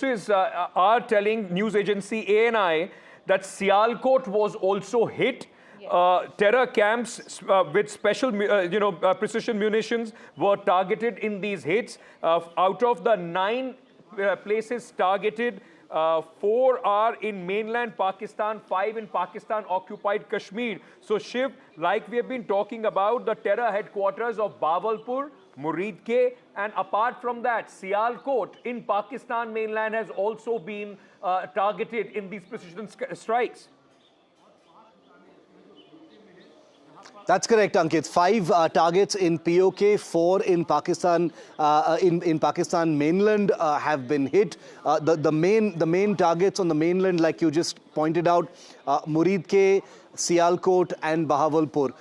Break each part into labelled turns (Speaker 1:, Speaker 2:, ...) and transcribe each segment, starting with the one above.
Speaker 1: sources are telling news agency ANI that Sialkot was also hit. Terror camps with special, precision munitions were targeted in these hits. Out of the 9 places targeted, 4 are in mainland Pakistan, 5 in Pakistan-Occupied Kashmir. So, Shiv, like we have been talking about, the terror headquarters of Bahawalpur, Muridke, and apart from that, Sialkot in Pakistan mainland has also been targeted in these precision strikes.
Speaker 2: That's correct, Ankit. 5 targets in PoK, 4 in Pakistan, in Pakistan mainland have been hit. The main targets on the mainland, like you just pointed out, Muridke, Sialkot and Bahawalpur.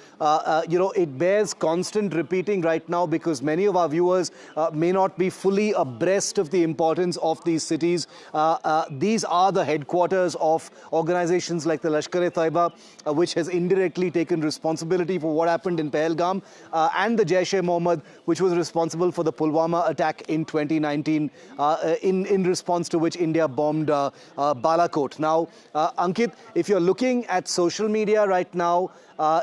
Speaker 2: It bears constant repeating right now because many of our viewers may not be fully abreast of the importance of these cities. These are the headquarters of organizations like the Lashkar-e-Taiba, which has indirectly taken responsibility for what happened in Pahalgam, and the Jaish-e-Mohammed, which was responsible for the Pulwama attack in 2019, in response to which India bombed Balakot. Now, Ankit, if you're looking at social media right now,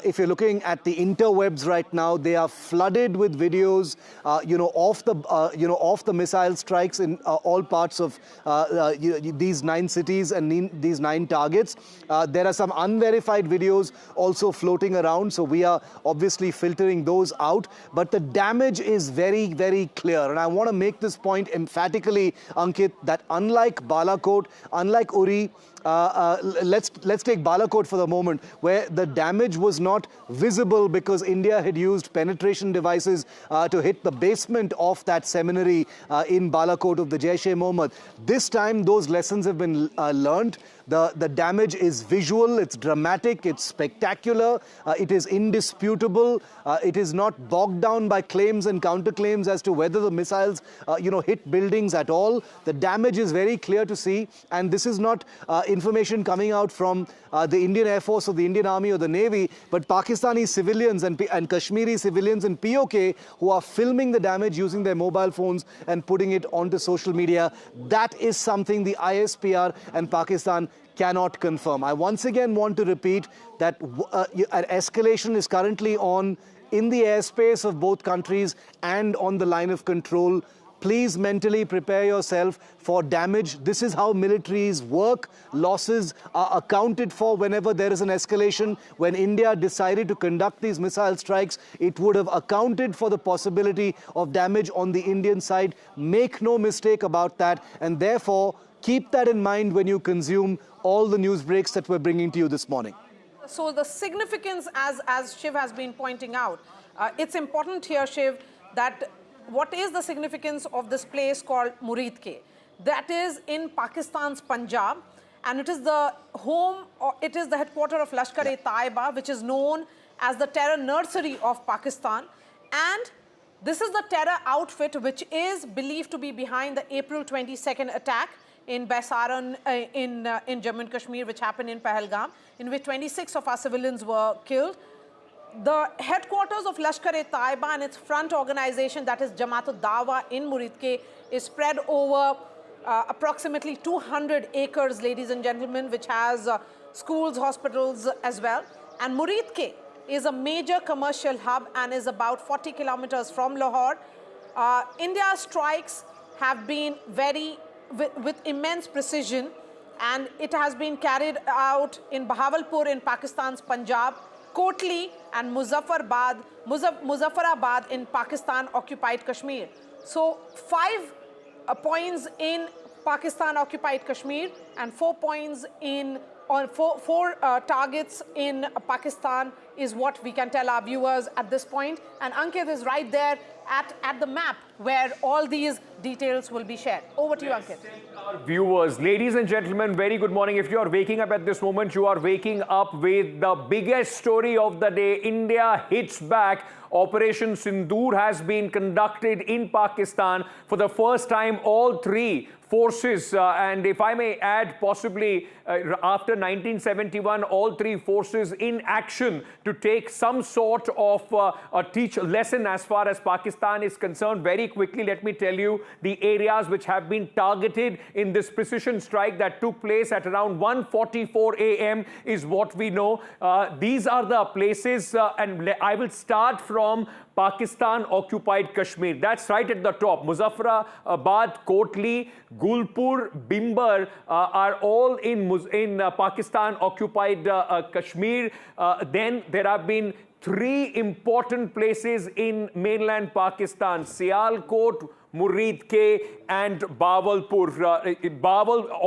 Speaker 2: if you're looking at the interwebs right now, they are flooded with videos, of the missile strikes in all parts of these 9 cities and these 9 targets. There are some unverified videos also floating around, so we are obviously filtering those out. But the damage is very, very clear, and I want to make this point emphatically, Ankit, that unlike Balakot, unlike Uri, let's take Balakot for the moment, where the damage was not visible because India had used penetration devices to hit the basement of that seminary in Balakot of the Jaish-e-Mohammed. This time, those lessons have been learned. The damage is visual, it's dramatic, it's spectacular, it is indisputable. It is not bogged down by claims and counterclaims as to whether the missiles, hit buildings at all. The damage is very clear to see, and this is not information coming out from the Indian Air Force or the Indian Army or the Navy, but Pakistani civilians and Kashmiri civilians in PoK who are filming the damage using their mobile phones and putting it onto social media. That is something the ISPR and Pakistan cannot confirm. I once again want to repeat that an escalation is currently on in the airspace of both countries and on the line of control. Please mentally prepare yourself for damage. This is how militaries work. Losses are accounted for whenever there is an escalation. When India decided to conduct these missile strikes, it would have accounted for the possibility of damage on the Indian side. Make no mistake about that, and therefore keep that in mind when you consume all the news breaks that we're bringing to you this morning.
Speaker 3: So the significance, as Shiv has been pointing out, it's important here, Shiv, that what is the significance of this place called Muridke? That is in Pakistan's Punjab, and it is the home, or it is the headquarters of Lashkar-e-Taiba, which is known as the terror nursery of Pakistan. And this is the terror outfit which is believed to be behind the April 22nd attack in Baisaran, in Jammu and Kashmir, which happened in Pahalgam, in which 26 of our civilians were killed. The headquarters of Lashkar-e-Taiba and its front organization, that is Jamaat-ud-Dawa in Muridke, is spread over approximately 200 acres, ladies and gentlemen, which has schools, hospitals as well. And Muridke is a major commercial hub and is about 40 kilometers from Lahore. India's strikes have been with immense precision, and it has been carried out in Bahawalpur in Pakistan's Punjab, Kotli and Muzaffarabad in Pakistan-occupied Kashmir. So 5 points in Pakistan-occupied Kashmir and 4 points four targets in Pakistan is what we can tell our viewers at this point. And Ankit is right there at the map where all these details will be shared. Over to you, Ankit.
Speaker 1: Our viewers, ladies and gentlemen, very good morning. If you are waking up at this moment, you are waking up with the biggest story of the day. India hits back. Operation Sindoor has been conducted in Pakistan for the first time. All 3 forces, and if I may add, possibly after 1971, all 3 forces in action to take some sort of a lesson as far as Pakistan Pakistan is concerned, very quickly, let me tell you the areas which have been targeted in this precision strike that took place at around 1:44 a.m. is what we know. These are the places, and I will start from Pakistan-Occupied Kashmir. That's right at the top. Muzaffarabad, Kotli, Gulpur, Bimbar are all in Pakistan-Occupied Kashmir. Then there have been three important places in mainland Pakistan: Sialkot, Muridke and Bahawalpur.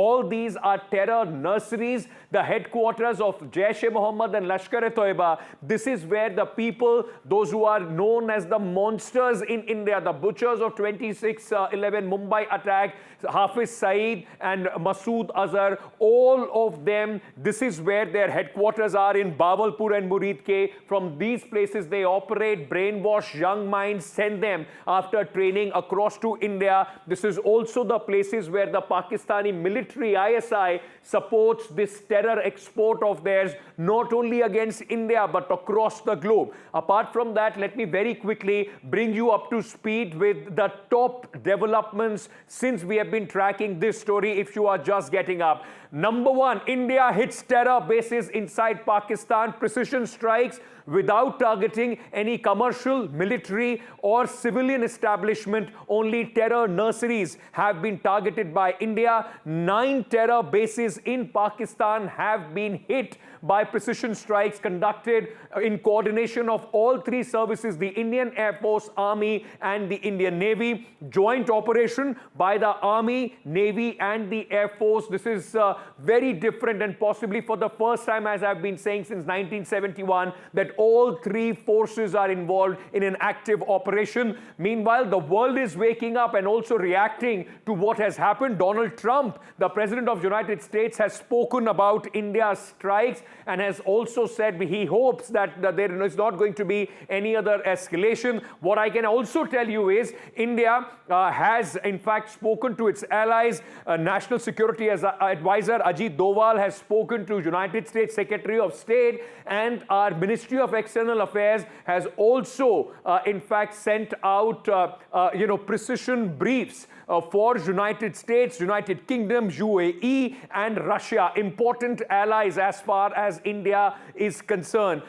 Speaker 1: All these are terror nurseries, the headquarters of Jaish-e-Mohammed and Lashkar-e-Toiba. This is where the people, those who are known as the monsters in India, the butchers of 26/11 Mumbai attack, Hafiz Saeed and Masood Azhar, all of them, this is where their headquarters are, in Bahawalpur and Muridke. From these places they operate, brainwash young minds, send them after training across to India. This is also the places where the Pakistani military ISI supports this terror export of theirs, not only against India but across the globe. Apart from that, let me very quickly bring you up to speed with the top developments since we have been tracking this story, if you are just getting up. Number one, India hits terror bases inside Pakistan, precision strikes without targeting any commercial, military or civilian establishment. Only terror nurseries have been targeted by India. 9 terror bases in Pakistan have been hit by precision strikes conducted in coordination of all three services, the Indian Air Force, Army and the Indian Navy. Joint operation by the Army, Navy and the Air Force. This is very different, and possibly for the first time, as I've been saying since 1971, that all three forces are involved in an active operation. Meanwhile, the world is waking up and also reacting to what has happened. Donald Trump, the President of the United States, has spoken about India's strikes and has also said he hopes that there is not going to be any other escalation. What I can also tell you is India has in fact spoken to its allies. National Security Advisor Ajit Doval has spoken to United States Secretary of State, and our Ministry of External Affairs has also in fact sent out precision briefs for United States, United Kingdom, UAE and Russia, important allies as far as India is concerned.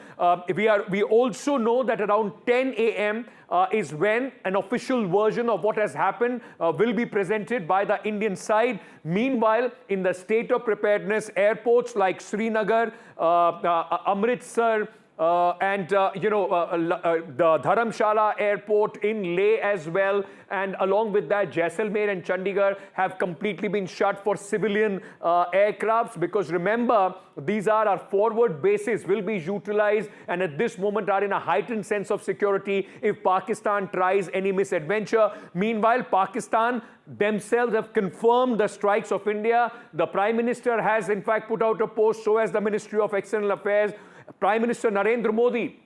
Speaker 1: We also know that around 10 a.m. Is when an official version of what has happened will be presented by the Indian side. Meanwhile, in the state of preparedness, airports like Srinagar, Amritsar, and the Dharamshala airport in Leh as well, and along with that Jaisalmer and Chandigarh have completely been shut for civilian aircrafts, because remember, these are our forward bases, will be utilized and at this moment are in a heightened sense of security if Pakistan tries any misadventure. Meanwhile, Pakistan themselves have confirmed the strikes of India. The Prime Minister has in fact put out a post, so has the Ministry of External Affairs. Prime Minister Narendra Modi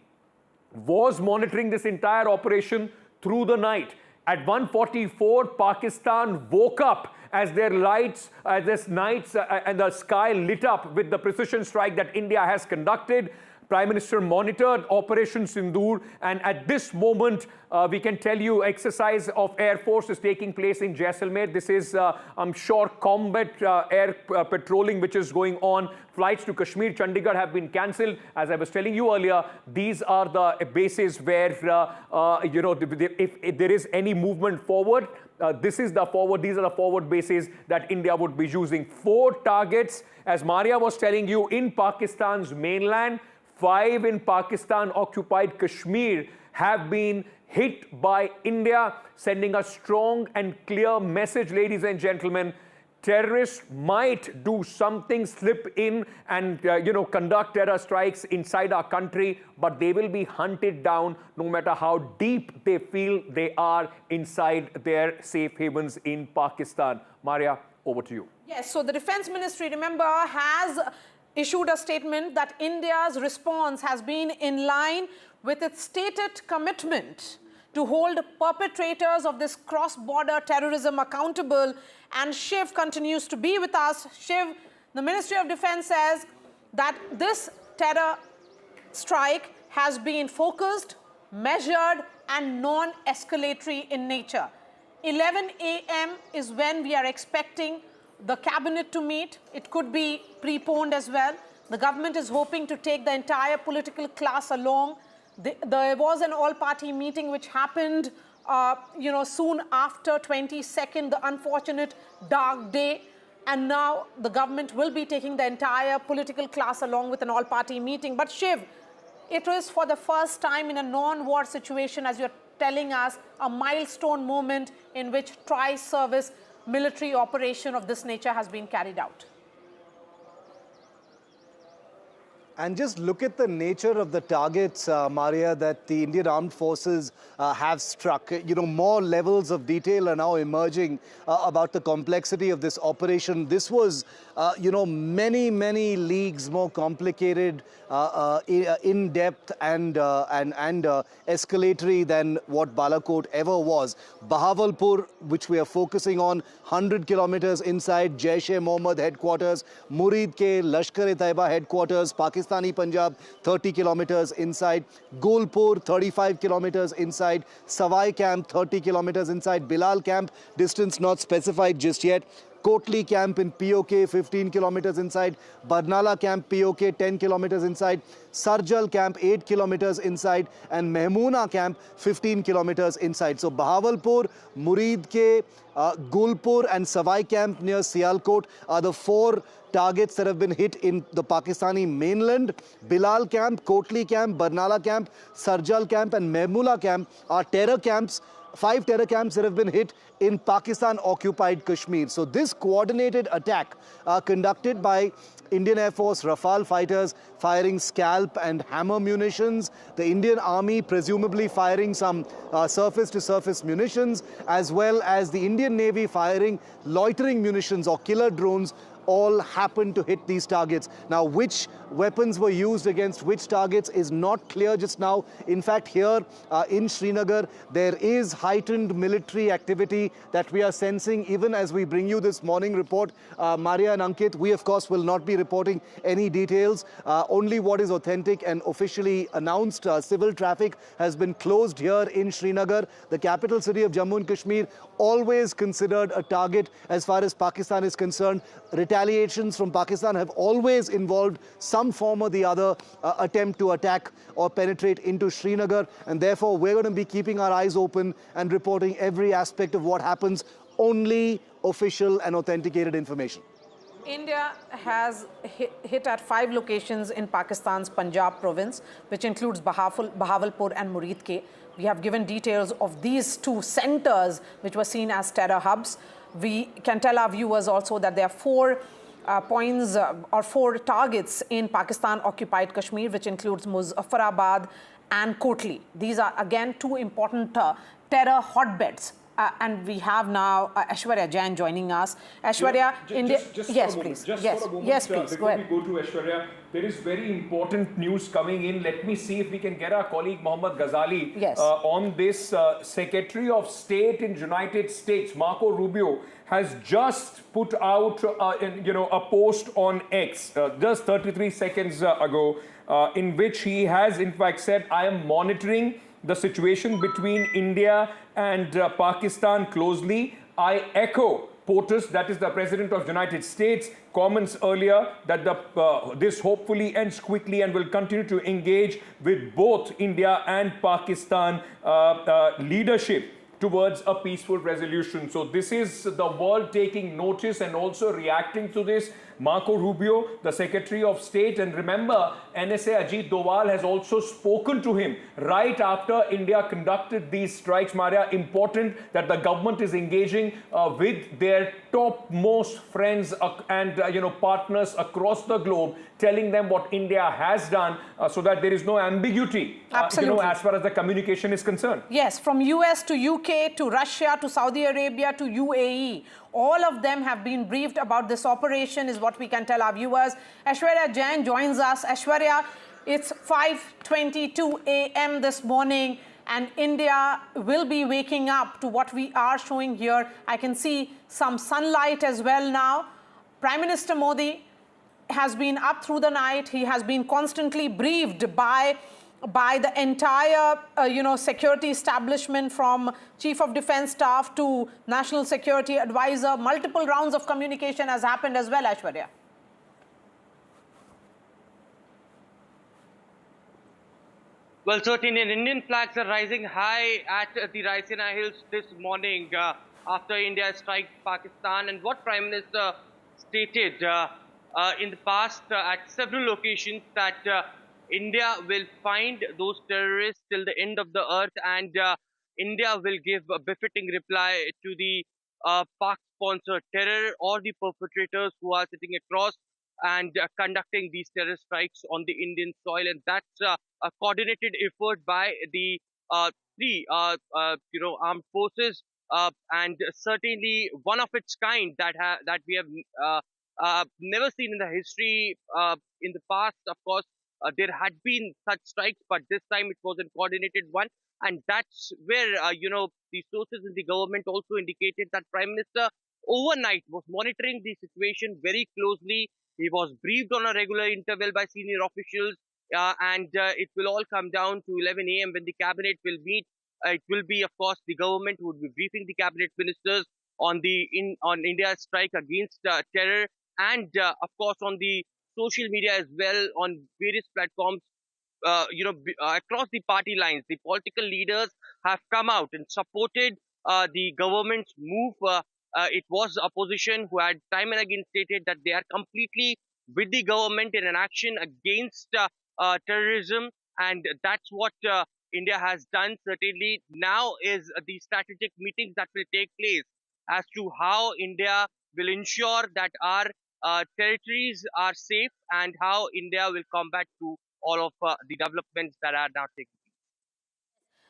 Speaker 1: was monitoring this entire operation through the night. At 1:44, Pakistan woke up as their lights, as this nights and the sky lit up with the precision strike that India has conducted. Prime Minister monitored Operation Sindoor, and at this moment, we can tell you exercise of Air Force is taking place in Jaisalmer. This is, I'm sure, combat air patrolling which is going on. Flights to Kashmir, Chandigarh have been cancelled. As I was telling you earlier, these are the bases where, if there is any movement forward, these are the forward bases that India would be using. 4 targets, as Maria was telling you, in Pakistan's mainland, 5 in Pakistan-occupied Kashmir have been hit by India, sending a strong and clear message, ladies and gentlemen. Terrorists might do something, slip in and conduct terror strikes inside our country, but they will be hunted down no matter how deep they feel they are inside their safe havens in Pakistan. Maria, over to you.
Speaker 3: Yes, so the Defense Ministry, remember, has issued a statement that India's response has been in line with its stated commitment to hold perpetrators of this cross-border terrorism accountable. And Shiv continues to be with us. Shiv, the Ministry of Defense says that this terror strike has been focused, measured and non-escalatory in nature. 11 a.m. is when we are expecting the cabinet to meet. It could be preponed as well. The government is hoping to take the entire political class along. There was an all-party meeting which happened, soon after 22nd, the unfortunate dark day. And now the government will be taking the entire political class along with an all-party meeting. But Shiv, it was for the first time in a non-war situation, as you're telling us, a milestone moment in which tri-service military operation of this nature has been carried out.
Speaker 2: And just look at the nature of the targets, Maria, that the Indian Armed Forces have struck. More levels of detail are now emerging about the complexity of this operation. This was, many, many leagues more complicated, in depth and escalatory than what Balakot ever was. Bahawalpur, which we are focusing on, 100 kilometers inside Jaish-e-Mohammed headquarters, Murid-ke Lashkar-e-Taiba headquarters, Pakistani Punjab, 30 kilometers inside, Gulpur, 35 kilometers inside, Savai camp, 30 kilometers inside, Bilal camp, distance not specified just yet, Kotli camp in PoK, 15 kilometers inside, Barnala camp, PoK, 10 kilometers inside, Sarjal camp, 8 kilometers inside, and Mehmoona camp, 15 kilometers inside. So Bahawalpur, Murid-ke, Gulpur and Savai camp near Sialkot are the 4 targets that have been hit in the Pakistani mainland. Bilal camp, Kotli camp, Barnala camp, Sarjal camp and Mehmoona camp are terror camps. 5 terror camps that have been hit in Pakistan-occupied Kashmir. So this coordinated attack conducted by Indian Air Force Rafale fighters firing scalp and hammer munitions, the Indian Army presumably firing some surface-to-surface munitions, as well as the Indian Navy firing loitering munitions or killer drones, all happened to hit these targets. Now, which weapons were used against which targets is not clear just now. In fact, here in Srinagar, there is heightened military activity that we are sensing even as we bring you this morning report. Maria and Ankit, we of course will not be reporting any details. Only what is authentic and officially announced. Civil traffic has been closed here in Srinagar, the capital city of Jammu and Kashmir, always considered a target as far as Pakistan is concerned. Retaliations from Pakistan have always involved some form or the other attempt to attack or penetrate into Srinagar, and therefore we're going to be keeping our eyes open and reporting every aspect of what happens, only official and authenticated information.
Speaker 3: India has hit at 5 locations in Pakistan's Punjab province, which includes Bahawalpur and Murid-ke. We have given details of these 2 centers, which were seen as terror hubs. We can tell our viewers also that there are 4 points or 4 targets in Pakistan-occupied Kashmir, which includes Muzaffarabad and Kotli. These are again 2 important terror hotbeds. And we have now Aishwarya Jain joining us. Aishwarya, yes, please. Yes, please. Go ahead.
Speaker 1: Before we go to Aishwarya, there is very important news coming in. Let me see if we can get our colleague Mohammad Ghazali on this. Secretary of State in United States, Marco Rubio, has just put out a post on X just 33 seconds ago, in which he has in fact said, "I am monitoring the situation between India and Pakistan closely. I echo POTUS, that is the President of the United States, comments earlier that this hopefully ends quickly and will continue to engage with both India and Pakistan leadership towards a peaceful resolution." So this is the world taking notice and also reacting to this. Marco Rubio, the Secretary of State, and remember, NSA Ajit Doval has also spoken to him right after India conducted these strikes. Maria, important that the government is engaging with their topmost friends and partners across the globe, telling them what India has done so that there is no ambiguity as far as the communication is concerned.
Speaker 3: Yes, from US to UK to Russia to Saudi Arabia to UAE, all of them have been briefed about this operation, is what we can tell our viewers. Aishwarya Jain joins us. Aishwarya, it's 5:22 a.m. this morning, and India will be waking up to what we are showing here. I can see some sunlight as well now. Prime Minister Modi has been up through the night. He has been constantly briefed by by the entire, security establishment, from Chief of Defence Staff to National Security Advisor. Multiple rounds of communication has happened as well, Aishwarya.
Speaker 4: Well, certainly Indian flags are rising high at the Rationale Hills this morning after India striked Pakistan. And what Prime Minister stated in the past at several occasions that India will find those terrorists till the end of the earth, and India will give a befitting reply to the Pak-sponsored terror or the perpetrators who are sitting across and conducting these terror strikes on the Indian soil. And that's a coordinated effort by the three armed forces, and certainly one of its kind that we have never seen in the history. In the past, of course, there had been such strikes, but this time it was a coordinated one. And that's where, the sources in the government also indicated that Prime Minister overnight was monitoring the situation very closely. He was briefed on a regular interval by senior officials, and it will all come down to 11 a.m. when the cabinet will meet. It will be, of course, the government who will be briefing the cabinet ministers on India's strike against terror, and of course on the social media as well, on various platforms. Across the party lines, the political leaders have come out and supported the government's move. It was opposition who had time and again stated that they are completely with the government in an action against terrorism, and that's what India has done. Certainly now is the strategic meetings that will take place as to how India will ensure that our territories are safe, and how India will combat to all of the developments that are now taking place.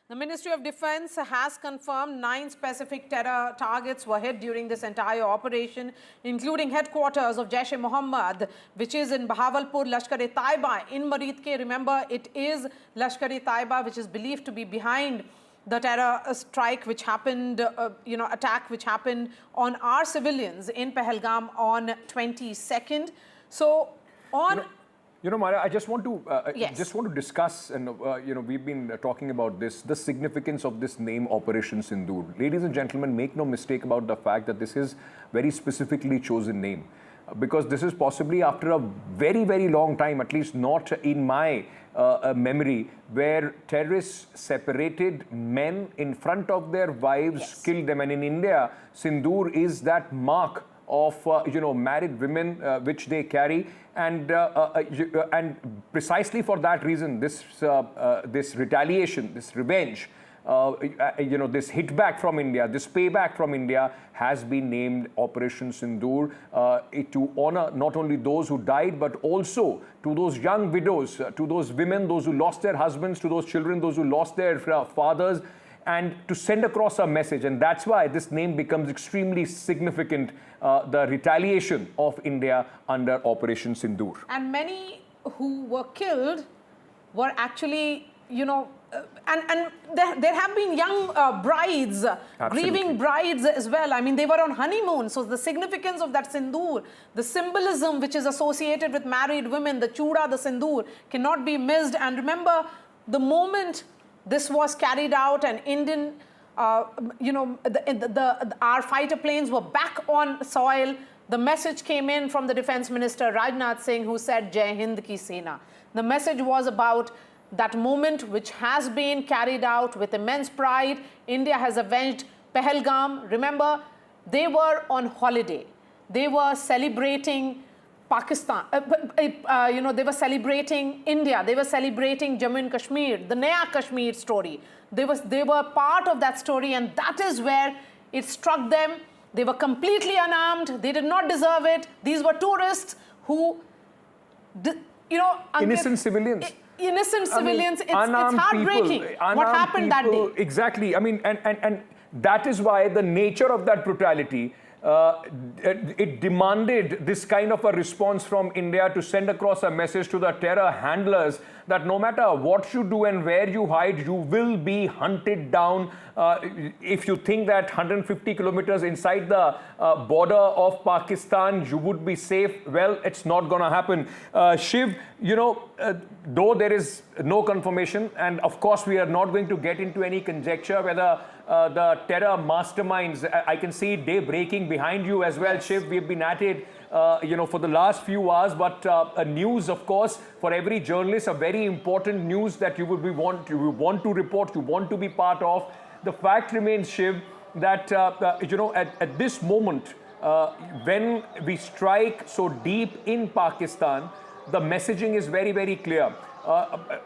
Speaker 3: The Ministry of Defence has confirmed 9 specific terror targets were hit during this entire operation, including headquarters of Jaish-e-Mohammed, which is in Bahawalpur, Lashkar-e-Taiba in Muridke. Remember, it is Lashkar-e-Taiba which is believed to be behind the terror strike which happened, attack which happened on our civilians in Pahalgam on 22nd. So on...
Speaker 1: Mara, I just want to
Speaker 3: yes.
Speaker 1: discuss, and we've been talking about this, the significance of this name, Operation Sindoor. Ladies and gentlemen, make no mistake about the fact that this is very specifically chosen name, because this is possibly after a very, very long time, at least not in my memory, where terrorists separated men in front of their wives,
Speaker 3: yes.
Speaker 1: killed them. And in India, Sindoor is that mark of married women which they carry, and precisely for that reason, this retaliation, this revenge, this hit back from India, this payback from India has been named Operation Sindoor to honor not only those who died, but also to those young widows, to those women, those who lost their husbands, to those children, those who lost their fathers, and to send across a message. And that's why this name becomes extremely significant, the retaliation of India under Operation Sindoor.
Speaker 3: And many who were killed were actually, and there have been young brides,
Speaker 1: Absolutely.
Speaker 3: grieving brides as well. I mean, they were on honeymoon. So the significance of that sindoor, the symbolism which is associated with married women, the chuda, the sindoor, cannot be missed. And remember, the moment this was carried out and Indian, our fighter planes were back on soil, the message came in from the Defense Minister, Rajnath Singh, who said, Jai Hind Ki Sena. The message was about that moment which has been carried out with immense pride. India has avenged Pahalgam. Remember, they were on holiday. They were celebrating Pakistan, they were celebrating India, they were celebrating Jammu and Kashmir, the Naya Kashmir story. They were part of that story, and that is where it struck them. They were completely unarmed. They did not deserve it. These were tourists who,
Speaker 1: innocent civilians.
Speaker 3: Innocent civilians. It's
Speaker 1: unarmed
Speaker 3: heartbreaking
Speaker 1: people,
Speaker 3: what happened that day.
Speaker 1: Exactly. I mean, and that is why the nature of that brutality, it demanded this kind of a response from India to send across a message to the terror handlers that no matter what you do and where you hide, you will be hunted down. If you think that 150 kilometers inside the border of Pakistan, you would be safe, well, it's not going to happen. Shiv, though there is no confirmation. And of course, we are not going to get into any conjecture whether the terror masterminds, I can see day breaking behind you as well, Shiv. We've been at it, for the last few hours. But news, of course, for every journalist, a very important news that you will want to report, you want to be part of. The fact remains, Shiv, that at this moment, when we strike so deep in Pakistan, the messaging is very, very clear.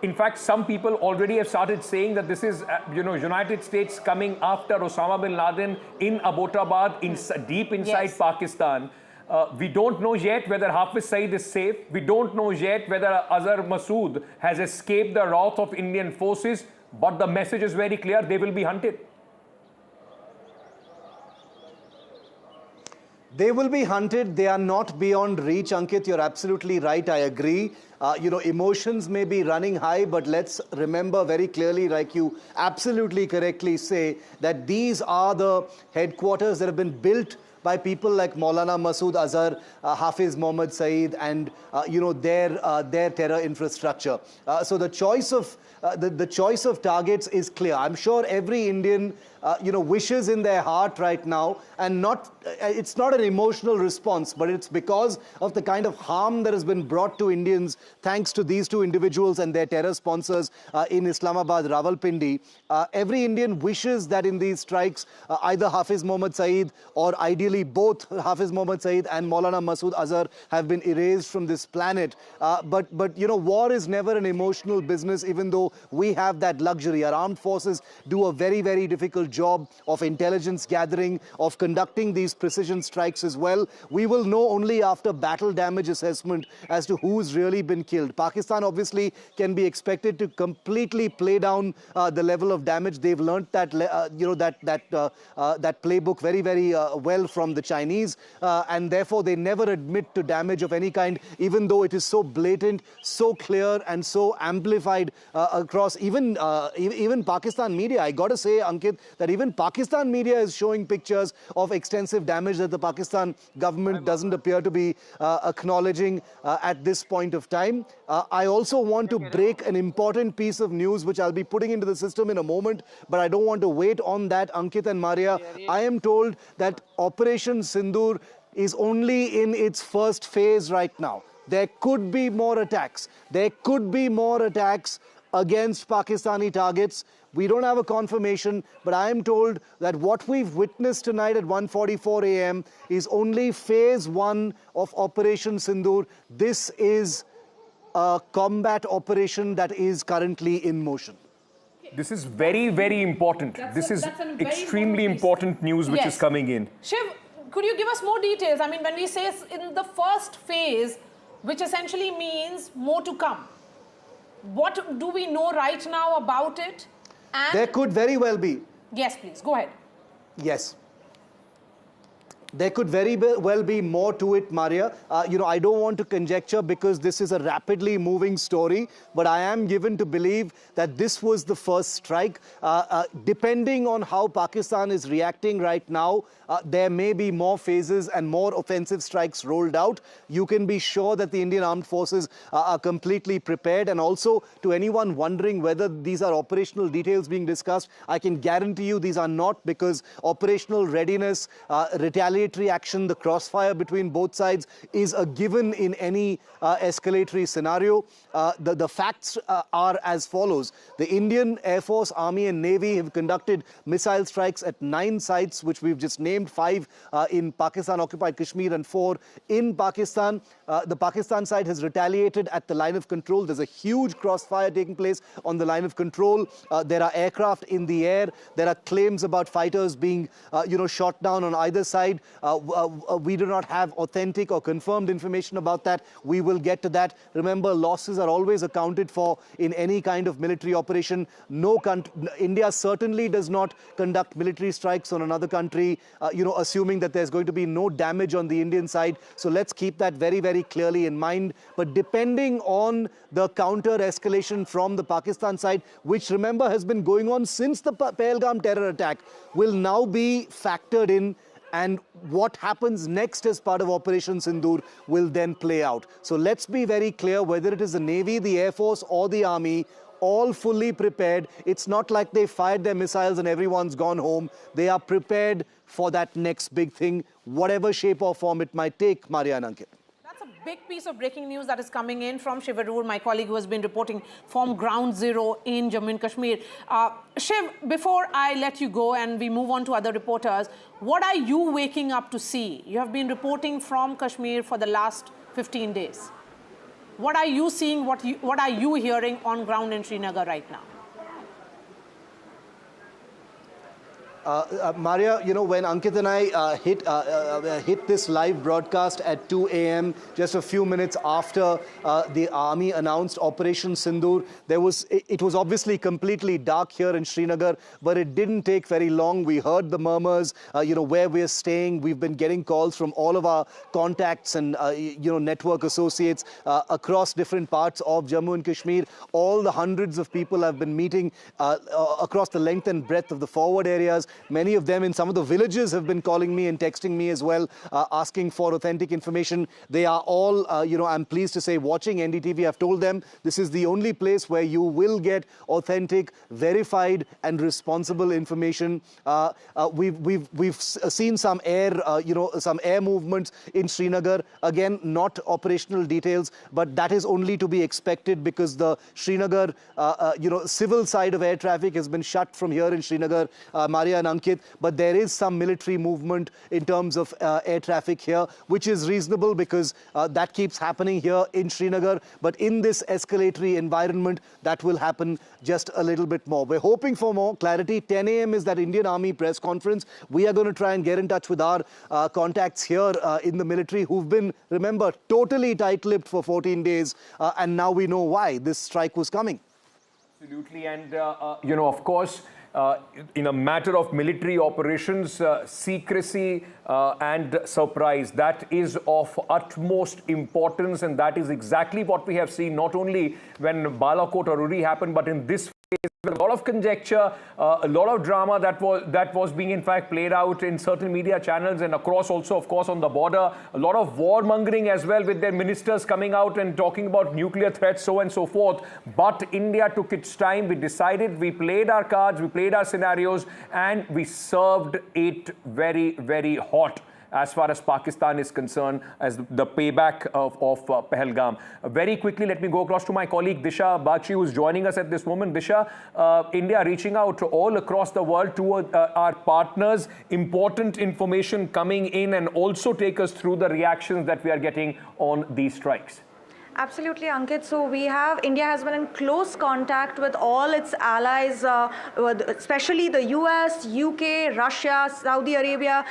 Speaker 1: In fact, some people already have started saying that this is, United States coming after Osama bin Laden in Abbottabad, deep inside Pakistan. We don't know yet whether Hafiz Saeed is safe. We don't know yet whether Azhar Masood has escaped the wrath of Indian forces. But the message is very clear: they will be hunted.
Speaker 2: They will be hunted. They are not beyond reach, Ankit. You're absolutely right. I agree. Emotions may be running high, but let's remember very clearly, like you absolutely correctly say, that these are the headquarters that have been built by people like Maulana Masood Azhar, Hafiz Mohammad Saeed, and their terror infrastructure. So the choice of the choice of targets is clear. I'm sure every Indian wishes in their heart right now, and it's not an emotional response, but it's because of the kind of harm that has been brought to Indians thanks to these two individuals and their terror sponsors in Islamabad, Rawalpindi. Every Indian wishes that in these strikes, either Hafiz Mohammad Saeed or ideally both Hafiz Mohammad Saeed and Maulana Masood Azhar have been erased from this planet. But war is never an emotional business, even though we have that luxury. Our armed forces do a very, very difficult job of intelligence gathering, of conducting these precision strikes as well. We will know only after battle damage assessment as to who's really been killed. Pakistan obviously can be expected to completely play down the level of damage. They've learnt that that playbook very, very well from the Chinese, and therefore they never admit to damage of any kind, even though it is so blatant, so clear, and so amplified across even Pakistan media. I got to say, Ankit, that even Pakistan media is showing pictures of extensive damage that the Pakistan government doesn't appear to be acknowledging at this point of time. I also want to break an important piece of news, which I'll be putting into the system in a moment, but I don't want to wait on that, Ankit and Maria. I am told that Operation Sindoor is only in its first phase right now. There could be more attacks. There could be more attacks against Pakistani targets. We don't have a confirmation, but I am told that what we've witnessed tonight at 1:44 a.m. is only phase one of Operation Sindoor. This is a combat operation that is currently in motion.
Speaker 1: This is very, very important. This is extremely important news which is coming in.
Speaker 3: Shiv, could you give us more details? I mean, when we say in the first phase, which essentially means more to come, what do we know right now about it? And
Speaker 2: there could very well be.
Speaker 3: Yes, please, go ahead.
Speaker 2: Yes. There could very well be more to it, Maria. I don't want to conjecture because this is a rapidly moving story, but I am given to believe that this was the first strike. Depending on how Pakistan is reacting right now, there may be more phases and more offensive strikes rolled out. You can be sure that the Indian Armed Forces are completely prepared. And also, to anyone wondering whether these are operational details being discussed, I can guarantee you these are not, because operational readiness, retaliatory action, the crossfire between both sides is a given in any escalatory scenario. The facts are as follows. The Indian Air Force, Army and Navy have conducted missile strikes at 9 sites, which we've just named, 5 in Pakistan-Occupied Kashmir and 4 in Pakistan. The Pakistan side has retaliated at the line of control. There's a huge crossfire taking place on the line of control. There are aircraft in the air. There are claims about fighters being, shot down on either side. We do not have authentic or confirmed information about that. We will get to that. Remember, losses are always accounted for in any kind of military operation. India certainly does not conduct military strikes on another country, assuming that there's going to be no damage on the Indian side. So let's keep that very, very clearly in mind. But depending on the counter-escalation from the Pakistan side, which, remember, has been going on since the Pahalgam terror attack, will now be factored in and what happens next as part of Operation Sindoor will then play out. So let's be very clear, whether it is the Navy, the Air Force or the Army, all fully prepared. It's not like they fired their missiles and everyone's gone home. They are prepared for that next big thing, whatever shape or form it might take, Maria and Ankit.
Speaker 3: That's a big piece of breaking news that is coming in from Shiv Arur, my colleague who has been reporting from Ground Zero in Jammu and Kashmir. Shiv, before I let you go and we move on to other reporters, what are you waking up to see? You have been reporting from Kashmir for the last 15 days. What are you seeing, what are you hearing on ground in Srinagar right now?
Speaker 2: Maria, you know, when Ankit and I hit this live broadcast at 2 a.m., just a few minutes after the army announced Operation Sindoor, it was obviously completely dark here in Srinagar, but it didn't take very long. We heard the murmurs, you know, where we're staying. We've been getting calls from all of our contacts and, you know, network associates across different parts of Jammu and Kashmir. All the hundreds of people have been meeting across the length and breadth of the forward areas. Many of them in some of the villages have been calling me and texting me as well, asking for authentic information. They are all, you know, I'm pleased to say, watching NDTV. I've told them this is the only place where you will get authentic, verified and responsible information. We've seen some air, you know, some air movements in Srinagar. Again, not operational details, but that is only to be expected because the Srinagar, you know, civil side of air traffic has been shut from here in Srinagar. Maria and Ankit, but there is some military movement in terms of air traffic here, which is reasonable because that keeps happening here in Srinagar. But in this escalatory environment, that will happen just a little bit more. We're hoping for more clarity. 10 a.m. is that Indian Army press conference. We are going to try and get in touch with our contacts here in the military who've been, remember, totally tight-lipped for 14 days. And now we know why this strike was coming.
Speaker 1: Absolutely. And, you know, of course, in a matter of military operations, secrecy and surprise, that is of utmost importance, and that is exactly what we have seen not only when Balakot or Uri happened, but in this a lot of conjecture, a lot of drama that was being in fact played out in certain media channels and across also, of course, on the border. A lot of warmongering as well, with their ministers coming out and talking about nuclear threats, so and so forth. But India took its time. We decided, we played our cards, we played our scenarios, and we served it very, very hot as far as Pakistan is concerned, as the payback of Pahalgam. Very quickly, let me go across to my colleague Disha Bakshi, who's joining us at this moment. Disha, India reaching out to all across the world to our partners, important information coming in, and also take us through the reactions that we are getting on these strikes.
Speaker 5: Absolutely, Ankit. So India has been in close contact with all its allies, especially the US, UK, Russia, Saudi Arabia.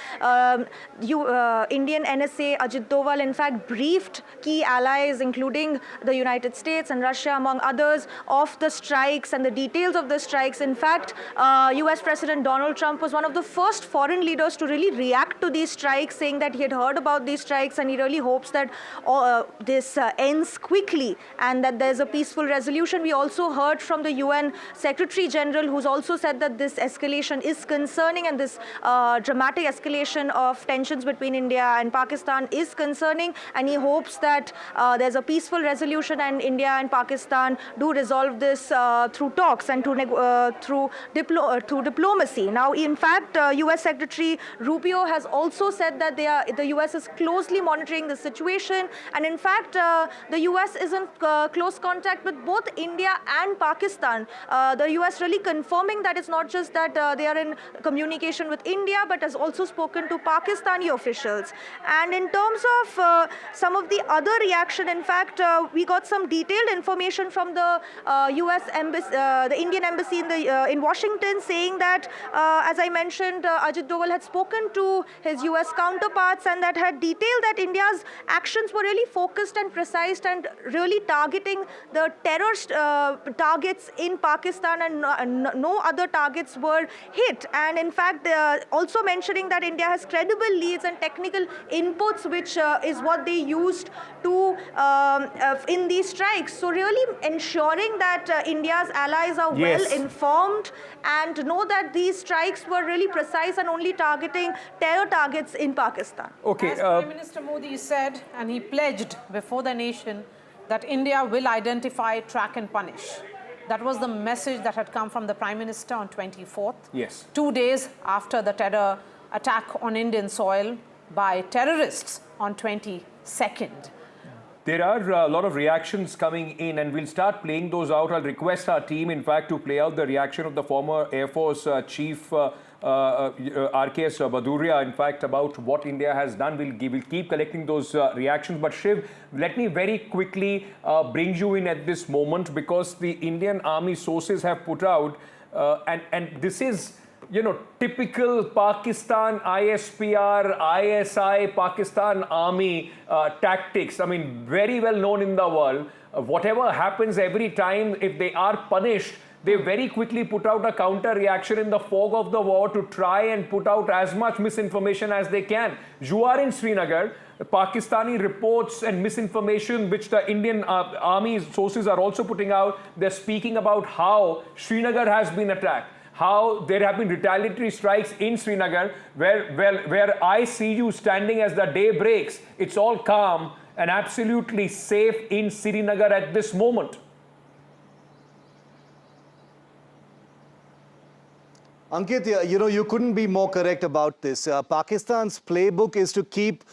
Speaker 5: Indian NSA Ajit Doval, in fact, briefed key allies, including the United States and Russia, among others, of the strikes and the details of the strikes. In fact, US President Donald Trump was one of the first foreign leaders to really react to these strikes, saying that he had heard about these strikes and he really hopes that this ends quickly and that there's a peaceful resolution. We also heard from the UN Secretary General, who's also said that this escalation is concerning, and this dramatic escalation of tensions between India and Pakistan is concerning, and he hopes that there's a peaceful resolution and India and Pakistan do resolve this through talks and through diplomacy. Now, in fact, US Secretary Rubio has also said that the US is closely monitoring the situation, and in fact, the US is in close contact with both India and Pakistan. The US really confirming that it's not just that they are in communication with India, but has also spoken to Pakistani officials. And in terms of some of the other reaction, in fact, we got some detailed information from the US embassy, the Indian embassy in Washington, saying that, as I mentioned, Ajit Doval had spoken to his US counterparts and that had detailed that India's actions were really focused and precise and really targeting the terror targets in Pakistan, and no other targets were hit. And in fact, also mentioning that India has credible leads and technical inputs, which is what they used to in these strikes. So really ensuring that India's allies are well informed and know that these strikes were really precise and only targeting terror targets in Pakistan.
Speaker 1: Okay.
Speaker 3: As Prime Minister Modi said, and he pledged before the nation, that India will identify, track and punish. That was the message that had come from the Prime Minister on 24th.
Speaker 1: Yes.
Speaker 3: 2 days after the terror attack on Indian soil by terrorists on 22nd.
Speaker 1: There are a lot of reactions coming in, and we'll start playing those out. I'll request our team, in fact, to play out the reaction of the former Air Force Chief RKS Bhaduria, in fact, about what India has done. We'll keep collecting those reactions. But Shiv, let me very quickly bring you in at this moment, because the Indian Army sources have put out, and this is, you know, typical Pakistan ISPR, ISI, Pakistan Army tactics. I mean, very well known in the world. Whatever happens every time, if they are punished, they very quickly put out a counter reaction in the fog of the war to try and put out as much misinformation as they can. You are in Srinagar. Pakistani reports and misinformation, which the Indian Army sources are also putting out, they're speaking about how Srinagar has been attacked, how there have been retaliatory strikes in Srinagar, where I see you standing as the day breaks. It's all calm and absolutely safe in Srinagar at this moment.
Speaker 2: Ankit, you know, you couldn't be more correct about this. Pakistan's playbook is to keep,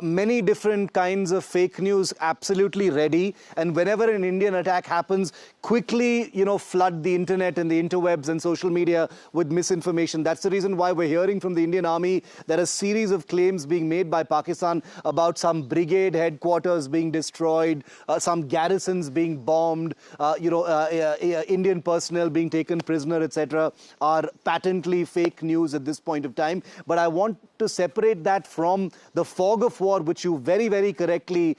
Speaker 2: many different kinds of fake news absolutely ready. And whenever an Indian attack happens, quickly, flood the internet and the interwebs and social media with misinformation. That's the reason why we're hearing from the Indian Army that a series of claims being made by Pakistan about some brigade headquarters being destroyed, some garrisons being bombed, Indian personnel being taken prisoner, etc., are patently fake news at this point of time. But I want to separate that from the fog of war, which you very, very correctly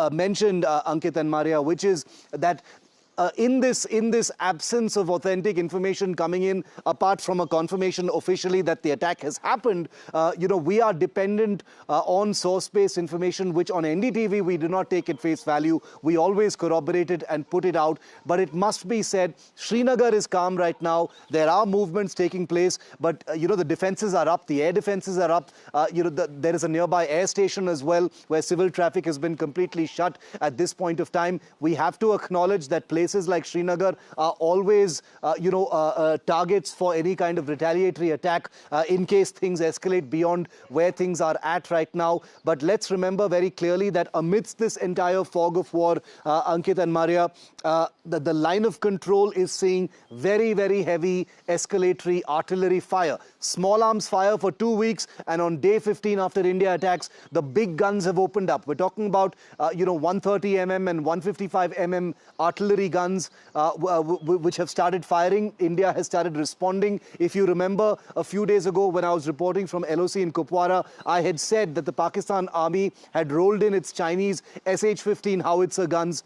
Speaker 2: mentioned, Ankit and Maria, which is that in this absence of authentic information coming in, apart from a confirmation officially that the attack has happened, we are dependent on source-based information, which on NDTV we do not take at face value. We always corroborate it and put it out. But it must be said, Srinagar is calm right now. There are movements taking place, but the defenses are up. The air defenses are up. There is a nearby air station as well, where civil traffic has been completely shut at this point of time. We have to acknowledge that places like Srinagar are always, targets for any kind of retaliatory attack in case things escalate beyond where things are at right now. But let's remember very clearly that amidst this entire fog of war, Ankit and Maria, the line of control is seeing very, very heavy escalatory artillery fire. Small arms fire for 2 weeks, and on day 15 after India attacks, the big guns have opened up. We're talking about, 130 mm and 155 mm artillery guns which have started firing. India has started responding. If you remember, a few days ago when I was reporting from LOC in Kupwara, I had said that the Pakistan Army had rolled in its Chinese SH-15 howitzer guns,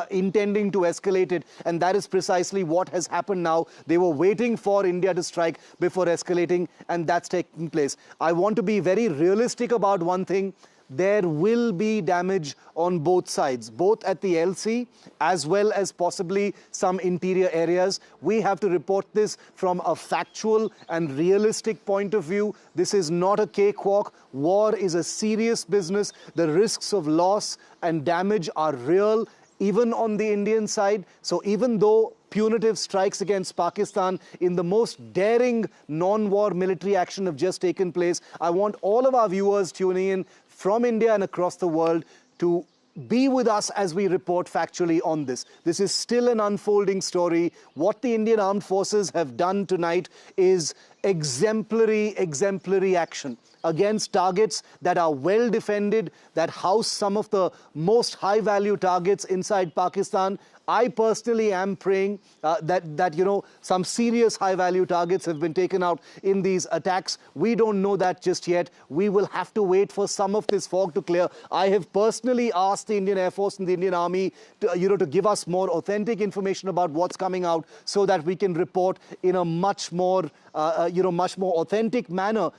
Speaker 2: intending to escalate it, and that is precisely what has happened now. They were waiting for India to strike before escalating, and that's taking place. I want to be very realistic about one thing. There will be damage on both sides, both at the LC as well as possibly some interior areas. We have to report this from a factual and realistic point of view. This is not a cakewalk. War is a serious business. The risks of loss and damage are real, even on the Indian side. So even though punitive strikes against Pakistan in the most daring non-war military action have just taken place, I want all of our viewers tuning in from India and across the world to be with us as we report factually on this. This is still an unfolding story. What the Indian Armed Forces have done tonight is exemplary action against targets that are well defended, that house some of the most high-value targets inside Pakistan. I personally am praying that you know, some serious high-value targets have been taken out in these attacks. We don't know that just yet. We will have to wait for some of this fog to clear. I have personally asked the Indian Air Force and the Indian Army to, you know, to give us more authentic information about what's coming out, so that we can report in a much more authentic manner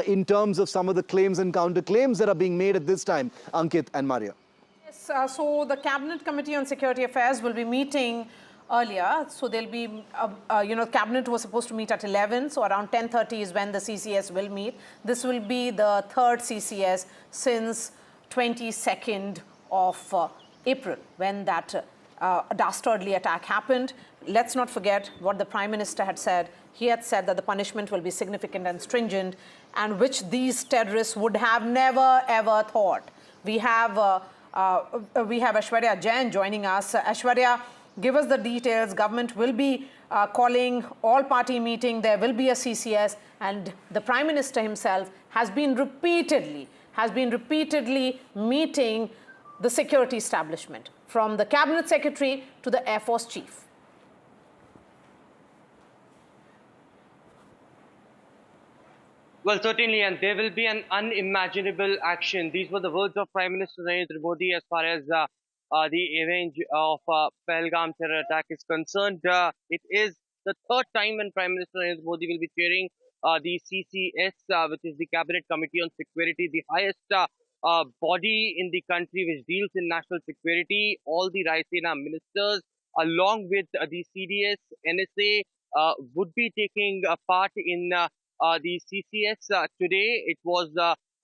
Speaker 2: in terms of some of the claims and counterclaims that are being made at this time. Ankit and Maria.
Speaker 3: Yes, so the Cabinet Committee on Security Affairs will be meeting earlier. So there'll be, Cabinet was supposed to meet at 11. So around 10:30 is when the CCS will meet. This will be the third CCS since 22nd of April, when that dastardly attack happened. Let's not forget what the Prime Minister had said. He had said that the punishment will be significant and stringent, and which these terrorists would have never, ever thought. We have Aishwarya Jain joining us. Aishwarya, give us the details. Government will be calling all-party meeting. There will be a CCS, and the Prime Minister himself has been repeatedly meeting the security establishment, from the Cabinet Secretary to the Air Force Chief.
Speaker 4: Well, certainly, and there will be an unimaginable action. These were the words of Prime Minister Narendra Modi as far as the revenge of Pahalgam terror attack is concerned. It is the third time when Prime Minister Narendra Modi will be chairing the CCS, which is the Cabinet Committee on Security, the highest body in the country which deals in national security. All the Raisina ministers, along with the CDS, NSA, would be taking part in the CCS today. It was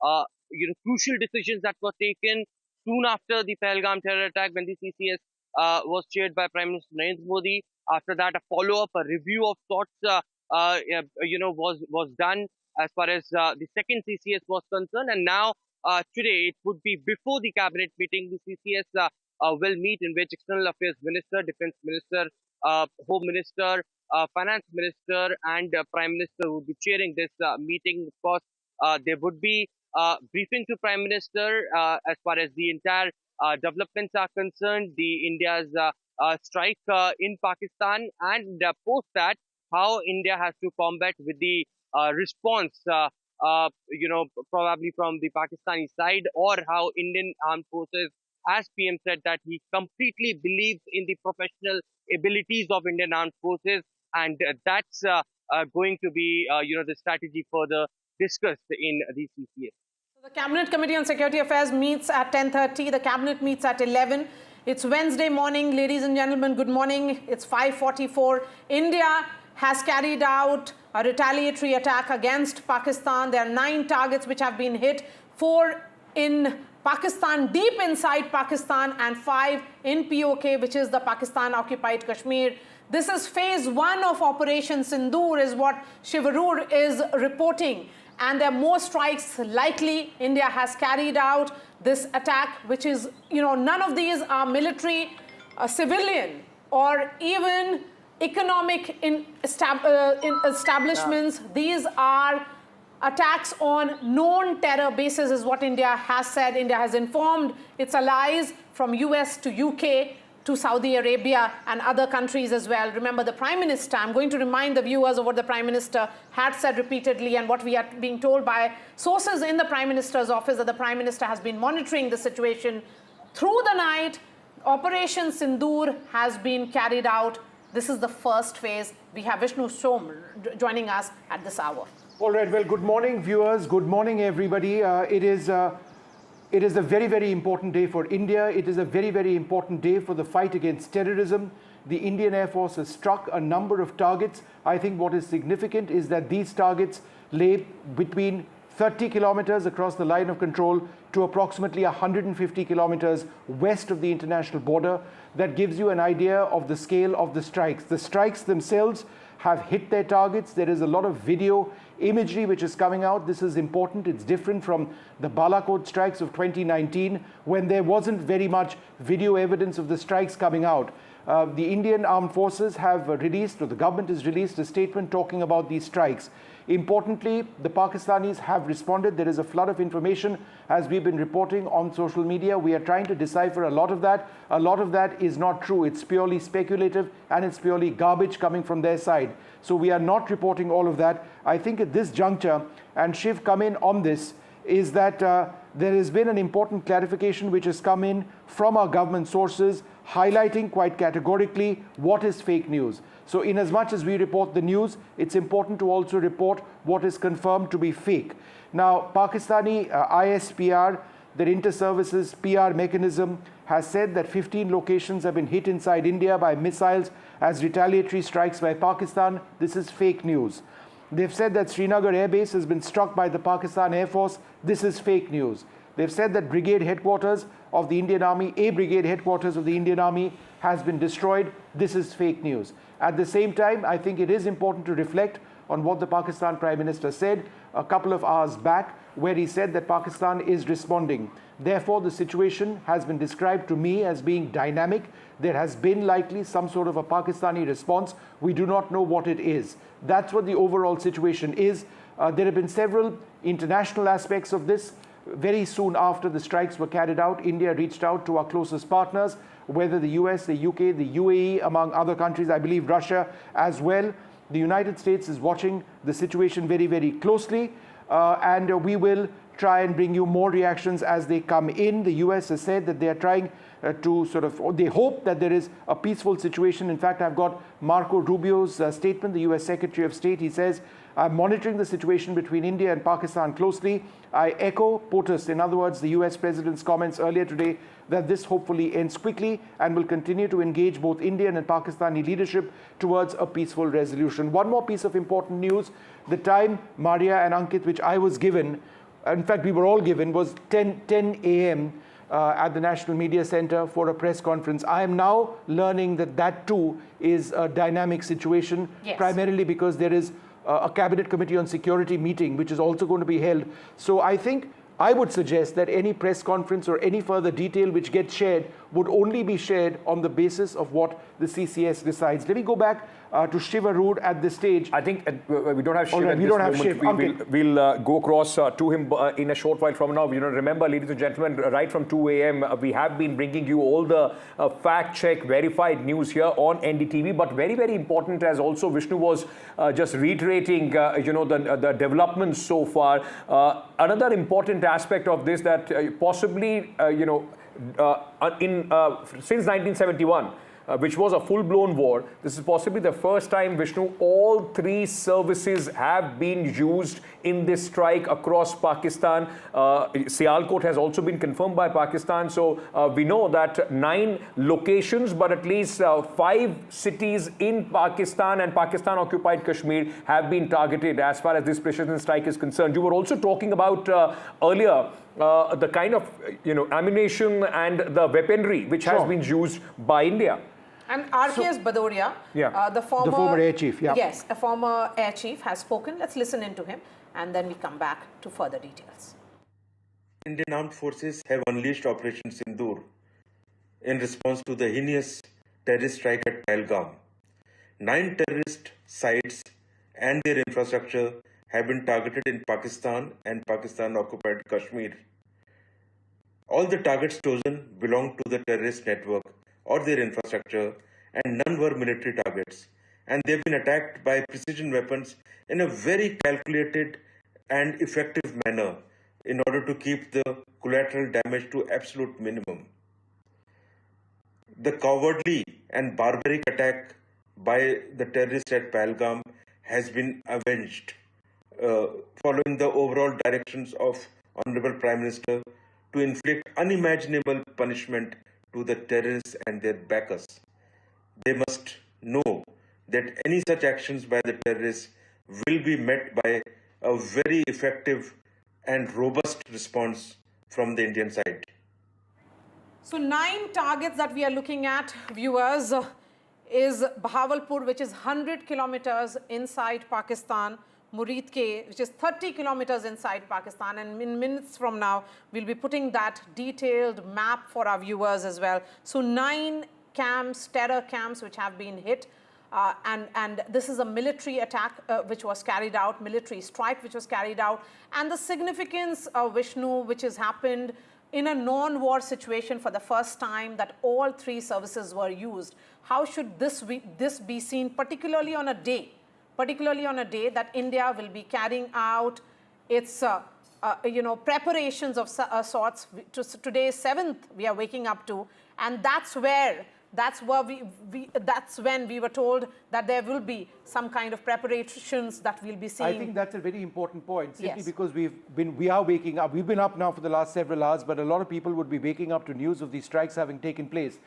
Speaker 4: crucial decisions that were taken soon after the Pahalgam terror attack, when the CCS was chaired by Prime Minister Narendra Modi. After that, a follow-up, a review of sorts, was done as far as the second CCS was concerned. And now today, it would be before the cabinet meeting. The CCS will meet, in which External Affairs Minister, Defence Minister, Home Minister, Finance Minister and Prime Minister will be chairing this meeting. Of course, there would be briefing to Prime Minister as far as the entire developments are concerned, the India's strike in Pakistan, and post that, how India has to combat with the response, probably from the Pakistani side, or how Indian armed forces, as PM said, that he completely believes in the professional abilities of Indian armed forces, and that's going to be, the strategy further discussed in the CCS.
Speaker 3: So the Cabinet Committee on Security Affairs meets at 10:30. The Cabinet meets at 11. It's Wednesday morning, ladies and gentlemen. Good morning. It's 5:44. India has carried out a retaliatory attack against Pakistan. There are 9 targets which have been hit, 4 in Pakistan, deep inside Pakistan, and 5 in PoK, which is the Pakistan-Occupied Kashmir. This is phase 1 of Operation Sindoor, is what Shiv Arur is reporting. And there are more strikes likely. India has carried out this attack, which is, none of these are military, civilian, or even economic establishments. These are attacks on known terror bases, is what India has said. India has informed its allies from US to UK to Saudi Arabia and other countries as well. Remember, the Prime Minister, I'm going to remind the viewers of what the Prime Minister had said repeatedly, and what we are being told by sources in the Prime Minister's office, that the Prime Minister has been monitoring the situation through the night. Operation Sindoor has been carried out. This is the first phase. We have Vishnu Som joining us at this hour.
Speaker 6: All right, well, good morning, viewers. Good morning, everybody. It is a very, very important day for India. It is a very, very important day for the fight against terrorism. The Indian Air Force has struck a number of targets. I think what is significant is that these targets lay between 30 kilometers across the line of control to approximately 150 kilometers west of the international border. That gives you an idea of the scale of the strikes. The strikes themselves have hit their targets. There is a lot of video imagery which is coming out. This is important. It's different from the Balakot strikes of 2019, when there wasn't very much video evidence of the strikes coming out. The Indian Armed Forces have released, or the government has released, a statement talking about these strikes. Importantly, the Pakistanis have responded. There is a flood of information, as we've been reporting on social media. We are trying to decipher a lot of that. A lot of that is not true. It's purely speculative, and it's purely garbage coming from their side. So we are not reporting all of that. I think at this juncture, and Shiv come in on this, is that there has been an important clarification which has come in from our government sources, highlighting quite categorically what is fake news. So in as much as we report the news, it's important to also report what is confirmed to be fake. Now, Pakistani ISPR, their inter-services PR mechanism, has said that 15 locations have been hit inside India by missiles as retaliatory strikes by Pakistan. This is fake news. They've said that Srinagar Air Base has been struck by the Pakistan Air Force. This is fake news. They've said that brigade headquarters of the Indian Army, a brigade headquarters of the Indian Army, has been destroyed. This is fake news. At the same time, I think it is important to reflect on what the Pakistan Prime Minister said a couple of hours back, where he said that Pakistan is responding. Therefore, the situation has been described to me as being dynamic. There has been likely some sort of a Pakistani response. We do not know what it is. That's what the overall situation is. There have been several international aspects of this. Very soon after the strikes were carried out, India reached out to our closest partners, whether the US, the UK, the UAE, among other countries, I believe Russia as well. The United States is watching the situation very, very closely, and we will try and bring you more reactions as they come in. The US has said that they are trying to they hope that there is a peaceful situation. In fact, I've got Marco Rubio's statement, the US Secretary of State. He says, I'm monitoring the situation between India and Pakistan closely. I echo POTUS, in other words, the US President's comments earlier today, that this hopefully ends quickly and will continue to engage both Indian and Pakistani leadership towards a peaceful resolution. One more piece of important news. The time, Maria and Ankit, which I was given, in fact, we were all given, was 10 a.m. At the National Media Center for a press conference. I am now learning that that too is a dynamic situation, yes, primarily because there is a Cabinet Committee on Security meeting, which is also going to be held. So I think I would suggest that any press conference or any further detail which gets shared would only be shared on the basis of what the CCS decides. Let me go back to Shiv Arur at this stage.
Speaker 1: I think we don't have Shiv
Speaker 6: right,
Speaker 1: at
Speaker 6: we
Speaker 1: this
Speaker 6: don't have
Speaker 1: moment.
Speaker 6: Shiv.
Speaker 1: We'll go across to him in a short while from now. Remember, ladies and gentlemen, right from 2 a.m., we have been bringing you all the fact-check, verified news here on NDTV. But very, very important, as also Vishnu was just reiterating, the developments so far. Another important aspect of this that possibly, since 1971, which was a full-blown war, this is possibly the first time, Vishnu, all three services have been used in this strike across Pakistan. Sialkot has also been confirmed by Pakistan. So we know that 9 locations, but at least 5 cities in Pakistan and Pakistan-Occupied Kashmir have been targeted as far as this precision strike is concerned. You were also talking about earlier the kind of ammunition and the weaponry which has been used by India.
Speaker 3: And RKS Bhadoria, the former
Speaker 6: air chief,
Speaker 3: yes, a former air chief, has spoken. Let's listen into him, and then we come back to further details.
Speaker 7: Indian Armed Forces have unleashed Operation Sindoor in response to the heinous terrorist strike at Pahalgam. 9 terrorist sites and their infrastructure have been targeted in Pakistan and Pakistan-Occupied Kashmir. All the targets chosen belong to the terrorist network or their infrastructure, and none were military targets. And they've been attacked by precision weapons in a very calculated and effective manner in order to keep the collateral damage to absolute minimum. The cowardly and barbaric attack by the terrorists at Pahalgam has been avenged, following the overall directions of Honorable Prime Minister to inflict unimaginable punishment to the terrorists and their backers. They must know that any such actions by the terrorists will be met by a very effective and robust response from the Indian side.
Speaker 3: So 9 targets that we are looking at, viewers, is Bahawalpur, which is 100 kilometers inside Pakistan, Murid-Ke, which is 30 kilometers inside Pakistan. And in minutes from now, we'll be putting that detailed map for our viewers as well. So 9 camps, terror camps, which have been hit. And this is a military attack which was carried out, military strike which was carried out. And the significance of Vishnu, which has happened in a non-war situation for the first time, that all 3 services were used. How should this be seen, particularly on a day that India will be carrying out its preparations of sorts. Today is 7th we are waking up to, and that's when we were told that there will be some kind of preparations that we'll be seeing.
Speaker 6: I think that's a very important point, simply
Speaker 3: Yes.
Speaker 6: because we are waking up. We've been up now for the last several hours, but a lot of people would be waking up to news of these strikes having taken place.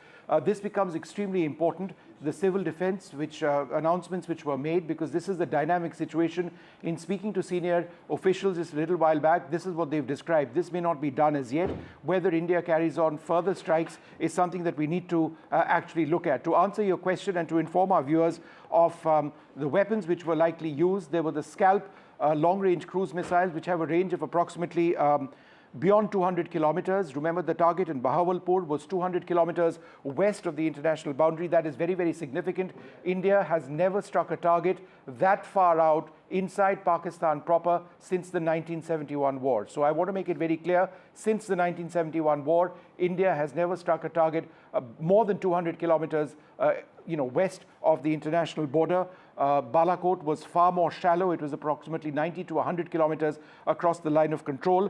Speaker 6: This becomes extremely important. The civil defense, announcements which were made, because this is the dynamic situation. In speaking to senior officials just a little while back, this is what they've described. This may not be done as yet. Whether India carries on further strikes is something that we need to actually look at. To answer your question and to inform our viewers of the weapons which were likely used, there were the Scalp long-range cruise missiles, which have a range of approximately beyond 200 kilometers. Remember, the target in Bahawalpur was 200 kilometers west of the international boundary. That is very, very significant. India has never struck a target that far out inside Pakistan proper since the 1971 war. So I want to make it very clear, since the 1971 war, India has never struck a target more than 200 kilometers west of the international border. Balakot was far more shallow. It was approximately 90 to 100 kilometers across the line of control.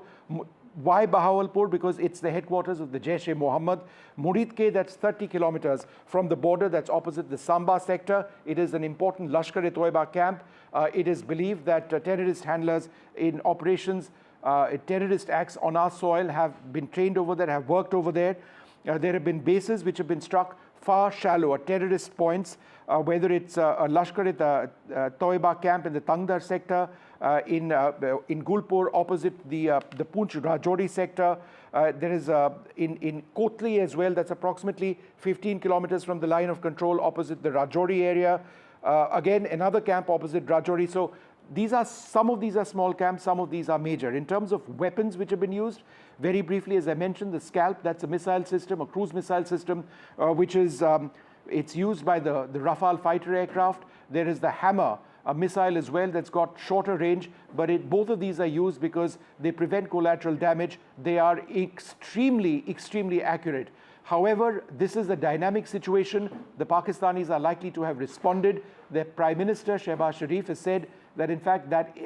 Speaker 6: Why Bahawalpur? Because it's the headquarters of the Jaish-e-Mohammed. Murid-Ke, that's 30 kilometers from the border, that's opposite the Samba sector. It is an important Lashkar-e-Toiba camp. It is believed that terrorist handlers in operations, terrorist acts on our soil have been trained over there, have worked over there. There have been bases which have been struck far shallower, terrorist points, whether it's a Lashkar-e-Toiba camp in the Tangdar sector, in Gulpur opposite the Poonch Rajouri sector. There is in Kotli as well, that's approximately 15 kilometers from the line of control opposite the Rajouri area. Again, another camp opposite Rajouri. So some of these are small camps, some of these are major. In terms of weapons which have been used, very briefly, as I mentioned, the Scalp, that's a missile system, a cruise missile system, which is it's used by the Rafale fighter aircraft. There is the Hammer, a missile as well that's got shorter range, but both of these are used because they prevent collateral damage. They are extremely, extremely accurate. However, this is a dynamic situation. The Pakistanis are likely to have responded. Their Prime Minister, Shehbaz Sharif, has said that in fact that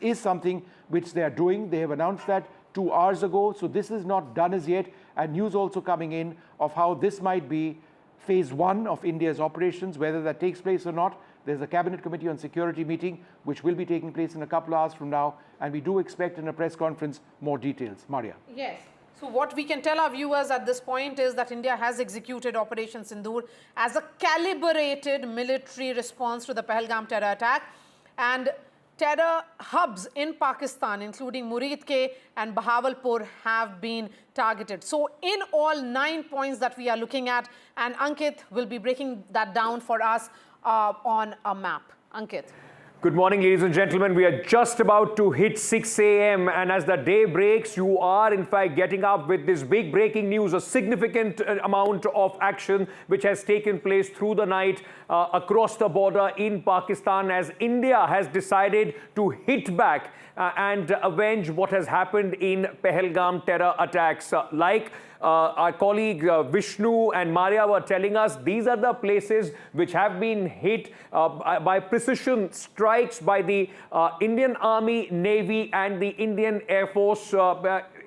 Speaker 6: is something which they are doing. They have announced that 2 hours ago. So this is not done as yet. And news also coming in of how this might be phase 1 of India's operations, whether that takes place or not. There's a Cabinet Committee on Security meeting, which will be taking place in a couple of hours from now. And we do expect in a press conference more details. Maria.
Speaker 3: Yes. So what we can tell our viewers at this point is that India has executed Operation Sindoor as a calibrated military response to the Pahalgam terror attack. And terror hubs in Pakistan, including Murid-Ke and Bahawalpur, have been targeted. So in all 9 points that we are looking at, and Ankit will be breaking that down for us on a map. Ankit.
Speaker 1: Good morning, ladies and gentlemen. We are just about to hit 6 a.m. and as the day breaks, you are in fact getting up with this big breaking news, a significant amount of action which has taken place through the night across the border in Pakistan, as India has decided to hit back and avenge what has happened in Pahalgam terror attacks. Like our colleague Vishnu and Maria were telling us, these are the places which have been hit by precision strikes by the Indian Army, Navy and the Indian Air Force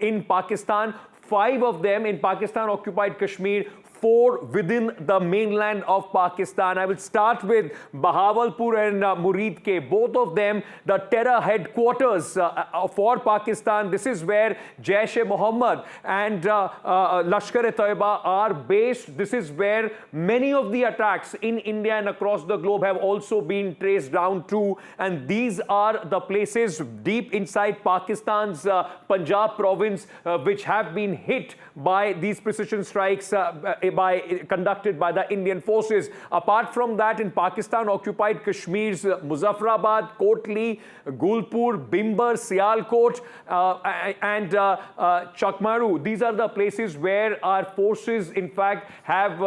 Speaker 1: in Pakistan. 5 of them in Pakistan-Occupied Kashmir, 4 within the mainland of Pakistan. I will start with Bahawalpur and Murid-Ke. Both of them, the terror headquarters for Pakistan. This is where Jaish-e-Mohammed and Lashkar-e-Toiba are based. This is where many of the attacks in India and across the globe have also been traced down to. And these are the places deep inside Pakistan's Punjab province which have been hit by these precision strikes conducted by the Indian forces. Apart from that, in Pakistan-occupied Kashmir's Muzaffarabad, Kotli, Gulpur, Bimbar, Sialkot, and Chakmaru, these are the places where our forces, in fact, have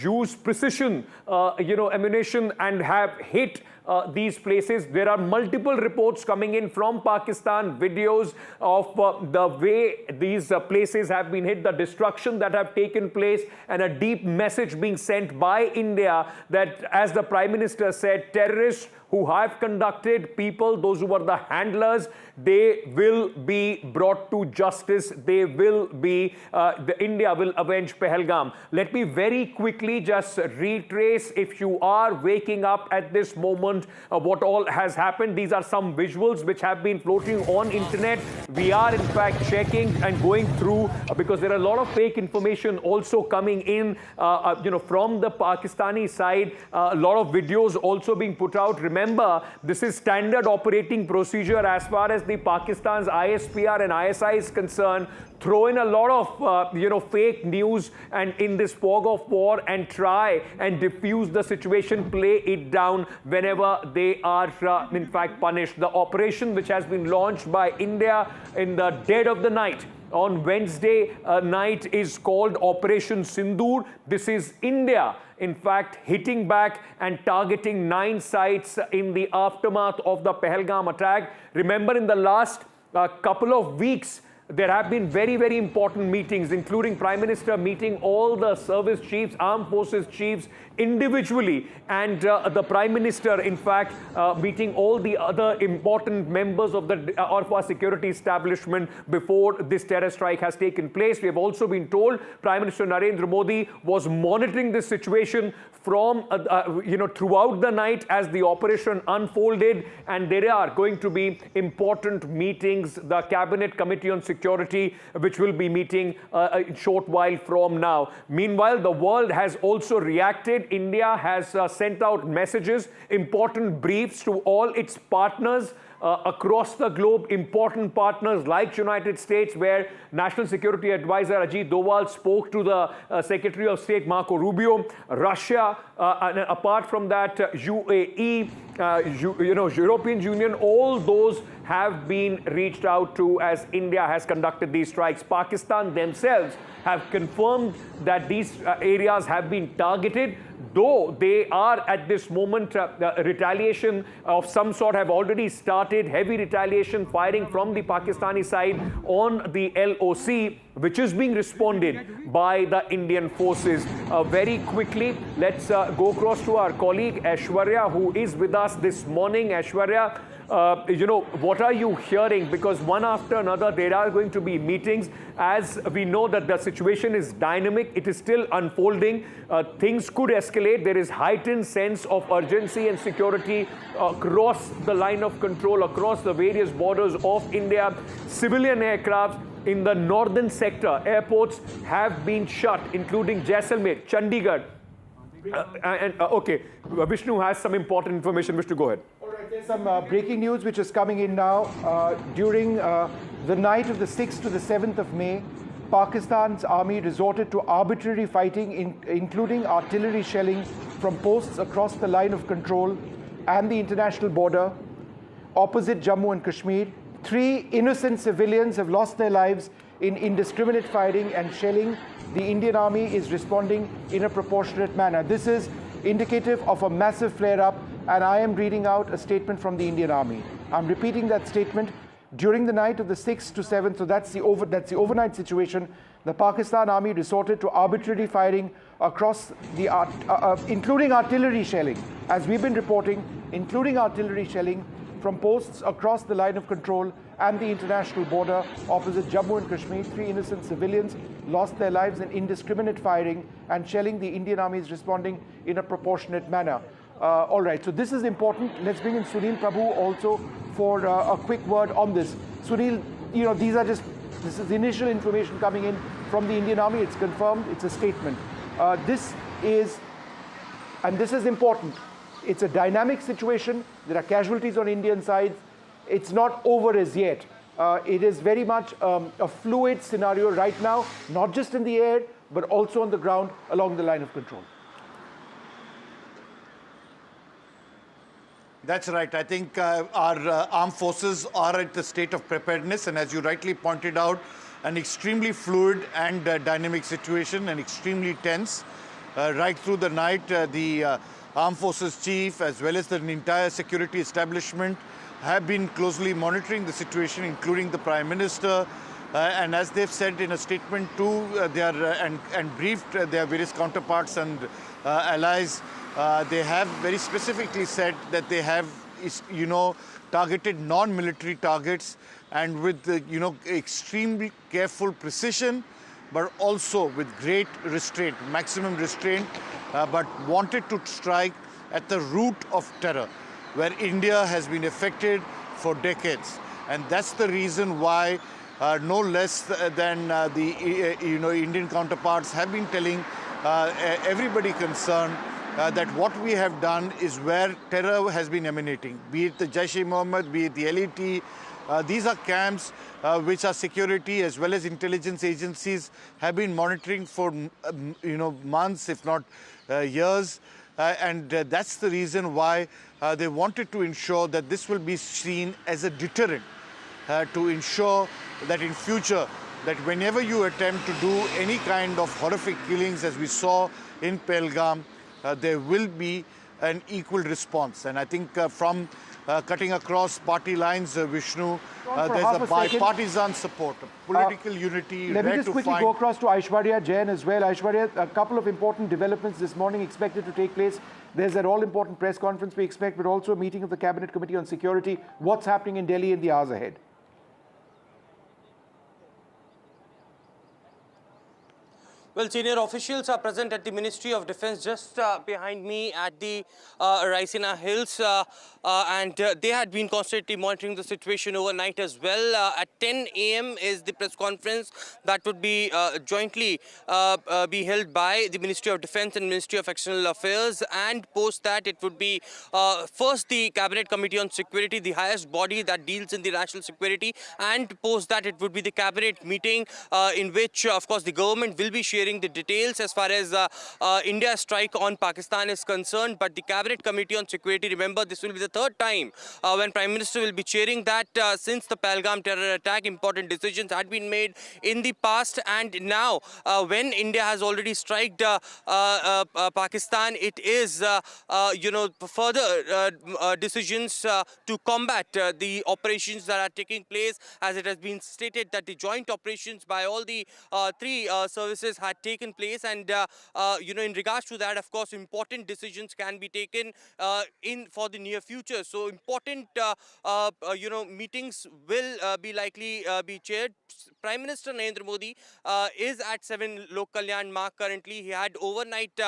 Speaker 1: used precision, ammunition and have hit these places. There are multiple reports coming in from Pakistan, videos of the way these places have been hit, the destruction that have taken place, and a deep message being sent by India that, as the Prime Minister said, terrorists who have conducted people, those who were the handlers, they will be brought to justice. They will be, India will avenge Pahalgam. Let me very quickly just retrace, if you are waking up at this moment, what all has happened. These are some visuals which have been floating on internet. We are in fact checking and going through because there are a lot of fake information also coming in, from the Pakistani side. A lot of videos also being put out. Remember, this is standard operating procedure as far as the Pakistan's ISPR and ISI is concerned. Throw in a lot of, fake news and in this fog of war and try and diffuse the situation, play it down whenever they are, in fact, punished. The operation which has been launched by India in the dead of the night on Wednesday night is called Operation Sindoor. This is India, in fact, hitting back and targeting 9 sites in the aftermath of the Pahalgam attack. Remember, in the last couple of weeks, there have been very, very important meetings, including Prime Minister meeting all the service chiefs, armed forces chiefs individually, and the Prime Minister, in fact, meeting all the other important members of our security establishment before this terror strike has taken place. We have also been told Prime Minister Narendra Modi was monitoring this situation from, throughout the night as the operation unfolded, and there are going to be important meetings, the Cabinet Committee on Security, which will be meeting a short while from now. Meanwhile, the world has also reacted. India has sent out messages, important briefs to all its partners across the globe, important partners like United States, where National Security Advisor Ajit Doval spoke to the Secretary of State Marco Rubio, Russia, and apart from that, UAE, European Union, all those have been reached out to as India has conducted these strikes. Pakistan themselves have confirmed that these areas have been targeted, though they are at this moment, retaliation of some sort have already started, heavy retaliation firing from the Pakistani side on the LOC, which is being responded by the Indian forces. Very quickly, let's go across to our colleague Aishwarya, who is with us this morning. Aishwarya, what are you hearing? Because one after another, there are going to be meetings. As we know that the situation is dynamic, it is still unfolding. Things could escalate. There is heightened sense of urgency and security across the line of control, across the various borders of India. Civilian aircrafts in the northern sector, airports have been shut, including Jaisalmer, Chandigarh. Okay, Vishnu has some important information. Vishnu, go ahead.
Speaker 6: There's some breaking news which is coming in now. During the night of the 6th to the 7th of May, Pakistan's army resorted to arbitrary fighting, including artillery shelling from posts across the line of control and the international border opposite Jammu and Kashmir. 3 innocent civilians have lost their lives in indiscriminate firing and shelling. The Indian army is responding in a proportionate manner. This is indicative of a massive flare-up, and I am reading out a statement from the Indian Army. I'm repeating that statement. During the night of the 6th to 7th, so that's the overnight situation, the Pakistan Army resorted to arbitrary firing across the, including artillery shelling, as we've been reporting, including artillery shelling from posts across the line of control and the international border opposite Jammu and Kashmir. 3 innocent civilians lost their lives in indiscriminate firing and shelling. The Indian Army is responding in a proportionate manner. All right, so this is important. Let's bring in Sunil Prabhu also for a quick word on this. Sunil, this is initial information coming in from the Indian Army. It's confirmed, it's a statement. This is important. It's a dynamic situation. There are casualties on Indian side. It's not over as yet. It is very much a fluid scenario right now, not just in the air, but also on the ground along the line of control.
Speaker 8: That's right. I think our armed forces are at the state of preparedness, and as you rightly pointed out, an extremely fluid and dynamic situation, and extremely tense. Right through the night, the armed forces chief, as well as the entire security establishment, have been closely monitoring the situation, including the Prime Minister. And as they've said in a statement too, and briefed their various counterparts and allies, they have very specifically said that they have, targeted non-military targets, and with, extremely careful precision, but also with great restraint, maximum restraint, but wanted to strike at the root of terror, where India has been affected for decades. And that's the reason why no less than the Indian counterparts have been telling everybody concerned that what we have done is where terror has been emanating, be it the Jaish-e-Mohammed, be it the LET. These are camps which our security as well as intelligence agencies have been monitoring for months, if not years. And that's the reason why they wanted to ensure that this will be seen as a deterrent, to ensure that in future, that whenever you attempt to do any kind of horrific killings, as we saw in Pahalgam, there will be an equal response. And I think from cutting across party lines, Vishnu, there's a bipartisan support, a political unity.
Speaker 6: Let me just quickly go across to Aishwarya Jain as well. Aishwarya, a couple of important developments this morning expected to take place. There's an all-important press conference we expect, but also a meeting of the Cabinet Committee on Security. What's happening in Delhi in the hours ahead?
Speaker 4: Well, senior officials are present at the Ministry of Defense just behind me at the Rationale Hills, and they had been constantly monitoring the situation overnight as well. At 10 a.m. is the press conference that would be jointly be held by the Ministry of Defense and Ministry of External Affairs, and post that it would be first the Cabinet Committee on Security, the highest body that deals in the national security, and post that it would be the Cabinet meeting in which, of course, the government will be sharing the details as far as India's strike on Pakistan is concerned. But the Cabinet Committee on Security, remember, this will be the third time when Prime Minister will be chairing that since the Pahalgam terror attack. Important decisions had been made in the past, and now when India has already striked Pakistan, it is further decisions to combat the operations that are taking place, as it has been stated that the joint operations by all the three services had taken place, and in regards to that, of course, important decisions can be taken for the near future. So important meetings will be likely be chaired. Prime Minister Narendra Modi is at 7 Lok Kalyan mark currently. He had overnight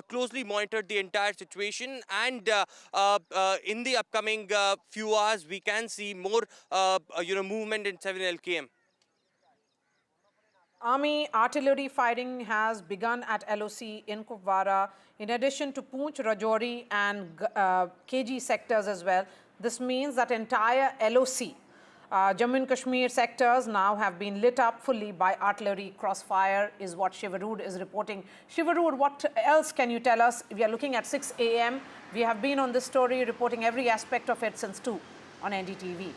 Speaker 4: closely monitored the entire situation, and in the upcoming few hours we can see more movement in 7 LKM.
Speaker 3: Army artillery firing has begun at LOC in Kupwara, in addition to Poonch, Rajouri and KG sectors as well. This means that entire LOC, Jammu and Kashmir sectors now have been lit up fully by artillery crossfire, is what Shivarood is reporting. Shivarood, what else can you tell us? We are looking at 6 a.m. We have been on this story reporting every aspect of it since 2 on NDTV.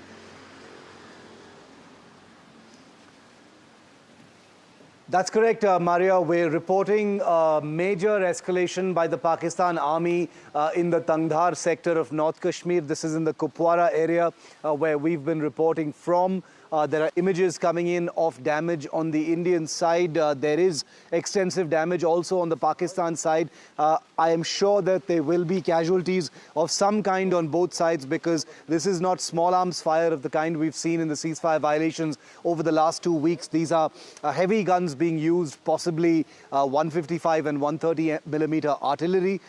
Speaker 2: That's correct, Maria. We're reporting major escalation by the Pakistan Army in the Tangdhar sector of North Kashmir. This is in the Kupwara area where we've been reporting from. There are images coming in of damage on the Indian side. There is extensive damage also on the Pakistan side. I am sure that there will be casualties of some kind on both sides, because this is not small arms fire of the kind we've seen in the ceasefire violations over the last 2 weeks. These are heavy guns being used, possibly 155 and 130 millimeter artillery,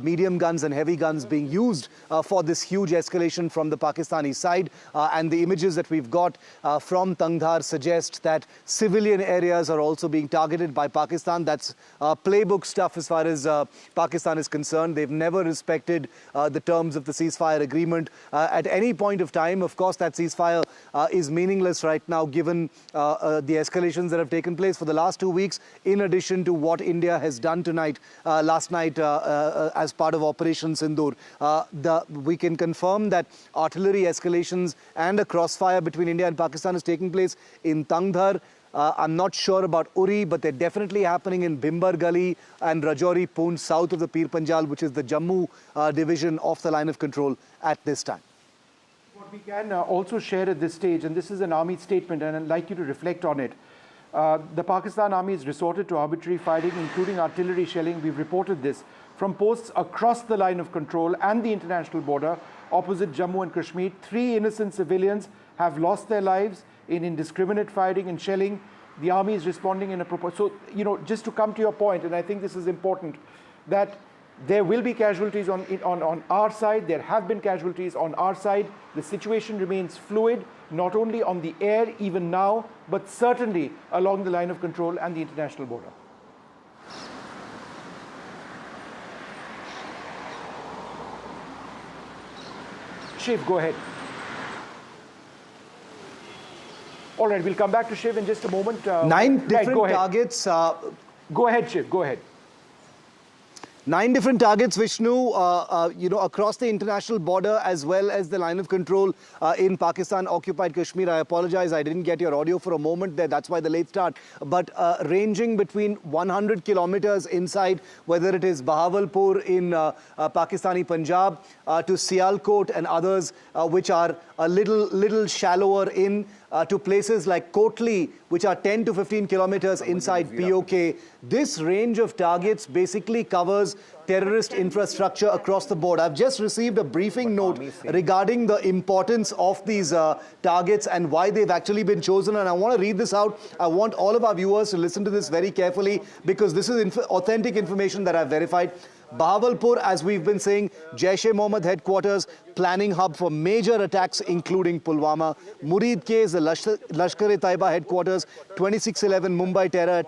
Speaker 2: medium guns and heavy guns being used for this huge escalation from the Pakistani side. And the images that we've got from Tangdhar suggest that civilian areas are also being targeted by Pakistan. That's playbook stuff as far as Pakistan is concerned. They've never respected the terms of the ceasefire agreement at any point of time. Of course, that ceasefire is meaningless right now, given the escalations that have taken place for the last 2 weeks, in addition to what India has done last night as part of Operation Sindoor. We can confirm that artillery escalations and a crossfire between India and Pakistan is taking place in Tangdhar. I'm not sure about Uri, but they're definitely happening in Bhimbar Gali and Rajouri Poonch, south of the Pir Panjal, which is the Jammu division of the line of control at this time.
Speaker 6: What we can also share at this stage, and this is an army statement, and I'd like you to reflect on it. The Pakistan Army has resorted to arbitrary fighting, including artillery shelling. We've reported this from posts across the line of control and the international border opposite Jammu and Kashmir. 3 innocent civilians have lost their lives in indiscriminate fighting and shelling. The army is responding in a proper... So, just to come to your point, and I think this is important, that there will be casualties on our side. There have been casualties on our side. The situation remains fluid, not only on the air, even now, but certainly along the line of control and the international border. Shiv, go ahead. All right, we'll come back to Shiv in just a moment.
Speaker 2: 9 different targets.
Speaker 6: Go ahead, Shiv, go ahead.
Speaker 2: 9 different targets, Vishnu, across the international border as well as the line of control in Pakistan-Occupied Kashmir. I apologize, I didn't get your audio for a moment there. That's why the late start. But ranging between 100 kilometers inside, whether it is Bahawalpur in Pakistani Punjab to Sialkot and others, which are a little shallower in, to places like Kotli, which are 10 to 15 kilometers inside PoK. This range of targets basically covers terrorist infrastructure across the board. I've just received a briefing note regarding the importance of these targets and why they've actually been chosen. And I want to read this out. I want all of our viewers to listen to this very carefully, because this is authentic information that I've verified. Bahawalpur, as we've been saying, Jaish-e-Mohammed headquarters, planning hub for major attacks, including Pulwama. Murid K is the Lashkar-e-Taiba headquarters. 2611 Mumbai terror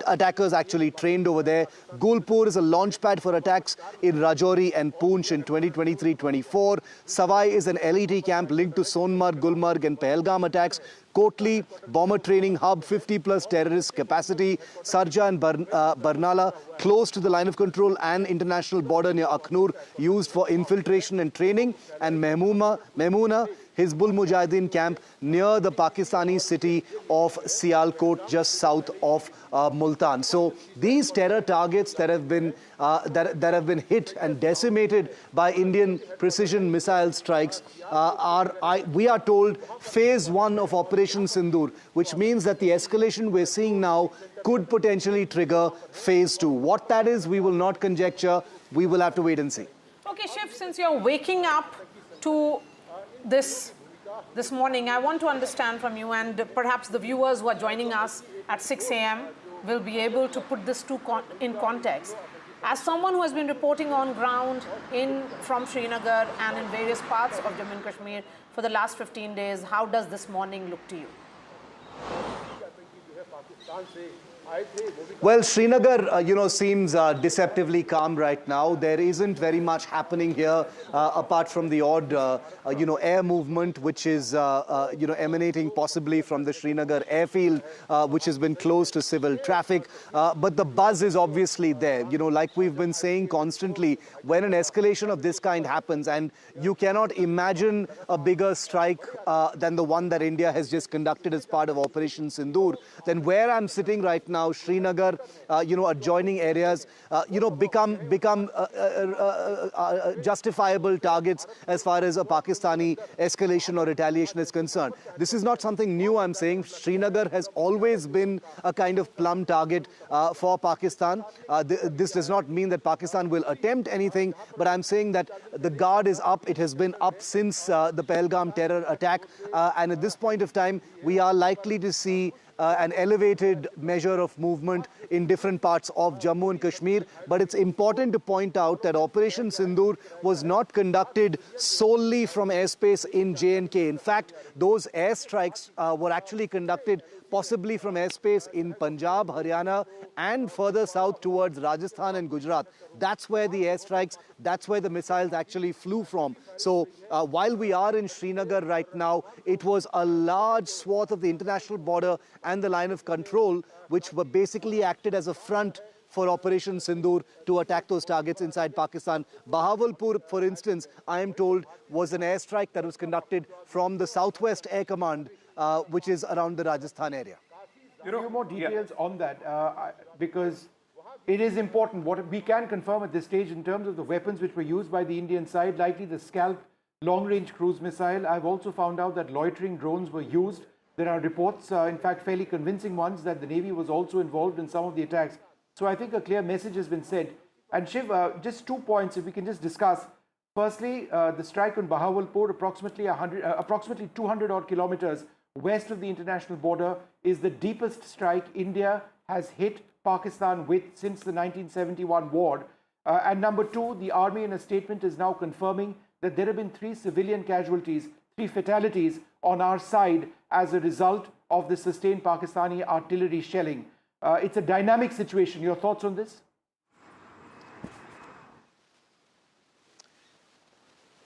Speaker 2: attackers actually trained over there. Gulpur is a launchpad for attacks in Rajouri and Poonch in 2023-24. Savai is an LET camp linked to Sonmarg, Gulmarg and Pahalgam attacks. Kotli, bomber training hub, 50+ terrorist capacity. Sarja and Barnala, close to the line of control and international border near Akhnur, used for infiltration and training. And Memuna, Hizbul Mujahideen camp near the Pakistani city of Sialkot, just south of Multan. So these terror targets that have been hit and decimated by Indian precision missile strikes we are told, phase 1 of Operation Sindoor, which means that the escalation we're seeing now could potentially trigger phase 2. What that is, we will not conjecture. We will have to wait and see.
Speaker 3: Okay, Shiv, since you're waking up to this morning, I want to understand from you, and perhaps the viewers who are joining us at 6 a.m. will be able to put this in context. As someone who has been reporting on ground from Srinagar and in various parts of Jammu and Kashmir for the last 15 days, how does this morning look to you?
Speaker 2: Well, Srinagar, seems deceptively calm right now. There isn't very much happening here apart from the odd, air movement, which is, emanating possibly from the Srinagar airfield, which has been closed to civil traffic. But the buzz is obviously there. Like we've been saying constantly, when an escalation of this kind happens, and you cannot imagine a bigger strike than the one that India has just conducted as part of Operation Sindoor, then where I'm sitting right now, Srinagar, adjoining areas, become justifiable targets as far as a Pakistani escalation or retaliation is concerned. This is not something new, I'm saying. Srinagar has always been a kind of plum target for Pakistan. This does not mean that Pakistan will attempt anything, but I'm saying that the guard is up. It has been up since the Pahalgam terror attack. And at this point of time, we are likely to see an elevated measure of movement in different parts of Jammu and Kashmir. But it's important to point out that Operation Sindoor was not conducted solely from airspace in J&K. In fact, those airstrikes were actually conducted possibly from airspace in Punjab, Haryana, and further south towards Rajasthan and Gujarat. That's where the airstrikes, that's where the missiles actually flew from. So while we are in Srinagar right now, it was a large swath of the international border and the line of control, which were basically acted as a front for Operation Sindoor to attack those targets inside Pakistan. Bahawalpur, for instance, I am told, was an airstrike that was conducted from the Southwest Air Command, which is around the Rajasthan area.
Speaker 6: A few more details on that, because it is important. What we can confirm at this stage in terms of the weapons which were used by the Indian side, likely the Scalp long-range cruise missile. I've also found out that loitering drones were used. There are reports, in fact fairly convincing ones, that the Navy was also involved in some of the attacks. So I think a clear message has been sent. And Shiv, just 2 points if we can just discuss. Firstly, the strike on Bahawalpur, approximately 200 odd kilometers west of the international border, is the deepest strike India has hit Pakistan with since the 1971 war. And number two, the army in a statement is now confirming that there have been 3 civilian casualties, 3 fatalities on our side as a result of the sustained Pakistani artillery shelling. It's a dynamic situation. Your thoughts on this?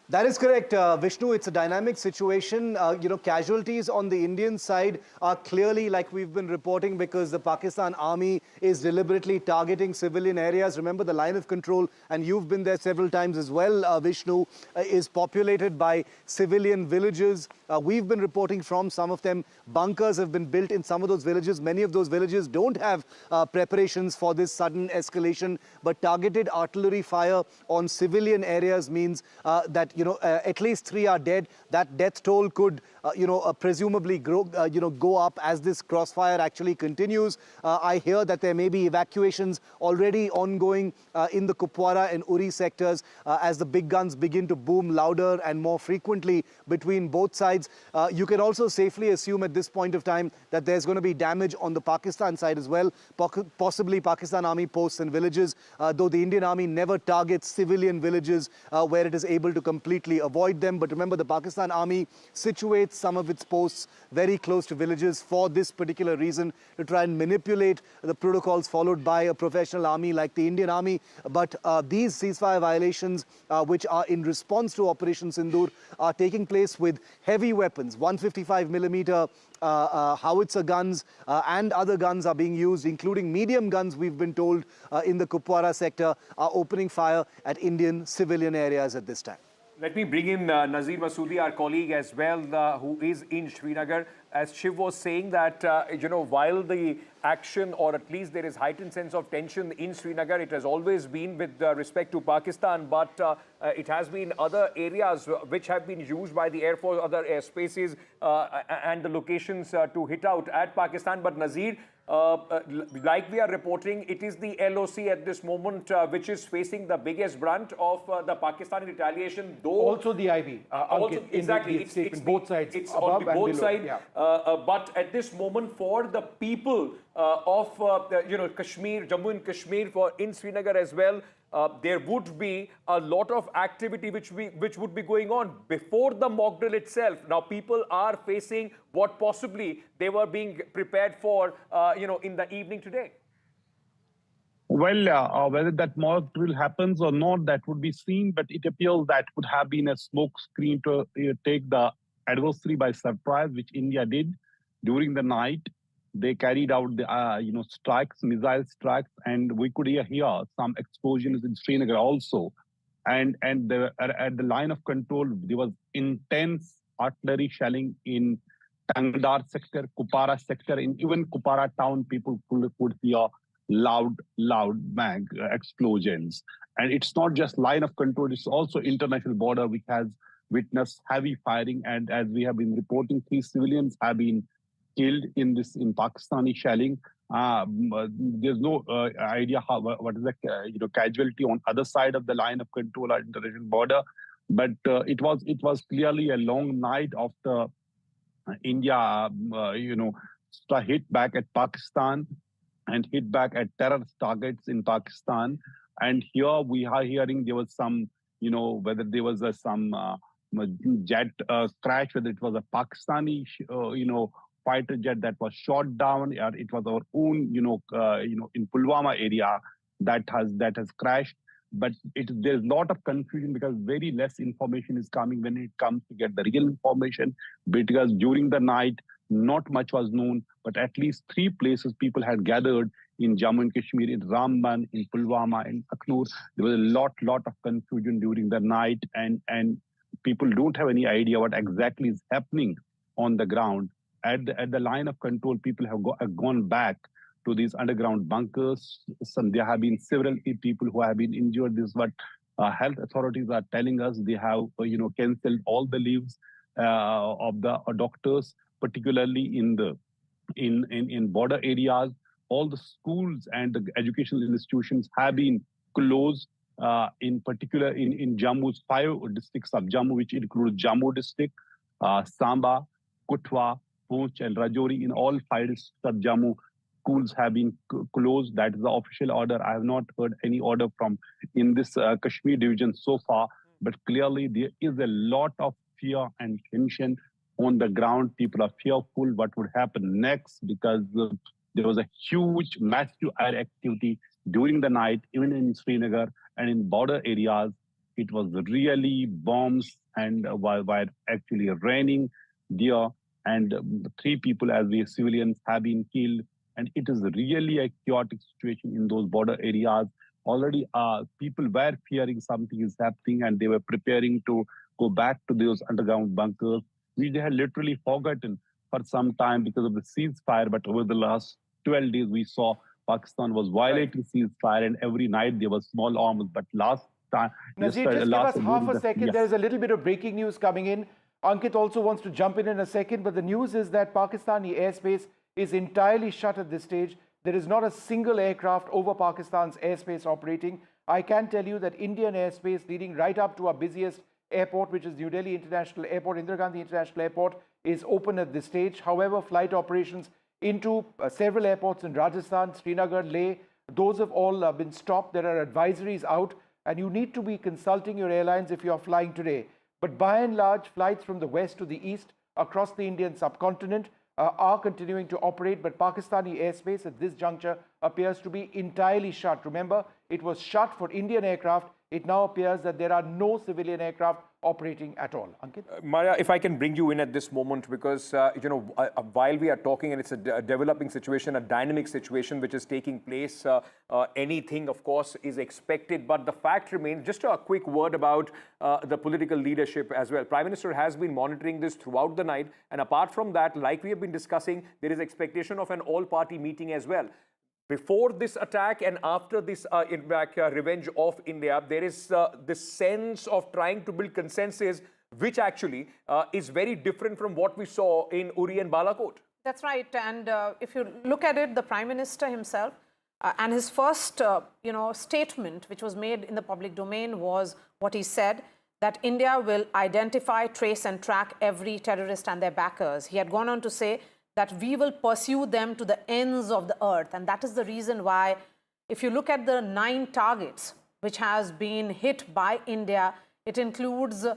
Speaker 2: That is correct, Vishnu. It's a dynamic situation. Casualties on the Indian side are clearly, like we've been reporting, because the Pakistan army is deliberately targeting civilian areas. Remember, the line of control, and you've been there several times as well, Vishnu, is populated by civilian villages. We've been reporting from some of them. Bunkers have been built in some of those villages. Many of those villages don't have preparations for this sudden escalation, but targeted artillery fire on civilian areas means that at least 3 are dead. That death toll could, presumably go up as this crossfire actually continues. I hear that there may be evacuations already ongoing in the Kupwara and Uri sectors as the big guns begin to boom louder and more frequently between both sides. You can also safely assume at this point of time that there's going to be damage on the Pakistan side as well, possibly Pakistan army posts and villages, though the Indian army never targets civilian villages where it is able to completely avoid them. But remember, the Pakistan army situates some of its posts very close to villages for this particular reason, to try and manipulate the protocols followed by a professional army like the Indian army. But these ceasefire violations, which are in response to Operation Sindoor, are taking place with heavy weapons. 155mm howitzer guns and other guns are being used, including medium guns, we've been told, in the Kupwara sector, are opening fire at Indian civilian areas at this time.
Speaker 1: Let me bring in Nazir Masoodi, our colleague as well, who is in Srinagar. As Shiv was saying that, while the action, or at least there is heightened sense of tension in Srinagar, it has always been with respect to Pakistan, but it has been other areas which have been used by the Air Force, other airspaces and the locations to hit out at Pakistan. But Nazir, like we are reporting, it is the LOC at this moment which is facing the biggest brunt of the Pakistani retaliation. Though
Speaker 6: Also the IB.
Speaker 1: also, exactly,
Speaker 6: it's both sides.
Speaker 1: It's
Speaker 6: above
Speaker 1: on the
Speaker 6: and
Speaker 1: both
Speaker 6: below.
Speaker 1: sides.
Speaker 6: Yeah.
Speaker 1: But at this moment, for the people of Kashmir, Jammu and Kashmir, in Srinagar as well, there would be a lot of activity which would be going on before the mock drill itself. Now, people are facing what possibly they were being prepared for, in the evening today.
Speaker 9: Well, whether that mock drill happens or not, that would be seen. But it appears that would have been a smoke screen to take the adversary by surprise, which India did during the night. They carried out the strikes, missile strikes, and we could hear some explosions in Srinagar also. And at the line of control, there was intense artillery shelling in Tangdar sector, Kupara sector, in even Kupara town. People could hear loud bang explosions. And it's not just line of control; it's also international border, which has witnessed heavy firing. And as we have been reporting, 3 civilians have been killed in Pakistani shelling. There's no idea what is the casualty on other side of the line of control or international border, but it was clearly a long night of the India hit back at Pakistan and hit back at terrorist targets in Pakistan. And here we are hearing there was some, whether there was some jet crash, whether it was a Pakistani, fighter jet that was shot down, or it was our own, in Pulwama area that has crashed. But there's a lot of confusion because very less information is coming when it comes to get the real information. Because during the night, not much was known, but at least 3 places people had gathered in Jammu and Kashmir, in Ramban, in Pulwama, in Akhnur. There was a lot of confusion during the night, and people don't have any idea what exactly is happening on the ground. At the line of control, people have gone back to these underground bunkers. There have been several people who have been injured. This is what health authorities are telling us. They have, cancelled all the leaves of the doctors, particularly in border areas. All the schools and the educational institutions have been closed. In particular, in Jammu's 5 districts of Jammu, which include Jammu district, Samba, Kutwa, Poonch, and Rajouri. In all 5 districts of Jammu, schools have been closed. That is the official order. I have not heard any order from in this Kashmir division so far, but clearly there is a lot of fear and tension on the ground. People are fearful what would happen next because there was a huge, massive air activity during the night, even in Srinagar and in border areas. It was really bombs and while actually raining there, and 3 people as we civilians have been killed. And it is really a chaotic situation in those border areas. Already people were fearing something is happening and they were preparing to go back to those underground bunkers, which they had literally forgotten for some time because of the ceasefire. But over the last 12 days, we saw Pakistan was violating ceasefire, and every night there was small arms. But last time...
Speaker 6: Nazir, just give us half a second. Yes. There's a little bit of breaking news coming in. Ankit also wants to jump in a second, but the news is that Pakistani airspace is entirely shut at this stage. There is not a single aircraft over Pakistan's airspace operating. I can tell you that Indian airspace leading right up to our busiest airport, which is New Delhi International Airport, Indira Gandhi International Airport, is open at this stage. However, flight operations into several airports in Rajasthan, Srinagar, Leh, those have all been stopped. There are advisories out, and you need to be consulting your airlines if you're flying today. But by and large, flights from the west to the east across the Indian subcontinent are continuing to operate, but Pakistani airspace at this juncture appears to be entirely shut. Remember, it was shut for Indian aircraft. It now appears that there are no civilian aircraft operating at all. Ankit?
Speaker 1: Maria, if I can bring you in at this moment, because, while we are talking, and it's a developing situation, a dynamic situation which is taking place, anything, of course, is expected. But the fact remains, just a quick word about the political leadership as well. Prime Minister has been monitoring this throughout the night. And apart from that, like we have been discussing, there is expectation of an all-party meeting as well. Before this attack and after this revenge of India, there is this sense of trying to build consensus, which actually is very different from what we saw in Uri and Balakot.
Speaker 3: That's right. And if you look at it, the Prime Minister himself and his first statement, which was made in the public domain, was what he said, that India will identify, trace and track every terrorist and their backers. He had gone on to say that we will pursue them to the ends of the earth. And that is the reason why, if you look at the 9 targets which has been hit by India, it includes,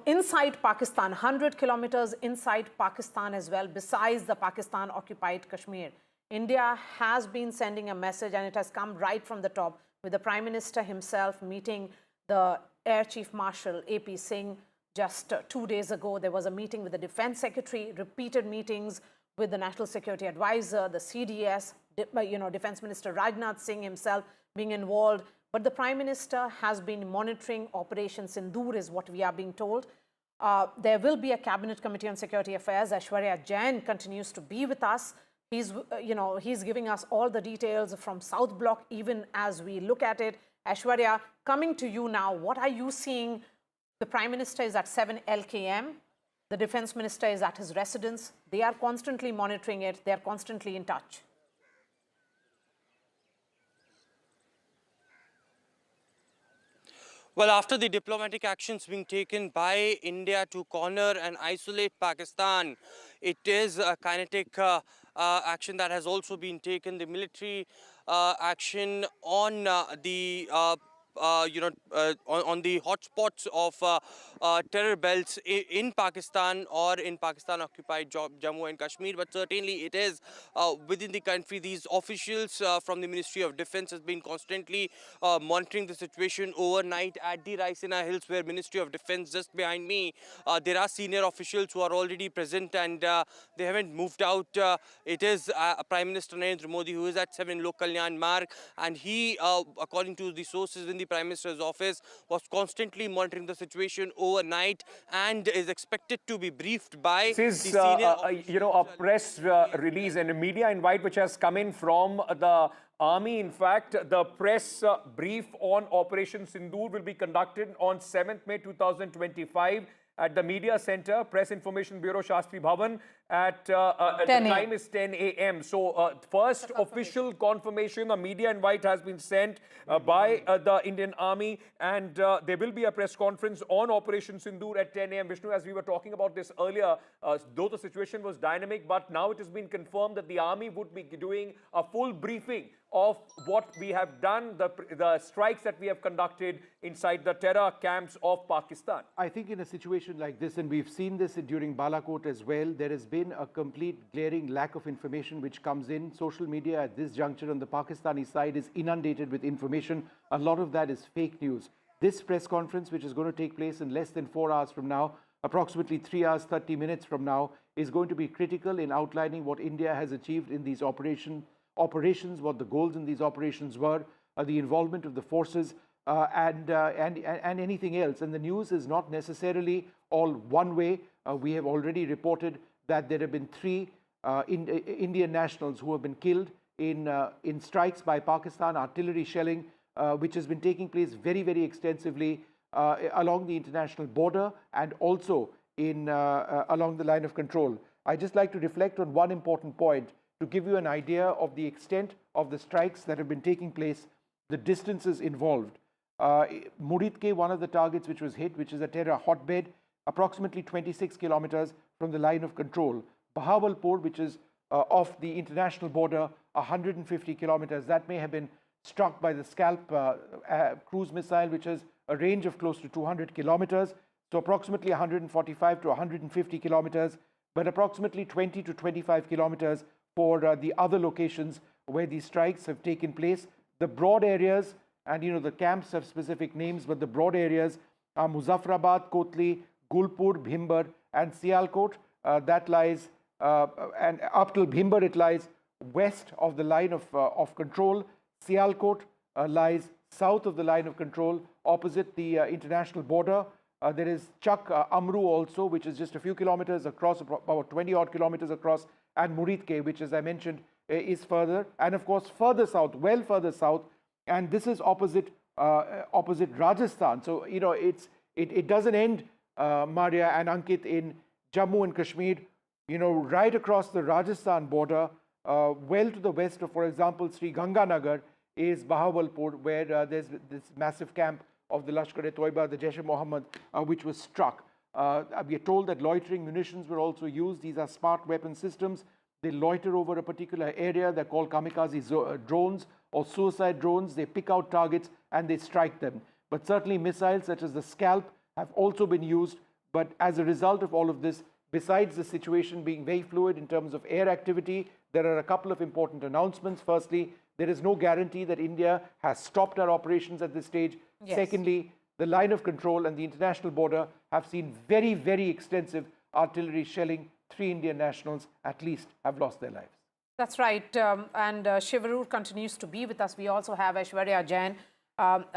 Speaker 3: inside Pakistan, 100 kilometers inside Pakistan as well, besides the Pakistan-Occupied Kashmir. India has been sending a message, and it has come right from the top, with the Prime Minister himself meeting the Air Chief Marshal, AP Singh. Just 2 days ago, there was a meeting with the Defense Secretary, repeated meetings with the National Security Advisor, the CDS, Defense Minister Rajnath Singh himself being involved. But the Prime Minister has been monitoring Operation Sindoor, is what we are being told. There will be a Cabinet Committee on Security Affairs. Aishwarya Jain continues to be with us. He's giving us all the details from South Block, even as we look at it. Aishwarya, coming to you now, what are you seeing? The Prime Minister is at 7 LKM. The Defense Minister is at his residence. They are constantly monitoring it. They are constantly in touch.
Speaker 4: Well, after the diplomatic actions being taken by India to corner and isolate Pakistan, it is a kinetic action that has also been taken. The military action on on the hotspots of terror belts in Pakistan or in Pakistan-occupied Jammu and Kashmir, but certainly it is within the country. These officials from the Ministry of Defence has been constantly monitoring the situation overnight at the Raisina Hills, where Ministry of Defence just behind me. There are senior officials who are already present and they haven't moved out. It is Prime Minister Narendra Modi who is at 7 Lok Kalyan Marg, and he, according to the sources in the Prime Minister's office, was constantly monitoring the situation overnight and is expected to be briefed by
Speaker 1: This
Speaker 4: the
Speaker 1: is,
Speaker 4: senior
Speaker 1: a press release and a media invite which has come in from the army. In fact, the press brief on Operation Sindoor will be conducted on 7th May 2025 at the Media Center, Press Information Bureau, Shastri Bhavan, at the
Speaker 3: 10 a.m.
Speaker 1: time is 10 a.m. So first official confirmation, a media invite has been sent by the Indian Army, and there will be a press conference on Operation Sindoor at 10 a.m. Vishnu, as we were talking about this earlier, though the situation was dynamic, but now it has been confirmed that the Army would be doing a full briefing of what we have done, the strikes that we have conducted inside the terror camps of Pakistan.
Speaker 6: I think in a situation like this, and we've seen this during Balakot as well, there has been a complete glaring lack of information which comes in. Social media at this juncture on the Pakistani side is inundated with information. A lot of that is fake news. This press conference, which is going to take place in less than 4 hours from now, approximately 3 hours, 30 minutes from now, is going to be critical in outlining what India has achieved in these operations, what the goals in these operations were, the involvement of the forces, and anything else. And the news is not necessarily all one way. We have already reported that there have been 3 Indian nationals who have been killed in strikes by Pakistan, artillery shelling, which has been taking place very, very extensively along the international border and also along the line of control. I'd just like to reflect on one important point to give you an idea of the extent of the strikes that have been taking place, the distances involved. Muridke, one of the targets which was hit, which is a terror hotbed, approximately 26 kilometers from the line of control. Bahawalpur, which is off the international border, 150 kilometers. That may have been struck by the Scalp cruise missile, which has a range of close to 200 kilometers. So approximately 145 to 150 kilometers, but approximately 20 to 25 kilometers for the other locations where these strikes have taken place. The broad areas, and the camps have specific names, but the broad areas are Muzaffarabad, Kotli, Gulpur, Bhimber, and Sialkot. That lies, and up till Bhimber, it lies west of the line of control. Sialkot lies south of the line of control, opposite the international border. There is Chak Amru also, which is just a few kilometers across, about 20 odd kilometers across, and Muridke, which, as I mentioned, is further, and of course further south, well further south, and this is opposite Rajasthan. So it doesn't end, Maria and Ankit, in Jammu and Kashmir. Right across the Rajasthan border, well to the west of, for example, Sri Ganganagar, is Bahawalpur, where there's this massive camp of the Lashkar-e-Toiba, the Jaish-e-Mohammed, which was struck. We are told that loitering munitions were also used. These are smart weapon systems. They loiter over a particular area. They're called kamikaze drones or suicide drones. They pick out targets and they strike them. But certainly missiles such as the Scalp have also been used. But as a result of all of this, besides the situation being very fluid in terms of air activity, there are a couple of important announcements. Firstly, there is no guarantee that India has stopped our operations at this stage.
Speaker 3: Yes.
Speaker 6: Secondly, the line of control and the international border have seen very, very extensive artillery shelling. 3 Indian nationals, at least, have lost their lives.
Speaker 3: That's right. And Shivarur continues to be with us. We also have Aishwarya Jain.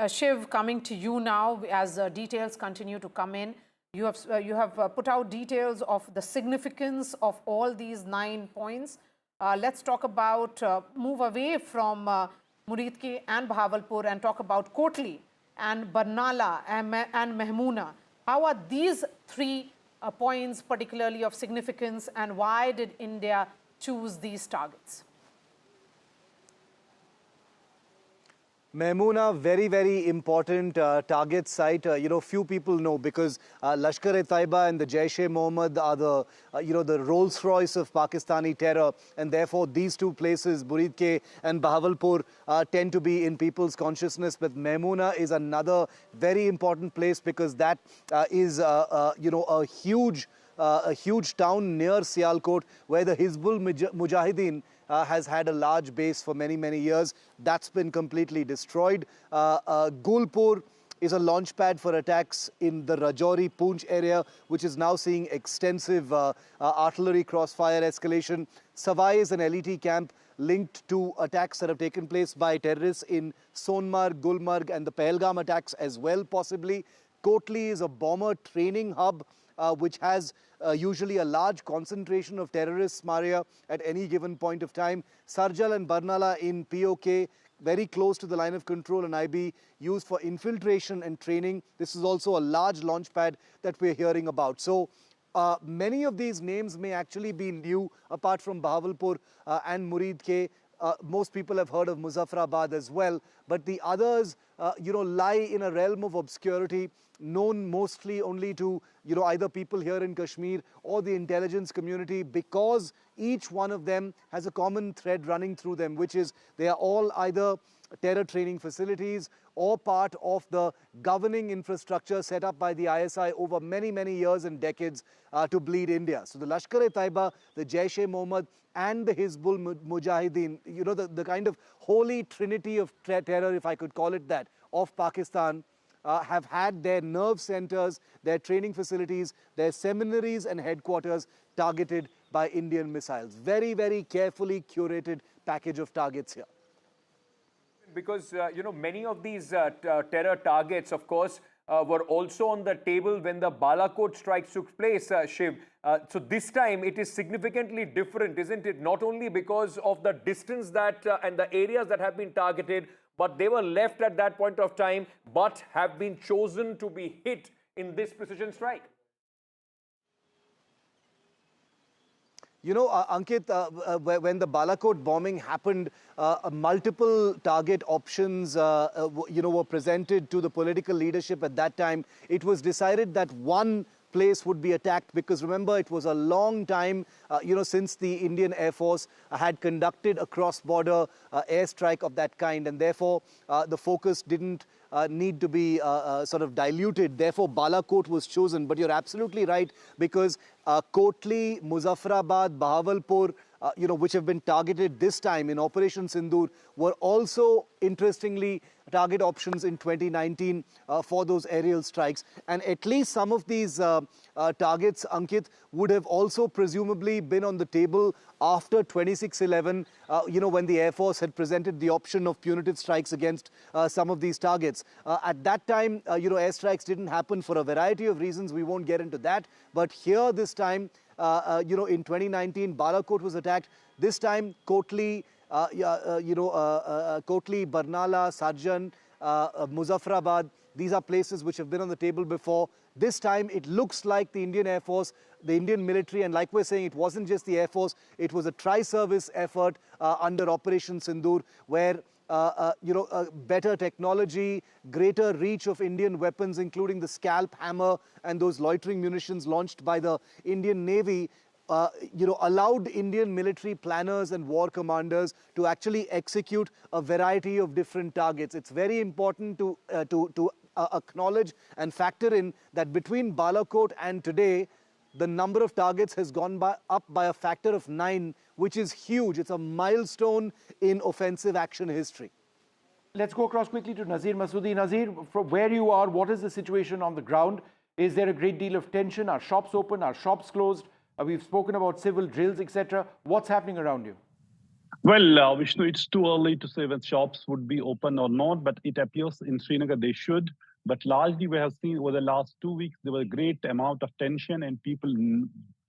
Speaker 3: Shiv, coming to you now as details continue to come in. You have put out details of the significance of all these 9 points. Let's talk about, move away from Muridke and Bahawalpur and talk about Kotli and Barnala and Mehmoona. How are these 3 points particularly of significance, and why did India choose these targets?
Speaker 2: Memuna, very, very important target site. Few people know because Lashkar-e-Taiba and the Jaish-e-Mohammed are the, the Rolls-Royce of Pakistani terror. And therefore, these two places, Buridke and Bahawalpur, tend to be in people's consciousness. But Memuna is another very important place because that is, a huge town near Sialkot where the Hizbul Mujahideen has had a large base for many, many years. That's been completely destroyed. Gulpur is a launch pad for attacks in the Rajouri Poonch area, which is now seeing extensive artillery crossfire escalation. Savai is an LET camp linked to attacks that have taken place by terrorists in Sonmarg, Gulmarg, and the Pahalgam attacks as well, possibly. Kotli is a bomber training hub, which has usually a large concentration of terrorists, Maria, at any given point of time. Sarjal and Barnala in PoK, very close to the line of control and IB, used for infiltration and training. This is also a large launch pad that we're hearing about. So many of these names may actually be new, apart from Bahawalpur and Muridke. Most people have heard of Muzaffarabad as well, but the others, lie in a realm of obscurity, known mostly only to, either people here in Kashmir or the intelligence community, because each one of them has a common thread running through them, which is they are all either terror training facilities or part of the governing infrastructure set up by the ISI over many, many years and decades to bleed India. So the Lashkar-e-Taiba, the Jaish-e-Mohammed and the Hizbul Mujahideen, the kind of holy trinity of terror, if I could call it that, of Pakistan, have had their nerve centers, their training facilities, their seminaries and headquarters targeted by Indian missiles. Very, very carefully curated package of targets here.
Speaker 1: Because, many of these terror targets, of course, were also on the table when the Balakot strikes took place, Shiv. So this time it is significantly different, isn't it? Not only because of the distance that and the areas that have been targeted, but they were left at that point of time, but have been chosen to be hit in this precision strike.
Speaker 2: Ankit, when the Balakot bombing happened, multiple target options, were presented to the political leadership at that time. It was decided that one place would be attacked because, remember, it was a long time, since the Indian Air Force had conducted a cross-border airstrike of that kind, and therefore the focus didn't need to be sort of diluted. Therefore, Balakot was chosen. But you're absolutely right, because Kotli, Muzaffarabad, Bahawalpur, which have been targeted this time in Operation Sindoor, were also, interestingly, target options in 2019 for those aerial strikes. And at least some of these targets, Ankit, would have also presumably been on the table after 26/11, when the Air Force had presented the option of punitive strikes against some of these targets. At that time, airstrikes didn't happen for a variety of reasons. We won't get into that. But here this time, in 2019, Balakot was attacked. This time, Kotli, Kotli, Barnala, Sarjan, Muzaffarabad, these are places which have been on the table before. This time, it looks like the Indian Air Force, the Indian military, and like we're saying, it wasn't just the Air Force, it was a tri-service effort under Operation Sindoor, where better technology, greater reach of Indian weapons, including the scalp hammer and those loitering munitions launched by the Indian Navy, allowed Indian military planners and war commanders to actually execute a variety of different targets. It's very important to acknowledge and factor in that between Balakot and today, the number of targets has gone up by a factor of 9, which is huge. It's a milestone in offensive action history.
Speaker 6: Let's go across quickly to Nazir Masoodi. Nazir, from where you are, what is the situation on the ground? Is there a great deal of tension? Are shops open? Are shops closed? We've spoken about civil drills, etc. What's happening around you?
Speaker 9: Well, Vishnu, it's too early to say whether shops would be open or not, but it appears in Srinagar they should. But largely we have seen over the last 2 weeks, there was a great amount of tension and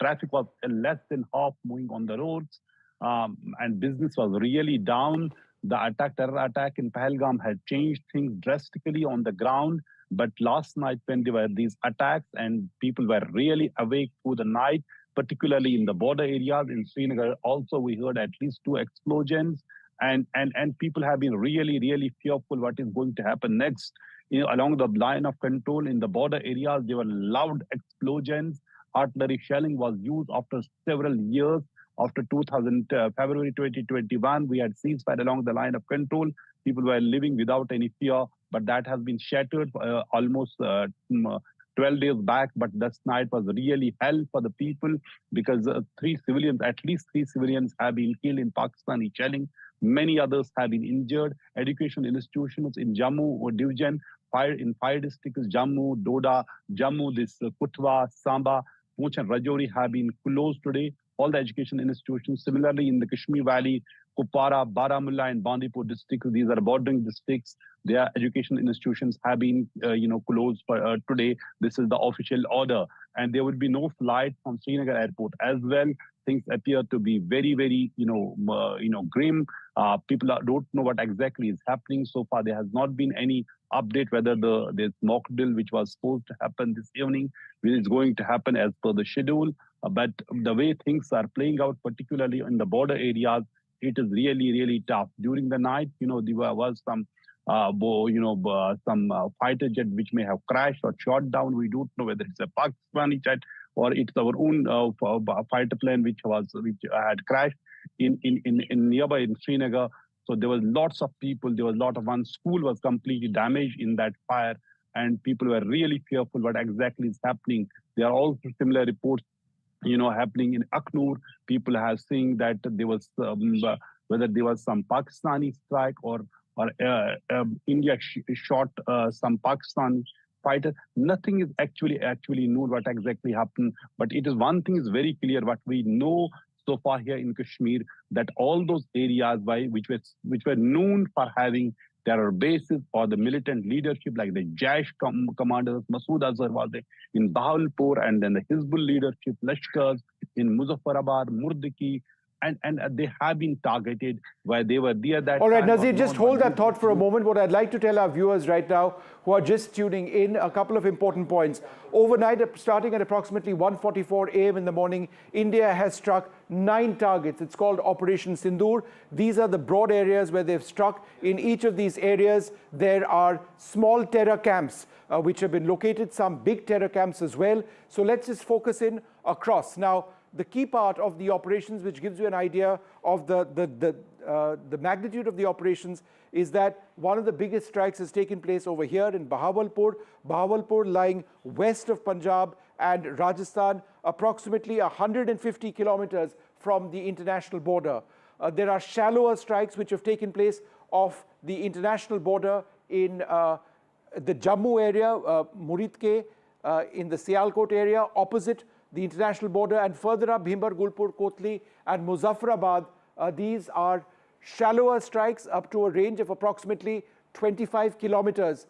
Speaker 9: traffic was less than half moving on the roads, and business was really down. The terror attack in Pahalgam had changed things drastically on the ground. But last night when there were these attacks and people were really awake through the night, particularly in the border areas in Srinagar, also we heard at least 2 explosions. and people have been really fearful what is going to happen next. Along the line of control in the border areas, there were loud explosions. Artillery shelling was used after several years. After February 2021, we had ceasefire along the line of control. People were living without any fear, but that has been shattered almost 12 days back. But this night was really hell for the people because at least 3 civilians have been killed in Pakistani shelling. Many others have been injured. Education institutions in Jammu division, in 5 districts, Jammu, Doda, Jammu, Kutwa, Samba, Poonch and Rajouri have been closed today. All the education institutions. Similarly, in the Kashmir Valley, Kupara, Baramulla, and Bandipur districts, these are bordering districts. Their education institutions have been, closed for today. This is the official order, and there will be no flight from Srinagar airport as well. Things appear to be very, grim. People don't know what exactly is happening. So far, there has not been any update whether this mock drill, which was supposed to happen this evening, is going to happen as per the schedule. But the way things are playing out, particularly in the border areas, it is really tough. During the night, there was some fighter jet which may have crashed or shot down. We don't know whether it's a Pakistani jet or it's our own fighter plane which had crashed in nearby in Srinagar. So there was lots of people. There was one school was completely damaged in that fire, and people were really fearful what exactly is happening. There are also similar reports, happening in Aknoor. People have seen that there was whether there was some Pakistani strike or India shot some Pakistani fighter. Nothing is actually known what exactly happened. But it is one thing is very clear what we know so far here in Kashmir, that all those areas which were known for having terror bases or the militant leadership like the Jaish commanders, Masood Azhar was in Bahawalpur, and then the Hizbul leadership, Lashkars in Muzaffarabad, Murdiki, and they have been targeted where they were there. That
Speaker 6: all right, Nazir, just hold that thought for a moment. What I'd like to tell our viewers right now who are just tuning in, a couple of important points. Overnight, starting at approximately 1:44 a.m. in the morning, India has struck 9 targets. It's called Operation Sindoor. These are the broad areas where they've struck. In each of these areas, there are small terror camps which have been located, some big terror camps as well. So let's just focus in across. Now, the key part of the operations, which gives you an idea of the magnitude of the operations, is that one of the biggest strikes has taken place over here in Bahawalpur. Bahawalpur lying west of Punjab and Rajasthan, approximately 150 kilometers from the international border. There are shallower strikes which have taken place off the international border in the Jammu area, Muridke, in the Sialkot area, opposite the international border, and further up Bhimbar, Gulpur, Kotli and Muzaffarabad. These are shallower strikes up to a range of approximately 25 kilometers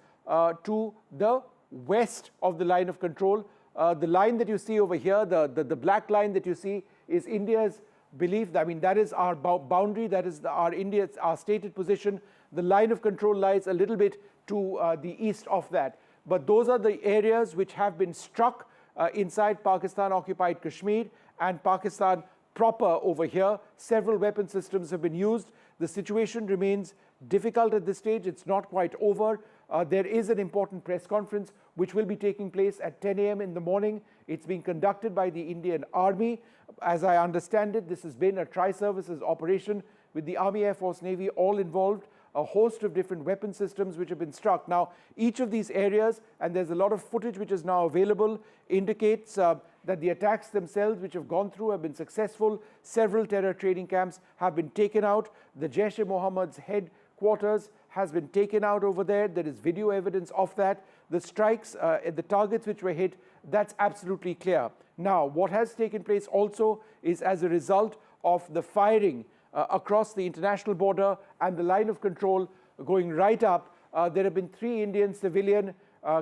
Speaker 6: to the west of the line of control. The line that you see over here, the black line that you see, is India's belief. I mean, that is our boundary, that is our stated position. The line of control lies a little bit to the east of that. But those are the areas which have been struck inside Pakistan-occupied Kashmir and Pakistan proper over here. Several weapon systems have been used. The situation remains difficult at this stage. It's not quite over. There is an important press conference which will be taking place at 10 a.m. in the morning. It's being conducted by the Indian Army. As I understand it, this has been a tri-services operation with the Army, Air Force, Navy all involved. A host of different weapon systems which have been struck. Now, each of these areas, and there's a lot of footage which is now available, indicates that the attacks themselves which have gone through have been successful. Several terror training camps have been taken out. The Jaish-e-Mohammed's headquarters has been taken out over there. There is video evidence of that. The strikes, the targets which were hit, that's absolutely clear. Now, what has taken place also is as a result of the firing across the international border and the line of control going right up, there have been 3 Indian civilian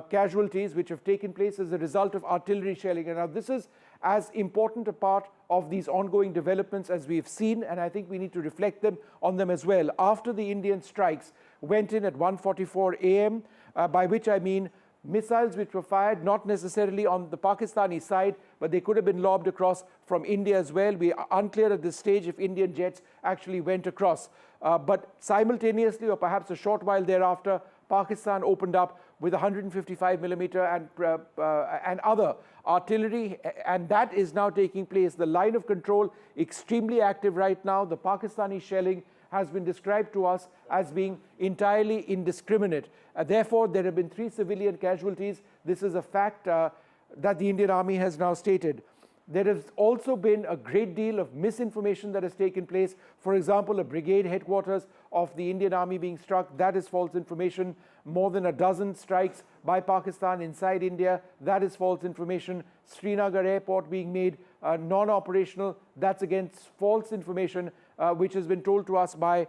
Speaker 6: casualties which have taken place as a result of artillery shelling. And now this is as important a part of these ongoing developments as we've seen, and I think we need to reflect on them as well. After the Indian strikes went in at 1:44 a.m., by which I mean missiles which were fired not necessarily on the Pakistani side, but they could have been lobbed across from India as well. We are unclear at this stage if Indian jets actually went across. But simultaneously, or perhaps a short while thereafter, Pakistan opened up with 155 millimeter and other artillery, and that is now taking place. The line of control extremely active right now. The Pakistani shelling has been described to us as being entirely indiscriminate. Therefore, there have been 3 civilian casualties. This is a fact that the Indian Army has now stated. There has also been a great deal of misinformation that has taken place. For example, a brigade headquarters of the Indian Army being struck, that is false information. More than a dozen strikes by Pakistan inside India, that is false information. Srinagar airport being made non-operational, that's again false information, which has been told to us by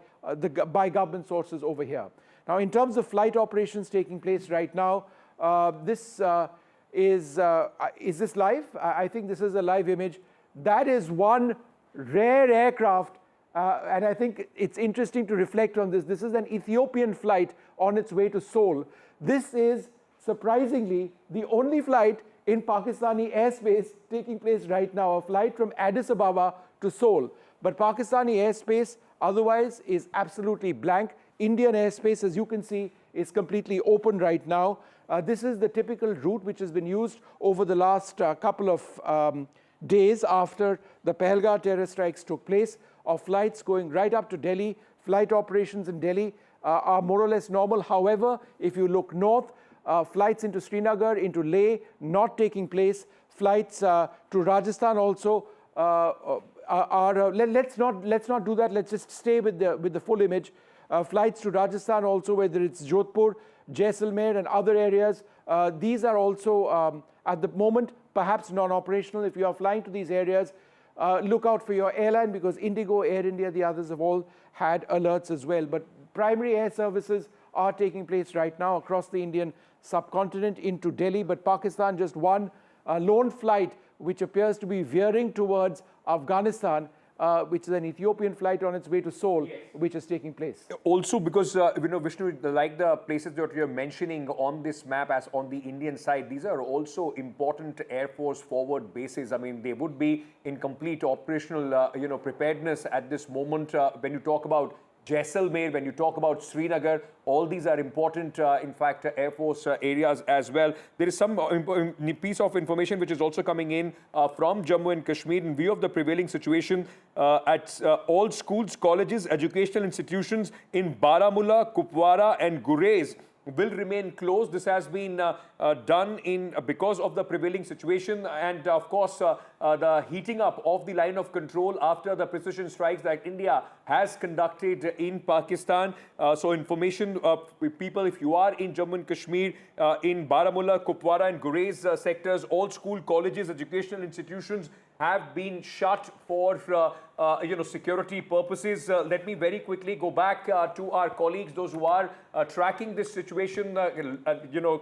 Speaker 6: government sources over here. Now, in terms of flight operations taking place right now, is this live? I think this is a live image. That is one rare aircraft, and I think it's interesting to reflect on this. This is an Ethiopian flight on its way to Seoul. This is, surprisingly, the only flight in Pakistani airspace taking place right now, a flight from Addis Ababa to Seoul. But Pakistani airspace otherwise is absolutely blank. Indian airspace, as you can see, is completely open right now. This is the typical route which has been used over the last couple of days after the Pahalgam terror strikes took place, of flights going right up to Delhi. Flight operations in Delhi are more or less normal. However, if you look north, flights into Srinagar, into Leh, not taking place. Flights to Rajasthan also let's not do that. Let's just stay with the full image. Flights to Rajasthan also, whether it's Jodhpur, Jaisalmer and other areas, these are also at the moment perhaps non-operational. If you are flying to these areas, look out for your airline, because Indigo, Air India, the others have all had alerts as well. But primary air services are taking place right now across the Indian subcontinent into Delhi. But Pakistan, just one lone flight which appears to be veering towards Afghanistan, which is an Ethiopian flight on its way to Seoul, which is taking place.
Speaker 1: Also, because, Vishnu, like the places that you're mentioning on this map as on the Indian side, these are also important Air Force forward bases. I mean, they would be in complete operational, preparedness at this moment. When you talk about Jaisalmer, when you talk about Srinagar, all these are important, in fact, Air Force areas as well. There is some piece of information which is also coming in from Jammu and Kashmir in view of the prevailing situation at all schools, colleges, educational institutions in Baramulla, Kupwara and Gurez will remain closed. This has been done because of the prevailing situation and, of course, the heating up of the line of control after the precision strikes that India has conducted in Pakistan. So information, people, if you are in Jammu and Kashmir, in Baramulla, Kupwara and Gurez sectors, all school, colleges, educational institutions have been shut for security purposes. Let me very quickly go back to our colleagues, those who are tracking this situation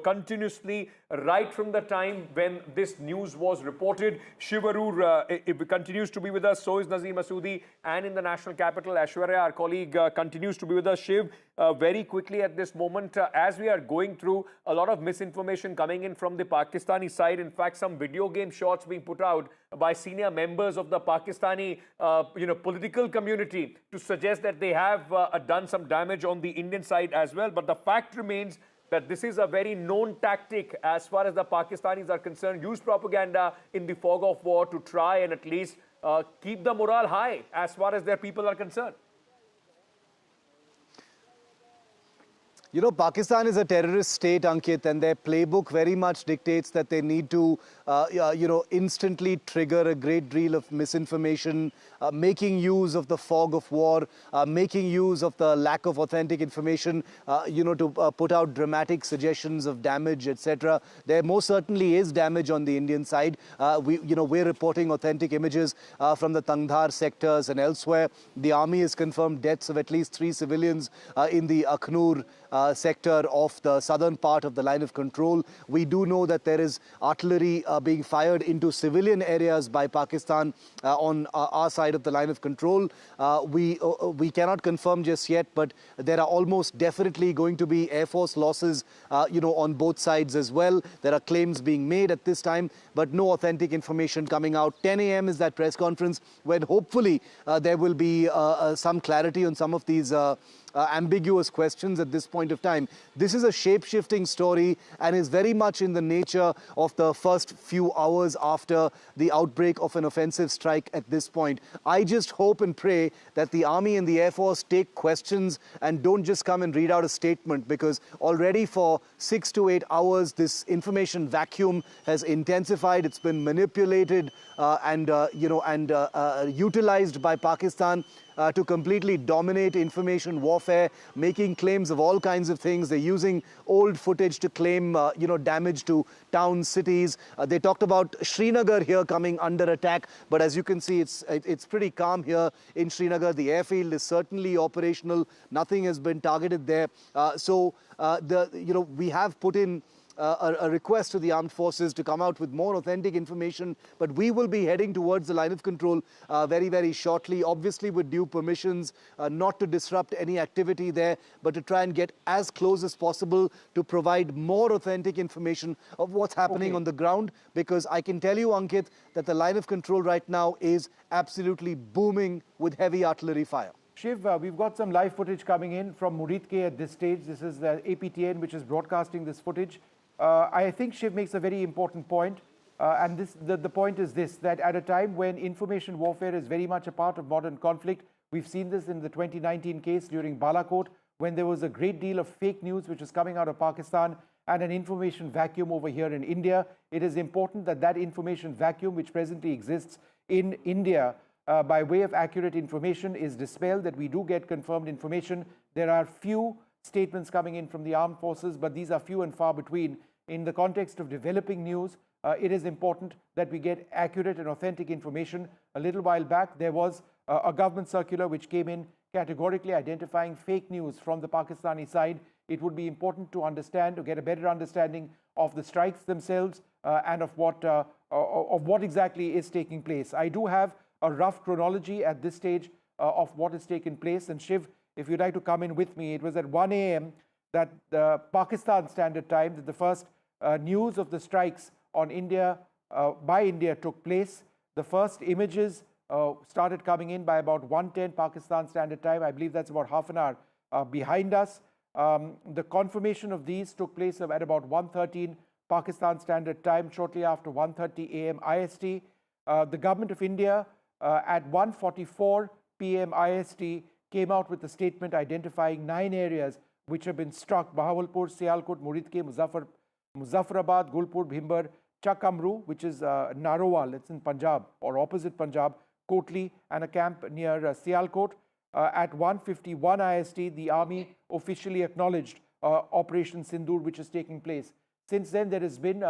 Speaker 1: continuously right from the time when this news was reported. Shivarur it continues to be with us, so is Nazir Masoodi, and in the national capital, Aishwarya, our colleague, continues to be with us. Shiv, very quickly at this moment, as we are going through a lot of misinformation coming in from the Pakistani side, in fact, some video game shots being put out by senior members of the Pakistani political community to suggest that they have done some damage on the Indian side as well. But the fact remains that this is a very known tactic as far as the Pakistanis are concerned. Use propaganda in the fog of war to try and at least keep the morale high as far as their people are concerned.
Speaker 2: You know, Pakistan is a terrorist state, Ankit, and their playbook very much dictates that they need to, instantly trigger a great deal of misinformation, making use of the fog of war, making use of the lack of authentic information, to put out dramatic suggestions of damage, etc. There most certainly is damage on the Indian side. We're reporting authentic images from the Tangdhar sectors and elsewhere. The army has confirmed deaths of at least 3 civilians in the Akhnur sector of the southern part of the line of control. We do know that there is artillery being fired into civilian areas by Pakistan on our side of the line of control. We cannot confirm just yet, but there are almost definitely going to be Air Force losses, on both sides as well. There are claims being made at this time, but no authentic information coming out. 10 a.m. is that press conference when hopefully there will be some clarity on some of these ambiguous questions at this point of time. This is a shape-shifting story and is very much in the nature of the first few hours after the outbreak of an offensive strike at this point. I just hope and pray that the Army and the Air Force take questions and don't just come and read out a statement, because already for 6 to 8 hours this information vacuum has intensified. It's been manipulated and utilized by Pakistan to completely dominate information warfare, making claims of all kinds of things. They're using old footage to claim, damage to towns, cities. They talked about Srinagar here coming under attack, but as you can see, it's pretty calm here in Srinagar. The airfield is certainly operational. Nothing has been targeted there. We have put in a request to the armed forces to come out with more authentic information, but we will be heading towards the line of control very, very shortly, obviously with due permissions, not to disrupt any activity there, but to try and get as close as possible to provide more authentic information of what's happening on the ground, because I can tell you, Ankit, that the line of control right now is absolutely booming with heavy artillery fire.
Speaker 6: Shiv, we've got some live footage coming in from Murid-Ke at this stage. This is the APTN which is broadcasting this footage. I think Shiv makes a very important point, and the point is this, that at a time when information warfare is very much a part of modern conflict, we've seen this in the 2019 case during Balakot, when there was a great deal of fake news which is coming out of Pakistan and an information vacuum over here in India. It is important that that information vacuum which presently exists in India by way of accurate information is dispelled, that we do get confirmed information. There are few statements coming in from the armed forces, but these are few and far between. In the context of developing news, it is important that we get accurate and authentic information. A little while back, there was a government circular which came in categorically identifying fake news from the Pakistani side. It would be important to understand, to get a better understanding of the strikes themselves and of what exactly is taking place. I do have a rough chronology at this stage of what has taken place. And Shiv, if you'd like to come in with me, it was at 1 a.m. that Pakistan Standard Time that the first news of the strikes on India, by India, took place. The first images started coming in by about 1:10 Pakistan Standard Time. I believe that's about half an hour behind us. The confirmation of these took place at about 1:13 Pakistan Standard Time, shortly after 1:30 a.m. IST. The government of India at 1:44 p.m. IST came out with a statement identifying 9 areas which have been struck: Bahawalpur, Sialkot, Murid-Ke, Muzaffarabad, Gulpur, Bhimber, Chakamru, which is Narowal, it's in Punjab or opposite Punjab, Kotli, and a camp near Sialkot. At 1:51 IST, the army officially acknowledged Operation Sindoor, which is taking place. Since then, there has been,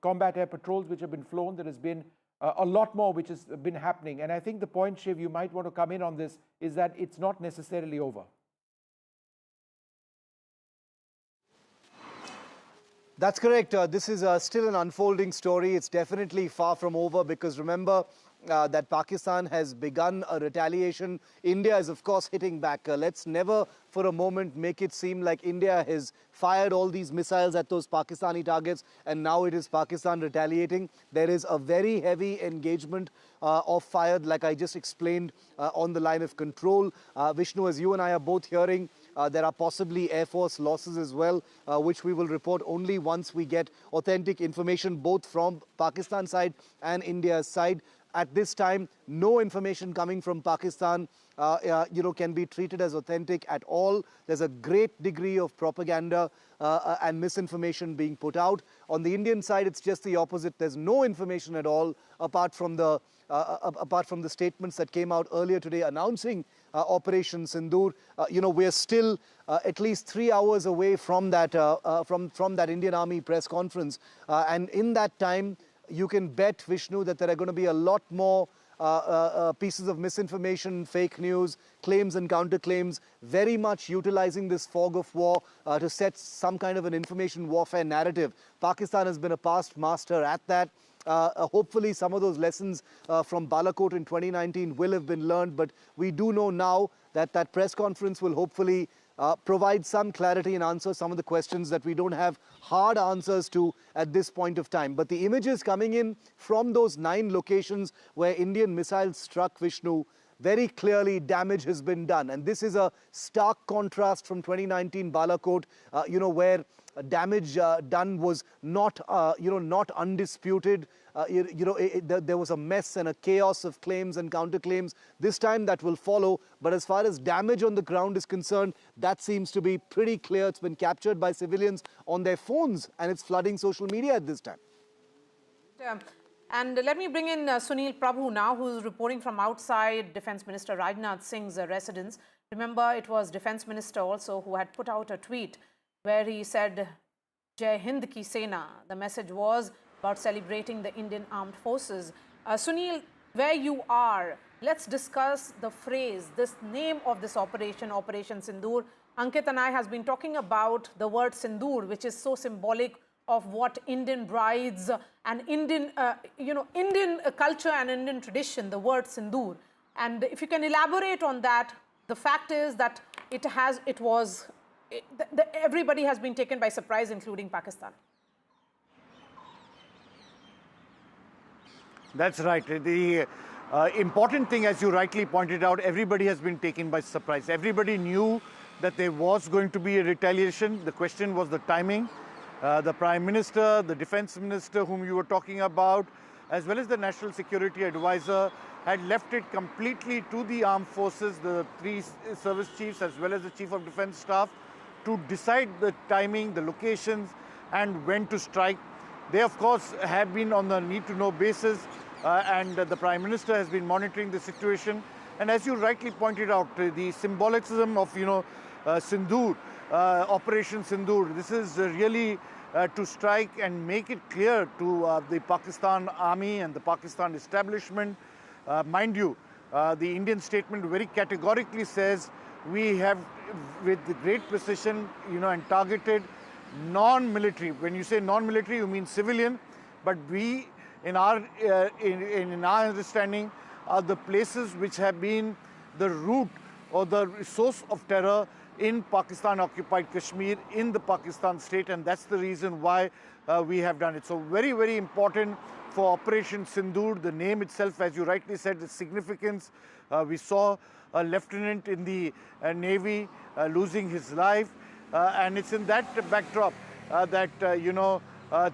Speaker 6: combat air patrols which have been flown. There has been a lot more which has been happening. And I think the point, Shiv, you might want to come in on this, is that it's not necessarily over.
Speaker 2: That's correct. This is still an unfolding story. It's definitely far from over, because remember that Pakistan has begun a retaliation. India is, of course, hitting back. Let's never for a moment make it seem like India has fired all these missiles at those Pakistani targets and now it is Pakistan retaliating. There is a very heavy engagement of fire, like I just explained, on the line of control. Vishnu, as you and I are both hearing, there are possibly Air Force losses as well, which we will report only once we get authentic information, both from Pakistan side and India's side. At this time, no information coming from Pakistan can be treated as authentic at all. There's a great degree of propaganda and misinformation being put out. On the Indian side, it's just the opposite. There's no information at all, apart from the statements that came out earlier today announcing Operation Sindoor. We're still at least 3 hours away from that Indian Army press conference, and in that time, you can bet, Vishnu, that there are going to be a lot more pieces of misinformation, fake news, claims and counterclaims, very much utilizing this fog of war to set some kind of an information warfare narrative. Pakistan has been a past master at that. Hopefully some of those lessons from Balakot in 2019 will have been learned, but we do know now that that press conference will hopefully provide some clarity and answer some of the questions that we don't have hard answers to at this point of time. But the images coming in from those 9 locations where Indian missiles struck, Vishnu, very clearly damage has been done. And this is a stark contrast from 2019 Balakot, where damage done was not, not undisputed. There was a mess and a chaos of claims and counterclaims. This time that will follow. But as far as damage on the ground is concerned, that seems to be pretty clear. It's been captured by civilians on their phones, and it's flooding social media at this time.
Speaker 3: And let me bring in Sunil Prabhu now, who's reporting from outside Defence Minister Rajnath Singh's residence. Remember, it was Defence Minister also who had put out a tweet where he said, Jai Hind Ki Sena. The message was about celebrating the Indian Armed Forces. Sunil, where you are, let's discuss the phrase, this name of this operation, Operation Sindoor. Ankit and I has been talking about the word Sindoor, which is so symbolic of what Indian brides and Indian, Indian culture and Indian tradition, the word Sindoor. And if you can elaborate on that, the fact is that everybody has been taken by surprise, including Pakistan.
Speaker 8: That's right. The important thing, as you rightly pointed out, everybody has been taken by surprise. Everybody knew that there was going to be a retaliation. The question was the timing. The Prime Minister, the Defence Minister whom you were talking about, as well as the National Security Advisor, had left it completely to the armed forces, the 3 service chiefs as well as the Chief of Defence Staff, to decide the timing, the locations and when to strike. They of course have been on the need-to-know basis, and the Prime Minister has been monitoring the situation. And as you rightly pointed out, the symbolism of Sindoor, Operation Sindoor, this is really to strike and make it clear to the Pakistan army and the Pakistan establishment. Mind you, the Indian statement very categorically says we have, with great precision, and targeted non-military. When you say non-military, you mean civilian, but we, in our understanding, are the places which have been the root or the source of terror in Pakistan-Occupied Kashmir, in the Pakistan state, and that's the reason why we have done it. So very, very important for Operation Sindoor. The name itself, as you rightly said, the significance. We saw a lieutenant in the Navy losing his life, and it's in that backdrop that,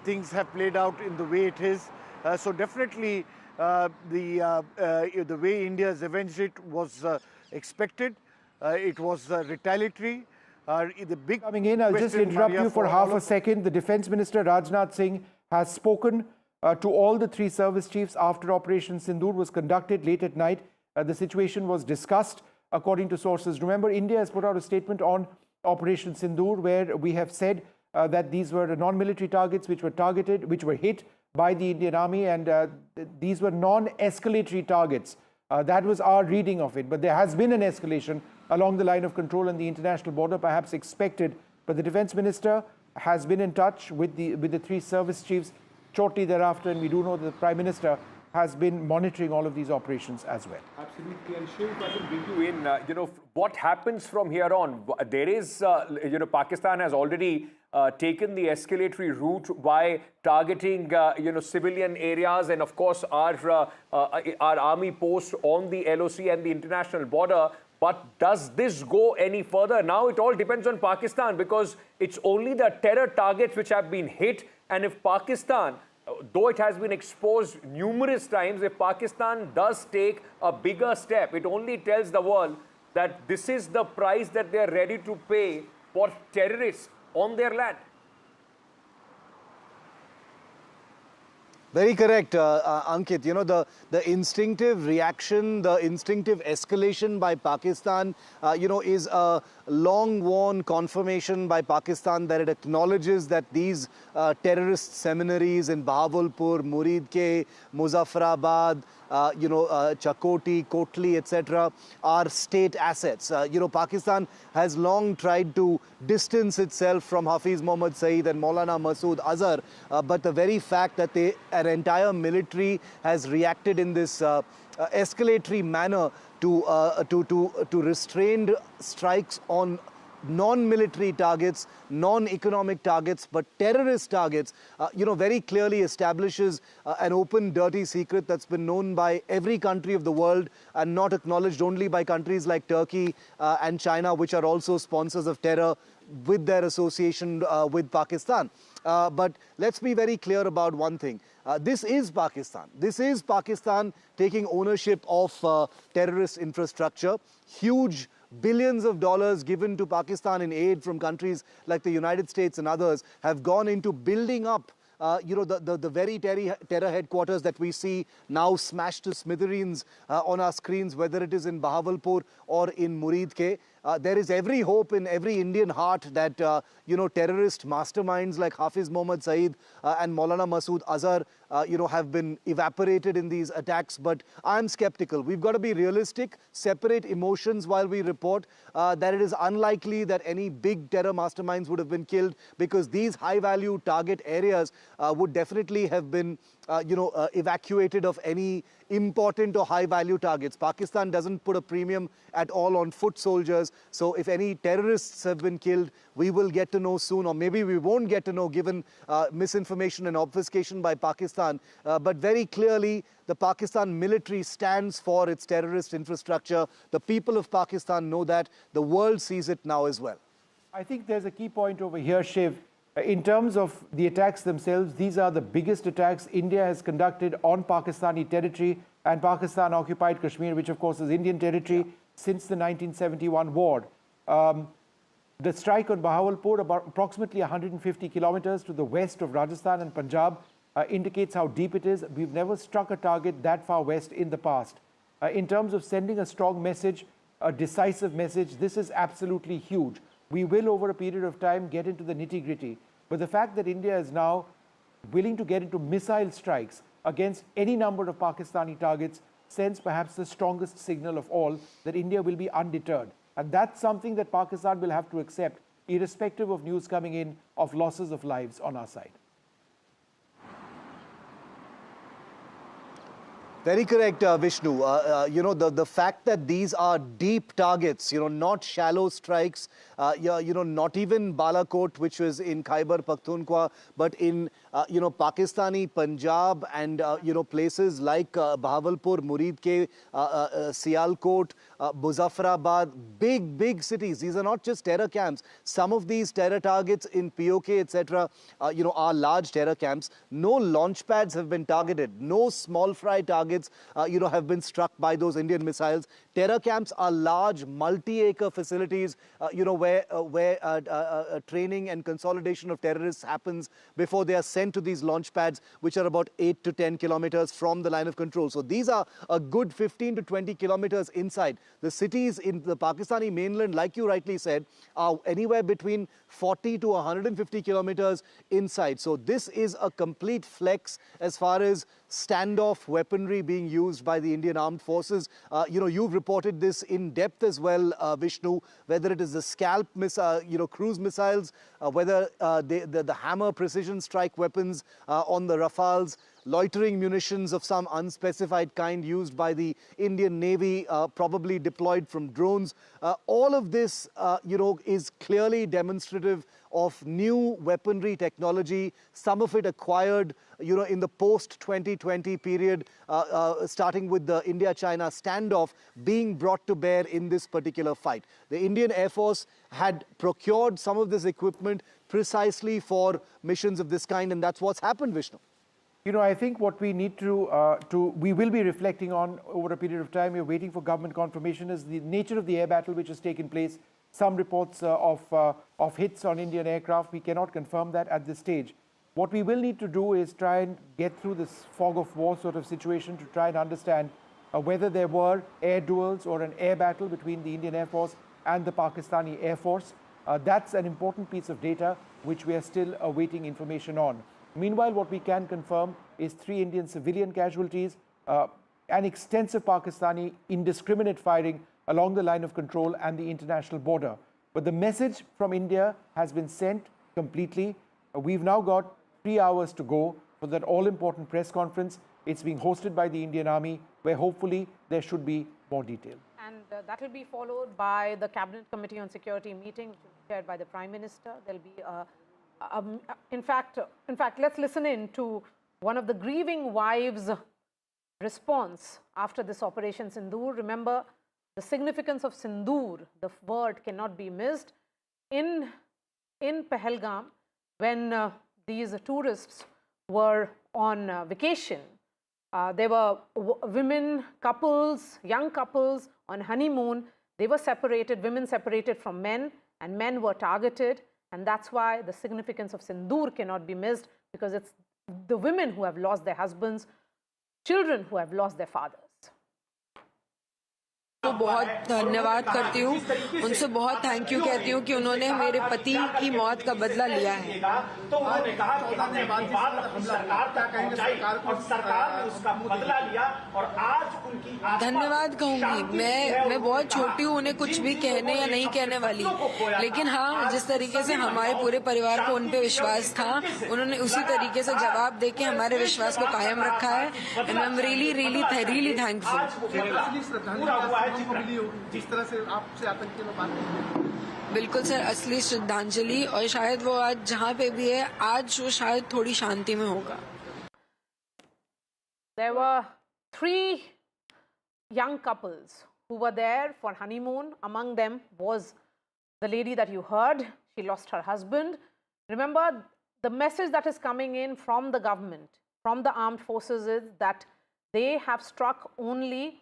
Speaker 8: things have played out in the way it is. So definitely the way India has avenged it was expected. It was retaliatory. The big
Speaker 6: coming in, I'll just interrupt you for half a second. The Defence Minister Rajnath Singh has spoken to all the 3 service chiefs after Operation Sindoor was conducted late at night. The situation was discussed according to sources. Remember, India has put out a statement on Operation Sindoor where we have said that these were non-military targets which were targeted, which were hit by the Indian Army, and these were non-escalatory targets. That was our reading of it. But there has been an escalation along the line of control on the international border, perhaps expected. But the Defence Minister has been in touch with the 3 service chiefs shortly thereafter, and we do know that the Prime Minister has been monitoring all of these operations as well.
Speaker 1: Absolutely. And Shiv, if I can bring you in, what happens from here on? There is, Pakistan has already taken the escalatory route by targeting, civilian areas and, of course, our army posts on the LOC and the international border. But does this go any further? Now it all depends on Pakistan, because it's only the terror targets which have been hit. And if Pakistan, though it has been exposed numerous times, if Pakistan does take a bigger step, it only tells the world that this is the price that they are ready to pay for terrorists on their land.
Speaker 2: Very correct, Ankit. The instinctive reaction, the instinctive escalation by Pakistan, is a long-worn confirmation by Pakistan that it acknowledges that these terrorist seminaries in Bahawalpur, Muridke, Muzaffarabad, Chakoti, Kotli, etc. are state assets. Pakistan has long tried to distance itself from Hafiz Mohammad Saeed and Maulana Masood Azhar, but the very fact that an entire military has reacted in this escalatory manner to restrained strikes on non-military targets, non-economic targets, but terrorist targets, very clearly establishes an open, dirty secret that's been known by every country of the world and not acknowledged only by countries like Turkey and China, which are also sponsors of terror with their association with Pakistan. But let's be very clear about one thing. This is Pakistan. This is Pakistan taking ownership of terrorist infrastructure. Huge billions of dollars given to Pakistan in aid from countries like the United States and others have gone into building up the very terror headquarters that we see now smashed to smithereens on our screens, whether it is in Bahawalpur or in Muridke. There is every hope in every Indian heart that, terrorist masterminds like Hafiz Mohammad Saeed and Maulana Masood Azhar, have been evaporated in these attacks. But I'm skeptical. We've got to be realistic, separate emotions while we report that it is unlikely that any big terror masterminds would have been killed, because these high-value target areas would definitely have been evacuated of any important or high-value targets. Pakistan doesn't put a premium at all on foot soldiers. So if any terrorists have been killed, we will get to know soon, or maybe we won't get to know given misinformation and obfuscation by Pakistan. But very clearly, the Pakistan military stands for its terrorist infrastructure. The people of Pakistan know that. The world sees it now as well.
Speaker 6: I think there's a key point over here, Shiv. In terms of the attacks themselves, these are the biggest attacks India has conducted on Pakistani territory and Pakistan-Occupied Kashmir, which of course is Indian territory, since the 1971 war. The strike on Bahawalpur, about approximately 150 kilometers to the west of Rajasthan and Punjab, indicates how deep it is. We've never struck a target that far west in the past. In terms of sending a strong message, a decisive message, this is absolutely huge. We will, over a period of time, get into the nitty-gritty. But the fact that India is now willing to get into missile strikes against any number of Pakistani targets sends perhaps the strongest signal of all that India will be undeterred. And that's something that Pakistan will have to accept, irrespective of news coming in of losses of lives on our side.
Speaker 2: Very correct, Vishnu. The fact that these are deep targets, not shallow strikes, not even Balakot, which was in Khyber Pakhtunkhwa, but in, Pakistani Punjab and, places like Bahawalpur, Muridke, Sialkot, Muzaffarabad, big cities. These are not just terror camps. Some of these terror targets in PoK, etc., are large terror camps. No launch pads have been targeted. No small fry targets have been struck by those Indian missiles. Terror camps are large, multi-acre facilities, where training and consolidation of terrorists happens before they are sent to these launch pads, which are about 8 to 10 kilometers from the line of control. So these are a good 15 to 20 kilometers inside. The cities in the Pakistani mainland, like you rightly said, are anywhere between 40 to 150 kilometers inside. So this is a complete flex as far as standoff weaponry being used by the Indian Armed Forces. You've reported this in depth as well, Vishnu, whether it is the Scalp cruise missiles, whether the Hammer precision strike weapons on the Rafales, loitering munitions of some unspecified kind used by the Indian Navy, probably deployed from drones. All of this, is clearly demonstrative of new weaponry technology, some of it acquired, in the post-2020 period, starting with the India-China standoff being brought to bear in this particular fight. The Indian Air Force had procured some of this equipment precisely for missions of this kind, and that's what's happened, Vishnu.
Speaker 6: I think what we need we will be reflecting on over a period of time, we're waiting for government confirmation, is the nature of the air battle which has taken place. Some reports of hits on Indian aircraft. We cannot confirm that at this stage. What we will need to do is try and get through this fog of war sort of situation to try and understand whether there were air duels or an air battle between the Indian Air Force and the Pakistani Air Force. That's an important piece of data which we are still awaiting information on. Meanwhile, what we can confirm is 3 Indian civilian casualties, an extensive Pakistani indiscriminate firing along the line of control and the international border. But the message from India has been sent completely. We've now got 3 hours to go for that all-important press conference. It's being hosted by the Indian Army, where hopefully there should be more detail.
Speaker 3: And that will be followed by the Cabinet Committee on Security meeting, which will be chaired by the Prime Minister. There'll be in fact, let's listen in to one of the grieving wives' response after this Operation Sindoor. Remember, the significance of Sindoor, the word cannot be missed. In Pahalgam, when these tourists were on vacation, there were women, couples, young couples on honeymoon. They were separated, women separated from men, and men were targeted. And that's why the significance of Sindoor cannot be missed, because it's the women who have lost their husbands, children who have lost their fathers.
Speaker 10: तो बहुत धन्यवाद करती हूँ, उनसे बहुत thank you कहती हूँ कि उन्होंने मेरे पति की मौत का बदला लिया है।
Speaker 11: तो उन्होंने कहा कि सरकार तक पहुंचाई और सरकार ने उसका बदला लिया और आज उनकी
Speaker 10: धन्यवाद कहूंगी। मैं बहुत छोटी हूँ, उन्हें कुछ भी कहने या नहीं कहने वाली, लेकिन हाँ, जिस तरीके से हमारे पूरे परिवार को उन पे विश्वास था, उन्होंने उसी तरीके से जवाब देके हमारे विश्वास को कायम रखा है। And I am really thankful.
Speaker 11: जिस तरह से आपसे आतंकी में बात की।
Speaker 10: बिल्कुल सर, असली श्रद्धांजलि, और शायद वो आज जहाँ पे भी है, आज वो शायद थोड़ी शांति में होगा।
Speaker 3: There were 3 young couples who were there for honeymoon. Among them was the lady that you heard. She lost her husband. Remember, the message that is coming in from the government, from the armed forces, is that they have struck only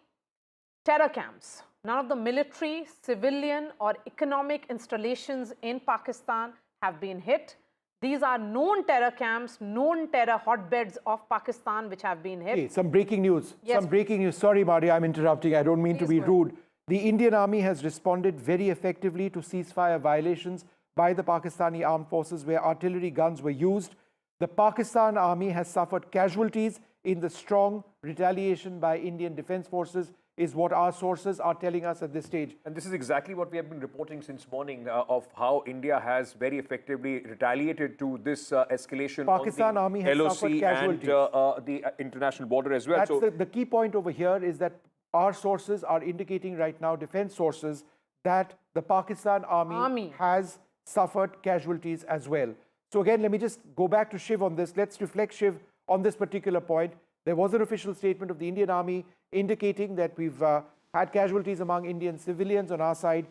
Speaker 3: terror camps. None of the military, civilian or economic installations in Pakistan have been hit. These are known terror camps, known terror hotbeds of Pakistan which have been hit.
Speaker 6: Hey, some breaking news.
Speaker 3: Yes,
Speaker 6: some breaking news. Sorry, Marty, I'm interrupting. I don't mean to be rude. The Indian Army has responded very effectively to ceasefire violations by the Pakistani armed forces where artillery guns were used. The Pakistan Army has suffered casualties in the strong retaliation by Indian Defence Forces, is what our sources are telling us at this stage.
Speaker 1: And this is exactly what we have been reporting since morning of how India has very effectively retaliated to this escalation
Speaker 6: Pakistan
Speaker 1: on
Speaker 6: Army
Speaker 1: the
Speaker 6: has
Speaker 1: LOC
Speaker 6: suffered casualties.
Speaker 1: and the international border as well.
Speaker 6: That's
Speaker 1: so
Speaker 6: the key point over here is that our sources are indicating right now, defense sources, that the Pakistan Army has suffered casualties as well. So again, let me just go back to Shiv on this. Let's reflect, Shiv, on this particular point. There was an official statement of the Indian Army indicating that we've had casualties among Indian civilians on our side.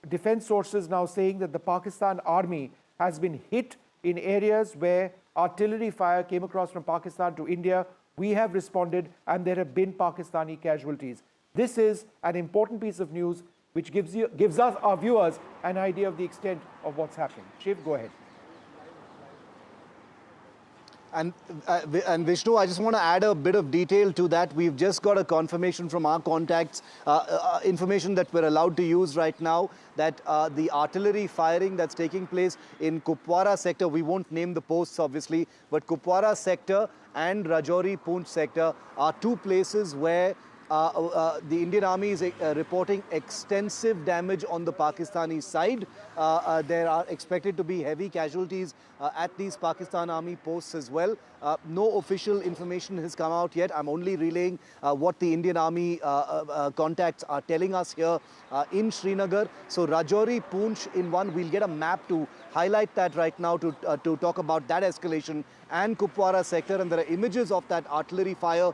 Speaker 6: Defense sources now saying that the Pakistan Army has been hit in areas where artillery fire came across from Pakistan to India. We have responded and there have been Pakistani casualties. This is an important piece of news which gives us, our viewers, an idea of the extent of what's happening. Shiv, go ahead.
Speaker 2: And Vishnu, I just want to add a bit of detail to that. We've just got a confirmation from our contacts, information that we're allowed to use right now, that the artillery firing that's taking place in Kupwara sector, we won't name the posts obviously, but Kupwara sector and Rajouri Poonch sector are 2 places where the Indian Army is reporting extensive damage on the Pakistani side. There are expected to be heavy casualties at these Pakistan Army posts as well. No official information has come out yet. I'm only relaying what the Indian Army contacts are telling us here in Srinagar. So Rajouri, Poonch in one, we'll get a map to highlight that right now to talk about that escalation, and Kupwara sector, and there are images of that artillery fire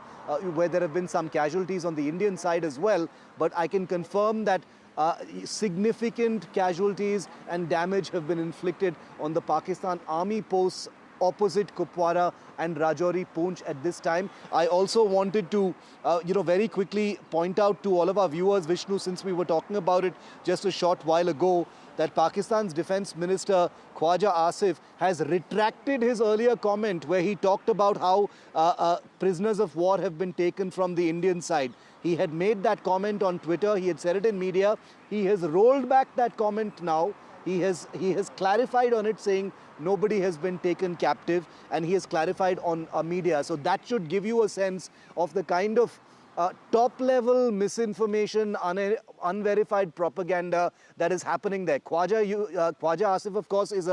Speaker 2: where there have been some casualties on the Indian side as well. But I can confirm that significant casualties and damage have been inflicted on the Pakistan Army posts opposite Kupwara and Rajouri Poonch at this time. I also wanted to, very quickly point out to all of our viewers, Vishnu, since we were talking about it just a short while ago, that Pakistan's Defence Minister Khwaja Asif has retracted his earlier comment where he talked about how prisoners of war have been taken from the Indian side. He had made that comment on Twitter. He had said it in media. He has rolled back that comment now. He has clarified on it, saying nobody has been taken captive, and he has clarified on media. So that should give you a sense of the kind of top-level misinformation, unverified propaganda that is happening there. Khwaja Asif, of course, is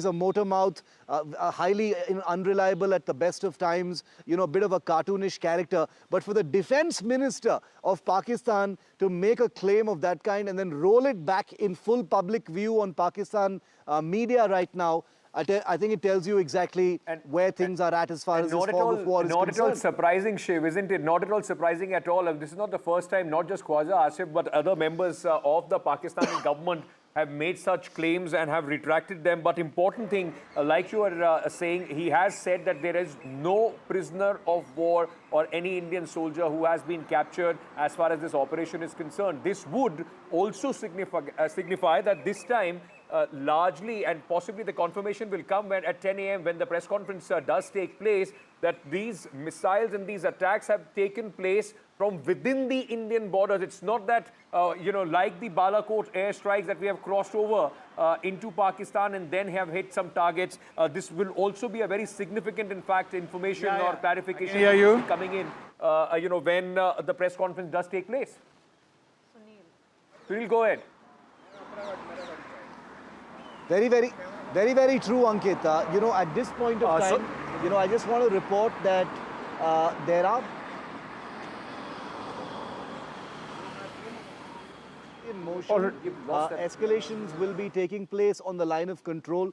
Speaker 2: a motor mouth, highly unreliable at the best of times, a bit of a cartoonish character. But for the defense minister of Pakistan to make a claim of that kind and then roll it back in full public view on Pakistan media right now, I think it tells you exactly where things are at as far as this form of war is concerned.
Speaker 1: Not at all surprising, Shiv, isn't it? Not at all surprising at all. This is not the first time, not just Khwaja Asif, but other members of the Pakistani government have made such claims and have retracted them. But important thing, like you were saying, he has said that there is no prisoner of war or any Indian soldier who has been captured as far as this operation is concerned. This would also signify that this time, largely and possibly the confirmation will come when at 10 a.m. when the press conference does take place, that these missiles and these attacks have taken place from within the Indian borders. It's not that, like the Balakot airstrikes that we have crossed over into Pakistan and then have hit some targets. This will also be a very significant, in fact, information or clarification coming in, when the press conference does take place. Sunil, go ahead.
Speaker 2: Very, very true, Ankit. At this point of time, I just want to report that there are in motion. Escalations will be taking place on the line of control.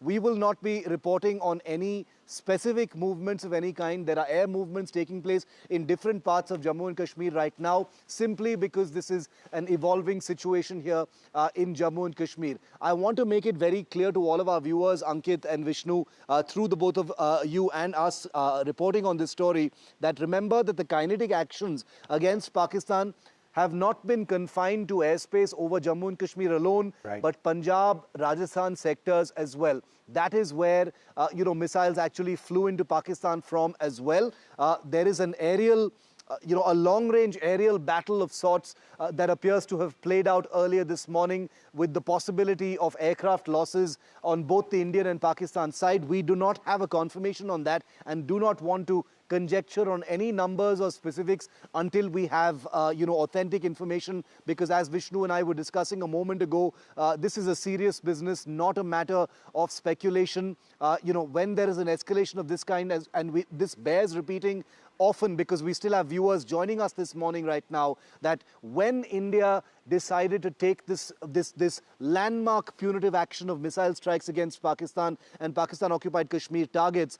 Speaker 2: We will not be reporting on any specific movements of any kind. There are air movements taking place in different parts of Jammu and Kashmir right now, simply because this is an evolving situation here in Jammu and Kashmir. I want to make it very clear to all of our viewers, Ankit and Vishnu, through the both of you and us reporting on this story, that remember that the kinetic actions against Pakistan have not been confined to airspace over Jammu and Kashmir alone, but Punjab, Rajasthan sectors as well. That is where, missiles actually flew into Pakistan from as well. There is an aerial, a long-range aerial battle of sorts that appears to have played out earlier this morning with the possibility of aircraft losses on both the Indian and Pakistan side. We do not have a confirmation on that and do not want to conjecture on any numbers or specifics until we have, authentic information, because as Vishnu and I were discussing a moment ago, this is a serious business, not a matter of speculation. When there is an escalation of this kind, this bears repeating often, because we still have viewers joining us this morning right now, that when India decided to take this landmark punitive action of missile strikes against Pakistan and Pakistan-Occupied Kashmir targets,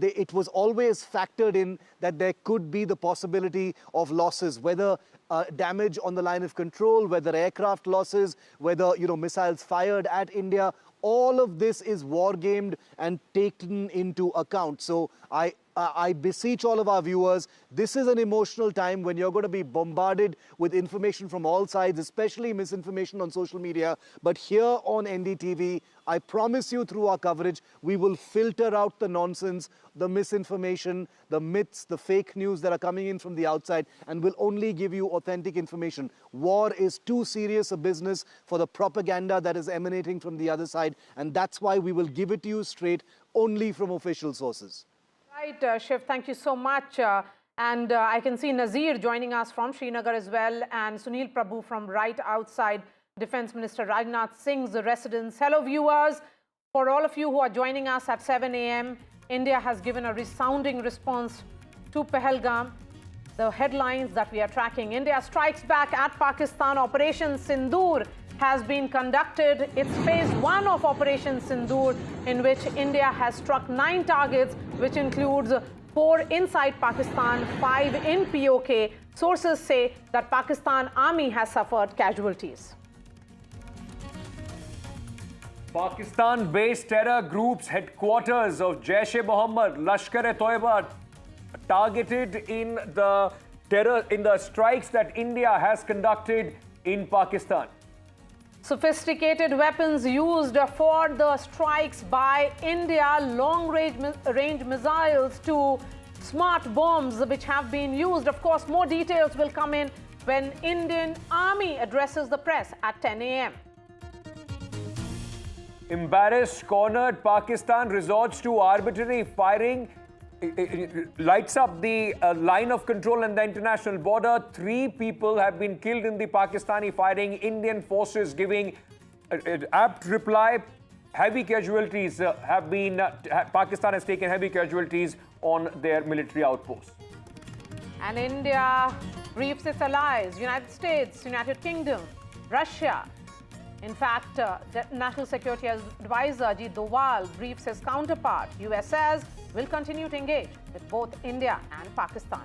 Speaker 2: it was always factored in that there could be the possibility of losses, whether damage on the line of control, whether aircraft losses, whether missiles fired at India. All of this is war-gamed and taken into account. So I beseech all of our viewers, this is an emotional time when you're going to be bombarded with information from all sides, especially misinformation on social media. But here on NDTV, I promise you, through our coverage, we will filter out the nonsense, the misinformation, the myths, the fake news that are coming in from the outside, and will only give you authentic information. War is too serious a business for the propaganda that is emanating from the other side, and that's why we will give it to you straight, only from official sources.
Speaker 3: Right, Shiv, thank you so much. And I can see Nazir joining us from Srinagar as well, and Sunil Prabhu from right outside Defence Minister Rajnath Singh's residence. Hello, viewers. For all of you who are joining us at 7 a.m., India has given a resounding response to Pahalgam. The headlines that we are tracking: India strikes back at Pakistan. Operation Sindoor has been conducted. It's phase 1 of Operation Sindoor, in which India has struck 9 targets, which includes 4 inside Pakistan, 5 in PoK. Sources say that Pakistan Army has suffered casualties.
Speaker 1: Pakistan-based terror group's headquarters of Jaish-e-Mohammed, Lashkar-e-Toiba, targeted in the strikes that India has conducted in Pakistan.
Speaker 3: Sophisticated weapons used for the strikes by India, long-range missiles to smart bombs which have been used. Of course, more details will come in when Indian Army addresses the press at 10 a.m.
Speaker 1: Embarrassed, cornered, Pakistan resorts to arbitrary firing. It lights up the line of control and the international border. 3 people have been killed in the Pakistani firing. Indian forces giving apt reply. Heavy casualties have been... Pakistan has taken heavy casualties on their military outposts.
Speaker 3: And India briefs its allies, United States, United Kingdom, Russia. In fact, the National Security Advisor Ajit Doval briefs his counterpart. US says will continue to engage with both India and Pakistan.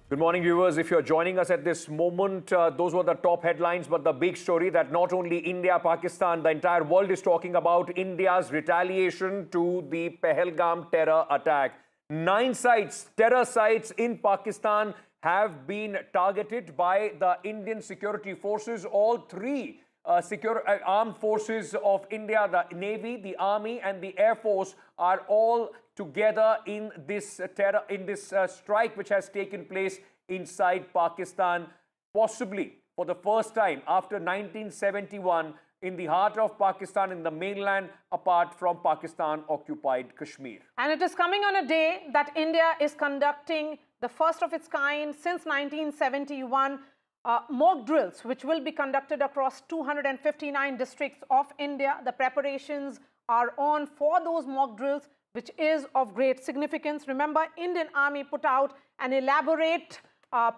Speaker 1: Good morning, viewers. If you're joining us at this moment, those were the top headlines, but the big story that not only India, Pakistan, the entire world is talking about, India's retaliation to the Pahalgam terror attack. 9 sites, terror sites in Pakistan have been targeted by the Indian security forces. All 3 armed forces of India, the Navy, the Army and the Air Force are all together in this strike which has taken place inside Pakistan, possibly for the first time after 1971 in the heart of Pakistan, in the mainland, apart from Pakistan-occupied Kashmir.
Speaker 3: And it is coming on a day that India is conducting the first of its kind since 1971 mock drills, which will be conducted across 259 districts of India. The preparations are on for those mock drills, which is of great significance. Remember, Indian Army put out an elaborate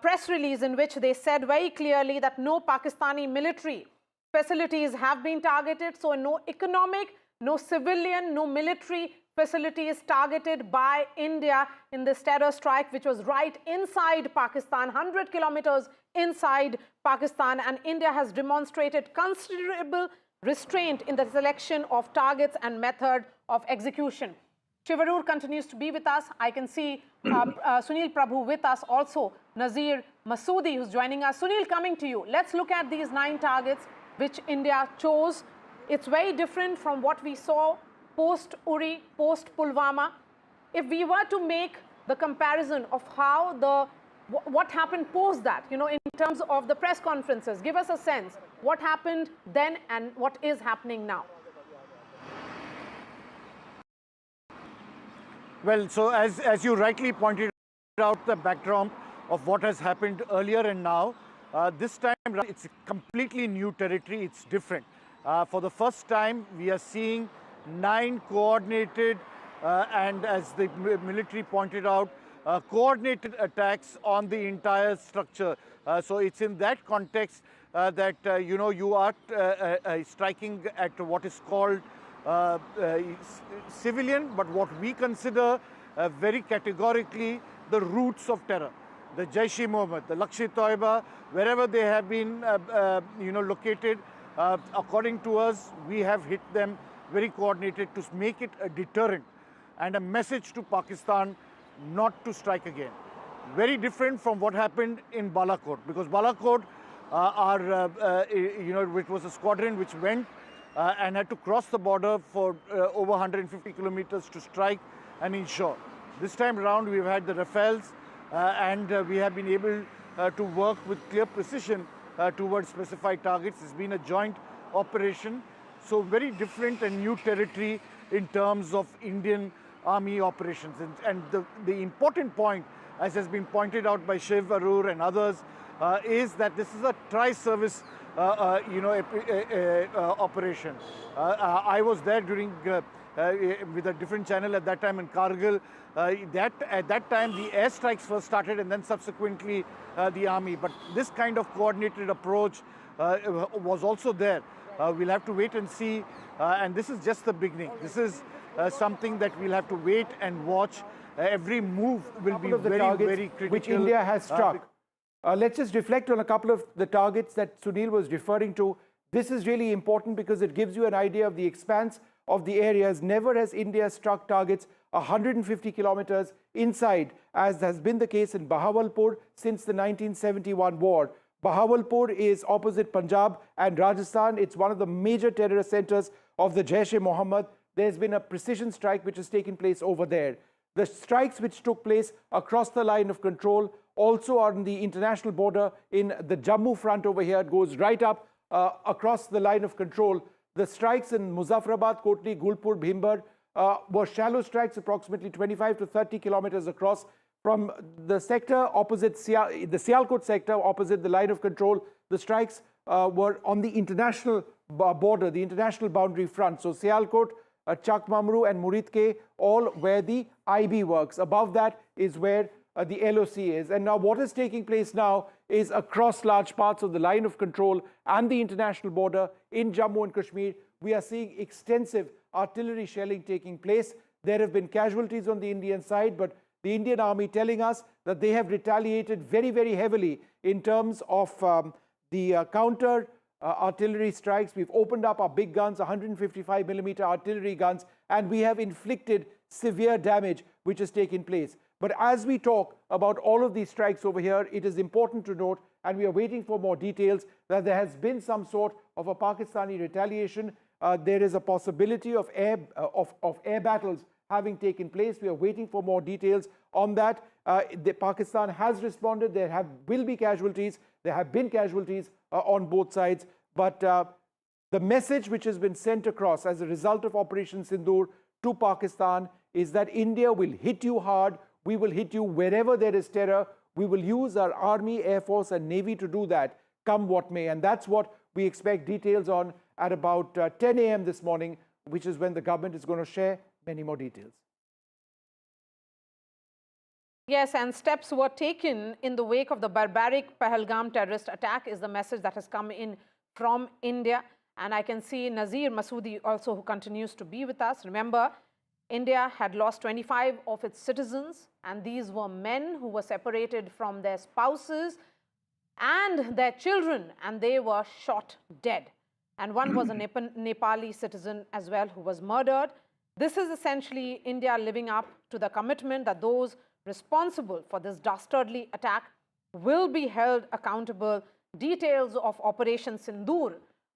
Speaker 3: press release in which they said very clearly that no Pakistani military facilities have been targeted. So no economic, no civilian, no military facilities targeted by India in this terror strike, which was right inside Pakistan, 100 kilometers inside Pakistan. And India has demonstrated considerable restraint in the selection of targets and method of execution. Shiv Arur continues to be with us. I can see Sunil Prabhu with us, also Nazir Masoodi, who's joining us. Sunil, coming to you. Let's look at these 9 targets which India chose. It's very different from what we saw post-Uri, post-Pulwama. If we were to make the comparison of how what happened post that, in terms of the press conferences, give us a sense. What happened then and what is happening now?
Speaker 8: Well, so as you rightly pointed out, the backdrop of what has happened earlier and now, this time it's completely new territory. It's different. For the first time, we are seeing 9 coordinated and, as the military pointed out, coordinated attacks on the entire structure. So it's in that context that you are striking at what is called civilian, but what we consider very categorically the roots of terror. The Jaish-e-Mohammed, the Lashkar-e-Toiba, wherever they have been located, according to us, we have hit them very coordinated to make it a deterrent and a message to Pakistan not to strike again. Very different from what happened in Balakot, because Balakot it was a squadron which went and had to cross the border for over 150 kilometers to strike and ensure. This time around, we've had the Rafales and we have been able to work with clear precision towards specified targets. It's been a joint operation. So very different and new territory in terms of Indian Army operations. And the important point, as has been pointed out by Shiv Arur and others, is that this is a tri-service operation. I was there during with a different channel at that time in Kargil. At that time, the airstrikes first started and then subsequently the army. But this kind of coordinated approach was also there. We'll have to wait and see. And this is just the beginning. This is something that we'll have to wait and watch. Every move will be very critical.
Speaker 6: Which India has struck. Let's just reflect on a couple of the targets that Sunil was referring to. This is really important because it gives you an idea of the expanse of the areas. Never has India struck targets 150 kilometers inside, as has been the case in Bahawalpur since the 1971 war. Bahawalpur is opposite Punjab and Rajasthan. It's one of the major terrorist centers of the Jaish-e-Mohammed. There's been a precision strike which has taken place over there. The strikes which took place across the line of control, also on the international border in the Jammu front over here, it goes right up across the line of control. The strikes in Muzaffarabad, Kotli, Gulpur, Bhimbar were shallow strikes approximately 25 to 30 kilometers across from the sector opposite the Sialkot sector opposite the line of control. The strikes were on the international border, the international boundary front. So Sialkot, Chak Mamru and Muridke, all where the IB works. Above that is where the LOC is. And now what is taking place now is across large parts of the line of control and the international border in Jammu and Kashmir, we are seeing extensive artillery shelling taking place. There have been casualties on the Indian side, but the Indian Army telling us that they have retaliated very, very heavily in terms of the counter artillery strikes. We've opened up our big guns, 155mm artillery guns, and we have inflicted severe damage which has taken place. But as we talk about all of these strikes over here, it is important to note, and we are waiting for more details, that there has been some sort of a Pakistani retaliation. There is a possibility of air battles having taken place. We are waiting for more details on that. Pakistan has responded. There will be casualties. There have been casualties on both sides. But the message which has been sent across as a result of Operation Sindoor to Pakistan is that India will hit you hard. We will hit you wherever there is terror. We will use our Army, Air Force and Navy to do that, come what may. And that's what we expect details on at about 10 a.m. this morning, which is when the government is going to share many more details.
Speaker 3: Yes, and steps were taken in the wake of the barbaric Pahalgam terrorist attack is the message that has come in from India. And I can see Nazir Masoodi also, who continues to be with us. Remember, India had lost 25 of its citizens, and these were men who were separated from their spouses and their children, and they were shot dead. And one was a Nepali citizen as well who was murdered. This is essentially India living up to the commitment that those responsible for this dastardly attack will be held accountable. Details of Operation Sindoor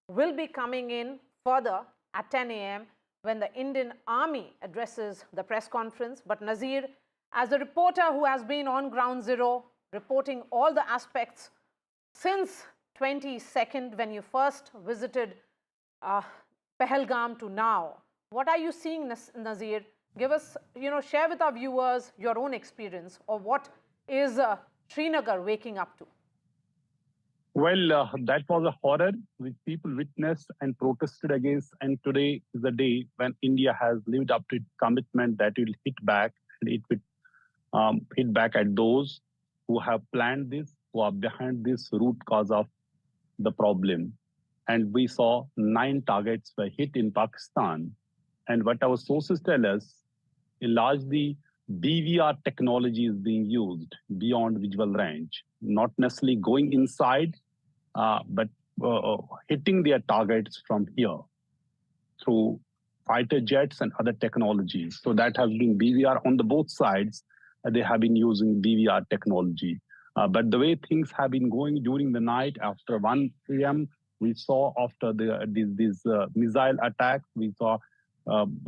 Speaker 3: will be coming in further at 10 a.m. when the Indian Army addresses the press conference. But Nazir, as a reporter who has been on ground zero, reporting all the aspects since 22nd, when you first visited Pahalgam to now, what are you seeing, Nazir? Give us, share with our viewers your own experience, or what is Srinagar waking up to?
Speaker 9: Well, that was a horror which people witnessed and protested against. And today is the day when India has lived up to its commitment that it will hit back, and it will hit back at those who have planned this, who are behind this root cause of the problem. And we saw 9 targets were hit in Pakistan. And what our sources tell us, largely BVR technology is being used beyond visual range, not necessarily going inside, but hitting their targets from here through fighter jets and other technologies. So that has been BVR on the both sides. They have been using BVR technology. But the way things have been going during the night after 1 p.m., we saw after these missile attacks, we saw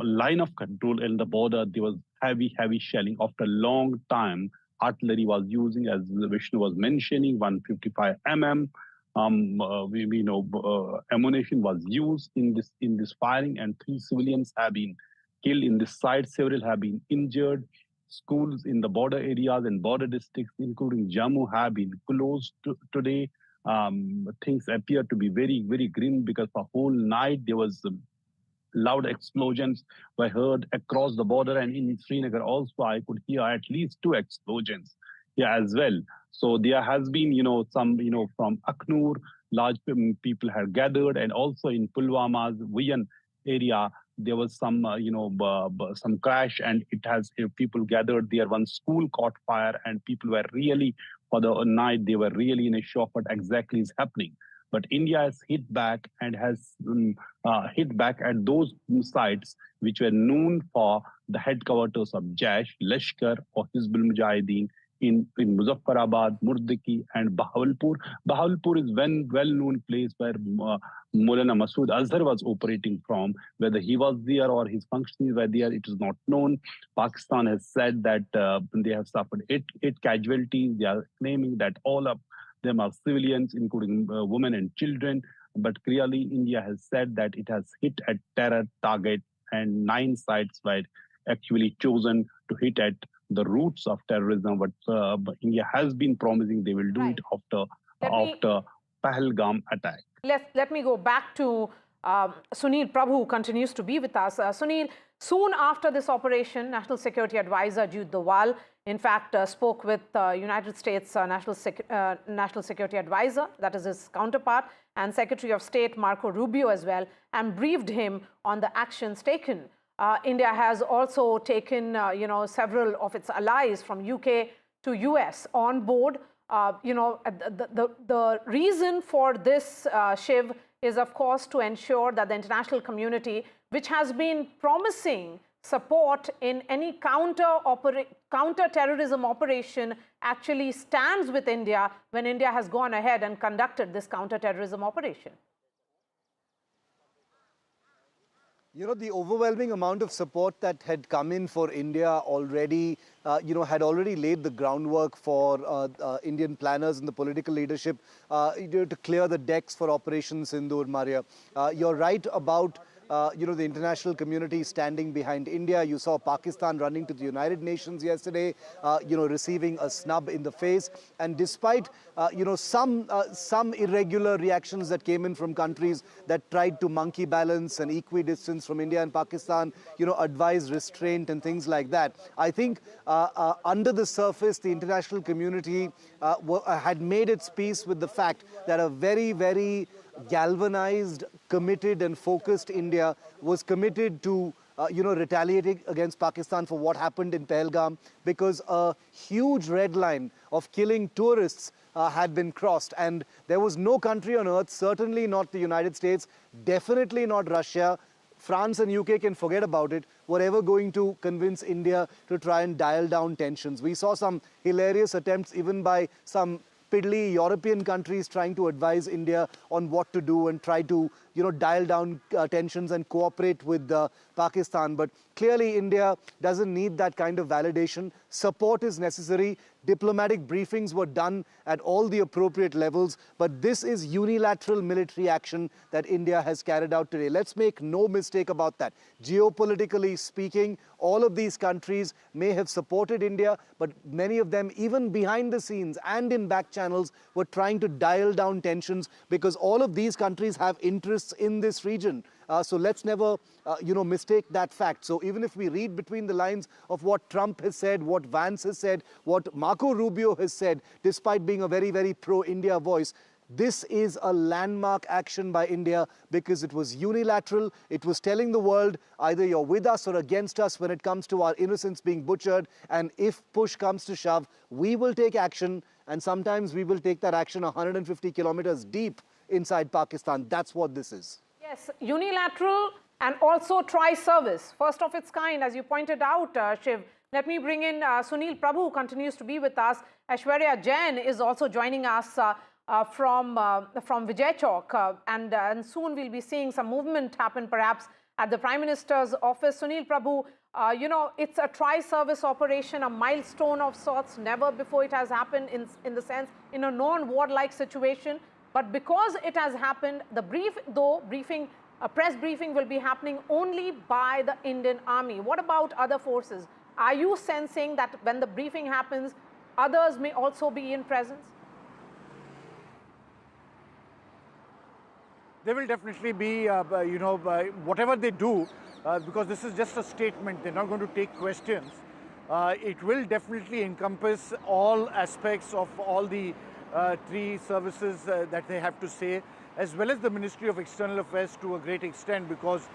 Speaker 9: line of control in the border. There was heavy shelling. After a long time, artillery was using, as Vishnu was mentioning, 155 mm. Ammunition was used in this firing, and 3 civilians have been killed in this site. Several have been injured. Schools in the border areas and border districts, including Jammu, have been closed today. Things appear to be very, very grim because for whole night there was loud explosions were heard across the border, and in Srinagar also I could hear at least 2 explosions here as well. So there has been, some, from Aknoor large people had gathered, and also in Pulwama's Viyan area, there was some, some crash, and it has people gathered there. One school caught fire, and people were really, for the night, they were really in a shock what exactly is happening. But India has hit back and has hit back at those sites which were known for the headquarters of Jaish, Lashkar, or Hizbul Mujahideen in Muzaffarabad, Murdiki, and Bahawalpur. Bahawalpur is one well-known place where Maulana Masood Azhar was operating from. Whether he was there or his functionaries were there, it is not known. Pakistan has said that they have suffered eight casualties. They are claiming that all of them are civilians, including women and children. But clearly, India has said that it has hit a terror target, and 9 sites were actually chosen to hit at the roots of terrorism. But India has been promising they will do it after Pahalgam attack.
Speaker 3: Let me go back to Sunil Prabhu, who continues to be with us. Sunil, soon after this operation, National Security Advisor Ajit Doval, in fact, spoke with United States National Security Advisor, that is his counterpart, and Secretary of State Marco Rubio as well, and briefed him on the actions taken. India has also taken, several of its allies from UK to US on board. The reason for this, Shiv, is of course to ensure that the international community, which has been promising support in any counter-terrorism operation, actually stands with India when India has gone ahead and conducted this counter-terrorism operation.
Speaker 2: You know, the overwhelming amount of support that had come in for India already, had already laid the groundwork for Indian planners and the political leadership to clear the decks for Operation Sindoor, Maria. You're right about the international community standing behind India. You saw Pakistan running to the United Nations yesterday, receiving a snub in the face. And despite, some irregular reactions that came in from countries that tried to monkey balance and equidistance from India and Pakistan, advise restraint and things like that. I think under the surface, the international community had made its peace with the fact that a very, very galvanized, committed and focused India was committed to retaliating against Pakistan for what happened in Pahalgam, because a huge red line of killing tourists had been crossed, and there was no country on earth, certainly not the United States, definitely not Russia, France and UK can forget about it, were ever going to convince India to try and dial down tensions. We saw some hilarious attempts even by some piddly European countries trying to advise India on what to do and try to, dial down tensions and cooperate with Pakistan. But clearly India doesn't need that kind of validation. Support is necessary. Diplomatic briefings were done at all the appropriate levels, but this is unilateral military action that India has carried out today. Let's make no mistake about that. Geopolitically speaking, all of these countries may have supported India, but many of them, even behind the scenes and in back channels, were trying to dial down tensions, because all of these countries have interests in this region. So let's never, mistake that fact. So even if we read between the lines of what Trump has said, what Vance has said, what Marco Rubio has said, despite being a very, very pro-India voice, this is a landmark action by India because it was unilateral. It was telling the world either you're with us or against us when it comes to our innocents being butchered. And if push comes to shove, we will take action. And sometimes we will take that action 150 kilometers deep inside Pakistan. That's what this is.
Speaker 3: Yes, unilateral and also tri-service, first of its kind, as you pointed out, Shiv. Let me bring in Sunil Prabhu, who continues to be with us. Aishwarya Jain is also joining us from Vijay Chowk, and soon we'll be seeing some movement happen perhaps at the Prime Minister's office. Sunil Prabhu, it's a tri-service operation, a milestone of sorts. Never before it has happened in a non-war-like situation. But because it has happened, a press briefing will be happening only by the Indian Army. What about other forces? Are you sensing that when the briefing happens, others may also be in presence?
Speaker 8: There will definitely be, whatever they do, because this is just a statement, they're not going to take questions. It will definitely encompass all aspects of all the three services that they have to say, as well as the Ministry of External Affairs to a great extent, because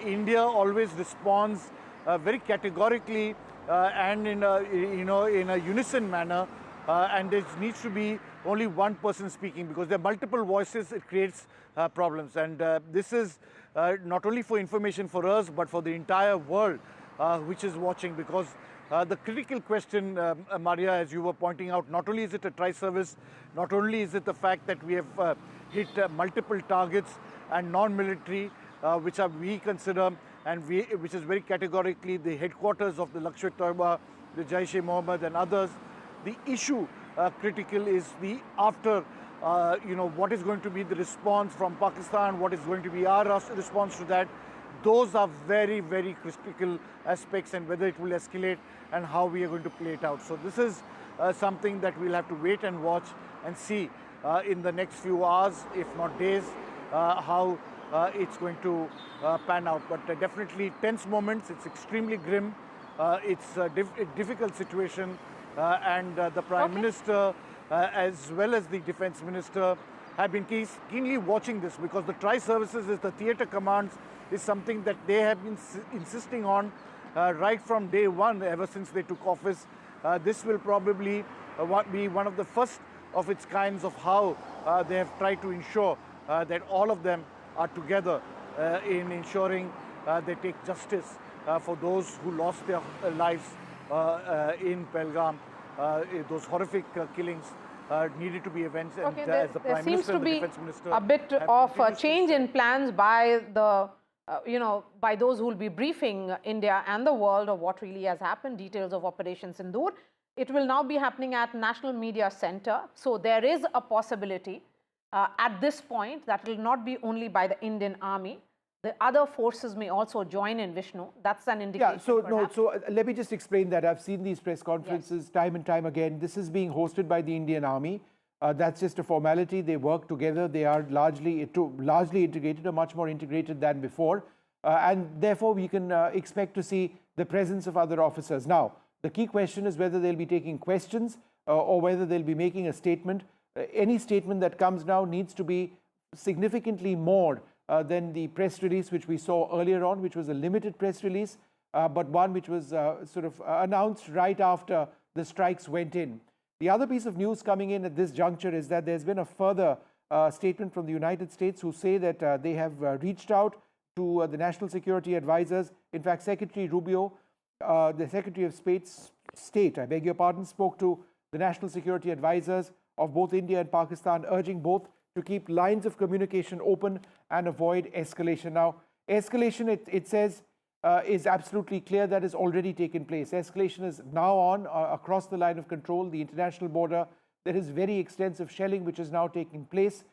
Speaker 8: India always responds very categorically and in a, in a unison manner, and there needs to be only one person speaking, because there are multiple voices. It creates problems, and this is not only for information for us but for the entire world which is watching, because the critical question, Maria, as you were pointing out, not only is it a tri-service, not only is it the fact that we have hit multiple targets and non-military, which are we consider, and which is very categorically the headquarters of the Lashkar-e-Taiba, the Jaish-e-Mohammed and others. The issue critical is the after, what is going to be the response from Pakistan, what is going to be our response to that. Those are very, very critical aspects, and whether it will escalate and how we are going to play it out. So this is something that we'll have to wait and watch and see in the next few hours, if not days, how it's going to pan out. But definitely tense moments. It's extremely grim. It's a difficult situation, and the Prime Minister as well as the Defence Minister have been keenly watching this, because the tri-services is the theatre commands is something that they have been insisting on right from day one, ever since they took office. This will probably be one of the first of its kinds of how they have tried to ensure that all of them are together in ensuring they take justice for those who lost their lives in Pahalgam. Those horrific killings needed to be avenged.
Speaker 3: Okay,
Speaker 8: And as the Prime Minister and the Defence Minister,
Speaker 3: a bit of a change in plans by the, by those who will be briefing India and the world of what really has happened, details of Operation Sindoor. It will now be happening at National Media Center. So there is a possibility at this point that will not be only by the Indian Army. The other forces may also join in, Vishnu. That's an indication.
Speaker 6: Yeah, so no, so let me just explain that. I've seen these press conferences time and time again. This is being hosted by the Indian Army. That's just a formality. They work together. They are largely integrated, or much more integrated than before. And therefore, we can expect to see the presence of other officers. Now, the key question is whether they'll be taking questions or whether they'll be making a statement. Any statement that comes now needs to be significantly more than the press release which we saw earlier on, which was a limited press release, but one which was sort of announced right after the strikes went in. The other piece of news coming in at this juncture is that there's been a further statement from the United States, who say that they have reached out to the national security advisors. In fact, Secretary Rubio, the Secretary of State, I beg your pardon, spoke to the national security advisors of both India and Pakistan, urging both to keep lines of communication open and avoid escalation. Now, escalation, it says, is absolutely clear that has already taken place. Escalation is now on across the line of control, the international border. There is very extensive shelling which is now taking place.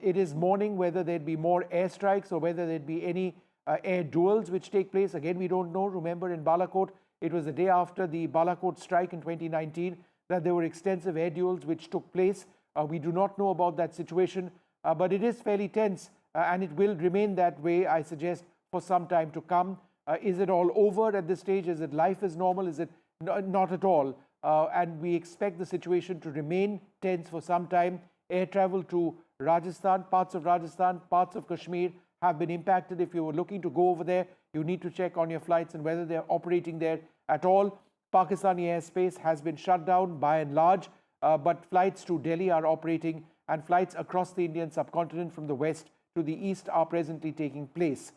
Speaker 6: It is morning whether there'd be more airstrikes or whether there'd be any air duels which take place. Again, we don't know. Remember, in Balakot, it was the day after the Balakot strike in 2019 that there were extensive air duels which took place. We do not know about that situation, but it is fairly tense, and it will remain that way, I suggest, for some time to come. Is it all over at this stage? Is it life as normal? Is it not at all? And we expect the situation to remain tense for some time. Air travel to Rajasthan, parts of Kashmir have been impacted. If you were looking to go over there, you need to check on your flights and whether they're operating there at all. Pakistani airspace has been shut down by and large, but flights to Delhi are operating, and flights across the Indian subcontinent from the west to the east are presently taking place.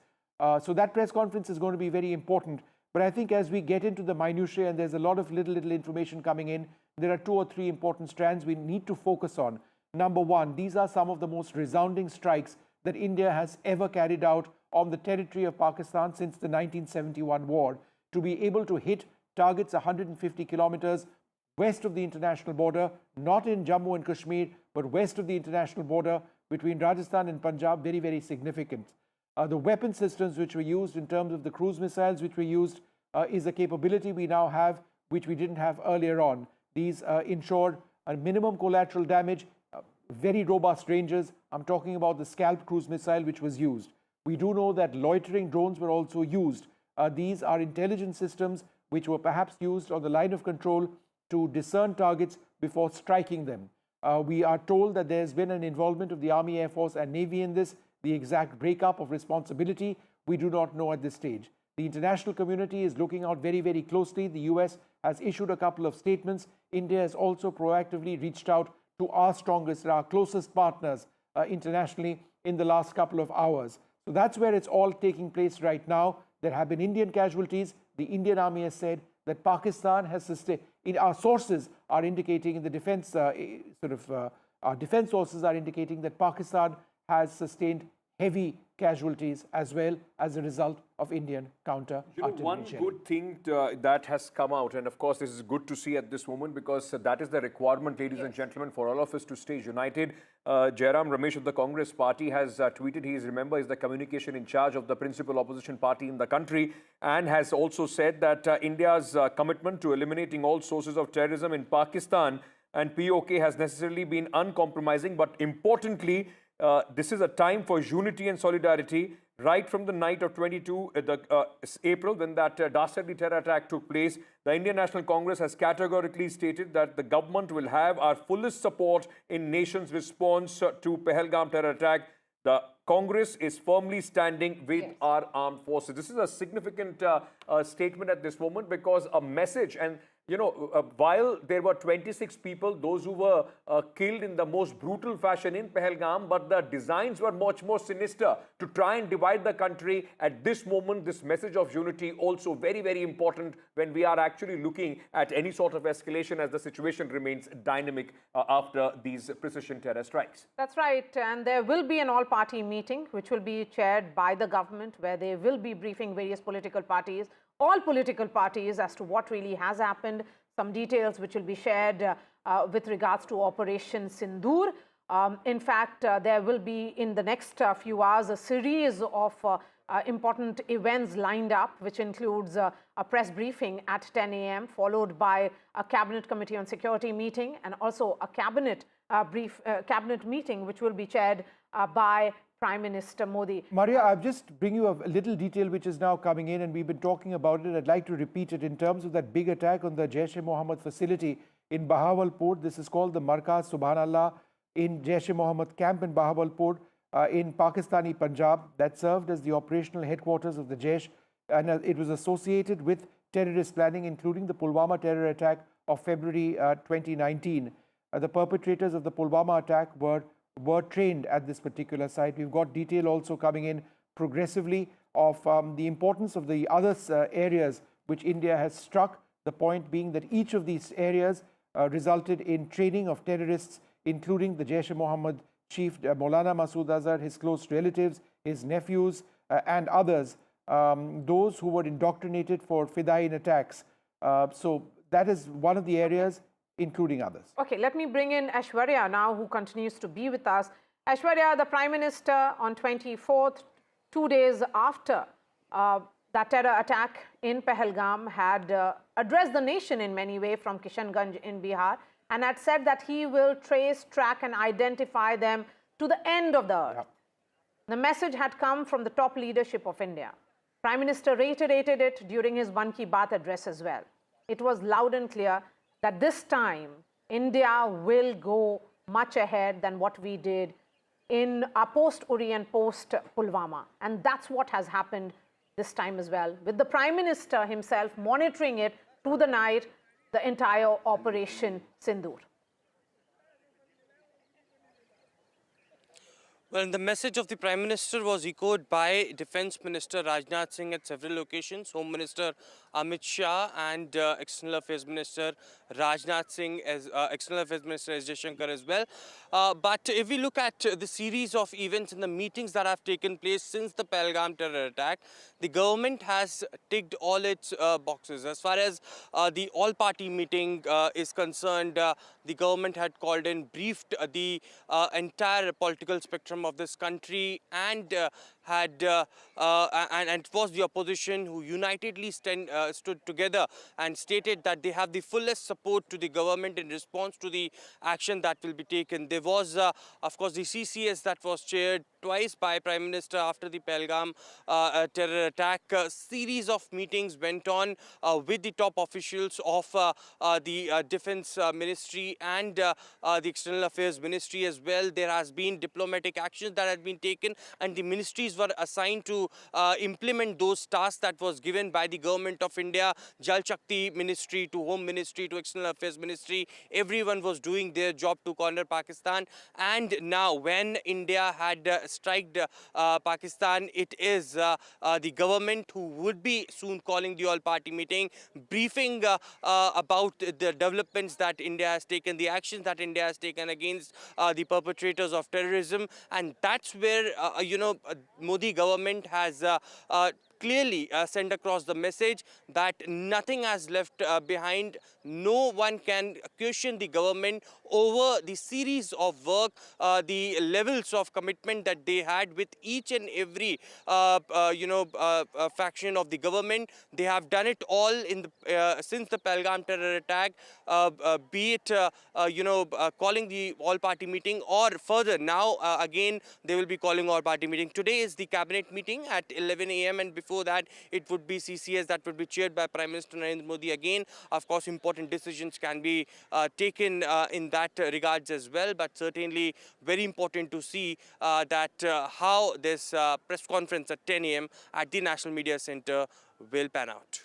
Speaker 6: So that press conference is going to be very important. But I think as we get into the minutiae, and there's a lot of little information coming in, there are 2 or 3 important strands we need to focus on. Number one, these are some of the most resounding strikes that India has ever carried out on the territory of Pakistan since the 1971 war. To be able to hit targets 150 kilometers west of the international border, not in Jammu and Kashmir, but west of the international border between Rajasthan and Punjab, very, very significant. The weapon systems which were used in terms of the cruise missiles which were used is a capability we now have which we didn't have earlier on. These ensure a minimum collateral damage, very robust ranges. I'm talking about the Scalp cruise missile which was used. We do know that loitering drones were also used. These are intelligence systems which were perhaps used on the line of control to discern targets before striking them. We are told that there's been an involvement of the Army, Air Force and Navy in this. The exact breakup of responsibility, we do not know at this stage. The international community is looking out very, very closely. The US has issued a couple of statements. India has also proactively reached out to our strongest, our closest partners internationally in the last couple of hours. So that's where it's all taking place right now. There have been Indian casualties. The Indian Army has said that Pakistan has sustained, our sources are indicating in the defense, our defense sources are indicating that Pakistan has sustained heavy casualties as well as a result of Indian counter-artillery
Speaker 1: one
Speaker 6: shelling.
Speaker 1: good thing that has come out, and of course this is good to see at this moment, because that is the requirement, ladies and gentlemen, for all of us to stay united. Jairam Ramesh of the Congress party has tweeted, he is the communication in charge of the principal opposition party in the country, and has also said that India's commitment to eliminating all sources of terrorism in Pakistan and PoK has necessarily been uncompromising, but importantly, this is a time for unity and solidarity. Right from the night of 22 April, when that dastardly terror attack took place, the Indian National Congress has categorically stated that the government will have our fullest support in nation's response to Pahalgam terror attack. The Congress is firmly standing with our armed forces. This is a significant statement at this moment, because a message, and while there were 26 people, those who were killed in the most brutal fashion in Pahalgam, but the designs were much more sinister to try and divide the country. At this moment, this message of unity also very, very important when we are actually looking at any sort of escalation, as the situation remains dynamic after these precision terror strikes.
Speaker 3: That's right. And there will be an all-party meeting, which will be chaired by the government, where they will be briefing various political parties, all political parties, as to what really has happened, some details which will be shared with regards to Operation Sindoor. In fact, there will be in the next few hours a series of important events lined up, which includes a press briefing at 10 a.m. followed by a Cabinet Committee on Security meeting, and also a cabinet meeting which will be chaired by Prime Minister Modi.
Speaker 6: Maria, I'll just bring you a little detail which is now coming in, and we've been talking about it. I'd like to repeat it in terms of that big attack on the Jaish-e-Mohammed facility in Bahawalpur. This is called the Markaz Subhanallah in Jaish-e-Mohammed camp in Bahawalpur in Pakistani Punjab, that served as the operational headquarters of the Jaish, and it was associated with terrorist planning, including the Pulwama terror attack of February 2019. The perpetrators of the Pulwama attack were trained at this particular site. We've got detail also coming in progressively of the importance of the other areas which India has struck, the point being that each of these areas resulted in training of terrorists, including the Jaish-e-Mohammed chief Maulana Masood Azhar, his close relatives, his nephews and others, those who were indoctrinated for Fidaiin attacks. So that is one of the areas, including others. Okay,
Speaker 3: let me bring in Aishwarya now, who continues to be with us. Aishwarya, the Prime Minister on 24th, 2 days after that terror attack in Pahalgam, had addressed the nation in many ways from Kishanganj in Bihar, and had said that he will trace, track and identify them to the end of the earth. Yep. The message had come from the top leadership of India. Prime Minister reiterated it during his Mann Ki Baat address as well. It was loud and clear that this time India will go much ahead than what we did in our post-Uri and post-Pulwama. And that's what has happened this time as well, with the Prime Minister himself monitoring it through the night, the entire Operation Sindoor.
Speaker 4: Well, the message of the Prime Minister was echoed by Defence Minister Rajnath Singh at several locations, Home Minister Amit Shah and External Affairs Minister Rajnath Singh, External Affairs Minister S. Jaishankar as well. But if we look at the series of events and the meetings that have taken place since the Pahalgam terror attack, the government has ticked all its boxes. As far as the all-party meeting is concerned, the government had called and briefed the entire political spectrum of this country and had, and it was the opposition who unitedly stood together and stated that they have the fullest support to the government in response to the action that will be taken. There was, of course, the CCS that was chaired twice by Prime Minister after the Pahalgam terror attack. A series of meetings went on with the top officials of the Defense Ministry and the External Affairs Ministry as well. There has been diplomatic actions that had been taken, and the ministries were assigned to implement those tasks that was given by the Government of India. Jal Shakti Ministry to Home Ministry to External Affairs Ministry, everyone was doing their job to corner Pakistan. And now when India had striked Pakistan, it is the government who would be soon calling the all-party meeting, briefing about the developments that India has taken, the actions that India has taken against the perpetrators of terrorism. And that's where, Modi government has clearly sent across the message that nothing has left behind. No one can question the government over the series of work, the levels of commitment that they had with each and every, faction of the government. They have done it all in the since the Pahalgam terror attack, be it, calling the all-party meeting, or further now, again, they will be calling all-party meeting. Today is the cabinet meeting at 11 a.m. and before that, it would be CCS that would be chaired by Prime Minister Narendra Modi again. Of course, important decisions can be taken in that regards as well, but certainly very important to see that how this press conference at 10 a.m. at the National Media Center will pan out.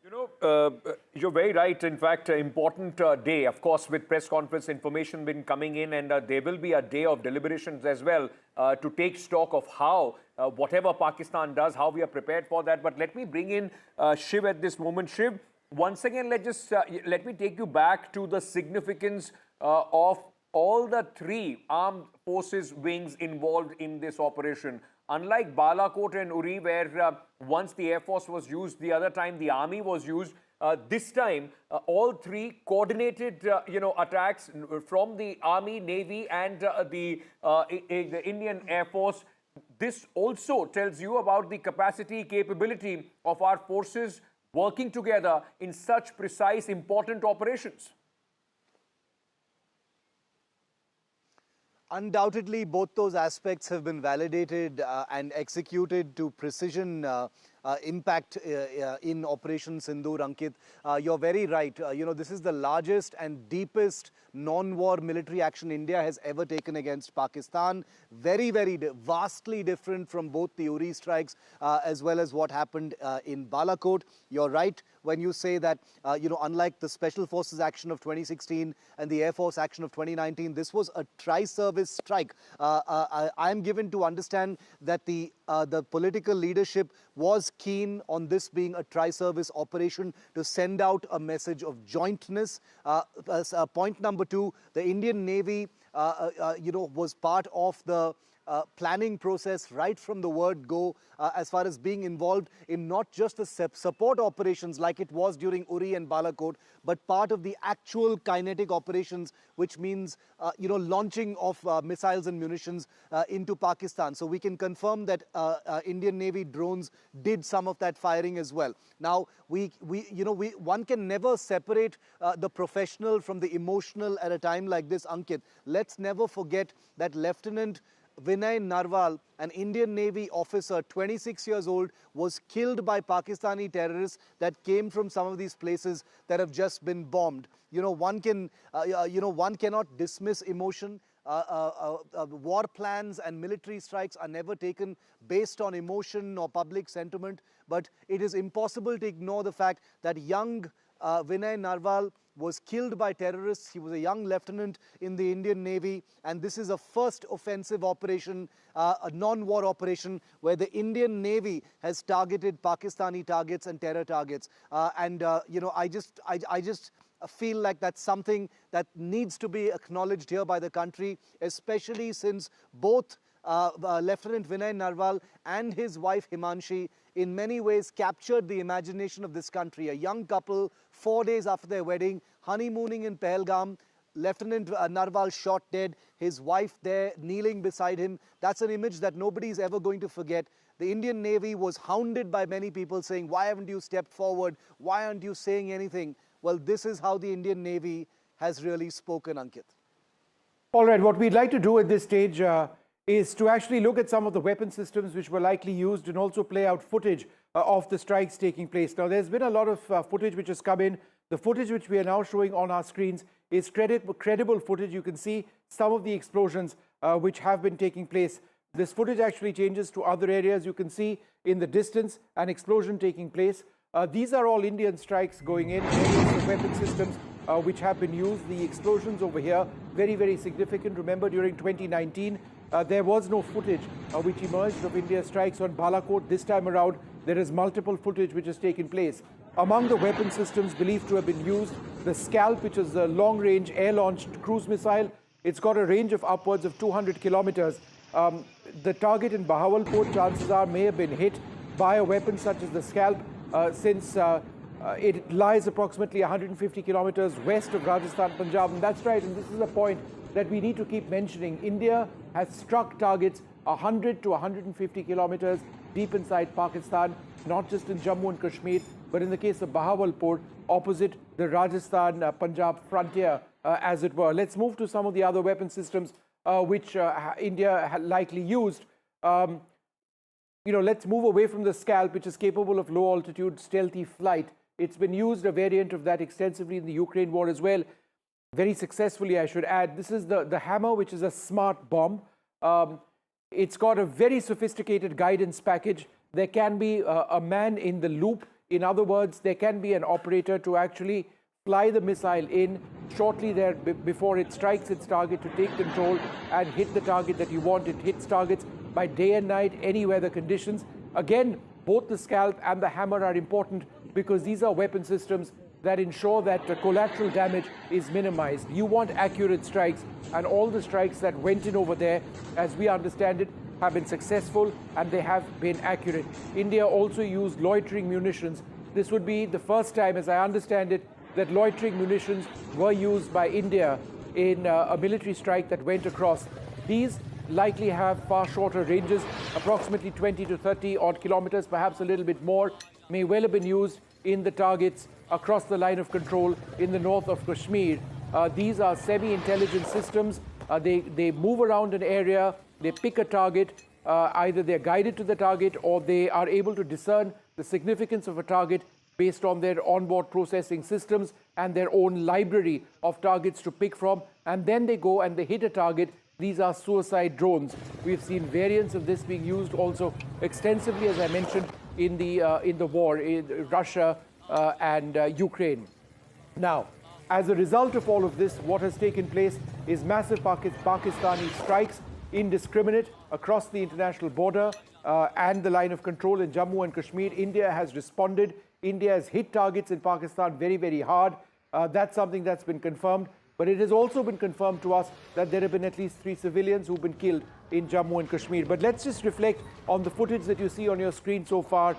Speaker 1: You know, you're very right. In fact, important day, of course, with press conference information been coming in, and there will be a day of deliberations as well to take stock of how, whatever Pakistan does, how we are prepared for that. But let me bring in Shiv at this moment. Shiv, once again, let me take you back to the significance of all the three armed forces wings involved in this operation. Unlike Balakot and Uri, where once the Air Force was used, the other time the Army was used, this time all three coordinated, attacks from the Army, Navy, and the Indian Air Force. This also tells you about the capacity, capability of our forces working together in such precise, important operations.
Speaker 2: Undoubtedly, both those aspects have been validated and executed to precision impact in Operation Sindoor, Ankit. You're very right. This is the largest and deepest non-war military action India has ever taken against Pakistan. Very, very vastly different from both the Uri strikes as well as what happened in Balakot. You're right when you say that, unlike the Special Forces action of 2016 and the Air Force action of 2019, this was a tri-service strike. I am given to understand that the political leadership was keen on this being a tri-service operation to send out a message of jointness. Point number two, the Indian Navy, was part of the planning process right from the word go, as far as being involved in not just the support operations like it was during Uri and Balakot, but part of the actual kinetic operations, which means, launching of missiles and munitions into Pakistan. So we can confirm that Indian Navy drones did some of that firing as well. Now, one can never separate the professional from the emotional at a time like this, Ankit. Let's never forget that Lieutenant Vinay Narwal, an Indian Navy officer, 26 years old, was killed by Pakistani terrorists that came from some of these places that have just been bombed. One cannot dismiss emotion. War plans and military strikes are never taken based on emotion or public sentiment, but it is impossible to ignore the fact that young Vinay Narwal was killed by terrorists. He was a young lieutenant in the Indian Navy, and this is a first offensive operation, a non-war operation where the Indian Navy has targeted Pakistani targets and terror targets. I just feel like that's something that needs to be acknowledged here by the country, especially since both Lieutenant Vinay Narwal and his wife Himanshi in many ways captured the imagination of this country. A young couple, 4 days after their wedding, honeymooning in Pahalgam, Lieutenant Narwal shot dead, his wife there kneeling beside him. That's an image that nobody's ever going to forget. The Indian Navy was hounded by many people saying, why haven't you stepped forward? Why aren't you saying anything? Well, this is how the Indian Navy has really spoken, Ankit.
Speaker 6: All right, what we'd like to do at this stage is to actually look at some of the weapon systems which were likely used and also play out footage of the strikes taking place. Now, there's been a lot of footage which has come in. The footage which we are now showing on our screens is credible footage. You can see some of the explosions which have been taking place. This footage actually changes to other areas. You can see in the distance an explosion taking place. These are all Indian strikes going in, various weapon systems which have been used. The explosions over here, very, very significant. Remember, during 2019, there was no footage which emerged of India's strikes on Balakot. This time around, there is multiple footage which has taken place. Among the weapon systems believed to have been used, the Scalp, which is a long-range air-launched cruise missile. It's got a range of upwards of 200 kilometers. The target in Bahawalpur, chances are, may have been hit by a weapon such as the Scalp, since it lies approximately 150 kilometers west of Rajasthan, Punjab. And that's right, and this is a point that we need to keep mentioning. India has struck targets 100 to 150 kilometers deep inside Pakistan, not just in Jammu and Kashmir, but in the case of Bahawalpur, opposite the Rajasthan-Punjab frontier, as it were. Let's move to some of the other weapon systems which India had likely used. Let's move away from the Scalp, which is capable of low-altitude stealthy flight. It's been used, a variant of that, extensively in the Ukraine war as well. Very successfully, I should add. This is the Hammer, which is a smart bomb. It's got a very sophisticated guidance package. There can be a man in the loop. In other words, there can be an operator to actually fly the missile in shortly there before it strikes its target to take control and hit the target that you want. It hits targets by day and night, any weather conditions. Again, both the Scalp and the Hammer are important because these are weapon systems that ensure that collateral damage is minimized. You want accurate strikes, and all the strikes that went in over there, as we understand it, have been successful and they have been accurate. India also used loitering munitions. This would be the first time, as I understand it, that loitering munitions were used by India in a military strike that went across. These likely have far shorter ranges, approximately 20 to 30 odd kilometers, perhaps a little bit more, may well have been used in the targets across the line of control in the north of Kashmir. These are semi-intelligent systems. They move around an area, they pick a target, either they're guided to the target or they are able to discern the significance of a target based on their onboard processing systems and their own library of targets to pick from, and then they go and they hit a target. These are suicide drones. We've seen variants of this being used also extensively, as I mentioned, in the war in Russia and Ukraine. Now, as a result of all of this, what has taken place is massive Pakistani strikes, indiscriminate, across the international border and the line of control in Jammu and Kashmir. India has responded. India has hit targets in Pakistan very, very hard. That's something that's been confirmed. But it has also been confirmed to us that there have been at least 3 civilians who've been killed in Jammu and Kashmir. But let's just reflect on the footage that you see on your screen so far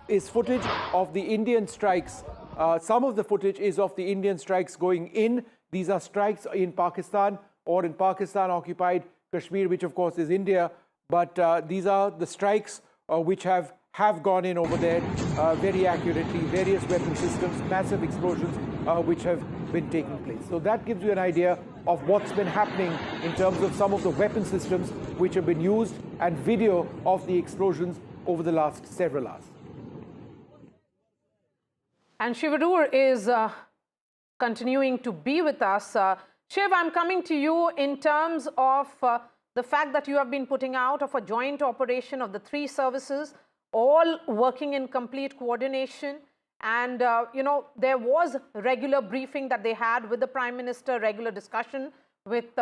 Speaker 6: is footage of the Indian strikes. Some of the footage is of the Indian strikes going in. These are strikes in Pakistan or in Pakistan-Occupied Kashmir, which of course is India. But these are the strikes which have gone in over there very accurately. Various weapon systems, massive explosions which have been taking place. So that gives you an idea of what's been happening in terms of some of the weapon systems which have been used and video of the explosions over the last several hours.
Speaker 3: And Shivadur is continuing to be with us. Shiv, I'm coming to you in terms of the fact that you have been putting out of a joint operation of the 3 services, all working in complete coordination. And, there was regular briefing that they had with the Prime Minister, regular discussion with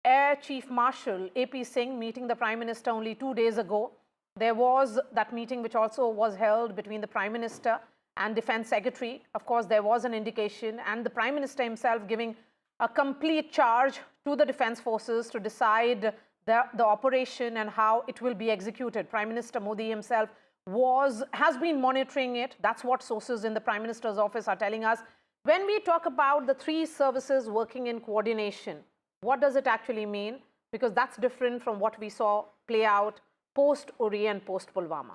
Speaker 3: Air Chief Marshal AP Singh meeting the Prime Minister only 2 days ago. There was that meeting which also was held between the Prime Minister and Defence Secretary. Of course, there was an indication, and the Prime Minister himself giving a complete charge to the Defence Forces to decide the operation and how it will be executed. Prime Minister Modi himself has been monitoring it. That's what sources in the Prime Minister's office are telling us. When we talk about the 3 services working in coordination, what does it actually mean? Because that's different from what we saw play out post-Uri and post-Pulwama?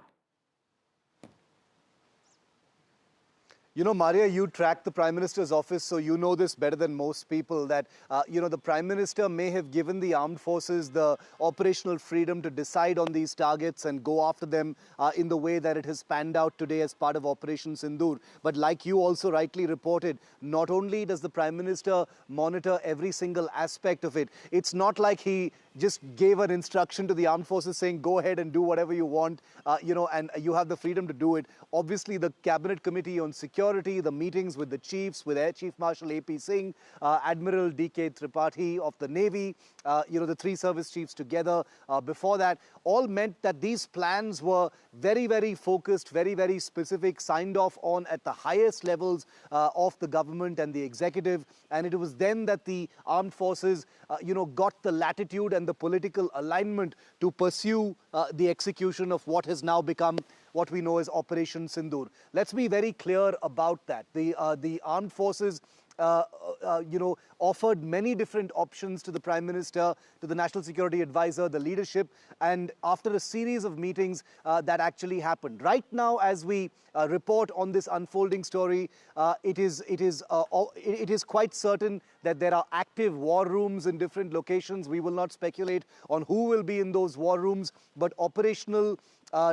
Speaker 2: You know, Maria, you track the Prime Minister's office, so you know this better than most people, that, the Prime Minister may have given the armed forces the operational freedom to decide on these targets and go after them in the way that it has panned out today as part of Operation Sindoor. But like you also rightly reported, not only does the Prime Minister monitor every single aspect of it, it's not like he just gave an instruction to the armed forces saying, go ahead and do whatever you want, and you have the freedom to do it. Obviously, the Cabinet Committee on Security, the meetings with the chiefs, with Air Chief Marshal A.P. Singh, Admiral D.K. Tripathi of the Navy, the three service chiefs together before that, all meant that these plans were very, very focused, very, very specific, signed off on at the highest levels of the government and the executive. And it was then that the armed forces, got the latitude and the political alignment to pursue the execution of what has now become what we know as Operation Sindoor. Let's be very clear about that. The armed forces offered many different options to the Prime Minister, to the National Security Advisor, the leadership, and after a series of meetings that actually happened. Right now, as we report on this unfolding story, it is quite certain that there are active war rooms in different locations. We will not speculate on who will be in those war rooms, but operational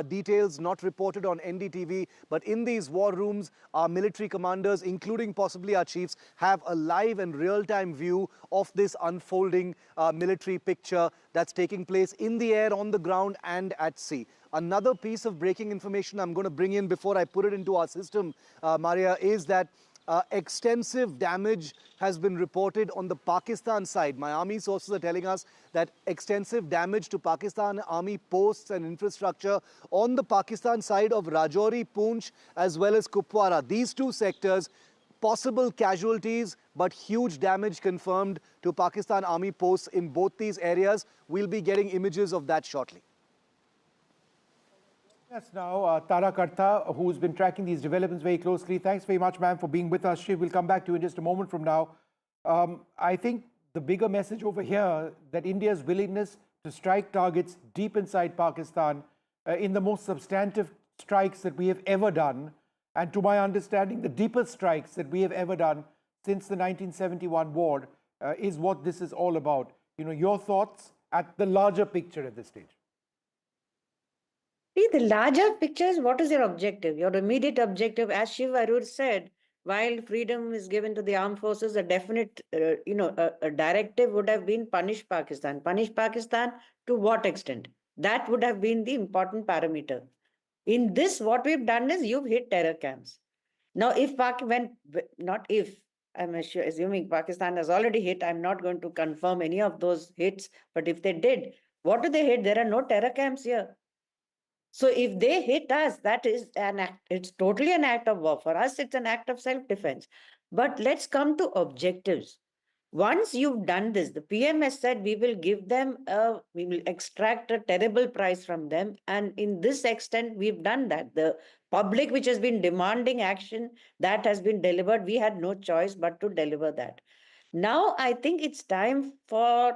Speaker 2: details not reported on NDTV, but in these war rooms, our military commanders, including possibly our chiefs, have a live and real-time view of this unfolding military picture that's taking place in the air, on the ground, and at sea. Another piece of breaking information I'm going to bring in before I put it into our system, Maria, is that extensive damage has been reported on the Pakistan side. My army sources are telling us that extensive damage to Pakistan army posts and infrastructure on the Pakistan side of Rajouri, Poonch, as well as Kupwara. These two sectors, possible casualties, but huge damage confirmed to Pakistan army posts in both these areas. We'll be getting images of that shortly.
Speaker 6: Yes, now Tara Karta, who's been tracking these developments very closely. Thanks very much, ma'am, for being with us. Shiv, we'll come back to you in just a moment from now. I think the bigger message over here that India's willingness to strike targets deep inside Pakistan in the most substantive strikes that we have ever done, and to my understanding, the deepest strikes that we have ever done since the 1971 war is what this is all about. Your thoughts at the larger picture at this stage.
Speaker 12: See, the larger picture is what is your objective? Your immediate objective, as Shiv Arur said, while freedom is given to the armed forces, a definite, a directive would have been punish Pakistan. Punish Pakistan to what extent? That would have been the important parameter. In this, what we've done is you've hit terror camps. Now, I'm assuming Pakistan has already hit. I'm not going to confirm any of those hits, but if they did, what do they hit? There are no terror camps here. So if they hit us, that is an act. It's totally an act of war. For us, it's an act of self-defense. But let's come to objectives. Once you've done this, the PM has said we will extract a terrible price from them. And in this extent, we've done that. The public, which has been demanding action, that has been delivered. We had no choice but to deliver that. Now, I think it's time to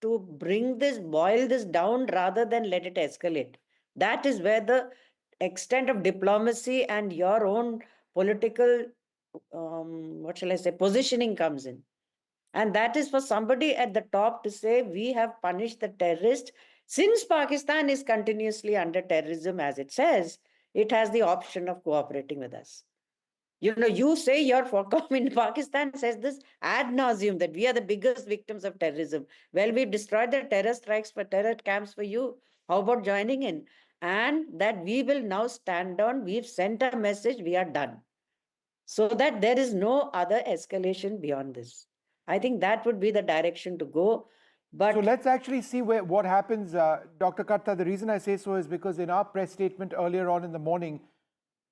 Speaker 12: boil this down rather than let it escalate. That is where the extent of diplomacy and your own political, positioning comes in. And that is for somebody at the top to say, we have punished the terrorist. Since Pakistan is continuously under terrorism, as it says, it has the option of cooperating with us. You say your FOCOM in Pakistan says this ad nauseum, that we are the biggest victims of terrorism. Well, we've destroyed the terror strikes for terror camps for you. How about joining in? And that we will now stand on, we've sent a message, we are done. So that there is no other escalation beyond this. I think that would be the direction to go. But
Speaker 6: so let's actually see what happens, Dr. Karta. The reason I say so is because in our press statement earlier on in the morning,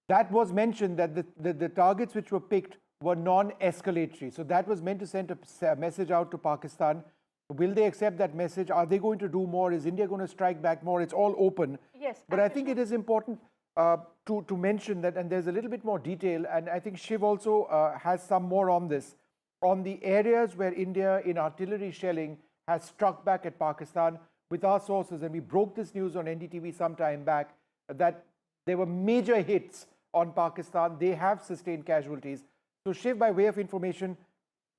Speaker 6: that was mentioned that the targets which were picked were non-escalatory. So that was meant to send a message out to Pakistan. Will they accept that message? Are they going to do more? Is India going to strike back more? It's all open.
Speaker 3: Yes.
Speaker 6: But I think it is important to mention that, and there's a little bit more detail, and I think Shiv also has some more on this, on the areas where India in artillery shelling has struck back at Pakistan with our sources, and we broke this news on NDTV some time back, that there were major hits on Pakistan. They have sustained casualties. So Shiv, by way of information,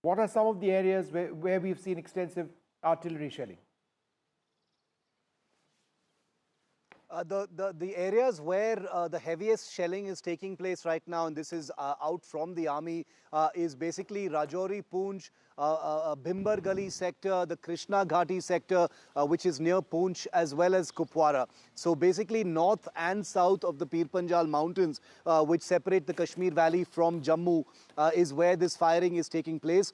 Speaker 6: what are some of the areas where we've seen extensive artillery shelling?
Speaker 2: The areas where the heaviest shelling is taking place right now, and this is out from the army, is basically Rajouri, Poonch, Bhimbar Gali sector, the Krishna Ghati sector, which is near Poonch, as well as Kupwara. So basically north and south of the Pir Panjal mountains, which separate the Kashmir Valley from Jammu, is where this firing is taking place.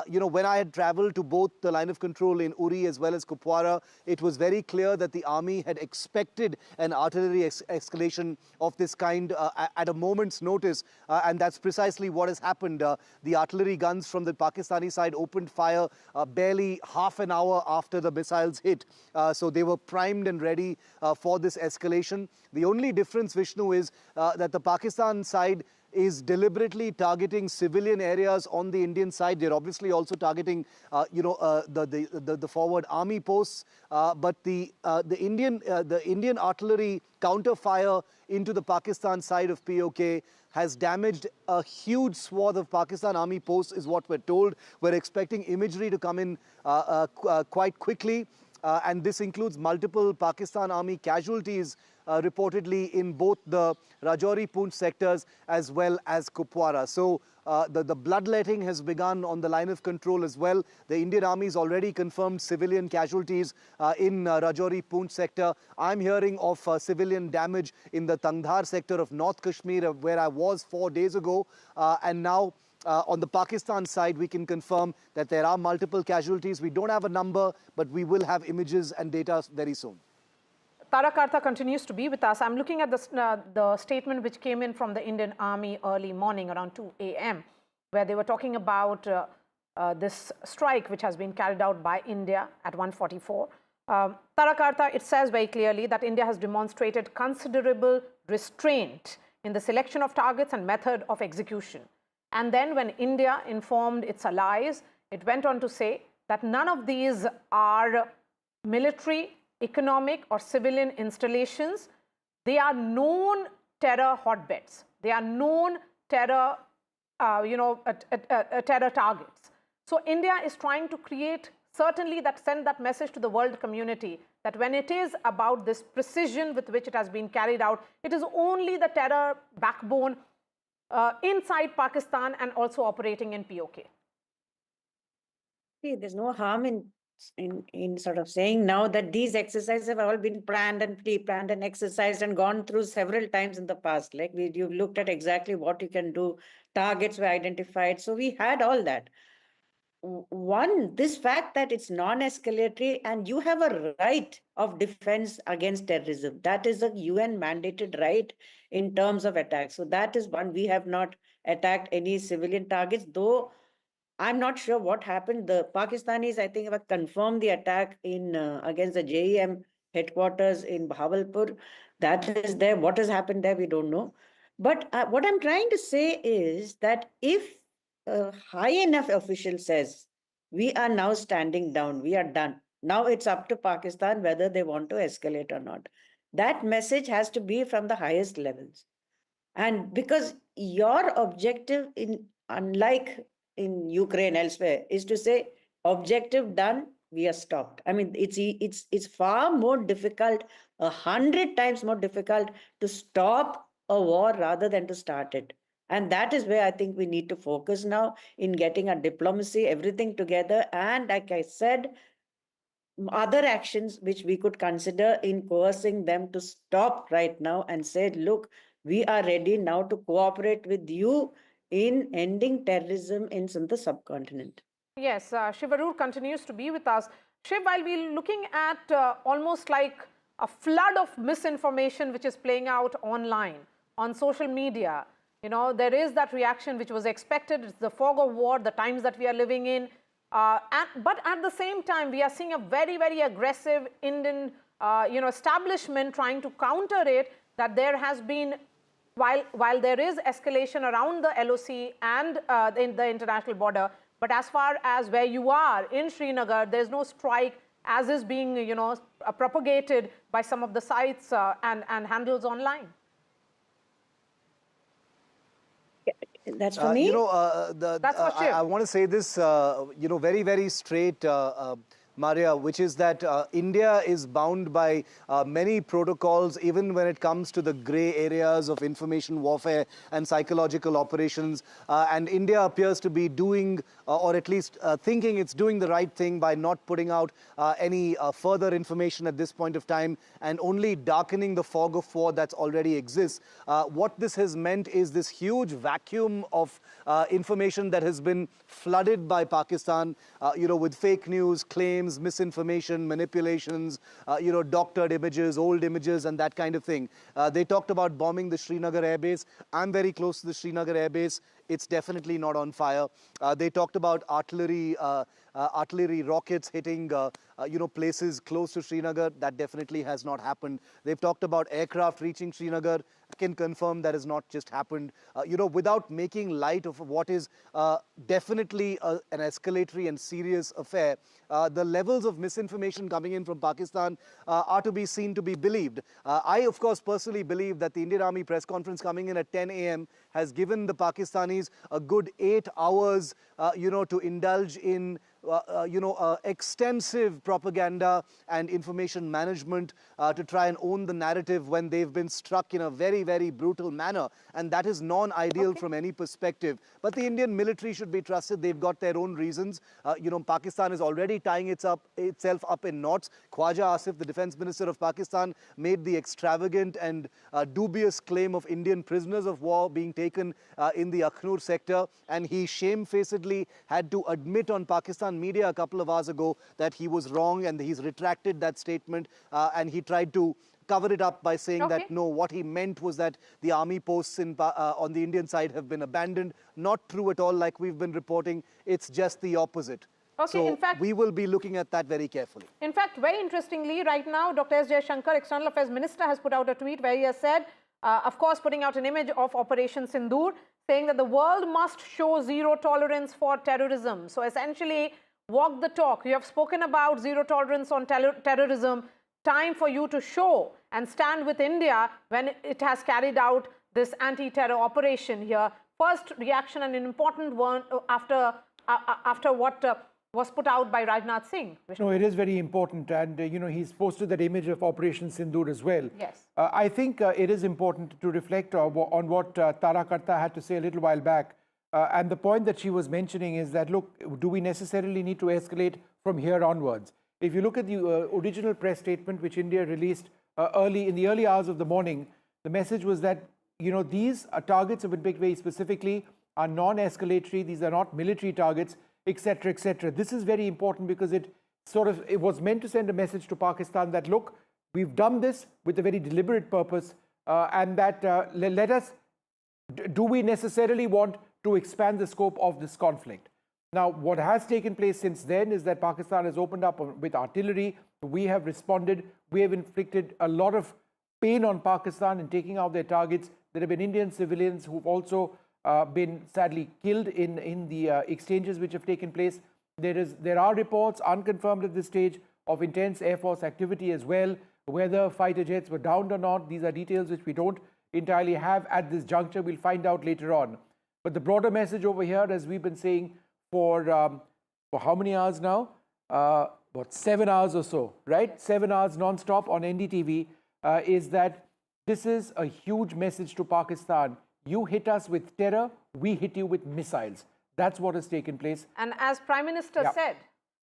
Speaker 2: You know, when I had traveled to both the line of control in Uri as well as Kupwara, it was very clear that the army had expected an artillery escalation of this kind at a moment's notice, and that's precisely what has happened. The artillery guns from the Pakistani side opened fire barely half an hour after the missiles hit, so they were primed and ready for this escalation. The only difference, Vishnu, is that the Pakistan side is deliberately targeting civilian areas on the Indian side. They're obviously also targeting, the forward army posts. But the Indian artillery counter-fire into the Pakistan side of PoK has damaged a huge swath of Pakistan army posts, is what we're told. We're expecting imagery to come in quite quickly. And this includes multiple Pakistan army casualties reportedly in both the Rajouri Poonch sectors as well as Kupwara. So the bloodletting has begun on the line of control as well. The Indian Army has already confirmed civilian casualties in Rajouri Poonch sector. I'm hearing of civilian damage in the Tangdhar sector of North Kashmir, where I was 4 days ago. And now on the Pakistan side, we can confirm that there are multiple casualties. We don't have a number, but we will have images and data very soon.
Speaker 3: Tara Karta continues to be with us. I'm looking at the statement which came in from the Indian Army early morning around 2 a.m., where they were talking about this strike which has been carried out by India at 1:44. Tara Karta, it says very clearly that India has demonstrated considerable restraint in the selection of targets and method of execution. And then when India informed its allies, it went on to say that none of these are military, economic or civilian installations. They are known terror hotbeds. They are known terror, terror targets. So India is trying to create, certainly that send that message to the world community that when it is about this precision with which it has been carried out, it is only the terror backbone inside Pakistan and also operating in PoK.
Speaker 12: See, there's no harm in sort of saying now that these exercises have all been planned and pre-planned and exercised and gone through several times in the past. Like you've looked at exactly what you can do, targets were identified. So we had all that. One, this fact that it's non-escalatory and you have a right of defense against terrorism. That is a UN mandated right in terms of attacks. So that is one. We have not attacked any civilian targets, though I'm not sure what happened. The Pakistanis, I think, have confirmed the attack in against the JEM headquarters in Bahawalpur. That is there. What has happened there, we don't know. But what I'm trying to say is that if a high enough official says, we are now standing down, we are done. Now it's up to Pakistan whether they want to escalate or not. That message has to be from the highest levels. And because your objective, unlike in Ukraine elsewhere, is to say objective done, we are stopped. I mean, it's far more difficult, 100 times more difficult to stop a war rather than to start it. And that is where I think we need to focus now in getting our diplomacy, everything together. And like I said, other actions which we could consider in coercing them to stop right now and say, look, we are ready now to cooperate with you in ending terrorism in the subcontinent.
Speaker 3: Yes, Shiv Arur continues to be with us. Shiv, while we're looking at almost like a flood of misinformation which is playing out online, on social media, you know, there is that reaction which was expected. It's the fog of war, the times that we are living in. But at the same time, we are seeing a very, very aggressive Indian, establishment trying to counter it, that there has been, while there is escalation around the LOC and the international border, but as far as where you are in Srinagar, there's no strike as is being, propagated by some of the sites and handles online?
Speaker 12: That's for me?
Speaker 3: That's for Shiv.
Speaker 2: I want to say this, very, very straight, Maria, which is that India is bound by many protocols, even when it comes to the grey areas of information warfare and psychological operations. And India appears to be doing, or at least thinking it's doing the right thing by not putting out any further information at this point of time and only darkening the fog of war that already exists. What this has meant is this huge vacuum of information that has been flooded by Pakistan, with fake news, claims, misinformation, manipulations, doctored images, old images, and that kind of thing. They talked about bombing the Srinagar airbase. I'm very close to the Srinagar airbase. It's definitely not on fire. They talked about artillery rockets hitting, places close to Srinagar. That definitely has not happened. They've talked about aircraft reaching Srinagar. I can confirm that has not just happened. Without making light of what is definitely an escalatory and serious affair, the levels of misinformation coming in from Pakistan are to be seen to be believed. I, of course, personally believe that the Indian Army press conference coming in at 10 a.m. has given the Pakistanis a good 8 hours, to indulge in extensive propaganda and information management to try and own the narrative when they've been struck in a very, very brutal manner. And that is non-ideal from any perspective. But the Indian military should be trusted. They've got their own reasons. Pakistan is already tying itself up in knots. Khwaja Asif, the defense minister of Pakistan, made the extravagant and dubious claim of Indian prisoners of war being taken in the Akhnur sector. And he shamefacedly had to admit on Pakistan media a couple of hours ago that he was wrong, and he's retracted that statement, and he tried to cover it up by saying that no, what he meant was that the army posts on the Indian side have been abandoned. Not true at all, like we've been reporting. It's just the opposite. So in fact, we will be looking at that very carefully.
Speaker 3: In fact, very interestingly, right now, Dr. S. Jaishankar, External Affairs Minister, has put out a tweet where he has said, of course, putting out an image of Operation Sindoor, saying that the world must show zero tolerance for terrorism. So essentially, walk the talk. You have spoken about zero tolerance on terrorism. Time for you to show and stand with India when it has carried out this anti-terror operation here. First reaction, and an important one after what was put out by Rajnath Singh.
Speaker 6: No, it is very important, and he's posted that image of Operation Sindoor as well.
Speaker 3: Yes.
Speaker 6: I think it is important to reflect on what Tara Karta had to say a little while back. And the point that she was mentioning is that, look, do we necessarily need to escalate from here onwards? If you look at the original press statement which India released in the early hours of the morning, the message was that, these targets have been picked very specifically, are non-escalatory, these are not military targets, etc., etc. This is very important because it was meant to send a message to Pakistan that, look, we've done this with a very deliberate purpose, and that do we necessarily want to expand the scope of this conflict? Now, what has taken place since then is that Pakistan has opened up with artillery. We have responded. We have inflicted a lot of pain on Pakistan in taking out their targets. There have been Indian civilians who've also been sadly killed in the exchanges which have taken place. There are reports, unconfirmed at this stage, of intense Air Force activity as well. Whether fighter jets were downed or not, these are details which we don't entirely have at this juncture. We'll find out later on. But the broader message over here, as we've been saying for how many hours now? 7 hours or so, right? 7 hours non-stop on NDTV, is that this is a huge message to Pakistan. You hit us with terror, we hit you with missiles. That's what has taken place.
Speaker 3: And as Prime Minister said,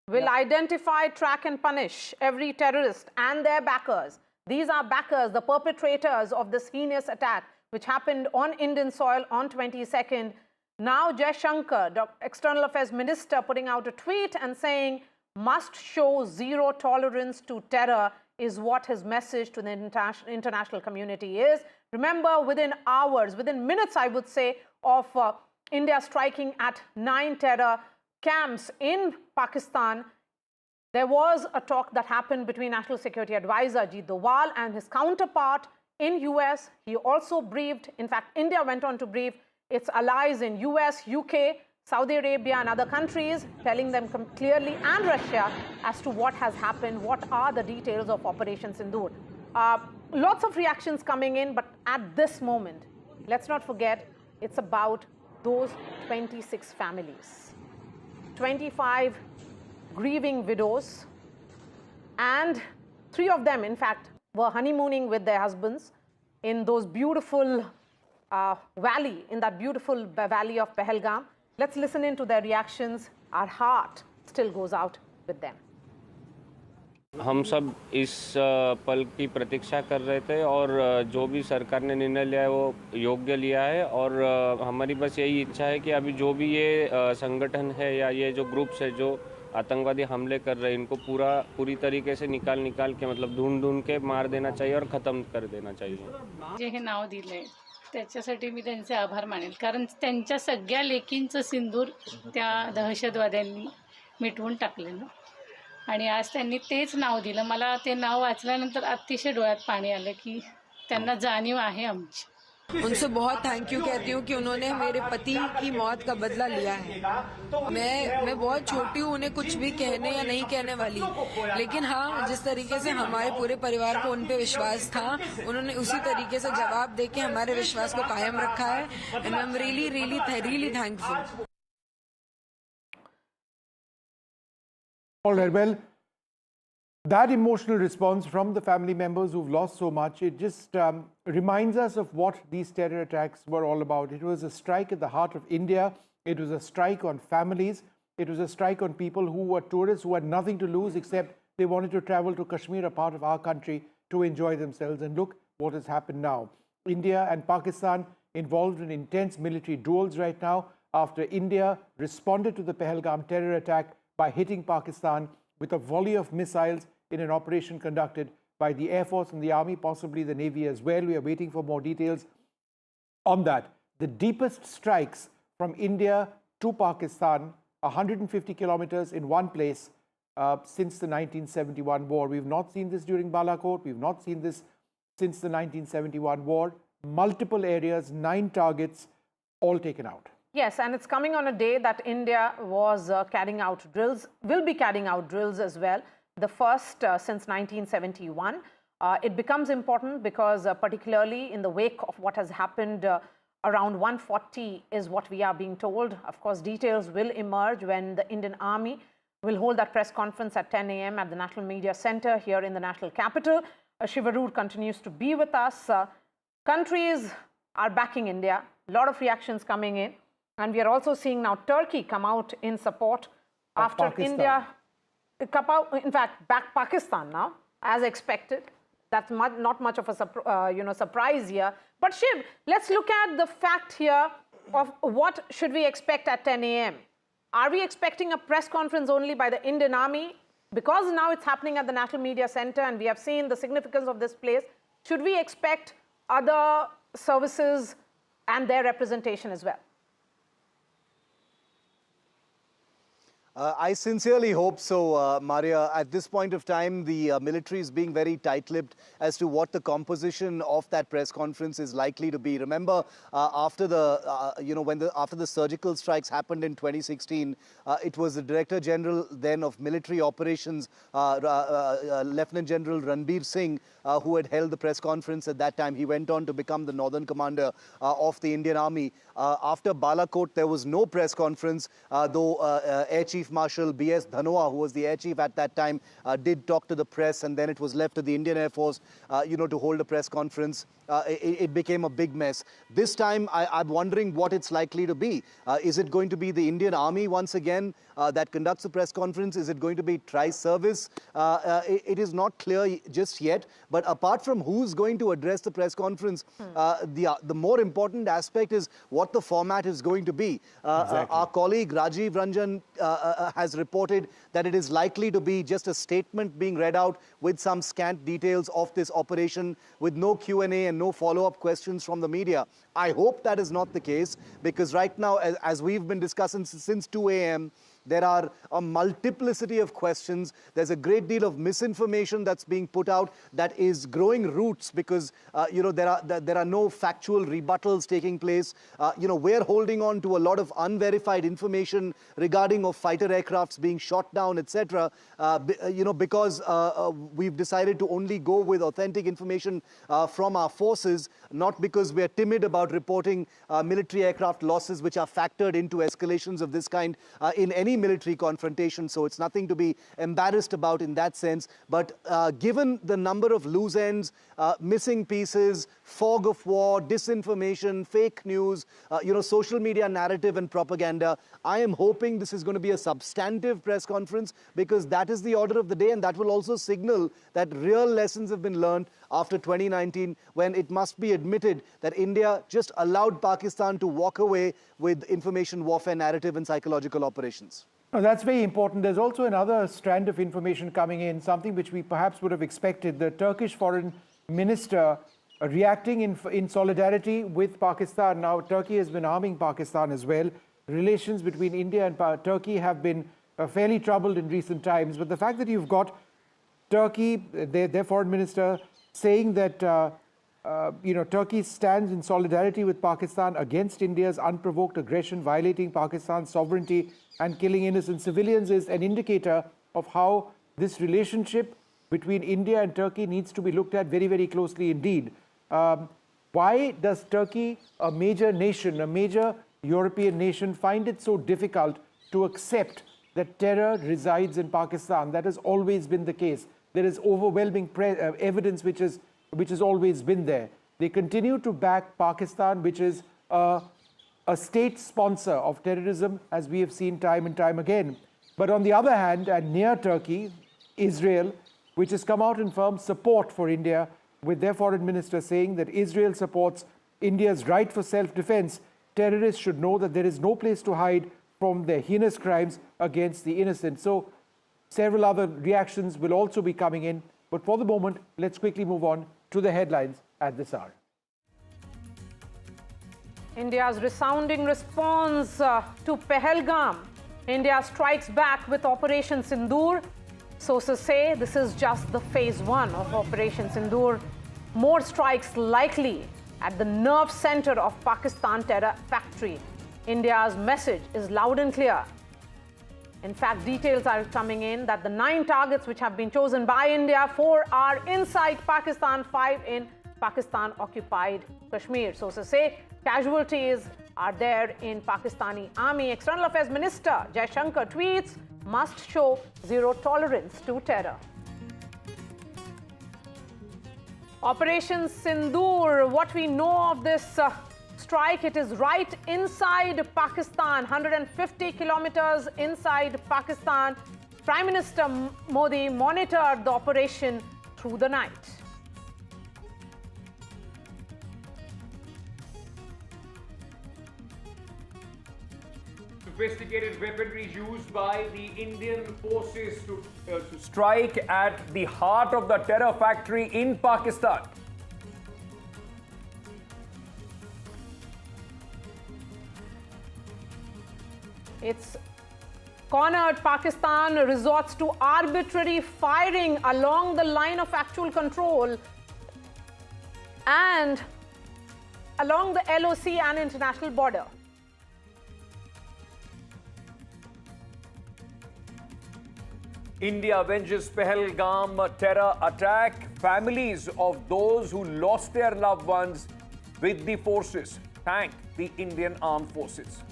Speaker 3: we'll identify, track and punish every terrorist and their backers. These are backers, the perpetrators of this heinous attack, which happened on Indian soil on 22nd. Now Jaishankar, External Affairs Minister, putting out a tweet and saying, must show zero tolerance to terror is what his message to the international community is. Remember, within hours, within minutes, I would say, of India striking at 9 terror camps in Pakistan, there was a talk that happened between National Security Advisor Ajit Doval and his counterpart in US. He also briefed, in fact, India went on to brief its allies in US, UK, Saudi Arabia and other countries, telling them clearly, and Russia, as to what has happened, what are the details of Operation Sindoor. Lots of reactions coming in, but at this moment, let's not forget, it's about those 26 families, 25 grieving widows, and 3 of them, in fact, were honeymooning with their husbands in those beautiful valley, in that beautiful valley of Pahalgam. Let's listen into their reactions. Our heart still goes out with them.
Speaker 13: हम सब इस पल की प्रतीक्षा कर रहे थे और जो भी सरकार ने निर्णय लिया है वो योग्य लिया है और हमारी बस यही इच्छा है कि अभी जो भी ये संगठन है या ये जो ग्रुप्स है जो आतंकवादी हमले कर रहे हैं इनको पूरी तरीके से निकाल के मतलब ढूंढ के मार देना चाहिए और ख़त्म कर देना चाहिए.
Speaker 14: जे हे नाव दिले त्याच्यासाठी मी त्यांचे आभार मानेल कारण त्यांच्या सगळ्या लेकींचं सिंदूर त्या दहशतवाद्यांनी मिटवून टाकलं ना आणि आज त्यांनी तेच नाव दिलं. मला ते नाव वाचल्यानंतर अतिशय डोळ्यात पाणी आलं की त्यांना जाणीव आहे आमची.
Speaker 10: उनसे बहुत थैंक यू कहती हूँ कि उन्होंने मेरे पति की मौत का बदला लिया है. मैं बहुत छोटी हूँ, उन्हें कुछ भी कहने या नहीं कहने वाली, लेकिन हाँ जिस तरीके से हमारे पूरे परिवार को उन पे विश्वास था उन्होंने उसी तरीके से जवाब देके हमारे विश्वास को कायम रखा है. And I am really thankful.
Speaker 6: All right, well, that emotional response from the family members who've lost so much, it just reminds us of what these terror attacks were all about. It was a strike at the heart of India. It was a strike on families. It was a strike on people who were tourists who had nothing to lose except they wanted to travel to Kashmir, a part of our country, to enjoy themselves. And look what has happened now. India and Pakistan involved in intense military duels right now after India responded to the Pahalgam terror attack by hitting Pakistan with a volley of missiles in an operation conducted by the Air Force and the Army, possibly the Navy as well. We are waiting for more details on that. The deepest strikes from India to Pakistan, 150 kilometers in one place since the 1971 war. We've not seen this during Balakot. We've not seen this since the 1971 war. Multiple areas, 9 targets, all taken out.
Speaker 3: Yes, and it's coming on a day that India was carrying out drills, will be carrying out drills as well, the first since 1971. It becomes important because particularly in the wake of what has happened around 140 is what we are being told. Of course, details will emerge when the Indian Army will hold that press conference at 10 a.m. at the National Media Center here in the national capital. Shiv Arur continues to be with us. Countries are backing India. A lot of reactions coming in. And we are also seeing now Turkey come out in support after India, in fact, back Pakistan now, as expected. That's not much of a surprise here. But Shiv, let's look at the fact here of what should we expect at 10 a.m. Are we expecting a press conference only by the Indian Army? Because now it's happening at the National Media Center and we have seen the significance of this place, should we expect other services and their representation as well?
Speaker 2: I sincerely hope so, Maria. At this point of time, the military is being very tight-lipped as to what the composition of that press conference is likely to be. Remember, after the after the surgical strikes happened in 2016, it was the Director General then of Military Operations, Lieutenant General Ranbir Singh, who had held the press conference at that time. He went on to become the Northern Commander of the Indian Army. After Balakot, there was no press conference, though Air Chief Marshal B.S. Dhanoa, who was the Air Chief at that time, did talk to the press, and then it was left to the Indian Air Force, to hold a press conference. It became a big mess. This time, I'm wondering what it's likely to be. Is it going to be the Indian Army once again that conducts a press conference? Is it going to be tri-service? It is not clear just yet. But apart from who's going to address the press conference, the more important aspect is what the format is going to be. Exactly. Our colleague Rajiv Ranjan has reported that it is likely to be just a statement being read out with some scant details of this operation, with no Q&A and no follow-up questions from the media. I hope that is not the case, because right now, as we've been discussing since 2 a.m., There are a multiplicity of questions. There's a great deal of misinformation that's being put out that is growing roots because there are no factual rebuttals taking place. We're holding on to a lot of unverified information regarding of fighter aircrafts being shot down, etc. Because we've decided to only go with authentic information from our forces, not because we're timid about reporting military aircraft losses which are factored into escalations of this kind in any military confrontation. So it's nothing to be embarrassed about in that sense. But given the number of loose ends, missing pieces, fog of war, disinformation, fake news, social media narrative and propaganda, I am hoping this is going to be a substantive press conference because that is the order of the day, and that will also signal that real lessons have been learned after 2019, when it must be admitted that India just allowed Pakistan to walk away with information warfare narrative and psychological operations.
Speaker 6: No, that's very important. There's also another strand of information coming in, something which we perhaps would have expected. The Turkish foreign minister reacting in solidarity with Pakistan. Now, Turkey has been arming Pakistan as well. Relations between India and Turkey have been fairly troubled in recent times. But the fact that you've got Turkey, their foreign minister, saying that Turkey stands in solidarity with Pakistan against India's unprovoked aggression, violating Pakistan's sovereignty and killing innocent civilians is an indicator of how this relationship between India and Turkey needs to be looked at very, very closely indeed. Why does Turkey, a major nation, a major European nation, find it so difficult to accept that terror resides in Pakistan? That has always been the case. There is overwhelming evidence which has always been there. They continue to back Pakistan, which is a state sponsor of terrorism, as we have seen time and time again. But on the other hand, and near Turkey, Israel, which has come out in firm support for India, with their foreign minister saying that Israel supports India's right for self-defense. Terrorists should know that there is no place to hide from their heinous crimes against the innocent. So several other reactions will also be coming in. But for the moment, let's quickly move on to the headlines at this hour.
Speaker 3: India's resounding response to Pahalgam. India strikes back with Operation Sindoor. Sources say this is just the phase 1 of Operation Sindoor. More strikes likely at the nerve center of Pakistan terror factory. India's message is loud and clear. In fact, details are coming in that the 9 targets which have been chosen by India, 4 are inside Pakistan, 5 in Pakistan-Occupied Kashmir. Sources say casualties are there in Pakistani army. External Affairs Minister Jai Shankar tweets, must show zero tolerance to terror. Operation Sindoor, what we know of this strike, it is right inside Pakistan, 150 kilometers inside Pakistan. Prime Minister Modi monitored the operation through the night.
Speaker 1: Sophisticated weaponry used by the Indian forces to strike at the heart of the terror factory in Pakistan.
Speaker 3: It's cornered. Pakistan resorts to arbitrary firing along the line of actual control and along the LOC and international border.
Speaker 1: India avenges Pahalgam terror attack. Families of those who lost their loved ones with the forces thank the Indian Armed Forces.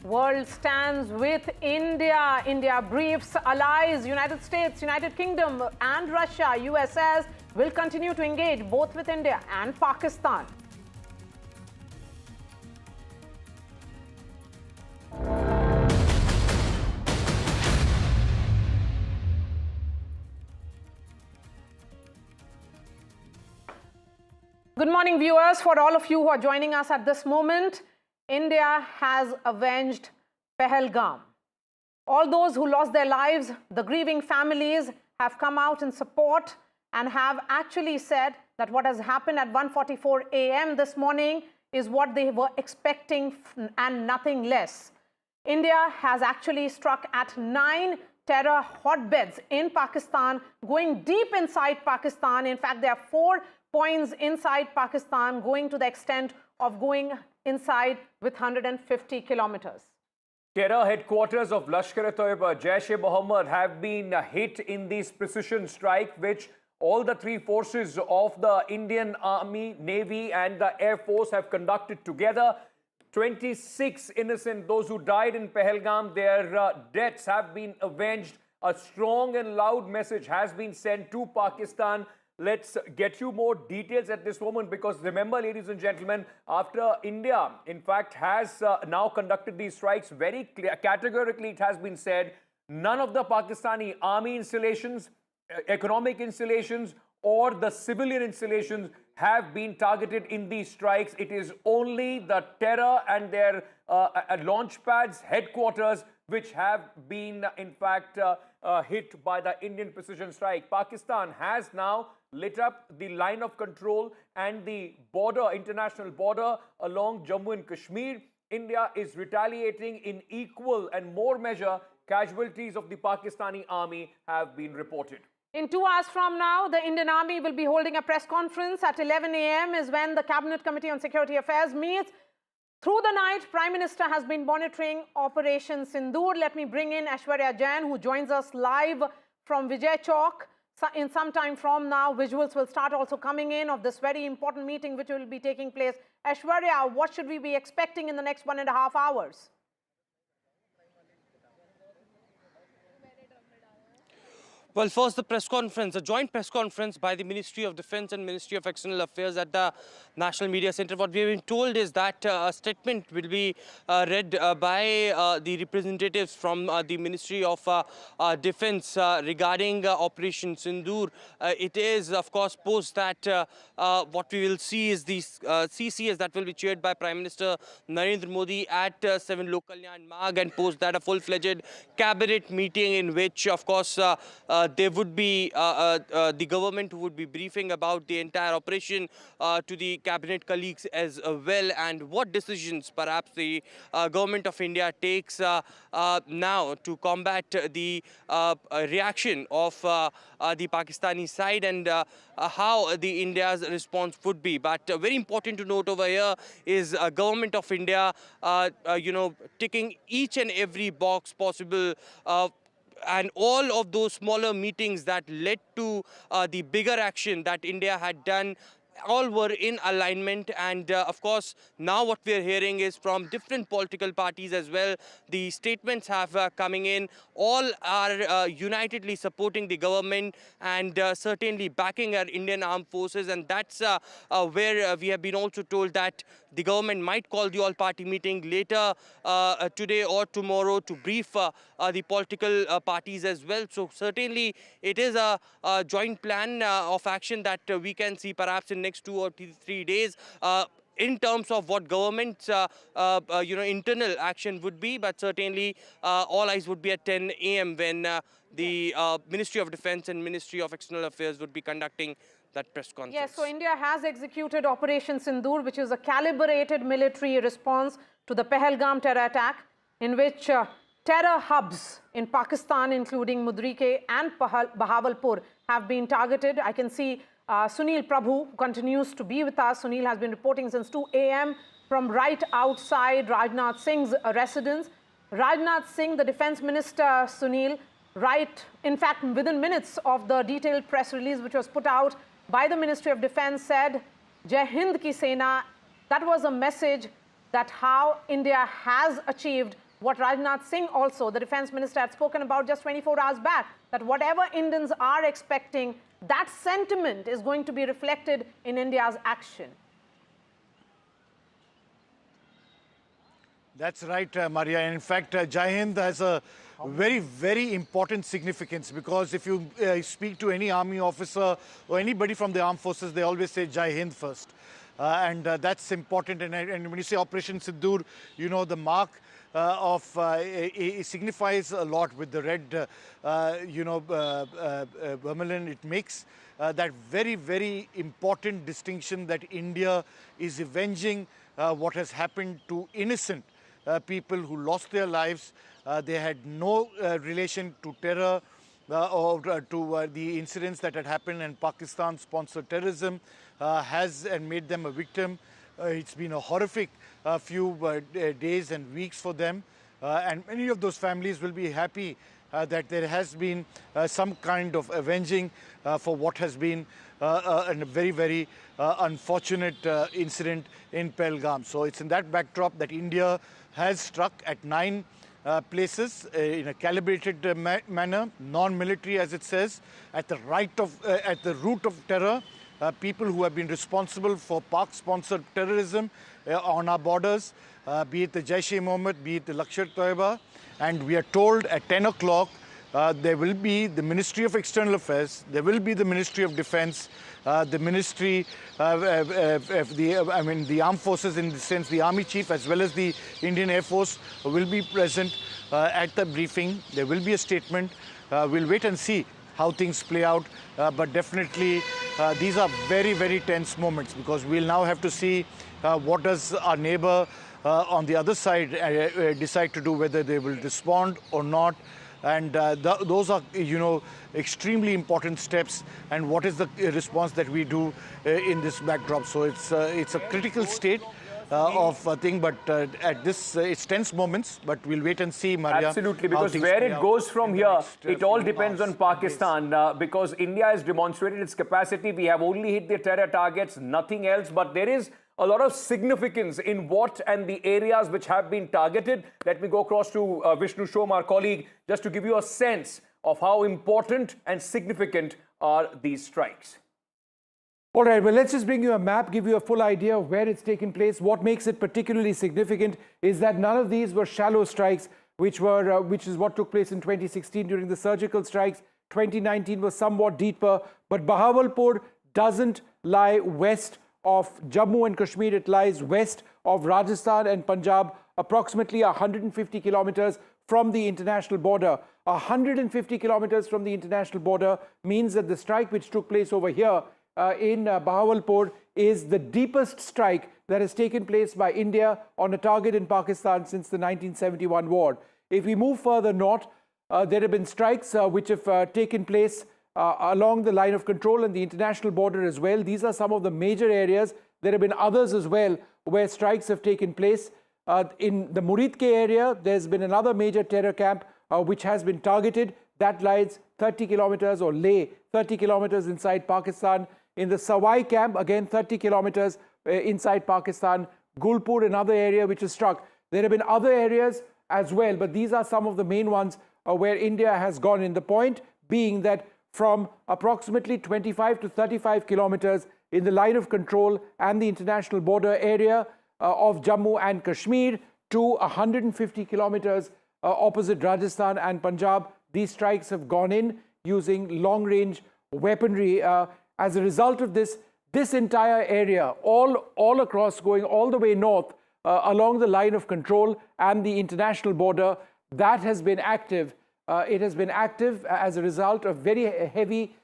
Speaker 3: World stands with India. India briefs allies, United States, United Kingdom and Russia. US says will continue to engage both with India and Pakistan. Good morning, viewers. For all of you who are joining us at this moment, India has avenged Pahalgam. All those who lost their lives, the grieving families have come out in support and have actually said that what has happened at 1:44 a.m. this morning is what they were expecting and nothing less. India has actually struck at 9 terror hotbeds in Pakistan, going deep inside Pakistan. In fact, there are 4 points inside Pakistan, going to the extent of going inside with 150 kilometers.
Speaker 1: Terror headquarters of Lashkar-e-Toiba, Jaish-e-Mohammed have been hit in this precision strike, which all the 3 forces of the Indian Army, Navy and the Air Force have conducted together. 26 innocent, those who died in Pahalgam, their deaths have been avenged. A strong and loud message has been sent to Pakistan. Let's get you more details at this moment, because remember, ladies and gentlemen, after India, in fact, has now conducted these strikes very categorically, it has been said, none of the Pakistani army installations, economic installations, or the civilian installations have been targeted in these strikes. It is only the terror and their launch pads, headquarters, which have been, in fact, hit by the Indian precision strike. Pakistan has now lit up the line of control and the border, international border along Jammu and Kashmir. India is retaliating in equal and more measure. Casualties of the Pakistani army have been reported.
Speaker 3: In 2 hours from now, the Indian Army will be holding a press conference. At 11 a.m. is when the Cabinet Committee on Security Affairs meets. Through the night, Prime Minister has been monitoring Operation Sindoor. Let me bring in Aishwarya Jain, who joins us live from Vijay Chowk. In some time from now, visuals will start also coming in of this very important meeting which will be taking place. Aishwarya, what should we be expecting in the next 1.5 hours?
Speaker 4: Well, first the press conference, a joint press conference by the Ministry of Defence and Ministry of External Affairs at the National Media Centre. What we have been told is that a statement will be read by the representatives from the Ministry of Defence regarding Operation Sindoor. It is, of course, post that what we will see is the CCS that will be chaired by Prime Minister Narendra Modi at 7 Lok Kalyan Marg, and post that a full-fledged cabinet meeting in which, of course, there would be the government who would be briefing about the entire operation to the cabinet colleagues as well, and what decisions perhaps the government of India takes now to combat the reaction of the Pakistani side, and how the India's response would be. But very important to note over here is government of India, ticking each and every box possible, and all of those smaller meetings that led to the bigger action that India had done, all were in alignment. And of course, now what we are hearing is from different political parties as well. The statements have coming in. All are unitedly supporting the government and certainly backing our Indian armed forces. And that's where we have been also told that the government might call the all-party meeting later today or tomorrow to brief the political parties as well. So certainly it is a joint plan of action that we can see perhaps in next 2 or 3 days in terms of what government's internal action would be. But certainly all eyes would be at 10 a.m. when the Ministry of Defence and Ministry of External Affairs would be conducting that press conference.
Speaker 3: Yes, so India has executed Operation Sindoor, which is a calibrated military response to the Pahalgam terror attack, in which terror hubs in Pakistan, including Mudrike and Bahawalpur, have been targeted. I can see Sunil Prabhu, who continues to be with us. Sunil has been reporting since 2 a.m. from right outside Rajnath Singh's residence. Rajnath Singh, the defense minister, Sunil, in fact, within minutes of the detailed press release which was put out by the Ministry of Defence, said, Jai Hind ki Sena. That was a message that how India has achieved what Rajnath Singh also, the defense minister, had spoken about just 24 hours back, that whatever Indians are expecting, that sentiment is going to be reflected in India's action.
Speaker 8: That's right, Maria. In fact, Jai Hind has a very, very important significance, because if you speak to any army officer or anybody from the armed forces, they always say Jai Hind first. And that's important. And when you say Operation Sindoor, you know, the mark it signifies a lot with the red, vermilion. It makes that very, very important distinction that India is avenging what has happened to innocent people who lost their lives. They had no relation to terror or to the incidents that had happened, and Pakistan-sponsored terrorism has and made them a victim. It's been a horrific few days and weeks for them, and many of those families will be happy that there has been some kind of avenging for what has been a very, very unfortunate incident in Pahalgam. So it's in that backdrop that India has struck at 9 places in a calibrated manner, non-military as it says, at the root of terror. People who have been responsible for Pak-sponsored terrorism on our borders, be it the Jaish-e-Mohammed, be it the Lashkar-e-Toiba. And we are told at 10 o'clock there will be the Ministry of External Affairs, there will be the Ministry of Defense, the Ministry of the Armed Forces, in the sense the Army Chief as well as the Indian Air Force will be present at the briefing. There will be a statement. We'll wait and see how things play out, but definitely these are very, very tense moments, because we'll now have to see what does our neighbor on the other side decide to do, whether they will respond or not. And those are, extremely important steps. And what is the response that we do in this backdrop? So it's a critical state of a thing, but at this, it's tense moments, but we'll wait and see, Maria.
Speaker 1: Absolutely, because where it goes from here, it all depends on Pakistan, because India has demonstrated its capacity. We have only hit the terror targets, nothing else, but there is a lot of significance in what and the areas which have been targeted. Let me go across to Vishnu Shom, our colleague, just to give you a sense of how important and significant are these strikes.
Speaker 6: All right, well, let's just bring you a map, give you a full idea of where it's taken place. What makes it particularly significant is that none of these were shallow strikes, which is what took place in 2016 during the surgical strikes. 2019 was somewhat deeper, but Bahawalpur doesn't lie west of Jammu and Kashmir. It lies west of Rajasthan and Punjab, approximately 150 kilometers from the international border. 150 kilometers from the international border means that the strike which took place over here in Bahawalpur is the deepest strike that has taken place by India on a target in Pakistan since the 1971 war. If we move further north, there have been strikes which have taken place along the line of control and the international border as well. These are some of the major areas. There have been others as well where strikes have taken place. In the Muridke area, there's been another major terror camp which has been targeted. That lies 30 kilometers, or lay 30 kilometers inside Pakistan. In the Sawai camp, again 30 kilometers inside Pakistan. Gulpur, another area which is struck. There have been other areas as well, but these are some of the main ones where India has gone in. The point being that from approximately 25 to 35 kilometers in the line of control and the international border area of Jammu and Kashmir to 150 kilometers opposite Rajasthan and Punjab, these strikes have gone in using long-range weaponry. As a result of this, this entire area, all across, going all the way north along the line of control and the international border, that has been active. It has been active as a result of very heavy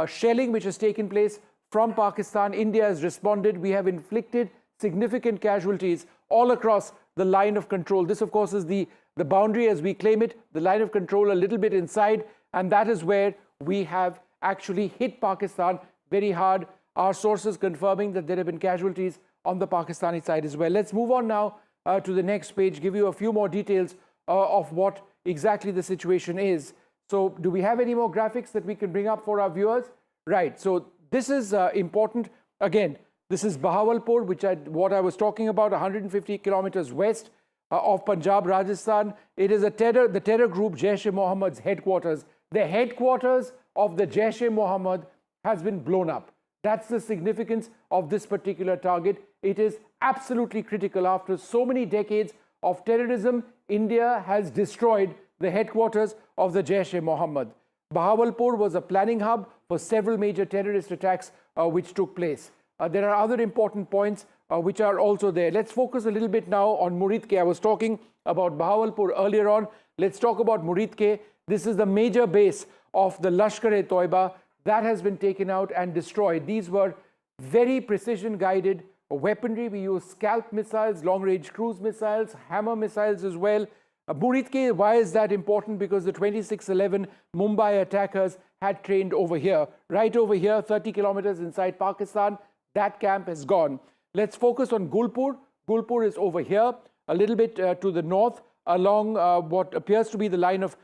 Speaker 6: shelling which has taken place from Pakistan. India has responded. We have inflicted significant casualties all across the line of control. This, of course, is the boundary as we claim it, the line of control a little bit inside, and that is where we have actually hit Pakistan very hard. Our sources confirming that there have been casualties on the Pakistani side as well. Let's move on now to the next page, give you a few more details of what exactly the situation is. So do we have any more graphics that we can bring up for our viewers? Right, so this is important. Again, this is Bahawalpur, what I was talking about, 150 kilometers west of Punjab, Rajasthan. It is the terror group Jaish-e-Mohammed's headquarters. The headquarters of the Jaish-e-Mohammed has been blown up. That's the significance of this particular target. It is absolutely critical. After so many decades of terrorism, India has destroyed the headquarters of the Jaish-e-Mohammed. Bahawalpur was a planning hub for several major terrorist attacks which took place. There are other important points which are also there. Let's focus a little bit now on Muridke. I was talking about Bahawalpur earlier on. Let's talk about Muridke. This is the major base of the Lashkar-e-Toiba that has been taken out and destroyed. These were very precision-guided weaponry. We use scalp missiles, long-range cruise missiles, hammer missiles as well. Murid Ke, why is that important? Because the 2611 Mumbai attackers had trained over here, right over here, 30 kilometers inside Pakistan. That camp has gone. Let's focus on Gulpur. Gulpur is over here, a little bit to the north, along what appears to be the line of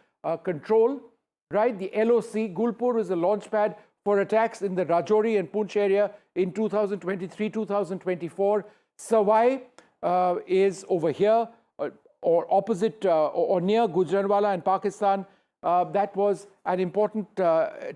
Speaker 6: control, right? The LOC, Gulpur is a launch pad for attacks in the Rajouri and Poonch area in 2023, 2024. Sawai is over here, or opposite or near Gujranwala in Pakistan. That was an important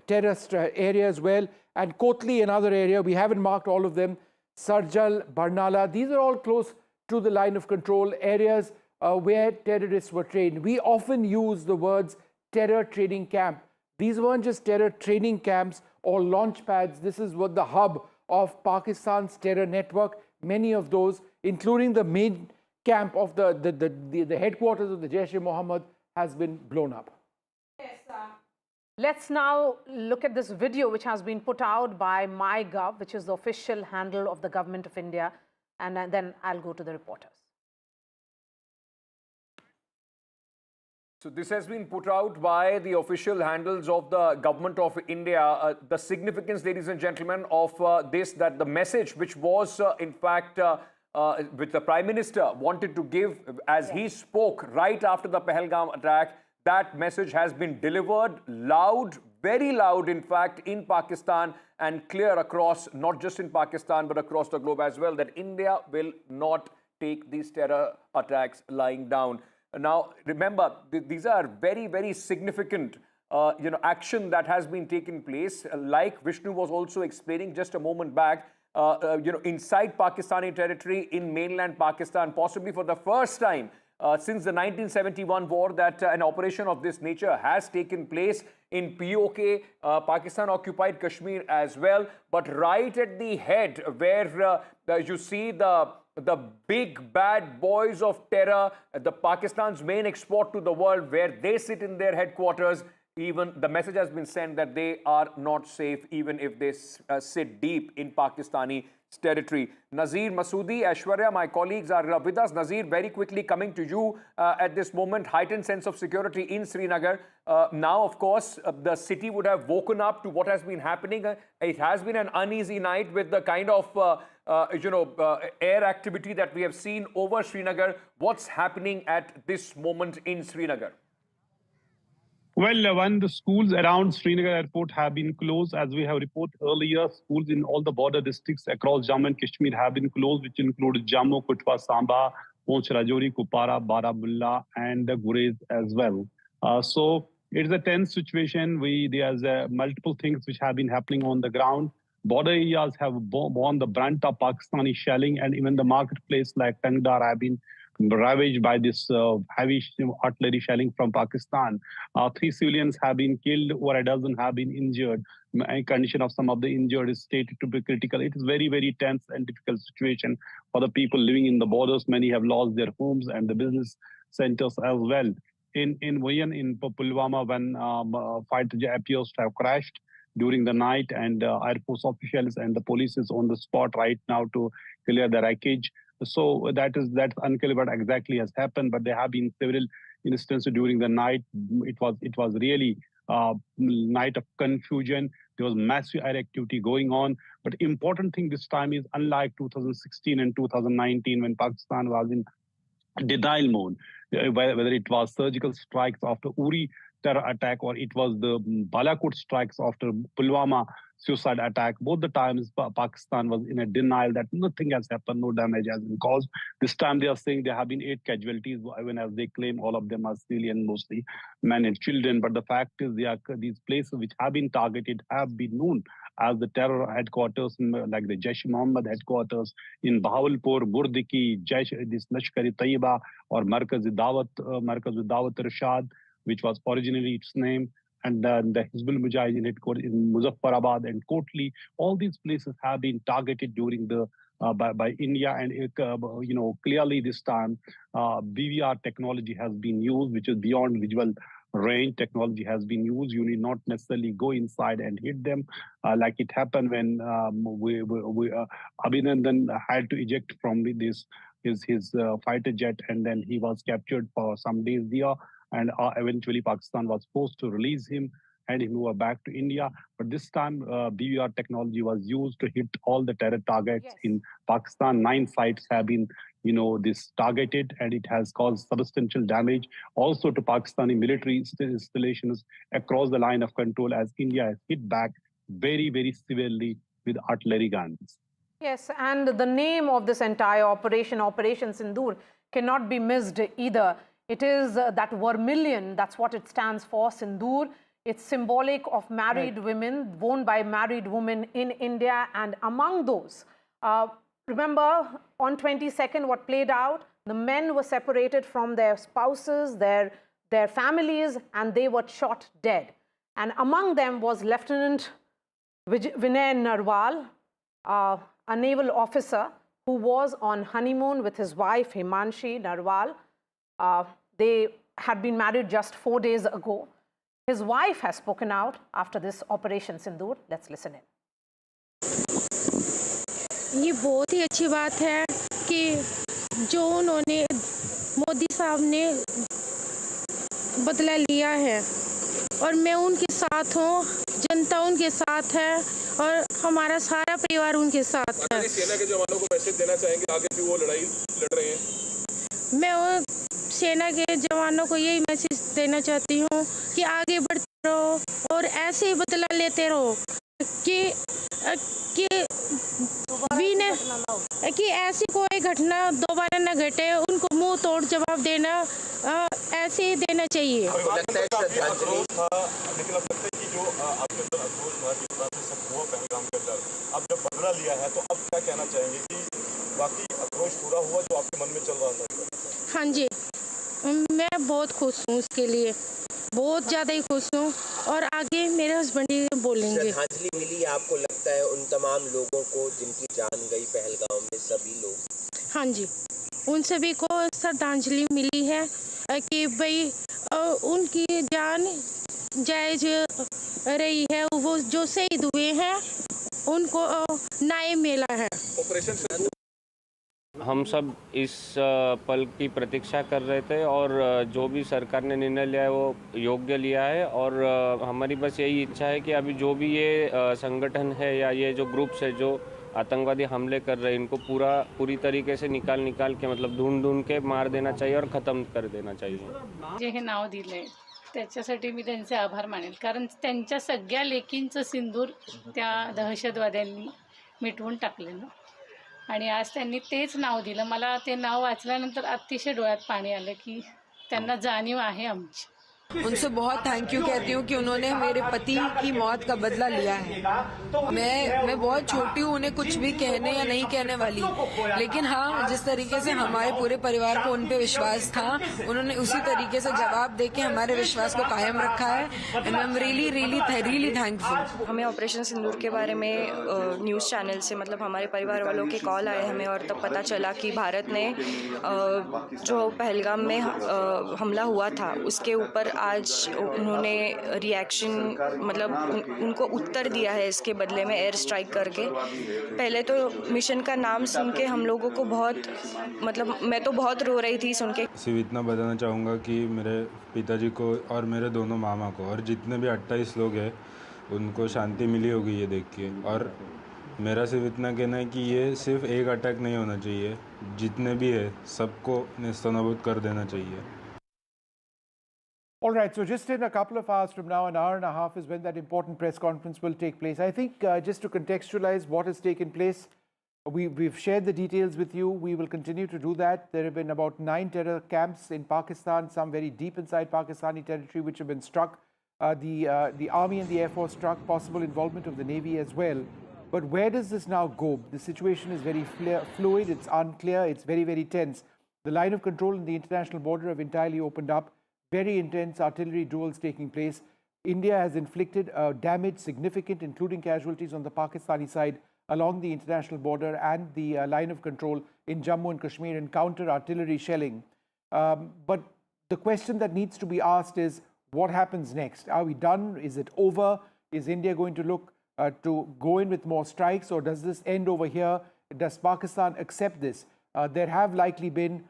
Speaker 6: terrorist area as well. And Kotli, another area, we haven't marked all of them. Sarjal, Barnala, these are all close to the line of control areas where terrorists were trained. We often use the words terror training camp. These weren't just terror training camps or launch pads. This is what the hub of Pakistan's terror network. Many of those, including the main camp of the headquarters of the Jaish-e-Mohammed, has been blown up.
Speaker 3: Yes, let's now look at this video which has been put out by MyGov, which is the official handle of the Government of India, and then I'll go to the reporters.
Speaker 1: So this has been put out by the official handles of the Government of India. The significance, ladies and gentlemen, of this, that the message which was in fact which the Prime Minister wanted to give as he spoke right after the Pahalgam attack, that message has been delivered loud, very loud in fact, in Pakistan, and clear across, not just in Pakistan but across the globe as well, that India will not take these terror attacks lying down. Now, remember, these are very, very significant action that has been taken place. Like Vishnu was also explaining just a moment back, inside Pakistani territory in mainland Pakistan, possibly for the first time since the 1971 war, that an operation of this nature has taken place in PoK, Pakistan-Occupied Kashmir as well. But right at the head where you see the big bad boys of terror, the Pakistan's main export to the world, where they sit in their headquarters, even the message has been sent that they are not safe even if they sit deep in Pakistani territory. Nazir, Masoodi, Aishwarya, my colleagues are with us. Nazir, very quickly coming to you at this moment, heightened sense of security in Srinagar. Now, of course, the city would have woken up to what has been happening. It has been an uneasy night with the kind of air activity that we have seen over Srinagar. What's happening at this moment in Srinagar?
Speaker 9: Well, when the schools around Srinagar airport have been closed, as we have reported earlier, schools in all the border districts across Jammu and Kashmir have been closed, which include Jammu, Kutwa, Samba, Poonch, Rajouri, Kupara, Baramulla, and Gurez as well. So it's a tense situation. There's multiple things which have been happening on the ground. Border areas have borne the brunt of Pakistani shelling, and even the marketplace like Tangdar have been ravaged by this heavy artillery shelling from Pakistan. 3 civilians have been killed, over a dozen have been injured. Condition of some of the injured is stated to be critical. It is very, very tense and difficult situation for the people living in the borders. Many have lost their homes and the business centers as well. In Pulwama, when fighter appears to have crashed during the night, and Air Force officials and the police is on the spot right now to clear the wreckage. So that's unclear what exactly has happened, but there have been several instances during the night. It was really night of confusion. There was massive air activity going on. But important thing this time is, unlike 2016 and 2019, when Pakistan was in denial mode, whether it was surgical strikes after Uri terror attack or it was the Balakot strikes after Pulwama suicide attack, both the times Pakistan was in a denial that nothing has happened, no damage has been caused. This time they are saying there have been 8 casualties, even as they claim all of them are civilian, mostly men and children. But the fact is, these places which have been targeted have been known as the terror headquarters, like the Jaish-e-Mohammed headquarters in Bahawalpur, Burdiki, this Lashkar-e Taiba, or Markaz-e-Dawat Rashad, which was originally its name, and the Hizbul Mujahideen headquarters in Muzaffarabad and Kotli. All these places have been targeted during the by India, and clearly this time BVR technology has been used, which is beyond visual range technology has been used. You need not necessarily go inside and hit them, like it happened when Abhinandan had to eject from his fighter jet, and then he was captured for some days there, and eventually Pakistan was forced to release him and he moved back to India. But this time, BVR technology was used to hit all the terror targets in Pakistan. 9 sites have been, this targeted, and it has caused substantial damage also to Pakistani military installations across the line of control, as India has hit back very, very severely with artillery guns.
Speaker 3: Yes, and the name of this entire operation, Operation Sindoor, cannot be missed either. It is that vermilion, that's what it stands for, Sindoor. It's symbolic of married women, worn by married women in India. And among those, remember on 22nd what played out? The men were separated from their spouses, their families, and they were shot dead. And among them was Lieutenant Vinay Narwal, a naval officer who was on honeymoon with his wife Himanshi Narwal. They had been married just 4 days ago. His wife has spoken out after this Operation Sindoor. Let's listen in.
Speaker 15: ये बहुत ही अच्छी बात है कि जो उन्होंने मोदी साहब ने बदला लिया है, और मैं उनके साथ हूँ, जनता उनके साथ है और हमारा सारा परिवार उनके साथ है।
Speaker 16: सेना के जवानों को मैसेज देना चाहेंगे आगे भी वो लड़ाई लड़ रहे हैं?
Speaker 15: मैं सेना के जवानों को यही मैसेज देना चाहती हूँ कि आगे बढ़ते रहो और ऐसे ही बदला लेते रहो कि ऐसी कोई घटना दोबारा न घटे। उनको मुंह तोड़ जवाब देना ऐसे ही देना चाहिए।
Speaker 16: लेकिन अब लगता है कि जो आपके अंदर आक्रोश था, जिस तरह से सब हुआ पहलगाम के अंदर, अब जब बदला लिया है तो अब क्या कहना चाहेंगे कि वाकई आक्रोश पूरा हुआ जो आपके मन में चल रहा था?
Speaker 15: हाँ जी, मैं बहुत खुश हूँ उसके लिए, बहुत ज़्यादा ही खुश हूँ। और आगे मेरे हस्बैंड ही बोलेंगे।
Speaker 17: श्रद्धांजलि मिली आपको लगता है उन तमाम लोगों को जिनकी जान गई पहलगाम में? सभी लोग,
Speaker 15: हाँ जी, उन सभी को श्रद्धांजलि मिली है कि भाई उनकी जान जायज रही है, वो जो शहीद हुए हैं उनको न्याय मिला है।
Speaker 16: ऑपरेशन
Speaker 13: हम सब इस पल की प्रतीक्षा कर रहे थे, और जो भी सरकार ने निर्णय लिया है वो योग्य लिया है, और हमारी बस यही इच्छा है कि अभी जो भी ये संगठन है या ये जो ग्रुप्स है जो आतंकवादी हमले कर रहे हैं, इनको पूरी तरीके से निकाल के मतलब ढूंढ के मार देना चाहिए और ख़त्म कर देना चाहिए।
Speaker 14: जे हे नाव दिले त्याच्यासाठी मी त्यांचे आभार मानेल, कारण त्यांच्या सगळ्या लेकींचं सिंदूर त्या दहशतवाद्यांनी मिटवून टाकलेलं, आणि आज त्यांनी तेच नाव दिलं। मला ते नाव वाचल्यानंतर अतिशय डोळ्यात पाणी आलं की त्यांना जाणीव आहे आमची।
Speaker 10: उनसे बहुत थैंक यू कहती हूँ कि उन्होंने मेरे पति की मौत का बदला लिया है। मैं बहुत छोटी हूँ, उन्हें कुछ भी कहने या नहीं कहने वाली, लेकिन हाँ, जिस तरीके से हमारे पूरे परिवार को उन पे विश्वास था, उन्होंने उसी तरीके से जवाब देके हमारे विश्वास को कायम रखा है। And I am really thankful.
Speaker 5: हमें ऑपरेशन सिंदूर के बारे में न्यूज़ चैनल से, मतलब हमारे परिवार वालों के कॉल आए हमें, और तब पता चला कि भारत ने जो पहलगाम में हमला हुआ था उसके ऊपर आज उन्होंने रिएक्शन, मतलब उनको उत्तर दिया है इसके बदले में एयर स्ट्राइक करके। पहले तो मिशन का नाम सुन के हम लोगों को बहुत, मतलब मैं तो बहुत रो रही थी सुन के।
Speaker 18: सिर्फ इतना बताना चाहूँगा कि मेरे पिताजी को और मेरे दोनों मामा को और जितने भी 28 लोग हैं उनको शांति मिली होगी ये देख के। और मेरा सिर्फ इतना कहना है कि ये सिर्फ एक अटैक नहीं होना चाहिए, जितने भी है सबको नेस्तनाबूद कर देना चाहिए।
Speaker 6: All right, so just in a couple of hours from now, an hour and a half is when that important press conference will take place. I think just to contextualize what has taken place, we've shared the details with you. We will continue to do that. There have been about 9 terror camps in Pakistan, some very deep inside Pakistani territory, which have been struck. The Army and the Air Force struck, possible involvement of the Navy as well. But where does this now go? The situation is very fluid, it's unclear, it's very, very tense. The line of control in the international border have entirely opened up. Very intense artillery duels taking place. India has inflicted damage significant, including casualties on the Pakistani side along the international border and the line of control in Jammu and Kashmir, and counter artillery shelling. But the question that needs to be asked is, what happens next? Are we done? Is it over? Is India going to look to go in with more strikes, or does this end over here? Does Pakistan accept this? There have likely been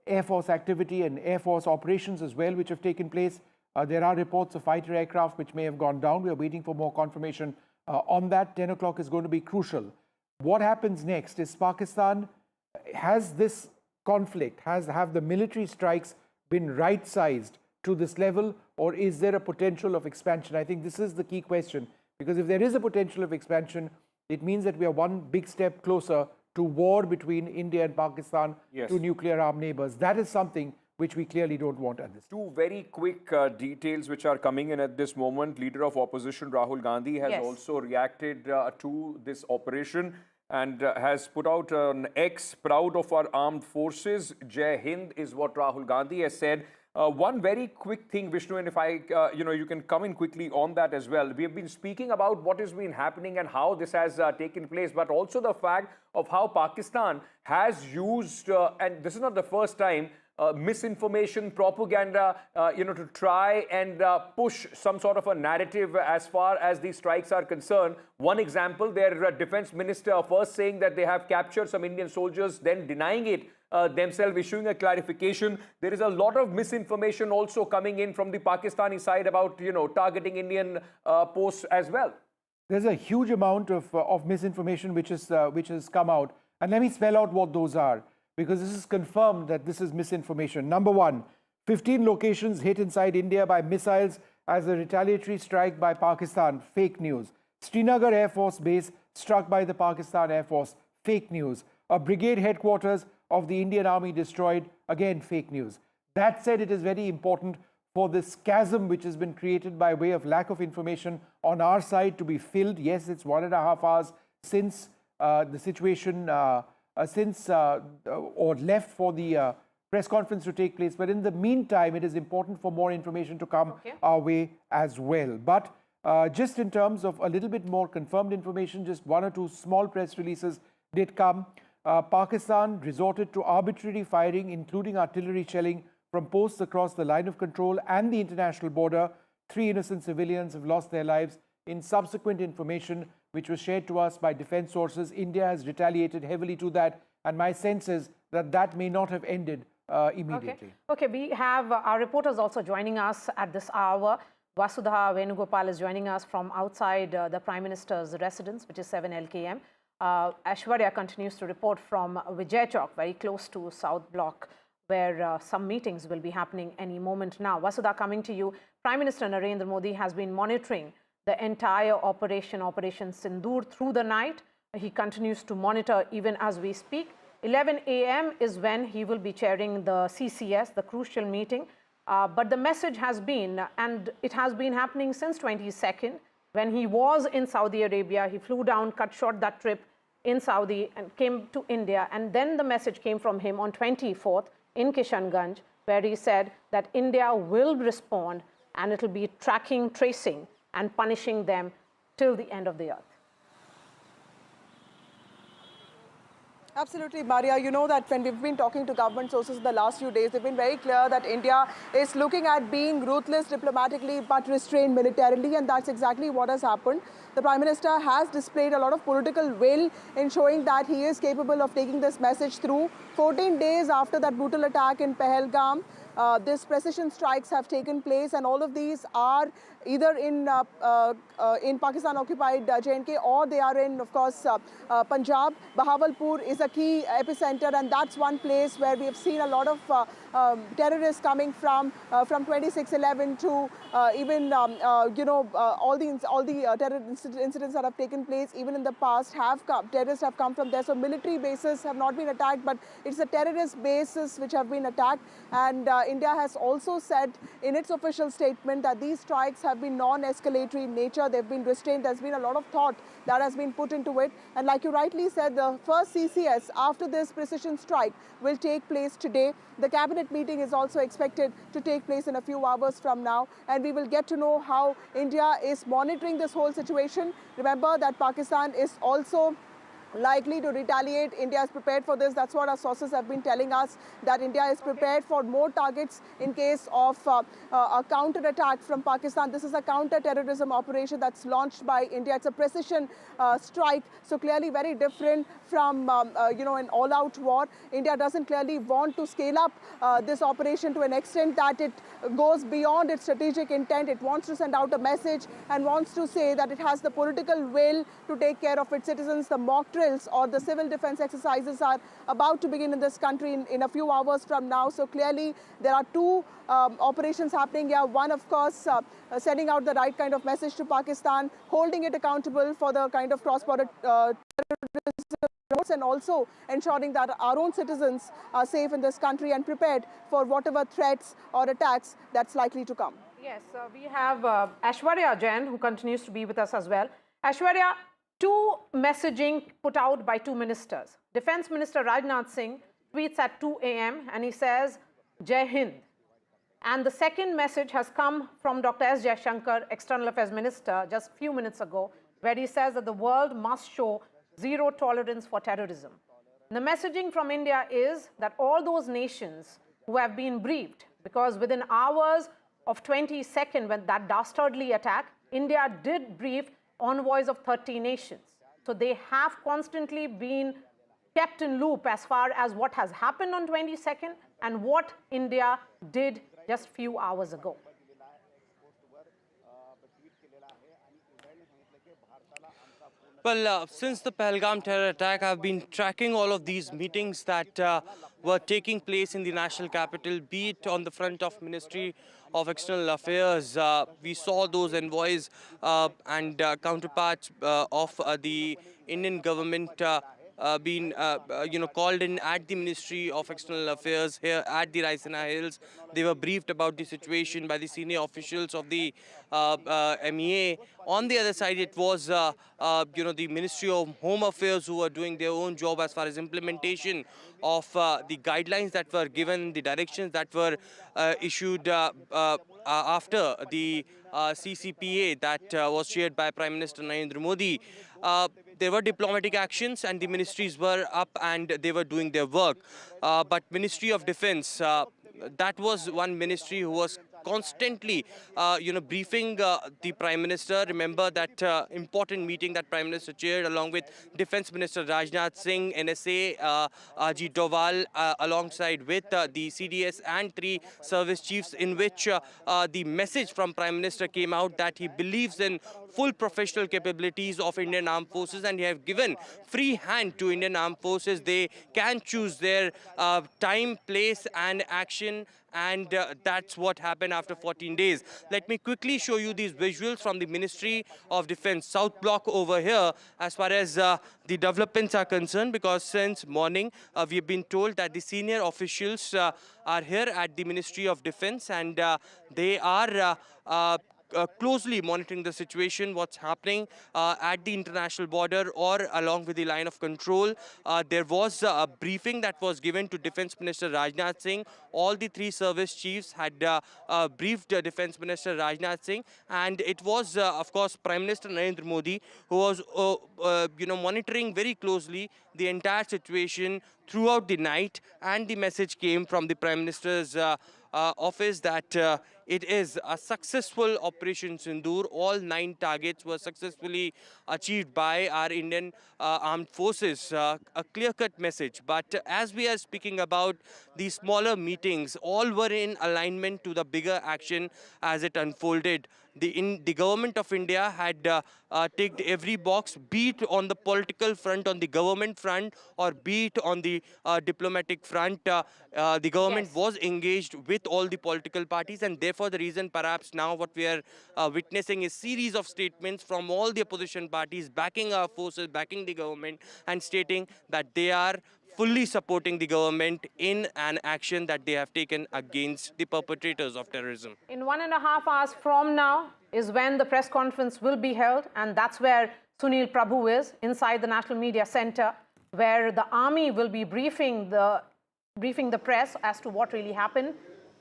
Speaker 6: Air Force activity and Air Force operations as well, which have taken place. There are reports of fighter aircraft which may have gone down. We are waiting for more confirmation on that. 10 o'clock is going to be crucial. What happens next? Is Pakistan, has this conflict, have the military strikes been right-sized to this level, or is there a potential of expansion? I think this is the key question, because if there is a potential of expansion, it means that we are one big step closer to war between India and Pakistan, two nuclear armed neighbors. That is something which we clearly don't want at this time.
Speaker 1: Two very quick details which are coming in at this moment. Leader of opposition Rahul Gandhi has also reacted to this operation and has put out an X, proud of our armed forces. Jai Hind is what Rahul Gandhi has said. One very quick thing, Vishnu, and if you can come in quickly on that as well. We have been speaking about what has been happening and how this has taken place, but also the fact of how Pakistan has used, and this is not the first time, misinformation, propaganda, to try and push some sort of a narrative as far as these strikes are concerned. One example, their defense minister first saying that they have captured some Indian soldiers, then denying it themselves, issuing a clarification. There is a lot of misinformation also coming in from the Pakistani side about, targeting Indian posts as well.
Speaker 6: There's a huge amount of misinformation which has come out. And let me spell out what those are, because this is confirmed that this is misinformation. Number one, 15 locations hit inside India by missiles as a retaliatory strike by Pakistan. Fake news. Srinagar Air Force Base struck by the Pakistan Air Force. Fake news. A brigade headquarters of the Indian Army destroyed. Again, fake news. That said, it is very important for this chasm which has been created by way of lack of information on our side to be filled. Yes, it's 1.5 hours since the situation or left for the press conference to take place. But in the meantime, it is important for more information to come our way as well. But just in terms of a little bit more confirmed information, just one or two small press releases did come. Pakistan resorted to arbitrary firing, including artillery shelling from posts across the line of control and the international border. 3 innocent civilians have lost their lives. In subsequent information, which was shared to us by defense sources, India has retaliated heavily to that, and my sense is that that may not have ended immediately.
Speaker 3: Okay, we have our reporters also joining us at this hour. Vasudha Venugopal is joining us from outside the Prime Minister's residence, which is 7 LKM. Aishwarya continues to report from Vijay Chowk, very close to South Block, where some meetings will be happening any moment now. Vasudha, coming to you. Prime Minister Narendra Modi has been monitoring the entire Operation Sindoor through the night. He continues to monitor even as we speak. 11 a.m. is when he will be chairing the CCS, the crucial meeting. But the message has been, and it has been happening since 22nd, when he was in Saudi Arabia. He flew down, cut short that trip in Saudi and came to India. And then the message came from him on 24th in Kishanganj, where he said that India will respond and it'll be tracking, tracing, and punishing them till the end of the earth.
Speaker 19: Absolutely, Maria. You know that when we've been talking to government sources in the last few days, they've been very clear that India is looking at being ruthless diplomatically but restrained militarily, and that's exactly what has happened. The Prime Minister has displayed a lot of political will in showing that he is capable of taking this message through. 14 days after that brutal attack in Pahalgam, these precision strikes have taken place, and all of these are either in Pakistan-occupied J&K, or they are in, of course, Punjab. Bahawalpur is a key epicenter, and that's one place where we have seen a lot of terrorists coming from 26/11 to even all the terror incidents that have taken place even in the past terrorists have come from there. So military bases have not been attacked, but it's the terrorist bases which have been attacked. And India has also said in its official statement that these strikes have been non-escalatory in nature. They've been restrained. There's been a lot of thought that has been put into it. And like you rightly said, the first CCS after this precision strike will take place today. The cabinet meeting is also expected to take place in a few hours from now, and we will get to know how India is monitoring this whole situation. Remember that Pakistan is also likely to retaliate. India is prepared for this. That's what our sources have been telling us, that India is prepared for more targets in case of a counter-attack from Pakistan. This is a counter-terrorism operation that's launched by India. It's a precision strike, so clearly very different from an all-out war. India doesn't clearly want to scale up this operation to an extent that it goes beyond its strategic intent. It wants to send out a message and wants to say that it has the political will to take care of its citizens. The mock drills or the civil defense exercises are about to begin in this country in a few hours from now. So clearly there are two operations happening here. One, of course, sending out the right kind of message to Pakistan, holding it accountable for the kind of cross-border terrorism, and also ensuring that our own citizens are safe in this country and prepared for whatever threats or attacks that's likely to come.
Speaker 3: Yes, we have Aishwarya Jain, who continues to be with us as well. Aishwarya, two messaging put out by two ministers. Defense Minister Rajnath Singh tweets at 2 a.m. and he says, Jai Hind. And the second message has come from Dr. S. Jaishankar, External Affairs Minister, just a few minutes ago, where he says that the world must show zero tolerance for terrorism. The messaging from India is that all those nations who have been briefed, because within hours of 22nd, when that dastardly attack, India did brief envoys of 30 nations. So they have constantly been kept in loop as far as what has happened on 22nd and what India did just a few hours ago.
Speaker 4: Well, since the Pahalgam terror attack, I've been tracking all of these meetings that were taking place in the national capital, be it on the front of Ministry of External Affairs. We saw those envoys and counterparts of the Indian government been called in at the Ministry of External Affairs here at the Rationale Hills. They were briefed about the situation by the senior officials of the MEA. On the other side, it was the Ministry of Home Affairs who were doing their own job as far as implementation of the guidelines that were given, the directions that were issued after the CCPA that was shared by Prime Minister Narendra Modi. There were diplomatic actions and the ministries were up and they were doing their work. But Ministry of Defense, that was one ministry who was constantly, briefing the Prime Minister. Remember that important meeting that Prime Minister chaired along with Defense Minister Rajnath Singh, NSA, Ajit Doval, alongside with the CDS and 3 service chiefs, in which the message from Prime Minister came out that he believes in full professional capabilities of Indian Armed Forces and he have given free hand to Indian Armed Forces. They can choose their time, place and action, and that's what happened after 14 days. Let me quickly show you these visuals from the Ministry of Defense South Block over here as far as the developments are concerned, because since morning we've been told that the senior officials are here at the Ministry of Defense and they are closely monitoring the situation, what's happening at the international border or along with the line of control. There was a briefing that was given to Defense Minister Rajnath Singh. All the 3 service chiefs had briefed Defense Minister Rajnath Singh, and it was, of course, Prime Minister Narendra Modi who was, monitoring very closely the entire situation throughout the night, and the message came from the Prime Minister's office that it is a successful Operation Sindoor. All 9 targets were successfully achieved by our Indian armed forces. A clear-cut message. But as we are speaking about these smaller meetings, all were in alignment to the bigger action as it unfolded. The government of India had ticked every box, be it on the political front, on the government front, or be it on the diplomatic front. The government was engaged with all the political parties, and therefore the reason perhaps now what we are witnessing is series of statements from all the opposition parties backing our forces, backing the government, and stating that they are fully supporting the government in an action that they have taken against the perpetrators of terrorism.
Speaker 3: In 1.5 hours from now is when the press conference will be held, and that's where Sunil Prabhu is, inside the National Media Center, where the army will be briefing the press as to what really happened.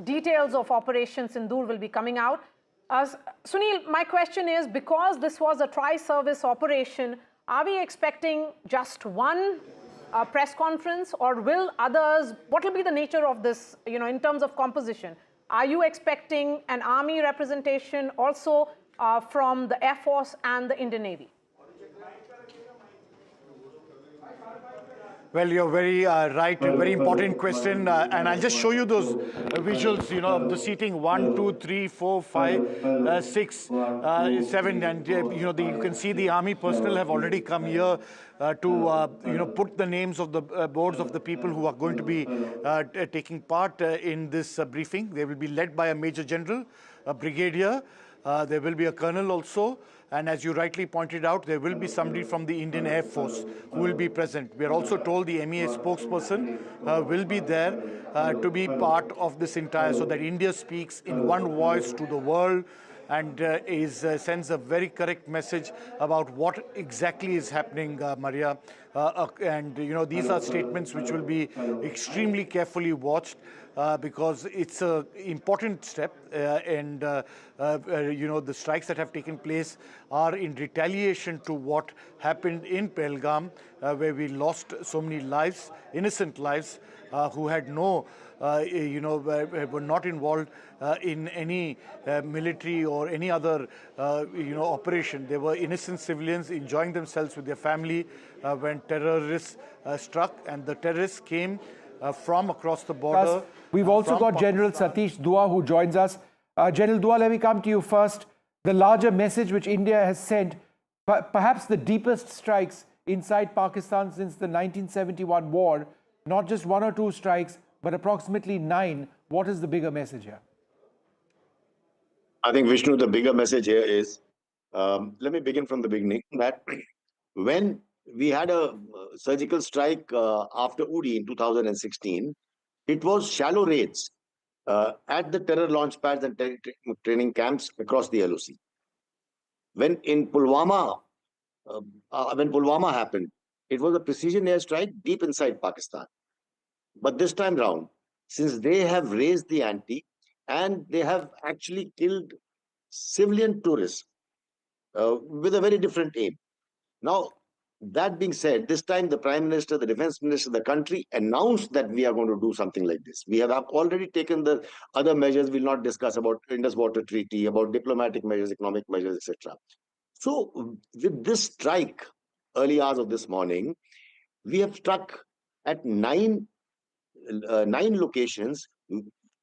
Speaker 3: Details of Operation Sindoor will be coming out. Sunil, my question is, because this was a tri-service operation, Are we expecting just one press conference, or will others, what will be the nature of this, in terms of composition? Are you expecting an army representation also from the Air Force and the Indian Navy?
Speaker 8: Well, you're very right, a very important question. And I'll just show you those visuals, of the seating 1, 2, 3, 4, 5, 6, 7. And, you can see the army personnel have already come here to, put the names of the boards of the people who are going to be taking part in this briefing. They will be led by a Major General, a Brigadier. There will be a Colonel also. And as you rightly pointed out, there will be somebody from the Indian Air Force who will be present. We are also told the MEA spokesperson will be there to be part of this entire, so that India speaks in one voice to the world and sends a very correct message about what exactly is happening, Maria. And, these are statements which will be extremely carefully watched. Because it's an important step, and the strikes that have taken place are in retaliation to what happened in Pahalgam, where we lost so many lives, innocent lives, who had no, were not involved in any military or any other, operation. They were innocent civilians enjoying themselves with their family when terrorists struck, and the terrorists came from across the border.
Speaker 6: We've also got General Satish Dua who joins us. General Dua, let me come to you first. The larger message which India has sent, perhaps the deepest strikes inside Pakistan since the 1971 war, not just 1 or 2 strikes, but approximately 9. What is the bigger message here?
Speaker 20: I think, Vishnu, the bigger message here is, let me begin from the beginning, that when we had a surgical strike after Uri in 2016, it was shallow raids at the terror launch pads and training camps across the LOC. When Pulwama happened, it was a precision airstrike deep inside Pakistan. But this time round, since they have raised the ante and they have actually killed civilian tourists with a very different aim. Now, that being said, this time the Prime Minister, the Defense Minister, the country announced that we are going to do something like this. We have already taken the other measures. We'll not discuss about Indus Water Treaty, about diplomatic measures, economic measures, etc. So with this strike, early hours of this morning, we have struck at 9 locations.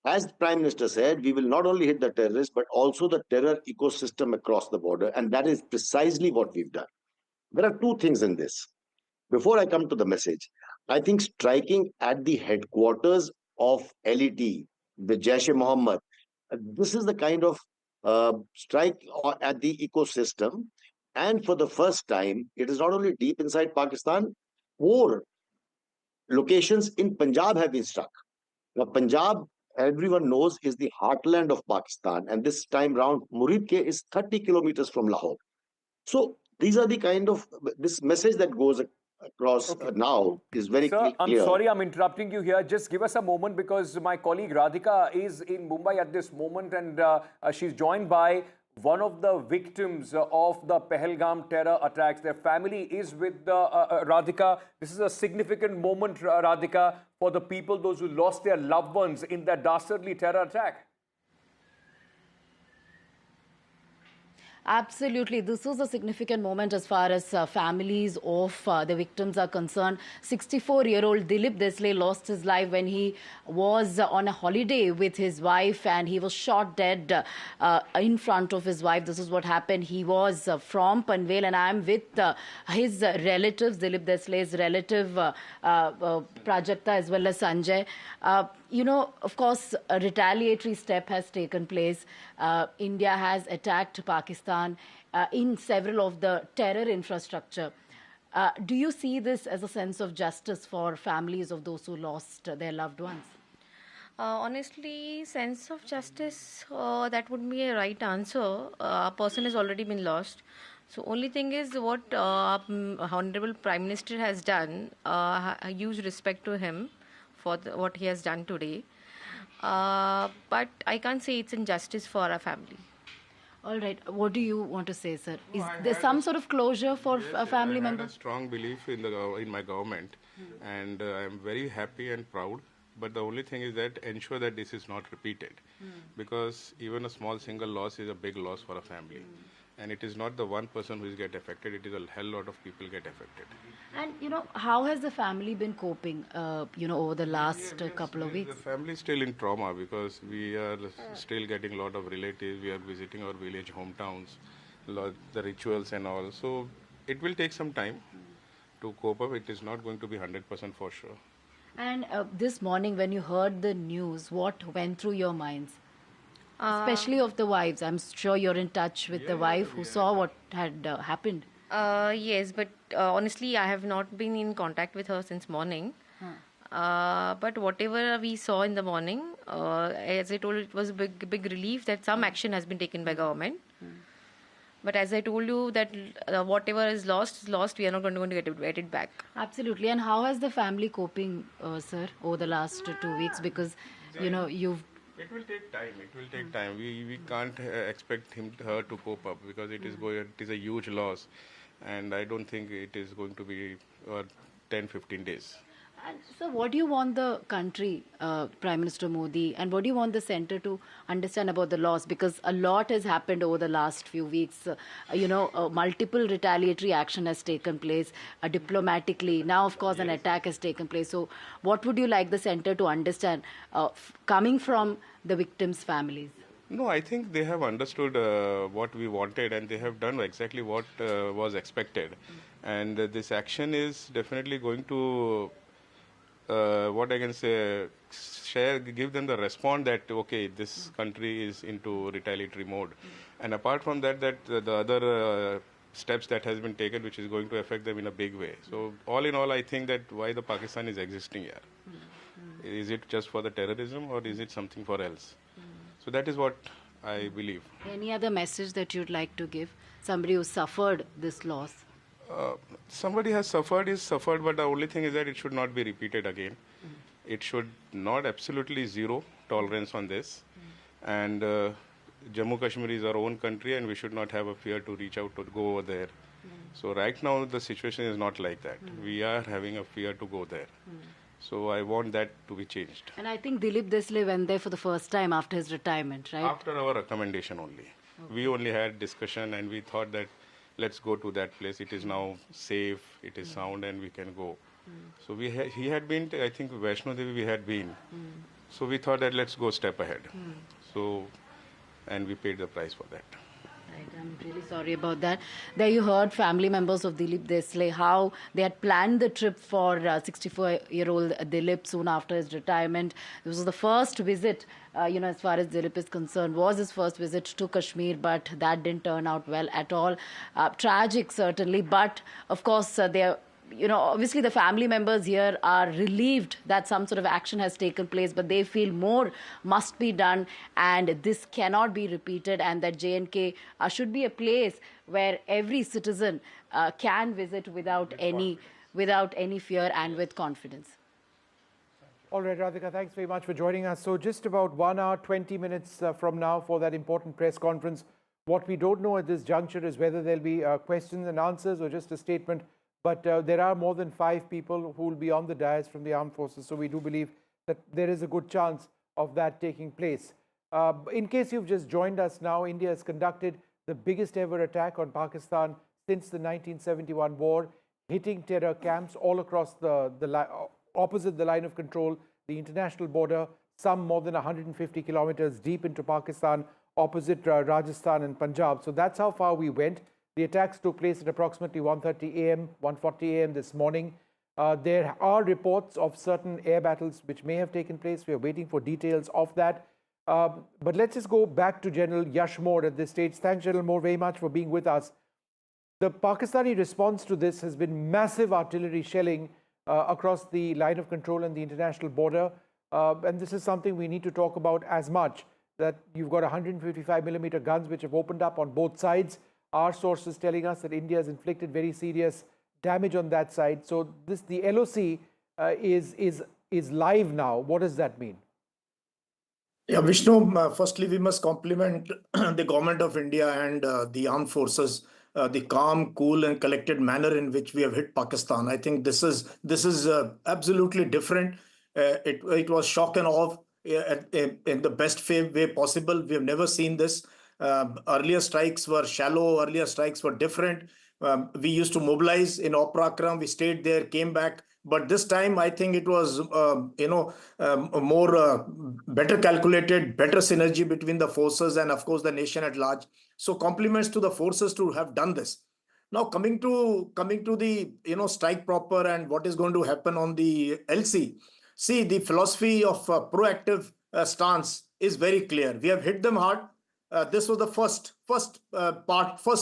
Speaker 20: As the Prime Minister said, we will not only hit the terrorists, but also the terror ecosystem across the border. And that is precisely what we've done. There are 2 things in this. Before I come to the message, I think striking at the headquarters of LET, the Jaish-e-Mohammed, this is the kind of strike at the ecosystem. And for the first time, it is not only deep inside Pakistan, 4 locations in Punjab have been struck. Now, Punjab, everyone knows, is the heartland of Pakistan. And this time round, Murid Ke is 30 kilometers from Lahore. So these are the kind of, this message that goes across now is very clear.
Speaker 1: I'm sorry I'm interrupting you here. Just give us a moment, because my colleague Radhika is in Mumbai at this moment, and she's joined by one of the victims of the Pahalgam terror attacks. Their family is with Radhika. This is a significant moment, Radhika, for the people, those who lost their loved ones in that dastardly terror attack.
Speaker 21: Absolutely. This was a significant moment as far as families of the victims are concerned. 64-year-old Dilip Desley lost his life when he was on a holiday with his wife, and he was shot dead in front of his wife. This is what happened. He was from Panvel, and I am with his relatives, Dilip Desley's relative, Prajakta, as well as Sanjay. Of course, a retaliatory step has taken place. India has attacked Pakistan in several of the terror infrastructure. Do you see this as a sense of justice for families of those who lost their loved ones?
Speaker 22: Honestly, sense of justice, that would be a right answer. A person has already been lost. So only thing is what Honorable Prime Minister has done, a huge respect to him for what he has done today. But I can't say it's injustice for our family.
Speaker 21: All right. What do you want to say, sir? Is there some sort of closure for a family member?
Speaker 7: I have a strong belief in in my government, and I am very happy and proud. But the only thing is that ensure that this is not repeated, because even a small single loss is a big loss for a family. And it is not the one person who is get affected, it is a hell lot of people get affected.
Speaker 21: And, how has the family been coping, over the last couple of weeks?
Speaker 7: The family is still in trauma because we are still getting a lot of relatives, we are visiting our village hometowns, the rituals and all. So it will take some time to cope up. It is not going to be 100% for sure.
Speaker 21: And this morning when you heard the news, what went through your minds? Especially of the wives. I'm sure you're in touch with the wife who saw what had happened.
Speaker 22: Yes, but honestly, I have not been in contact with her since morning. But whatever we saw in the morning, as I told, it was a big relief that some action has been taken by government. But as I told you that whatever is lost, we are not going to get it back.
Speaker 21: Absolutely. And how has the family coping, sir, over the last 2 weeks? Because, you've...
Speaker 7: It will take time. It will take time. We can't expect her to cope up because it is a huge loss, and I don't think it is going to be 10-15 days.
Speaker 21: And so what do you want the country, Prime Minister Modi, and what do you want the centre to understand about the loss? Because a lot has happened over the last few weeks. Multiple retaliatory action has taken place diplomatically. Now, of course, an attack has taken place. So what would you like the centre to understand coming from the victims' families?
Speaker 7: No, I think they have understood what we wanted, and they have done exactly what was expected. And this action is definitely going to... what I can say, give them the response that, okay, this country is into retaliatory mode. And apart from that, the other steps that has been taken, which is going to affect them in a big way. So all in all, I think that why the Pakistan is existing here. Is it just for the terrorism or is it something for else? So that is what I believe.
Speaker 21: Any other message that you'd like to give? Somebody who suffered this loss?
Speaker 7: Somebody has suffered, but the only thing is that it should not be repeated again. It should not absolutely zero tolerance on this. And Jammu Kashmir is our own country, and we should not have a fear to reach out to go over there. So right now the situation is not like that. We are having a fear to go there. So I want that to be changed.
Speaker 21: And I think Dilip Desle went there for the first time after his retirement, right?
Speaker 7: After our recommendation only. Okay. We only had discussion and we thought that let's go to that place. It is now safe, it is sound, and we can go. So he had been, I think, Vaishno Devi we had been. So we thought that let's go a step ahead. So, and we paid the price for that.
Speaker 21: Right, I'm really sorry about that. There you heard family members of Dilip Desle, how they had planned the trip for 64-year-old Dilip soon after his retirement. This was the first visit, as far as Dilip is concerned, was his first visit to Kashmir, but that didn't turn out well at all. Tragic, certainly, but of course, obviously the family members here are relieved that some sort of action has taken place, but they feel more must be done and this cannot be repeated, and that J&K should be a place where every citizen can visit without any fear and with confidence.
Speaker 6: All right, Radhika, thanks very much for joining us. So just about 1 hour, 20 minutes from now for that important press conference. What we don't know at this juncture is whether there'll be questions and answers or just a statement. But there are more than 5 people who will be on the dais from the armed forces. So we do believe that there is a good chance of that taking place. In case you've just joined us now, India has conducted the biggest ever attack on Pakistan since the 1971 war, hitting terror camps all across opposite the line of control, the international border, some more than 150 kilometers deep into Pakistan, opposite Rajasthan and Punjab. So that's how far we went. The attacks took place at approximately 1:30 a.m., 1:40 a.m. this morning. There are reports of certain air battles which may have taken place. We are waiting for details of that. But let's just go back to General Yash Moore at this stage. Thanks, General Moore, very much for being with us. The Pakistani response to this has been massive artillery shelling across the line of control and the international border. And this is something we need to talk about as much, that you've got 155mm guns which have opened up on both sides. Our sources telling us that India has inflicted very serious damage on that side. So the LOC is live now. What does that mean?
Speaker 11: Yeah, Vishnu, firstly, we must compliment the government of India and the armed forces, the calm, cool, and collected manner in which we have hit Pakistan. I think this is absolutely different. It was shock and awe in the best way possible. We have never seen this. Earlier strikes were shallow. Earlier strikes were different. We used to mobilize in Oprakram. We stayed there, came back. But this time, I think it was, more better calculated, better synergy between the forces and, of course, the nation at large. So, compliments to the forces to have done this. Now, coming to the strike proper and what is going to happen on the LC. See, the philosophy of proactive stance is very clear. We have hit them hard. This was the first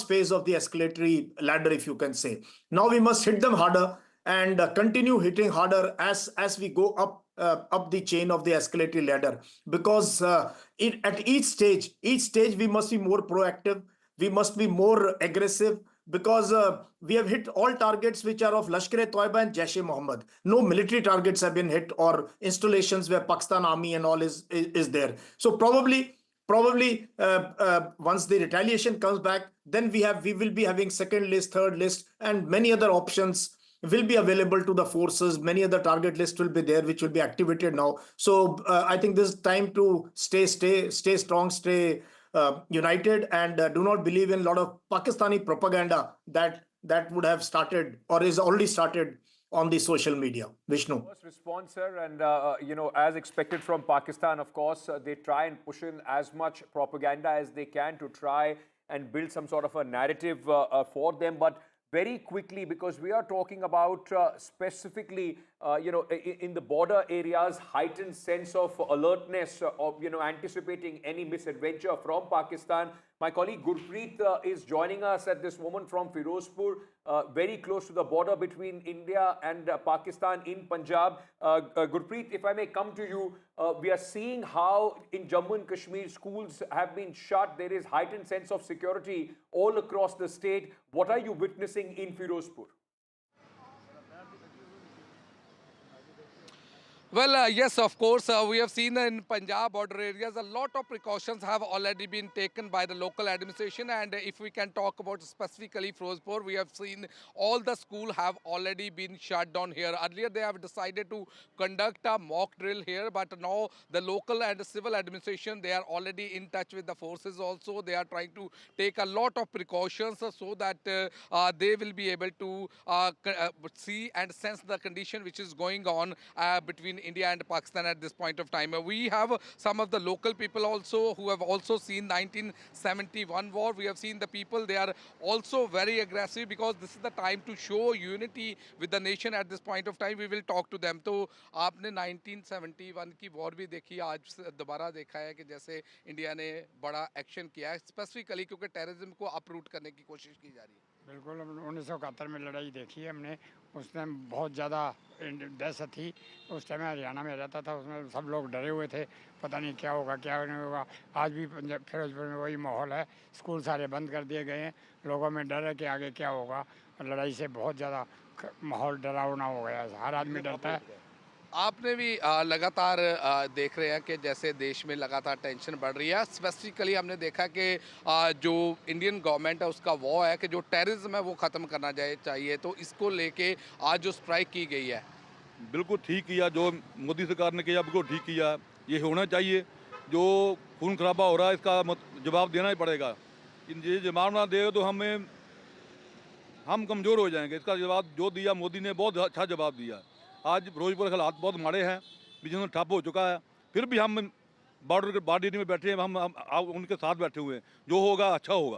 Speaker 11: phase of the escalatory ladder, if you can say. Now we must hit them harder and continue hitting harder as we go up the chain of the escalatory ladder, because at each stage we must be more proactive, we must be more aggressive, because we have hit all targets which are of Lashkar-e-Toiba and Jaish-e-Mohammed. No military targets have been hit or installations where Pakistan Army and all is there. So probably once the retaliation comes back, then we will be having second list, third list, and many other options will be available to the forces. Many other target lists will be there, which will be activated now. So I think this is time to stay strong, stay united, and do not believe in a lot of Pakistani propaganda that would have started or is already started on the social media. Vishnu.
Speaker 1: First response, sir, and as expected from Pakistan, of course, they try and push in as much propaganda as they can to try and build some sort of a narrative for them, but very quickly, because we are talking about specifically, in the border areas, heightened sense of alertness of, anticipating any misadventure from Pakistan. My colleague Gurpreet is joining us at this moment from Firozpur, very close to the border between India and Pakistan in Punjab. Gurpreet, if I may come to you, we are seeing how in Jammu and Kashmir schools have been shut. There is heightened sense of security all across the state. What are you witnessing in Firozpur?
Speaker 12: Well, yes, of course, we have seen in Punjab border areas, a lot of precautions have already been taken by the local administration. And if we can talk about specifically Firozpur, we have seen all the schools have already been shut down here. Earlier, they have decided to conduct a mock drill here, but now the local and the civil administration, they are already in touch with the forces also. They are trying to take a lot of precautions so that they will be able to see and sense the condition which is going on between India and Pakistan at this point of time. We have some of the local people also who have also seen 1971 war. We have seen the people, they are also very aggressive because this is the time to show unity with the nation at this point of time. We will talk to them. तो आपने 1971 की war भी देखी, आज दोबारा देखा है कि जैसे इंडिया ने बड़ा एक्शन किया है स्पेसिफिकली क्योंकि टेररिज्म को अप्रूट करने की कोशिश की जा रही है.
Speaker 23: बिल्कुल 1971 में लड़ाई देखी है हमने. उस टाइम बहुत ज़्यादा दहशत थी. उस टाइम हरियाणा में रहता था, उसमें सब लोग डरे हुए थे, पता नहीं क्या होगा क्या नहीं होगा. आज भी फिरोजपुर में वही माहौल है. स्कूल सारे बंद कर दिए गए हैं. लोगों में डर है कि आगे क्या होगा. लड़ाई से बहुत ज़्यादा माहौल डरावना हो गया है. हर आदमी डरता है.
Speaker 12: आपने भी लगातार देख रहे हैं कि जैसे देश में लगातार टेंशन बढ़ रही है. स्पेसिफिकली हमने देखा कि जो इंडियन गवर्नमेंट है उसका वो है कि जो टेररिज्म है वो ख़त्म करना चाहिए. तो इसको लेके आज जो स्ट्राइक की गई है,
Speaker 24: बिल्कुल ठीक किया. जो मोदी सरकार ने किया बिल्कुल ठीक किया. ये होना चाहिए. जो खून खराबा हो रहा है इसका जवाब देना ही पड़ेगा. ये जवाब ना दे तो हम कमज़ोर हो जाएंगे. इसका जवाब जो दिया मोदी ने बहुत अच्छा जवाब दिया. आज फिरोजपुर के हालात बहुत माड़े हैं, बिजनेस ठप हो चुका है. फिर भी हम बॉर्डर में बैठे हैं, हम उनके साथ बैठे हुए हैं. जो होगा अच्छा होगा.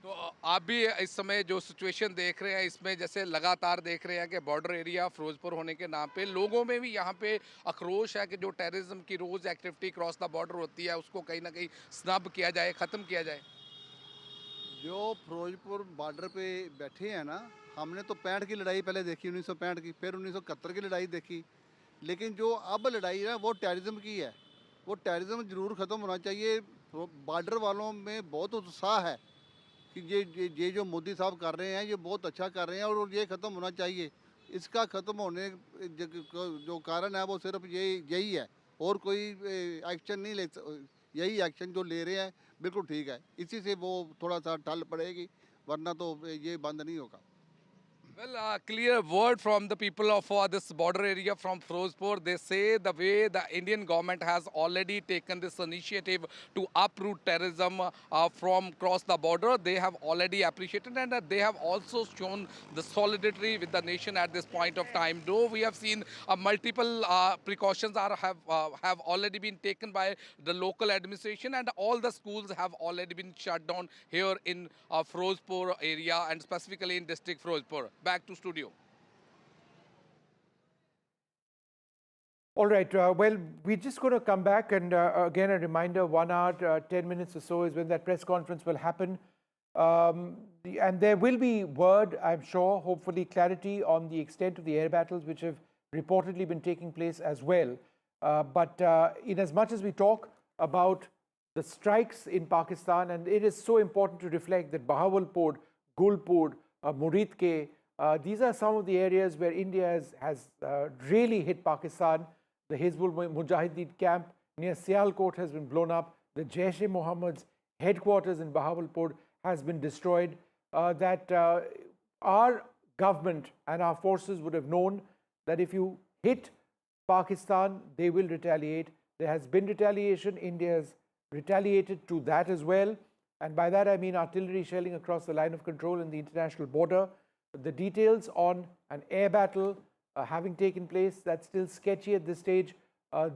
Speaker 12: तो आप भी इस समय जो सिचुएशन देख रहे हैं इसमें जैसे लगातार देख रहे हैं कि बॉर्डर एरिया फिरोजपुर होने के नाम पे लोगों में भी यहाँ पे आक्रोश है कि जो टेररिज्म की रोज़ एक्टिविटी क्रॉस द बॉर्डर होती है उसको कहीं ना कहीं स्नब किया जाए, ख़त्म किया जाए.
Speaker 25: जो फिरोजपुर बॉर्डर पे बैठे हैं ना, हमने तो 65 की लड़ाई पहले देखी, 1965 की, फिर 1971 की लड़ाई देखी. लेकिन जो अब लड़ाई है वो टेररिज्म की है. वो टेररिज्म ज़रूर ख़त्म होना चाहिए. बॉर्डर वालों में बहुत उत्साह है कि ये जो मोदी साहब कर रहे हैं ये बहुत अच्छा कर रहे हैं और ये ख़त्म होना चाहिए. इसका ख़त्म होने जो कारण है वो सिर्फ यही है और कोई एक्शन नहीं ले यही एक्शन जो ले रहे हैं बिल्कुल ठीक है, इसी से वो थोड़ा सा टल पड़ेगी, वरना तो ये बंद नहीं होगा।
Speaker 12: Well, clear word from the people of this border area from Firozpur. They say the way the Indian government has already taken this initiative to uproot terrorism from across the border, they have already appreciated, and they have also shown the solidarity with the nation at this point of time. Though we have seen multiple precautions have already been taken by the local administration, and all the schools have already been shut down here in Firozpur area, and specifically in district Firozpur. Back to studio.
Speaker 6: All right. Well, we're just going to come back, and again, a reminder: 1 hour, 10 minutes or so is when that press conference will happen, and there will be word, I'm sure, hopefully clarity on the extent of the air battles which have reportedly been taking place as well. But in as much as we talk about the strikes in Pakistan, and it is so important to reflect that Bahawalpur, Gulpur, Muridke, these are some of the areas where India has really hit Pakistan. The Hizbul Mujahideen camp near Sialkot has been blown up. The Jaish-e-Mohammed's headquarters in Bahawalpur has been destroyed. That our government and our forces would have known that if you hit Pakistan, they will retaliate. There has been retaliation. India has retaliated to that as well. And by that I mean artillery shelling across the line of control in the international border. The details on an air battle having taken place, that's still sketchy at this stage.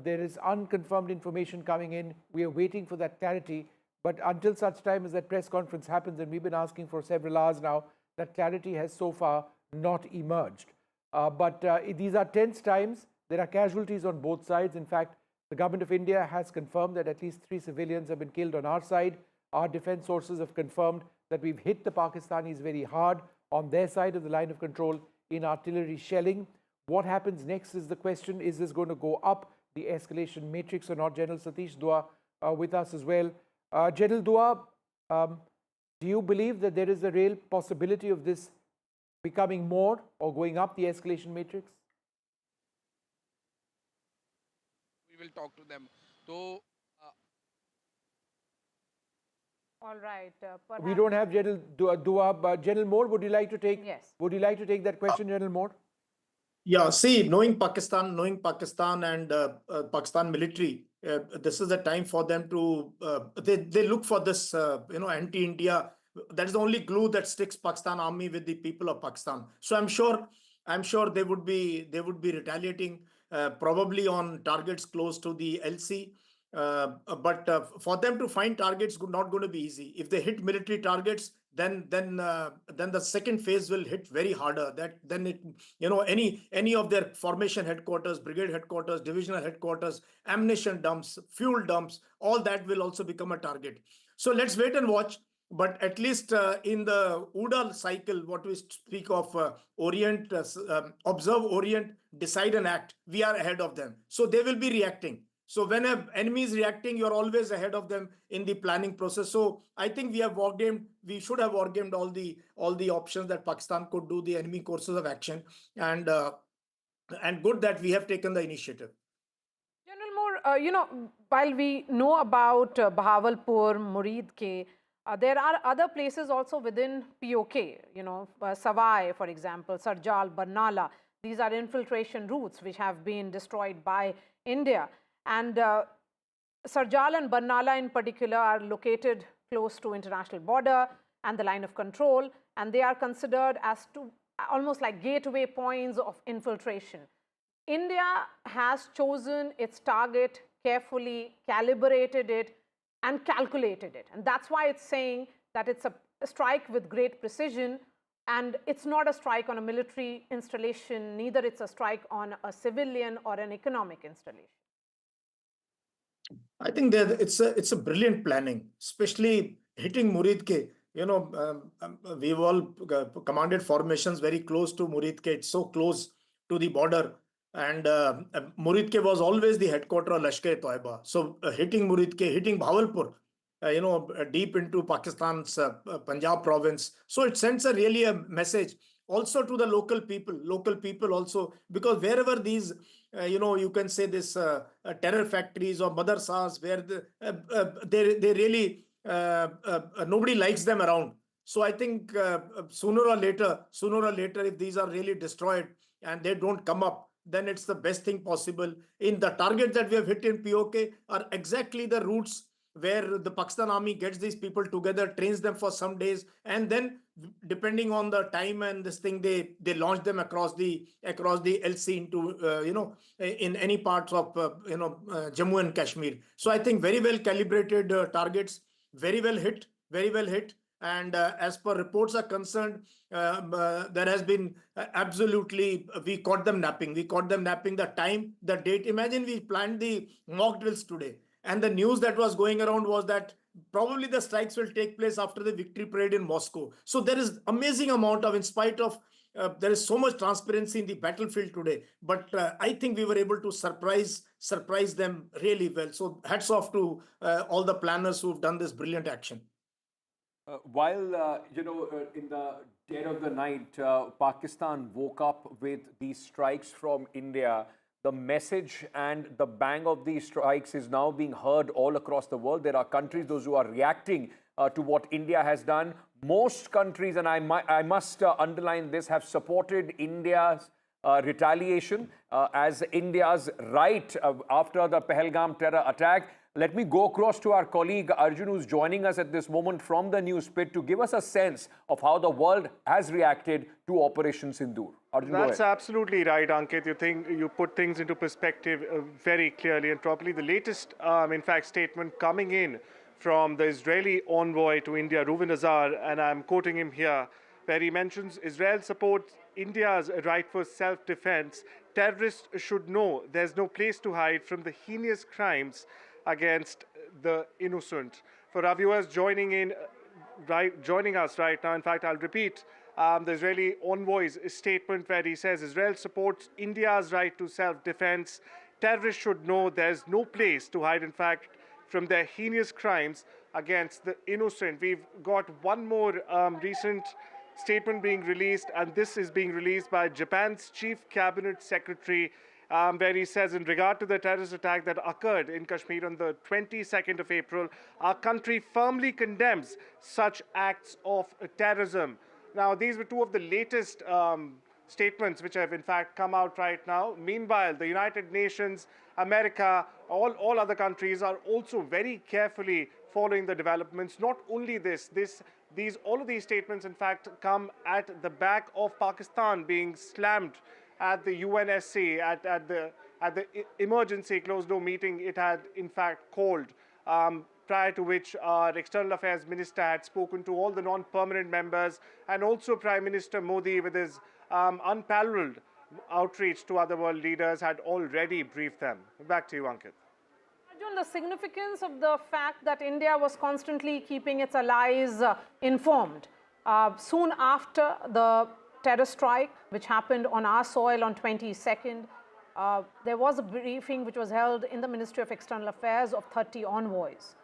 Speaker 6: There is unconfirmed information coming in. We are waiting for that clarity. But until such time as that press conference happens, and we've been asking for several hours now, that clarity has so far not emerged. But these are tense times. There are casualties on both sides. In fact, the government of India has confirmed that at least 3 civilians have been killed on our side. Our defense sources have confirmed that we've hit the Pakistanis very hard on their side of the line of control in artillery shelling. What happens next is the question. Is this going to go up the escalation matrix or not? General Satish Dua with us as well. General Dua, do you believe that there is a real possibility of this becoming more or going up the escalation matrix?
Speaker 12: We will talk to them. So,
Speaker 3: all right.
Speaker 6: We don't have General Dua, but General Moore, would you like to take?
Speaker 3: Yes.
Speaker 6: Would you like to take that question, General Moore?
Speaker 11: Yeah, see, knowing Pakistan and Pakistan military, this is the time for them to, they look for this, anti-India. That is the only glue that sticks Pakistan army with the people of Pakistan. So I'm sure they would be retaliating, probably on targets close to the LC. But for them to find targets not going to be easy. If they hit military targets, then the second phase will hit very harder. Any of their formation headquarters, brigade headquarters, divisional headquarters, ammunition dumps, fuel dumps, all that will also become a target. So let's wait and watch. But at least in the UDA cycle, what we speak of orient, observe, orient, decide and act, we are ahead of them. So they will be reacting. So when an enemy is reacting, you're always ahead of them in the planning process. So I think we should have wargamed all the options that Pakistan could do, the enemy courses of action, and good that we have taken the initiative.
Speaker 3: General Moore, while we know about Bahawalpur, Muridke, there are other places also within PoK, Savai, for example, Sarjal, Barnala. These are infiltration routes which have been destroyed by India. And Sarjal and Barnala in particular are located close to international border and the line of control, and they are considered as almost like gateway points of infiltration. India has chosen its target carefully, calibrated it, and calculated it. And that's why it's saying that it's a strike with great precision, and it's not a strike on a military installation, neither it's a strike on a civilian or an economic installation.
Speaker 11: I think that it's a brilliant planning, especially hitting Muridke. We've all commanded formations very close to Muridke. It's so close to the border. And Muridke was always the headquarters of Lashkar-e-Toiba. So hitting Muridke, hitting Bahawalpur, deep into Pakistan's Punjab province. So it sends really a message. also to the local people also, because wherever these, you can say this terror factories or madrasas where they really, nobody likes them around. So I think sooner or later, if these are really destroyed and they don't come up, then it's the best thing possible. In the targets that we have hit in POK are exactly the routes where the Pakistan army gets these people together, trains them for some days, and then depending on the time and this thing, they launch them across the LC into in any parts of Jammu and Kashmir. So I think very well calibrated targets, very well hit. And as per reports are concerned, there has been absolutely, we caught them napping. The time, the date. Imagine we planned the mock drills today, and the news that was going around was that probably the strikes will take place after the victory parade in Moscow. So there is amazing amount of, in spite of, there is so much transparency in the battlefield today. But I think we were able to surprise them really well. So hats off to all the planners who've done this brilliant action.
Speaker 1: While, in the dead of the night, Pakistan woke up with these strikes from India, the message and the bang of these strikes is now being heard all across the world. There are countries, those who are reacting to what India has done. Most countries, and I must underline this, have supported India's retaliation as India's right after the Pahalgam terror attack. Let me go across to our colleague Arjun, who's joining us at this moment from the news pit to give us a sense of how the world has reacted to Operation Sindoor. Arjun,
Speaker 2: That's absolutely right, Ankit. You put things into perspective very clearly and properly. The latest, in fact, statement coming in from the Israeli envoy to India, Reuven Azar, and I'm quoting him here, where he mentions Israel supports India's right for self-defense. Terrorists should know there's no place to hide from the heinous crimes against the innocent. For our viewers joining us right now, in fact, I'll repeat the Israeli envoy's statement where he says Israel supports India's right to self-defense. Terrorists should know there's no place to hide, in fact, from their heinous crimes against the innocent. We've got one more recent statement being released, and this is being released by Japan's Chief Cabinet Secretary, where he says, in regard to the terrorist attack that occurred in Kashmir on the 22nd of April, our country firmly condemns such acts of terrorism. Now, these were two of the latest statements which have in fact come out right now. Meanwhile, the United Nations, America, all other countries are also very carefully following the developments. Not only all of these statements in fact come at the back of Pakistan being slammed at the UNSC, at the emergency closed-door meeting it had in fact called, prior to which our External Affairs Minister had spoken to all the non-permanent members, and also Prime Minister Modi, with his unparalleled outreach to other world leaders, had already briefed them. Back to you, Ankit.
Speaker 3: Arjun, the significance of the fact that India was constantly keeping its allies informed. Soon after the terror strike, which happened on our soil on 22nd, there was a briefing which was held in the Ministry of External Affairs of 30 envoys.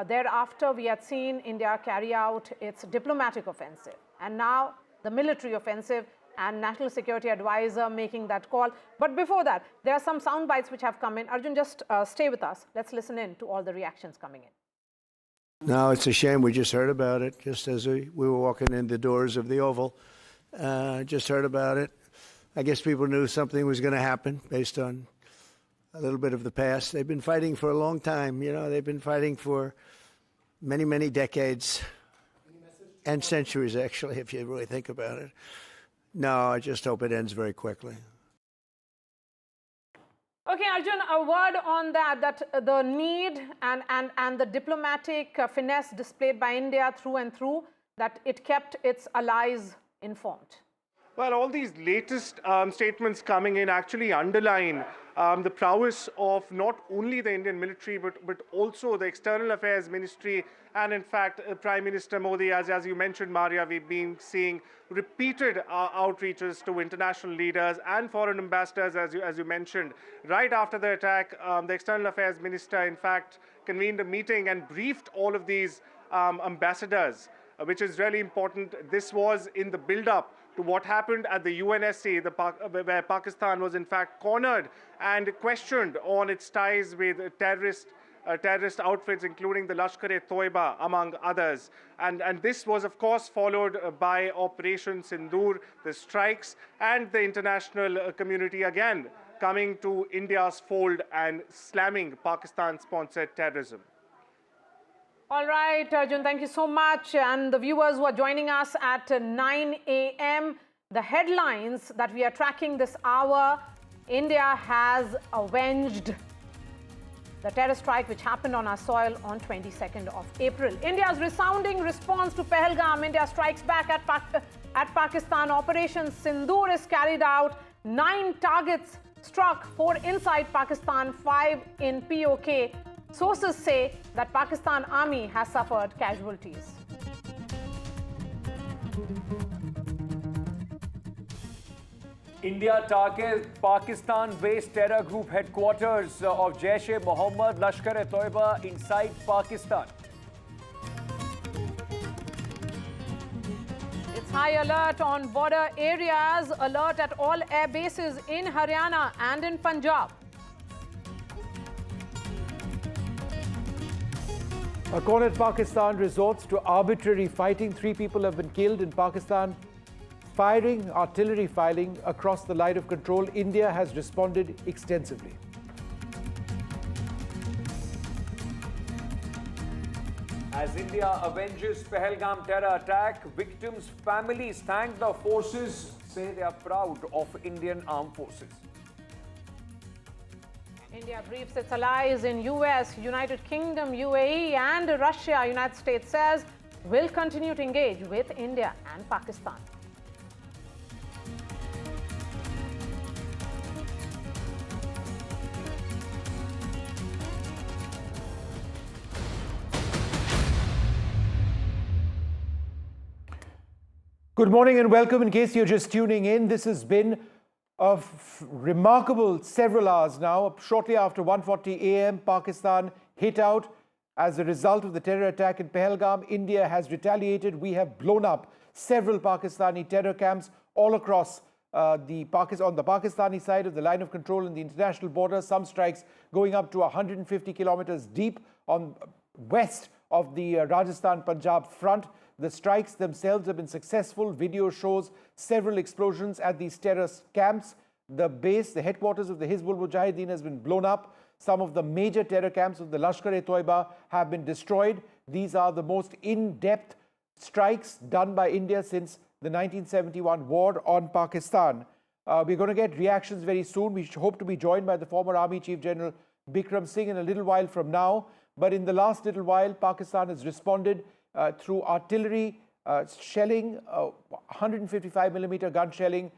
Speaker 3: Thereafter, we had seen India carry out its diplomatic offensive, and now the military offensive, and National Security Advisor making that call. But before that, there are some sound bites which have come in. Arjun, just stay with us. Let's listen in to all the reactions coming in.
Speaker 9: No, it's a shame. We just heard about it just as we were walking in the doors of the Oval. Just heard about it. I guess people knew something was going to happen based on a little bit of the past. They've been fighting for a long time. They've been fighting for many, many decades and centuries, actually, if you really think about it. No, I just hope it ends very quickly.
Speaker 3: Okay, Arjun, a word on that the need and the diplomatic finesse displayed by India through and through, that it kept its allies informed.
Speaker 2: Well, all these latest statements coming in actually underline the prowess of not only the Indian military, but also the External Affairs Ministry, and in fact, Prime Minister Modi, as you mentioned, Maria, we've been seeing repeated outreaches to international leaders and foreign ambassadors, as you mentioned. Right after the attack, the External Affairs Minister, in fact, convened a meeting and briefed all of these ambassadors, which is really important. This was in the build-up to what happened at the UNSC, where Pakistan was in fact cornered and questioned on its ties with terrorist outfits, including the Lashkar-e-Toiba, among others. And this was, of course, followed by Operation Sindoor, the strikes, and the international community again coming to India's fold and slamming Pakistan-sponsored terrorism.
Speaker 3: All right, Arjun, thank you so much. And the viewers who are joining us at 9 a.m., the headlines that we are tracking this hour: India has avenged the terror strike which happened on our soil on 22nd of April. India's resounding response to Pahalgam. India strikes back at Pakistan. Operation Sindoor is carried out. 9 targets struck, 4 inside Pakistan, 5 in PoK. Sources say that Pakistan Army has suffered casualties.
Speaker 1: India targets Pakistan-based terror group headquarters of Jaish-e-Mohammed, Lashkar-e-Toiba inside Pakistan.
Speaker 3: It's high alert on border areas, alert at all air bases in Haryana and in Punjab.
Speaker 6: A cornered Pakistan resorts to arbitrary fighting. 3 people have been killed in Pakistan. Firing artillery filing across the line of control. India has responded extensively.
Speaker 1: As India avenges Pahalgam terror attack, victims' families thank the forces, say they are proud of Indian armed forces.
Speaker 3: India briefs its allies in US, United Kingdom, UAE and Russia. United States says will continue to engage with India and Pakistan.
Speaker 6: Good morning and welcome. In case you're just tuning in, this has been a remarkable several hours now. Shortly after 1:40 a.m., Pakistan hit out as a result of the terror attack in Pahalgam. India has retaliated. We have blown up several Pakistani terror camps all across on the Pakistani side of the line of control in the international border. Some strikes going up to 150 kilometers deep on west of the Rajasthan-Punjab front. The strikes themselves have been successful. Video shows several explosions at these terror camps. The base, the headquarters of the Hizbul Mujahideen has been blown up. Some of the major terror camps of the Lashkar-e-Toiba have been destroyed. These are the most in-depth strikes done by India since the 1971 war on Pakistan. We're going to get reactions very soon. We hope to be joined by the former Army Chief General Bikram Singh in a little while from now. But in the last little while, Pakistan has responded through artillery shelling, 155mm gun shelling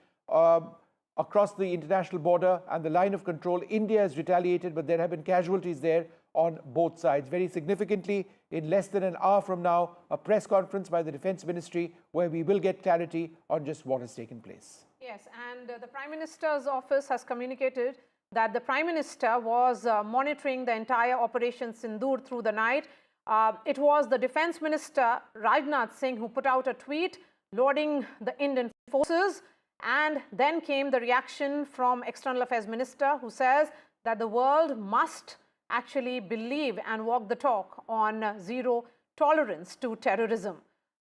Speaker 6: across the international border and the line of control. India has retaliated, but there have been casualties there on both sides. Very significantly, in less than an hour from now, a press conference by the Defense Ministry where we will get clarity on just what has taken place.
Speaker 3: Yes, and the Prime Minister's office has communicated that the Prime Minister was monitoring the entire Operation Sindoor through the night. It was the Defense Minister, Rajnath Singh, who put out a tweet lauding the Indian forces. And then came the reaction from External Affairs Minister, who says that the world must actually believe and walk the talk on zero tolerance to terrorism.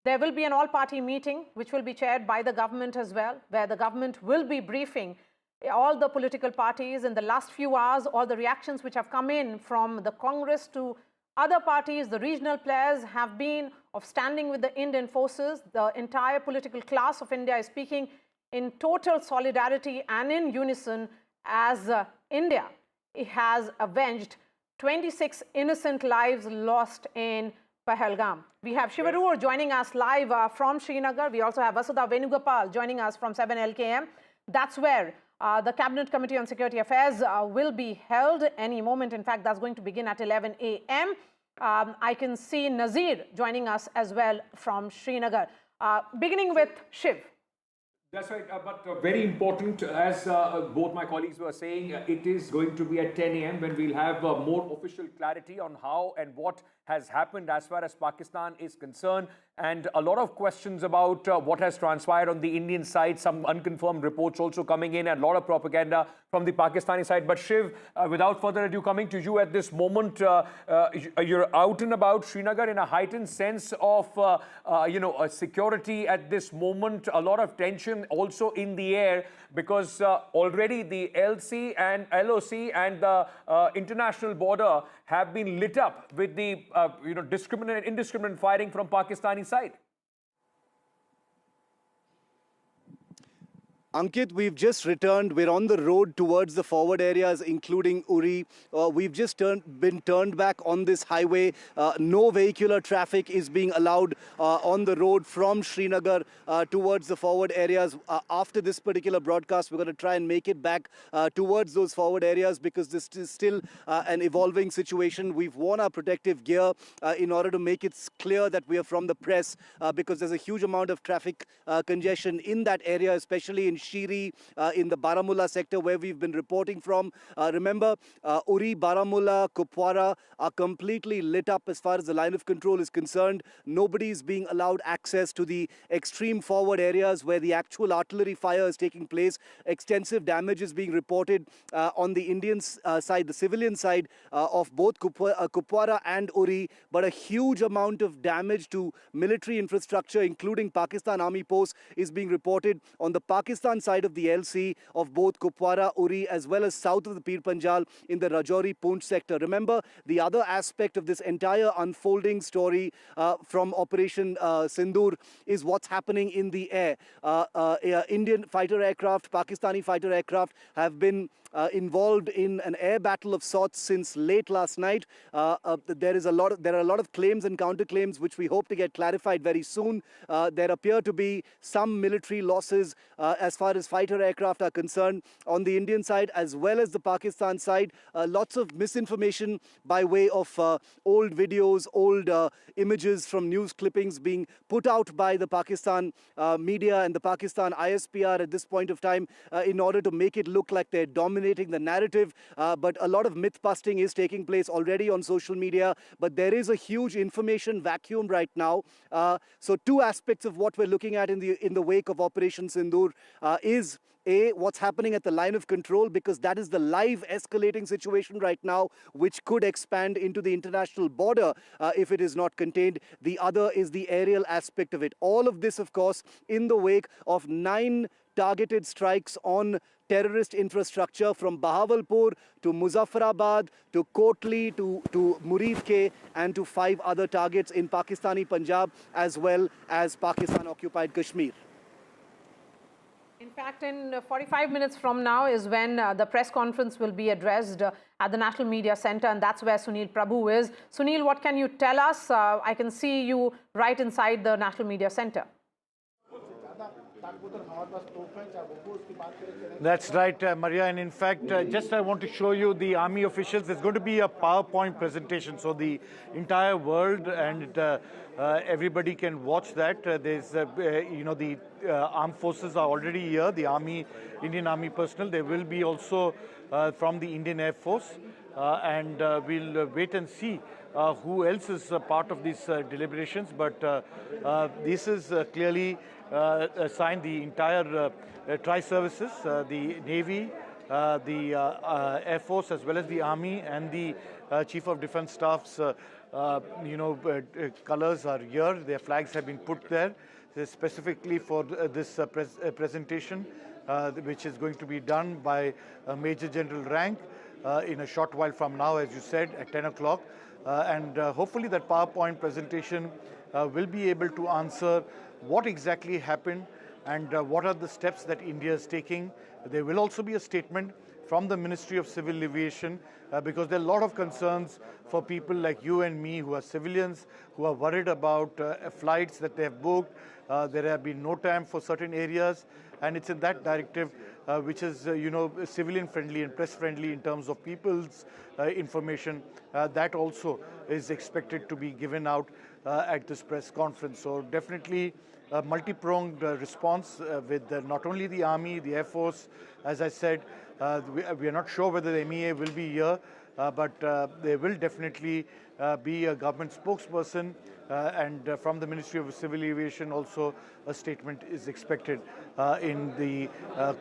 Speaker 3: There will be an all-party meeting, which will be chaired by the government as well, where the government will be briefing all the political parties. In the last few hours, all the reactions which have come in from the Congress to other parties, the regional players, have been of standing with the Indian forces. The entire political class of India is speaking in total solidarity and in unison as India has avenged 26 innocent lives lost in Pahalgam. We have Shivarur joining us live from Srinagar. We also have Vasudha Venugopal joining us from 7 LKM. That's where the Cabinet Committee on Security Affairs will be held any moment. In fact, that's going to begin at 11 a.m. I can see Nazir joining us as well from Srinagar. Beginning with Shiv.
Speaker 1: That's right, but very important, as both my colleagues were saying, it is going to be at 10 a.m. when we'll have more official clarity on how and what has happened as far as Pakistan is concerned, and a lot of questions about what has transpired on the Indian side, some unconfirmed reports also coming in, and a lot of propaganda from the Pakistani side. But Shiv, without further ado, coming to you at this moment, you're out and about Srinagar in a heightened sense of security at this moment, a lot of tension also in the air, because already the LC and LOC and the international border have been lit up with the indiscriminate firing from Pakistani side.
Speaker 13: Ankit, we've just returned. We're on the road towards the forward areas, including Uri. We've just been turned back on this highway. No vehicular traffic is being allowed on the road from Srinagar towards the forward areas. After this particular broadcast, we're going to try and make it back towards those forward areas, because this is still an evolving situation. We've worn our protective gear in order to make it clear that we are from the press, because there's a huge amount of traffic congestion in that area, especially in Shiri, in the Baramulla sector where we've been reporting from. Remember, Uri, Baramulla, Kupwara are completely lit up as far as the line of control is concerned. Nobody is being allowed access to the extreme forward areas where the actual artillery fire is taking place. Extensive damage is being reported on the Indian side, the civilian side of both Kupwara and Uri, but a huge amount of damage to military infrastructure, including Pakistan Army posts, is being reported on the Pakistan side of the LC of both Kupwara, Uri, as well as south of the Pir Panjal in the Rajouri Poonch sector. Remember, the other aspect of this entire unfolding story from Operation Sindoor is what's happening in the air. Indian fighter aircraft, Pakistani fighter aircraft have been involved in an air battle of sorts since late last night. There are a lot of claims and counterclaims which we hope to get clarified very soon. There appear to be some military losses as far as fighter aircraft are concerned on the Indian side as well as the Pakistan side. Lots of misinformation by way of old videos, old images from news clippings being put out by the Pakistan media and the Pakistan ISPR at this point of time in order to make it look like they're dominating the narrative. But a lot of myth busting is taking place already on social media. But there is a huge information vacuum right now. So two aspects of what we're looking at in the wake of Operation Sindoor is A, what's happening at the line of control, because that is the live escalating situation right now, which could expand into the international border if it is not contained. The other is the aerial aspect of it. All of this, of course, in the wake of 9 targeted strikes on terrorist infrastructure from Bahawalpur to Muzaffarabad to Kotli to Murid Ke and to 5 other targets in Pakistani Punjab as well as Pakistan-Occupied Kashmir.
Speaker 3: In fact, in 45 minutes from now is when the press conference will be addressed at the National Media Center, and that's where Sunil Prabhu is. Sunil, what can you tell us? I can see you right inside the National Media Center.
Speaker 8: That's right, Maria. And in fact, just I want to show you the army officials. There's going to be a PowerPoint presentation, so the entire world and everybody can watch that. There's, the armed forces are already here. The army, Indian Army personnel. There will be also from the Indian Air Force, and we'll wait and see who else is part of these deliberations. But this is clearly a sign the entire tri-services, the Navy, the Air Force, as well as the Army and the Chief of Defence Staff's, colors are here. Their flags have been put there specifically for this presentation, which is going to be done by a Major General rank in a short while from now, as you said, at 10 o'clock. And hopefully that PowerPoint presentation will be able to answer what exactly happened and what are the steps that India is taking. There will also be a statement from the Ministry of Civil Aviation because there are a lot of concerns for people like you and me who are civilians, who are worried about flights that they have booked. There have been no time for certain areas, and it's in that directive which is, civilian friendly and press friendly in terms of people's information. That also is expected to be given out at this press conference. So definitely a multi-pronged response with not only the Army, the Air Force. As I said, we are not sure whether the MEA will be here, but there will definitely be a government spokesperson, and from the Ministry of Civil Aviation also a statement is expected in the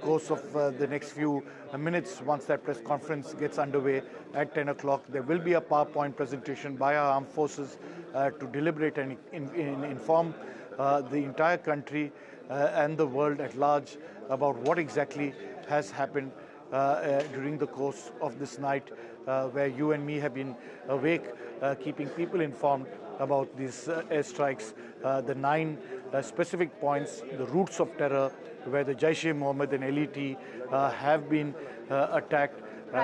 Speaker 8: course of the next few minutes. Once that press conference gets underway at 10 o'clock, there will be a PowerPoint presentation by our armed forces to deliberate and inform the entire country and the world at large about what exactly has happened during the course of this night, where you and me have been awake, keeping people informed about these airstrikes, the 9 specific points, the roots of terror, where the Jaish-e-Mohammed and LET have been attacked.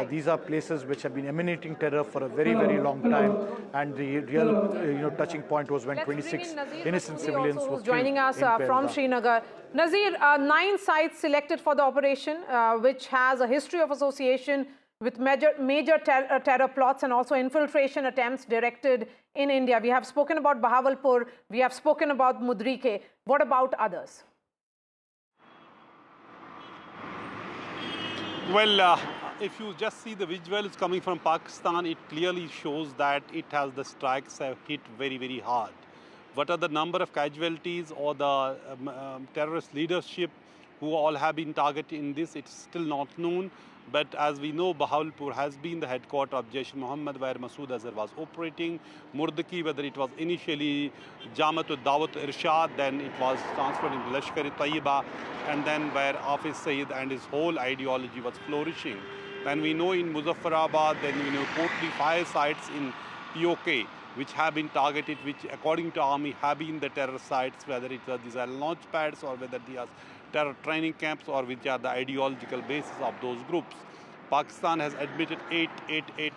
Speaker 8: These are places which have been emanating terror for a very, very long time, and the real touching point was when 26 innocent civilians were killed
Speaker 3: joining us
Speaker 8: in
Speaker 3: from
Speaker 8: Pahalgam.
Speaker 3: Srinagar. Nazir, 9 sites selected for the operation, which has a history of association with major terror plots and also infiltration attempts directed in India. We have spoken about Bahawalpur, we have spoken about Mudrike. What about others?
Speaker 10: Well, if you just see the visuals coming from Pakistan, it clearly shows that the strikes have hit very, very hard. What are the number of casualties or the terrorist leadership who all have been targeted in this, it's still not known. But as we know, Bahawalpur has been the headquarters of Jaish-e-Mohammed, where Masood Azhar was operating. Murdaki, whether it was initially Jamaat-ud-Dawat Irshad, then it was transferred into Lashkar-e-Tayyiba, and then where Hafiz Saeed and his whole ideology was flourishing. Then we know in Muzaffarabad, then we know totally 5 sites in PoK, which have been targeted, which according to army have been the terror sites, whether these are launch pads or whether they are terror training camps or which are the ideological basis of those groups. Pakistan has admitted 8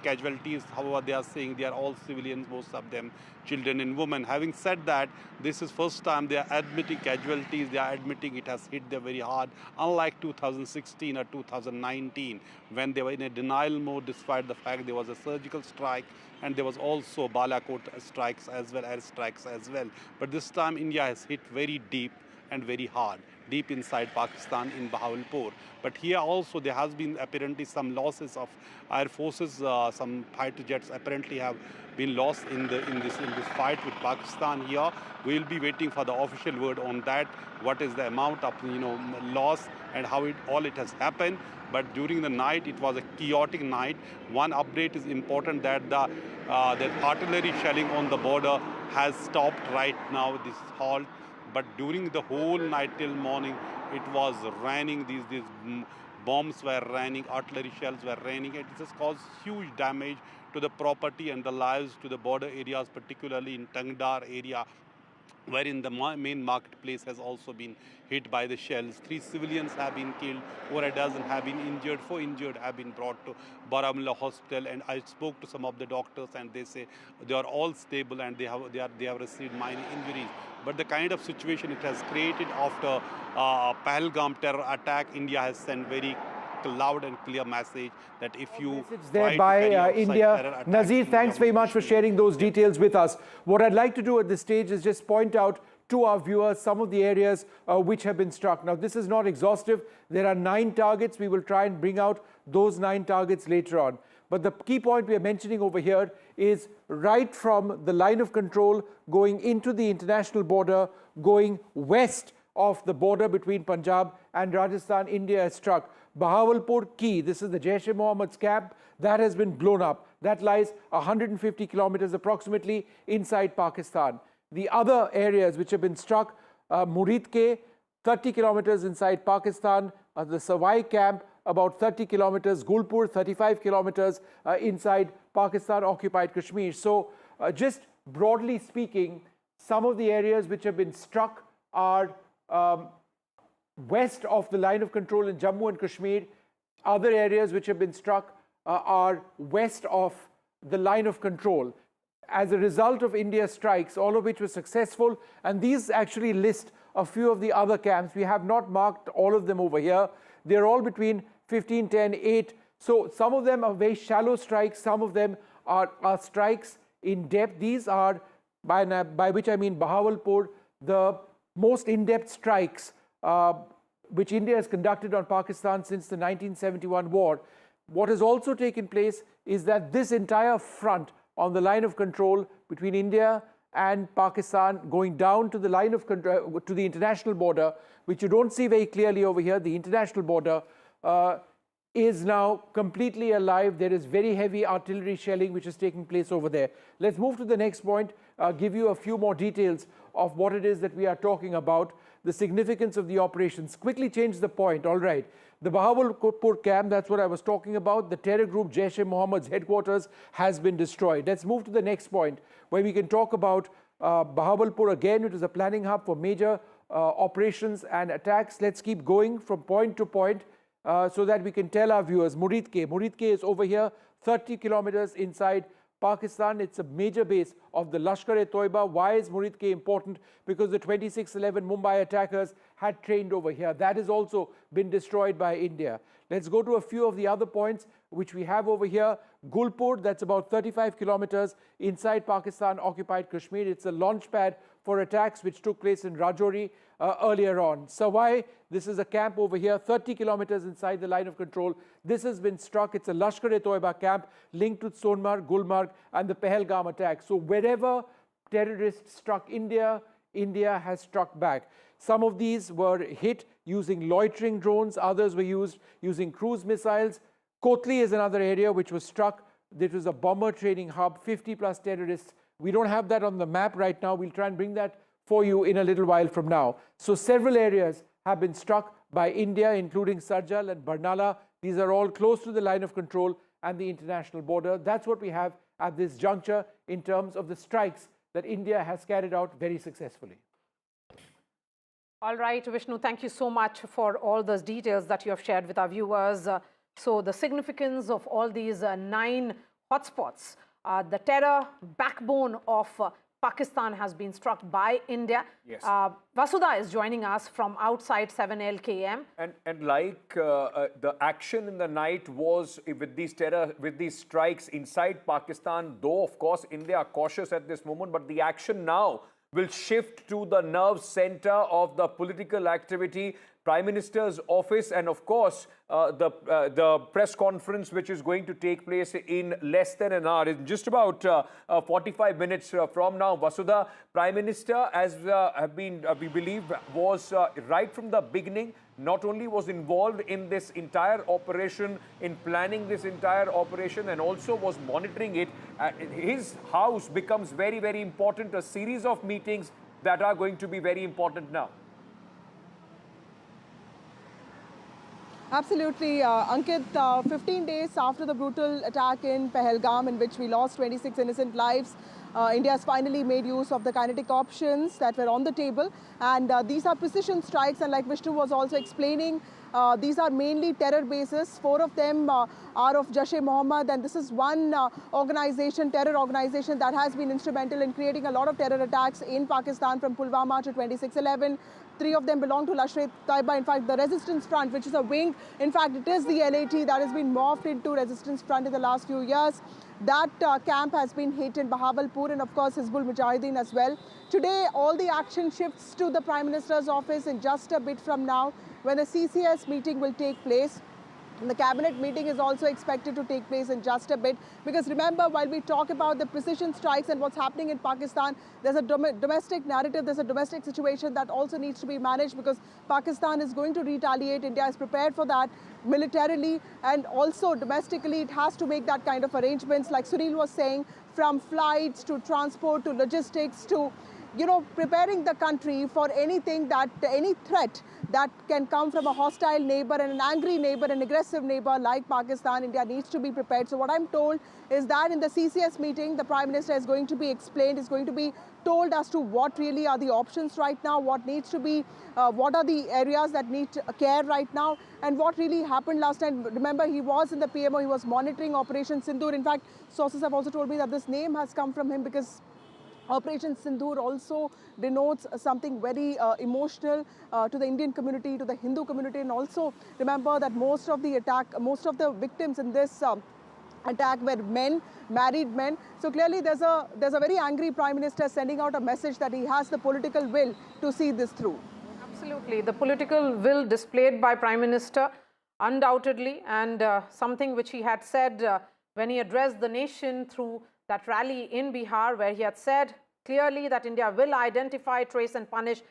Speaker 10: casualties. However, they are saying they are all civilians, most of them children and women. Having said that, this is first time they are admitting casualties. They are admitting it has hit them very hard, unlike 2016 or 2019, when they were in a denial mode despite the fact there was a surgical strike and there was also Balakot strikes as well, airstrikes as well. But this time India has hit very deep and very hard, deep inside Pakistan in Bahawalpur. But here also there has been apparently some losses of air forces. Some fighter jets apparently have been lost in this fight with Pakistan here. We will be waiting for the official word on that. What is the amount of loss and how it has happened. But during the night, it was a chaotic night. One update is important that the artillery shelling on the border has stopped right now. This halt. But during the whole night till morning, it was raining. These bombs were raining, artillery shells were raining. It just caused huge damage to the property and the lives to the border areas, particularly in Tangdar area, wherein the main marketplace has also been hit by the shells. 3 civilians have been killed, over a dozen have been injured. 4 injured have been brought to Baramulla Hospital, and I spoke to some of the doctors, and they say they are all stable and they have received minor injuries. But the kind of situation it has created after Pahalgam terror attack, India has sent very loud and clear message that if you
Speaker 6: it's there by India. Nazir, thanks very much for sharing those details with us. What I'd like to do at this stage is just point out to our viewers some of the areas which have been struck. Now, this is not exhaustive. There are 9 targets. We will try and bring out those 9 targets later on. But the key point we are mentioning over here is right from the line of control going into the international border, going west of the border between Punjab and Rajasthan, India has struck. Bahawalpur Key, this is the Jaish-e-Mohammed's camp, that has been blown up. That lies 150 kilometers approximately inside Pakistan. The other areas which have been struck, Muridke, 30 kilometers inside Pakistan, the Savai camp, about 30 kilometers, Gulpur, 35 kilometers inside Pakistan-Occupied Kashmir. So just broadly speaking, some of the areas which have been struck are west of the line of control in Jammu and Kashmir. Other areas which have been struck are west of the line of control. As a result of India's strikes, all of which were successful, and these actually list a few of the other camps. We have not marked all of them over here. They're all between 15, 10, 8. So some of them are very shallow strikes. Some of them are strikes in depth. These are, by which I mean Bahawalpur, the most in-depth strikes which India has conducted on Pakistan since the 1971 war. what has also taken place is that this entire front on the line of control between India and Pakistan going down to the line of control, to the international border, which you don't see very clearly over here, the international border, is now completely alive. There is very heavy artillery shelling which is taking place over there. Let's move to the next point, give you a few more details of what it is that we are talking about, the significance of the operations. Quickly change the point, all right. The Bahawalpur camp, that's what I was talking about. The terror group Jaish-e-Mohammed's headquarters has been destroyed. Let's move to the next point where we can talk about Bahawalpur again. It is a planning hub for major operations and attacks. Let's keep going from point to point so that we can tell our viewers. Muridke is over here, 30 kilometers inside Pakistan. It's a major base of the Lashkar-e-Toiba. Why is Muridke important? Because the 26/11 Mumbai attackers had trained over here. That has also been destroyed by India. Let's go to a few of the other points which we have over here. Gulpur, that's about 35 kilometers inside Pakistan-occupied Kashmir. It's a launch pad for attacks which took place in Rajouri earlier on. Sawai, this is a camp over here, 30 kilometers inside the line of control. This has been struck. It's a Lashkar-e-Toiba camp linked with Sonmarg, Gulmarg and the Pahalgam attack. So wherever terrorists struck India, India has struck back. Some of these were hit using loitering drones. Others were used using cruise missiles. Kotli is another area which was struck. This was a bomber training hub, 50 plus terrorists. We don't have that on the map right now. We'll try and bring that for you in a little while from now. So several areas have been struck by India, including Sarjal and Barnala. These are all close to the line of control and the international border. That's what we have at this juncture in terms of the strikes that India has carried out very successfully.
Speaker 3: All right, Vishnu, thank you so much for all those details that you have shared with our viewers. So the significance of all these 9 hotspots, the terror backbone of Pakistan has been struck by India.
Speaker 1: Yes.
Speaker 3: Vasudha is joining us from outside 7 LKM.
Speaker 1: And like the action in the night was with these strikes inside Pakistan, though of course India are cautious at this moment, but the action now will shift to the nerve center of the political activity, Prime Minister's office, and of course the press conference which is going to take place in less than an hour. In just about 45 minutes from now, Vasudha, Prime Minister, as we believe, was right from the beginning, not only was involved in this entire operation, in planning this entire operation, and also was monitoring it. His house becomes very, very important, a series of meetings that are going to be very important now.
Speaker 19: Absolutely, Ankit. 15 days after the brutal attack in Pahalgam, in which we lost 26 innocent lives, India has finally made use of the kinetic options that were on the table. And these are precision strikes. And like Vishnu was also explaining, these are mainly terror bases. 4 of them are of Jaish-e-Mohammed. And this is one terror organization that has been instrumental in creating a lot of terror attacks in Pakistan from Pulwama to 26/11. 3 of them belong to Lashkar-e-Toiba. In fact, the Resistance Front, which is a wing, in fact, it is the LAT that has been morphed into Resistance Front in the last few years. That camp has been hit in Bahawalpur and, of course, Hizbul Mujahideen as well. Today, all the action shifts to the Prime Minister's office in just a bit from now, when the CCS meeting will take place. And the cabinet meeting is also expected to take place in just a bit. Because remember, while we talk about the precision strikes and what's happening in Pakistan, there's a domestic narrative, there's a domestic situation that also needs to be managed, because Pakistan is going to retaliate. India is prepared for that militarily, and also domestically it has to make that kind of arrangements, like Sunil was saying, from flights to transport to logistics to preparing the country for any threat that can come from a hostile neighbor and an angry neighbor, an aggressive neighbor like Pakistan. India needs to be prepared. So what I'm told is that in the CCS meeting, the Prime Minister is going to be explained, is going to be told as to what really are the options right now, what needs to be, what are the areas that need care right now, and what really happened last time. Remember, he was in the PMO, he was monitoring Operation Sindoor. In fact, sources have also told me that this name has come from him because Operation Sindoor also denotes something very emotional to the Indian community, to the Hindu community, and also remember that most of the victims in this attack were men, married men. So clearly there's a very angry Prime Minister sending out a message that he has the political will to see this through.
Speaker 3: Absolutely, the political will displayed by Prime Minister. undoubtedly, and something which he had said when he addressed the nation through that rally in Bihar, where he had said clearly that India will identify, trace and punish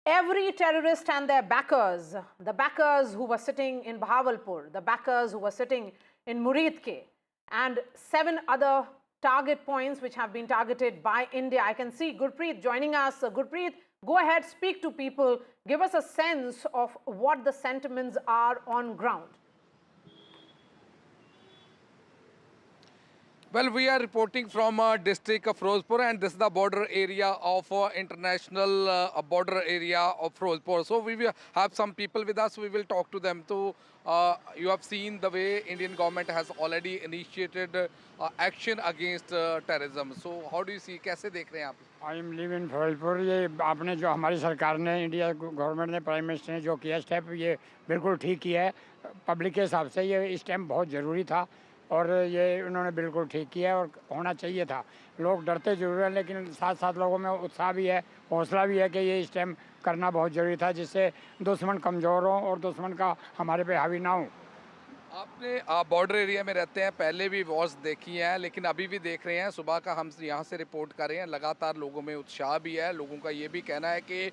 Speaker 3: every terrorist and their backers, the backers who were sitting in Bahawalpur, the backers who were sitting in Muridke, and 7 other target points which have been targeted by India. I can see Gurpreet joining us. Gurpreet, go ahead, speak to people, give us a sense of what the sentiments are on ground.
Speaker 12: Well, we are reporting from district of Firozpur, and this is the border area of international border area of Firozpur. So we will have some people with us. We will talk to them. So you have seen the way Indian government has already initiated action against terrorism. So how do you see? कैसे देख रहे हैं आप?
Speaker 23: I am live in Firozpur. ये आपने जो हमारी सरकार ने, इंडिया गवर्नमेंट ने, प्राइम मिनिस्टर ने जो किया स्टेप, ये बिल्कुल ठीक किया है। पब्लिक के हिसाब से ये स्टेप बहुत ज़रूरी था और ये उन्होंने बिल्कुल ठीक किया है और होना चाहिए था। लोग डरते जरूर हैं, लेकिन साथ साथ लोगों में उत्साह भी है, हौसला भी है कि ये स्टेप करना बहुत ज़रूरी था, जिससे दुश्मन कमज़ोर हो और दुश्मन का हमारे पे हावी ना हो।
Speaker 12: आपने बॉर्डर एरिया में रहते हैं, पहले भी वॉर्स देखी हैं, लेकिन अभी भी देख रहे हैं। सुबह का हम यहाँ से रिपोर्ट कर रहे हैं, लगातार लोगों में उत्साह भी है। लोगों का ये भी कहना है कि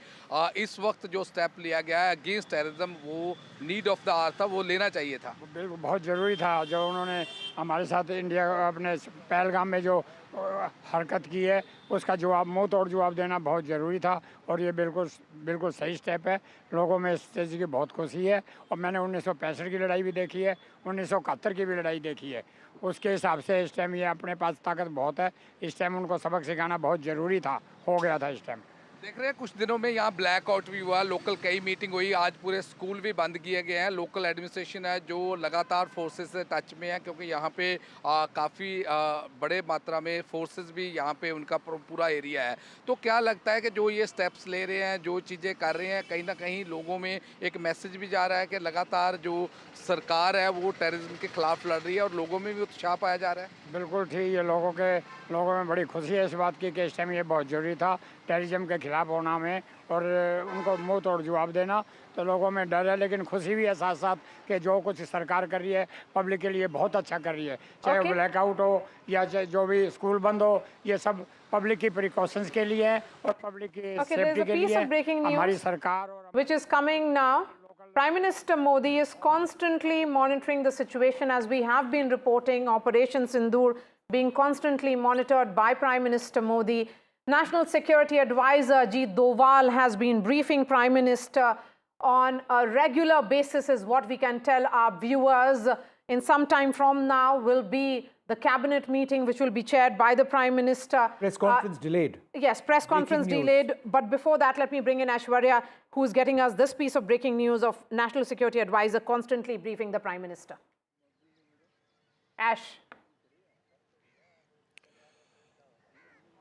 Speaker 12: इस वक्त जो स्टेप लिया गया है अगेंस्ट टेररिज्म, वो नीड ऑफ द आवर था, वो लेना चाहिए था।
Speaker 23: बिल्कुल बहुत ज़रूरी था। जो उन्होंने हमारे साथ इंडिया अपने पहलगाम में जो हरकत की है, उसका जवाब, मुंह तोड़ जवाब देना बहुत ज़रूरी था और ये बिल्कुल सही स्टेप है। लोगों में इस चीज़ की बहुत खुशी है और मैंने 1965 की लड़ाई भी देखी है, 1971 की भी लड़ाई देखी है। उसके हिसाब से इस टाइम ये अपने पास ताकत बहुत है। इस टाइम उनको सबक सिखाना बहुत ज़रूरी था, हो गया था इस टाइम।
Speaker 12: देख रहे हैं कुछ दिनों में यहाँ ब्लैकआउट भी हुआ, लोकल कई मीटिंग हुई, आज पूरे स्कूल भी बंद किए गए हैं। लोकल एडमिनिस्ट्रेशन है जो लगातार फोर्सेस से टच में है, क्योंकि यहाँ पे काफ़ी बड़े मात्रा में फोर्सेस भी यहाँ पे उनका पूरा एरिया है। तो क्या लगता है कि जो ये स्टेप्स ले रहे हैं, जो चीज़ें कर रहे हैं, कहीं ना कहीं लोगों में एक मैसेज भी जा रहा है कि लगातार जो सरकार है वो टेररिज्म के खिलाफ लड़ रही है और लोगों में भी उत्साह पाया जा रहा है?
Speaker 23: बिल्कुल ठीक। ये लोगों में बड़ी खुशी है इस बात की कि इस टाइम ये बहुत ज़रूरी था टेररिज्म के खिलाफ होना में और उनको मुंह तोड़ जवाब देना। तो लोगों में डर है, लेकिन खुशी भी है साथ साथ कि जो कुछ सरकार कर रही है पब्लिक के लिए बहुत अच्छा कर रही है। चाहे ब्लैकआउट हो या चाहे जो भी स्कूल बंद हो, ये सब पब्लिक की प्रिकॉशंस के लिए है और पब्लिक की सेफ्टी के लिए हमारी सरकार और
Speaker 3: which is coming now. Prime Minister Modi is constantly monitoring the situation, as we have been reporting. Operation Sindoor being constantly monitored by Prime Minister Modi. National Security Advisor Ajit Doval has been briefing Prime Minister on a regular basis, is what we can tell our viewers. In some time from now will be the cabinet meeting, which will be chaired by the Prime Minister.
Speaker 6: Press conference delayed.
Speaker 3: Yes, press conference delayed. But before that, let me bring in Aishwarya, who's getting us this piece of breaking news of National Security Advisor constantly briefing the Prime Minister. Ash.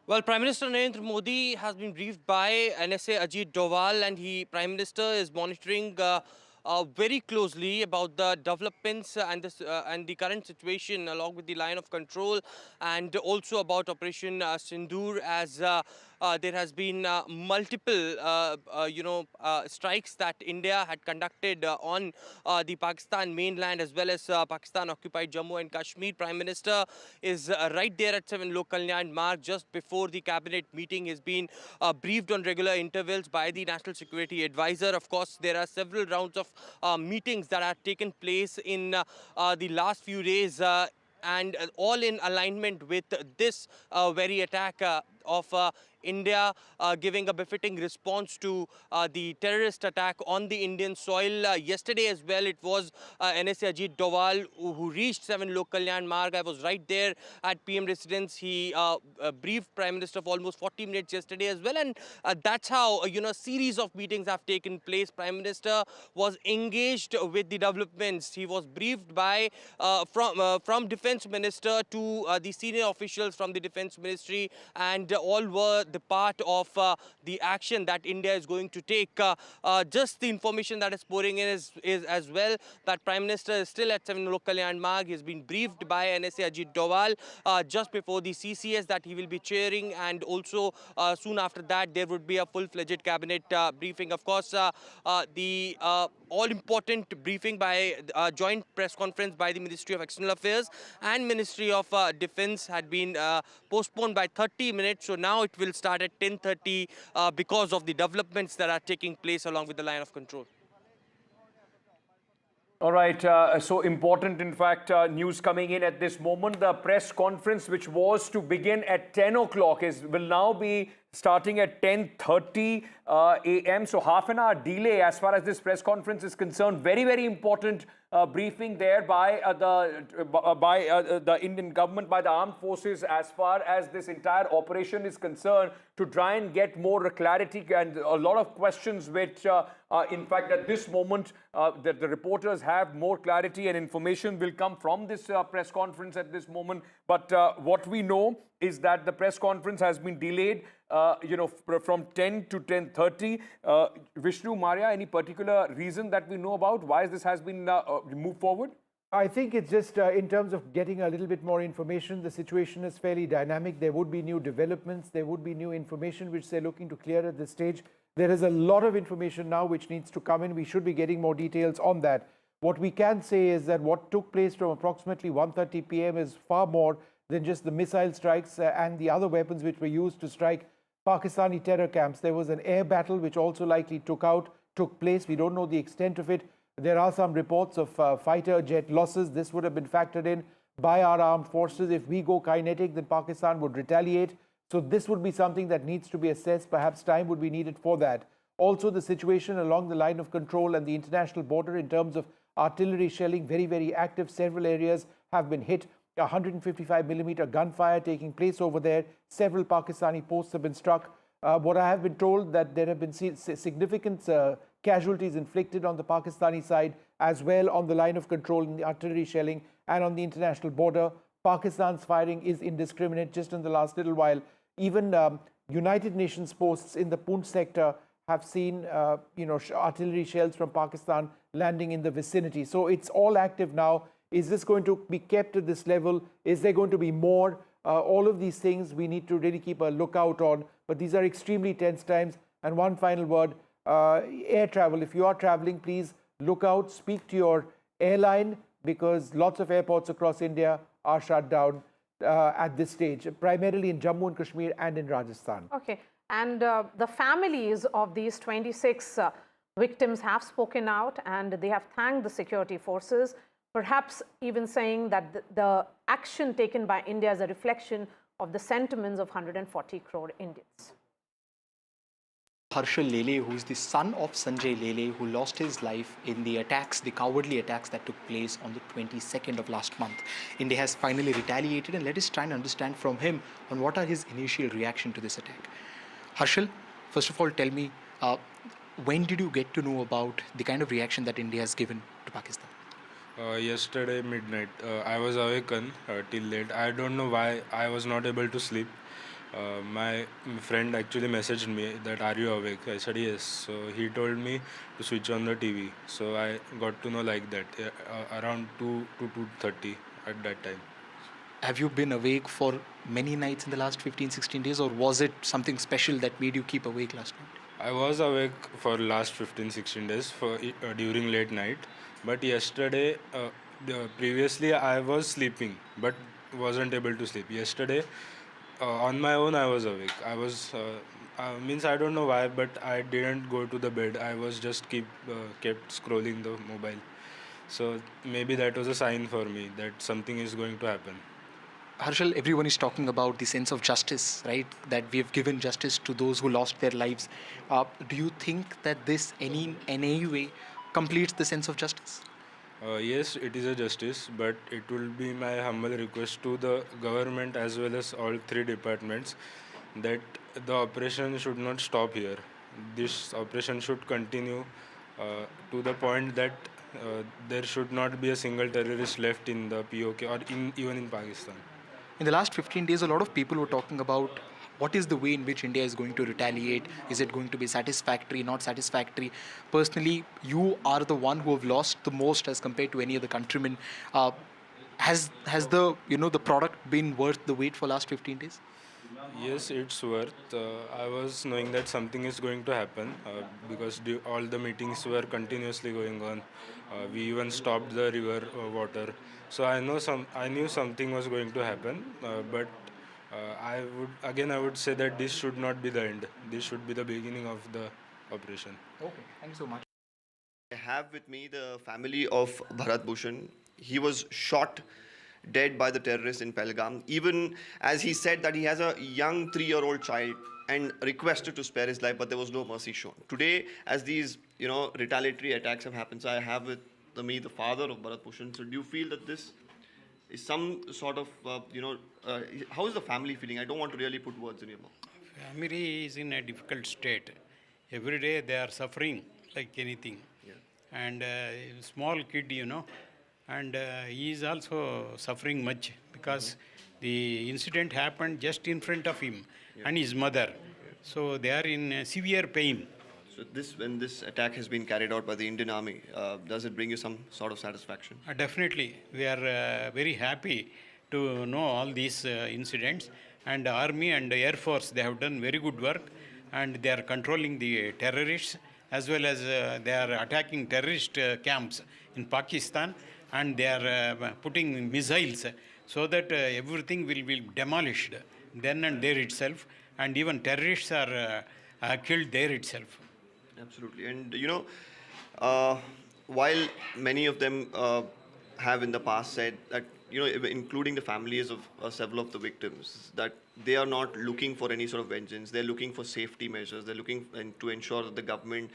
Speaker 4: Well, Prime Minister Narendra Modi has been briefed by NSA Ajit Doval, and Prime Minister is monitoring very closely about the developments and the current situation along with the line of control, and also about Operation Sindoor, as there has been multiple strikes that India had conducted on the Pakistan mainland as well as Pakistan-Occupied Jammu and Kashmir. Prime Minister is right there at 7 Lok Kalyan Marg just before the cabinet meeting. Has been briefed on regular intervals by the National Security Advisor. Of course, there are several rounds of meetings that have taken place in the last few days, and all in alignment with this very attack of India, giving a befitting response to the terrorist attack on the Indian soil. Yesterday as well, it was NSA Ajit Doval who reached 7 Lok Kalyan Marg. I was right there at PM residence. He briefed Prime Minister for almost 40 minutes yesterday as well, and that's how a series of meetings have taken place. Prime Minister was engaged with the developments. He was briefed by from Defence Minister to the senior officials from the Defence Ministry, and all were
Speaker 5: the part of the action that India is going to take. Just the information that is pouring in is as well that Prime Minister is still at 7 Lok Kalyan Marg. He has been briefed by NSA Ajit Doval just before the CCS that he will be chairing, and also soon after that there would be a full-fledged cabinet briefing. Of course, the all-important briefing by joint press conference by the Ministry of External Affairs and Ministry of Defence had been postponed by 30 minutes. So now it will start at 10:30 because of the developments that are taking place along with the line of control.
Speaker 1: All right, so important, in fact, news coming in at this moment. The press conference, which was to begin at 10 o'clock, will now be starting at 10:30 a.m. So half an hour delay as far as this press conference is concerned. Very, very important briefing there by the Indian government, by the armed forces, as far as this entire operation is concerned, to try and get more clarity and a lot of questions which, in fact, at this moment, that the reporters have more clarity and information will come from this press conference at this moment. But what we know is that the press conference has been delayed, from 10 to 10:30. Vishnu, Maria, any particular reason that we know about why this has been moved forward?
Speaker 6: I think it's just in terms of getting a little bit more information. The situation is fairly dynamic. There would be new developments. There would be new information which they're looking to clear at this stage. There is a lot of information now which needs to come in. We should be getting more details on that. What we can say is that what took place from approximately 1:30 p.m. is far more than just the missile strikes and the other weapons which were used to strike Pakistani terror camps. There was an air battle which also likely took place. We don't know the extent of it. There are some reports of fighter jet losses. This would have been factored in by our armed forces. If we go kinetic, then Pakistan would retaliate. So this would be something that needs to be assessed. Perhaps time would be needed for that. Also, the situation along the line of control and the international border in terms of artillery shelling, very, very active. Several areas have been hit. 155mm gunfire taking place over there. Several Pakistani posts have been struck. What I have been told that there have been significant casualties inflicted on the Pakistani side as well on the line of control in the artillery shelling and on the international border. Pakistan's firing is indiscriminate. Just in the last little while, even United Nations posts in the Poonch sector have seen artillery shells from Pakistan landing in the vicinity. So it's all active now. Is this going to be kept at this level? Is there going to be more? All of these things we need to really keep a lookout on. But these are extremely tense times. And one final word, air travel. If you are traveling, please look out, speak to your airline, because lots of airports across India are shut down at this stage, primarily in Jammu and Kashmir and in Rajasthan.
Speaker 3: Okay. And the families of these 26 victims have spoken out and they have thanked the security forces, perhaps even saying that the action taken by India is a reflection of the sentiments of 140 crore Indians.
Speaker 14: Harshal Lele, who is the son of Sanjay Lele, who lost his life in the attacks, the cowardly attacks that took place on the 22nd of last month. India has finally retaliated, and let us try and understand from him on what are his initial reaction to this attack. Harshal, first of all, tell me, when did you get to know about the kind of reaction that India has given to Pakistan?
Speaker 18: Yesterday midnight. I was awakened till late. I don't know why I was not able to sleep. My friend actually messaged me that, are you awake? I said yes. So he told me to switch on the TV. So I got to know like that, around 2 to 2:30 at that time.
Speaker 14: Have you been awake for many nights in the last 15-16 days, or was it something special that made you keep awake last night?
Speaker 18: I was awake for last 15-16 days during late night. But yesterday, previously I was sleeping but wasn't able to sleep. Yesterday, on my own I was awake. I was, I don't know why, but I didn't go to the bed. I was just kept scrolling the mobile. So maybe that was a sign for me that something is going to happen.
Speaker 14: Harshal, everyone is talking about the sense of justice, right? That we have given justice to those who lost their lives. Do you think that this in any way completes the sense of justice?
Speaker 18: Yes, it is a justice, but it will be my humble request to the government as well as all three departments that the operation should not stop here. This operation should continue to the point that there should not be a single terrorist left in the PoK or even in Pakistan.
Speaker 14: In the last 15 days, a lot of people were talking about What is the way in which India is going to retaliate? Is it going to be satisfactory, not satisfactory? Personally, you are the one who have lost the most as compared to any other countryman. Has the the product been worth the wait for last 15 days?
Speaker 18: Yes, it's worth. I was knowing that something is going to happen because all the meetings were continuously going on. We even stopped the river water, so I knew something was going to happen. But I would say that this should not be the end. This should be the beginning of the operation.
Speaker 14: Okay, thank you so much.
Speaker 15: I have with me the family of Bharat Bhushan. He was shot dead by the terrorists in Pahalgam, even as he said that he has a young 3-year-old child and requested to spare his life, but there was no mercy shown. Today, as these retaliatory attacks have happened, so I have with me the father of Bharat Bhushan. So do you feel that this is some sort of, how is the family feeling? I don't want to really put words in your mouth.
Speaker 16: Family is in a difficult state. Every day they are suffering like anything.
Speaker 15: Yeah.
Speaker 16: And small kid, and he is also suffering much because the incident happened just in front of him and his mother. So they are in severe pain.
Speaker 15: So when this attack has been carried out by the Indian Army, does it bring you some sort of satisfaction?
Speaker 16: Definitely. We are very happy to know all these incidents. And Army and Air Force, they have done very good work. And they are controlling the terrorists as well as they are attacking terrorist camps in Pakistan. And they are putting missiles so that everything will be demolished then and there itself. And even terrorists are killed there itself.
Speaker 15: Absolutely. And while many of them have in the past said that, including the families of several of the victims, that they are not looking for any sort of vengeance. They're looking for safety measures. They're looking to ensure that the government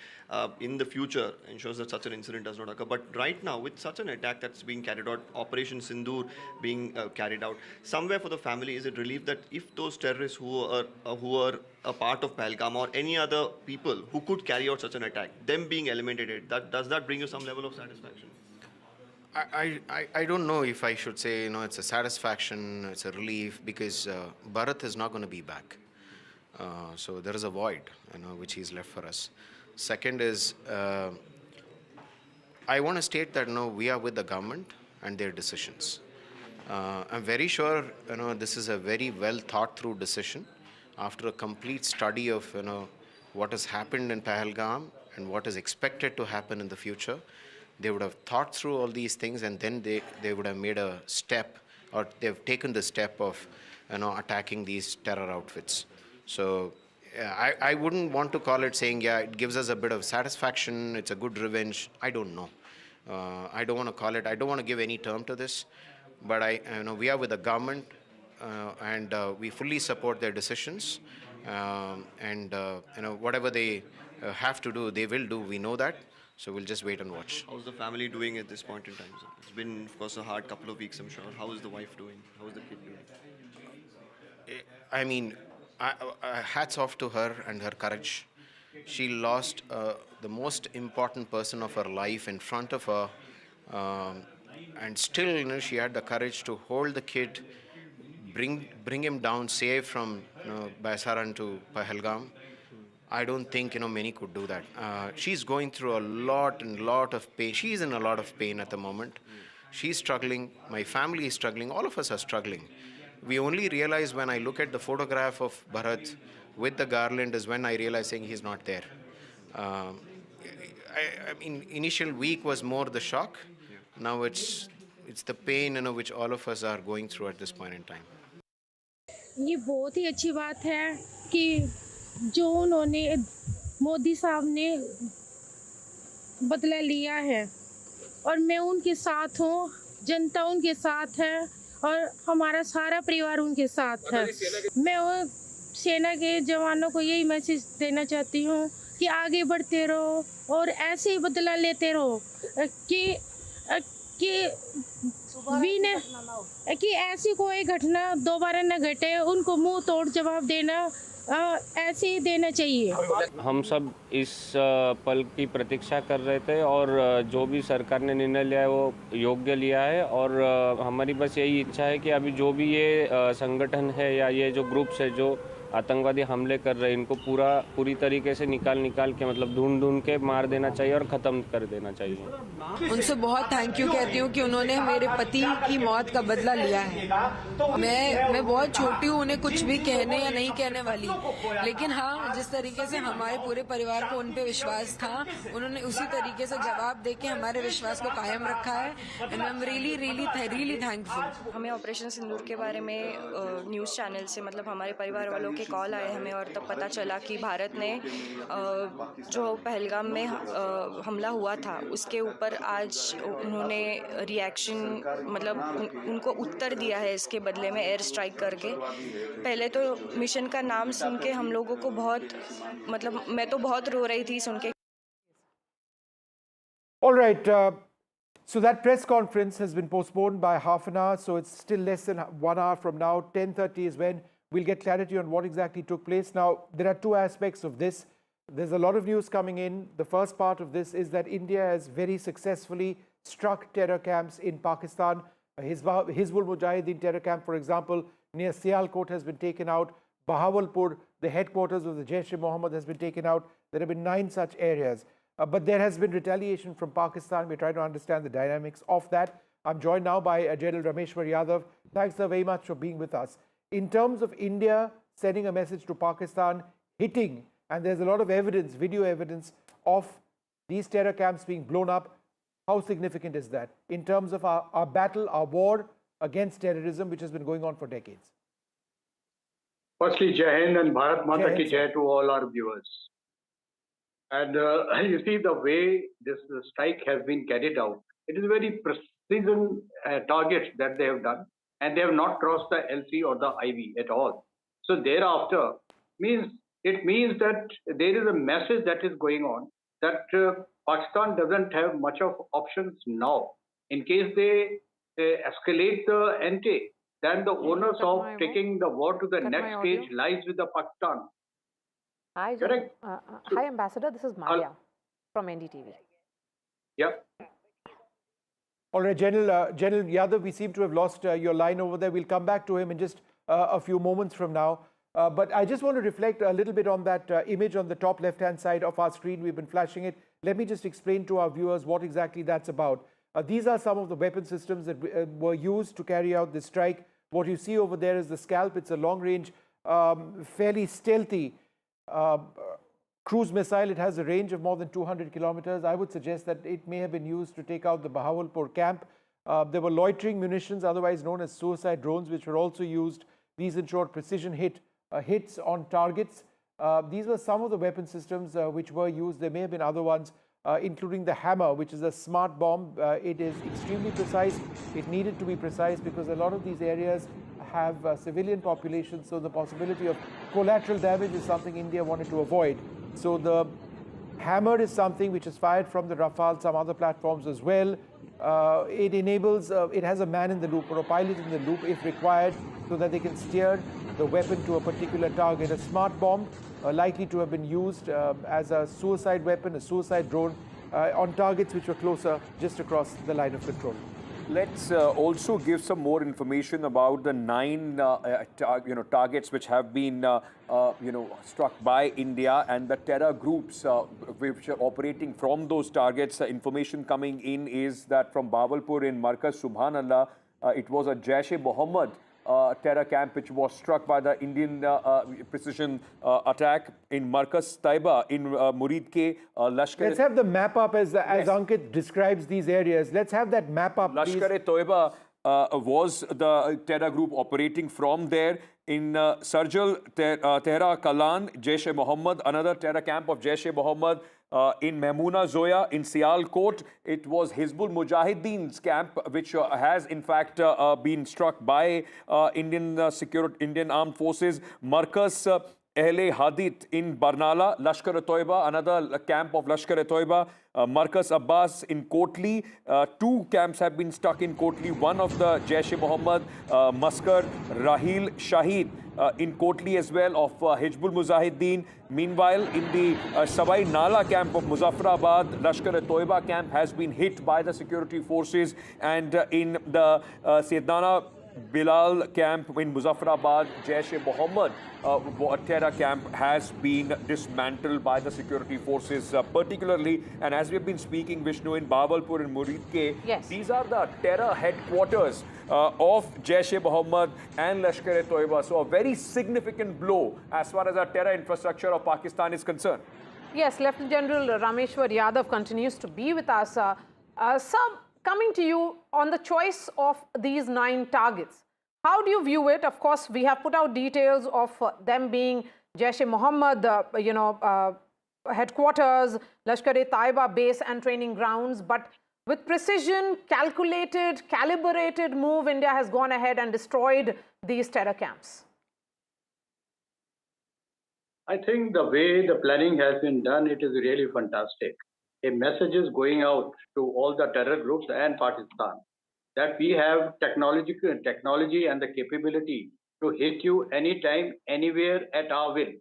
Speaker 15: in the future ensures that such an incident does not occur. But right now, with such an attack that's being carried out, Operation Sindoor being carried out, somewhere for the family, is it relief that if those terrorists who are a part of Pahalgam or any other people who could carry out such an attack, them being eliminated, does that bring you some level of satisfaction?
Speaker 17: I don't know if I should say, it's a satisfaction, it's a relief, because Bharat is not going to be back. So there is a void, which he's left for us. Second is, I want to state that, we are with the government and their decisions. I'm very sure, this is a very well thought through decision after a complete study of, what has happened in Pahalgam and what is expected to happen in the future. They would have thought through all these things, and then they would have made a step, or they've taken the step of attacking these terror outfits. So I wouldn't want to call it saying, it gives us a bit of satisfaction, it's a good revenge. I don't know. I don't want to call it, I don't want to give any term to this, but we are with the government and we fully support their decisions, and whatever they have to do, they will do, we know that. So we'll just wait and watch.
Speaker 15: How's the family doing at this point in time, sir? It's been, of course, a hard couple of weeks, I'm sure. How is the wife doing? How is the kid doing?
Speaker 17: I mean, hats off to her and her courage. She lost the most important person of her life in front of her, and still, she had the courage to hold the kid, bring him down safe from Baisaran to Pahalgam. I don't think many could do that. She's going through a lot of pain. She's in a lot of pain at the moment. She's struggling. My family is struggling. All of us are struggling. We only realize when I look at the photograph of Bharat with the garland is when I realize saying he's not there. I mean, initial week was more the shock. Now it's the pain which all of us are going through at this point in time.
Speaker 20: ये बहुत ही अच्छी बात है कि जो उन्होंने मोदी साहब ने बदला लिया है और मैं उनके साथ हूँ, जनता उनके साथ है और हमारा सारा परिवार उनके साथ है। मैं सेना के जवानों को यही मैसेज देना चाहती हूँ कि आगे बढ़ते रहो और ऐसे ही बदला लेते रहो कि ऐसी कोई घटना दोबारा न घटे, उनको मुंह तोड़ जवाब देना ऐसे ही देना चाहिए।
Speaker 22: हम सब इस पल की प्रतीक्षा कर रहे थे और जो भी सरकार ने निर्णय लिया है वो योग्य लिया है और हमारी बस यही इच्छा है कि अभी जो भी ये संगठन है या ये जो ग्रुप्स है जो आतंकवादी हमले कर रहे हैं, इनको पूरी तरीके से निकाल के मतलब ढूंढ के मार देना चाहिए और ख़त्म कर देना चाहिए।
Speaker 7: उनसे बहुत थैंक यू कहती हूँ कि उन्होंने मेरे पति की मौत का बदला लिया है। मैं बहुत छोटी हूँ, उन्हें कुछ भी कहने या नहीं कहने वाली, लेकिन हाँ, जिस तरीके से हमारे पूरे परिवार को उन पे विश्वास था, उन्होंने उसी तरीके से जवाब देके हमारे विश्वास को कायम रखा है। And I am really thankful.
Speaker 11: हमें ऑपरेशन सिंदूर के बारे में न्यूज़ चैनल से मतलब हमारे परिवार वालों के कॉल आए हमें, और तब पता चला कि भारत ने जो पहलगाम में हमला हुआ था उसके ऊपर आज उन्होंने रिएक्शन मतलब उनको उत्तर दिया है इसके बदले में एयर स्ट्राइक करके। पहले तो मिशन का नाम सुन के हम लोगों को बहुत मतलब मैं तो बहुत रो रही थी सुन के।
Speaker 6: All right. So that press conference has been postponed by half an hour. So it's still less than 1 hour from now. 10:30 is when we'll get clarity on what exactly took place. Now, there are two aspects of this. There's a lot of news coming in. The first part of this is that India has very successfully struck terror camps in Pakistan. Hizbul Mujahideen terror camp, for example, near Sialkot has been taken out. Bahawalpur, the headquarters of the Jaish-e-Mohammed, has been taken out. There have been 9 such areas. But there has been retaliation from Pakistan. We're trying to understand the dynamics of that. I'm joined now by General Rameshwar Yadav. Thanks, sir, very much for being with us. In terms of India sending a message to Pakistan, hitting, and there's a lot of evidence, video evidence of these terror camps being blown up, how significant is that in terms of our battle, our war against terrorism, which has been going on for decades?
Speaker 21: Firstly, Jai Hind and Bharat Mata ki Jai to all our viewers. And you see the way this strike has been carried out, it is very precision targets that they have done, and they have not crossed the LC or the IV at all. So thereafter, it means that there is a message that is going on that Pakistan doesn't have much of options now. In case they escalate the ante, then the onus of taking the war to the next stage lies with the Pakistan.
Speaker 24: Hi,
Speaker 21: correct.
Speaker 24: Hi, Ambassador. This is Maya from NDTV.
Speaker 21: Yeah.
Speaker 6: All right, General Yadav, we seem to have lost your line over there. We'll come back to him in just a few moments from now. But I just want to reflect a little bit on that image on the top left-hand side of our screen. We've been flashing it. Let me just explain to our viewers what exactly that's about. These are some of the weapon systems that were used to carry out this strike. What you see over there is the Scalp. It's a long-range, fairly stealthy cruise missile. It has a range of more than 200 kilometers. I would suggest that it may have been used to take out the Bahawalpur camp. There were loitering munitions, otherwise known as suicide drones, which were also used. These ensured precision hits on targets. These were some of the weapon systems which were used. There may have been other ones, including the Hammer, which is a smart bomb. It is extremely precise. It needed to be precise because a lot of these areas have civilian populations, so the possibility of collateral damage is something India wanted to avoid. So the Hammer is something which is fired from the Rafale, some other platforms as well. It enables, it has a man in the loop or a pilot in the loop if required, so that they can steer the weapon to a particular target. A smart bomb likely to have been used as a suicide weapon, a suicide drone on targets which were closer, just across the line of control.
Speaker 1: Let's also give some more information about the 9 targets which have been struck by India and the terror groups which are operating from those targets. Information coming in is that from Bahawalpur in Markaz Subhanallah, it was a Jaish-e-Mohammed terror camp which was struck by the Indian precision attack in Markaz Taiba in Murid-ke Lashkar.
Speaker 6: Let's have the map up as Ankit describes these areas. Let's have that map up,
Speaker 1: Lashkar-e-Toiba was the terror group operating from there. In Sarjal, Tehra Kalan, Jaish-e-Mohammed, another terror camp of Jaish-e-Mohammed. In Memuna Zoya, in Sialkot, it was Hizbul Mujahideen's camp, which has in fact been struck by Indian armed forces. Markaz Ahle Hadith in Barnala, Lashkar-e-Toiba, another camp of Lashkar-e-Toiba. Markaz Abbas in Kotli. 2 camps have been stuck in Kotli. One of the Jaish-e-Mohammed, Maskar Rahil Shahid in Kotli as well of Hizbul Mujahideen. Meanwhile, in the Savai Nala camp of Muzaffarabad, Lashkar-e-Toiba camp has been hit by the security forces, and in the Saydana Bilal camp in Muzaffarabad, Jaish-e-Mohammed terror camp has been dismantled by the security forces, particularly, and as we've been speaking, Vishnu, in Bahawalpur and Murid
Speaker 3: Yes.
Speaker 1: these are the terror headquarters of Jaish-e-Mohammed and Lashkar-e-Toiba. So a very significant blow as far as our terror infrastructure of Pakistan is concerned.
Speaker 3: Yes, Lieutenant General Rameshwar Yadav continues to be with us. Sir, coming to you on the choice of these 9 targets, how do you view it? Of course, we have put out details of them being Jaish-e-Mohammed, headquarters, Lashkar-e-Taiba base and training grounds. But with precision, calculated, calibrated move, India has gone ahead and destroyed these terror camps.
Speaker 21: I think the way the planning has been done, it is really fantastic. A message is going out to all the terror groups and Pakistan that we have technology and the capability to hit you anytime, anywhere at our will.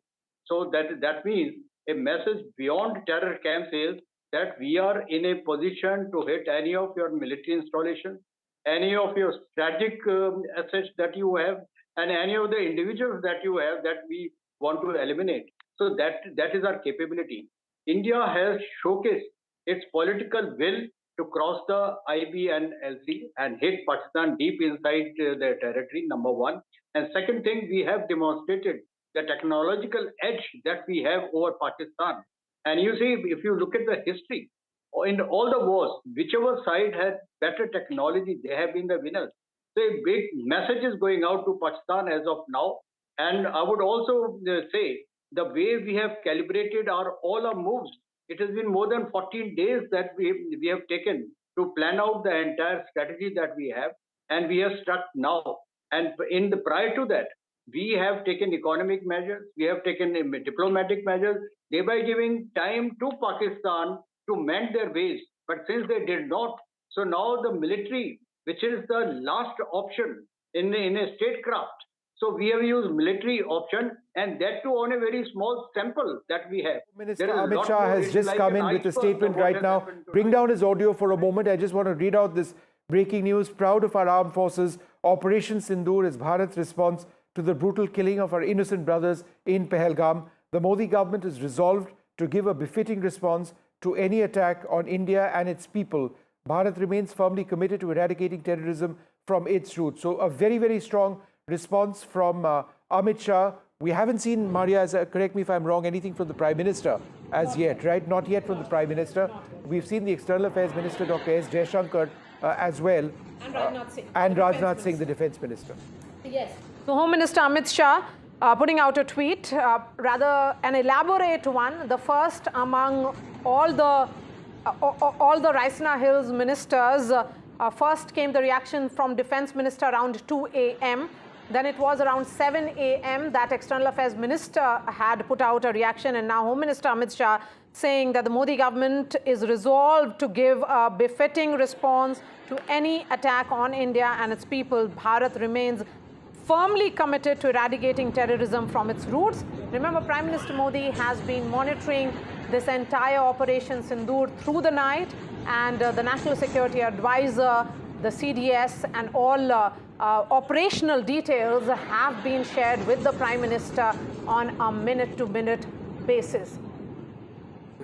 Speaker 21: So that means a message beyond terror camps is that we are in a position to hit any of your military installations, any of your strategic assets that you have, and any of the individuals that you have that we want to eliminate. So that is our capability. India has showcased its political will to cross the IB and LC and hit Pakistan deep inside their territory, number one. And second thing, we have demonstrated the technological edge that we have over Pakistan. And you see, if you look at the history, in all the wars, whichever side had better technology, they have been the winners. So a big message is going out to Pakistan as of now. And I would also say the way we have calibrated all our moves, it has been more than 14 days that we have taken to plan out the entire strategy that we have, and we have struck now. And prior to that, we have taken economic measures, we have taken diplomatic measures, thereby giving time to Pakistan to mend their ways. But since they did not, so now the military, which is the last option in a statecraft, so we have used military option, and that too on a very small sample that we have.
Speaker 6: Minister Amit Shah has just come in with a statement right now. Bring down his audio for a moment. I just want to read out this breaking news. Proud of our armed forces. Operation Sindoor is Bharat's response to the brutal killing of our innocent brothers in Pahalgam. The Modi government is resolved to give a befitting response to any attack on India and its people. Bharat remains firmly committed to eradicating terrorism from its roots. So a very, very strong response from Amit Shah. We haven't seen, Maria, correct me if I'm wrong, anything from the Prime Minister as yet, right? Not yet from the Prime Minister. We've seen the External Affairs Minister, Dr. S. Jaishankar, as well.
Speaker 3: And Rajnath Singh.
Speaker 6: And Rajnath Singh, the Defence Minister.
Speaker 3: Yes. So Home Minister Amit Shah putting out a tweet, rather an elaborate one, the first among all the Rationale Hills ministers. First came the reaction from Defence Minister around 2 a.m. Then it was around 7 a.m. that External Affairs Minister had put out a reaction, and now Home Minister Amit Shah saying that the Modi government is resolved to give a befitting response to any attack on India and its people. Bharat remains firmly committed to eradicating terrorism from its roots. Remember, Prime Minister Modi has been monitoring this entire Operation Sindoor through the night, and the National Security Advisor, the CDS, and all operational details have been shared with the Prime Minister on a minute-to-minute basis.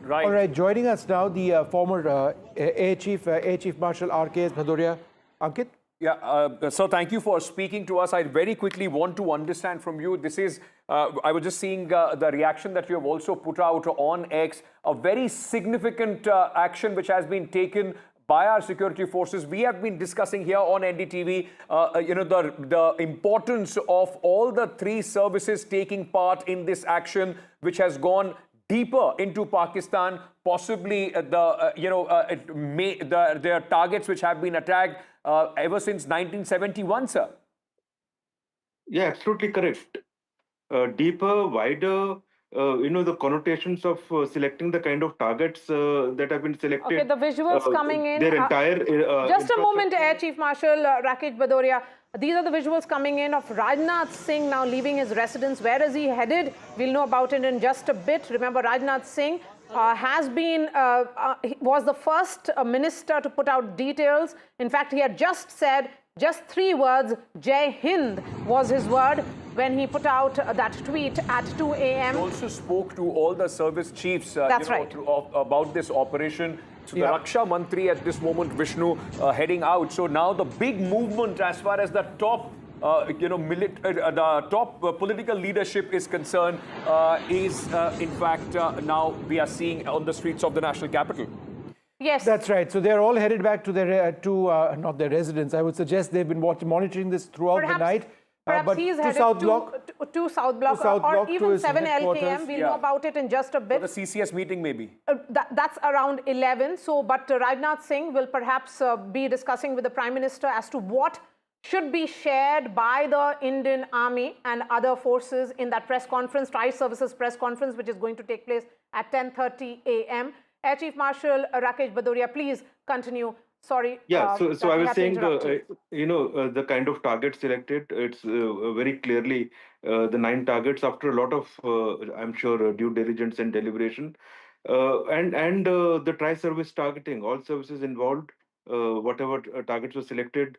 Speaker 1: Right.
Speaker 6: All right, joining us now, the former Air Chief Marshal R.K.S. Bhadoria. Ankit?
Speaker 1: Yeah, sir, thank you for speaking to us. I very quickly want to understand from you, this is, I was just seeing the reaction that you have also put out on X, a very significant action which has been taken by our security forces. We have been discussing here on NDTV, the importance of all the 3 services taking part in this action, which has gone deeper into Pakistan, possibly their targets which have been attacked ever since 1971, sir.
Speaker 2: Yeah, absolutely correct. Deeper, wider, the connotations of selecting the kind of targets that have been selected.
Speaker 3: Okay, the visuals coming in.
Speaker 2: Their entire...
Speaker 3: just a moment, Air Chief Marshal Rakesh Bhadoria. These are the visuals coming in of Rajnath Singh now leaving his residence. Where is he headed? We'll know about it in just a bit. Remember, Rajnath Singh was the first minister to put out details. In fact, he had just said Just 3 words, Jai Hind was his word when he put out that tweet at 2 a.m.
Speaker 1: He also spoke to all the service chiefs
Speaker 3: That's right.
Speaker 1: about this operation. So the Raksha Mantri at this moment, Vishnu, heading out. So now the big movement as far as the top the top political leadership is concerned is in fact now we are seeing on the streets of the national capital.
Speaker 3: Yes.
Speaker 6: That's right. So they're all headed back to their, not their residence. I would suggest they've been monitoring this throughout the night.
Speaker 3: Perhaps
Speaker 6: but
Speaker 3: he's
Speaker 6: to
Speaker 3: headed
Speaker 6: South Block.
Speaker 3: to South Block, or even 7 LKM. We'll know about it in just a bit.
Speaker 1: For the CCS meeting maybe.
Speaker 3: That's around 11. So, but Rajnath Singh will perhaps be discussing with the Prime Minister as to what should be shared by the Indian Army and other forces in that press conference, Tri-Services press conference, which is going to take place at 10:30 a.m. Air Chief Marshal Rakesh Bhadoria, please continue. Sorry.
Speaker 2: Yeah, so I was saying, the kind of targets selected, it's very clearly the 9 targets after a lot of, I'm sure, due diligence and deliberation. And the tri-service targeting, all services involved, whatever targets were selected,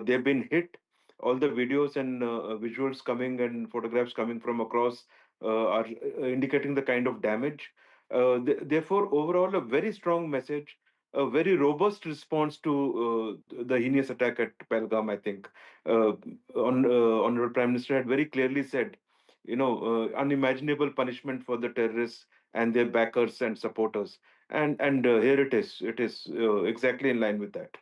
Speaker 2: they've been hit. All the videos and visuals coming and photographs coming from across are indicating the kind of damage. Therefore, overall, a very strong message, a very robust response to the heinous attack at Pahalgam, I think. Honorable Prime Minister had very clearly said, unimaginable punishment for the terrorists and their backers and supporters. And here it is. It is exactly in line with that.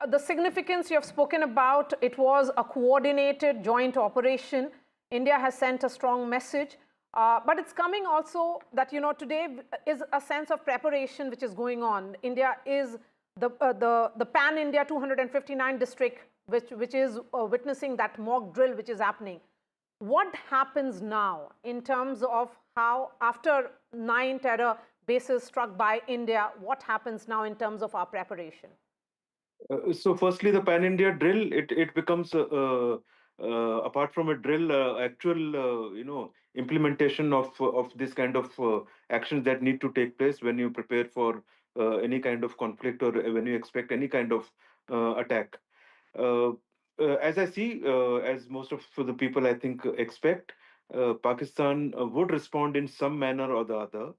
Speaker 3: The significance you have spoken about, it was a coordinated joint operation. India has sent a strong message. But it's coming also that, today is a sense of preparation which is going on. India is the pan-India 259 district, which is witnessing that mock drill which is happening. What happens now in terms of how, after 9 terror bases struck by India, what happens now in terms of our preparation?
Speaker 2: So firstly, the pan-India drill, it becomes, apart from a drill, actual, implementation of this kind of actions that need to take place when you prepare for any kind of conflict or when you expect any kind of attack. As I see, as most of the people I think expect, Pakistan would respond in some manner or the other.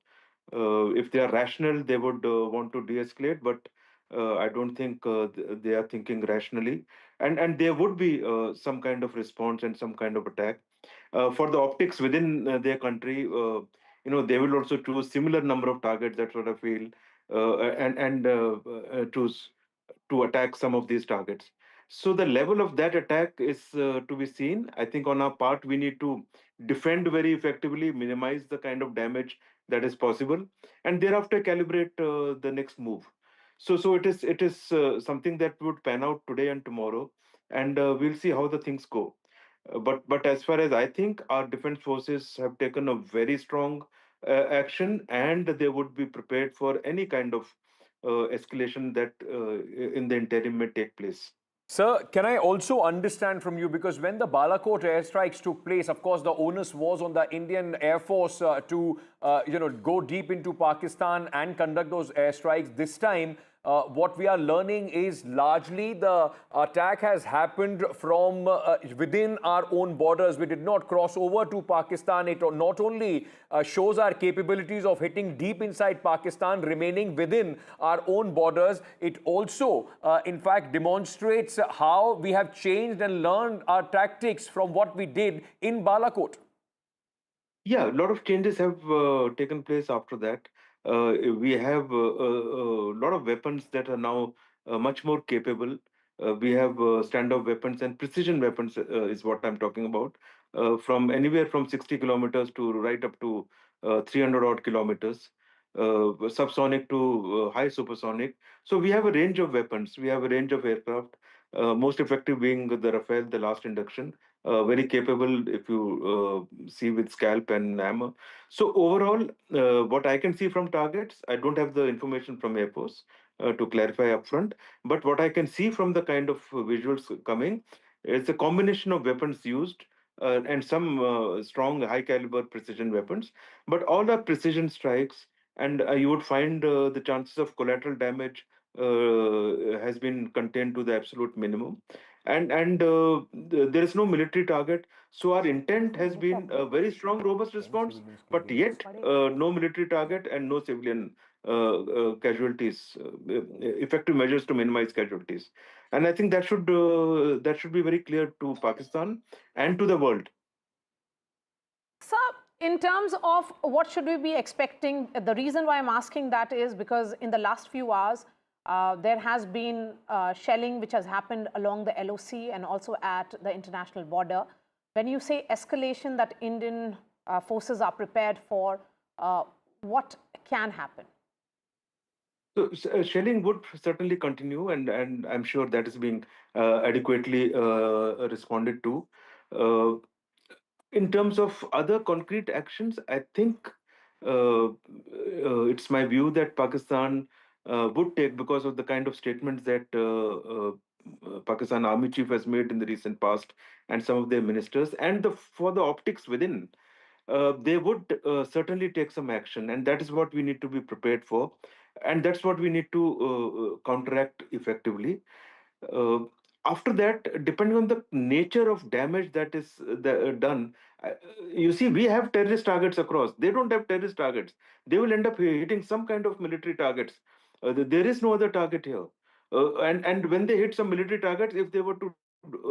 Speaker 2: If they are rational, they would want to de-escalate, but I don't think they are thinking rationally. And there would be some kind of response and some kind of attack. For the optics within their country, they will also choose similar number of targets. That's what I feel, and choose to attack some of these targets. So the level of that attack is to be seen. I think on our part, we need to defend very effectively, minimize the kind of damage that is possible, and thereafter calibrate the next move. So it is something that would pan out today and tomorrow, and we'll see how the things go. But as far as I think, our defense forces have taken a very strong action, and they would be prepared for any kind of escalation that in the interim may take place.
Speaker 1: Sir, can I also understand from you, because when the Balakot airstrikes took place, of course, the onus was on the Indian Air Force to go deep into Pakistan and conduct those airstrikes. This time, what we are learning is largely the attack has happened from within our own borders. We did not cross over to Pakistan. It not only shows our capabilities of hitting deep inside Pakistan, remaining within our own borders, it also, in fact, demonstrates how we have changed and learned our tactics from what we did in Balakot.
Speaker 2: Yeah, a lot of changes have taken place after that. We have a lot of weapons that are now much more capable. We have standoff weapons and precision weapons is what I'm talking about, from anywhere from 60 kilometers to right up to 300 odd kilometers, subsonic to high supersonic. So we have a range of weapons. We have a range of aircraft, most effective being the Rafale, the last induction. Very capable if you see with scalp and hammer. So overall, what I can see from targets, I don't have the information from Air Force to clarify upfront, but what I can see from the kind of visuals coming is a combination of weapons used and some strong high caliber precision weapons, but all are precision strikes, and you would find the chances of collateral damage has been contained to the absolute minimum, and there is no military target. So our intent has been a very strong, robust response, but yet no military target and no civilian casualties, effective measures to minimize casualties. And I think that should be very clear to Pakistan and to the world.
Speaker 3: So, in terms of what should we be expecting, the reason why I'm asking that is because in the last few hours, there has been shelling which has happened along the LOC and also at the international border. When you say escalation that Indian forces are prepared for, what can happen?
Speaker 2: So shelling would certainly continue, and I'm sure that is being adequately responded to. In terms of other concrete actions, I think it's my view that Pakistan would take, because of the kind of statements that Pakistan Army Chief has made in the recent past, and some of their ministers, and for the optics within, they would certainly take some action, and that is what we need to be prepared for, and that's what we need to counteract effectively. Uh, After that, depending on the nature of damage that is done, you see, we have terrorist targets across. They don't have terrorist targets. They will end up hitting some kind of military targets. There is no other target here. And when they hit some military targets, if they were to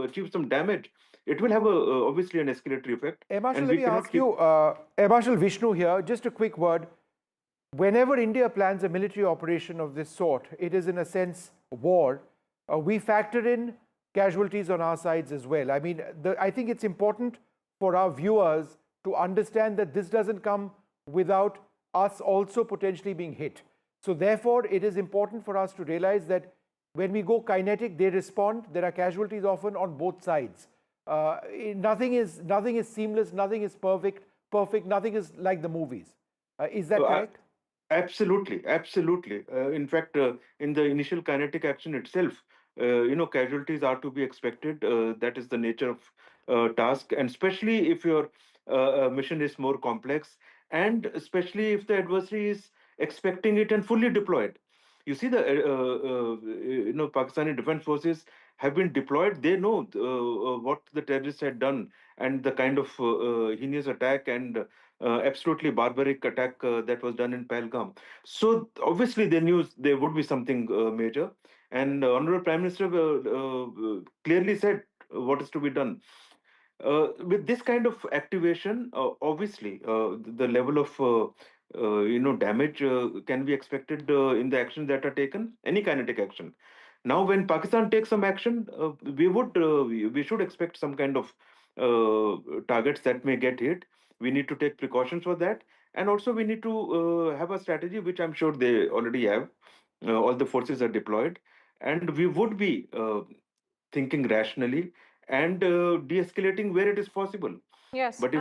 Speaker 2: achieve some damage, it will have obviously an escalatory effect.
Speaker 6: Air Marshal,
Speaker 2: And
Speaker 6: let
Speaker 2: we
Speaker 6: me
Speaker 2: cannot
Speaker 6: ask
Speaker 2: keep-
Speaker 6: you, Air Marshal Vishnu here, just a quick word. Whenever India plans a military operation of this sort, it is in a sense war. We factor in casualties on our sides as well. I mean, I think it's important for our viewers to understand that this doesn't come without us also potentially being hit. So therefore, it is important for us to realize that when we go kinetic, they respond. There are casualties often on both sides. Nothing is seamless, nothing is perfect, nothing is like the movies. Is that correct?
Speaker 2: Absolutely, absolutely. In fact, in the initial kinetic action itself, casualties are to be expected. That is the nature of task, and especially if your mission is more complex, and especially if the adversary is expecting it and fully deployed. You see, Pakistani Defense Forces have been deployed. They know what the terrorists had done and the kind of heinous attack and absolutely barbaric attack that was done in Pahalgam. So obviously they knew there would be something major, and Honorable Prime Minister clearly said what is to be done. With this kind of activation, obviously the level of damage can be expected in the actions that are taken, any kinetic action. Now, when Pakistan takes some action, we should expect some kind of targets that may get hit. We need to take precautions for that, and also we need to have a strategy, which I'm sure they already have. All the forces are deployed, and we would be thinking rationally and de-escalating where it is possible.
Speaker 3: Yes.
Speaker 2: But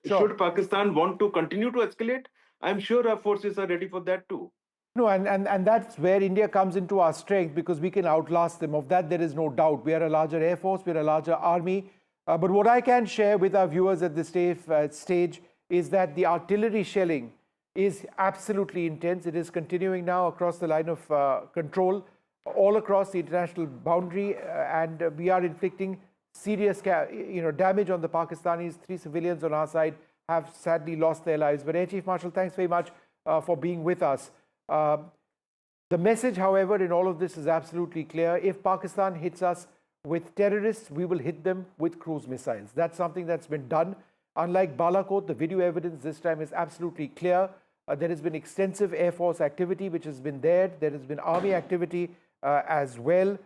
Speaker 2: should Pakistan want to continue to escalate, I'm sure our forces are ready for that too.
Speaker 6: No, and that's where India comes into our strength, because we can outlast them. Of that, there is no doubt. We are a larger air force, we are a larger army. But what I can share with our viewers at this stage is that the artillery shelling is absolutely intense. It is continuing now across the line of control, all across the international boundary, and we are inflicting serious damage on the Pakistanis. 3 civilians on our side have sadly lost their lives. But Air Chief Marshal, thanks very much for being with us. The message, however, in all of this is absolutely clear. If Pakistan hits us with terrorists, we will hit them with cruise missiles. That's something that's been done. Unlike Balakot, the video evidence this time is absolutely clear. There has been extensive Air Force activity which has been there. There has been Army activity as well.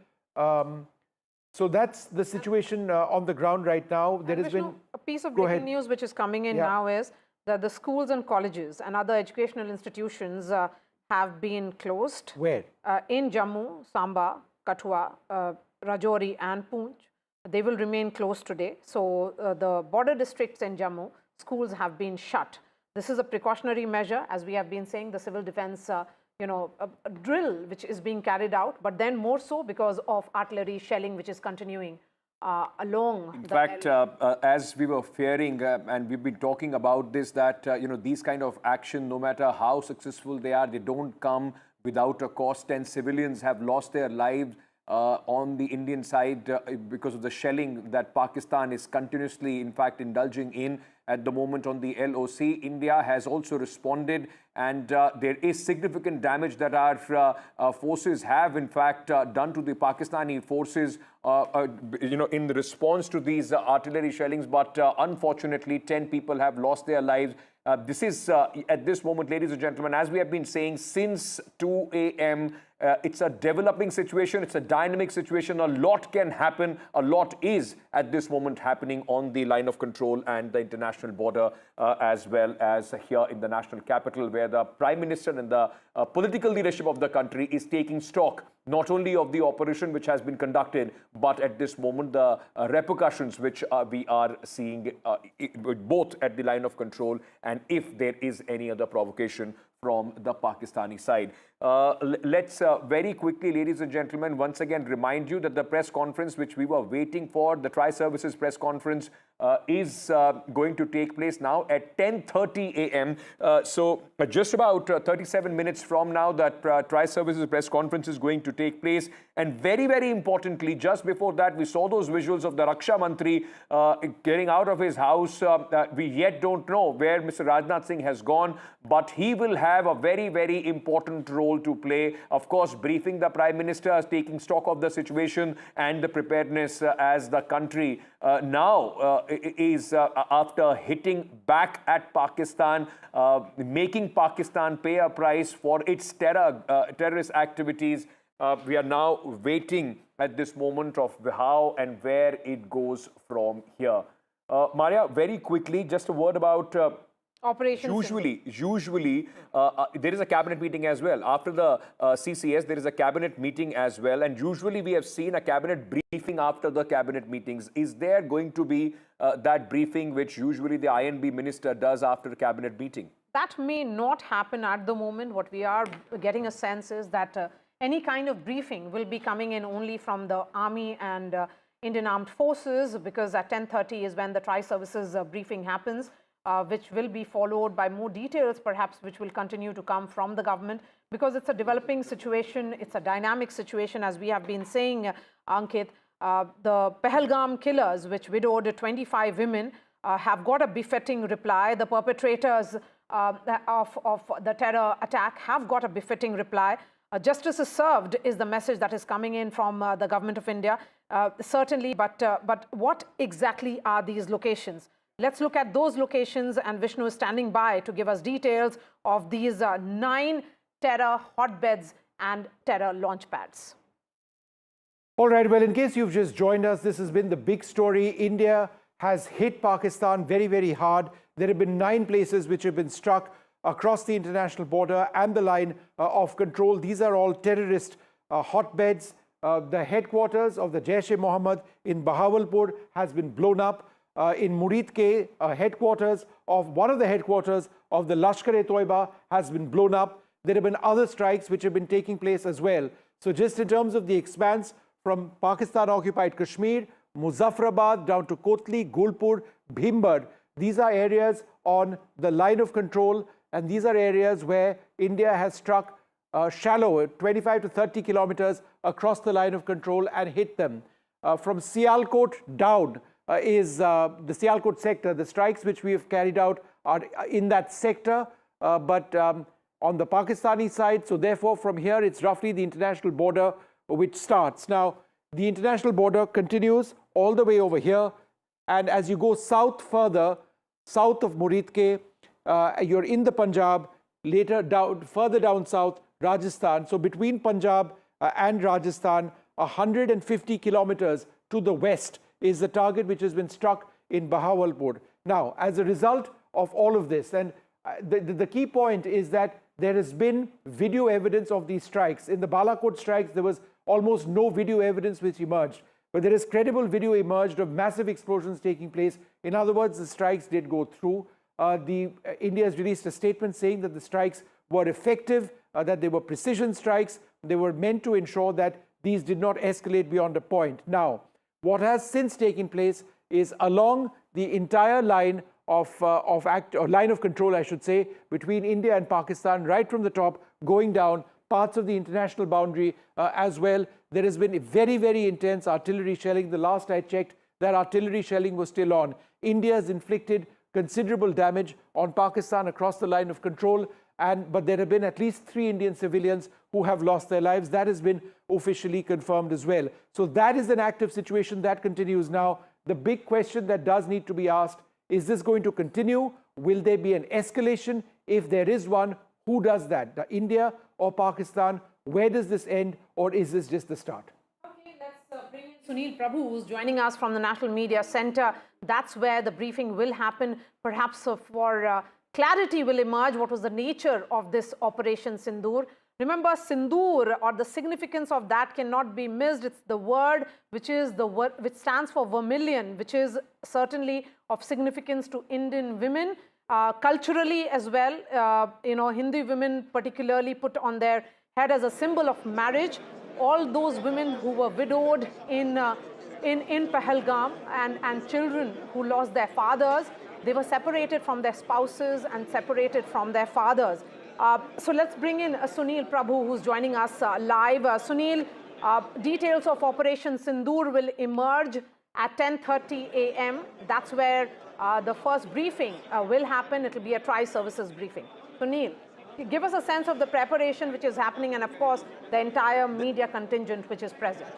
Speaker 6: So that's the situation on the ground right now. There has been
Speaker 3: a piece of breaking news which is coming in now is that the schools and colleges and other educational institutions have been closed.
Speaker 6: Where?
Speaker 3: In Jammu, Samba, Kathua, Rajouri and Poonch. They will remain closed today. So the border districts in Jammu, schools have been shut. This is a precautionary measure, as we have been saying, the civil defense a drill which is being carried out, but then more so because of artillery shelling which is continuing along.
Speaker 1: In fact, as we were fearing, and we've been talking about this, that these kind of action, no matter how successful they are, they don't come without a cause. 10 civilians have lost their lives on the Indian side because of the shelling that Pakistan is continuously, in fact, indulging in at the moment on the LOC. India has also responded, and there is significant damage that our forces have, in fact, done to the Pakistani forces, in response to these artillery shellings. But unfortunately, 10 people have lost their lives. This is, at this moment, ladies and gentlemen, as we have been saying since 2 a.m., it's a developing situation. It's a dynamic situation. A lot can happen. A lot is, at this moment, happening on the line of control and the international border, as well as here in the national capital, where the Prime Minister and the political leadership of the country is taking stock not only of the operation which has been conducted, but at this moment, the repercussions which we are seeing both at the line of control and if there is any other provocation from the Pakistani side. Let's very quickly, ladies and gentlemen, once again remind you that the press conference which we were waiting for, the Tri-Services press conference, is going to take place now at 10:30 a.m. So just about 37 minutes from now, that Tri-Services press conference is going to take place. And very, very importantly, just before that, we saw those visuals of the Raksha Mantri getting out of his house. We yet don't know where Mr. Rajnath Singh has gone, but he will have a very, very important role to play. Of course, briefing the Prime Minister, taking stock of the situation and the preparedness as the country now is after hitting back at Pakistan, making Pakistan pay a price for its terrorist activities. We are now waiting at this moment of how and where it goes from here. Maria, very quickly, just a word about
Speaker 3: Operation
Speaker 1: Usually, there is a cabinet meeting as well. After the CCS, there is a cabinet meeting as well. And usually we have seen a cabinet briefing after the cabinet meetings. Is there going to be that briefing which usually the INB minister does after the cabinet meeting?
Speaker 3: That may not happen at the moment. What we are getting a sense is that any kind of briefing will be coming in only from the Army and Indian Armed Forces, because at 10:30 is when the Tri-Services briefing happens. Which will be followed by more details, perhaps, which will continue to come from the government, because it's a developing situation, it's a dynamic situation, as we have been saying, Ankit. The Pahalgam killers, which widowed 25 women, have got a befitting reply. The perpetrators of the terror attack have got a befitting reply. Justice is served is the message that is coming in from the government of India, certainly, but what exactly are these locations? Let's look at those locations, and Vishnu is standing by to give us details of these 9 terror hotbeds and terror launch pads.
Speaker 6: All right, well, in case you've just joined us, this has been the big story. India has hit Pakistan very, very hard. There have been 9 places which have been struck across the international border and the line of control. These are all terrorist hotbeds. The headquarters of the Jaish-e-Mohammed in Bahawalpur has been blown up. In Murid-Ke, one of the headquarters of the Lashkar-e-Toiba has been blown up. There have been other strikes which have been taking place as well. So just in terms of the expanse from Pakistan-Occupied Kashmir, Muzaffarabad down to Kotli, Gulpur, Bhimbar, these are areas on the line of control, and these are areas where India has struck shallow, 25 to 30 kilometers across the line of control and hit them. From Sialkot down, is the Sialkot sector. The strikes which we have carried out are in that sector, but on the Pakistani side. So therefore, from here, it's roughly the international border which starts. Now, the international border continues all the way over here. And as you go south further, south of Murid-Ke, you're in the Punjab, further down south, Rajasthan. So between Punjab and Rajasthan, 150 kilometers to the west is the target which has been struck in Bahawalpur. Now, as a result of all of this, and the key point is that there has been video evidence of these strikes. In the Balakot strikes, there was almost no video evidence which emerged, but there is credible video emerged of massive explosions taking place. In other words, the strikes did go through. India has released a statement saying that the strikes were effective, that they were precision strikes. They were meant to ensure that these did not escalate beyond a point. Now, what has since taken place is along the entire line line of control, I should say, between India and Pakistan, right from the top, going down, parts of the international boundary as well. There has been very, very intense artillery shelling. The last I checked, that artillery shelling was still on. India has inflicted considerable damage on Pakistan across the line of control, but there have been at least 3 Indian civilians who have lost their lives. That has been officially confirmed as well. So that is an active situation that continues now. The big question that does need to be asked, is this going to continue? Will there be an escalation? If there is one, who does that? India or Pakistan? Where does this end, or is this just the start?
Speaker 3: Okay, let's bring in Sunil Prabhu, who's joining us from the National Media Center. That's where the briefing will happen. Perhaps for clarity will emerge what was the nature of this Operation Sindoor. Remember, Sindoor, or the significance of that cannot be missed. It's the word which stands for vermilion, which is certainly of significance to Indian women. Culturally as well, Hindu women particularly put on their head as a symbol of marriage. All those women who were widowed in Pahalgam and children who lost their fathers, they were separated from their spouses and separated from their fathers. So let's bring in Sunil Prabhu, who's joining us live. Sunil, details of Operation Sindoor will emerge at 10:30 a.m. That's where the first briefing will happen. It will be a tri-services briefing. Sunil, give us a sense of the preparation which is happening, and of course the entire media contingent which is present.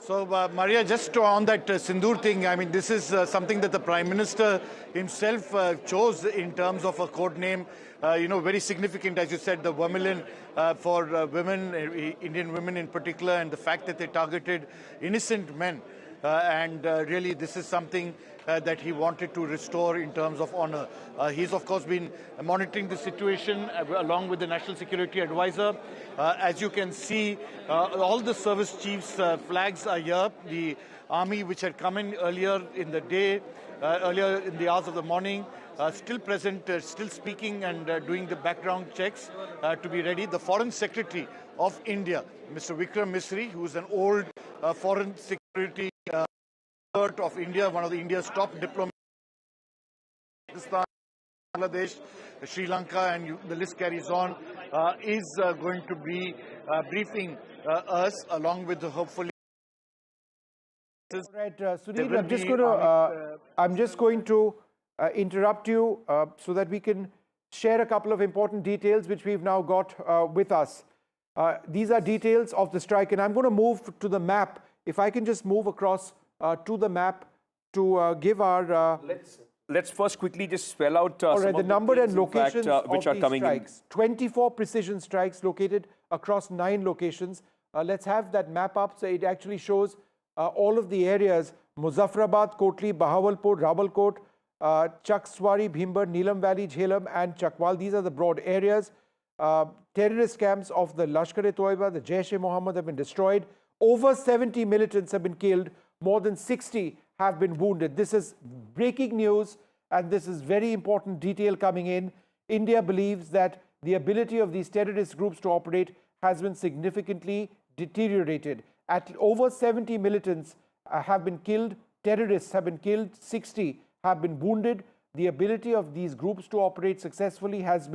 Speaker 8: So, Maria, just on that Sindoor thing, I mean, this is something that the Prime Minister himself chose in terms of a code name, very significant, as you said, the vermilion for women, Indian women in particular, and the fact that they targeted innocent men. And really, this is something that he wanted to restore in terms of honor. He's, of course, been monitoring the situation along with the National Security Advisor. As you can see, all the service chiefs' flags are here. The army, which had come in earlier in the day, earlier in the hours of the morning, still present, still speaking and doing the background checks to be ready. The Foreign Secretary of India, Mr. Vikram Misri, who is an old foreign security of India, one of the India's top diplomats, Pakistan, Bangladesh, Sri Lanka, and the list carries on, is going to be briefing us along with hopefully.
Speaker 6: All right, Sunil, I'm just going to interrupt you so that we can share a couple of important details which we've now got with us. These are details of the strike, and I'm going to move to the map. If I can just move across to the map to give our...
Speaker 1: Let's first quickly just spell out
Speaker 6: all right, the number and locations
Speaker 1: which
Speaker 6: of
Speaker 1: are coming
Speaker 6: strikes. 24 precision strikes located across 9 locations. Let's have that map up so it actually shows all of the areas: Muzaffarabad, Kotli, Bahawalpur, Rawalkot, Chakswari, Bhimbar, Neelam Valley, Jhelum and Chakwal. These are the broad areas. Terrorist camps of the Lashkar-e-Toiba, the Jaish-e-Mohammed have been destroyed. Over 70 militants have been killed. More than 60 have been wounded. This is breaking news, and this is very important detail coming in. India believes that the ability of these terrorist groups to operate has been significantly deteriorated. At over 70 militants have been killed, terrorists have been killed, 60 have been wounded. The ability of these groups to operate successfully has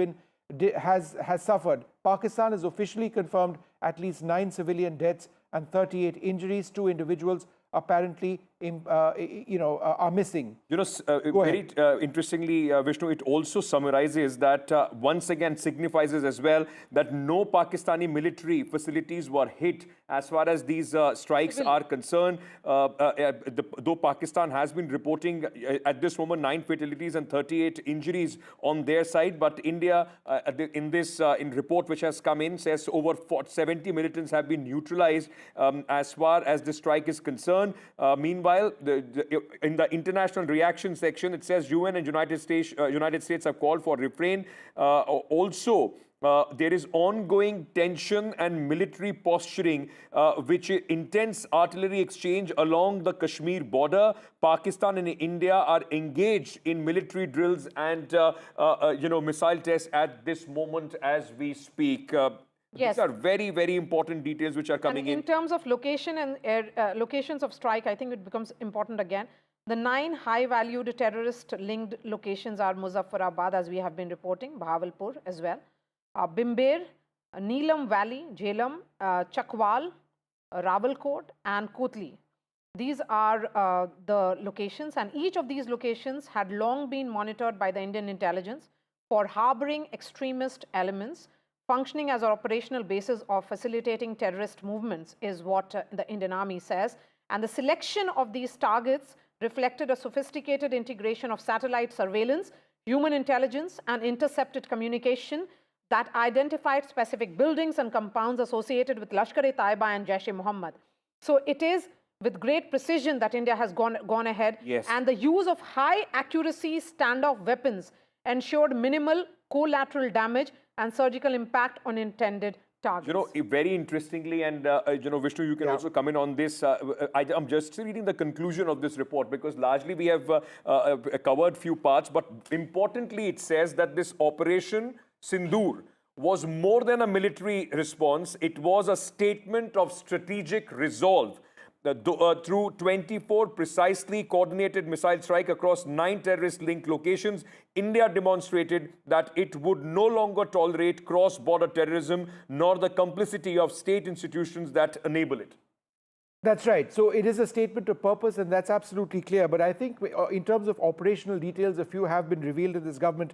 Speaker 6: suffered. Pakistan has officially confirmed at least 9 civilian deaths and 38 injuries. 2 individuals apparently are missing.
Speaker 1: Very interestingly, Vishnu, it also summarizes that once again signifies as well that no Pakistani military facilities were hit as far as these strikes are concerned. Though Pakistan has been reporting at this moment 9 fatalities and 38 injuries on their side, but India in this report which has come in says over 70 militants have been neutralized as far as the strike is concerned. Meanwhile, in the international reaction section, it says UN and United States have called for refrain. Also, there is ongoing tension and military posturing, which intense artillery exchange along the Kashmir border. Pakistan and India are engaged in military drills and missile tests at this moment as we speak.
Speaker 3: Yes.
Speaker 1: These are very, very important details which are coming in.
Speaker 3: In terms of location and locations of strike, I think it becomes important again. The 9 high-valued terrorist-linked locations are Muzaffarabad, as we have been reporting, Bahawalpur as well, Bimber, Neelam Valley, Jhelum, Chakwal, Rawalkot and Kotli. These are the locations, and each of these locations had long been monitored by the Indian intelligence for harboring extremist elements, functioning as an operational basis of facilitating terrorist movements is what the Indian Army says. And the selection of these targets reflected a sophisticated integration of satellite surveillance, human intelligence and intercepted communication that identified specific buildings and compounds associated with Lashkar-e-Taiba and Jaish-e-Mohammed. So it is with great precision that India has gone ahead.
Speaker 1: Yes.
Speaker 3: And the use of high accuracy standoff weapons ensured minimal collateral damage and surgical impact on intended targets.
Speaker 1: You know, very interestingly, and you know, Vishnu, you can also come in on this. I'm just reading the conclusion of this report because largely we have covered few parts, but importantly it says that this Operation Sindoor was more than a military response. It was a statement of strategic resolve. Through 24 precisely coordinated missile strike across 9 terrorist-linked locations, India demonstrated that it would no longer tolerate cross-border terrorism nor the complicity of state institutions that enable it.
Speaker 6: That's right. So it is a statement of purpose, and that's absolutely clear. But I think in terms of operational details, a few have been revealed in this government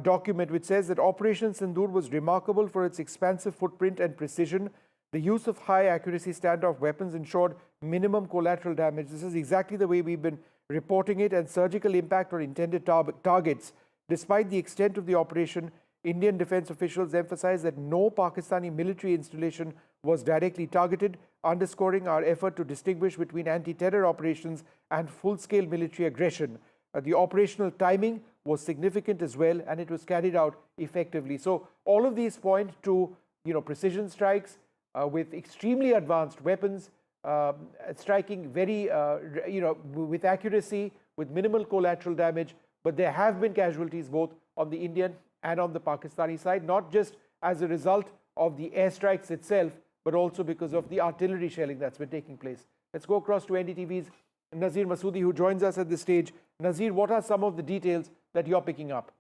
Speaker 6: document, which says that Operation Sindoor was remarkable for its expansive footprint and precision. The use of high-accuracy standoff weapons ensured minimum collateral damage. This is exactly the way we've been reporting it, and surgical impact on intended targets. Despite the extent of the operation, Indian defense officials emphasized that no Pakistani military installation was directly targeted, underscoring our effort to distinguish between anti-terror operations and full-scale military aggression. The operational timing was significant as well, and it was carried out effectively. So all of these point to, precision strikes, with extremely advanced weapons, striking very, with accuracy, with minimal collateral damage. But there have been casualties both on the Indian and on the Pakistani side, not just as a result of the airstrikes itself, but also because of the artillery shelling that's been taking place. Let's go across to NDTV's Nazir Masoodi, who joins us at this stage. Nazir, what are some of the details that you're picking up?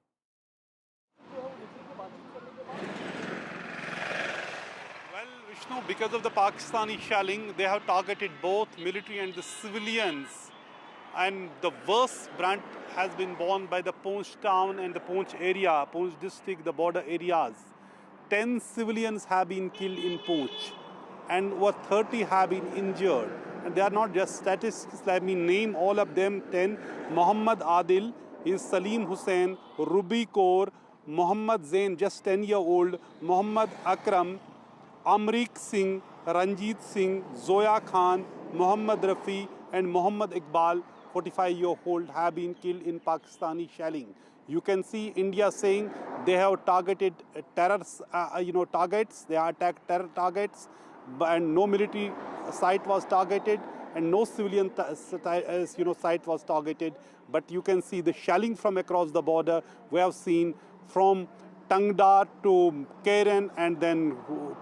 Speaker 9: Because of the Pakistani shelling, they have targeted both military and the civilians. And the worst brunt has been borne by the Poonch town and the Poonch area, Poonch district, the border areas. 10 civilians have been killed in Poonch, and over 30 have been injured. And they are not just statistics, let me name all of them 10. Muhammad Adil, is Salim Hussain, Rubi Kaur, Muhammad Zain, just 10-year-old, Muhammad Akram, Amrik Singh, Ranjit Singh, Zoya Khan, Muhammad Rafi and Muhammad Iqbal, 45-year-old, have been killed in Pakistani shelling. You can see India saying they have targeted terror targets, they have attacked terror targets, and no military site was targeted and no civilian site was targeted. But you can see the shelling from across the border. We have seen from Tangda to Keren and then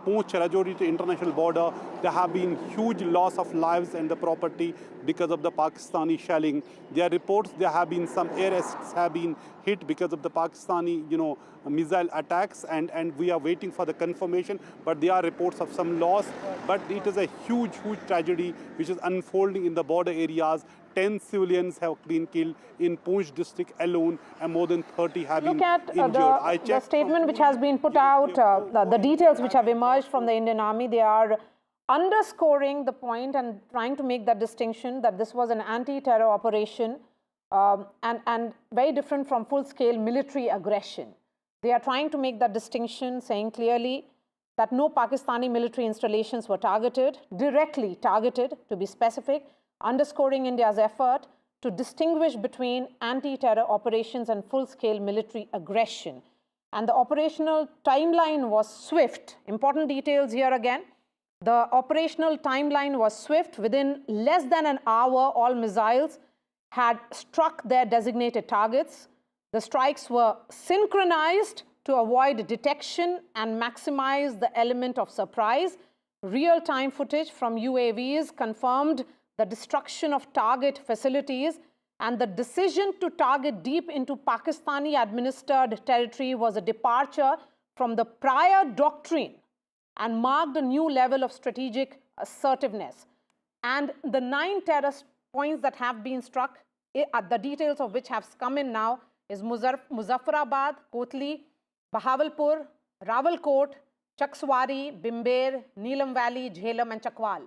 Speaker 9: Poonch, Rajouri to international border. There have been huge loss of lives and the property because of the Pakistani shelling. There are reports there have been some airstrikes have been hit because of the Pakistani, missile attacks, and we are waiting for the confirmation. But there are reports of some loss. But it is a huge tragedy which is unfolding in the border areas. 10 civilians have been killed in Poonch district alone, and more than 30 have been injured.
Speaker 3: The statement which has been put out, the details which have emerged from the Indian Army, they are underscoring the point and trying to make that distinction that this was an anti-terror operation and very different from full-scale military aggression. They are trying to make that distinction, saying clearly that no Pakistani military installations were targeted, directly targeted to be specific, underscoring India's effort to distinguish between anti-terror operations and full-scale military aggression. And the operational timeline was swift. Important details here again. The operational timeline was swift. Within less than an hour, all missiles had struck their designated targets. The strikes were synchronized to avoid detection and maximize the element of surprise. Real-time footage from UAVs confirmed the destruction of target facilities And the decision to target deep into Pakistani-administered territory was a departure from the prior doctrine and marked a new level of strategic assertiveness. And the 9 terrorist points that have been struck, the details of which have come in now, is Muzaffarabad, Kotli, Bahawalpur, Rawalkot, Chakswari, Bimber, Neelam Valley, Jhelum and Chakwal.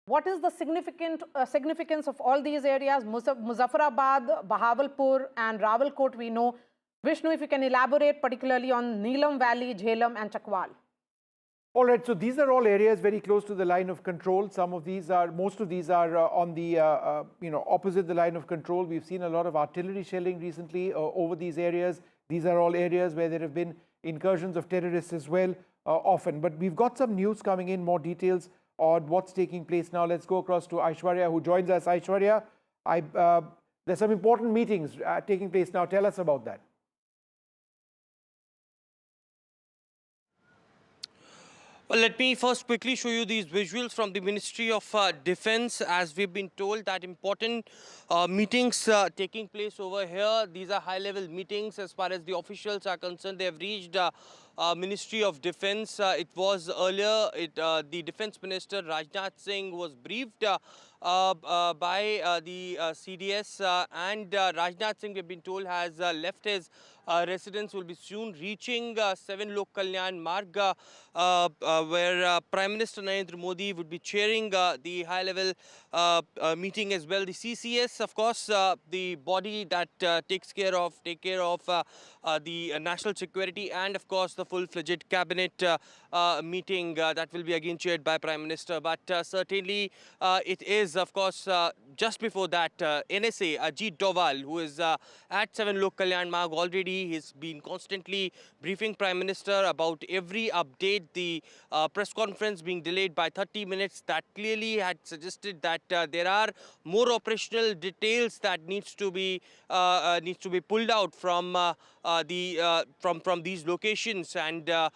Speaker 3: What is the significance of all these areas? Muzaffarabad, Bahawalpur and Rawalkot we know. Vishnu, if you can elaborate particularly on Neelam Valley, Jhelum and Chakwal.
Speaker 6: All right, so these are all areas very close to the line of control. Most of these are on the, opposite the line of control. We've seen a lot of artillery shelling recently over these areas. These are all areas where there have been incursions of terrorists as well, often. But we've got some news coming in, more details on what's taking place now. Let's go across to Aishwarya, who joins us. Aishwarya, there's some important meetings taking place now. Tell us about that.
Speaker 5: Well, let me first quickly show you these visuals from the Ministry of Defense. As we've been told that important meetings taking place over here. These are high-level meetings as far as the officials are concerned. They have reached Ministry of Defense. It was earlier, the Defense Minister Rajnath Singh was briefed by the CDS and Rajnath Singh, we've been told, has left his residence, will be soon reaching 7 Lok Kalyan Marg, where Prime Minister Narendra Modi would be chairing the high-level meeting as well. The CCS, of course, the body that take care of the national security and, of course, the full-fledged cabinet meeting that will be again chaired by Prime Minister. But certainly it is, of course, just before that, NSA Ajit Doval, who is at 7 Lok Kalyan Marg already, he's been constantly briefing Prime Minister about every update. The press conference being delayed by 30 minutes, that clearly had suggested that there are more operational details that needs to be pulled out from from these locations, and that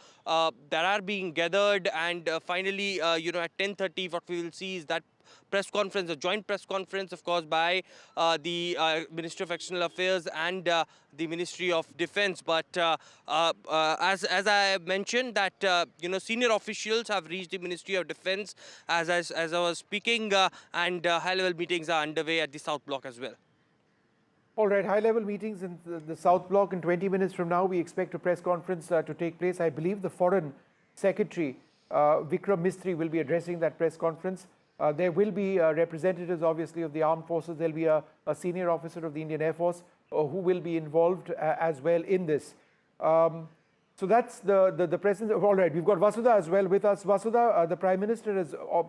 Speaker 5: are being gathered. And finally, at 10:30, what we will see is that press conference, a joint press conference, of course, by the Ministry of External Affairs and the Ministry of Defense. But as I mentioned, that senior officials have reached the Ministry of Defense as I was speaking, and high-level meetings are underway at the South Block as well.
Speaker 6: All right, high-level meetings in the South Block. In 20 minutes from now, we expect a press conference to take place. I believe the Foreign Secretary, Vikram Mistry, will be addressing that press conference. There will be representatives, obviously, of the armed forces. There will be a senior officer of the Indian Air Force who will be involved as well in this. So that's the presence. All right, we've got Vasudha as well with us. Vasudha, the Prime Minister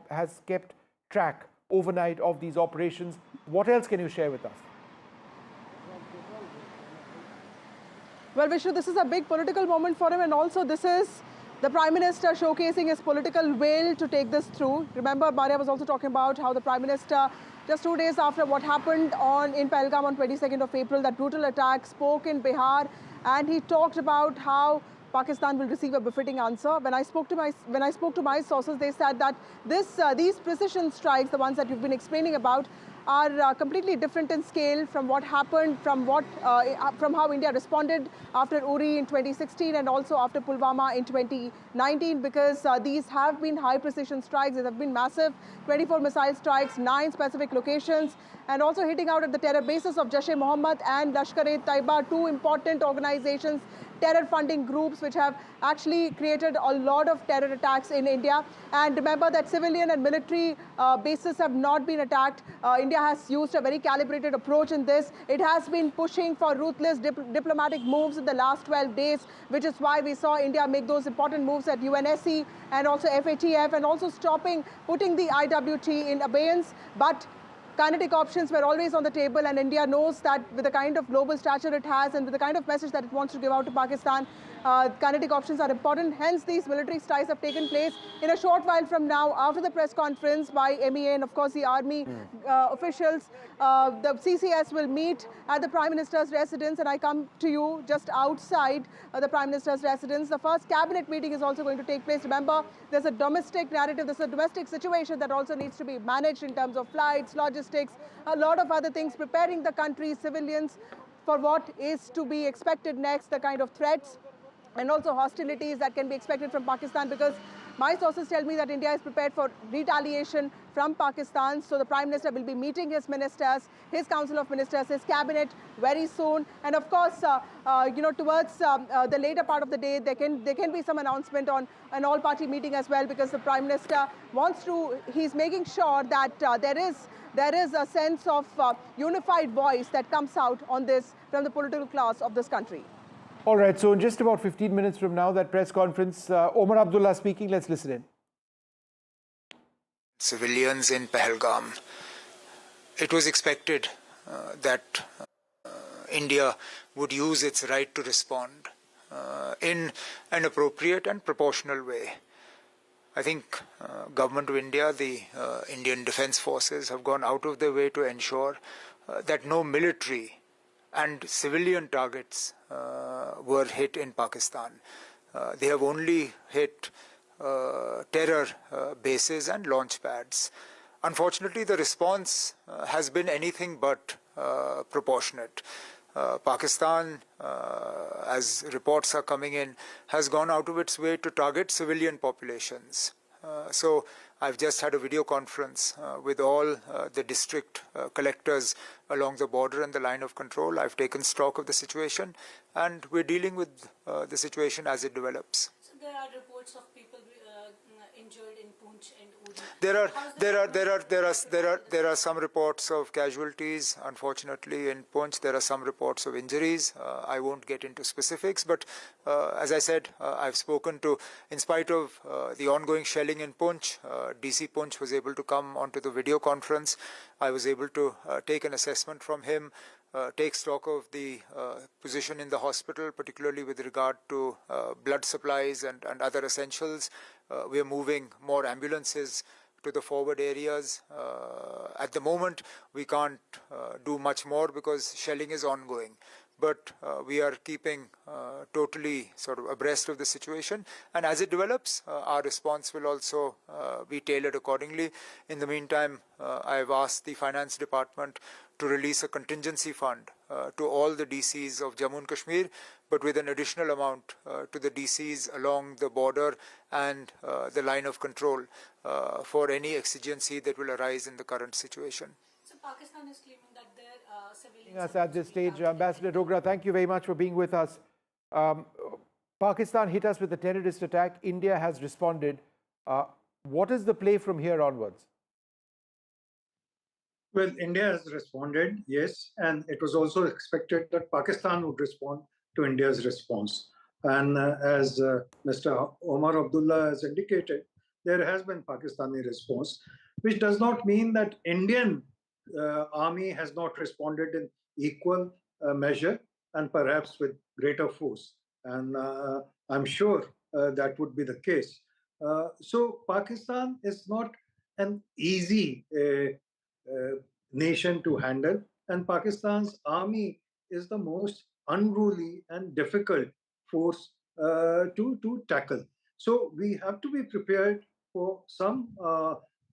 Speaker 6: has kept track overnight of these operations. What else can you share with us?
Speaker 10: Well, Vishnu, this is a big political moment for him, and also this is the Prime Minister showcasing his political will to take this through. Remember, Maria was also talking about how the Prime Minister, just 2 days after what happened in Pahalgam on 22nd of April, that brutal attack, spoke in Bihar, and he talked about how Pakistan will receive a befitting answer. When I spoke to my sources, they said that these precision strikes, the ones that you've been explaining about, are completely different in scale from what happened, from how India responded after Uri in 2016 and also after Pulwama in 2019, because these have been high precision strikes. There have been massive 24 missile strikes, 9 specific locations, and also hitting out at the terror bases of Jaish-e-Mohammed and Lashkar-e-Taiba, 2 important organizations, terror funding groups which have actually created a lot of terror attacks in India. And remember that civilian and military bases have not been attacked. India has used a very calibrated approach in this. It has been pushing for ruthless diplomatic moves in the last 12 days, which is why we saw India make those important moves at UNSC and also FATF, and also putting the IWT in abeyance. But kinetic options were always on the table, and India knows that with the kind of global stature it has and with the kind of message that it wants to give out to Pakistan, kinetic options are important. Hence, these military strikes have taken place. In a short while from now, after the press conference by MEA and, of course, the army officials, the CCS will meet at the Prime Minister's residence, and I come to you just outside the Prime Minister's residence. The first cabinet meeting is also going to take place. Remember, there's a domestic narrative, there's a domestic situation that also needs to be managed in terms of flights, logistics, logistics, a lot of other things, preparing the country, civilians, for what is to be expected next, the kind of threats and also hostilities that can be expected from Pakistan, because my sources tell me that India is prepared for retaliation from Pakistan. So the Prime Minister will be meeting his ministers, his Council of Ministers, his cabinet very soon. And of course, towards the later part of the day, there can be some announcement on an all-party meeting as well, because the Prime Minister he's making sure that there is a sense of unified voice that comes out on this from the political class of this country.
Speaker 6: All right, so in just about 15 minutes from now, that press conference, Omar Abdullah speaking, let's listen in.
Speaker 12: Civilians in Pahalgam. It was expected that India would use its right to respond in an appropriate and proportional way. I think Government of India, the Indian Defence Forces have gone out of their way to ensure that no military and civilian targets were hit in Pakistan. They have only hit terror bases and launch pads. Unfortunately, the response has been anything but proportionate. Pakistan, as reports are coming in, has gone out of its way to target civilian populations. So I've just had a video conference with all the district collectors along the border and the line of control. I've taken stock of the situation, and we're dealing with the situation as it develops.
Speaker 13: So there are reports of people injured in Poonch and Uri.
Speaker 12: There are some reports of casualties. Unfortunately, in Poonch, there are some reports of injuries. I won't get into specifics, but as I said, I've spoken to, in spite of the ongoing shelling in Poonch, DC Poonch was able to come onto the video conference. I was able to take an assessment from him, take stock of the position in the hospital, particularly with regard to blood supplies and other essentials. We are moving more ambulances to the forward areas. At the moment, we can't do much more because shelling is ongoing. But we are keeping totally sort of abreast of the situation. And as it develops, our response will also be tailored accordingly. In the meantime, I have asked the Finance Department to release a contingency fund to all the DCs of Jammu and Kashmir, but with an additional amount to the DCs along the border and the line of control for any exigency that will arise in the current situation.
Speaker 13: So Pakistan is claiming that their civilians...
Speaker 6: Us at this stage, Ambassador Dogra, thank you very much for being with us. Pakistan hit us with a terrorist attack. India has responded. What is the play from here onwards?
Speaker 19: Well, India has responded, yes, and it was also expected that Pakistan would respond to India's response. And as Mr. Omar Abdullah has indicated, there has been Pakistani response, which does not mean that Indian army has not responded in equal measure and perhaps with greater force. And I'm sure that would be the case. So Pakistan is not an easy nation to handle, and Pakistan's army is the most unruly and difficult force to tackle. So we have to be prepared for some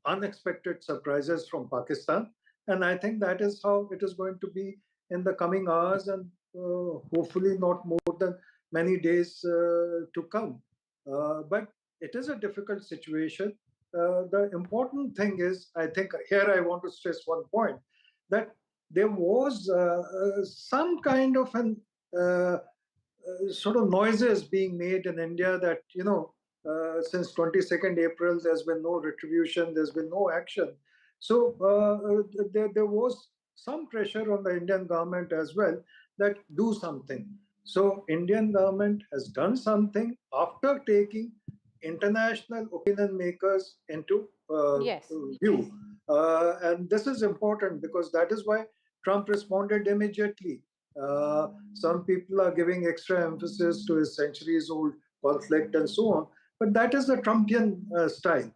Speaker 19: unexpected surprises from Pakistan, and I think that is how it is going to be in the coming hours, and hopefully not more than many days to come. But it is a difficult situation. The important thing is, I think here I want to stress one point, that there was some kind of an sort of noises being made in India that, you know, since 22nd April, there's been no retribution, there's been no action. So there was some pressure on the Indian government as well that do something. So Indian government has done something after taking international opinion makers into view. And this is important because that is why Trump responded immediately. Some people are giving extra emphasis to his centuries-old conflict and so on, but that is the Trumpian style.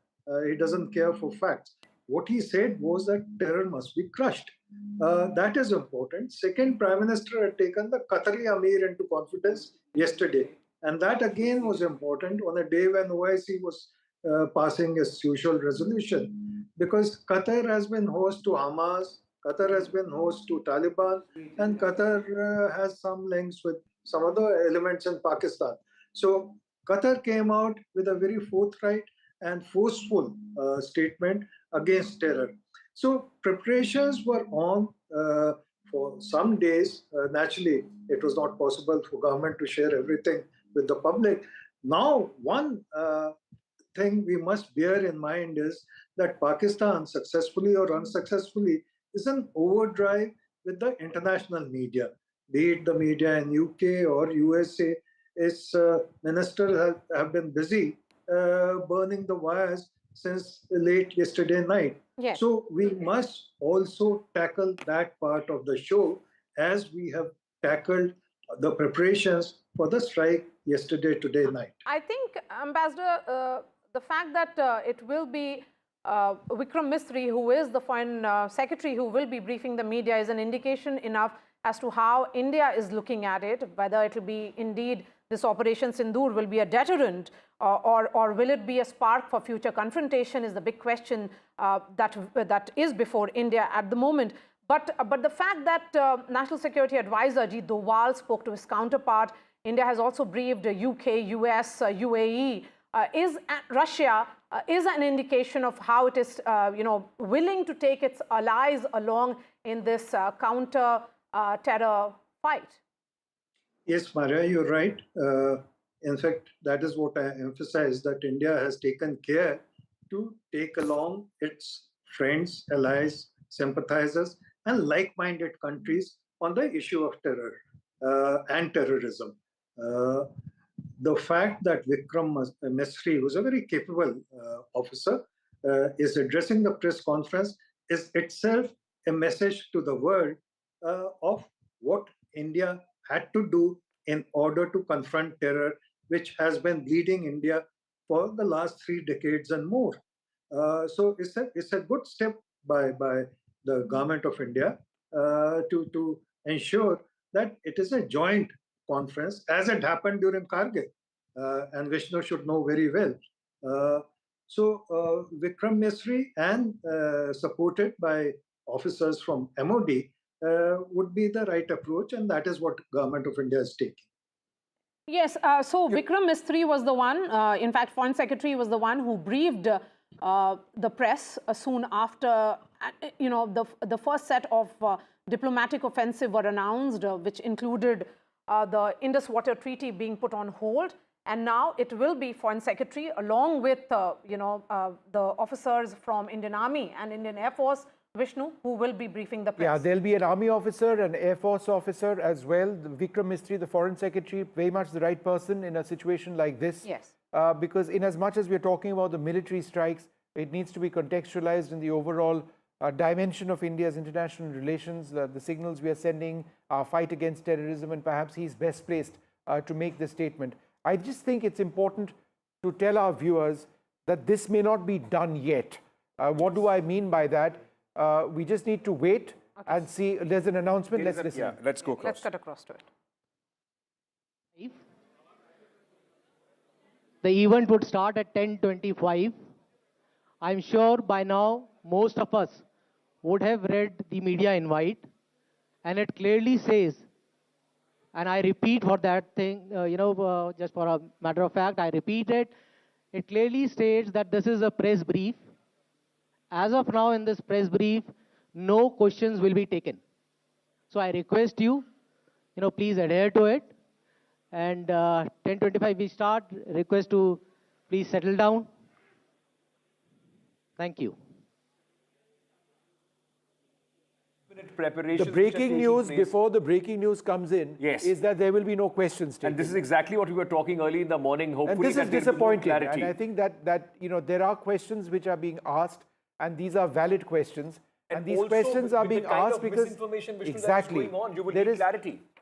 Speaker 19: He doesn't care for facts. What he said was that terror must be crushed. That is important. Second, Prime Minister had taken the Qatari Amir into confidence yesterday. And that again was important on a day when OIC was passing its usual resolution. because Qatar has been host to Hamas, Qatar has been host to Taliban, and Qatar has some links with some other elements in Pakistan. So Qatar came out with a very forthright and forceful statement against terror. So preparations were on for some days. Naturally, it was not possible for government to share everything with the public. Now, one thing we must bear in mind is that Pakistan, successfully or unsuccessfully, is an overdrive with the international media, be it the media in UK or USA. Its ministers have been busy burning the wires since late yesterday night.
Speaker 24: Yes.
Speaker 19: So we must also tackle that part of the show as we have tackled the preparations for the strike today night.
Speaker 24: I think, Ambassador, the fact that it will be Vikram Misri, who is the Foreign Secretary, who will be briefing the media, is an indication enough as to how India is looking at it, whether it will be indeed this Operation Sindoor will be a deterrent or will it be a spark for future confrontation is the big question that is before India at the moment. But the fact that National Security Advisor Ajit Doval spoke to his counterpart, India has also briefed UK, US, UAE, Russia is an indication of how it is willing to take its allies along in this counter terror fight.
Speaker 19: Yes, Maria, you're right. In fact, that is what I emphasize, that India has taken care to take along its friends, allies, sympathizers, and like-minded countries on the issue of terror and terrorism. The fact that Vikram Misri, who's a very capable officer, is addressing the press conference is itself a message to the world of what India had to do in order to confront terror, which has been bleeding India for the last 3 decades and more. So it's a good step by the government of India to ensure that it is a joint conference, as it happened during Kargil, and Vishnu should know very well. So Vikram Misri and supported by officers from MOD would be the right approach, and that is what government of India is taking.
Speaker 24: Yes, so Vikram Misri was the one, in fact, Foreign Secretary was the one who briefed the press soon after, the first set of diplomatic offensive were announced, which included the Indus Water Treaty being put on hold. And now it will be Foreign Secretary along with, the officers from Indian Army and Indian Air Force, Vishnu, who will be briefing the press.
Speaker 6: Yeah, there'll be an Army officer, an Air Force officer as well. Vikram Misri, the Foreign Secretary, very much the right person in a situation like this.
Speaker 24: Yes.
Speaker 6: Because in as much as we're talking about the military strikes, it needs to be contextualized in the overall dimension of India's international relations, the signals we are sending, our fight against terrorism, and perhaps he's best placed to make this statement. I just think it's important to tell our viewers that this may not be done yet. What do I mean by that? We just need to wait and see. There's an announcement. Let's listen.
Speaker 1: Yeah, let's go across.
Speaker 24: Let's cut across to it.
Speaker 4: The event would start at 10:25. I'm sure by now most of us would have read the media invite, and it clearly says, and I repeat for that thing, just for a matter of fact, I repeat it. It clearly states that this is a press brief. As of now, in this press brief, no questions will be taken. So I request you, please adhere to it. And 10:25 we start. Request to please settle down. Thank you.
Speaker 6: The breaking news before the breaking news comes in is that there will be no questions taken.
Speaker 1: And this is exactly what we were talking early in the morning. Hopefully,
Speaker 6: and this is disappointing. And I think that there are questions which are being asked, and these are valid questions. And these questions are being asked because exactly there is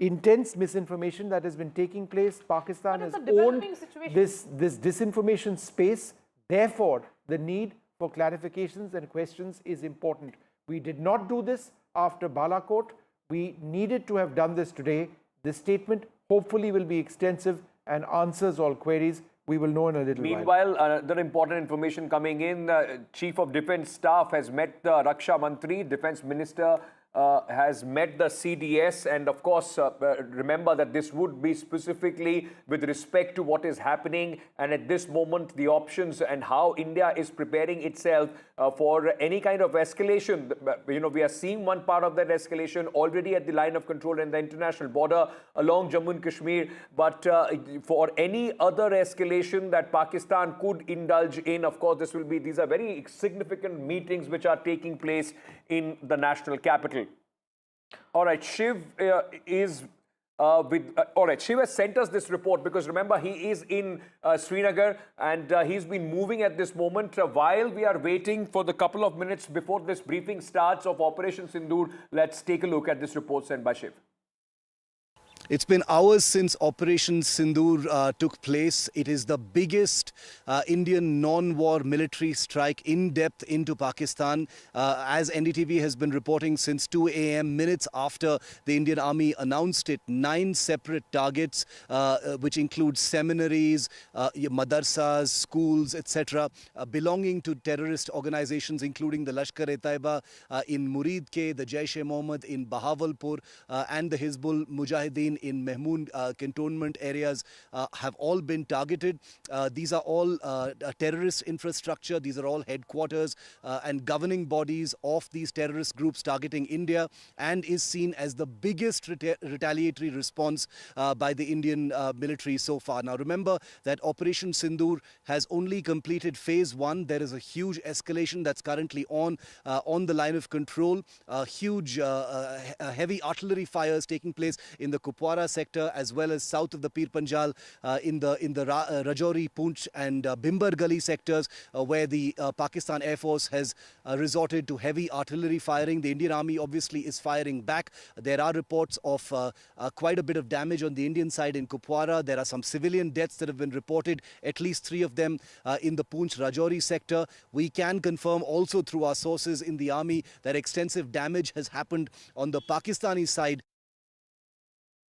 Speaker 6: intense misinformation that has been taking place. Pakistan has owned this disinformation space. Therefore, the need for clarifications and questions is important. We did not do this after Balakot. We needed to have done this today. This statement hopefully will be extensive and answers all queries. We will know in a little while.
Speaker 1: Meanwhile, another important information coming in. Chief of Defence Staff has met the Raksha Mantri. Defence Minister has met the CDS, and of course remember that this would be specifically with respect to what is happening and at this moment the options and how India is preparing itself for any kind of escalation. You know, we are seeing one part of that escalation already at the line of control and the international border along Jammu and Kashmir, but for any other escalation that Pakistan could indulge in, of course these are very significant meetings which are taking place in the national capital. All right, Shiv Shiv has sent us this report because remember he is in Srinagar and he's been moving at this moment. While we are waiting for the couple of minutes before this briefing starts of Operation Sindoor, let's take a look at this report sent by Shiv.
Speaker 14: It's been hours since Operation Sindoor took place. It is the biggest Indian non-war military strike in depth into Pakistan. As NDTV has been reporting since 2 a.m., minutes after the Indian Army announced it, 9 separate targets, which include seminaries, madrasas, schools, etc., belonging to terrorist organizations, including the Lashkar-e-Taiba in Muridke, the Jaish-e-Mohammed in Bahawalpur, and the Hizbul Mujahideen in Mehmoon cantonment areas have all been targeted. These are all terrorist infrastructure. These are all headquarters and governing bodies of these terrorist groups targeting India, and is seen as the biggest retaliatory response by the Indian military so far. Now remember that Operation Sindoor has only completed phase 1. There is a huge escalation that's currently on the line of control. Huge heavy artillery fires taking place in the Kupwara sector as well as south of the Pir Panjal in the Rajouri, Poonch and Bimbar Gali sectors where the Pakistan Air Force has resorted to heavy artillery firing. The Indian Army obviously is firing back. There are reports of quite a bit of damage on the Indian side in Kupwara. There are some civilian deaths that have been reported, at least 3 of them in the Poonch Rajouri sector. We can confirm also through our sources in the army that extensive damage has happened on the Pakistani side.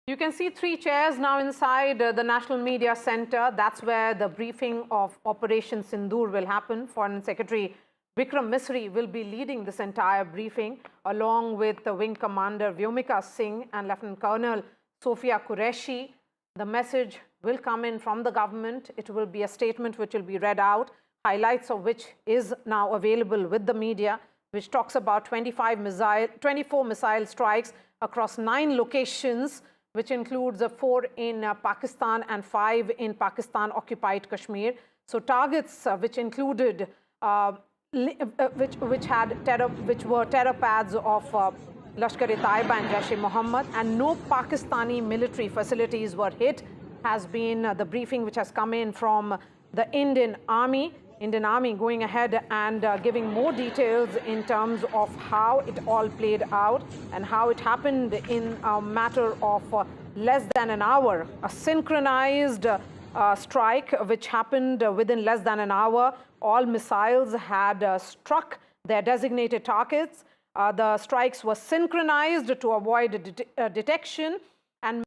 Speaker 24: You can see 3 chairs now inside the National Media Center. That's where the briefing of Operation Sindoor will happen. Foreign Secretary Vikram Misri will be leading this entire briefing along with the Wing Commander Vyomika Singh and Lieutenant Colonel Sofia Qureshi. The message will come in from the government. It will be a statement which will be read out, highlights of which is now available with the media, which talks about 24 missile strikes across 9 locations, which includes 4 in Pakistan and 5 in Pakistan-Occupied Kashmir. So targets which included, which were terror pads of Lashkar-e-Taiba and Jaish-e-Mohammed, and no Pakistani military facilities were hit, has been the briefing which has come in from the Indian Army. Indian Army going ahead and giving more details in terms of how it all played out and how it happened in a matter of less than an hour. A synchronized strike which happened within less than an hour. All missiles had struck their designated targets. The strikes were synchronized to avoid detection and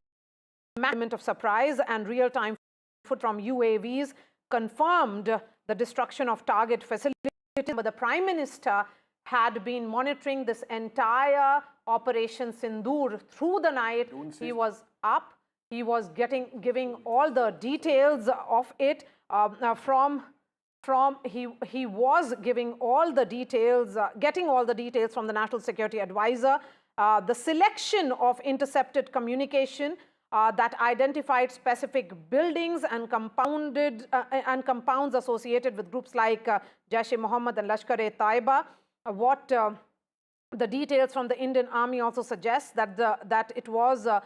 Speaker 24: management of surprise, and real-time foot from UAVs confirmed the destruction of target facilities. But the Prime Minister had been monitoring this entire Operation Sindoor through the night. He was up. He was giving all the details of it he was giving all the details, getting all the details from the National Security Advisor. The selection of intercepted communication that identified specific buildings and compounds associated with groups like Jaish-e-Mohammed and Lashkar-e-Taiba. The details from the Indian Army also suggest that it was the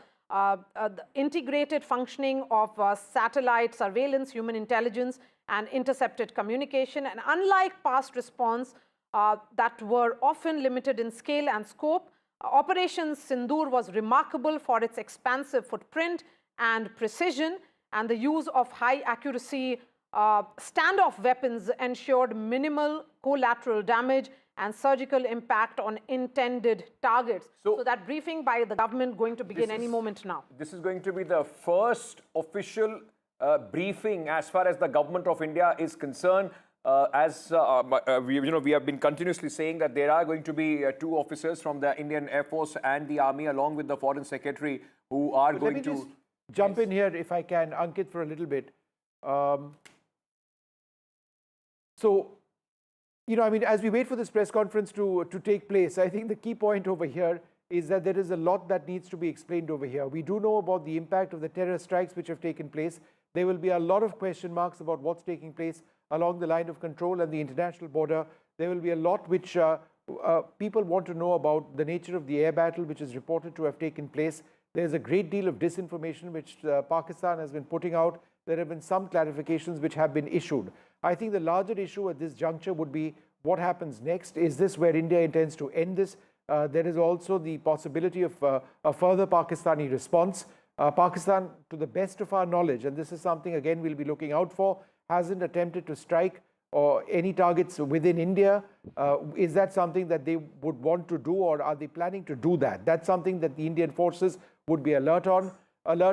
Speaker 24: integrated functioning of satellite surveillance, human intelligence, and intercepted communication. And unlike past response that were often limited in scale and scope, Operation Sindoor was remarkable for its expansive footprint and precision, and the use of high accuracy standoff weapons ensured minimal collateral damage and surgical impact on intended targets. So that briefing by the government going to begin any moment now.
Speaker 1: This is going to be the first official briefing as far as the government of India is concerned. We have been continuously saying that there are going to be two officers from the Indian Air Force and the Army, along with the Foreign Secretary, who are going to...
Speaker 6: Let me just jump in here, if I can, Ankit, for a little bit. As we wait for this press conference to take place, I think the key point over here is that there is a lot that needs to be explained over here. We do know about the impact of the terror strikes which have taken place. There will be a lot of question marks about what's taking place along the line of control and the international border. There will be a lot which people want to know about the nature of the air battle which is reported to have taken place. There's a great deal of disinformation which Pakistan has been putting out. There have been some clarifications which have been issued. I think the larger issue at this juncture would be what happens next. Is this where India intends to end this? There is also the possibility of a further Pakistani response. Pakistan, to the best of our knowledge, and this is something again we'll be looking out for, hasn't attempted to strike or any targets within India. Is that something that they would want to do, or are they planning to do that? That's something that the Indian forces would be alert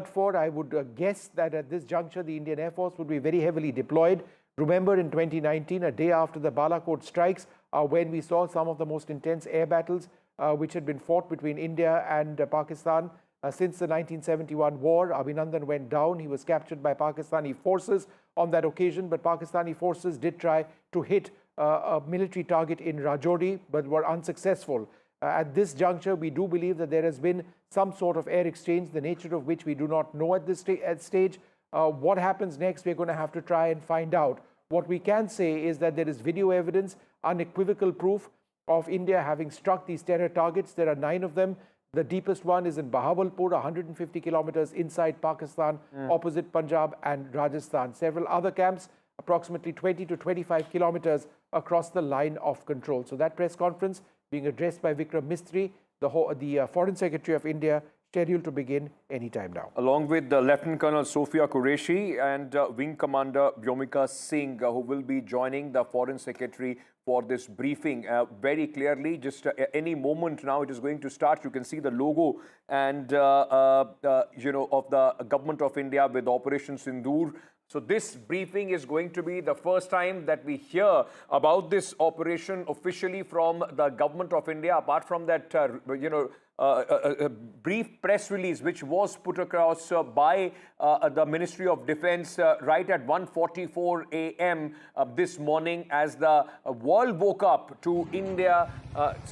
Speaker 6: for. I would guess that at this juncture the Indian Air Force would be very heavily deployed. Remember, in 2019, a day after the Balakot strikes, when we saw some of the most intense air battles which had been fought between India and Pakistan since the 1971 war. Abhinandan went down. He was captured by Pakistani forces on that occasion, but Pakistani forces did try to hit a military target in Rajouri, but were unsuccessful. At this juncture, we do believe that there has been some sort of air exchange, the nature of which we do not know at this stage. What happens next, we're going to have to try and find out. What we can say is that there is video evidence, unequivocal proof of India having struck these terror targets. There are 9 of them. The deepest one is in Bahawalpur, 150 kilometers inside Pakistan, opposite Punjab and Rajasthan. Several other camps, approximately 20 to 25 kilometers across the line of control. So that press conference being addressed by Vikram Mistry, the Foreign Secretary of India, scheduled to begin anytime now.
Speaker 1: Along with Lieutenant Colonel Sophia Qureshi and Wing Commander Vyomika Singh, who will be joining the Foreign Secretary for this briefing. Very clearly, just any moment now it is going to start. You can see the logo and of the Government of India with Operation Sindoor. So this briefing is going to be the first time that we hear about this operation officially from the Government of India, apart from that, a brief press release which was put across by the Ministry of Defense right at 1:44 a.m. This morning, as the world woke up to India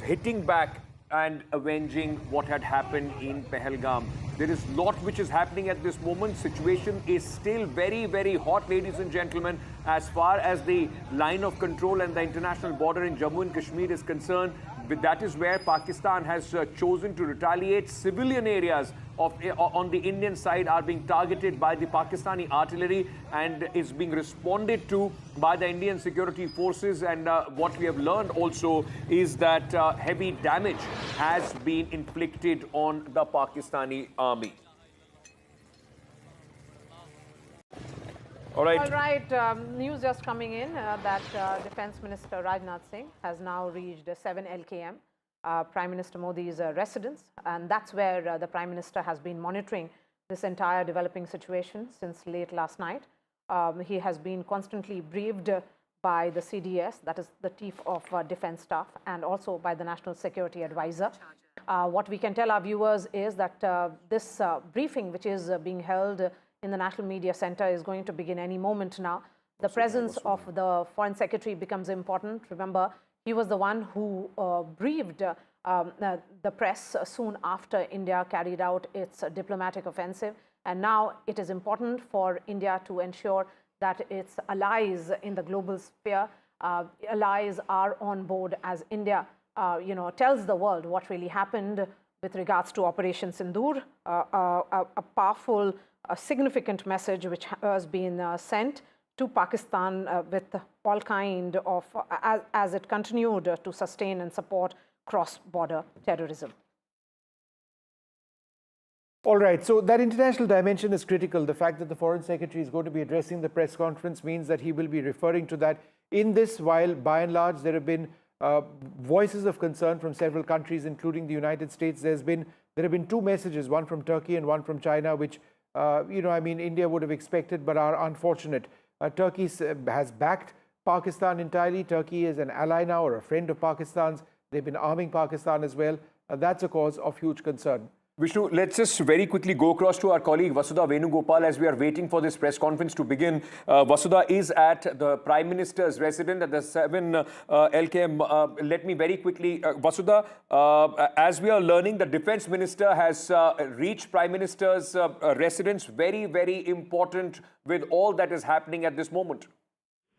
Speaker 1: hitting back and avenging what had happened in Pahalgam. There is a lot which is happening at this moment. Situation is still very, very hot, ladies and gentlemen, as far as the line of control and the international border in Jammu and Kashmir is concerned. That is where Pakistan has chosen to retaliate. Civilian areas on the Indian side are being targeted by the Pakistani artillery and is being responded to by the Indian security forces. And what we have learned also is that heavy damage has been inflicted on the Pakistani army. All right. News just coming in that Defence Minister Rajnath Singh has now reached 7 LKM, Prime Minister Modi's residence, and that's where the Prime Minister has been monitoring this entire developing situation since late last night. He has been constantly briefed by the CDS, that is the Chief of Defence Staff, and also by the National Security Advisor. What we can tell our viewers is that this briefing, which is being held in the National Media Center, is going to begin any moment now. The presence of the Foreign Secretary becomes important. Remember, he was the one who briefed the press soon after India carried out its diplomatic offensive. And now it is important for India to ensure that its allies in the global sphere, allies are on board as India, tells the world what really happened with regards to Operation Sindoor, a powerful, a significant message which has been sent to Pakistan with all kind of, as it continued to sustain and support cross-border terrorism.
Speaker 6: All right, so that international dimension is critical. The fact that the Foreign Secretary is going to be addressing the press conference means that he will be referring to that in this, while by and large there have been voices of concern from several countries, including the United States. There have been 2 messages, one from Turkey and one from China, which I mean, India would have expected, but are unfortunate. Turkey has backed Pakistan entirely. Turkey is an ally now, or a friend of Pakistan's. They've been arming Pakistan as well. That's a cause of huge concern.
Speaker 1: Vishnu, let's just very quickly go across to our colleague Vasudha Venugopal as we are waiting for this press conference to begin. Vasudha is at the Prime Minister's residence at the 7 LKM. Let me very quickly, Vasudha, as we are learning, the Defence Minister has reached Prime Minister's residence. Very, very important with all that is happening at this moment.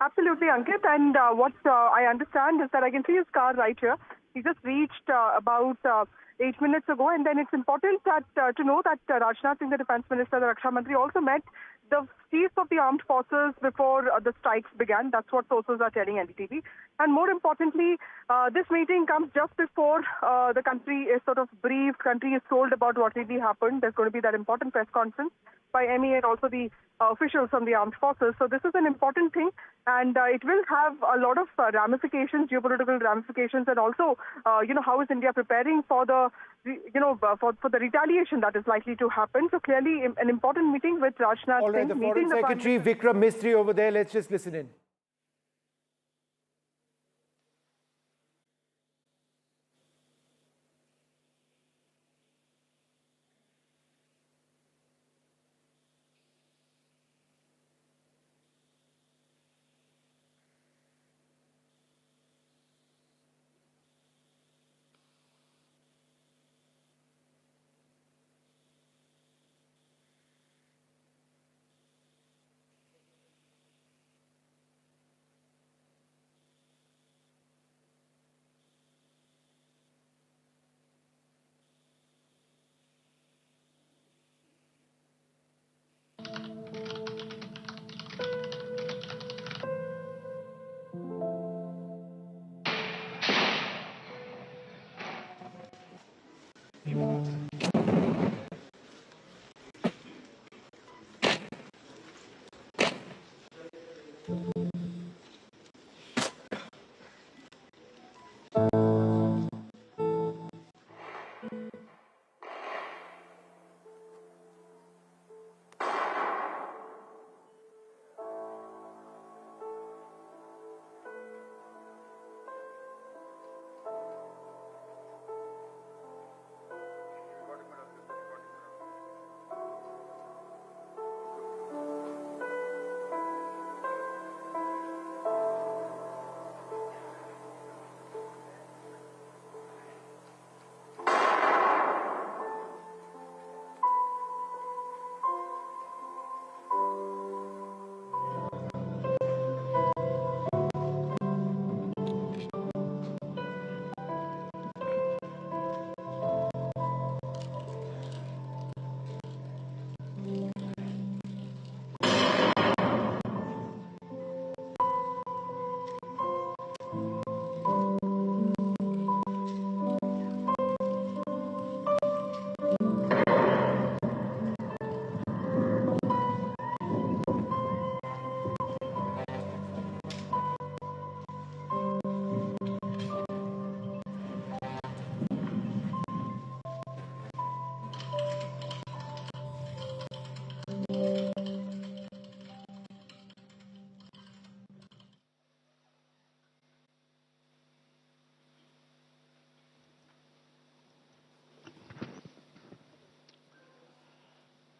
Speaker 15: Absolutely, Ankit. And what I understand is that I can see his car right here. He just reached about 8 minutes ago, and then it's important that to know that Rationale, the Defence Minister, the Raksha Mantri, also met the chiefs of the armed forces before the strikes began. That's what sources are telling NDTV. And more importantly, this meeting comes just before the country is sort of briefed, country is told about what really happened. There's going to be that important press conference by MEA and also the officials from the armed forces. So this is an important thing, and it will have a lot of ramifications, geopolitical ramifications, and also, how is India preparing for the, for the retaliation that is likely to happen. So clearly, an important meeting with Rationale.
Speaker 6: All right, the Foreign Secretary Vikram Mistry over there. Let's just listen in.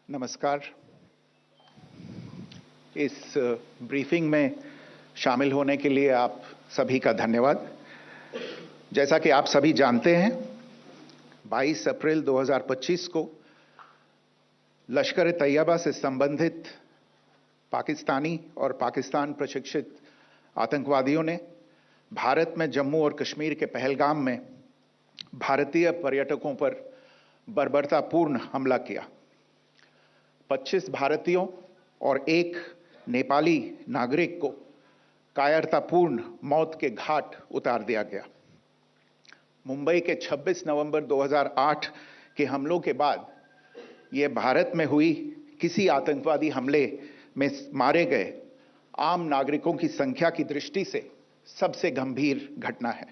Speaker 16: नमस्कार। इस briefing में शामिल होने के लिए आप सभी का धन्यवाद। जैसा कि आप सभी जानते हैं, 22 अप्रैल 2025 को लश्कर तैयबा से संबंधित पाकिस्तानी और पाकिस्तान प्रशिक्षित आतंकवादियों ने भारत में जम्मू और कश्मीर के पहलगाम में भारतीय पर्यटकों पर बर्बरतापूर्ण हमला किया। 25 भारतीयों और एक नेपाली नागरिक को कायरतापूर्ण मौत के घाट उतार दिया गया। मुंबई के 26 नवंबर 2008 के हमलों के बाद ये भारत में हुई किसी आतंकवादी हमले में मारे गए आम नागरिकों की संख्या की दृष्टि से सबसे गंभीर घटना है।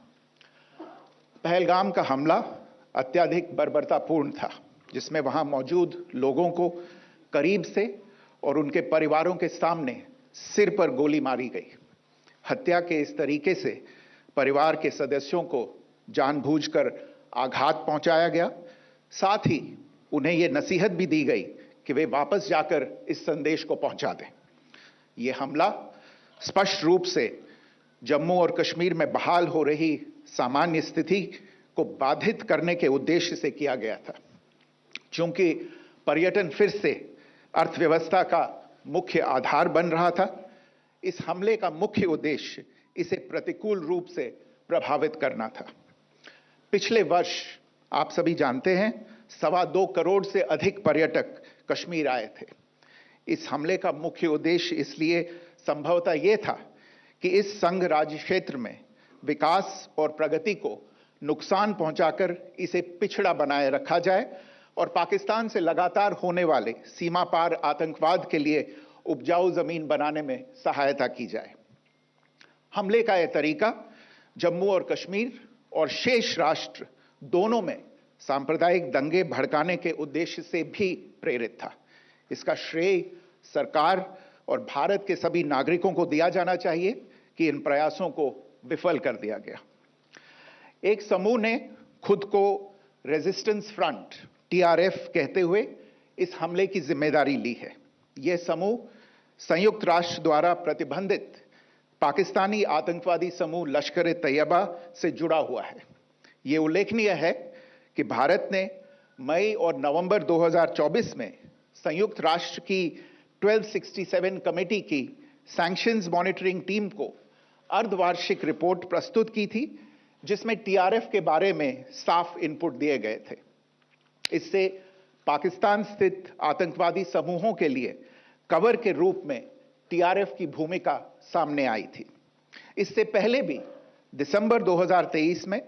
Speaker 16: पहलगाम का हमला अत्यधिक बर्बरतापूर्ण था, जिसमें वहां मौजूद लोगों को करीब से और उनके परिवारों के सामने सिर पर गोली मारी गई। हत्या के इस तरीके से परिवार के सदस्यों को जानबूझकर आघात पहुंचाया गया। साथ ही उन्हें यह नसीहत भी दी गई कि वे वापस जाकर इस संदेश को पहुंचा दें। यह हमला स्पष्ट रूप से जम्मू और कश्मीर में बहाल हो रही सामान्य स्थिति को बाधित करने के उद्देश्य से किया गया था। चूंकि पर्यटन फिर से अर्थव्यवस्था का मुख्य आधार बन रहा था, इस हमले का मुख्य उद्देश्य इसे प्रतिकूल रूप से प्रभावित करना था। पिछले वर्ष आप सभी जानते हैं 2.25 करोड़ से अधिक पर्यटक कश्मीर आए थे। इस हमले का मुख्य उद्देश्य इसलिए संभवतः यह था कि इस संघ राज्य क्षेत्र में विकास और प्रगति को नुकसान पहुंचाकर इसे पिछड़ा बनाए रखा जाए और पाकिस्तान से लगातार होने वाले सीमा पार आतंकवाद के लिए उपजाऊ जमीन बनाने में सहायता की जाए। हमले का यह तरीका जम्मू और कश्मीर और शेष राष्ट्र दोनों में सांप्रदायिक दंगे भड़काने के उद्देश्य से भी प्रेरित था। इसका श्रेय सरकार और भारत के सभी नागरिकों को दिया जाना चाहिए कि इन प्रयासों को विफल कर दिया गया। एक समूह ने खुद को रेजिस्टेंस फ्रंट TRF कहते हुए इस हमले की जिम्मेदारी ली है। यह समूह संयुक्त राष्ट्र द्वारा प्रतिबंधित पाकिस्तानी आतंकवादी समूह लश्कर-ए-तैयबा से जुड़ा हुआ है। यह उल्लेखनीय है कि भारत ने मई और नवंबर 2024 में संयुक्त राष्ट्र की 1267 कमेटी की सैंक्शंस मॉनिटरिंग टीम को अर्धवार्षिक रिपोर्ट प्रस्तुत की थी, जिसमें TRF के बारे में साफ इनपुट दिए गए थे। इससे पाकिस्तान स्थित आतंकवादी समूहों के लिए कवर के रूप में TRF की भूमिका सामने आई थी। इससे पहले भी दिसंबर 2023 में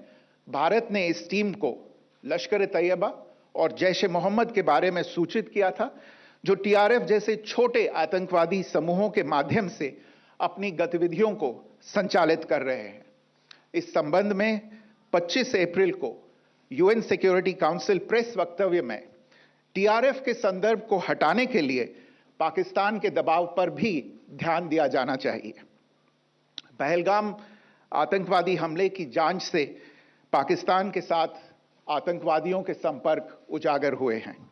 Speaker 16: भारत ने इस टीम को लश्कर-ए-तैयबा और जैश-ए-मोहम्मद के बारे में सूचित किया था, जो TRF जैसे छोटे आतंकवादी समूहों के माध्यम से अपनी गतिविधियों को संचालित कर रहे हैं। इस संबंध में 25 अप्रैल को UN सिक्योरिटी काउंसिल प्रेस वक्तव्य में TRF के संदर्भ को हटाने के लिए पाकिस्तान के दबाव पर भी ध्यान दिया जाना चाहिए। पहलगाम आतंकवादी हमले की जांच से पाकिस्तान के साथ आतंकवादियों के संपर्क उजागर हुए हैं।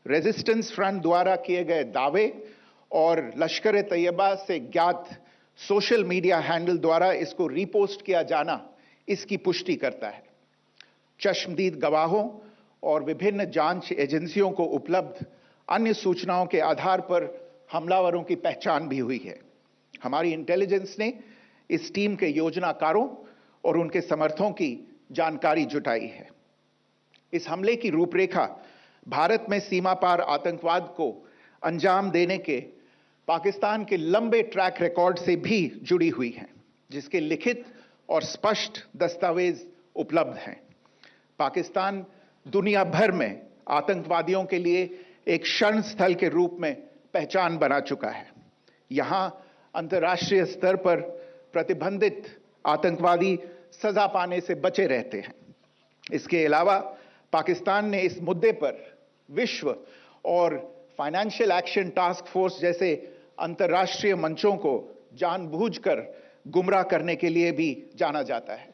Speaker 16: रेजिस्टेंस फ्रंट द्वारा किए गए दावे और लश्कर-ए-तैयबा से ज्ञात सोशल मीडिया हैंडल द्वारा इसको रीपोस्ट किया जाना इसकी पुष्टि करता है। चश्मदीद गवाहों और विभिन्न जांच एजेंसियों को उपलब्ध अन्य सूचनाओं के आधार पर हमलावरों की पहचान भी हुई है। हमारी इंटेलिजेंस ने इस टीम के योजनाकारों और उनके समर्थकों की जानकारी जुटाई है। इस हमले की रूपरेखा भारत में सीमा पार आतंकवाद को अंजाम देने के पाकिस्तान के लंबे ट्रैक रिकॉर्ड से भी जुड़ी हुई है, जिसके लिखित और स्पष्ट दस्तावेज उपलब्ध हैं। पाकिस्तान दुनिया भर में आतंकवादियों के लिए एक शरण स्थल के रूप में पहचान बना चुका है। यहां अंतर्राष्ट्रीय स्तर पर प्रतिबंधित आतंकवादी सजा पाने से बचे रहते हैं। इसके अलावा पाकिस्तान ने इस मुद्दे पर विश्व और फाइनेंशियल एक्शन टास्क फोर्स जैसे अंतर्राष्ट्रीय मंचों को जानबूझकर गुमराह करने के लिए भी जाना जाता है।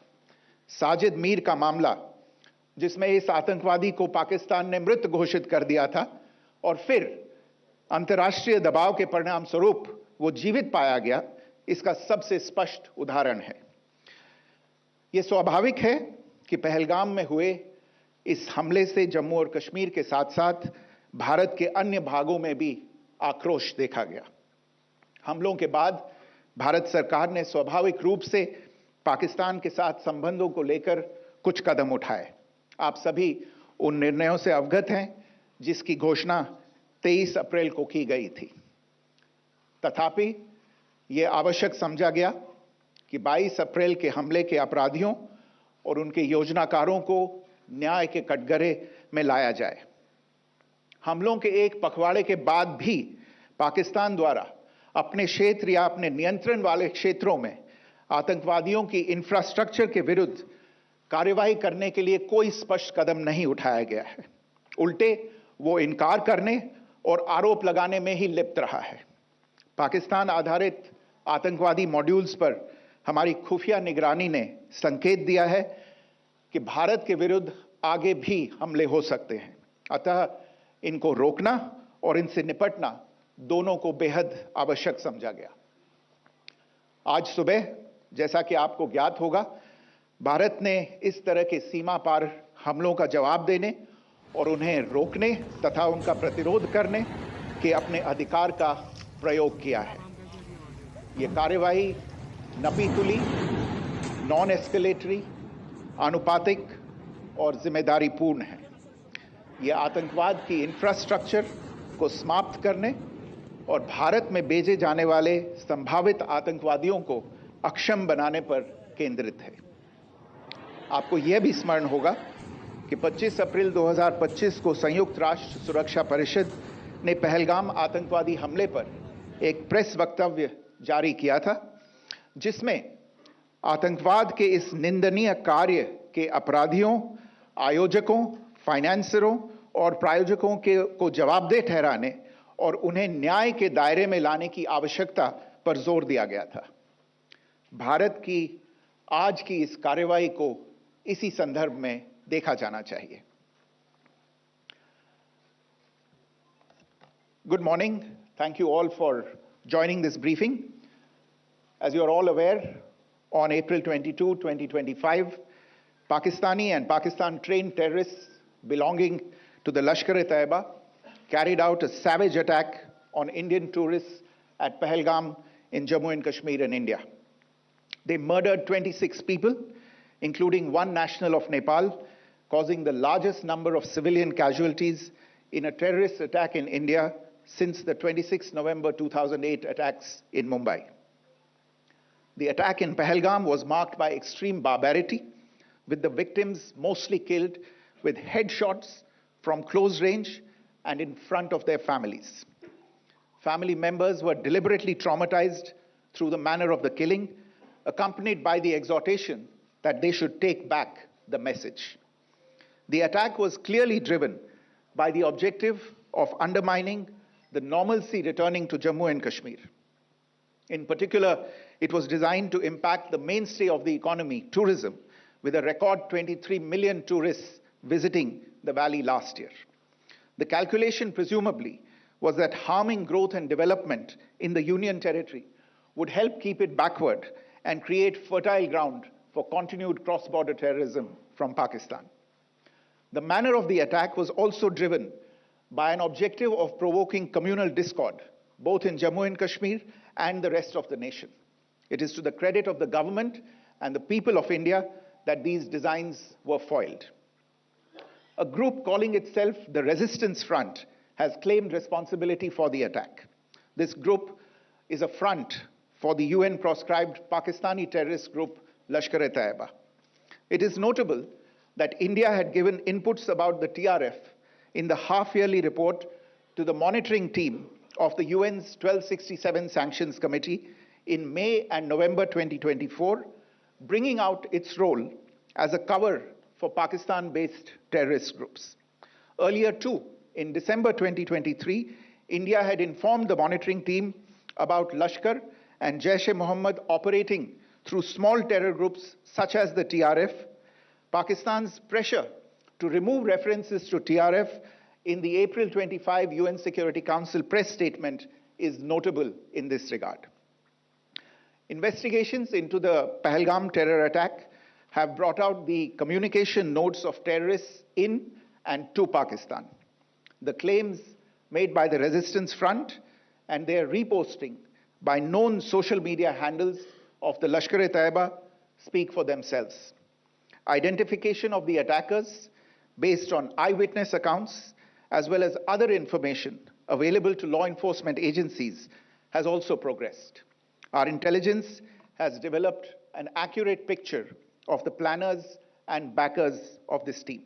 Speaker 16: साजिद मीर का मामला, जिसमें इस आतंकवादी को पाकिस्तान ने मृत घोषित कर दिया था और फिर अंतर्राष्ट्रीय दबाव के परिणाम स्वरूप वो जीवित पाया गया, इसका सबसे स्पष्ट उदाहरण है। यह स्वाभाविक है कि पहलगाम में हुए इस हमले से जम्मू और कश्मीर के साथ साथ भारत के अन्य भागों में भी आक्रोश देखा गया। हमलों के बाद भारत सरकार ने स्वाभाविक रूप से पाकिस्तान के साथ संबंधों को लेकर कुछ कदम उठाए। आप सभी उन निर्णयों से अवगत हैं जिसकी घोषणा 23 अप्रैल को की गई थी। तथापि यह आवश्यक समझा गया कि 22 अप्रैल के हमले के अपराधियों और उनके योजनाकारों को न्याय के कटघरे में लाया जाए। हमलों के एक पखवाड़े के बाद भी पाकिस्तान द्वारा अपने क्षेत्र या अपने नियंत्रण वाले क्षेत्रों में आतंकवादियों की इंफ्रास्ट्रक्चर के विरुद्ध कार्यवाही करने के लिए कोई स्पष्ट कदम नहीं उठाया गया है। उल्टे वो इनकार करने और आरोप लगाने में ही लिप्त रहा है। पाकिस्तान आधारित आतंकवादी मॉड्यूल्स पर हमारी खुफिया निगरानी ने संकेत दिया है कि भारत के विरुद्ध आगे भी हमले हो सकते हैं। अतः इनको रोकना और इनसे निपटना दोनों को बेहद आवश्यक समझा गया। आज सुबह, जैसा कि आपको ज्ञात होगा, भारत ने इस तरह के सीमा पार हमलों का जवाब देने और उन्हें रोकने तथा उनका प्रतिरोध करने के अपने अधिकार का प्रयोग किया है। ये कार्यवाही नपीतुली, नॉन एस्केलेटरी, आनुपातिक और जिम्मेदारीपूर्ण है। ये आतंकवाद की इंफ्रास्ट्रक्चर को समाप्त करने और भारत में भेजे जाने वाले संभावित आतंकवादियों को अक्षम बनाने पर केंद्रित है। आपको यह भी स्मरण होगा कि 25 अप्रैल 2025 को संयुक्त राष्ट्र सुरक्षा परिषद ने पहलगाम आतंकवादी हमले पर एक प्रेस वक्तव्य जारी किया था, जिसमें आतंकवाद के इस निंदनीय कार्य के अपराधियों, आयोजकों, फाइनेंसरों और प्रायोजकों को जवाबदेह ठहराने और उन्हें न्याय के दायरे में लाने की आवश्यकता पर जोर दिया गया था। भारत की आज की इस कार्रवाई को इसी संदर्भ में देखा जाना चाहिए। Good morning. Thank you all for joining this briefing. As you are all aware, on April 22, 2025, Pakistani and Pakistan-trained terrorists belonging to the Lashkar-e-Taiba carried out a savage attack on Indian tourists at Pahalgam in Jammu and Kashmir in India. They murdered 26 people, including one national of Nepal, causing the largest number of civilian casualties in a terrorist attack in India since the 26 November 2008 attacks in Mumbai. The attack in Pahalgam was marked by extreme barbarity, with the victims mostly killed with headshots from close range and in front of their families. Family members were deliberately traumatized through the manner of the killing, accompanied by the exhortation that they should take back the message. The attack was clearly driven by the objective of undermining the normalcy returning to Jammu and Kashmir. In particular, it was designed to impact the mainstay of the economy, tourism, with a record 23 million tourists visiting the valley last year. The calculation, presumably, was that harming growth and development in the Union territory would help keep it backward and create fertile ground for continued cross-border terrorism from Pakistan. The manner of the attack was also driven by an objective of provoking communal discord, both in Jammu and Kashmir and the rest of the nation. It is to the credit of the government and the people of India that these designs were foiled. A group calling itself the Resistance Front has claimed responsibility for the attack. This group is a front for the UN-proscribed Pakistani terrorist group Lashkar-e-Taiba. It is notable that India had given inputs about the TRF in the half-yearly report to the monitoring team of the UN's 1267 Sanctions Committee in May and November 2024, bringing out its role as a cover for Pakistan-based terrorist groups. Earlier too, in December 2023, India had informed the monitoring team about Lashkar and Jaish-e-Mohammed operating through small terror groups such as the TRF. Pakistan's pressure to remove references to TRF in the April 25 UN Security Council press statement is notable in this regard. Investigations into the Pahalgam terror attack have brought out the communication notes of terrorists in and to Pakistan. The claims made by the Resistance Front and their reposting by known social media handles of the Lashkar-e-Taiba speak for themselves. Identification of the attackers based on eyewitness accounts as well as other information available to law enforcement agencies has also progressed. Our intelligence has developed an accurate picture of the planners and backers of this team.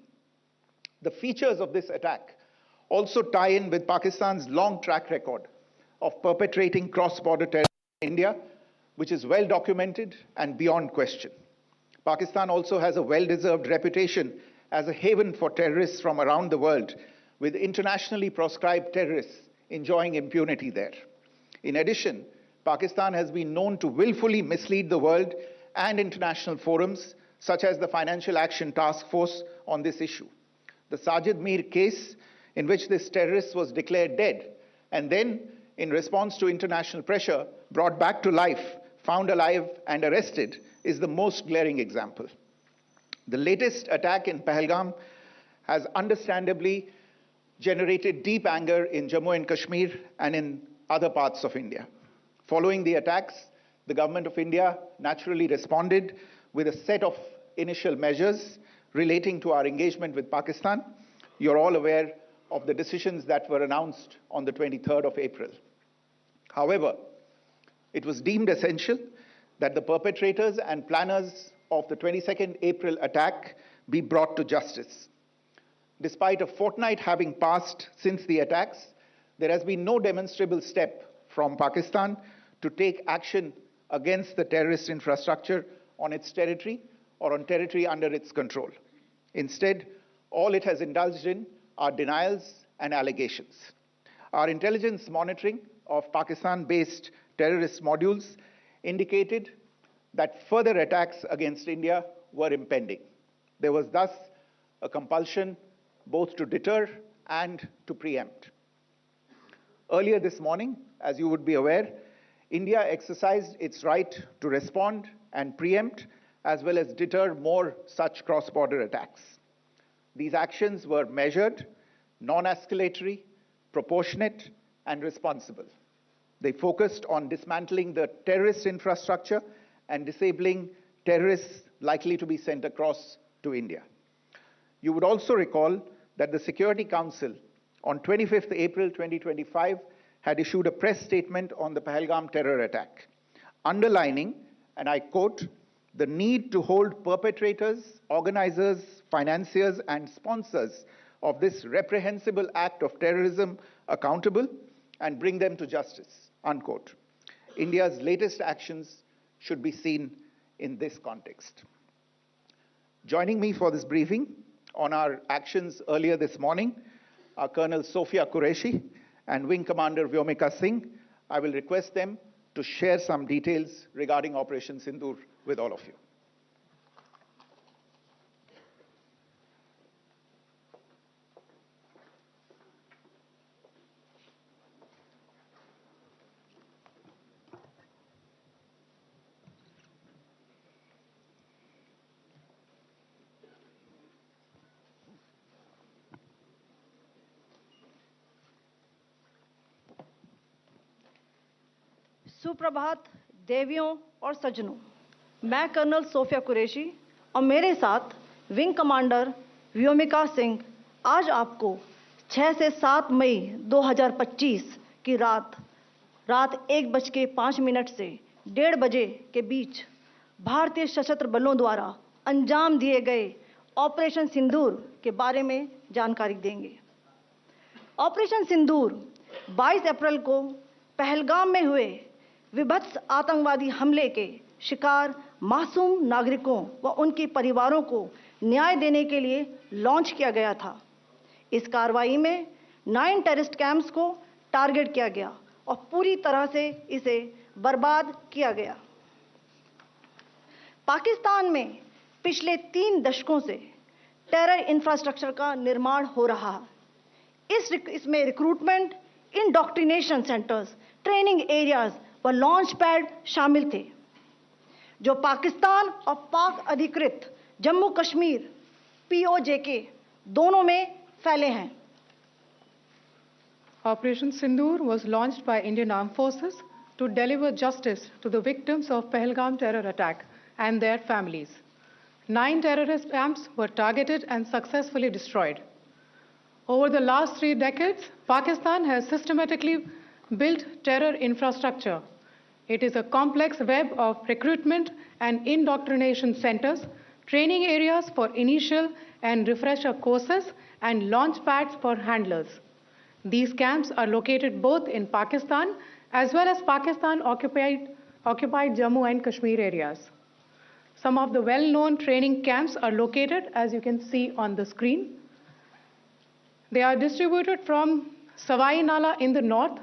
Speaker 16: The features of this attack also tie in with Pakistan's long track record of perpetrating cross-border terrorism in India, which is well documented and beyond question. Pakistan also has a well-deserved reputation as a haven for terrorists from around the world, with internationally proscribed terrorists enjoying impunity there. In addition, Pakistan has been known to willfully mislead the world and international forums, such as the Financial Action Task Force, on this issue. The Sajid Mir case, in which this terrorist was declared dead, and then, in response to international pressure, brought back to life, found alive and arrested, is the most glaring example. The latest attack in Pahalgam has understandably generated deep anger in Jammu and Kashmir and in other parts of India. Following the attacks, the government of India naturally responded with a set of initial measures relating to our engagement with Pakistan. You're all aware of the decisions that were announced on the 23rd of April. However, it was deemed essential that the perpetrators and planners of the 22nd April attack be brought to justice. Despite a fortnight having passed since the attacks, there has been no demonstrable step from Pakistan to take action against the terrorist infrastructure on its territory or on territory under its control. Instead, all it has indulged in are denials and allegations. Our intelligence monitoring of Pakistan-based terrorist modules indicated that further attacks against India were impending. There was thus a compulsion both to deter and to preempt. Earlier this morning, as you would be aware, India exercised its right to respond and preempt, as well as deter more such cross-border attacks. These actions were measured, non-escalatory, proportionate, and responsible. They focused on dismantling the terrorist infrastructure and disabling terrorists likely to be sent across to India. You would also recall that the Security Council on 25th April 2025 had issued a press statement on the Pahalgam terror attack, underlining, and I quote, the need to hold perpetrators, organizers, financiers, and sponsors of this reprehensible act of terrorism accountable and bring them to justice, unquote. India's latest actions should be seen in this context. Joining me for this briefing on our actions earlier this morning are Colonel Sophia Qureshi and Wing Commander Vyomika Singh. I will request them to share some details regarding Operation Sindoor with all of you.
Speaker 17: सुप्रभात देवियों और सज्जनों, मैं colonel Sophia Qureshi और मेरे साथ wing commander Vyomika Singh आज आपको 6 से 7 मई 2025 की रात 1:05 से 1:30 बजे के बीच भारतीय सशस्त्र बलों द्वारा अंजाम दिए गए ऑपरेशन सिंदूर के बारे में जानकारी देंगे। ऑपरेशन सिंदूर 22 अप्रैल को पहलगाम में हुए विभत्स आतंकवादी हमले के शिकार मासूम नागरिकों व उनके परिवारों को न्याय देने के लिए लॉन्च किया गया था। इस कार्रवाई में 9 टेररिस्ट कैंप्स को टारगेट किया गया और पूरी तरह से इसे बर्बाद किया गया। पाकिस्तान में पिछले 3 दशकों से टेरर इंफ्रास्ट्रक्चर का निर्माण हो रहा है। इसमें recruitment, indoctrination centres, training areas व लॉन्च पैड शामिल थे, जो पाकिस्तान और पाक अधिकृत जम्मू कश्मीर POK दोनों में फैले हैं।
Speaker 18: Operation Sindoor was launched by Indian Armed Forces to deliver justice to the victims of Pahalgam terror attack and their families. 9 terrorist camps were targeted and successfully destroyed. Over the last 3 decades, Pakistan has systematically built terror infrastructure. It is a complex web of recruitment and indoctrination centers, training areas for initial and refresher courses, and launch pads for handlers. These camps are located both in Pakistan as well as Pakistan-occupied Jammu and Kashmir areas. Some of the well-known training camps are located, as you can see on the screen. They are distributed from Savai Nala in the north,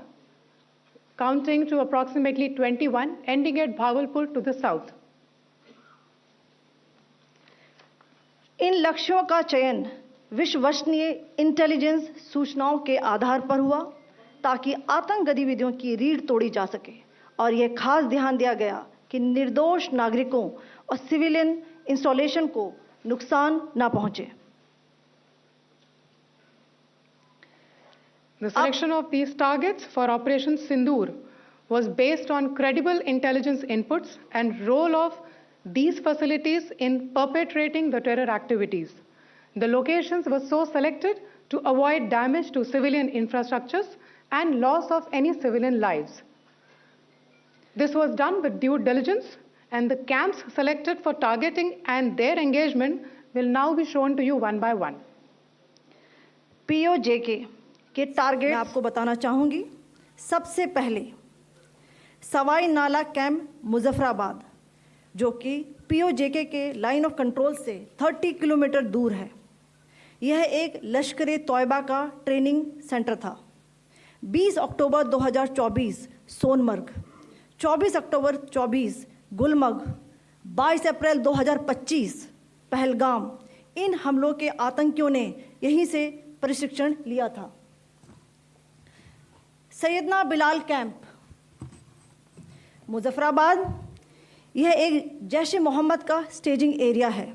Speaker 18: counting to approximately 21, ending at Bhagalpur to the south.
Speaker 17: इन लक्ष्यों का चयन विश्वसनीय intelligence सूचनाओं के आधार पर हुआ ताकि आतंक गतिविधियों की रीढ़ तोड़ी जा सके और यह खास ध्यान दिया गया कि निर्दोष नागरिकों और सिविलियन इंस्टॉलेशन को नुकसान न पहुंचे.
Speaker 18: The selection of these targets for Operation Sindoor was based on credible intelligence inputs and role of these facilities in perpetrating the terror activities. The locations were so selected to avoid damage to civilian infrastructures and loss of any civilian lives. This was done with due diligence, and the camps selected for targeting and their engagement will now be shown to you one by one.
Speaker 17: POJK के target मैं आपको बताना चाहूँगी. सबसे पहले सवाई नाला camp Muzaffarabad, जो कि POJK के लाइन ऑफ कंट्रोल से 30 किलोमीटर दूर है. यह एक लश्कर तोयबा का ट्रेनिंग सेंटर था. 20 अक्टूबर 2024 सोनमर्ग, 24 अक्टूबर 24 गुलमर्ग, 22 अप्रैल 2025 पहलगाम, इन हमलों के आतंकियों ने यहीं से प्रशिक्षण लिया था. सैयदना बिलाल कैंप मुजफ्फराबाद, यह एक जैश ए मोहम्मद का स्टेजिंग एरिया है.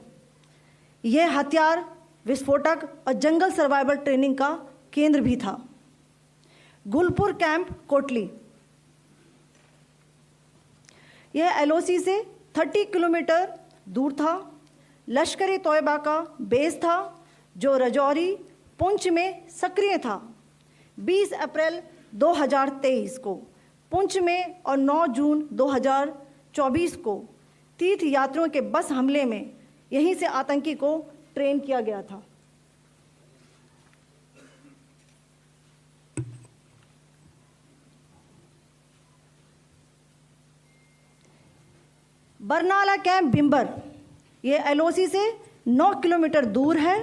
Speaker 17: यह हथियार, विस्फोटक और जंगल सर्वाइवल ट्रेनिंग का केंद्र भी था. गुलपुर कैंप कोटली, यह LOC से 30 किलोमीटर दूर था. लश्कर तोयबा का बेस था जो रजौरी पुंछ में सक्रिय था. 20 अप्रैल 2023 को पुंछ में और 9 जून 2024 को तीर्थ यात्रियों के बस हमले में यहीं से आतंकी को ट्रेन किया गया था. बरनाला कैंप बिम्बर, ये LOC से 9 किलोमीटर दूर है.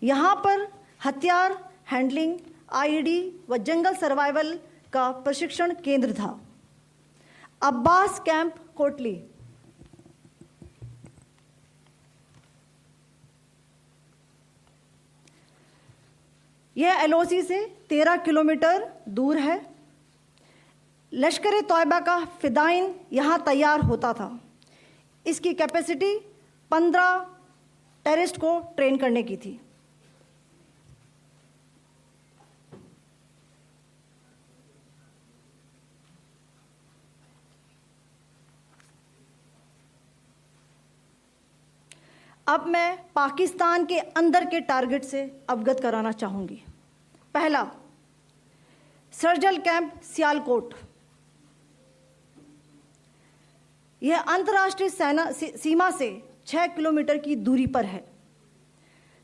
Speaker 17: यहाँ पर हथियार हैंडलिंग, IED व जंगल सर्वाइवल का प्रशिक्षण केंद्र था. अब्बास कैंप कोटली, यह LOC से 13 किलोमीटर दूर है. लश्कर तोयबा का फिदाइन यहाँ तैयार होता था. इसकी कैपेसिटी 15 टेररिस्ट को ट्रेन करने की थी. अब मैं पाकिस्तान के अंदर के टारगेट से अवगत कराना चाहूँगी. पहला, सर्जल कैंप सियालकोट, यह अंतर्राष्ट्रीय सीमा से 6 किलोमीटर की दूरी पर है,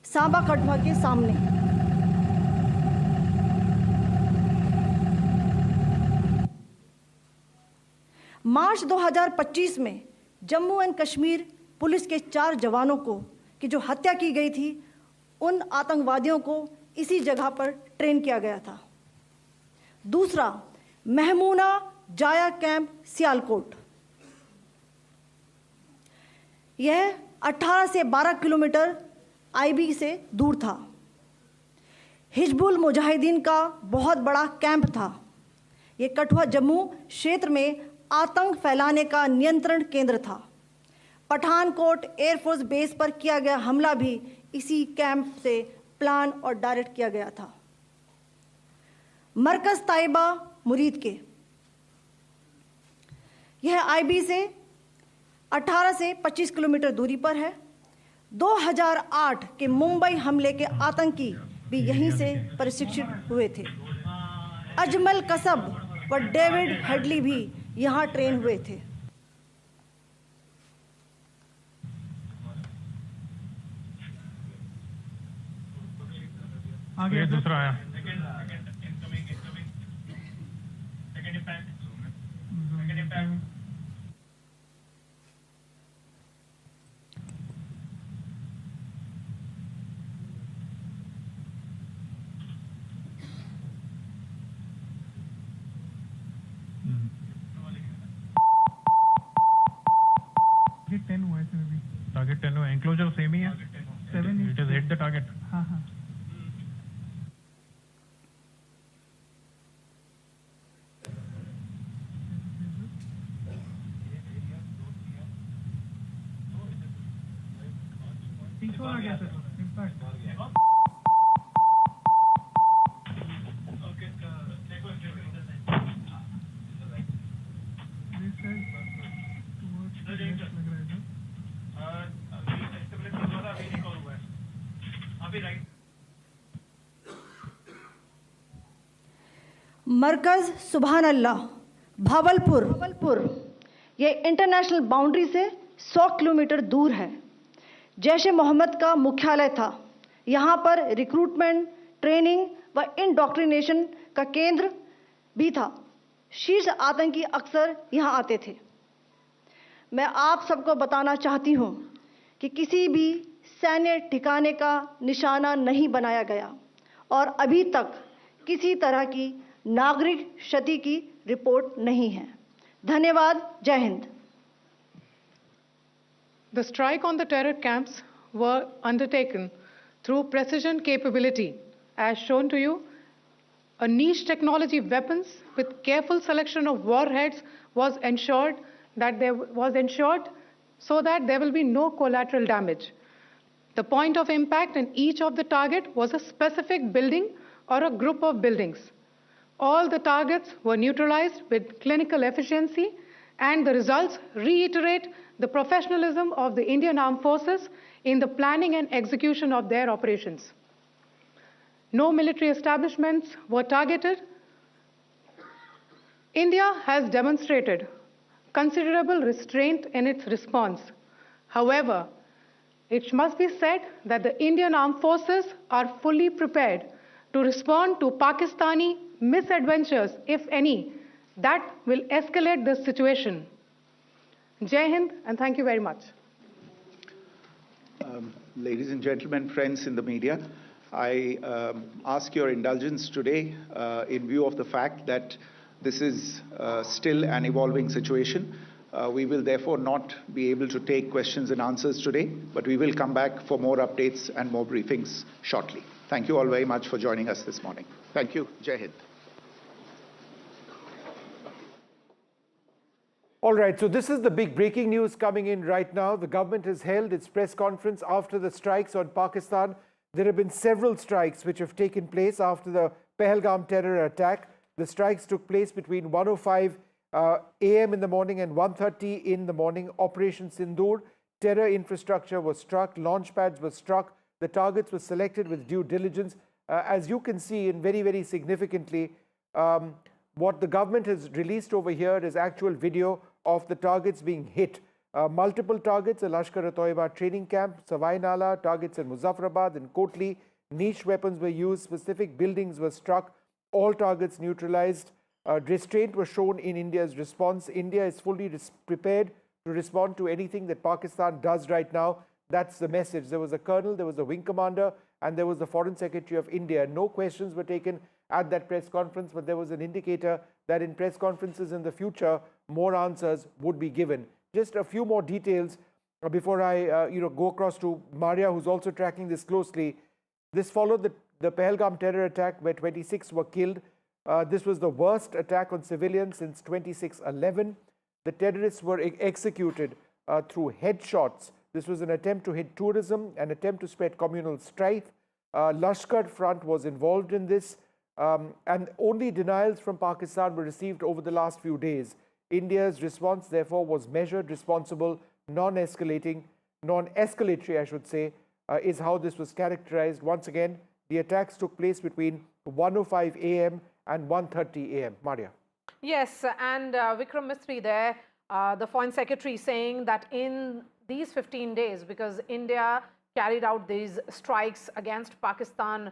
Speaker 17: सांबा कठुआ के सामने. मार्च 2025 में जम्मू एंड कश्मीर पुलिस के 4 जवानों को की जो हत्या की गई थी, उन आतंकवादियों को इसी जगह पर ट्रेन किया गया था. दूसरा, महमूना जाया कैंप सियालकोट, यह 18 से 12 किलोमीटर IB से दूर था. हिजबुल मुजाहिदीन का बहुत बड़ा कैंप था. यह कठुआ जम्मू क्षेत्र में आतंक फैलाने का नियंत्रण केंद्र था. पठानकोट एयरफोर्स बेस पर किया गया हमला भी इसी कैंप से प्लान और डायरेक्ट किया गया था. मरकज ताइबा मुरीद के, यह IB से 18 से 25 किलोमीटर दूरी पर है. 2008 के मुंबई हमले के आतंकी भी यहीं से प्रशिक्षित हुए थे. अजमल कसब व डेविड हेडली भी यहाँ ट्रेन हुए थे.
Speaker 7: आगे दूसरा आया. टारगेट 10 हुआ है सर अभी टारगेट 10 हुआ एनक्लोजर सेम ही है 7 it is hit the target हाँ हाँ आ गया सर इम्पैक्ट
Speaker 17: मरकज़ सुभान अल्लाह भावलपुर ये इंटरनेशनल बाउंड्री से 100 किलोमीटर दूर है। जैश ए मोहम्मद का मुख्यालय था। यहाँ पर रिक्रूटमेंट, ट्रेनिंग व इंडॉक्ट्रिनेशन का केंद्र भी था। शीर्ष आतंकी अक्सर यहाँ आते थे। मैं आप सबको बताना चाहती हूँ कि किसी भी सैन्य ठिकाने का निशाना नहीं बनाया गया और अभी तक किसी तरह की नागरिक क्षति की रिपोर्ट नहीं है। धन्यवाद। जय Hind.
Speaker 18: The strike on the terror camps were undertaken through precision capability. As shown to you, a niche technology weapons with careful selection of warheads was ensured so that there will be no collateral damage. The point of impact in each of the target was a specific building or a group of buildings. All the targets were neutralized with clinical efficiency, and the results reiterate the professionalism of the Indian Armed Forces in the planning and execution of their operations. No military establishments were targeted. India has demonstrated considerable restraint in its response. However, it must be said that the Indian Armed Forces are fully prepared to respond to Pakistani misadventures, if any, that will escalate this situation. Jai Hind, and thank you very much.
Speaker 16: Ladies and gentlemen, friends in the media, I ask your indulgence today in view of the fact that this is still an evolving situation. We will therefore not be able to take questions and answers today, but we will come back for more updates and more briefings shortly. Thank you all very much for joining us this morning. Thank you. Jai Hind.
Speaker 6: All right, so this is the big breaking news coming in right now. The government has held its press conference after the strikes on Pakistan. There have been several strikes which have taken place after the Pahalgam terror attack. The strikes took place between 1:05 a.m. in the morning and 1:30 in the morning. Operation Sindoor, terror infrastructure was struck, launch pads were struck, the targets were selected with due diligence. As you can see, and very, very significantly, what the government has released over here is actual video of the targets being hit. Multiple targets, a Lashkar-e-Toiba training camp, Savai Nala, targets in Muzaffarabad and Kotli. Niche weapons were used, specific buildings were struck, all targets neutralized. Restraint was shown in India's response. India is fully prepared to respond to anything that Pakistan does right now. That's the message. There was a colonel, there was a wing commander, and there was the Foreign Secretary of India. No questions were taken at that press conference, but there was an indicator that in press conferences in the future, more answers would be given. Just a few more details before I go across to Maria, who's also tracking this closely. This followed the Pahalgam terror attack where 26 were killed. This was the worst attack on civilians since 26/11. The terrorists were executed through headshots. This was an attempt to hit tourism, an attempt to spread communal strife. Lashkar Front was involved in this. And only denials from Pakistan were received over the last few days. India's response, therefore, was measured, responsible, non-escalatory, I should say, is how this was characterized. Once again, the attacks took place between 1:05 a.m. and 1:30 a.m. Maria.
Speaker 3: Yes, and Vikram Mistry there, the Foreign Secretary, saying that in these 15 days, because India carried out these strikes against Pakistan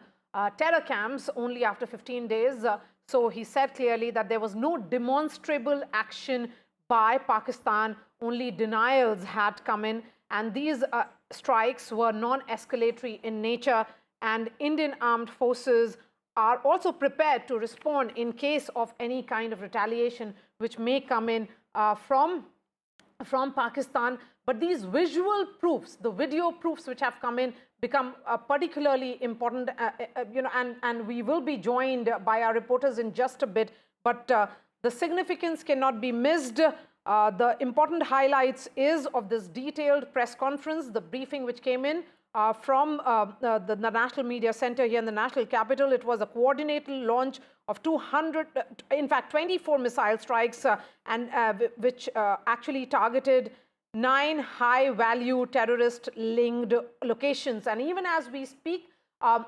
Speaker 3: terror camps only after 15 days. So he said clearly that there was no demonstrable action by Pakistan, only denials had come in, and these strikes were non-escalatory in nature, and Indian armed forces are also prepared to respond in case of any kind of retaliation which may come in from
Speaker 24: from Pakistan. But these visual proofs, the video proofs which have come in, become particularly important, and we will be joined by our reporters in just a bit. But the significance cannot be missed. The important highlights is of this detailed press conference, the briefing which came in from the National Media Center here in the National Capital. It was a coordinated launch of 24 missile strikes, which actually targeted 9 high-value terrorist-linked locations. And even as we speak,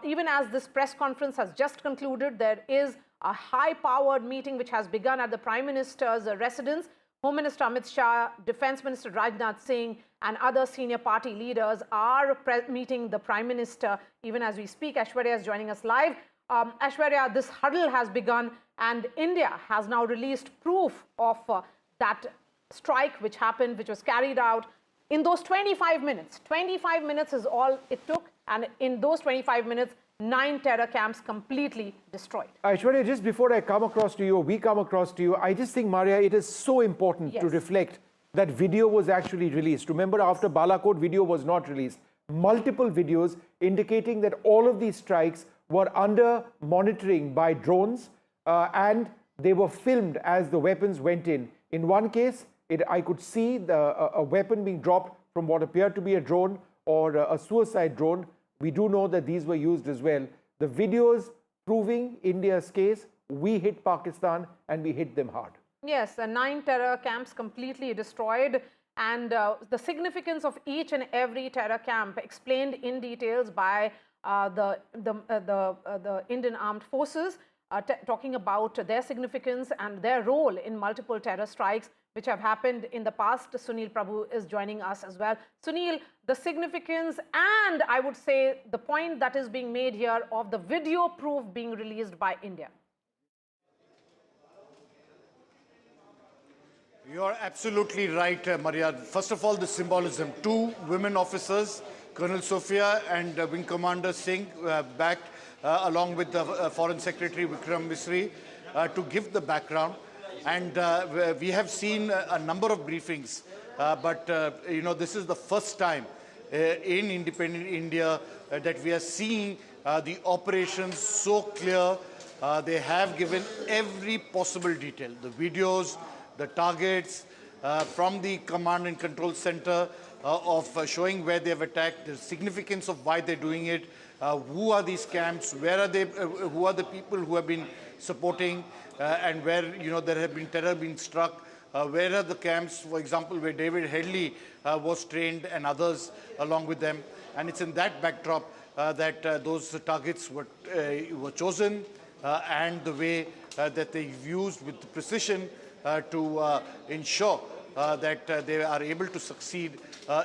Speaker 24: even as this press conference has just concluded, there is a high-powered meeting which has begun at the Prime Minister's residence. Home Minister Amit Shah, Defence Minister Rajnath Singh and other senior party leaders are meeting the Prime Minister even as we speak. Aishwarya is joining us live. Aishwarya, this huddle has begun and India has now released proof of that strike which happened, which was carried out in those 25 minutes. 25 minutes is all it took, and in those 25 minutes, 9 terror camps completely destroyed.
Speaker 6: Aishwarya, just before I come across to you, we come across to you, I just think, Maria, it is so important to reflect that video was actually released. Remember, after Balakot, video was not released. Multiple videos indicating that all of these strikes were under monitoring by drones, and they were filmed as the weapons went in. In one case, I could see a weapon being dropped from what appeared to be a drone or a suicide drone. We do know that these were used as well. The videos proving India's case, we hit Pakistan and we hit them hard.
Speaker 24: Yes, the 9 terror camps completely destroyed, and the significance of each and every terror camp explained in details by the Indian Armed Forces, talking about their significance and their role in multiple terror strikes which have happened in the past. Sunil Prabhu is joining us as well. Sunil, the significance and I would say the point that is being made here of the video proof being released by India.
Speaker 8: You're absolutely right, Maria. First of all, the symbolism. 2 women officers, Colonel Sophia and Wing Commander Singh, backed along with the Foreign Secretary Vikram Misri to give the background. And we have seen a number of briefings, but this is the first time in independent India that we are seeing the operations so clear. They have given every possible detail, the videos, the targets from the command and control center of showing where they have attacked, the significance of why they're doing it, who are these camps, where are they, who are the people who have been supporting, and where there have been terror being struck, where are the camps, for example, where David Headley was trained and others along with them. And it's in that backdrop that those targets were chosen, and the way that they've used with precision to ensure that they are able to succeed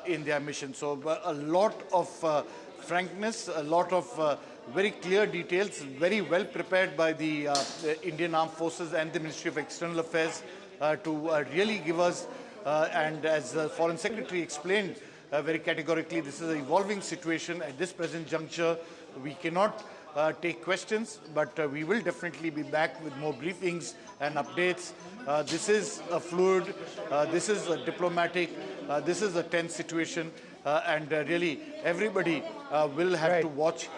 Speaker 8: in their mission. So a lot of frankness, a lot of very clear details, very well prepared by the Indian Armed Forces and the Ministry of External Affairs to really give us, and as the Foreign Secretary explained very categorically, this is an evolving situation. At this present juncture, we cannot take questions, but we will definitely be back with more briefings and updates. This is a fluid, this is a diplomatic, this is a tense situation, and really everybody will have to watch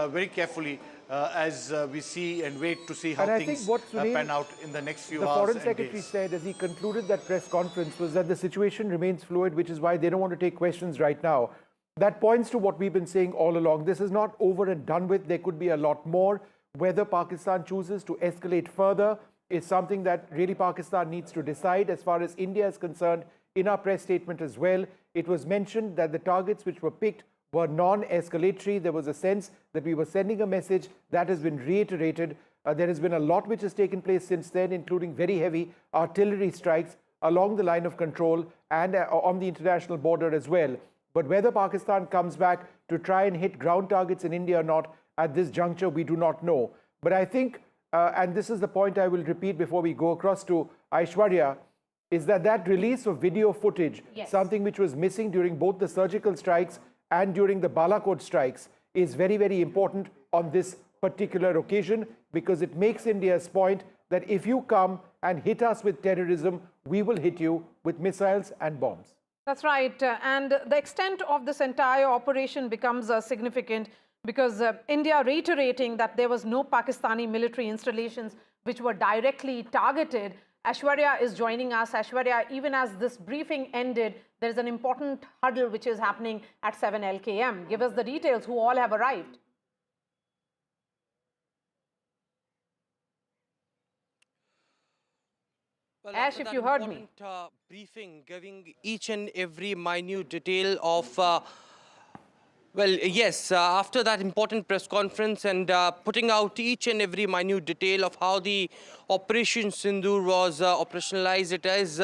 Speaker 8: very carefully as we see and wait to see how things pan out in the next few hours.
Speaker 6: The Foreign Secretary said as he concluded that press conference was that the situation remains fluid, which is why they don't want to take questions right now. That points to what we've been saying all along. This is not over and done with. There could be a lot more. Whether Pakistan chooses to escalate further is something that really Pakistan needs to decide. As far as India is concerned, in our press statement as well, it was mentioned that the targets which were picked were non-escalatory. There was a sense that we were sending a message that has been reiterated. There has been a lot which has taken place since then, including very heavy artillery strikes along the line of control and on the international border as well. But whether Pakistan comes back to try and hit ground targets in India or not, at this juncture, we do not know. But I think, and this is the point I will repeat before we go across to Aishwarya, is that release of video footage, something which was missing during both the surgical strikes and during the Balakot strikes, is very, very important on this particular occasion, because it makes India's point that if you come and hit us with terrorism, we will hit you with missiles and bombs.
Speaker 3: That's right. And the extent of this entire operation becomes significant because India reiterating that there was no Pakistani military installations which were directly targeted. Aishwarya is joining us. Aishwarya, even as this briefing ended, there is an important huddle which is happening at 7 LKM. Give us the details, who all have arrived.
Speaker 5: Well,
Speaker 3: Ash, if you heard me.
Speaker 5: Briefing giving each and every minute detail of well, yes, after that important press conference and putting out each and every minute detail of how the Operation Sindoor was operationalized, it is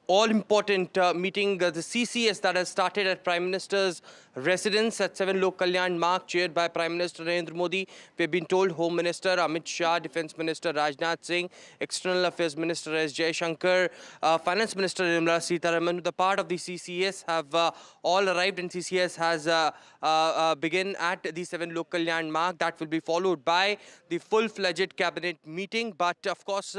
Speaker 5: all-important meeting, the CCS that has started at Prime Minister's residence at 7 Lok Kalyan Marg, chaired by Prime Minister Narendra Modi. We've been told Home Minister Amit Shah, Defence Minister Rajnath Singh, External Affairs Minister S. Jaishankar, Finance Minister Nirmala Sitharaman, the part of the CCS have all arrived, and CCS has begun at the 7 Lok Kalyan Marg. That will be followed by the full-fledged cabinet meeting. But of course,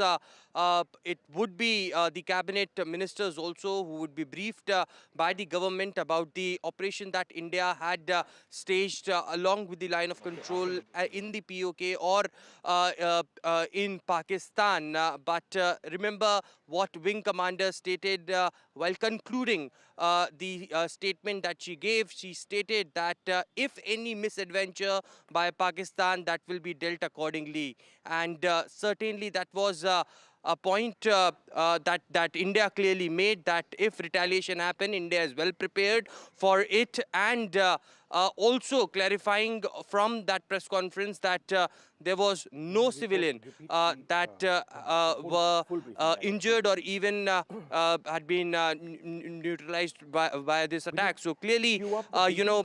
Speaker 5: it would be the cabinet ministers also who would be briefed by the government about the operation that India had staged along with the line of control in the PoK or in Pakistan. But remember what Wing Commander stated while concluding the statement that she gave. She stated that if any misadventure by Pakistan, that will be dealt accordingly. And certainly that was a point that India clearly made, that if retaliation happen, India is well prepared for it, and also clarifying from that press conference that there was no civilian that were injured or even had been neutralized by this attack. So clearly, you know,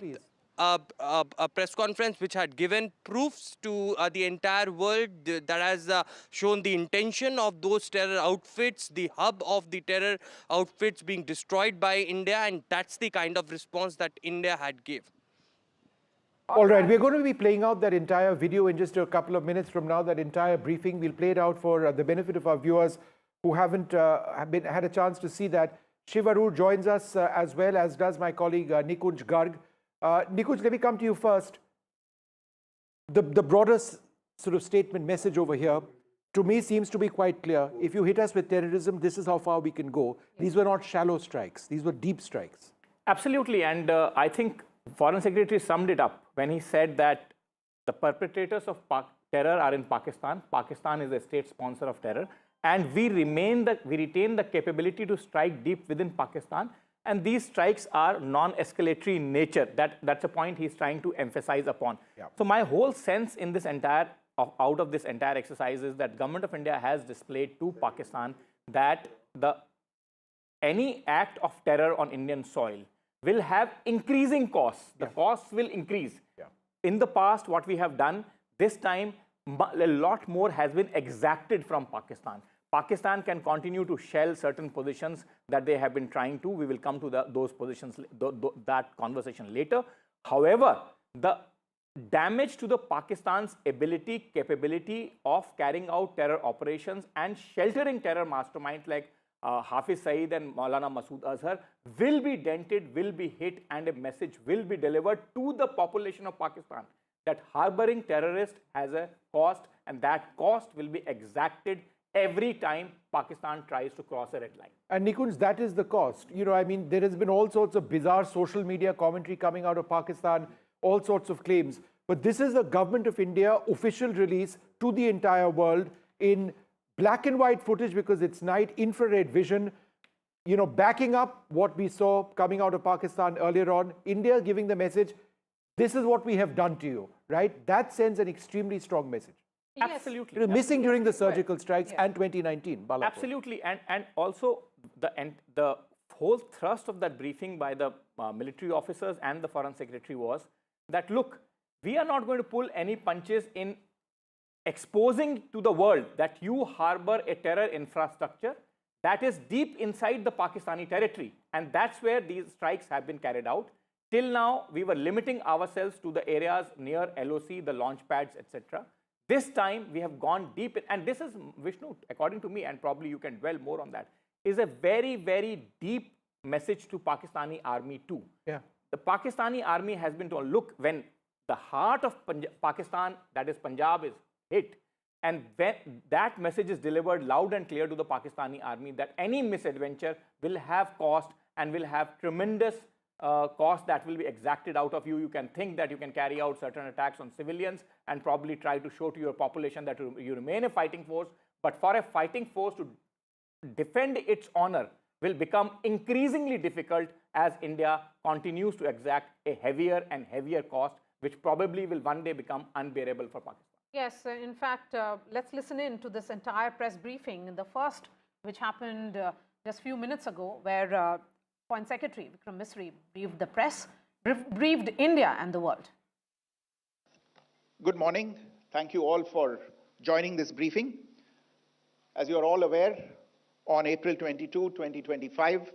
Speaker 5: a press conference which had given proofs to the entire world that has shown the intention of those terror outfits, the hub of the terror outfits being destroyed by India, and that's the kind of response that India had given.
Speaker 6: All right, we're going to be playing out that entire video in just a couple of minutes from now, that entire briefing. We'll play it out for the benefit of our viewers who haven't had a chance to see that. Shiv Arur joins us as well, as does my colleague Nikunj Garg. Nikunj, let me come to you first. The broader sort of statement message over here, to me, seems to be quite clear. If you hit us with terrorism, this is how far we can go. These were not shallow strikes. These were deep strikes.
Speaker 11: Absolutely. And I think Foreign Secretary summed it up when he said that the perpetrators of terror are in Pakistan. Pakistan is a state sponsor of terror. And we retain the capability to strike deep within Pakistan. And these strikes are non-escalatory in nature. That's a point he's trying to emphasize upon. Yeah. So my whole sense in this out of this entire exercise is that Government of India has displayed to Pakistan that any act of terror on Indian soil will have increasing costs. The costs will increase. Yeah. In the past, what we have done, this time a lot more has been exacted from Pakistan. Pakistan can continue to shell certain positions that they have been trying to. We will come to those positions, that conversation later. However, the damage to the Pakistan's capability of carrying out terror operations and sheltering terror masterminds like Hafiz Saeed and Maulana Masood Azhar will be dented, will be hit, and a message will be delivered to the population of Pakistan that harboring terrorists has a cost, and that cost will be exacted every time Pakistan tries to cross a red line.
Speaker 6: And Nikunj, that is the cost. You know, I mean, there has been all sorts of bizarre social media commentary coming out of Pakistan, all sorts of claims. But this is the Government of India official release to the entire world in black and white footage, because it's night, infrared vision, you know, backing up what we saw coming out of Pakistan earlier on. India giving the message, this is what we have done to you, right? That sends an extremely strong message.
Speaker 11: Yes. Absolutely.
Speaker 6: It was missing during the surgical strikes and 2019. Balapur.
Speaker 11: Absolutely. And also the whole thrust of that briefing by the military officers and the Foreign Secretary was that, look, we are not going to pull any punches in exposing to the world that you harbor a terror infrastructure that is deep inside the Pakistani territory. And that's where these strikes have been carried out. Till now, we were limiting ourselves to the areas near LOC, the launch pads, etc. This time we have gone deep, and this is, Vishnu, according to me, and probably you can dwell more on that, is a very, very deep message to Pakistani army too.
Speaker 6: Yeah.
Speaker 11: The Pakistani army has been told, look, when the heart of Pakistan, that is Punjab, is hit, and when that message is delivered loud and clear to the Pakistani army that any misadventure will have cost and will have tremendous cost that will be exacted out of you. You can think that you can carry out certain attacks on civilians and probably try to show to your population that you remain a fighting force, but for a fighting force to defend its honor will become increasingly difficult as India continues to exact a heavier and heavier cost, which probably will one day become unbearable for Pakistan.
Speaker 24: Yes, in fact, let's listen in to this entire press briefing, the first which happened just a few minutes ago, where Foreign Secretary Vikram Misri briefed the press, briefed India and the world.
Speaker 16: Good morning. Thank you all for joining this briefing. As you are all aware, on April 22, 2025,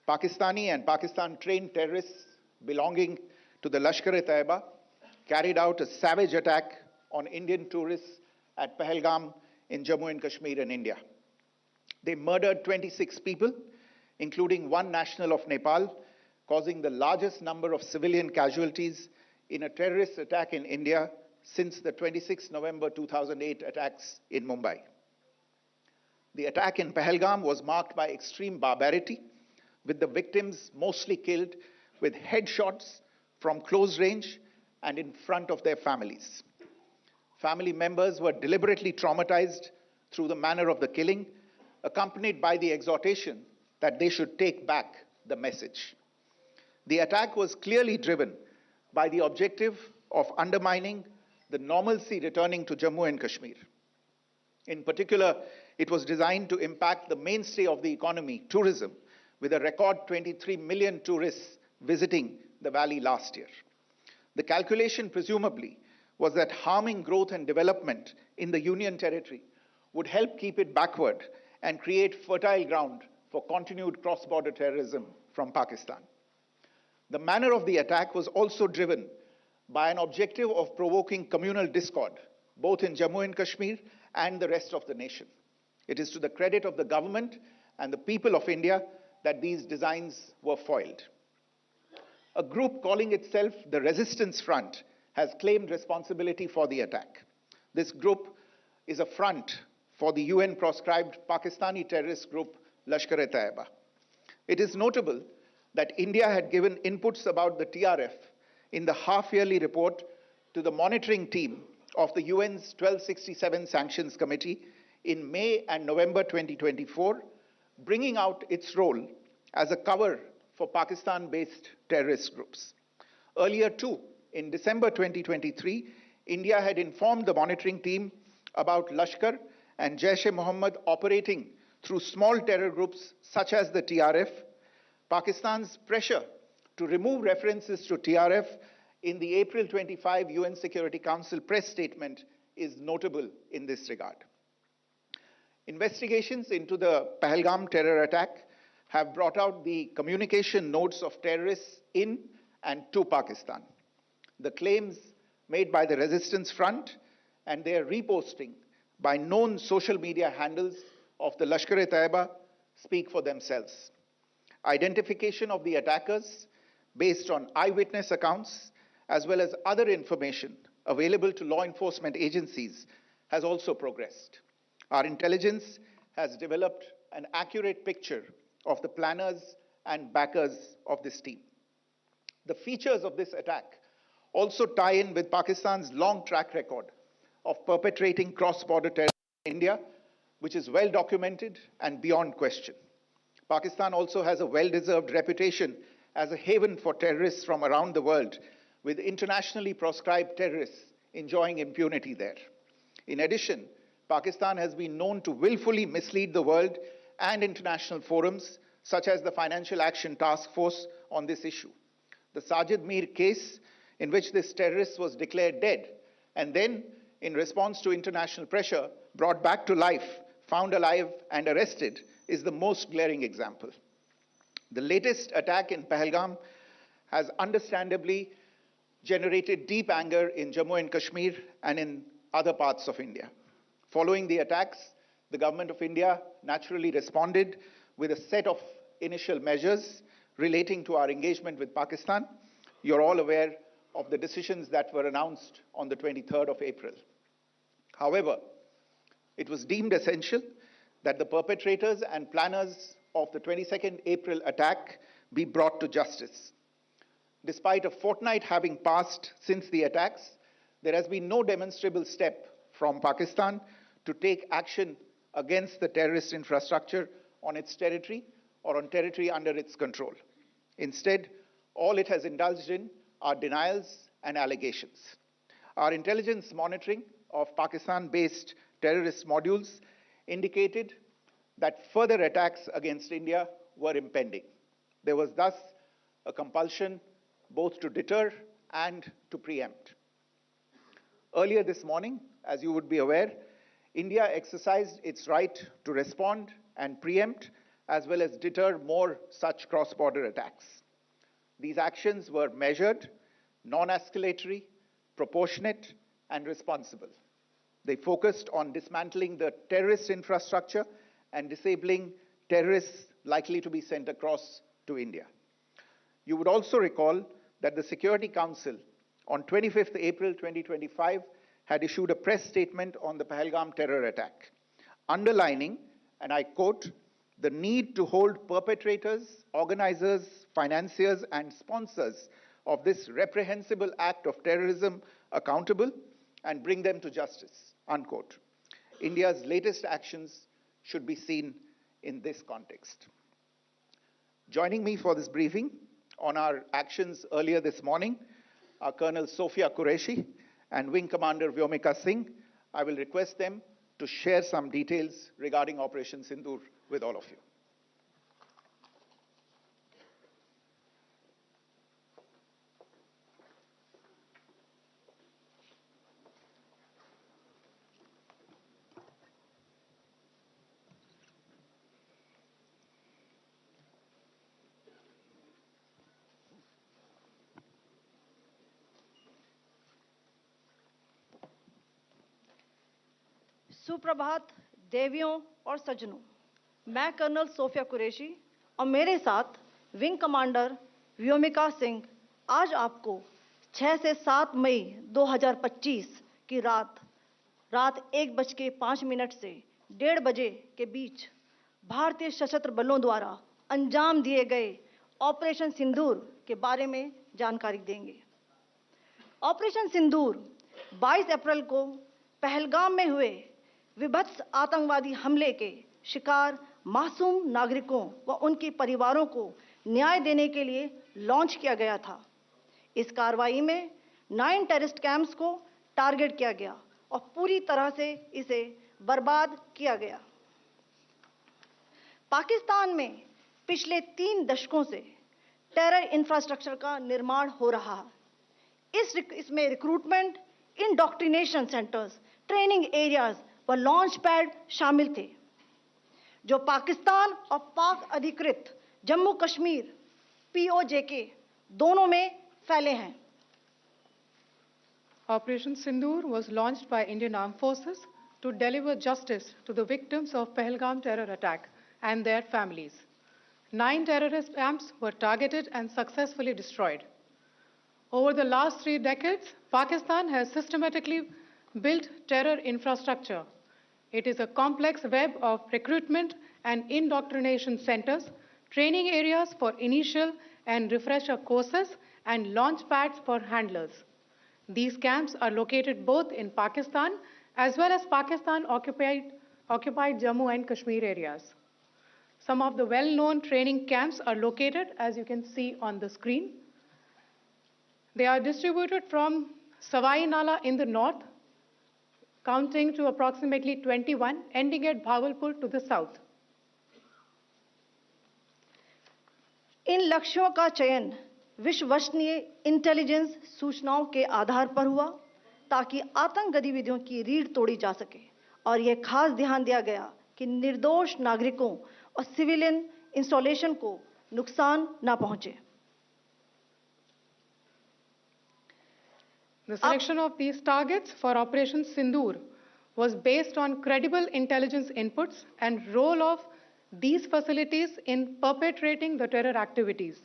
Speaker 16: Pakistani and Pakistan-trained terrorists belonging to the Lashkar-e-Taiba carried out a savage attack on Indian tourists at Pahalgam in Jammu and Kashmir in India. They murdered 26 people, including one national of Nepal, causing the largest number of civilian casualties in a terrorist attack in India since the 26 November 2008 attacks in Mumbai. The attack in Pahalgam was marked by extreme barbarity, with the victims mostly killed with headshots from close range and in front of their families. Family members were deliberately traumatized through the manner of the killing, accompanied by the exhortation that they should take back the message. The attack was clearly driven by the objective of undermining the normalcy returning to Jammu and Kashmir. In particular, it was designed to impact the mainstay of the economy, tourism, with a record 23 million tourists visiting the valley last year. The calculation, presumably, was that harming growth and development in the Union territory would help keep it backward and create fertile ground for continued cross-border terrorism from Pakistan. The manner of the attack was also driven by an objective of provoking communal discord, both in Jammu and Kashmir and the rest of the nation. It is to the credit of the government and the people of India that these designs were foiled. A group calling itself the Resistance Front has claimed responsibility for the attack. This group is a front for the UN-proscribed Pakistani terrorist group Lashkar-e-Taiba. It is notable that India had given inputs about the TRF in the half-yearly report to the monitoring team of the UN's 1267 Sanctions Committee in May and November 2024, bringing out its role as a cover for Pakistan-based terrorist groups. Earlier too, in December 2023, India had informed the monitoring team about Lashkar and Jaish-e-Mohammed operating through small terror groups such as the TRF. Pakistan's pressure to remove references to TRF in the April 25 UN Security Council press statement is notable in this regard. Investigations into the Pahalgam terror attack have brought out the communication notes of terrorists in and to Pakistan. The claims made by the Resistance Front and their reposting by known social media handles of the Lashkar-e-Taiba speak for themselves. Identification of the attackers based on eyewitness accounts as well as other information available to law enforcement agencies has also progressed. Our intelligence has developed an accurate picture of the planners and backers of this team. The features of this attack also tie in with Pakistan's long track record of perpetrating cross-border terrorism in India, which is well documented and beyond question. Pakistan also has a well-deserved reputation as a haven for terrorists from around the world, with internationally proscribed terrorists enjoying impunity there. In addition, Pakistan has been known to willfully mislead the world and international forums, such as the Financial Action Task Force, on this issue. The Sajid Mir case, in which this terrorist was declared dead, and then, in response to international pressure, brought back to life, found alive and arrested, is the most glaring example. The latest attack in Pahalgam has understandably generated deep anger in Jammu and Kashmir and in other parts of India. Following the attacks, the government of India naturally responded with a set of initial measures relating to our engagement with Pakistan. You're all aware of the decisions that were announced on the 23rd of April. However, it was deemed essential that the perpetrators and planners of the 22nd April attack be brought to justice. Despite a fortnight having passed since the attacks, there has been no demonstrable step from Pakistan to take action against the terrorist infrastructure on its territory or on territory under its control. Instead, all it has indulged in are denials and allegations. Our intelligence monitoring of Pakistan-based terrorist modules indicated that further attacks against India were impending. There was thus a compulsion both to deter and to preempt. Earlier this morning, as you would be aware, India exercised its right to respond and preempt as well as deter more such cross-border attacks. These actions were measured, non-escalatory, proportionate, and responsible. They focused on dismantling the terrorist infrastructure and disabling terrorists likely to be sent across to India. You would also recall that the Security Council on 25th April 2025 had issued a press statement on the Pahalgam terror attack, underlining, and I quote, the need to hold perpetrators, organizers, financiers, and sponsors of this reprehensible act of terrorism accountable and bring them to justice, unquote. India's latest actions should be seen in this context. Joining me for this briefing on our actions earlier this morning are Colonel Sophia Qureshi and Wing Commander Vyomika Singh. I will request them to share some details regarding Operation Sindoor with all of you.
Speaker 17: सुप्रभात देवियों और सज्जनों, मैं colonel Sophia Qureshi और मेरे साथ wing commander Vyomika Singh आज आपको 6 से 7 मई 2025 की रात 1:05 से 1:30 बजे के बीच भारतीय सशस्त्र बलों द्वारा अंजाम दिए गए ऑपरेशन सिंदूर के बारे में जानकारी देंगे। ऑपरेशन सिंदूर 22 अप्रैल को पहलगाम में हुए विभत्स आतंकवादी हमले के शिकार मासूम नागरिकों व उनके परिवारों को न्याय देने के लिए लॉन्च किया गया था। इस कार्रवाई में 9 टेररिस्ट कैंप्स को टारगेट किया गया और पूरी तरह से इसे बर्बाद किया गया। पाकिस्तान में पिछले 3 दशकों से टेरर इंफ्रास्ट्रक्चर का निर्माण हो रहा है। इसमें recruitment, indoctrination centres, training areas व लॉन्च पैड शामिल थे, जो पाकिस्तान और पाक अधिकृत जम्मू कश्मीर POK दोनों में फैले हैं।
Speaker 18: Operation Sindoor was launched by Indian Armed Forces to deliver justice to the victims of Pahalgam terror attack and their families. 9 terrorist camps were targeted and successfully destroyed. Over the last 3 decades, Pakistan has systematically built terror infrastructure. It is a complex web of recruitment and indoctrination centers, training areas for initial and refresher courses, and launch pads for handlers. These camps are located both in Pakistan as well as Pakistan-occupied Jammu and Kashmir areas. Some of the well-known training camps are located, as you can see on the screen. They are distributed from Savai Nala in the north, counting to approximately 21, ending at Bhavalpur to the south.
Speaker 17: इन लक्ष्यों का चयन विश्वसनीय intelligence सूचनाओं के आधार पर हुआ ताकि आतंक गतिविधियों की रीढ़ तोड़ी जा सके, और यह खास ध्यान दिया गया कि निर्दोष नागरिकों और सिविलियन इंस्टॉलेशन को नुकसान न पहुंचे।
Speaker 18: The selection of these targets for Operation Sindoor was based on credible intelligence inputs and role of these facilities in perpetrating the terror activities.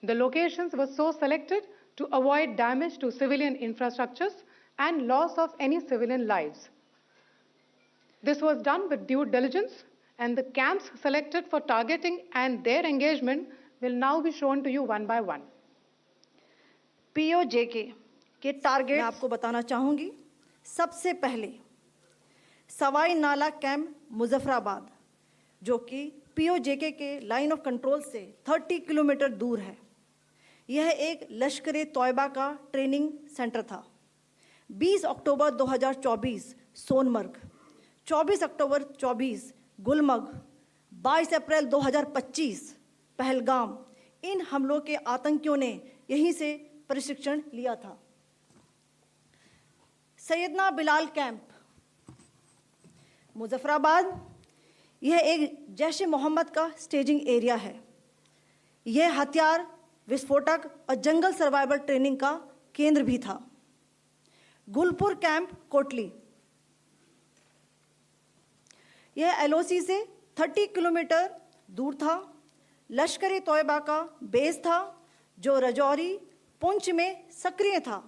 Speaker 18: The locations were so selected to avoid damage to civilian infrastructures and loss of any civilian lives. This was done with due diligence, and the camps selected for targeting and their engagement will now be shown to you one by one.
Speaker 17: POJK के target मैं आपको बताना चाहूंगी। सबसे पहले सवाई नाला camp Muzaffarabad, जो कि POJK के लाइन ऑफ कंट्रोल से 30 किलोमीटर दूर है। यह एक लश्कर तौयबा का ट्रेनिंग सेंटर था। 20 अक्टूबर 2024 सोनमर्ग, 24 अक्टूबर 24 गुलमर्ग, 22 अप्रैल 2025 पहलगाम, इन हमलों के आतंकियों ने यहीं से प्रशिक्षण लिया था। सैयदना बिलाल कैंप मुजफ्फराबाद, यह एक जैश मोहम्मद का स्टेजिंग एरिया है। यह हथियार, विस्फोटक और जंगल सर्वाइवल ट्रेनिंग का केंद्र भी था। गुलपुर कैंप कोटली, यह LOC से 30 किलोमीटर दूर था। लश्कर तौयबा का बेस था, जो रजौरी पुंछ में सक्रिय था।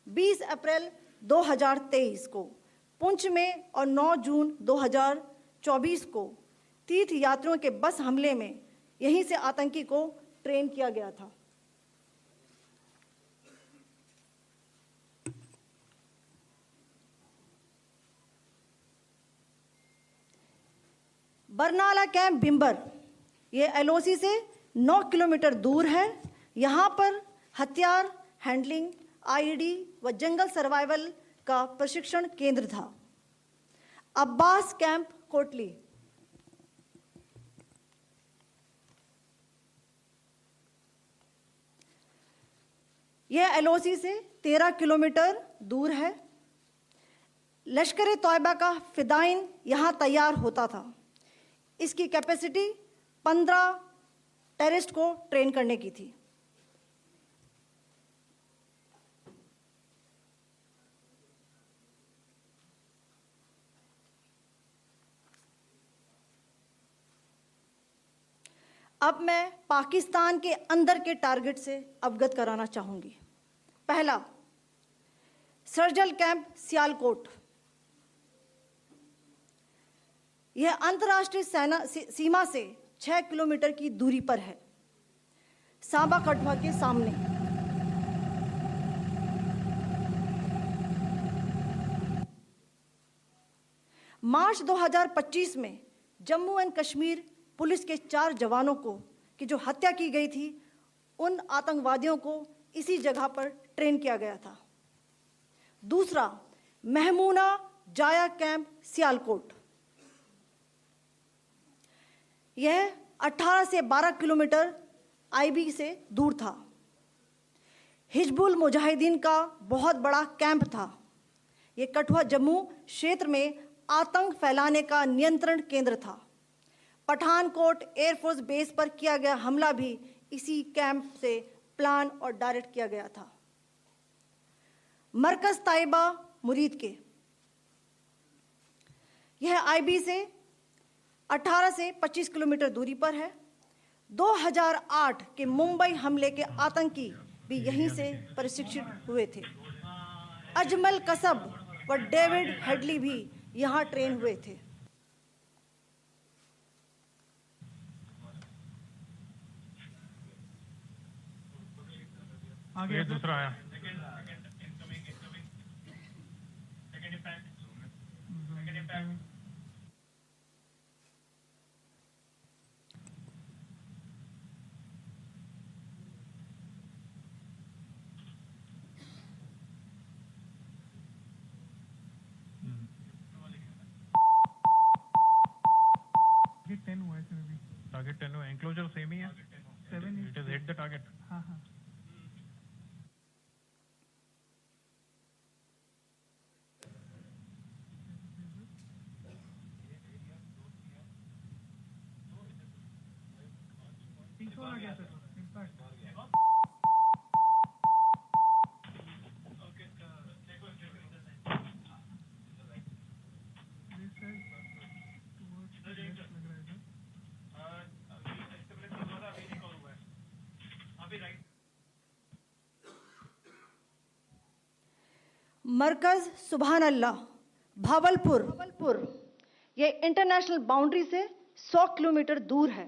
Speaker 17: 20 अप्रैल 2023 को पुंछ में और 9 जून 2024 को तीर्थ यात्रियों के बस हमले में यहीं से आतंकी को ट्रेन किया गया था। बरनाला कैंप बिम्बर, ये LOC से 9 किलोमीटर दूर है। यहाँ पर हथियार हैंडलिंग, IED व जंगल सर्वाइवल का प्रशिक्षण केंद्र था। अब्बास कैंप कोटली, यह LOC से 13 किलोमीटर दूर है। लश्कर तौयबा का फिदाइन यहाँ तैयार होता था। इसकी कैपेसिटी 15 टेररिस्ट को ट्रेन करने की थी। अब मैं पाकिस्तान के अंदर के टारगेट से अवगत कराना चाहूंगी। पहला, सर्जल कैंप सियालकोट, यह अंतर्राष्ट्रीय सीमा से 6 किलोमीटर की दूरी पर है, सांबा कठुआ के सामने। मार्च 2025 में जम्मू एंड कश्मीर पुलिस के 4 जवानों को की जो हत्या की गई थी, उन आतंकवादियों को इसी जगह पर ट्रेन किया गया था। दूसरा, महमूना जाया कैंप सियालकोट, यह 18 से 12 किलोमीटर IB से दूर था। हिजबुल मुजाहिदीन का बहुत बड़ा कैंप था। यह कठुआ जम्मू क्षेत्र में आतंक फैलाने का नियंत्रण केंद्र था। पठानकोट एयरफोर्स बेस पर किया गया हमला भी इसी कैंप से प्लान और डायरेक्ट किया गया था। मरकज ताइबा मुरीद के, यह IB से 18 से 25 किलोमीटर दूरी पर है। 2008 के मुंबई हमले के आतंकी भी यहीं से प्रशिक्षित हुए थे। अजमल कसब व डेविड हेडली भी यहाँ ट्रेन हुए थे।
Speaker 7: आगे दूसरा आया। टारगेट 10 हुआ है इसमें भी। टारगेट 10 हुआ, एंक्लोजर सेम ही है। 7 it is hit the target. हाँ हाँ। आ गया सर, इम्पैक्ट।
Speaker 17: मरकज सुभान अल्लाह भावलपुर ये इंटरनेशनल बाउंड्री से 100 किलोमीटर दूर है।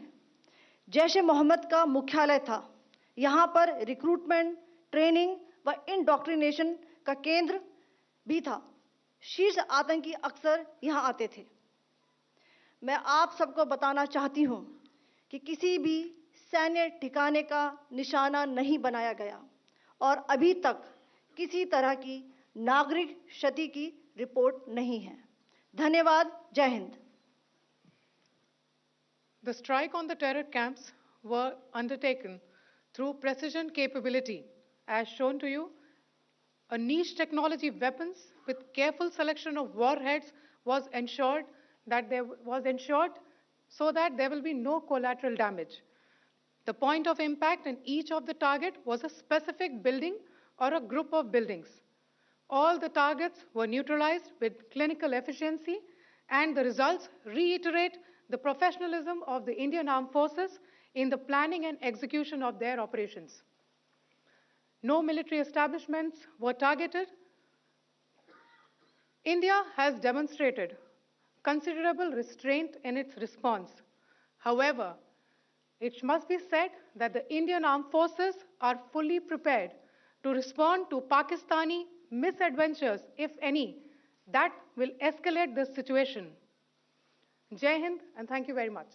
Speaker 17: जैश ए मोहम्मद का मुख्यालय था। यहाँ पर रिक्रूटमेंट, ट्रेनिंग व इंडॉक्ट्रिनेशन का केंद्र भी था। शीर्ष आतंकी अक्सर यहाँ आते थे। मैं आप सबको बताना चाहती हूँ कि किसी भी सैन्य ठिकाने का निशाना नहीं बनाया गया और अभी तक किसी तरह की नागरिक क्षति की रिपोर्ट नहीं है। धन्यवाद। जय Hind.
Speaker 18: The strike on the terror camps were undertaken through precision capability, as shown to you. A niche technology weapons with careful selection of warheads was ensured so that there will be no collateral damage. The point of impact in each of the target was a specific building or a group of buildings. All the targets were neutralized with clinical efficiency, and the results reiterate the professionalism of the Indian Armed Forces in the planning and execution of their operations. No military establishments were targeted. India has demonstrated considerable restraint in its response. However, it must be said that the Indian Armed Forces are fully prepared to respond to Pakistani misadventures, if any, that will escalate this situation. Jai Hind, and thank you very much.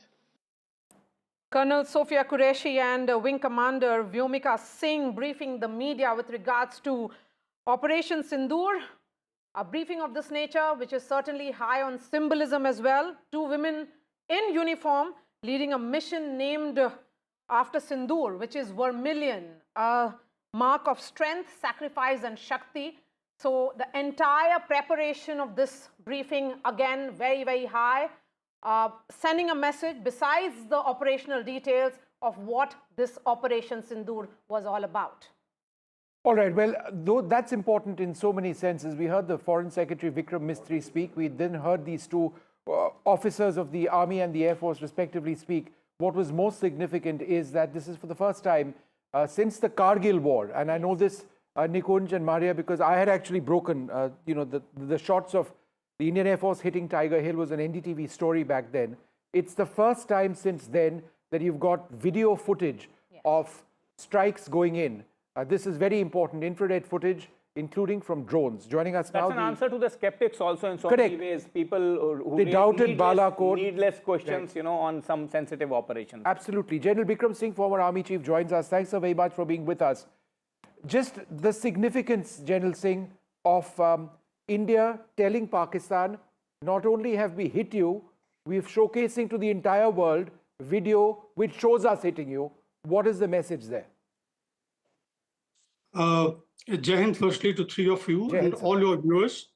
Speaker 3: Colonel Sophia Qureshi and Wing Commander Vyomika Singh briefing the media with regards to Operation Sindoor. A briefing of this nature, which is certainly high on symbolism as well. Two women in uniform leading a mission named after Sindoor, which is vermilion, a mark of strength, sacrifice and Shakti. So the entire preparation of this briefing, again, very, very high, sending a message besides the operational details of what this Operation Sindoor was all about.
Speaker 6: All right, well, though that's important in so many senses. We heard the Foreign Secretary Vikram Misri speak. We then heard these two officers of the Army and the Air Force respectively speak. What was most significant is that this is for the first time since the Kargil war. And I know this, Nikunj and Maria, because I had actually broken, the shots of the Indian Air Force hitting Tiger Hill was an NDTV story back then. It's the first time since then that you've got video footage of strikes going in. This is very important, infrared footage, including from drones. Joining us now.
Speaker 11: That's an answer to the skeptics also in so many ways. People who
Speaker 6: they doubted Balakot.
Speaker 11: Needless questions, on some sensitive operations.
Speaker 6: Absolutely. General Bikram Singh, former Army Chief, joins us. Thanks so very much for being with us. Just the significance, General Singh, of India telling Pakistan, not only have we hit you, we're showcasing to the entire world video which shows us hitting you. What is the message there?
Speaker 19: Jai Hind, firstly, to three of you and all your viewers.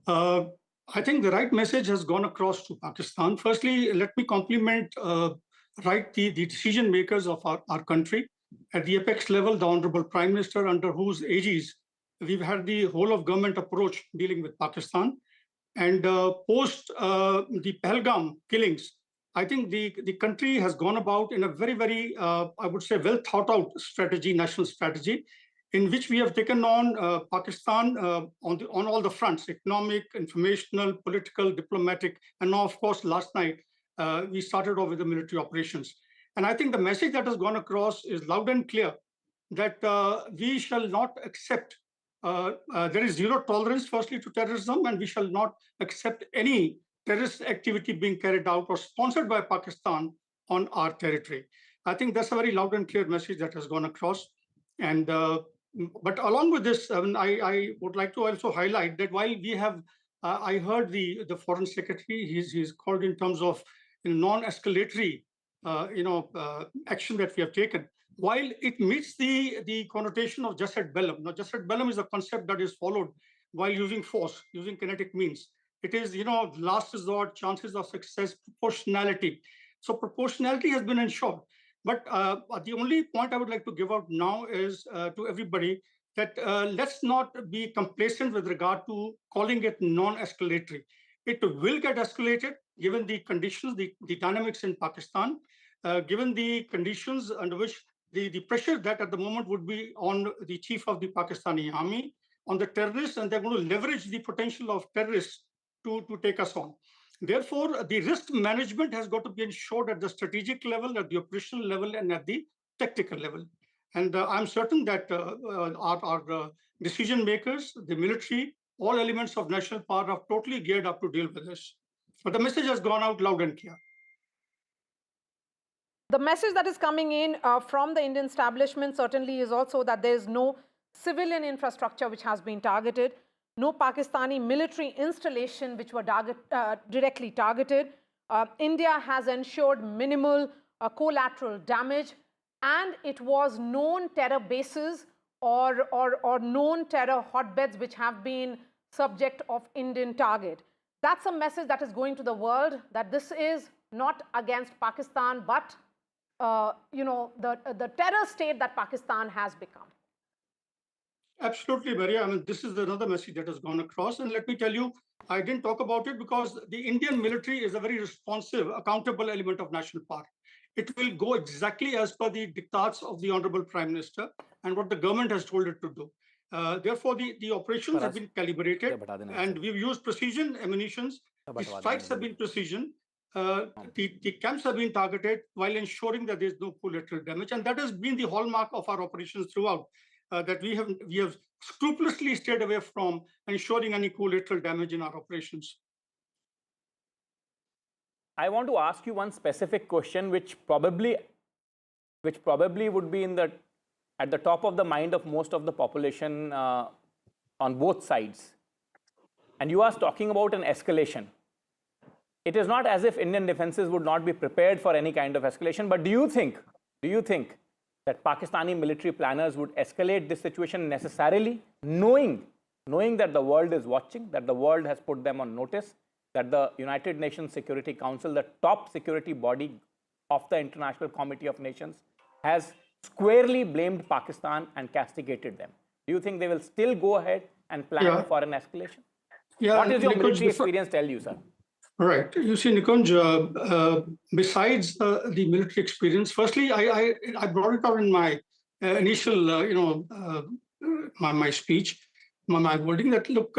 Speaker 19: I think the right message has gone across to Pakistan. Firstly, let me compliment the decision makers of our country. At the apex level, the Honorable Prime Minister, under whose aegis we've had the whole of government approach dealing with Pakistan. And post the Pahalgam killings, I think the country has gone about in a very, very, I would say, well thought out strategy, national strategy, in which we have taken on Pakistan on all the fronts: economic, informational, political, diplomatic, and now, of course, last night we started off with the military operations. And I think the message that has gone across is loud and clear that we shall not accept. There is zero tolerance, firstly, to terrorism, and we shall not accept any terrorist activity being carried out or sponsored by Pakistan on our territory. I think that's a very loud and clear message that has gone across. And but along with this, I would like to also highlight that while we have, I heard the Foreign Secretary, he's called in terms of non-escalatory, action that we have taken. While it meets the connotation of jus ad bellum. Now, jus ad bellum is a concept that is followed while using force, using kinetic means. It is, last resort, chances of success, proportionality. So proportionality has been ensured. But the only point I would like to give out now is to everybody that let's not be complacent with regard to calling it non-escalatory. It will get escalated given the conditions, the dynamics in Pakistan, given the conditions under which the pressure that at the moment would be on the chief of the Pakistani army,
Speaker 20: on the terrorists, and they're going to leverage the potential of terrorists to take us on. Therefore, the risk management has got to be ensured at the strategic level, at the operational level, and at the tactical level. And I'm certain that our decision makers, the military, all elements of national power are totally geared up to deal with this. But the message has gone out loud and clear.
Speaker 3: The message that is coming in from the Indian establishment certainly is also that there is no civilian infrastructure which has been targeted, no Pakistani military installation which were directly targeted. India has ensured minimal collateral damage, and it was known terror bases or known terror hotbeds which have been subject of Indian target. That's a message that is going to the world, that this is not against Pakistan, but the terror state that Pakistan has become.
Speaker 20: Absolutely, Maria. I mean, this is another message that has gone across. And let me tell you, I didn't talk about it because the Indian military is a very responsive, accountable element of national power. It will go exactly as per the diktats of the Honorable Prime Minister and what the government has told it to do. Therefore, the operations have been calibrated, and we've used precision ammunitions. The strikes have been precision. The camps have been targeted while ensuring that there's no collateral damage. And that has been the hallmark of our operations throughout. That we have scrupulously stayed away from ensuring any collateral damage in our operations.
Speaker 11: I want to ask you one specific question, which probably would be at the top of the mind of most of the population on both sides. And you are talking about an escalation. It is not as if Indian defenses would not be prepared for any kind of escalation, but do you think that Pakistani military planners would escalate this situation necessarily, knowing that the world is watching, that the world has put them on notice, that the United Nations Security Council, the top security body of the International Committee of Nations, has squarely blamed Pakistan and castigated them? Do you think they will still go ahead and plan for an escalation? What does your military experience tell you, sir?
Speaker 20: Right. You see, Nikunj, besides the military experience, firstly, I brought it out in my initial, my speech, my wording that, look,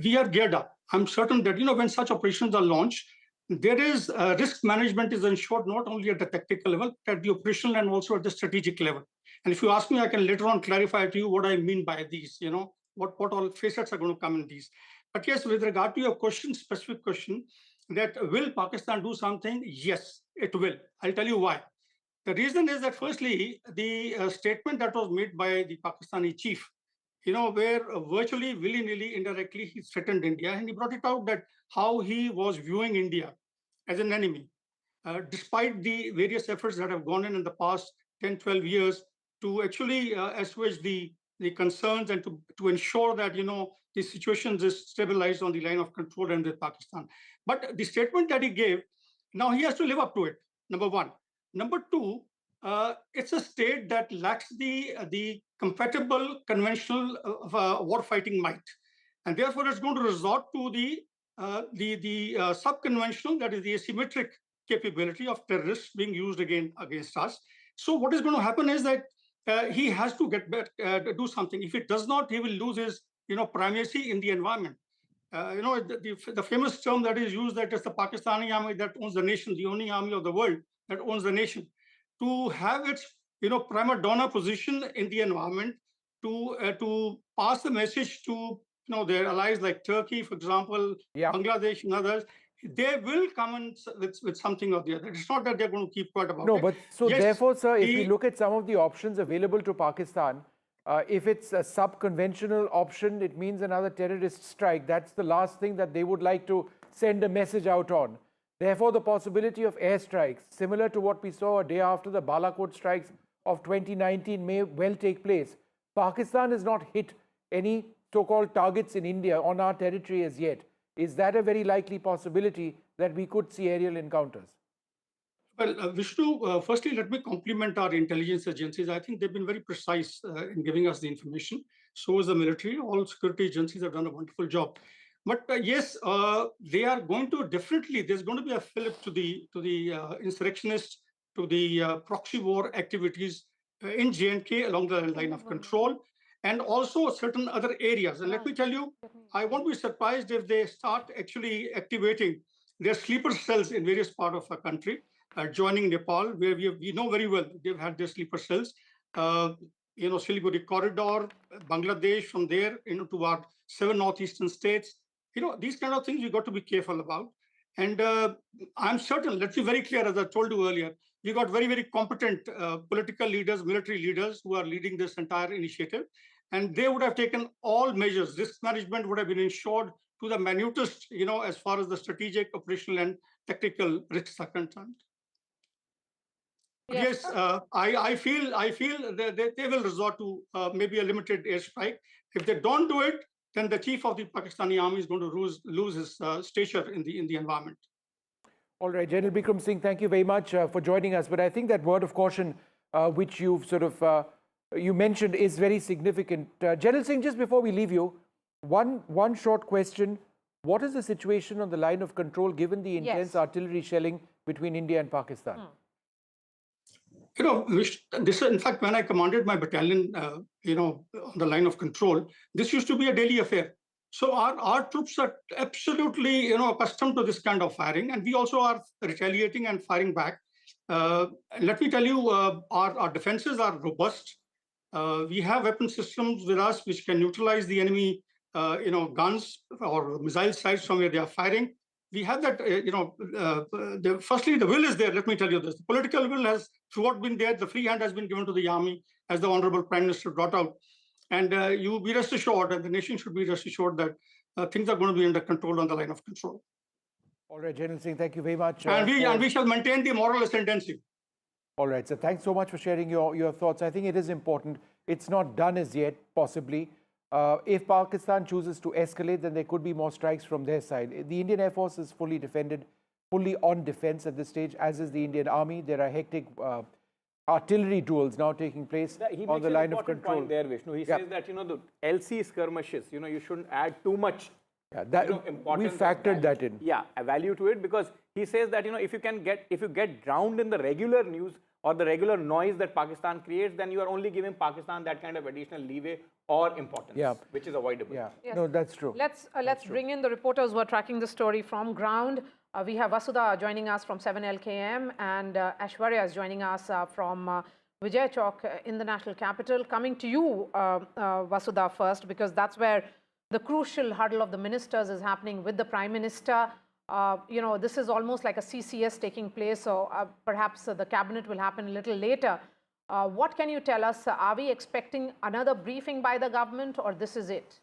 Speaker 20: we are geared up. I'm certain that, when such operations are launched, there is risk management is ensured not only at the tactical level, but at the operational and also at the strategic level. And if you ask me, I can later on clarify to you what I mean by these, what all facets are going to come in these. But yes, with regard to your question, specific question, that will Pakistan do something? Yes, it will. I'll tell you why. The reason is that firstly, the statement that was made by the Pakistani chief, where virtually willy-nilly, indirectly, he threatened India, and he brought it out that how he was viewing India as an enemy, despite the various efforts that have gone in the past 10, 12 years to actually assuage the concerns and to ensure that, the situation is stabilized on the line of control and with Pakistan. But the statement that he gave, now he has to live up to it, number one. Number two, it's a state that lacks the compatible conventional war-fighting might. And therefore, it's going to resort to the sub-conventional, that is the asymmetric capability of terrorists being used against us. So what is going to happen is that he has to get back, do something. If it does not, he will lose his primacy in the environment. The famous term that is used, that is the Pakistani army that owns the nation, the only army of the world that owns the nation. To have its prima donna position in the environment, to pass the message to their allies like Turkey, for example, Bangladesh and others, they will come in with something or the other. It's not that they're going to keep quiet about it.
Speaker 6: No, but so yes, therefore, sir, if we look at some of the options available to Pakistan, if it's a sub-conventional option, it means another terrorist strike. That's the last thing that they would like to send a message out on. Therefore, the possibility of airstrikes, similar to what we saw a day after the Balakot strikes of 2019, may well take place. Pakistan has not hit any so-called targets in India on our territory as yet. Is that a very likely possibility that we could see aerial encounters?
Speaker 20: Well, Vishnu, firstly, let me compliment our intelligence agencies. I think they've been very precise in giving us the information. So is the military. All security agencies have done a wonderful job. But yes, they are going to definitely, there's going to be a fillip to the insurrectionists, to the proxy war activities in J&K along the line of control. and also certain other areas. And let me tell you, I won't be surprised if they start actually activating their sleeper cells in various parts of our country, joining Nepal, where we know very well they've had their sleeper cells. Siliguri corridor, Bangladesh, from there, to our 7 northeastern states. These kind of things you got to be careful about. And I'm certain, let's be very clear, as I told you earlier, we got very, very competent political leaders, military leaders who are leading this entire initiative. And they would have taken all measures. Risk management would have been ensured to the minutest, as far as the strategic, operational, and tactical risks are concerned. Yes, I feel that they will resort to maybe a limited airstrike. If they don't do it, then the chief of the Pakistani army is going to lose his stature in the environment.
Speaker 6: All right, General Bikram Singh, thank you very much for joining us. But I think that word of caution, which you've sort of you mentioned, is very significant. General Singh, just before we leave you, one short question: what is the situation on the line of control, given the intense artillery shelling between India and Pakistan?
Speaker 20: This is, in fact, when I commanded my battalion, on the line of control, this used to be a daily affair. So our troops are absolutely, accustomed to this kind of firing, and we also are retaliating and firing back. Let me tell you, our defenses are robust. We have weapon systems with us which can neutralize the enemy, guns or missile sites from where they are firing. We have that, firstly, the will is there. Let me tell you this. The political will has throughout been there. The free hand has been given to the army, as the Honorable Prime Minister brought out. And you be rest assured, and the nation should be rest assured that things are going to be under control on the line of control.
Speaker 6: All right, General Singh, thank you very much.
Speaker 20: And we shall maintain the moral ascendancy.
Speaker 6: All right, so thanks so much for sharing your thoughts. I think it is important. It's not done as yet, possibly. If Pakistan chooses to escalate, then there could be more strikes from their side. The Indian Air Force is fully on defense at this stage, as is the Indian Army. There are hectic artillery duels now taking place on the line of control.
Speaker 11: Point there, Vishnu. He says that, the LC skirmishes, you shouldn't add too much.
Speaker 6: Yeah, we factored that in.
Speaker 11: Yeah, a value to it, because he says that, if you get drowned in the regular news or the regular noise that Pakistan creates, then you are only giving Pakistan that kind of additional leeway or importance, which is avoidable.
Speaker 6: Yeah, no, that's true.
Speaker 24: Let's bring in the reporters who are tracking the story from ground. We have Vasudha joining us from 7LKM, and Aishwarya is joining us from Vijay Chowk in the national capital. Coming to you, Vasudha, first, because that's where the crucial huddle of the ministers is happening with the Prime Minister. This is almost like a CCS taking place, so perhaps the cabinet will happen a little later. What can you tell us? Are we expecting another briefing by the government, or this is it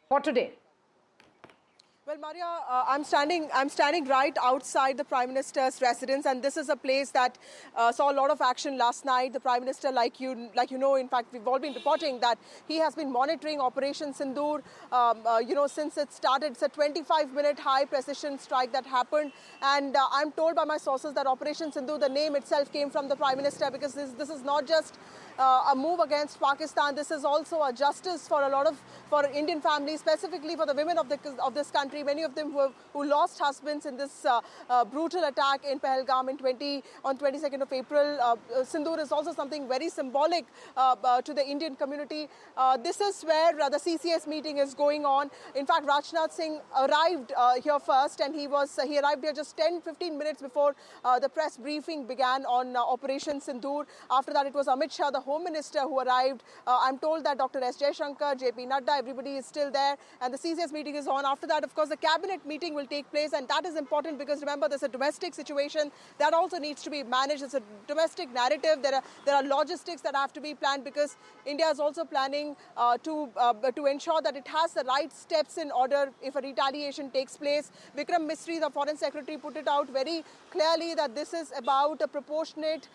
Speaker 24: for today?
Speaker 10: Well, Maria, I'm standing right outside the Prime Minister's residence, and this is a place that saw a lot of action last night. The Prime Minister, like you know, in fact, we've all been reporting that he has been monitoring Operation Sindoor, since it started. It's a 25-minute high-precision strike that happened, and I'm told by my sources that Operation Sindoor, the name itself came from the Prime Minister, because this is not just a move against Pakistan. This is also a justice for for Indian families, specifically for the women of this country. Many of them who lost husbands in this brutal attack in Pahalgam on 22nd of April. Sindoor is also something very symbolic to the Indian community. This is where the CCS meeting is going on. In fact, Rationale Singh arrived here first, and he arrived here just 10-15 minutes before the press briefing began on Operation Sindoor. After that, it was Amit Shah, the Home Minister, who arrived. I'm told that Dr. S. Jaishankar, JP Nadda, everybody is still there, and the CCS meeting is on. After that, of course, the cabinet meeting will take place, and that is important because, remember, there's a domestic situation that also needs to be managed. It's a domestic narrative. There are logistics that have to be planned, because India is also planning to ensure that it has the right steps in order if a retaliation takes place. Vikram Misri, the Foreign Secretary, put it out very clearly that this is about a proportionate,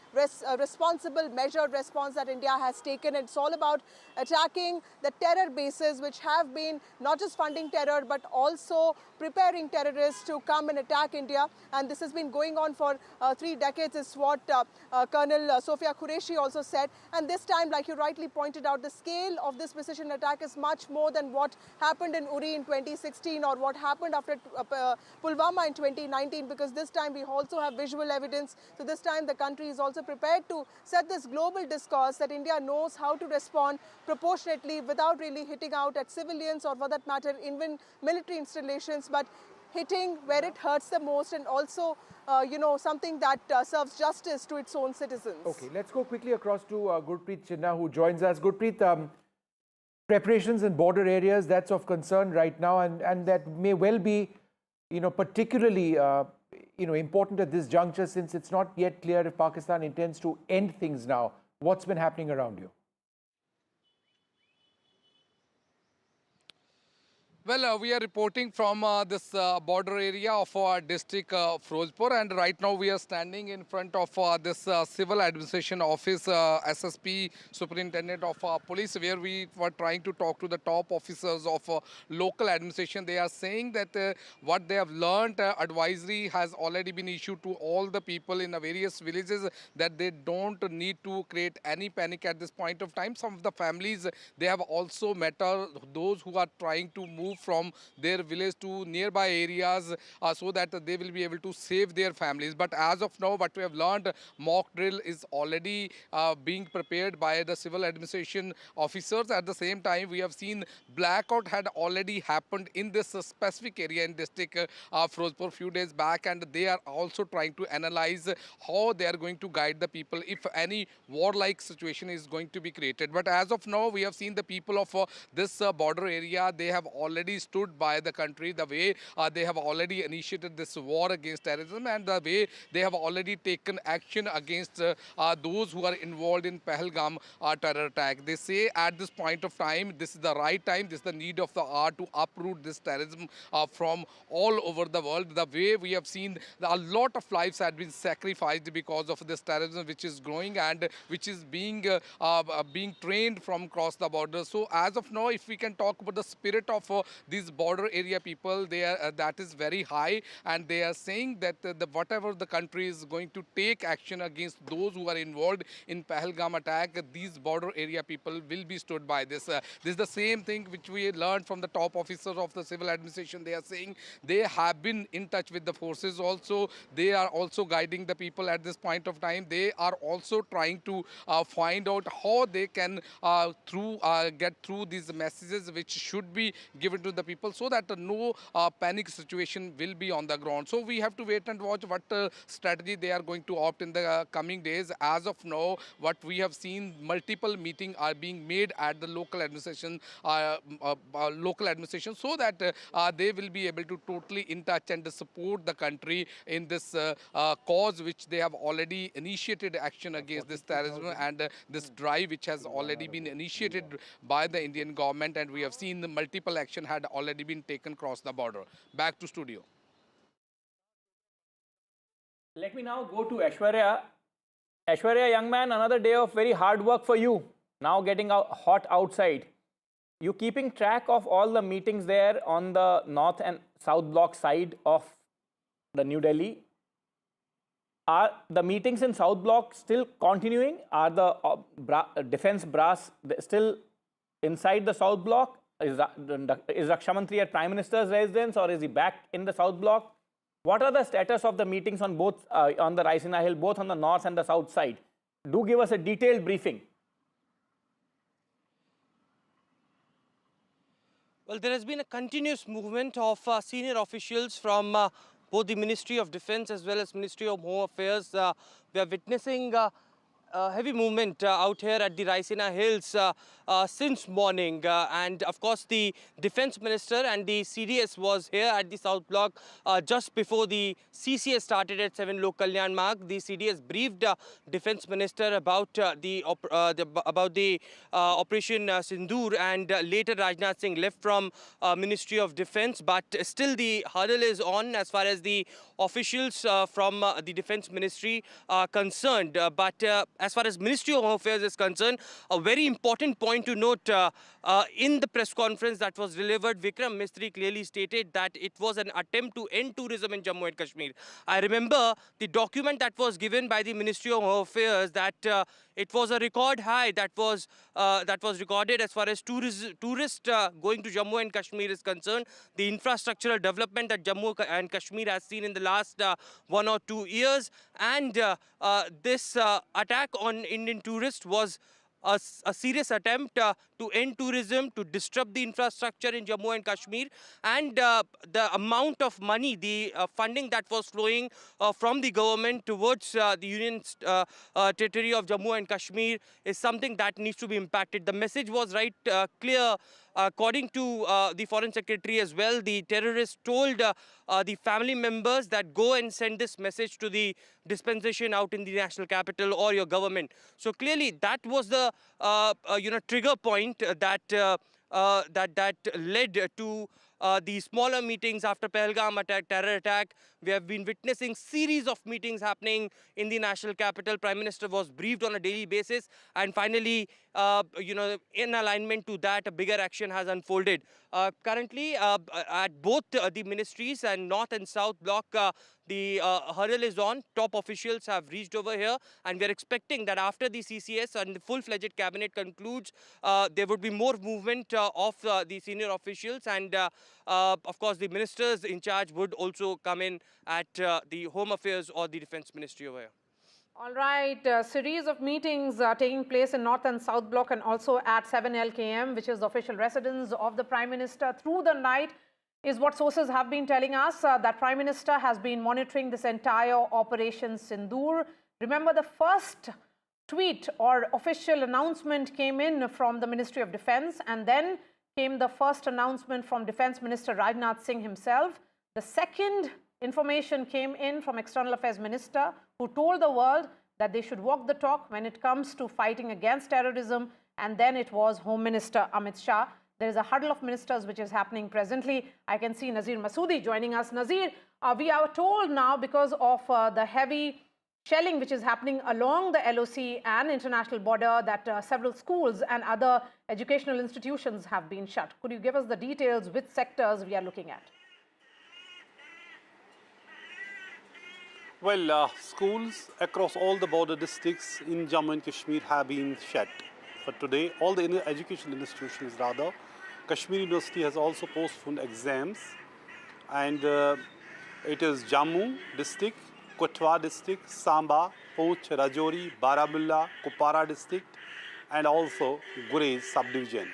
Speaker 10: responsible, measured response that India has taken. It's all about attacking the terror bases which have been not just funding terror but also also preparing terrorists to come and attack India. And this has been going on for 3 decades, is what Colonel Sofia Qureshi also said. And this time, like you rightly pointed out, the scale of this precision attack is much more than what happened in Uri in 2016 or what happened after Pulwama in 2019, because this time we also have visual evidence. So this time the country is also prepared to set this global discourse that India knows how to respond proportionately without really hitting out at civilians or, for that matter, even military installations, but hitting where it hurts the most, and also, something that serves justice to its own citizens.
Speaker 6: Okay, let's go quickly across to Gurpreet Chinna, who joins us. Gurpreet, preparations in border areas, that's of concern right now, and that may well be, particularly, important at this juncture, since it's not yet clear if Pakistan intends to end things now. What's been happening around you?
Speaker 2: Well, we are reporting from this border area of our district, Firozpur, and right now we are standing in front of this Civil Administration Office, SSP, Superintendent of Police, where we were trying to talk to the top officers of local administration. They are saying that what they have learned, advisory has already been issued to all the people in the various villages that they don't need to create any panic at this point of time. Some of the families, they have also met those who are trying to move from their village to nearby areas so that they will be able to save their families. But as of now, what we have learned, mock drill is already being prepared by the civil administration officers. At the same time, we have seen blackout had already happened in this specific area in district Firozpur few days back, and they are also trying to analyze how they are going to guide the people if any warlike situation is going to be created. But as of now, we have seen the people of this border area, they have already stood by the country, the way they have already initiated this war against terrorism, and the way they have already taken action against those who are involved in Pahalgam terror attack. They say at this point of time, this is the right time, this is the need of the hour to uproot this terrorism from all over the world. The way we have seen a lot of lives have been sacrificed because of this terrorism which is growing and which is being trained from across the border. So as of now, if we can talk about the spirit of these border area people, they are, that is very high, and they are saying that whatever the country is going to take action against those who are involved in Pahalgam attack, these border area people will be stood by this. This is the same thing which we learned from the top officers of the civil administration. They are saying they have been in touch with the forces also. They are also guiding the people at this point of time. They are also trying to find out how they can get through these messages which should be given to the people, so that no panic situation will be on the ground. So we have to wait and watch what strategy they are going to opt in the coming days. As of now, what we have seen, multiple meetings are being made at the local administration, so that they will be able to totally in touch and support the country in this cause which they have already initiated action against this terrorism and this drive which has already been initiated by the Indian government, and we have seen the multiple action had already been taken across the border. Back to studio.
Speaker 11: Let me now go to Aishwarya. Aishwarya, young man, another day of very hard work for you. Now getting hot outside. You keeping track of all the meetings there on the north and south block side of the New Delhi? Are the meetings in south block still continuing? Are the defense brass still inside the south block? Is Raksha Mantri at Prime Minister's residence, or is he back in the south block? What are the status of the meetings on both on the Raisina Hill, both on the north and the south side? Do give us a detailed briefing.
Speaker 5: Well, there has been a continuous movement of senior officials from both the Ministry of Defence as well as Ministry of Home Affairs. We are witnessing heavy movement out here at the Raisina Hills since morning, and of course the Defence Minister and the CDS was here at the South Block just before the CCS started at 7 Lok Kalyan Marg. The CDS briefed Defence Minister about the Operation Sindoor, and later Rajnath Singh left from Ministry of Defence, but still the hurdle is on as far as the officials from the Defence Ministry are concerned. But as far as Ministry of Home Affairs is concerned, a very important point to note in the press conference that was delivered, Vikram Misri clearly stated that it was an attempt to end tourism in Jammu and Kashmir. I remember the document that was given by the Ministry of Home Affairs that it was a record high that was recorded as far as tourists going to Jammu and Kashmir is concerned. The infrastructural development that Jammu and Kashmir has seen in the last 1 or 2 years, and this attack on Indian tourists was a serious attempt to end tourism, to disrupt the infrastructure in Jammu and Kashmir, and the amount of money, the funding that was flowing from the government towards the Union territory of Jammu and Kashmir is something that needs to be impacted. The message was clear. According to the Foreign Secretary as well, the terrorists told the family members that go and send this message to the dispensation out in the national capital or your government. So clearly that was the trigger point that led to the smaller meetings after Pahalgam terror attack. We have been witnessing series of meetings happening in the national capital. Prime Minister was briefed on a daily basis, and finally, in alignment to that, a bigger action has unfolded. Currently, at both the ministries and North and South block, the hurdle is on. Top officials have reached over here, and we are expecting that after the CCS and the full-fledged cabinet concludes, there would be more movement of the senior officials, and of course the ministers in charge would also come in at the Home Affairs or the Defence Ministry over here.
Speaker 24: All right, a series of meetings are taking place in North and South Block and also at 7 LKM, which is the official residence of the Prime Minister. Through the night is what sources have been telling us, that Prime Minister has been monitoring this entire Operation Sindoor. Remember, the first tweet or official announcement came in from the Ministry of Defence, and then came the first announcement from Defence Minister Rajnath Singh himself. The second information came in from External Affairs Minister, who told the world that they should walk the talk when it comes to fighting against terrorism, and then it was Home Minister Amit Shah. There is a huddle of ministers which is happening presently. I can see Nazir Masoodi joining us. Nazir, we are told now, because of the heavy shelling which is happening along the LOC and international border, that several schools and other educational institutions have been shut. Could you give us the details, which sectors we are looking at?
Speaker 9: Well, schools across all the border districts in Jammu and Kashmir have been shut. For today, all the educational institutions rather, Kashmir University has also postponed exams, and it is Jammu district, Kutwa district, Samba, Poonch, Rajouri, Baramulla, Kupara district, and also Gurez subdivision.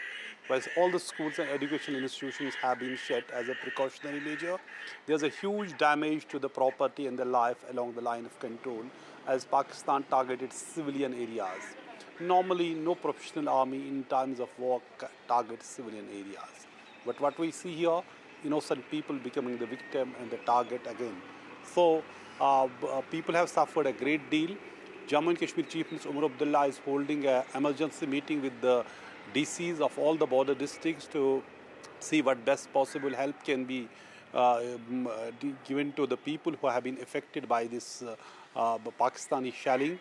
Speaker 9: Whereas all the schools and educational institutions have been shut as a precautionary measure. There's a huge damage to the property and the life along the line of control as Pakistan targeted civilian areas. Normally, no professional army in times of war targets civilian areas. But what we see here, innocent people becoming the victim and the target again. So people have suffered a great deal. Jammu and Kashmir Chief Minister Umar Abdullah is holding an emergency meeting with the DCs of all the border districts to see what best possible help can be given to the people who have been affected by this Pakistani shelling.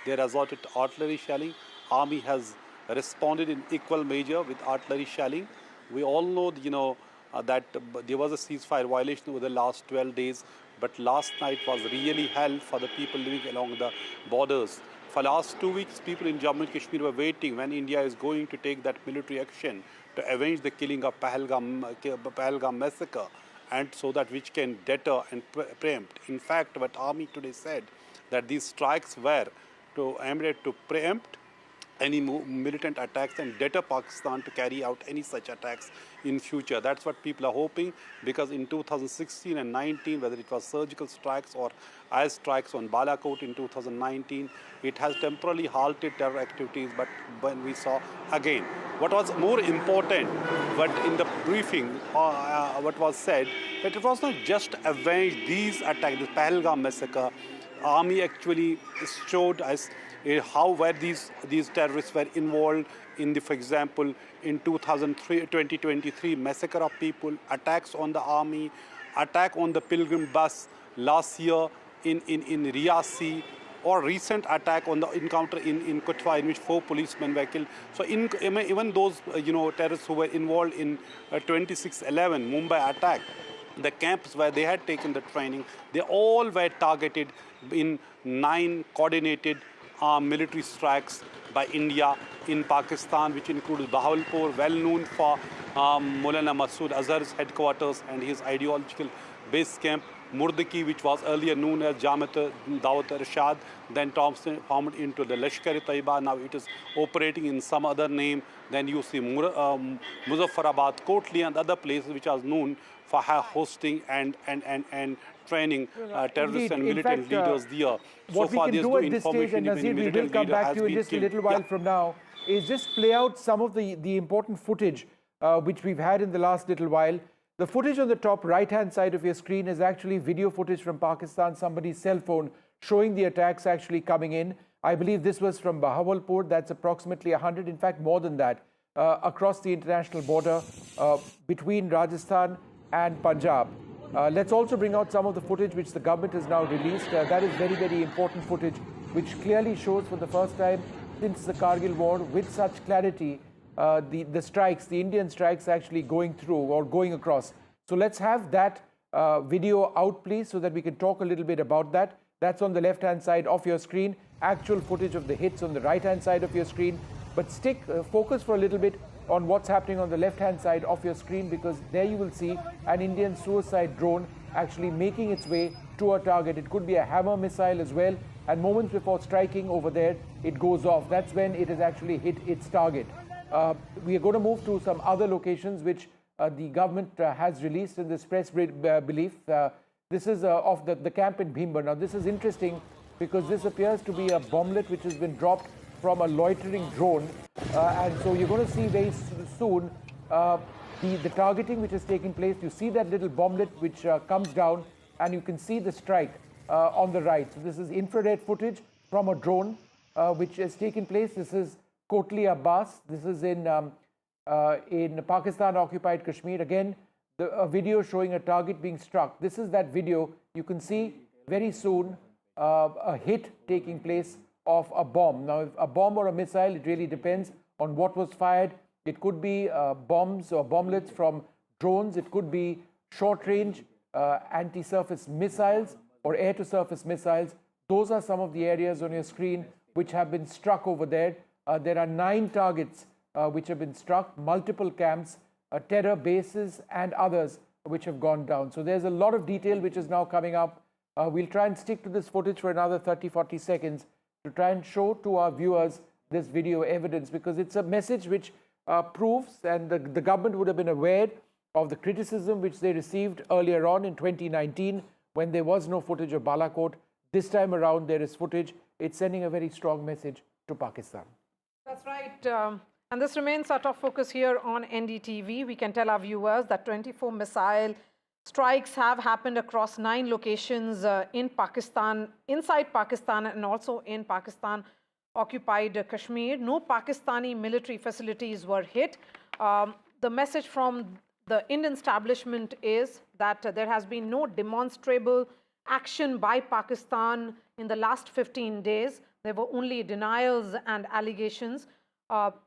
Speaker 9: They resorted to artillery shelling. Army has responded in equal measure with artillery shelling. We all know, that there was a ceasefire violation over the last 12 days, but last night was really hell for the people living along the borders. For last 2 weeks, people in Jammu and Kashmir were waiting when India is going to take that military action to avenge the killing of Pahalgam massacre, and so that which can deter and preempt. In fact, what Army today said, that these strikes were aimed to preempt any militant attacks and deter Pakistan to carry out any such attacks in future. That's what people are hoping, because in 2016 and 19, whether it was surgical strikes or air strikes on Balakot in 2019, it has temporarily halted terror activities. But when we saw again, what was more important, but in the briefing, what was said, that it was not just avenge these attacks, the Pahalgam massacre. Army actually showed us how were these terrorists were involved in the, for example, in 2023 massacre of people, attacks on the army, attack on the pilgrim bus last year in Riyasi, or recent attack on the encounter in Kutwa in which 4 policemen were killed. So even those terrorists who were involved in 26/11 Mumbai attack, the camps where they had taken the training, they all were targeted in 9 coordinated military strikes by India in Pakistan, which includes Bahawalpur, well known for Maulana Masood Azhar's headquarters and his ideological base camp, Murdaki, which was earlier known as Jamiat Dawat Irshad, then transformed into the Lashkar-e-Taiba. Now it is operating in some other name. Then you see Muzaffarabad, Kotli and other places which are known for hosting and training terrorists and militant leaders there.
Speaker 6: What we can do at this stage, and Nazir, we will come back to you in just a little while from now, is just play out some of the important footage which we've had in the last little while. The footage on the top right-hand side of your screen is actually video footage from Pakistan, somebody's cell phone showing the attacks actually coming in. I believe this was from Bahawalpur. That's approximately 100, in fact more than that, across the international border between Rajasthan and Punjab. Let's also bring out some of the footage which the government has now released. That is very, very important footage, which clearly shows for the first time since the Kargil war with such clarity the strikes, the Indian strikes actually going through or going across. So let's have that video out, please, so that we can talk a little bit about that. That's on the left-hand side of your screen. Actual footage of the hits on the right-hand side of your screen. But focus for a little bit on what's happening on the left-hand side of your screen, because there you will see an Indian suicide drone actually making its way to a target. It could be a Hammer missile as well, and moments before striking over there, it goes off. That's when it has actually hit its target. We are going to move to some other locations which the government has released in this press belief. This is of the camp in Bhimber. Now, this is interesting because this appears to be a bomblet which has been dropped from a loitering drone. And so you're going to see very soon the targeting which has taken place. You see that little bomblet which comes down, and you can see the strike on the right. So this is infrared footage from a drone which has taken place. This is Kotli Abbas. This is in Pakistan-Occupied Kashmir. Again, a video showing a target being struck. This is that video. You can see very soon a hit taking place of a bomb. Now, if a bomb or a missile, it really depends on what was fired. It could be bombs or bomblets from drones. It could be short-range anti-surface missiles or air-to-surface missiles. Those are some of the areas on your screen which have been struck over there. There are 9 targets which have been struck, multiple camps, terror bases and others which have gone down. So there's a lot of detail which is now coming up. We'll try and stick to this footage for another 30-40 seconds to try and show to our viewers this video evidence, because it's a message which proves, and the government would have been aware of the criticism which they received earlier on in 2019 when there was no footage of Balakot. This time around there is footage. It's sending a very strong message to Pakistan.
Speaker 24: That's right. And this remains our top focus here on NDTV. We can tell our viewers that 24 missile strikes have happened across 9 locations in Pakistan, inside Pakistan, and also in Pakistan-occupied Kashmir. No Pakistani military facilities were hit. The message from the Indian establishment is that there has been no demonstrable action by Pakistan in the last 15 days. There were only denials and allegations.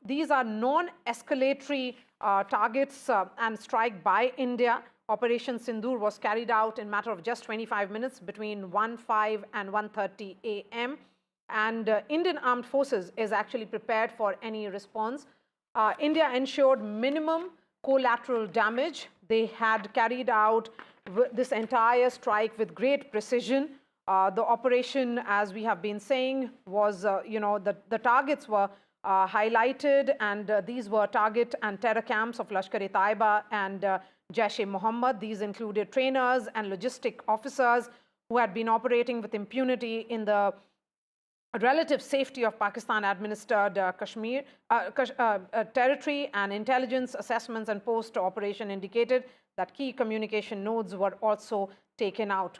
Speaker 24: These are non-escalatory targets and strike by India. Operation Sindoor was carried out in a matter of just 25 minutes between 1:05 and 1:30 a.m. And Indian Armed Forces is actually prepared for any response. India ensured minimum collateral damage. They had carried out this entire strike with great precision. The operation, as we have been saying, was, the targets were highlighted, and these were target and terror camps of Lashkar-e-Taiba and Jaish-e-Mohammed. These included trainers and logistic officers who had been operating with impunity in the relative safety of Pakistan-administered Kashmir territory, and intelligence assessments and post-operation indicated that key communication nodes were also taken out.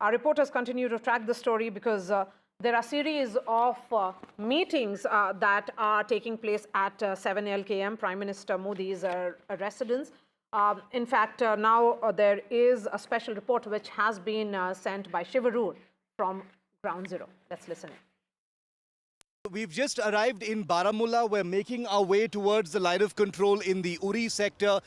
Speaker 24: Our reporters continue to track the story because there are a series of meetings that are taking place at 7 LKM, Prime Minister Modi's residence. In fact, now there is a special report which has been sent by Shivarur from ground zero. Let's listen in.
Speaker 14: We've just arrived in Baramulla. We're making our way towards the line of control in the Uri sector.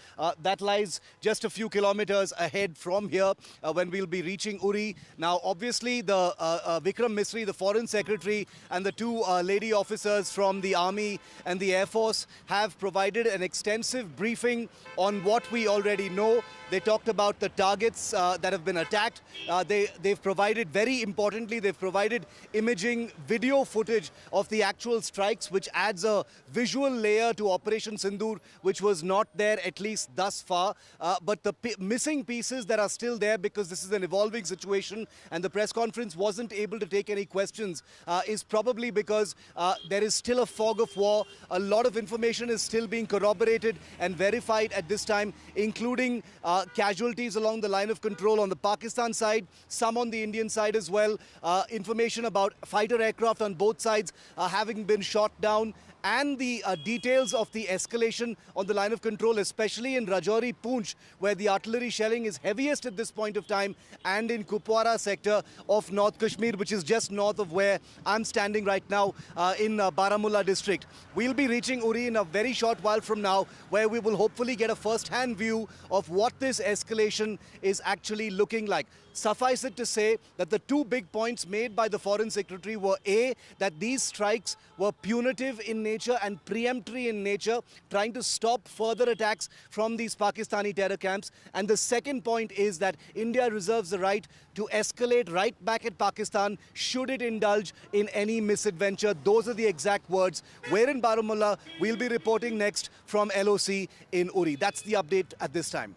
Speaker 14: That lies just a few kilometers ahead from here when we'll be reaching Uri. Now, obviously, the Vikram Misri, the Foreign Secretary, and the two lady officers from the Army and the Air Force have provided an extensive briefing on what we already know. They talked about the targets that have been attacked. They've provided, very importantly, they've provided imaging video footage of the actual strikes, which adds a visual layer to Operation Sindoor, which was not there, at least thus far. But the missing pieces that are still there, because this is an evolving situation and the press conference wasn't able to take any questions, is probably because there is still a fog of war. A lot of information is still being corroborated and verified at this time, including casualties along the line of control on the Pakistan side, some on the Indian side as well. Information about fighter aircraft on both sides having been shot down, and the details of the escalation on the line of control, especially in Rajouri, Poonch, where the artillery shelling is heaviest at this point of time, and in Kupwara sector of North Kashmir, which is just north of where I'm standing right now in Baramulla district. We'll be reaching Uri in a very short while from now, where we will hopefully get a first-hand view of what this escalation is actually looking like. Suffice it to say that the two big points made by the Foreign Secretary were A, that these strikes were punitive in nature and preemptory in nature, trying to stop further attacks from these Pakistani terror camps. And the second point is that India reserves the right to escalate right back at Pakistan should it indulge in any misadventure. Those are the exact words. We're in Baramulla. We'll be reporting next from LOC in Uri. That's the update at this time.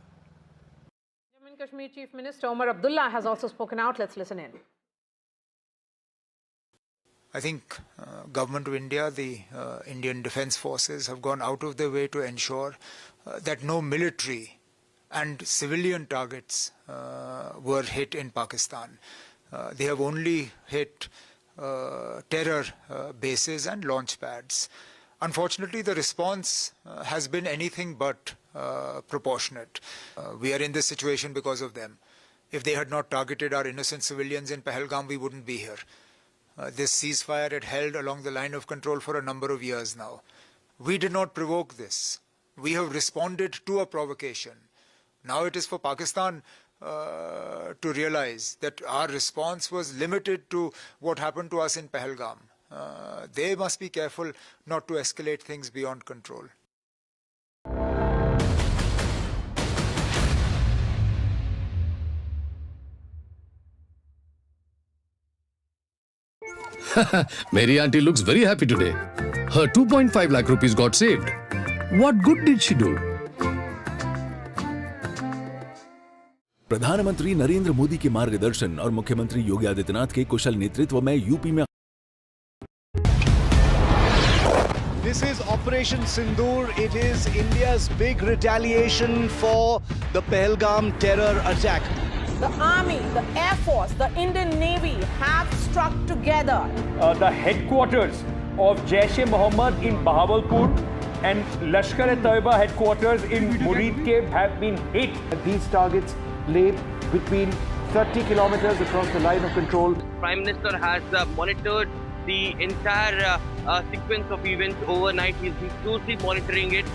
Speaker 24: Jammu and Kashmir Chief Minister Omar Abdullah has also spoken out. Let's listen in.
Speaker 12: I think Government of India, the Indian Defence Forces have gone out of their way to ensure that no military and civilian targets were hit in Pakistan. They have only hit terror bases and launch pads. Unfortunately, the response has been anything but proportionate. We are in this situation because of them. If they had not targeted our innocent civilians in Pahalgam, we wouldn't be here. This ceasefire had held along the line of control for a number of years now. We did not provoke this. We have responded to a provocation. Now it is for Pakistan to realize that our response was limited to what happened to us in Pahalgam. They must be careful not to escalate things beyond control.
Speaker 21: Mary auntie looks very happy today. Her 2.5 lakh rupees got saved. What good did she do?
Speaker 22: प्रधानमंत्री नरेंद्र मोदी के मार्गदर्शन और मुख्यमंत्री योगी आदित्यनाथ के कुशल नेतृत्व में UP में
Speaker 14: This is Operation Sindoor. It is India's big retaliation for the Pahalgam terror attack.
Speaker 3: The Army, the Air Force, the Indian Navy have struck together.
Speaker 1: The headquarters of Jaish-e-Mohammed in Bahawalpur and Lashkar-e-Taiba headquarters in Muridke have been hit.
Speaker 6: These targets lay between 30 kilometers across the line of control.
Speaker 5: Prime Minister has monitored the entire sequence of events overnight. He's been closely monitoring it.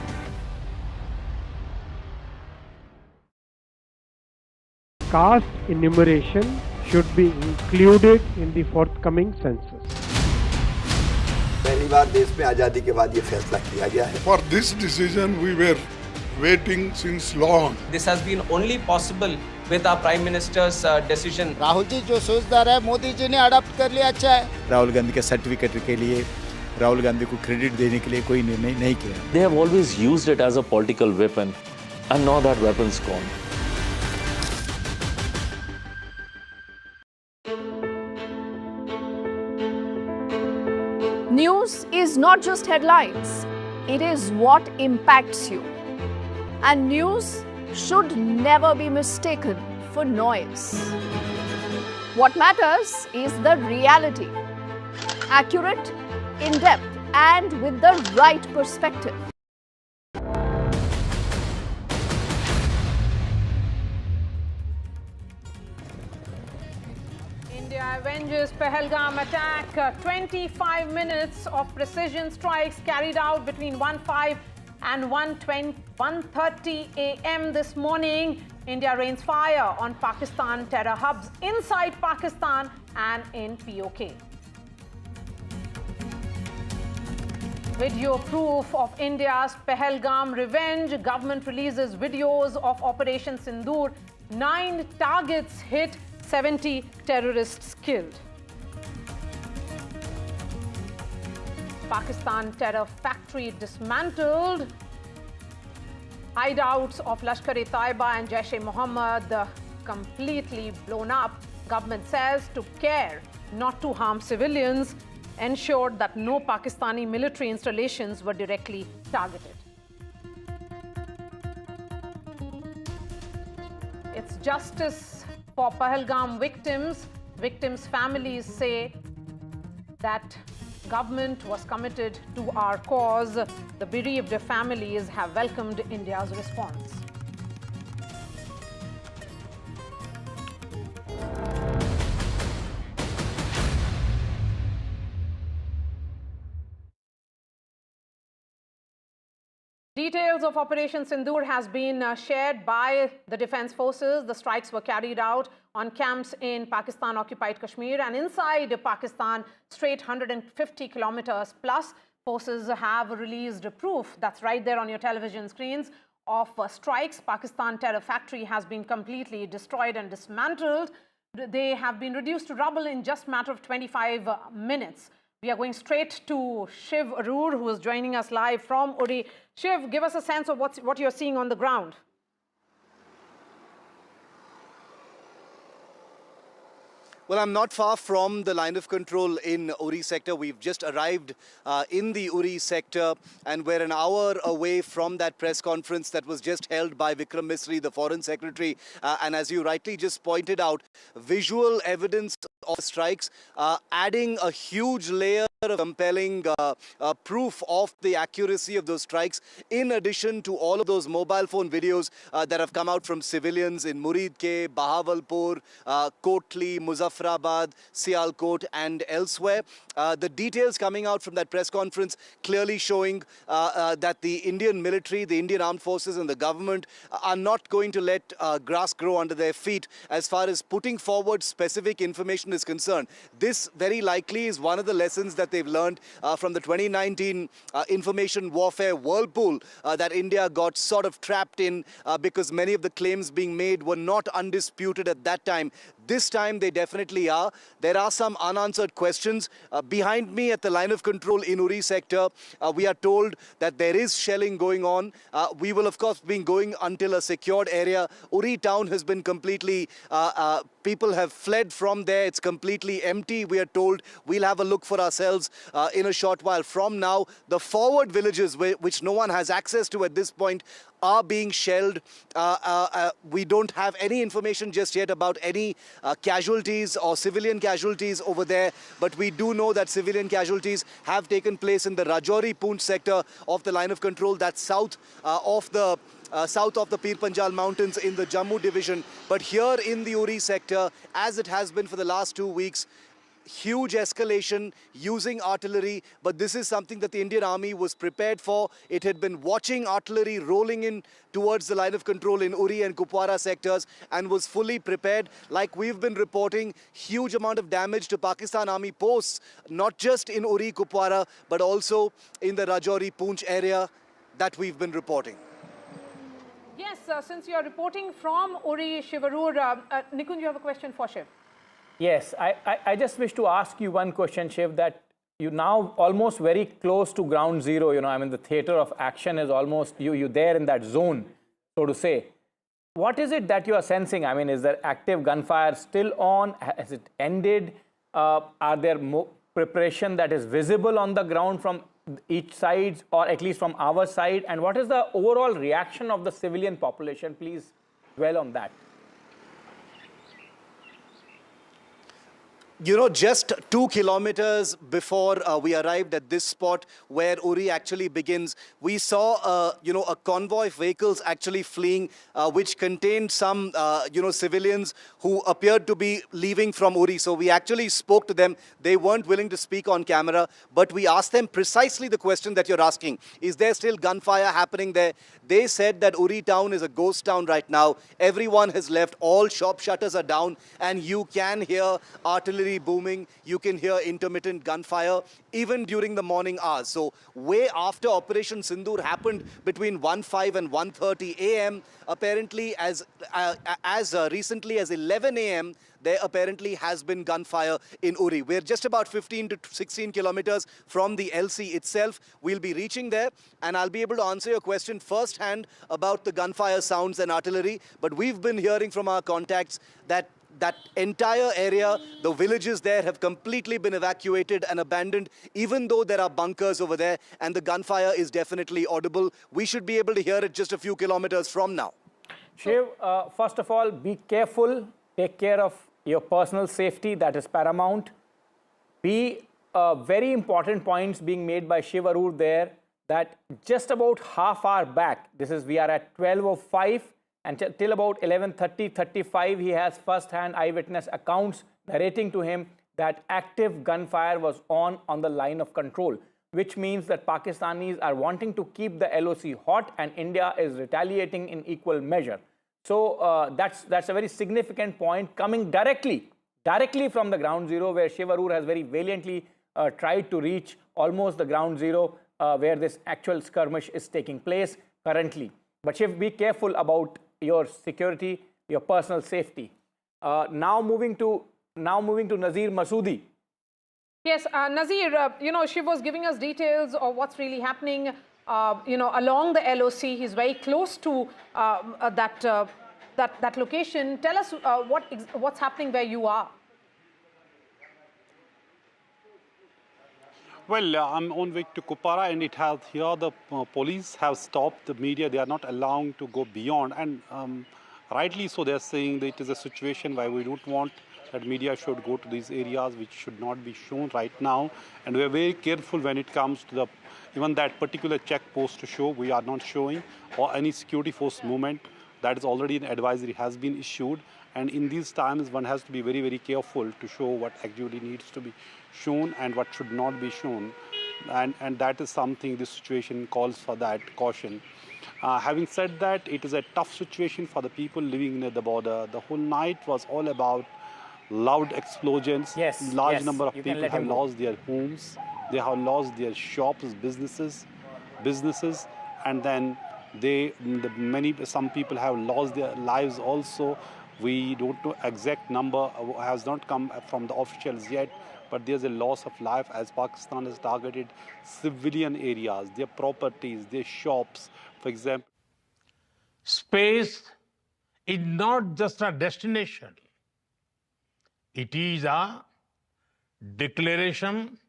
Speaker 23: Caste enumeration should be included in the forthcoming census.
Speaker 25: पहली बार देश में आजादी के बाद ये फैसला किया गया है.
Speaker 26: For this decision we were waiting since long.
Speaker 5: This has been only possible with our Prime Minister's decision.
Speaker 27: Rahul ji जो सोचदार है मोदी जी ने अडॉप्ट कर लिया, अच्छा है.
Speaker 28: राहुल गांधी के सर्टिफिकेट के लिए राहुल गांधी को क्रेडिट देने के लिए कोई निर्णय नहीं किया.
Speaker 29: They have always used it as a political weapon, and now that weapon's gone.
Speaker 30: News is not just headlines, it is what impacts you. And news should never be mistaken for noise. What matters is the reality. Accurate, in-depth, and with the right perspective.
Speaker 3: India avenges
Speaker 24: latest Pahalgam attack. 25 minutes of precision strikes carried out between 1:05 and 1:30 a.m. this morning. India rains fire on Pakistan terror hubs inside Pakistan and in PoK. Video proof of India's Pahalgam revenge. Government releases videos of Operation Sindoor. 9 targets hit, 70 terrorists killed. Pakistan terror factory dismantled. Hideouts of Lashkar-e-Taiba and Jaish-e-Mohammed completely blown up. Government says took care not to harm civilians, ensured that no Pakistani military installations were directly targeted. It's justice for Pahalgam victims. Victims' families say that government was committed to our cause. The bereaved families have welcomed India's response. Details of Operation Sindoor has been shared by the defense forces. The strikes were carried out on camps in Pakistan-Occupied Kashmir and inside Pakistan, straight 150 kilometers plus. Forces have released proof, that's right there on your television screens, of strikes. Pakistan terror factory has been completely destroyed and dismantled. They have been reduced to rubble in just a matter of 25 minutes. We are going straight to Shiv Arur, who is joining us live from Uri. Shiv, give us a sense of what you're seeing on the ground.
Speaker 14: Well, I'm not far from the line of control in Uri sector. We've just arrived in the Uri sector, and we're an hour away from that press conference that was just held by Vikram Misri, the Foreign Secretary. And as you rightly just pointed out, visual evidence of strikes adding a huge layer of compelling proof of the accuracy of those strikes, in addition to all of those mobile phone videos that have come out from civilians in Muridke, Bahawalpur, Kotli, Muzaffarabad, Sialkot and elsewhere. The details coming out from that press conference clearly showing that the Indian military, the Indian armed forces and the government are not going to let grass grow under their feet as far as putting forward specific information is concerned. This very likely is one of the lessons that they've learned from the 2019 information warfare whirlpool that India got sort of trapped in because many of the claims being made were not undisputed at that time. This time they definitely are. There are some unanswered questions. Behind me at the line of control in Uri sector, we are told that there is shelling going on. We will of course be going until a secured area. Uri town has been completely, people have fled from there. It's completely empty, we are told. We'll have a look for ourselves in a short while. From now, the forward villages, which no one has access to at this point, are being shelled. We don't have any information just yet about any casualties or civilian casualties over there, but we do know that civilian casualties have taken place in the Rajouri-Poonch sector of the line of control. That's south of the Pir Panjal Mountains in the Jammu division. But here in the Uri sector, as it has been for the last 2 weeks, huge escalation using artillery, but this is something that the Indian Army was prepared for. It had been watching artillery rolling in towards the line of control in Uri and Kupwara sectors and was fully prepared. Like we've been reporting, huge amount of damage to Pakistan Army posts, not just in Uri, Kupwara, but also in the Rajouri-Poonch area that we've been reporting.
Speaker 24: Yes, since you are reporting from Uri, Shiv Arur, Nikunj, you have a question for Shiv.
Speaker 11: Yes, I just wish to ask you one question, Shiv, that you now almost very close to ground zero, you know, I mean, the theater of action is almost, you're there in that zone, so to say. What is it that you are sensing? I mean, is there active gunfire still on? Has it ended? Are there preparation that is visible on the ground from each side, or at least from our side? And what is the overall reaction of the civilian population? Please dwell on that.
Speaker 14: You know, just 2 kilometers before we arrived at this spot where Uri actually begins, we saw, a convoy of vehicles actually fleeing, which contained some, civilians who appeared to be leaving from Uri. So we actually spoke to them. They weren't willing to speak on camera, but we asked them precisely the question that you're asking. Is there still gunfire happening there? They said that Uri town is a ghost town right now. Everyone has left. All shop shutters are down, and you can hear artillery booming, you can hear intermittent gunfire even during the morning hours. So way after Operation Sindoor happened between 1:05 and 1:30 a.m., apparently as recently as 11 a.m., there apparently has been gunfire in Uri. We're just about 15 to 16 kilometers from the LC itself. We'll be reaching there, and I'll be able to answer your question firsthand about the gunfire sounds and artillery. But we've been hearing from our contacts that that entire area, the villages there have completely been evacuated and abandoned, even though there are bunkers over there, and the gunfire is definitely audible. We should be able to hear it just a few kilometers from now.
Speaker 11: Shiv, first of all, be careful, take care of your personal safety, that is paramount. Very important points being made by Shiv Arur there, that just about half hour back, we are at 12:05, and till about 11:35, he has first-hand eyewitness accounts narrating to him that active gunfire was on the line of control, which means that Pakistanis are wanting to keep the LOC hot and India is retaliating in equal measure. So that's a very significant point coming directly from the ground zero, where Shiv Arur has very valiantly tried to reach almost the ground zero where this actual skirmish is taking place currently. But Shiv, be careful about your security, your personal safety. Now moving to Nazir Masoodi.
Speaker 24: Yes, Nazir, Shiv was giving us details of what's really happening, along the LOC. He's very close to that location. Tell us what's happening where you are.
Speaker 9: Well, I'm on way to Kupara, and the police have stopped the media. They are not allowing to go beyond, and rightly so. They're saying that it is a situation where we don't want that media should go to these areas which should not be shown right now. And we're very careful when it comes to even that particular check post to show. We are not showing, or any security force movement. That is already an advisory has been issued. And in these times, one has to be very, very careful to show what activity needs to be shown and what should not be shown. And that is something, this situation calls for that caution. Having said that, it is a tough situation for the people living near the border. The whole night was all about loud explosions. Large number of people have lost their homes. They have lost their shops, businesses, and then some people have lost their lives also. We don't know exact number, has not come from the officials yet, but there's a loss of life as Pakistan has targeted civilian areas, their properties, their shops, for example.
Speaker 4: Space is not just a destination. It is a declaration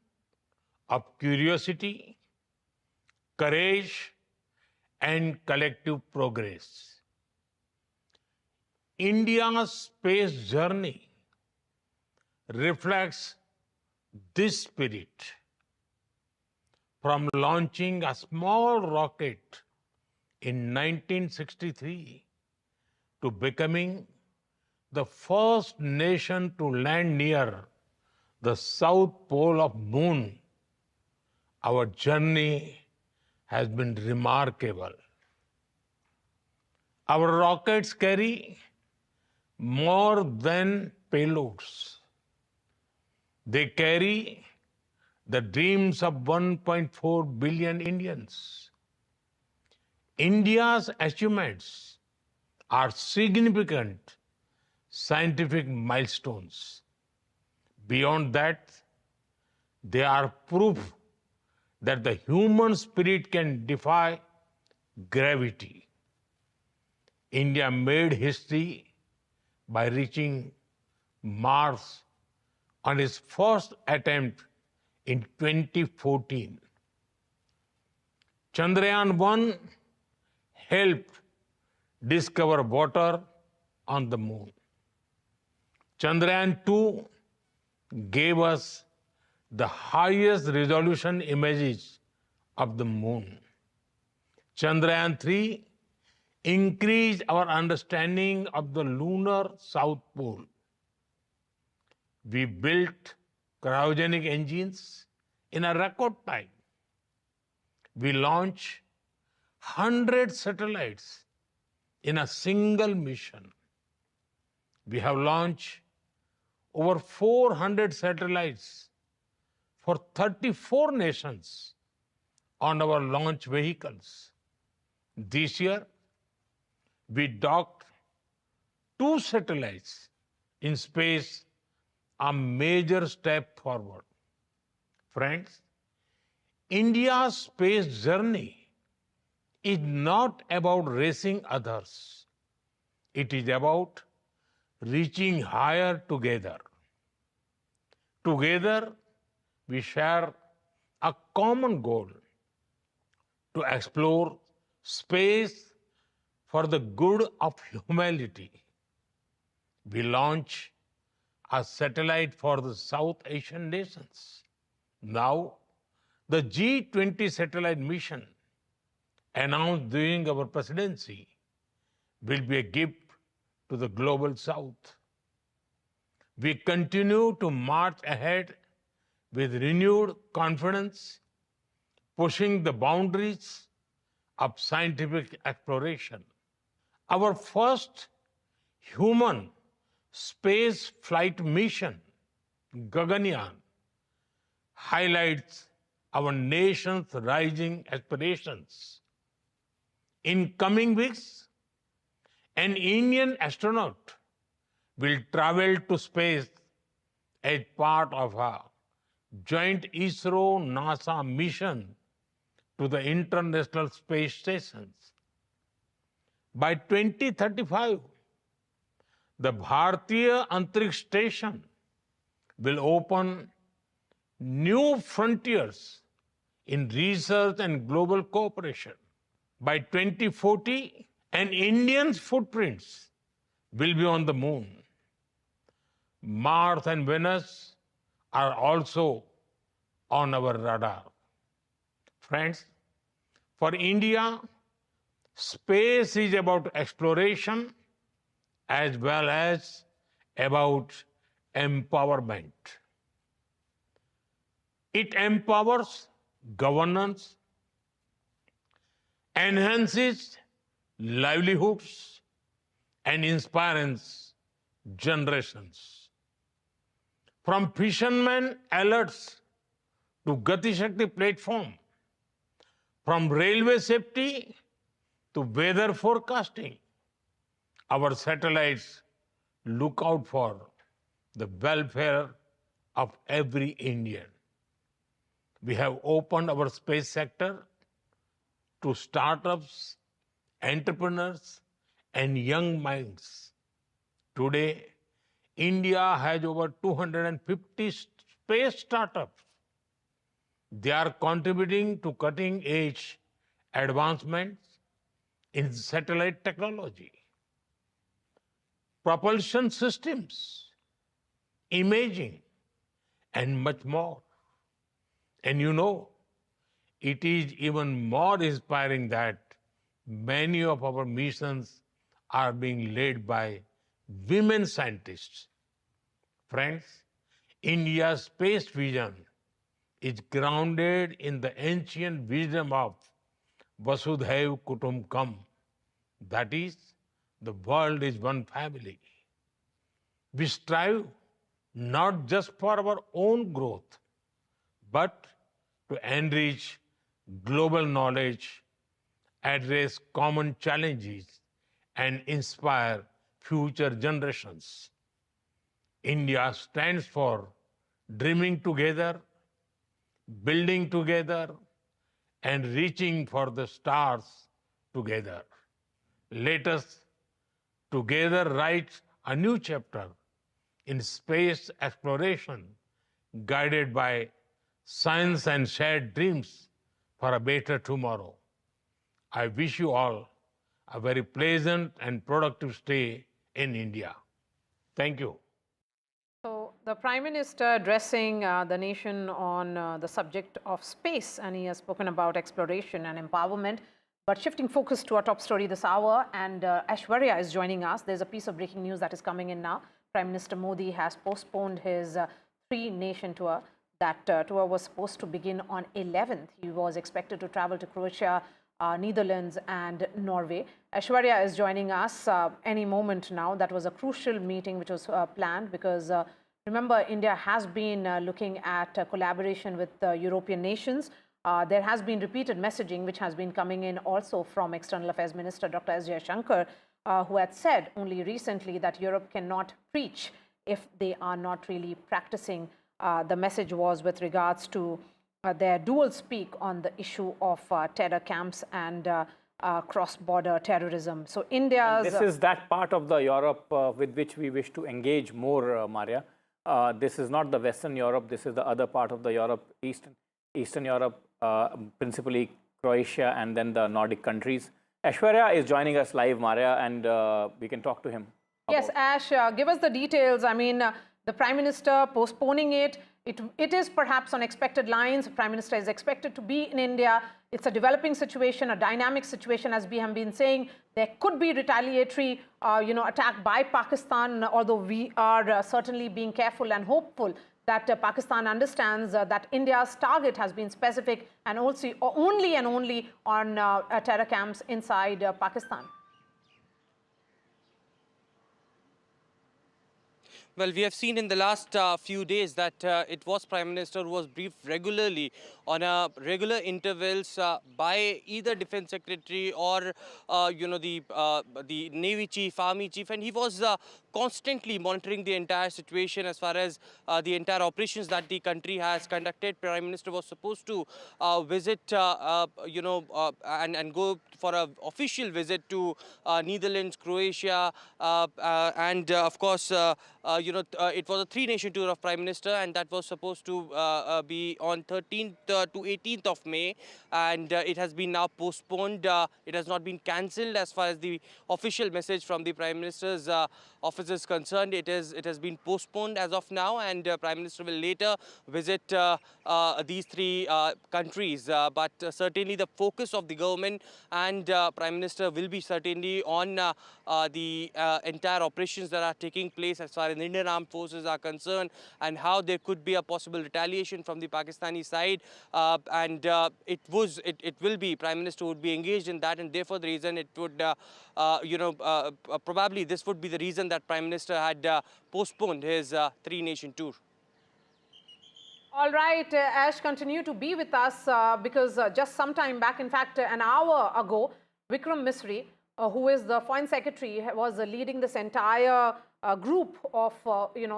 Speaker 4: of curiosity, courage, and collective progress. India's space journey reflects this spirit. From launching a small rocket in 1963 to becoming the first nation to land near the south pole of moon, our journey has been remarkable. Our rockets carry more than payloads. They carry the dreams of 1.4 billion Indians. India's achievements are significant scientific milestones. Beyond that, they are proof that the human spirit can defy gravity. India made history by reaching Mars on its first attempt in 2014. Chandrayaan-1 helped discover water on the moon. Chandrayaan-2 gave us the highest resolution images of the moon. Chandrayaan 3 increased our understanding of the lunar south pole. We built cryogenic engines in a record time. We launched 100 satellites in a single mission. We have launched over 400 satellites for 34 nations on our launch vehicles. This year, we docked 2 satellites in space, a major step forward. Friends, India's space journey is not about racing others. It is about reaching higher together. Together, we share a common goal to explore space for the good of humanity. We launch a satellite for the South Asian nations. Now, the G20 satellite mission announced during our presidency will be a gift to the global South. We continue to march ahead with renewed confidence, pushing the boundaries of scientific exploration. Our first human space flight mission, Gaganyaan, highlights our nation's rising aspirations. In coming weeks, an Indian astronaut will travel to space as part of a joint ISRO-NASA mission to the International Space Stations. By 2035, the Bharatiya Antariksh Station will open new frontiers in research and global cooperation. By 2040, an Indian's footprints will be on the moon. Mars and Venus are also on our radar. Friends, for India, space is about exploration as well as about empowerment. It empowers governance, enhances livelihoods, and inspires generations. From fishermen alerts to Gati Shakti platform, from railway safety to weather forecasting, our satellites look out for the welfare of every Indian. We have opened our space sector to startups, entrepreneurs, and young minds. Today, India has over 250 space startups. They are contributing to cutting-edge advancements in satellite technology, propulsion systems, imaging, and much more. And you know, it is even more inspiring that many of our missions are being led by women scientists. Friends, India's space vision is grounded in the ancient wisdom of Vasudhaiv Kutumbakam. That is, the world is one family. We strive not just for our own growth, but to enrich global knowledge, address common challenges, and inspire future generations. India stands for dreaming together, building together, and reaching for the stars together. Let us together write a new chapter in space exploration, guided by science and shared dreams for a better tomorrow. I wish you all a very pleasant and productive stay in India. Thank you.
Speaker 24: So the The Prime Minister addressing the nation on the subject of space, and he has spoken about exploration and empowerment. But shifting focus to our top story this hour, and Aishwarya is joining us. There's a piece of breaking news that is coming in now. Prime Minister Modi has postponed his three-nation tour. That tour was supposed to begin on 11th. He was expected to travel to Croatia, Netherlands and Norway. Aishwarya is joining us any moment now. That was a crucial meeting which was planned because remember, India has been looking at collaboration with European nations. There has been repeated messaging which has been coming in also from External Affairs Minister Dr. S. Jaishankar, who had said only recently that Europe cannot preach if they are not really practicing. The message was with regards to their dual speak on the issue of terror camps and cross-border terrorism. So India's...
Speaker 11: And this is that part of the Europe with which we wish to engage more, Maria. This is not the Western Europe, this is the other part of the Europe, Eastern Europe, principally Croatia and then the Nordic countries. Aishwarya is joining us live, Maria, and we can talk to him.
Speaker 24: Yes, Ash, give us the details. I mean, the Prime Minister postponing it. It is perhaps on expected lines. The Prime Minister is expected to be in India. It's a developing situation, a dynamic situation, as we have been saying. There could be retaliatory, attack by Pakistan, although we are certainly being careful and hopeful that Pakistan understands that India's target has been specific and also only and only on terror camps inside Pakistan.
Speaker 5: Well, we have seen in the last few days that it was Prime Minister who was briefed regularly on regular intervals by either Defense Secretary or, the Navy Chief, Army Chief, and he was constantly monitoring the entire situation as far as the entire operations that the country has conducted. Prime Minister was supposed to visit, and go for an official visit to Netherlands, Croatia, and of course, it was a three-nation tour of Prime Minister, and that was supposed to be on 13th to 18th of May, and it has been now postponed. It has not been cancelled as far as the official message from the Prime Minister's office is concerned. It has been postponed as of now, and Prime Minister will later visit these three countries. But certainly the focus of the government and Prime Minister will be certainly on the entire operations that are taking place as far as the Indian Armed Forces are concerned, and how there could be a possible retaliation from the Pakistani side. And it will be Prime Minister would be engaged in that, and therefore the reason it would, probably this would be the reason that Prime Minister had postponed his three-nation tour.
Speaker 24: All right, Ash, continue to be with us because just some time back, in fact, an hour ago, Vikram Misri, who is the Foreign Secretary, was leading this entire group of,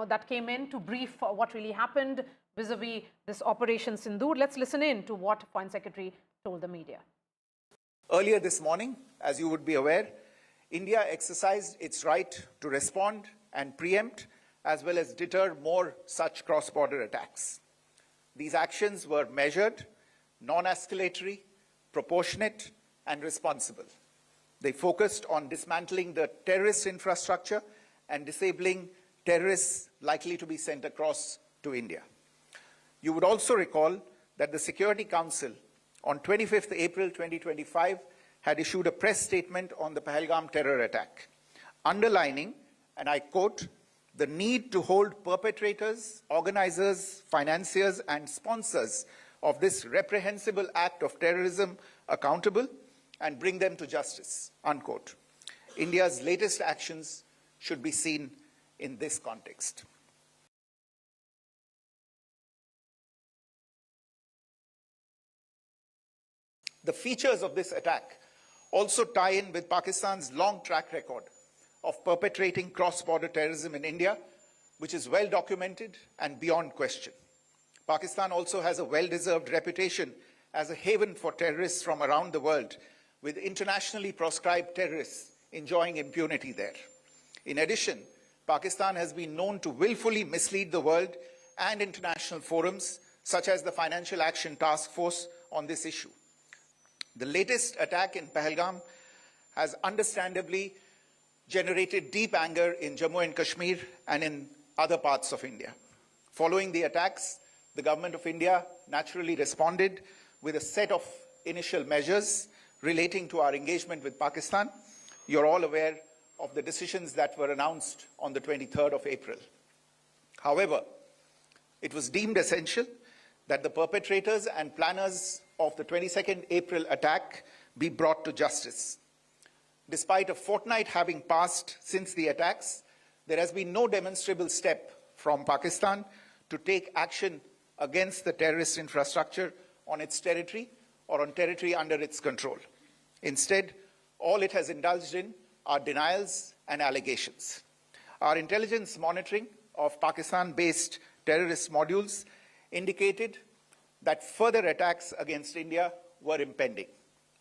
Speaker 24: that came in to brief what really happened vis-a-vis this Operation Sindoor. Let's listen in to what Foreign Secretary told the media.
Speaker 7: Earlier this morning, as you would be aware, India exercised its right to respond and preempt as well as deter more such cross-border attacks. These actions were measured, non-escalatory, proportionate and responsible. They focused on dismantling the terrorist infrastructure and disabling terrorists likely to be sent across to India. You would also recall that the Security Council on 25th April 2025 had issued a press statement on the Pahalgam terror attack, underlining, and I quote, the need to hold perpetrators, organizers, financiers, and sponsors of this reprehensible act of terrorism accountable and bring them to justice, unquote. India's latest actions should be seen in this context. The features of this attack also tie in with Pakistan's long track record of perpetrating cross-border terrorism in India, which is well documented and beyond question. Pakistan also has a well-deserved reputation as a haven for terrorists from around the world, with internationally proscribed terrorists enjoying impunity there. In addition, Pakistan has been known to willfully mislead the world and international forums, such as the Financial Action Task Force, on this issue. The latest attack in Pahalgam has understandably generated deep anger in Jammu and Kashmir and in other parts of India. Following the attacks, the Government of India naturally responded with a set of initial measures relating to our engagement with Pakistan. You're all aware of the decisions that were announced on the 23rd of April. However, it was deemed essential that the perpetrators and planners of the 22nd April attack be brought to justice. Despite a fortnight having passed since the attacks, there has been no demonstrable step from Pakistan to take action against the terrorist infrastructure on its territory or on territory under its control. Instead, all it has indulged in are denials and allegations. Our intelligence monitoring of Pakistan-based terrorist modules indicated that further attacks against India were impending.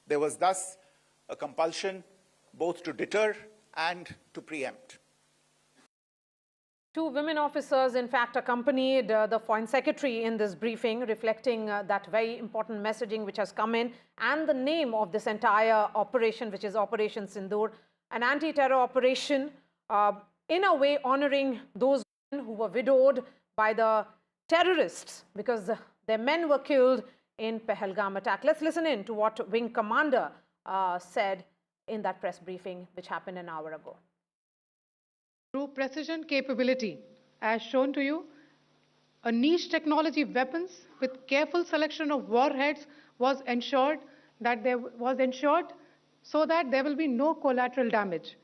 Speaker 7: There was thus a compulsion both to deter and to preempt.
Speaker 24: Two women officers, in fact, accompanied the Foreign Secretary in this briefing, reflecting that very important messaging which has come in, and the name of this entire operation, which is Operation Sindoor, an anti-terror operation, in a way honoring those women who were widowed by the terrorists because their men were killed in Pahalgam attack. Let's listen in to what Wing Commander said in that press briefing, which happened an hour ago.
Speaker 2: Through precision capability, as shown to you, a niche technology weapons with careful selection of warheads was ensured so that there will be no collateral damage.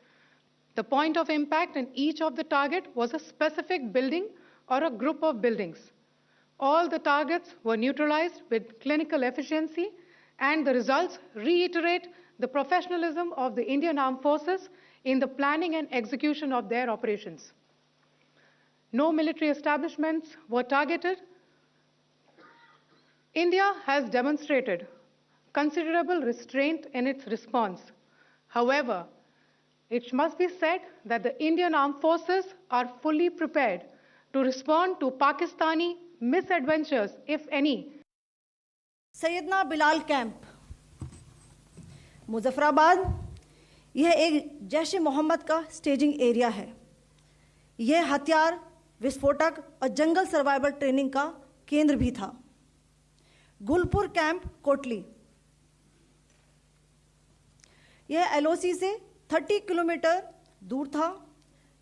Speaker 2: The point of impact in each of the target was a specific building or a group of buildings. All the targets were neutralized with clinical efficiency, and the results reiterate the professionalism of the Indian Armed Forces in the planning and execution of their operations. No military establishments were targeted. India has demonstrated considerable restraint in its response. However, it must be said that the Indian Armed Forces are fully prepared to respond to Pakistani misadventures, if any.
Speaker 8: Syedna Bilal camp, Muzaffarabad, यह एक जैश मोहम्मद का staging area है। यह हथियार, विस्फोटक और जंगल survival training का केंद्र भी था। गुलपुर कैंप, कोटली, यह एलओसी से 30 किलोमीटर दूर था।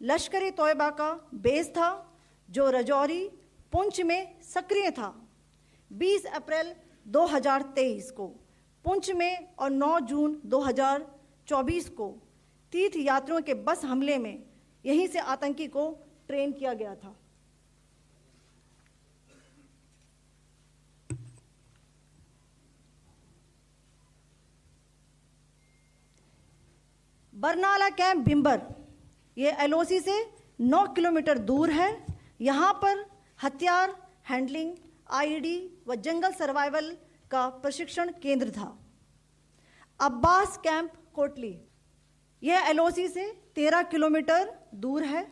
Speaker 8: लश्कर-ए तोयबा का बेस था जो रजौरी, पुंछ में सक्रिय था। 20 अप्रैल 2023 को पुंछ में और 9 जून 2024 को तीर्थ यात्रियों के बस हमले में यहीं से आतंकी को ट्रेन किया गया था। बरनाला कैंप, बिंबर, यह एलओसी से 9 किलोमीटर दूर है। यहाँ पर हथियार हैंडलिंग, आईडी व जंगल सर्वाइवल का प्रशिक्षण केंद्र था। अब्बास कैंप, कोटली, यह एलओसी से 13 किलोमीटर दूर है।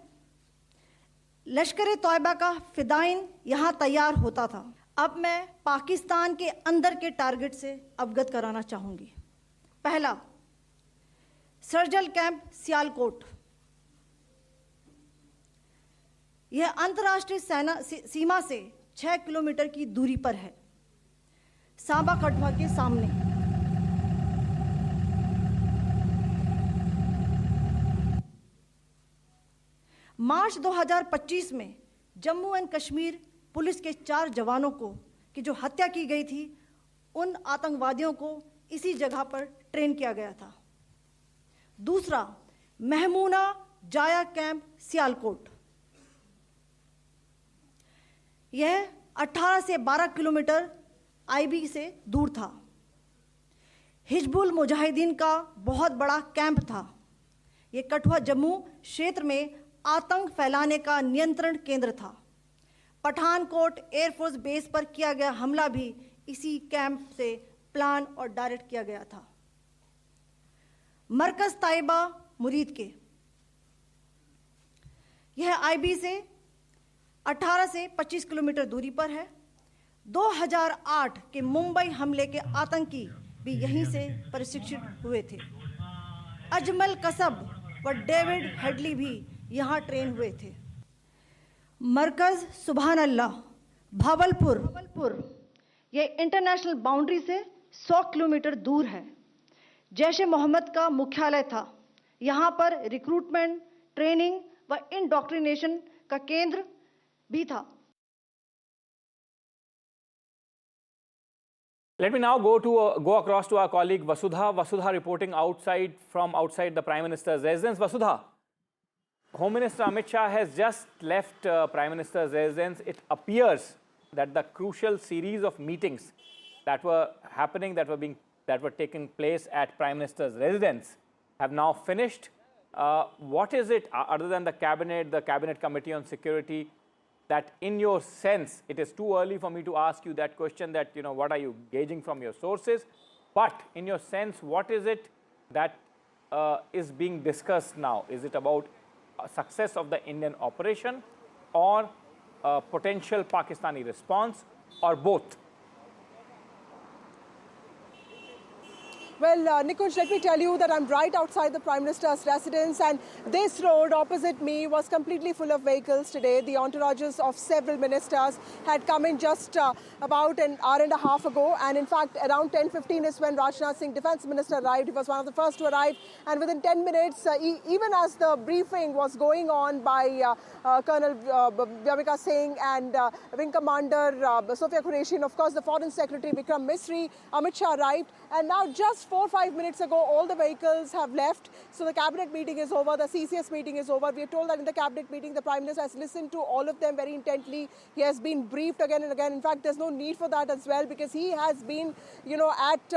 Speaker 8: लश्कर-ए तोयबा का फिदाइन यहाँ तैयार होता था। अब मैं पाकिस्तान के अंदर के टारगेट से अवगत कराना चाहूँगी। पहला, सर्जल कैंप, सियालकोट, यह अंतर्राष्ट्रीय सीमा से 6 किलोमीटर की दूरी पर है, सांबा कठवा के सामने। मार्च 2025 में जम्मू एंड कश्मीर पुलिस के 4 जवानों की जो हत्या की गई थी, उन आतंकवादियों को इसी जगह पर ट्रेन किया गया था। दूसरा, महमूना जाया कैंप, सियालकोट, यह 18 से 12 किलोमीटर आईबी से दूर था। हिजबुल मुजाहिदीन का बहुत बड़ा कैंप था। यह कठुआ जम्मू क्षेत्र में आतंक फैलाने का नियंत्रण केंद्र था। पठानकोट एयरफोर्स बेस पर किया गया हमला भी इसी कैंप से प्लान और डायरेक्ट किया गया था। मरकज ताइबा, मुरीद के, यह आईबी से 18 से 25 किलोमीटर दूरी पर है। 2008 के मुंबई हमले के आतंकी भी यहीं से प्रशिक्षित हुए थे। अजमल कसब व डेविड हेडली भी यहाँ ट्रेन हुए थे। मरकज़ सुभान अल्लाह भावलपुर ये इंटरनेशनल बाउंड्री से 100 किलोमीटर दूर है। जैश ए मोहम्मद का मुख्यालय था। यहाँ पर रिक्रूटमेंट, ट्रेनिंग व इंडॉक्ट्रिनेशन का केंद्र भी था।
Speaker 11: Let me now go across to our colleague Vasudha. Vasudha reporting from outside the Prime Minister's residence. Vasudha, Home Minister Amit Shah has just left Prime Minister's residence. It appears that the crucial series of meetings that were happening, that were taking place at Prime Minister's residence, have now finished. What is it, other than the Cabinet Committee on Security, that in your sense, it is too early for me to ask you that question, that, what are you gauging from your sources? But in your sense, what is it that is being discussed now? Is it about success of the Indian operation, or potential Pakistani response, or both?
Speaker 10: Well, Nikunj, let me tell you that I'm right outside the Prime Minister's residence, and this road opposite me was completely full of vehicles today. The entourages of several ministers had come in just about an hour and a half ago, and in fact, around 10:15 is when Rationale Singh, Defence Minister, arrived. He was one of the first to arrive, and within 10 minutes, even as the briefing was going on by Colonel Vyamika Singh and Wing Commander Sophia Qureshi, and of course the Foreign Secretary Vikram Misri, Amit Shah arrived, and now just 4 or 5 minutes ago, all the vehicles have left. So the cabinet meeting is over, the CCS meeting is over. We are told that in the cabinet meeting, the Prime Minister has listened to all of them very intently. He has been briefed again and again. In fact, there's no need for that as well, because he has been, at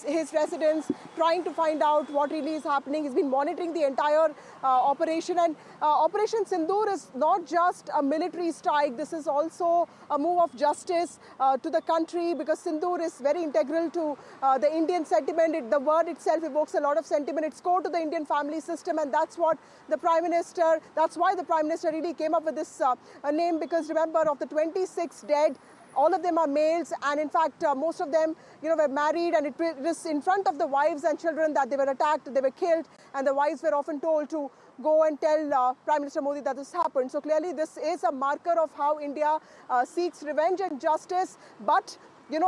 Speaker 10: his residence, trying to find out what really is happening. He's been monitoring the entire operation. And Operation Sindoor is not just a military strike. This is also a move of justice to the country, because Sindoor is very integral to the Indian sentiment. The word itself evokes a lot of sentiment. It's core to the Indian family system, and that's what the Prime Minister, that's why the Prime Minister really came up with this name, because remember, of the 26 dead, all of them are males, and in fact, most of them, were married, and it was in front of the wives and children that they were attacked, they were killed, and the wives were often told to go and tell Prime Minister Modi that this happened. So clearly, this is a marker of how India seeks revenge and justice, but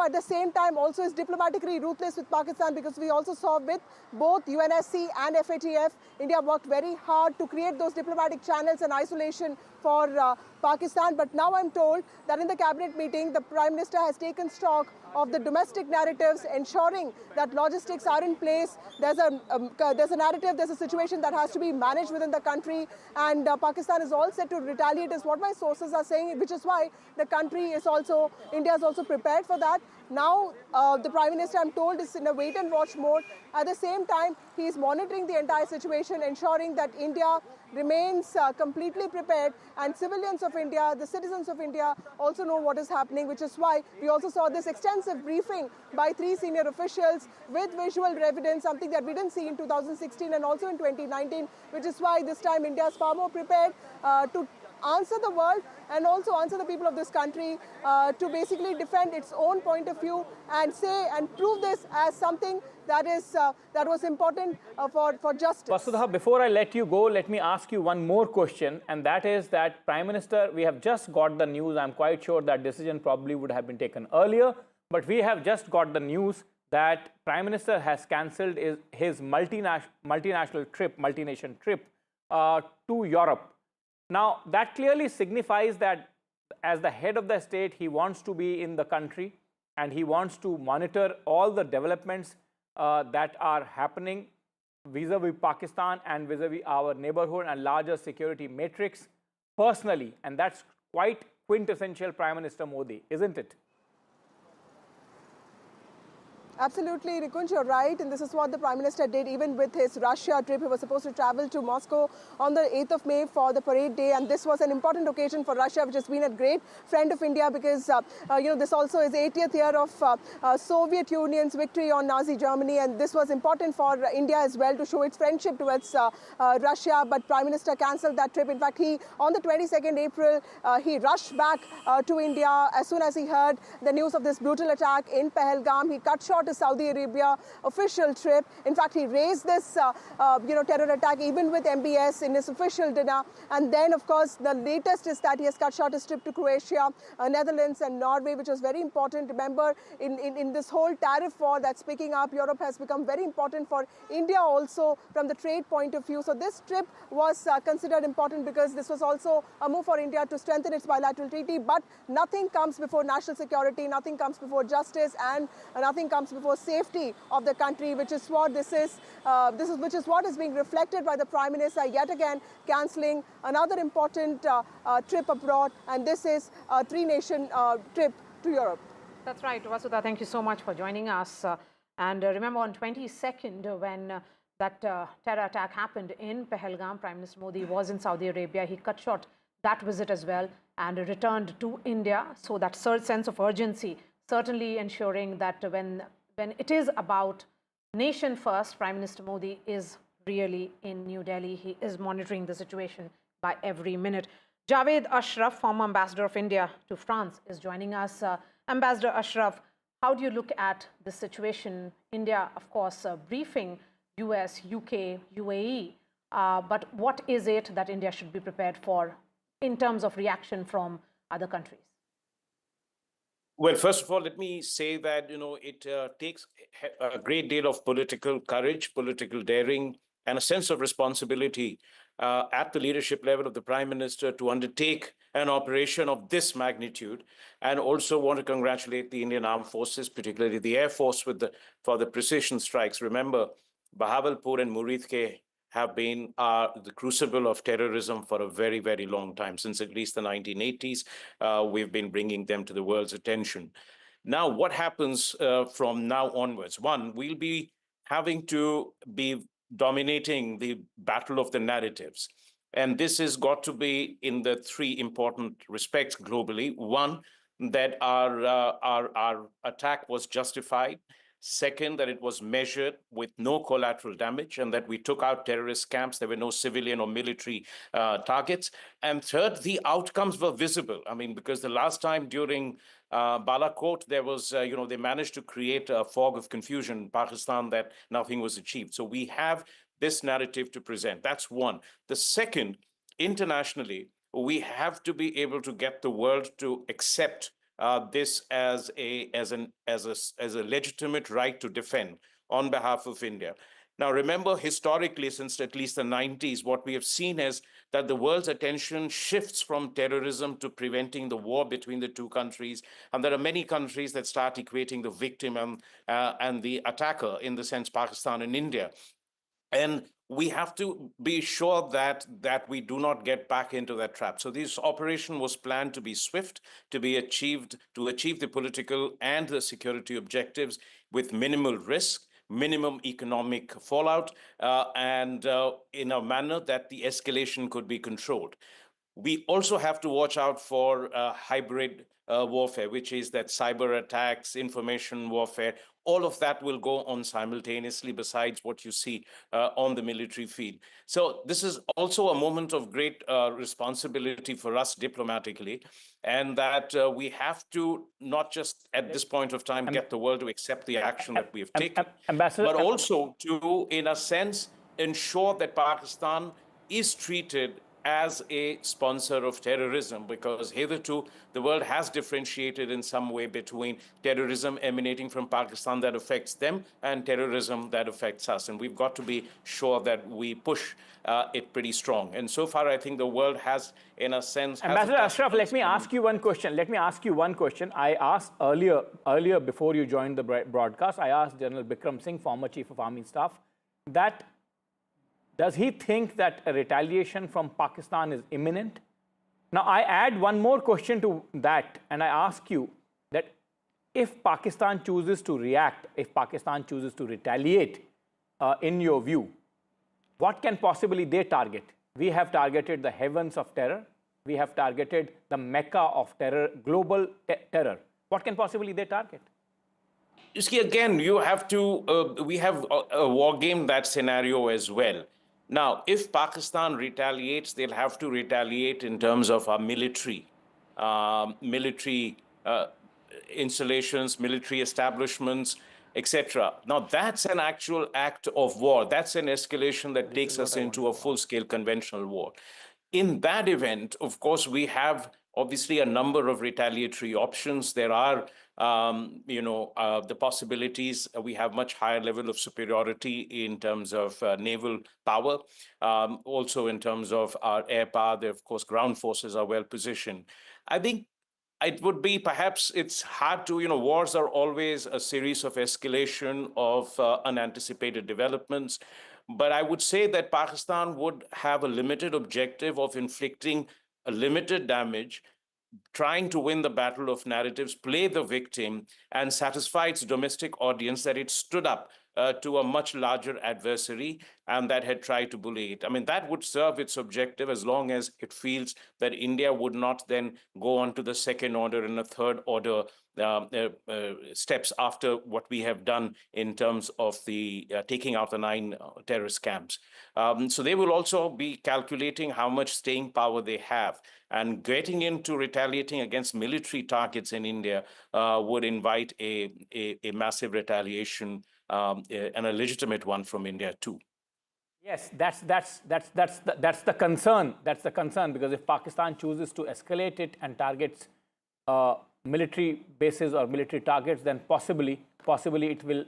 Speaker 10: at the same time also is diplomatically ruthless with Pakistan, because we also saw with both UNSC and FATF, India worked very hard to create those diplomatic channels and isolation for Pakistan. But now I'm told that in the cabinet meeting, the Prime Minister has taken stock of the domestic narratives, ensuring that logistics are in place. There's a narrative, there's a situation that has to be managed within the country, and Pakistan is all set to retaliate, is what my sources are saying, which is why the country is also, India is also prepared for that. Now, the Prime Minister, I'm told, is in a wait-and-watch mode. At the same time, he is monitoring the entire situation, ensuring that India remains completely prepared, and civilians of India, the citizens of India, also know what is happening, which is why we also saw this extensive briefing by 3 senior officials with visual evidence, something that we didn't see in 2016 and also in 2019, which is why this time India is far more prepared to answer the world and also answer the people of this country, to basically defend its own point of view and say and prove this as something that was important for justice.
Speaker 11: Vasudha, before I let you go, let me ask you one more question, and that is that Prime Minister, we have just got the news. I'm quite sure that decision probably would have been taken earlier, but we have just got the news that Prime Minister has cancelled his multinational trip, multi-nation trip to Europe. Now, that clearly signifies that as the head of the state, he wants to be in the country, and he wants to monitor all the developments that are happening vis-a-vis Pakistan and vis-a-vis our neighborhood and larger security matrix personally. And that's quite quintessential Prime Minister Modi, isn't it?
Speaker 10: Absolutely, Nikunj, you're right, and this is what the Prime Minister did even with his Russia trip. He was supposed to travel to Moscow on the 8th of May for the parade day, and this was an important occasion for Russia, which has been a great friend of India, because this also is 80th year of Soviet Union's victory on Nazi Germany, and this was important for India as well to show its friendship towards Russia. But Prime Minister cancelled that trip. In fact, on the 22nd April, he rushed back to India as soon as he heard the news of this brutal attack in Pahalgam. He cut short not a Saudi Arabia official trip. In fact, he raised this, terror attack even with MBS in his official dinner. And then, of course, the latest is that he has cut short his trip to Croatia, Netherlands and Norway, which was very important. Remember, in this whole tariff war that's picking up, Europe has become very important for India also from the trade point of view. So this trip was considered important because this was also a move for India to strengthen its bilateral treaty. But nothing comes before national security, nothing comes before justice, and nothing comes before safety of the country, which is what which is what is being reflected by the Prime Minister yet again cancelling another important trip abroad, and this is a three-nation trip to Europe.
Speaker 24: That's right, Vasudha. Thank you so much for joining us. And remember, on 22nd, when that terror attack happened in Pahalgam, Prime Minister Modi was in Saudi Arabia. He cut short that visit as well and returned to India. So that sense of urgency, certainly ensuring that when it is about nation first, Prime Minister Modi is really in New Delhi. He is monitoring the situation by every minute. Javed Ashraf, former ambassador of India to France, is joining us. Ambassador Ashraf, how do you look at the situation? India, of course, briefing US, UK, UAE, but what is it that India should be prepared for in terms of reaction from other countries?
Speaker 12: Well, first of all, let me say that, it takes a great deal of political courage, political daring, and a sense of responsibility at the leadership level of the Prime Minister to undertake an operation of this magnitude. And also want to congratulate the Indian Armed Forces, particularly the Air Force, for the precision strikes. Remember, Bahawalpur and Muridke have been the crucible of terrorism for a very, very long time. Since at least the 1980s, we've been bringing them to the world's attention. Now, what happens from now onwards? One, we'll be having to be dominating the battle of the narratives. And this has got to be in the three important respects globally. One, that our attack was justified. Second, that it was measured with no collateral damage and that we took out terrorist camps. There were no civilian or military targets. And third, the outcomes were visible. I mean, because the last time during Balakot, there was, they managed to create a fog of confusion in Pakistan that nothing was achieved. So we have this narrative to present. That's one. The second, internationally, we have to be able to get the world to accept this as a legitimate right to defend on behalf of India. Now, remember, historically, since at least the 90s, what we have seen is that the world's attention shifts from terrorism to preventing the war between the two countries. And there are many countries that start equating the victim and the attacker, in the sense Pakistan and India. And we have to be sure that we do not get back into that trap. So this operation was planned to be swift, to achieve the political and the security objectives with minimal risk, minimum economic fallout, and in a manner that the escalation could be controlled. We also have to watch out for hybrid warfare, which is that cyber attacks, information warfare. All of that will go on simultaneously, besides what you see on the military field. So this is also a moment of great responsibility for us diplomatically, and that we have to not just at this point of time get the world to accept the action that we have taken, but also to, in a sense, ensure that Pakistan is treated as a sponsor of terrorism, because hitherto the world has differentiated in some way between terrorism emanating from Pakistan that affects them and terrorism that affects us. And we've got to be sure that we push it pretty strong. And so far, I think the world has, in a sense...
Speaker 11: Ambassador Ashraf, let me ask you one question. I asked earlier before you joined the broadcast, I asked General Bikram Singh, former Chief of Army Staff, that does he think that a retaliation from Pakistan is imminent? Now, I add one more question to that, and I ask you that if Pakistan chooses to react, if Pakistan chooses to retaliate, in your view, what can possibly they target? We have targeted the heavens of terror. We have targeted the Mecca of terror, global terror. What can possibly they target?
Speaker 12: You see, again, you have to, we have a war game that scenario as well. Now, if Pakistan retaliates, they'll have to retaliate in terms of our military installations, military establishments, etc. Now, that's an actual act of war. That's an escalation that takes us into a full-scale conventional war. In that event, of course, we have obviously a number of retaliatory options. There are, the possibilities. We have much higher level of superiority in terms of naval power. Also in terms of our air power, there, of course, ground forces are well positioned. I think it would be, perhaps it's hard to, wars are always a series of escalation of unanticipated developments. But I would say that Pakistan would have a limited objective of inflicting a limited damage, trying to win the battle of narratives, play the victim, and satisfy its domestic audience that it stood up to a much larger adversary and that had tried to bully it. I mean, that would serve its objective as long as it feels that India would not then go on to the second order and a third order steps after what we have done in terms of the taking out the 9 terrorist camps. So they will also be calculating how much staying power they have, and getting into retaliating against military targets in India would invite a massive retaliation and a legitimate one from India too.
Speaker 11: Yes, that's the concern. That's the concern, because if Pakistan chooses to escalate it and targets military bases or military targets, then possibly it will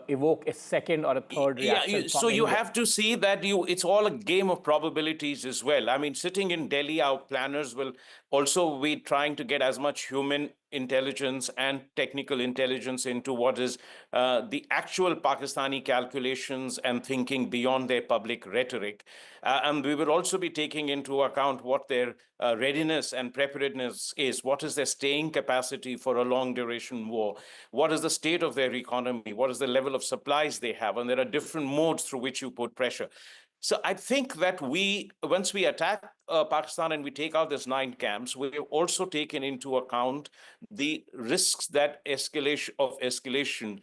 Speaker 11: evoke a second or a third reaction.
Speaker 12: So you have to see that it's all a game of probabilities as well. I mean, sitting in Delhi, our planners will also be trying to get as much human intelligence and technical intelligence into what is the actual Pakistani calculations and thinking beyond their public rhetoric. And we will also be taking into account what their readiness and preparedness is. What is their staying capacity for a long duration war? What is the state of their economy? What is the level of supplies they have? And there are different modes through which you put pressure. So I think that once we attack Pakistan and we take out these 9 camps, we have also taken into account the risks that escalation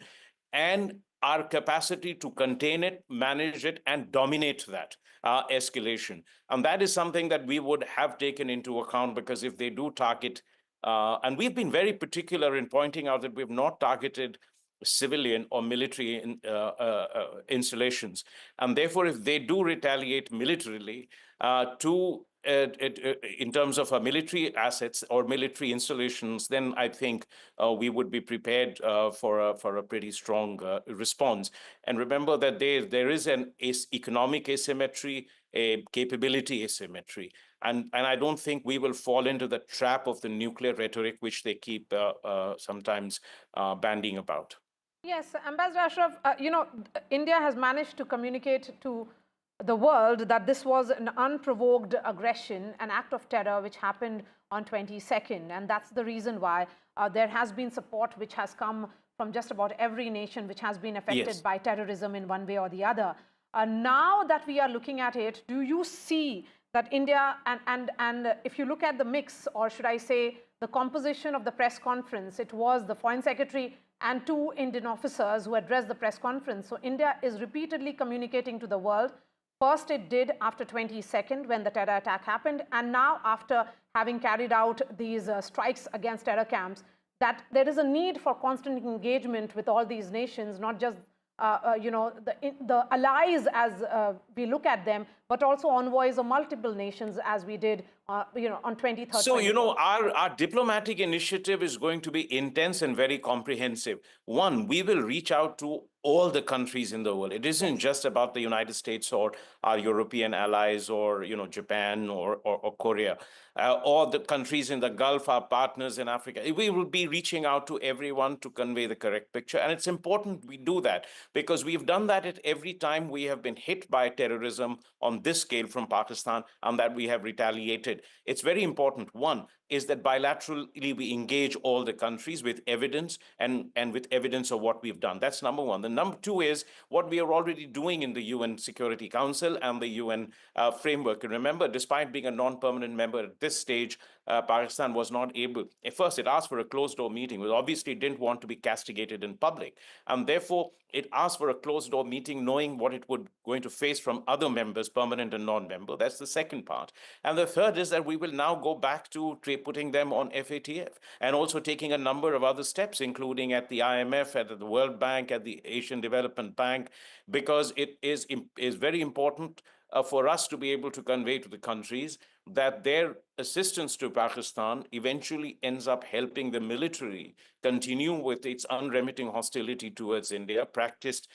Speaker 12: and our capacity to contain it, manage it, and dominate that escalation. And that is something that we would have taken into account, because if they do target, and we've been very particular in pointing out that we've not targeted civilian or military installations. And therefore, if they do retaliate militarily in terms of military assets or military installations, then I think we would be prepared for a pretty strong response. And remember that there is an economic asymmetry, a capability asymmetry. And I don't think we will fall into the trap of the nuclear rhetoric, which they keep sometimes bandying about.
Speaker 24: Yes, Ambassador Ashraf, India has managed to communicate to the world that this was an unprovoked aggression, an act of terror which happened on 22nd. And that's the reason why there has been support which has come from just about every nation which has been affected by terrorism in one way or the other. Now that we are looking at it, do you see that India, and if you look at the mix, or should I say the composition of the press conference, it was the Foreign Secretary and 2 Indian officers who addressed the press conference. So India is repeatedly communicating to the world. First it did after 22nd when the terror attack happened, and now after having carried out these strikes against terror camps, that there is a need for constant engagement with all these nations, not just the allies as we look at them, but also envoys of multiple nations as we did on 23rd.
Speaker 12: So, our diplomatic initiative is going to be intense and very comprehensive. One, we will reach out to all the countries in the world. It isn't just about the United States or our European allies or, Japan or Korea, or the countries in the Gulf, our partners in Africa. We will be reaching out to everyone to convey the correct picture. And it's important we do that, because we've done that at every time we have been hit by terrorism on this scale from Pakistan, and that we have retaliated. It's very important. One is that bilaterally we engage all the countries with evidence and with evidence of what we've done. That's number one. The number two is what we are already doing in the UN Security Council and the UN framework. And remember, despite being a non-permanent member at this stage, Pakistan was not able, at first it asked for a closed-door meeting, but obviously didn't want to be castigated in public. And therefore, it asked for a closed-door meeting knowing what it would going to face from other members, permanent and non-member. That's the second part. And the third is that we will now go back to putting them on FATF and also taking a number of other steps, including at the IMF, at the World Bank, at the Asian Development Bank, because it is very important for us to be able to convey to the countries that their assistance to Pakistan eventually ends up helping the military continue with its unremitting hostility towards India, practiced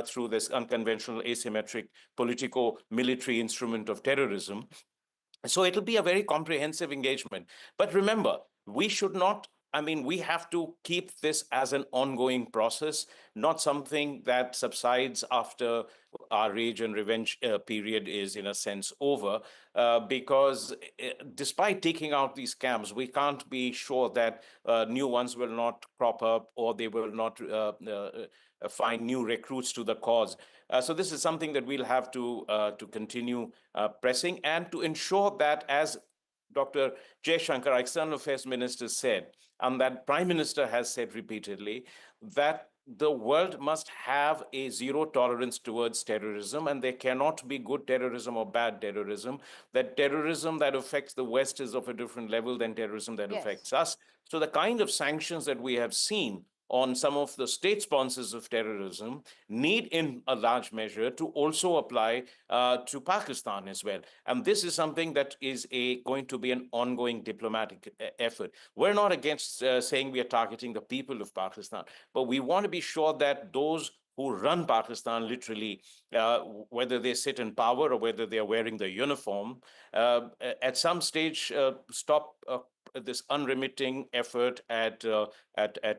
Speaker 12: through this unconventional, asymmetric, politico-military instrument of terrorism. So it'll be a very comprehensive engagement. But remember, we should not, we have to keep this as an ongoing process, not something that subsides after our rage and revenge period is, in a sense, over, because despite taking out these camps, we can't be sure that new ones will not crop up or they will not find new recruits to the cause. So this is something that we'll have to continue pressing, and to ensure that, as Dr. Jaishankar, our External Affairs Minister, said, and that Prime Minister has said repeatedly, that the world must have a zero tolerance towards terrorism, and there cannot be good terrorism or bad terrorism. That terrorism that affects the West is of a different level than terrorism that affects us. So the kind of sanctions that we have seen on some of the state sponsors of terrorism need in a large measure to also apply to Pakistan as well. And this is something that is going to be an ongoing diplomatic effort. We're not against saying we are targeting the people of Pakistan, but we want to be sure that those who run Pakistan literally, whether they sit in power or whether they are wearing the uniform, at some stage stop this unremitting effort at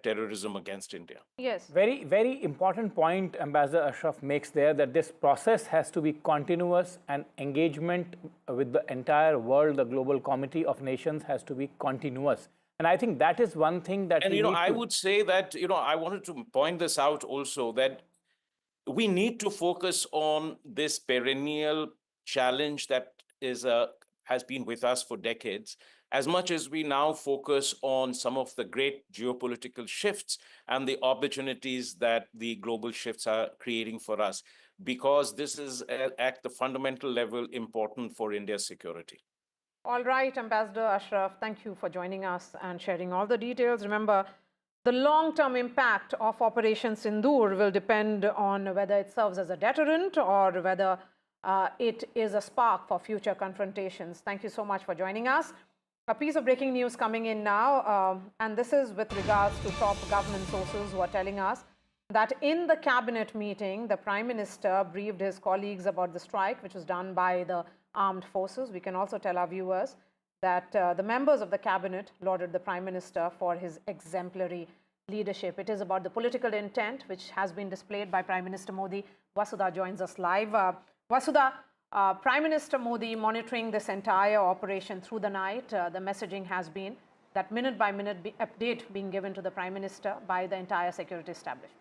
Speaker 12: terrorism against India.
Speaker 3: Yes.
Speaker 11: Very, very important point Ambassador Ashraf makes there, that this process has to be continuous, and engagement with the entire world, the global community of nations, has to be continuous. And I think that is one thing that
Speaker 12: and I would say that I wanted to point this out also, that we need to focus on this perennial challenge that has been with us for decades, as much as we now focus on some of the great geopolitical shifts and the opportunities that the global shifts are creating for us, because this is at the fundamental level important for India's security.
Speaker 3: All right, Ambassador Ashraf, thank you for joining us and sharing all the details. Remember, the long-term impact of Operation Sindoor will depend on whether it serves as a deterrent or whether it is a spark for future confrontations. Thank you so much for joining us. A piece of breaking news coming in now, and this is with regards to top government sources who are telling us that in the cabinet meeting, the Prime Minister briefed his colleagues about the strike which was done by the armed forces. We can also tell our viewers that the members of the cabinet lauded the Prime Minister for his exemplary leadership. It is about the political intent which has been displayed by Prime Minister Modi. Vasudha joins us live. Vasudha, Prime Minister Modi monitoring this entire operation through the night. The messaging has been that minute by minute update being given to the Prime Minister by the entire security establishment.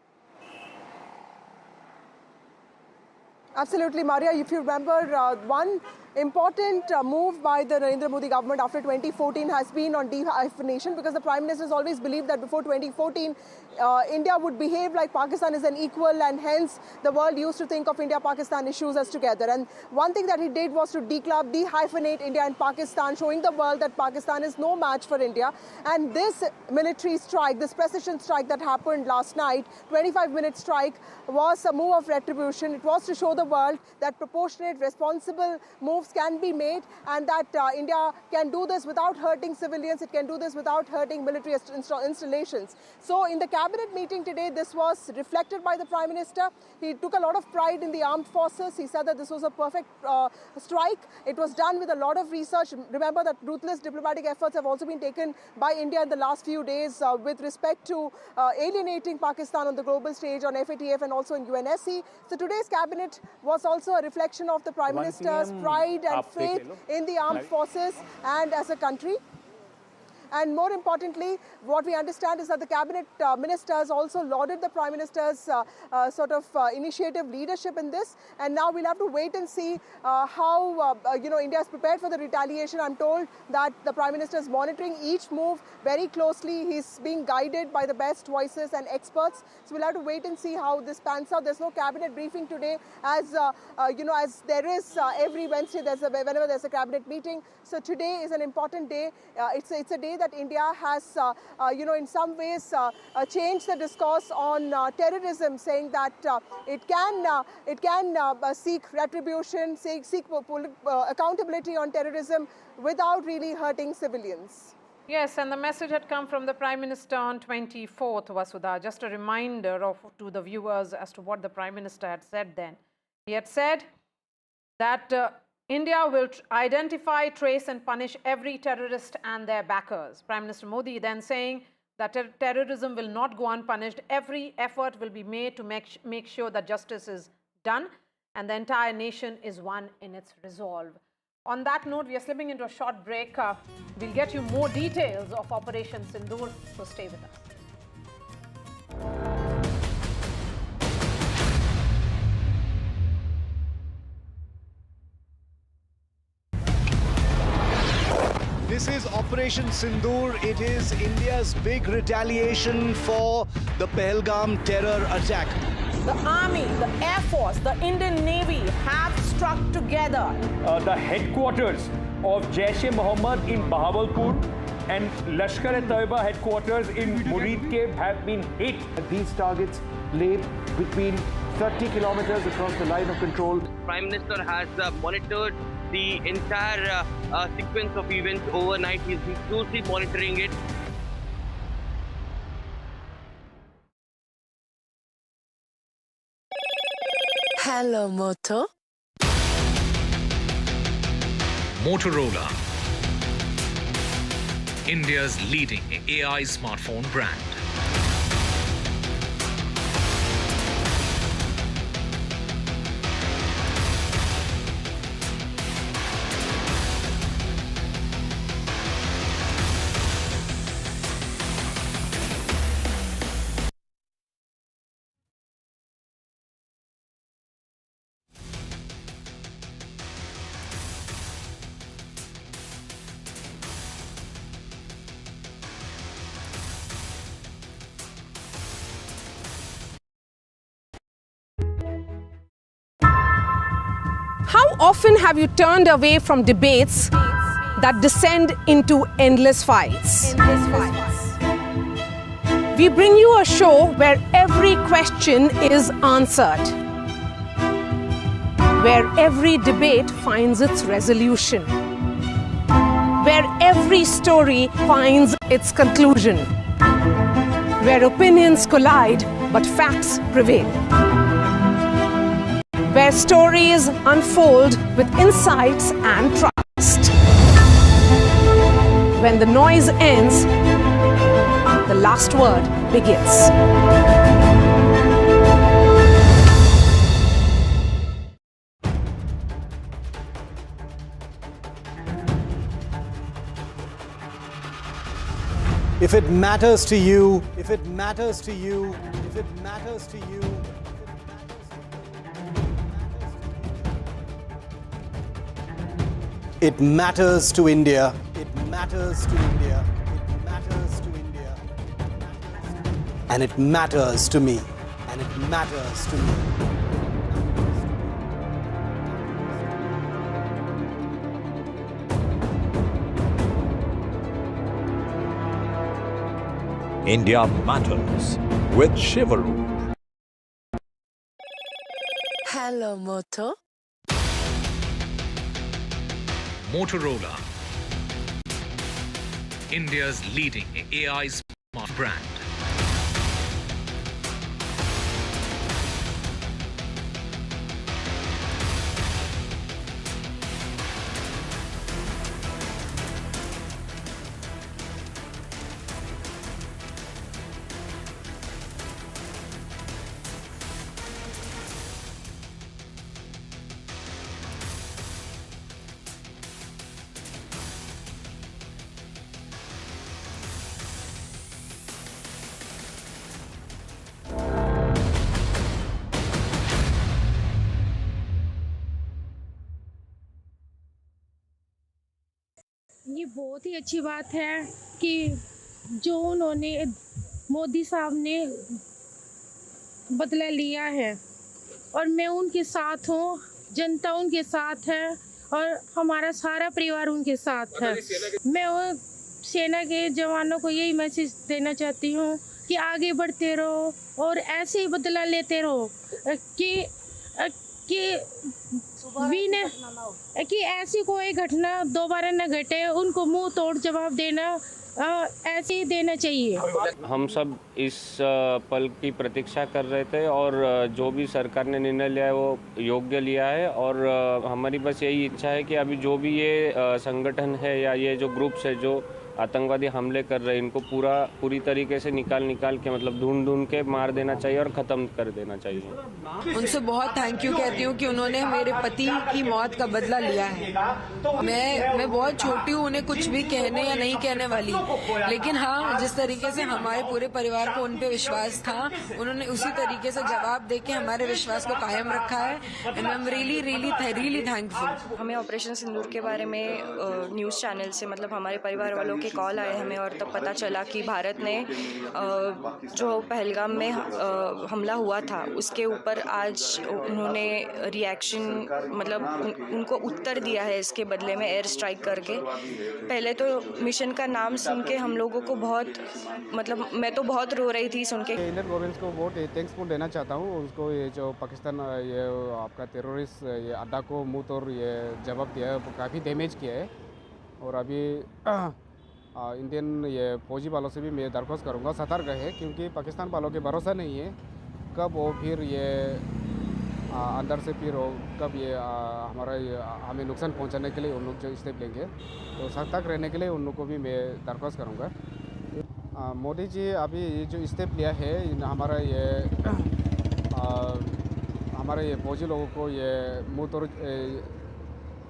Speaker 10: Absolutely, Maria. If you remember, one important move by the Narendra Modi government after 2014 has been on dehyphenation, because the Prime Minister has always believed that before 2014, India would behave like Pakistan is an equal, and hence the world used to think of India-Pakistan issues as together. And one thing that he did was to dehyphenate India and Pakistan, showing the world that Pakistan is no match for India. And this military strike, this precision strike that happened last night, 25-minute strike, was a move of retribution. It was to show the world that proportionate, responsible moves can be made, and that India can do this without hurting civilians. It can do this without hurting military installations. So in the cabinet meeting today, this was reflected by the Prime Minister. He took a lot of pride in the armed forces. He said that this was a perfect strike. It was done with a lot of research. Remember that ruthless diplomatic efforts have also been taken by India in the last few days with respect to alienating Pakistan on the global stage, on FATF and also in UNSC. So today's cabinet was also a reflection of the Prime Minister's pride and faith in the armed forces and as a country. And more importantly, what we understand is that the cabinet ministers also lauded the Prime Minister's initiative leadership in this. And now we'll have to wait and see how India is prepared for the retaliation. I'm told that the Prime Minister is monitoring each move very closely. He's being guided by the best voices and experts. So we'll have to wait and see how this pans out. There's no cabinet briefing today, as as there is every Wednesday. Whenever there's a cabinet meeting. So today is an important day. It's a day that India has, in some ways, changed the discourse on terrorism, saying that it can seek retribution, seek accountability on terrorism without really hurting civilians.
Speaker 24: Yes, and the message had come from the Prime Minister on 24th, Vasudha. Just a reminder to the viewers as to what the Prime Minister had said then. He had said that India will identify, trace and punish every terrorist and their backers. Prime Minister Modi then saying that terrorism will not go unpunished. Every effort will be made to make sure that justice is done and the entire nation is one in its resolve. On that note, we are slipping into a short break. We'll get you more details of Operation Sindoor, so stay with us.
Speaker 14: This is Operation Sindoor. It is India's big retaliation for the Pahalgam terror attack.
Speaker 3: The Army, the Air Force, the Indian Navy have struck together.
Speaker 1: The headquarters of Jaish-e-Mohammed in Bahawalpur and Lashkar-e-Taiba headquarters in Muridke have been hit.
Speaker 6: These targets lay between 30 kilometers across the line of control.
Speaker 5: Prime Minister has monitored the entire sequence of events overnight. He's been closely monitoring it.
Speaker 13: Hello, Moto.
Speaker 15: Motorola, India's leading AI smartphone brand.
Speaker 3: How often have you turned away from debates that descend into endless fights? We bring you a show where every question is answered, where every debate finds its resolution, where every story finds its conclusion, where opinions collide but facts prevail, where stories unfold with insights and trust. When the noise ends, the last word begins.
Speaker 14: If it matters to you, if it matters to you, if it matters to you, it matters to India. It matters to India. It matters to India. And it matters to me. And it matters to me.
Speaker 16: India matters with Shivaru.
Speaker 13: Hello, Moto.
Speaker 15: Motorola, India's leading AI smart brand.
Speaker 17: ये बहुत ही अच्छी बात है कि जो उन्होंने मोदी साहब ने बदला लिया है और मैं उनके साथ हूँ, जनता उनके साथ है और हमारा सारा परिवार उनके साथ है। मैं वो सेना के जवानों को यही मैसेज देना चाहती हूँ कि आगे बढ़ते रहो और ऐसे ही बदला लेते रहो कि ऐसी कोई घटना दोबारा न घटे, उनको मुंह तोड़ जवाब देना ऐसे ही देना चाहिए।
Speaker 18: हम सब इस पल की प्रतीक्षा कर रहे थे और जो भी सरकार ने निर्णय लिया है वो योग्य लिया है और हमारी बस यही इच्छा है कि अभी जो भी ये संगठन है या ये जो ग्रुप्स है जो आतंकवादी हमले कर रहे हैं इनको पूरी तरीके से निकाल के मतलब ढूंढ के मार देना चाहिए और ख़त्म कर देना चाहिए।
Speaker 19: उनसे बहुत थैंक यू कहती हूँ कि उन्होंने मेरे पति की मौत का बदला लिया है। मैं बहुत छोटी हूँ, उन्हें कुछ भी कहने या नहीं कहने वाली, लेकिन हाँ जिस तरीके से हमारे पूरे परिवार को उन पे विश्वास था उन्होंने उसी तरीके से जवाब देके हमारे विश्वास को कायम रखा है and I am really thankful.
Speaker 20: हमें ऑपरेशन सिंदूर के बारे में न्यूज़ चैनल से मतलब हमारे परिवार वालों के कॉल आए हमें और तब पता चला कि भारत ने जो पहलगाम में हमला हुआ था उसके ऊपर आज उन्होंने रिएक्शन मतलब उनको उत्तर दिया है इसके बदले में एयर स्ट्राइक करके। पहले तो मिशन का नाम सुन के हम लोगों को बहुत मतलब मैं तो बहुत रो रही थी सुन के।
Speaker 21: इंडियन गवर्नमेंट को बहुत थैंक्सफुल देना चाहता हूँ उसको, ये जो पाकिस्तान ये आपका टेररिस्ट ये अड्डा को मुँह तोड़ ये जवाब दिया है, काफ़ी डैमेज किया है। और अभी इंडियन ये फौजी वालों से भी मैं दरख्वास्त करूँगा सतर्क है, क्योंकि पाकिस्तान वालों के भरोसा नहीं है कब वो फिर ये अंदर से फिर कब ये हमें नुकसान पहुंचाने के लिए उन लोग जो स्टेप लेंगे, तो सतर्क रहने के लिए उन लोग को भी मैं दरख्वास्त करूँगा। मोदी जी अभी ये जो स्टेप लिया है हमारे ये फौजी लोगों को ये मुँह तोड़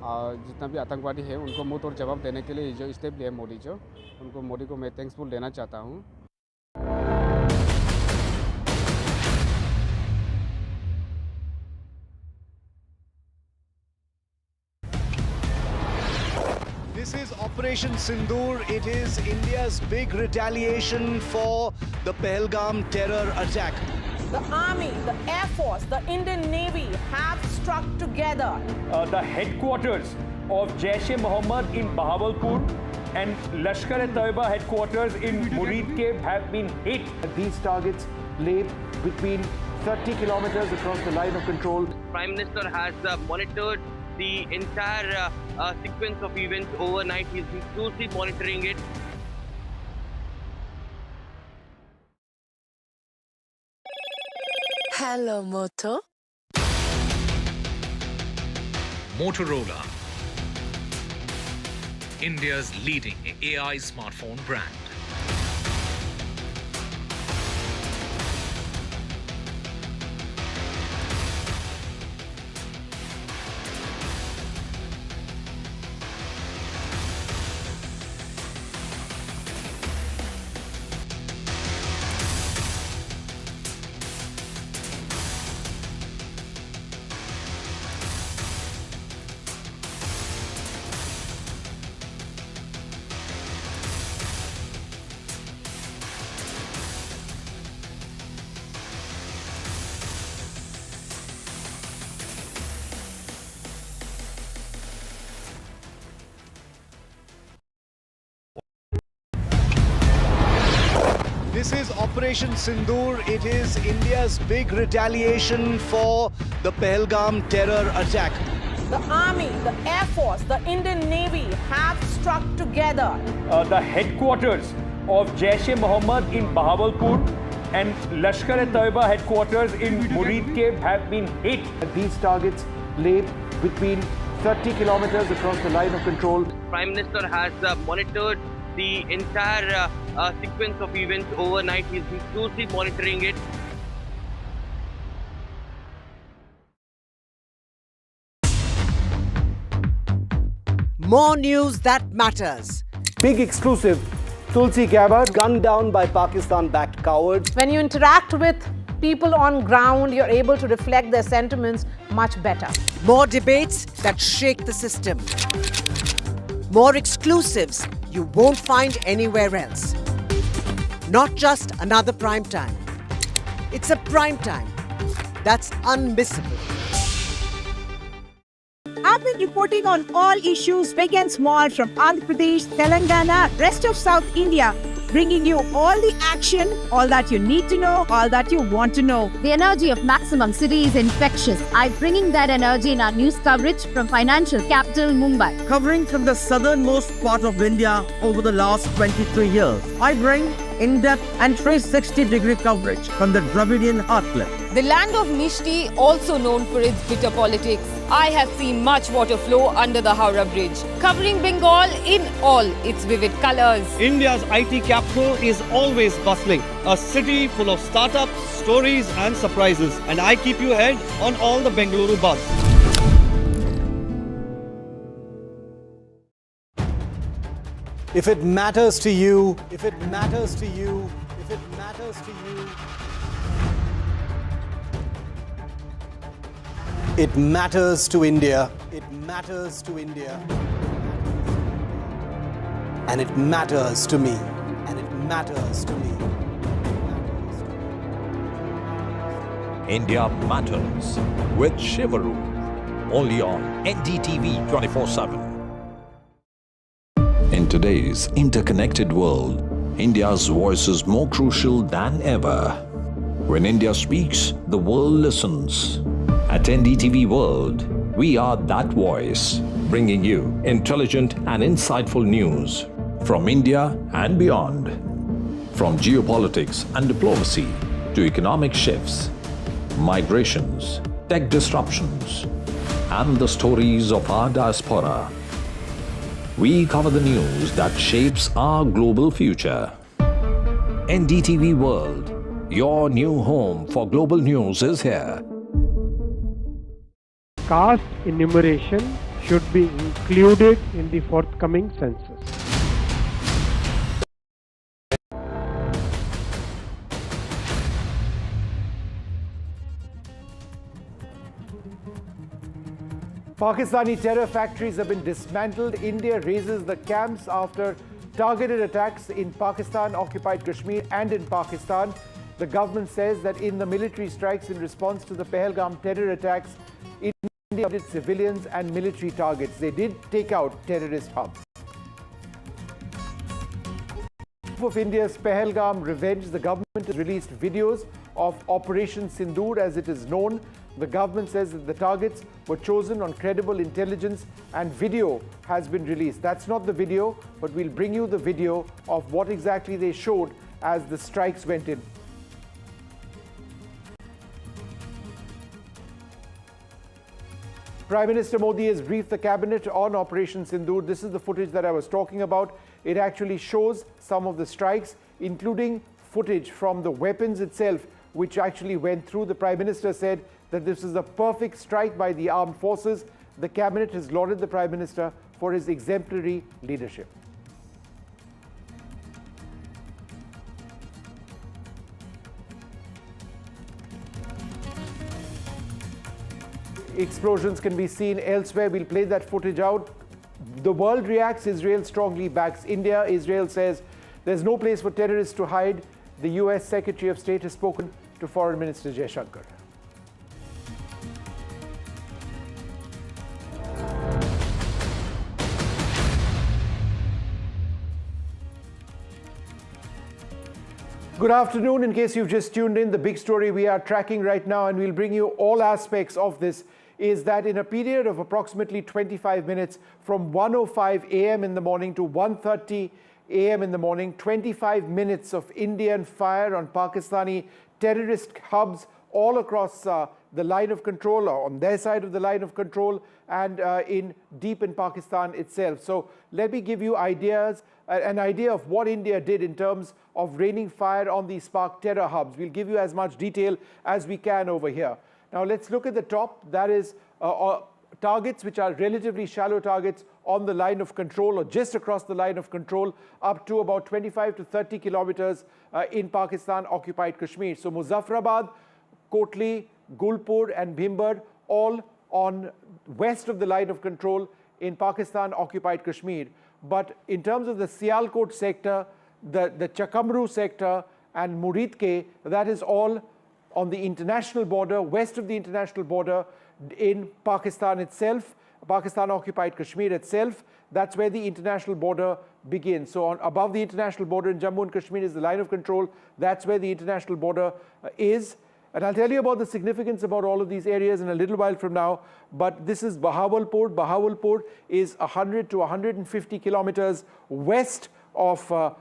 Speaker 21: जितना भी आतंकवादी है उनको मुँह तोड़ जवाब देने के लिए जो स्टेप लिया मोदी को मैं थैंक्सफुल देना चाहता हूँ।
Speaker 14: This is Operation Sindoor. It is India's big retaliation for the Pahalgam terror attack.
Speaker 3: The Army, the Air Force, the Indian Navy have struck together.
Speaker 1: The headquarters of Jaish-e-Mohammed in Bahawalpur and Lashkar-e-Taiba headquarters in Murid have been hit.
Speaker 6: These targets lay between 30 kilometers across the line of control.
Speaker 5: Prime Minister has monitored the entire sequence of events overnight. He's been closely monitoring it.
Speaker 13: Hello, Moto.
Speaker 15: Motorola, India's leading AI smartphone brand.
Speaker 14: This is Operation Sindoor. It is India's big retaliation for the Pahalgam terror attack.
Speaker 3: The Army, the Air Force, the Indian Navy have struck together.
Speaker 1: The headquarters of Jaish-e-Mohammed in Bahawalpur and Lashkar-e-Taiba headquarters in Murid have been hit.
Speaker 6: These targets lay between 30 kilometers across the line of control.
Speaker 5: Prime Minister has monitored the entire sequence of events overnight. He's been closely monitoring it.
Speaker 22: More news that matters.
Speaker 6: Big exclusive. Tulsi Gabbard gunned down by Pakistan-backed cowards.
Speaker 3: When you interact with people on ground, you're able to reflect their sentiments much better.
Speaker 22: More debates that shake the system. more exclusives you won't find anywhere else. Not just another prime time. It's a prime time that's unmissable.
Speaker 4: I've been reporting on all issues big and small from Andhra Pradesh, Telangana, rest of South India, bringing you all the action, all that you need to know, all that you want to know.
Speaker 7: The energy of Maximum City is infectious. I'm bringing that energy in our news coverage from financial capital Mumbai.
Speaker 9: Covering from the southernmost part of India over the last 23 years, I bring in-depth and 360-degree coverage from the Dravidian heartland.
Speaker 23: The land of Mishti, also known for its bitter politics. I have seen much water flow under the Howrah Bridge, covering Bengal in all its vivid colors.
Speaker 9: India's IT capital is always bustling, a city full of startups, stories and surprises. And I keep you ahead on all the Bengaluru buzz.
Speaker 14: If it matters to you, if it matters to you, if it matters to you, it matters to India. It matters to India. And it matters to me. And it matters to me.
Speaker 16: India Matters with Shivaru. Only on NDTV 24/7.
Speaker 25: In today's interconnected world, India's voice is more crucial than ever. When India speaks, the world listens. At NDTV World, we are that voice, bringing you intelligent and insightful news from India and beyond. From geopolitics and diplomacy to economic shifts, migrations, tech disruptions, and the stories of our diaspora. We cover the news that shapes our global future. NDTV World, your new home for global news is here.
Speaker 26: Caste enumeration should be included in the forthcoming census.
Speaker 6: Pakistani terror factories have been dismantled. India raises the camps after targeted attacks in Pakistan-Occupied Kashmir and in Pakistan. The government says that in the military strikes in response to the Pahalgam terror attacks, India targeted civilians and military targets. They did take out terrorist hubs. Of India's Pahalgam revenge, the government has released videos of Operation Sindoor, as it is known. The government says that the targets were chosen on credible intelligence and video has been released. That's not the video, but we'll bring you the video of what exactly they showed as the strikes went in. Prime Minister Modi has briefed the cabinet on Operation Sindoor. This is the footage that I was talking about. It actually shows some of the strikes, including footage from the weapons itself, which actually went through. The Prime Minister said that this is a perfect strike by the armed forces. The cabinet has lauded the Prime Minister for his exemplary leadership. Explosions can be seen elsewhere. We'll play that footage out. The world reacts. Israel strongly backs India. Israel says there's no place for terrorists to hide. The US Secretary of State has spoken to Foreign Minister Jaishankar. Good afternoon. In case you've just tuned in, the big story we are tracking right now, and we'll bring you all aspects of this, is that in a period of approximately 25 minutes from 1:05 a.m. in the morning to 1:30 a.m. in the morning, 25 minutes of Indian fire on Pakistani terrorist hubs all across the line of control, or on their side of the line of control, and deep in Pakistan itself. So let me give you an idea of what India did in terms of raining fire on these Pak terror hubs. We'll give you as much detail as we can over here. Now let's look at the top. That is targets which are relatively shallow targets on the line of control, or just across the line of control, up to about 25 to 30 kilometers in Pakistan-occupied Kashmir. So Muzaffarabad, Kotli, Gulpur and Bhimber, all on west of the line of control in Pakistan-Occupied Kashmir. But in terms of the Sialkot sector, the Chakamru sector and Muridke, that is all on the international border, west of the international border in Pakistan itself, Pakistan-Occupied Kashmir itself. That's where the international border begins. So above the international border in Jammu and Kashmir is the line of control. That's where the international border is. And I'll tell you about the significance about all of these areas in a little while from now. But this is Bahawalpur. Bahawalpur is 100 to 150 kilometers west of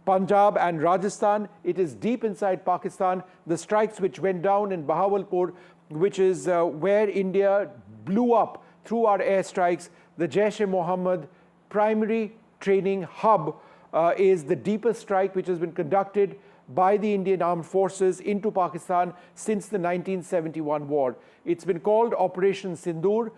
Speaker 6: Punjab and Rajasthan. It is deep inside Pakistan. The strikes which went down in Bahawalpur, which is where India blew up through our airstrikes, the Jaish-e-Mohammed primary training hub is the deepest strike which has been conducted by the Indian Armed Forces into Pakistan since the 1971 war. It's been called Operation Sindoor.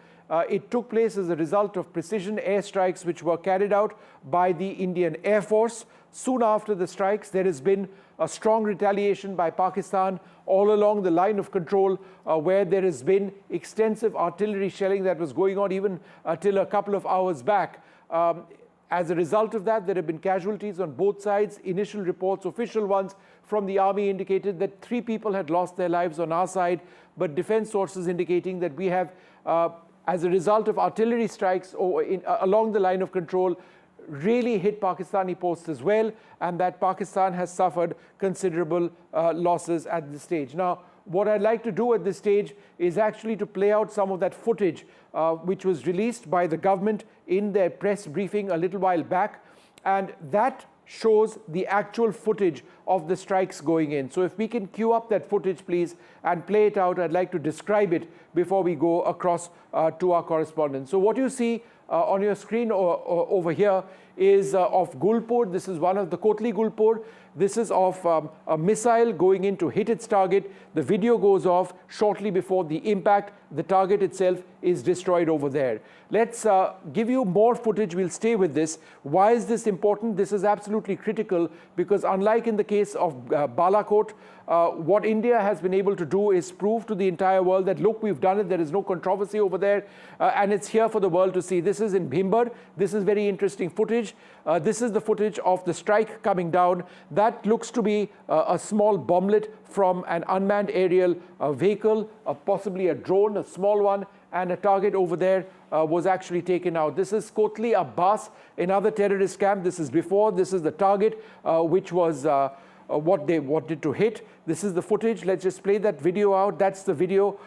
Speaker 6: It took place as a result of precision airstrikes which were carried out by the Indian Air Force. Soon after the strikes, there has been a strong retaliation by Pakistan all along the line of control where there has been extensive artillery shelling that was going on even till a couple of hours back. As a result of that, there have been casualties on both sides. Initial reports, official ones from the army, indicated that 3 people had lost their lives on our side, but defense sources indicating that we have, as a result of artillery strikes along the line of control, really hit Pakistani posts as well, and that Pakistan has suffered considerable losses at this stage. Now, what I'd like to do at this stage is actually to play out some of that footage which was released by the government in their press briefing a little while back, and that shows the actual footage of the strikes going in. So if we can cue up that footage, please, and play it out, I'd like to describe it before we go across to our correspondent. So what you see on your screen over here is of Gulpur. This is one of the Kotli Gulpur. This is of a missile going in to hit its target. The video goes off shortly before the impact. The target itself is destroyed over there. Let's give you more footage. We'll stay with this. Why is this important? This is absolutely critical because unlike in the case of Balakot, what India has been able to do is prove to the entire world that, look, we've done it. There is no controversy over there. And it's here for the world to see. This is in Bhimbar. This is very interesting footage. This is the footage of the strike coming down. That looks to be a small bomblet from an unmanned aerial vehicle, possibly a drone, a small one, and a target over there was actually taken out. This is Kotli Abbas, another terrorist camp. This is before. This is the target, which was what they wanted to hit. This is the footage. Let's just play that video out. That's the video.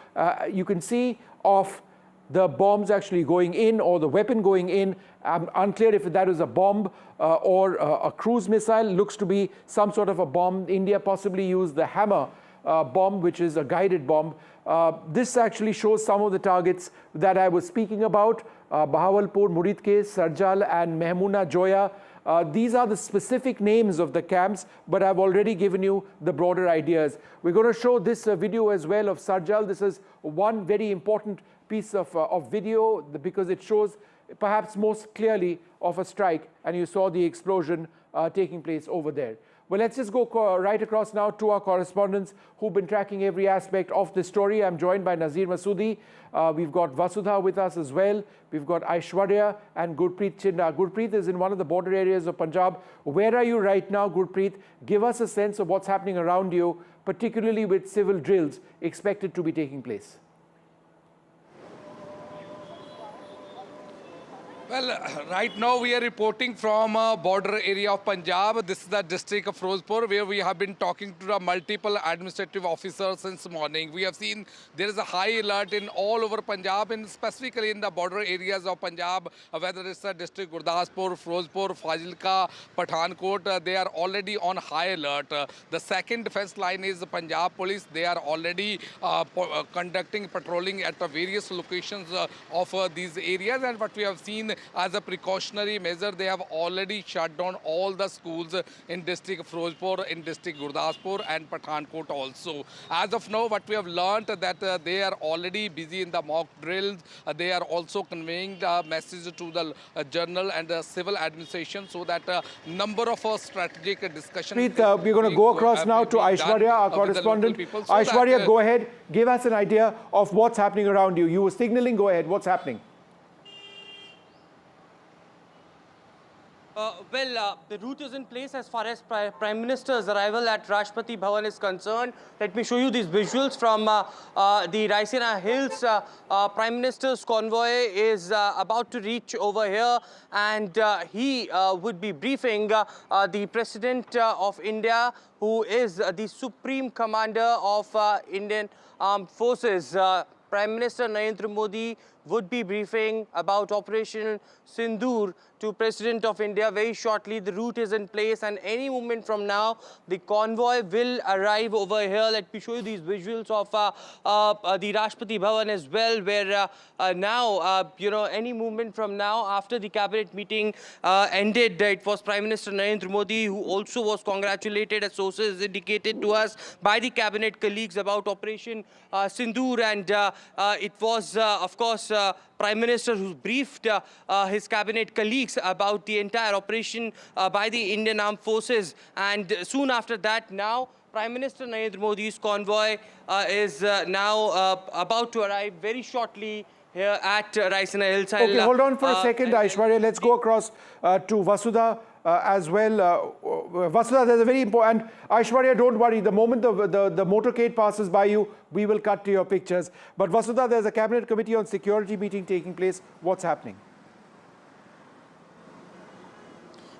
Speaker 6: You can see of the bombs actually going in or the weapon going in. Unclear if that was a bomb or a cruise missile. Looks to be some sort of a bomb. India possibly used the Hammer bomb, which is a guided bomb. This actually shows some of the targets that I was speaking about. Bahawalpur, Muridke, Sarjal and Mehmuna Joya. These are the specific names of the camps, but I've already given you the broader ideas. We're going to show this video as well of Sarjal. This is one very important piece of video because it shows perhaps most clearly of a strike, and you saw the explosion taking place over there. Well, let's just go right across now to our correspondents who've been tracking every aspect of this story. I'm joined by Nazir Masoodi. We've got Vasudha with us as well. We've got Aishwarya and Gurpreet Chinda. Gurpreet is in one of the border areas of Punjab. Where are you right now, Gurpreet? Give us a sense of what's happening around you, particularly with civil drills expected to be taking place.
Speaker 2: Well, right now we are reporting from a border area of Punjab. This is the district of Firozpur, where we have been talking to the multiple administrative officers since morning. We have seen there is a high alert in all over Punjab, and specifically in the border areas of Punjab, whether it's the district Gurdaspur, Firozpur, Fazilka, Pathankot, they are already on high alert. The second defense line is the Punjab police. They are already conducting patrolling at the various locations of these areas, and what we have seen as a precautionary measure, they have already shut down all the schools in district Firozpur, in district Gurdaspur and Pathankot also. As of now, what we have learnt that they are already busy in the mock drills. They are also conveying the message to the general and the civil administration so that number of strategic discussions.
Speaker 6: We're going to go across now to Aishwarya, our correspondent. Aishwarya, go ahead. Give us an idea of what's happening around you. You were signaling. Go ahead. What's happening?
Speaker 5: The route is in place as far as Prime Minister's arrival at Rashtrapati Bhavan is concerned. Let me show you these visuals from the Rationale Hills. Prime Minister's convoy is about to reach over here, and he would be briefing the President of India, who is the Supreme Commander of Indian Armed Forces. Prime Minister Narendra Modi would be briefing about Operation Sindoor to President of India very shortly. The route is in place, and any moment from now, the convoy will arrive over here. Let me show you these visuals of the Rashtrapati Bhavan as well, where now, any moment from now, after the cabinet meeting ended, it was Prime Minister Narendra Modi who also was congratulated, as sources indicated to us, by the cabinet colleagues about Operation Sindoor, and it was, of course, Prime Minister who briefed his cabinet colleagues about the entire operation by the Indian Armed Forces. And soon after that, now Prime Minister Narendra Modi's convoy is now about to arrive very shortly here at Raisina Hills.
Speaker 6: Okay, hold on for a second, Aishwarya. Let's go across to Vasudha as well. Vasudha, there's a very important... And Aishwarya, don't worry. The moment the motorcade passes by you, we will cut to your pictures. But Vasudha, there's a Cabinet Committee on Security meeting taking place. What's happening?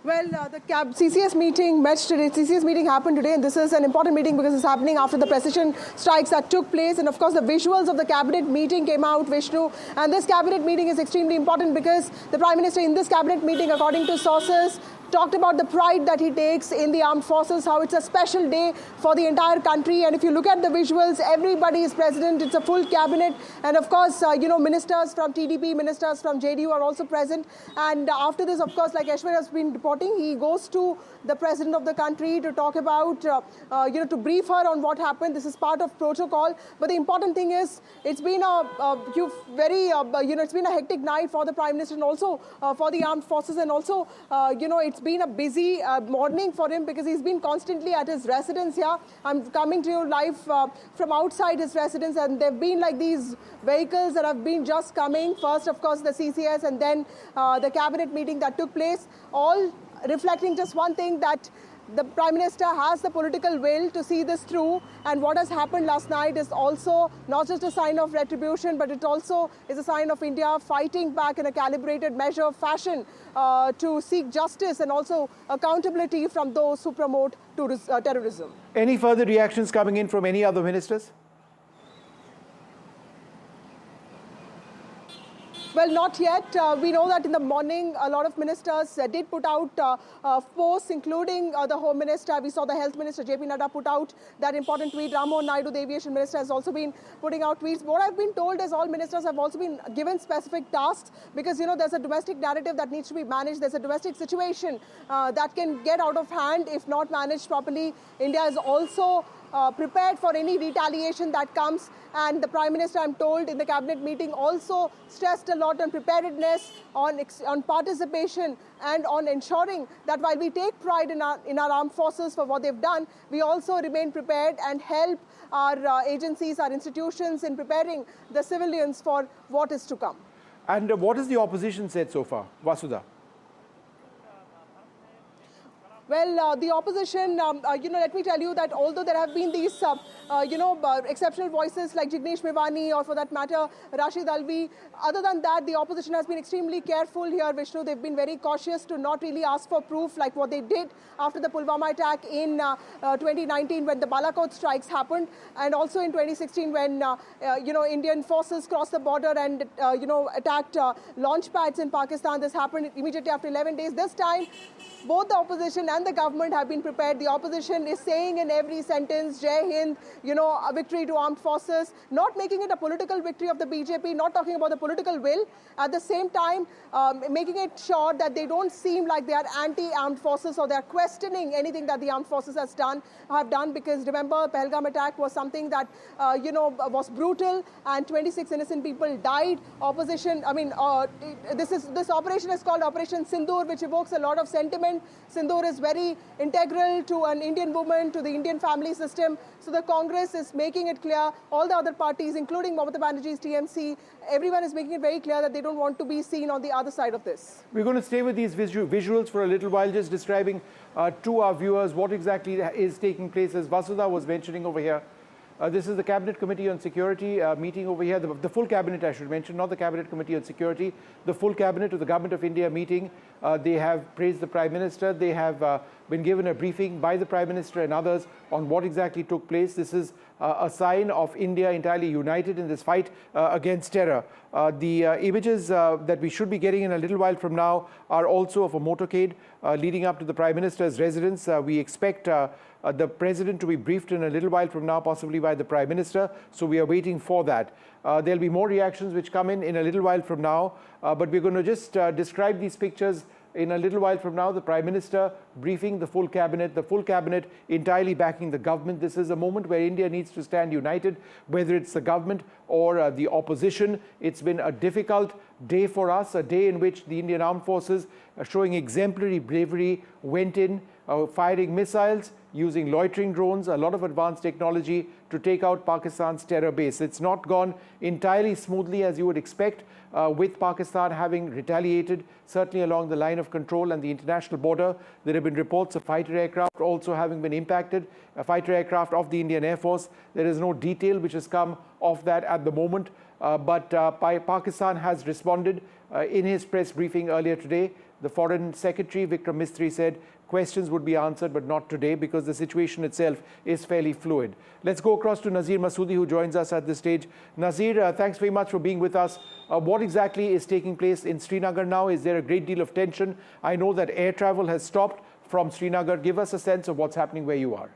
Speaker 8: Well, the CCS meeting happened today, and this is an important meeting because it's happening after the precision strikes that took place. And of course, the visuals of the cabinet meeting came out, Vishnu. And this cabinet meeting is extremely important because the Prime Minister in this cabinet meeting, according to sources, talked about the pride that he takes in the armed forces, how it's a special day for the entire country. And if you look at the visuals, everybody is present. It's a full cabinet. And of course, ministers from TDP, ministers from JDU are also present. And after this, of course, like Aishwarya has been reporting, he goes to the president of the country to talk about, to brief her on what happened. This is part of protocol. But the important thing is, it's been it's been a hectic night for the Prime Minister and also for the armed forces, and also, it's been a busy morning for him because he's been constantly at his residence here. I'm coming to you live from outside his residence, and there have been like these vehicles that have been just coming. First, of course, the CCS, and then the cabinet meeting that took place, all reflecting just one thing, that the Prime Minister has the political will to see this through, and what has happened last night is also not just a sign of retribution, but it also is a sign of India fighting back in a calibrated measure fashion to seek justice and also accountability from those who promote terrorism.
Speaker 6: Any further reactions coming in from any other ministers?
Speaker 8: Well, not yet. We know that in the morning, a lot of ministers did put out posts, including the Home Minister. We saw the Health Minister, JP Nadda, put out that important tweet. Rammohan Naidu, the Aviation Minister, has also been putting out tweets. What I've been told is all ministers have also been given specific tasks because, there's a domestic narrative that needs to be managed. There's a domestic situation that can get out of hand if not managed properly. India is also prepared for any retaliation that comes, and the Prime Minister, I'm told, in the cabinet meeting also stressed a lot on preparedness, on participation, and on ensuring that while we take pride in our armed forces for what they've done, we also remain prepared and help our agencies, our institutions in preparing the civilians for what is to come.
Speaker 6: And what has the opposition said so far, Vasudha?
Speaker 8: Well, the opposition, let me tell you that although there have been these, exceptional voices like Jignesh Mevani or for that matter, Rashid Alvi, other than that, the opposition has been extremely careful here, Vishnu. They've been very cautious to not really ask for proof like what they did after the Pulwama attack in 2019 when the Balakot strikes happened, and also in 2016 when, Indian forces crossed the border and, attacked launch pads in Pakistan. This happened immediately after 11 days. This time, both the opposition and the government have been prepared. The opposition is saying in every sentence, Jai Hind, a victory to armed forces, not making it a political victory of the BJP, not talking about the political will. At the same time, making it sure that they don't seem like they are anti-armed forces or they are questioning anything that the armed forces have done, because remember, Pahalgam attack was something that, was brutal and 26 innocent people died. Opposition, this operation is called Operation Sindoor, which evokes a lot of sentiment. Sindoor is very integral to an Indian woman, to the Indian family system. So the Congress is making it clear, all the other parties, including Mamata Banerjee's TMC, everyone is making it very clear that they don't want to be seen on the other side of this.
Speaker 6: We're going to stay with these visuals for a little while, just describing to our viewers what exactly is taking place. As Vasudha was mentioning over here, this is the Cabinet Committee on Security meeting over here. The full Cabinet, I should mention, not the Cabinet Committee on Security. The full Cabinet of the Government of India meeting. They have praised the Prime Minister. They have been given a briefing by the Prime Minister and others on what exactly took place. This is a sign of India entirely united in this fight against terror. The images that we should be getting in a little while from now are also of a motorcade leading up to the Prime Minister's residence. We expect the President to be briefed in a little while from now, possibly by the Prime Minister. So we are waiting for that. There'll be more reactions which come in a little while from now. But we're going to just describe these pictures in a little while from now. The Prime Minister briefing the full Cabinet entirely backing the government. This is a moment where India needs to stand united, whether it's the government or the opposition. It's been a difficult day for us, a day in which the Indian Armed Forces, showing exemplary bravery, went in, firing missiles, using loitering drones, a lot of advanced technology to take out Pakistan's terror base. It's not gone entirely smoothly as you would expect, with Pakistan having retaliated, certainly along the line of control and the international border. There have been reports of fighter aircraft also having been impacted, a fighter aircraft of the Indian Air Force. There is no detail which has come of that at the moment, but Pakistan has responded in his press briefing earlier today. The Foreign Secretary, Vikram Mistry, said questions would be answered, but not today because the situation itself is fairly fluid. Let's go across to Nazir Masoodi, who joins us at this stage. Nazir, thanks very much for being with us. What exactly is taking place in Srinagar now? Is there a great deal of tension? I know that air travel has stopped from Srinagar. Give us a sense of what's happening where you are.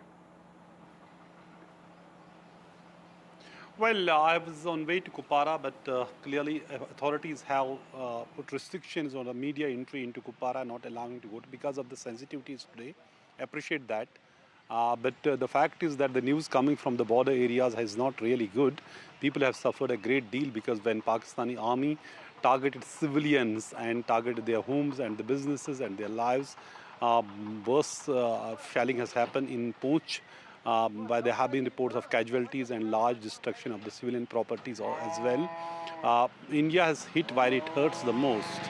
Speaker 10: Well, I was on way to Kupara, but clearly authorities have put restrictions on the media entry into Kupara, not allowing to go because of the sensitivities today. I appreciate that. But the fact is that the news coming from the border areas is not really good. People have suffered a great deal because when Pakistani army targeted civilians and targeted their homes and the businesses and their lives, worse shelling has happened in Poonch, where there have been reports of casualties and large destruction of the civilian properties as well. India has hit where it hurts the most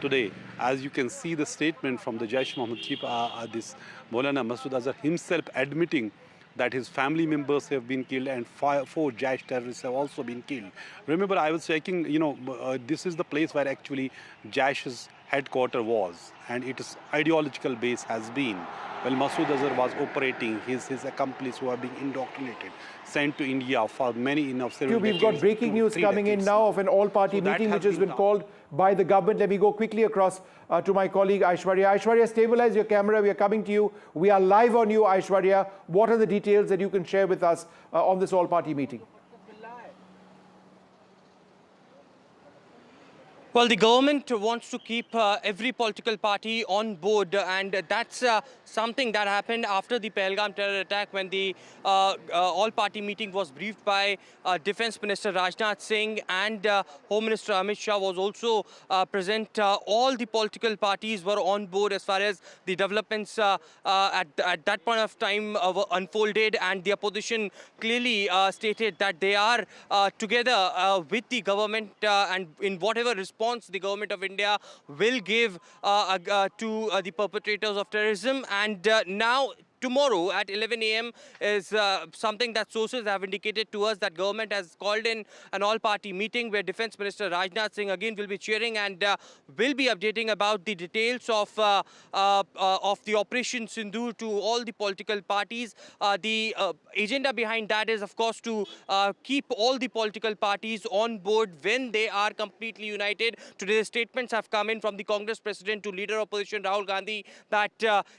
Speaker 10: today. As you can see the statement from the Jaish Mohammed chief, this Maulana Masood Azhar himself admitting that his family members have been killed and 4 Jaish terrorists have also been killed. Remember, I was checking, this is the place where actually Jaish's headquarters was, and its ideological base has been. Well, Masood Azhar was operating, his accomplices who are being indoctrinated, sent to India for many
Speaker 6: We've got breaking news coming in now of an all-party meeting which has been called by the government. Let me go quickly across to my colleague Aishwarya. Aishwarya, stabilize your camera. We are coming to you. We are live on you, Aishwarya. What are the details that you can share with us on this all-party meeting?
Speaker 5: Well, the government wants to keep every political party on board, and that's something that happened after the Pahalgam terror attack, when the all-party meeting was briefed by Defence Minister Rationale Singh, and Home Minister Amit Shah was also present. All the political parties were on board as far as the developments at that point of time were unfolded, and the opposition clearly stated that they are together with the government, and in whatever response the government of India will give to the perpetrators of terrorism. And now, tomorrow at 11 a.m. is something that sources have indicated to us that government has called in an all-party meeting where Defence Minister Rajnath Singh again will be chairing and will be updating about the details of the Operation Sindoor to all the political parties. The agenda behind that is, of course, to keep all the political parties on board when they are completely united. Today's statements have come in from the Congress President to Leader Opposition Rahul Gandhi that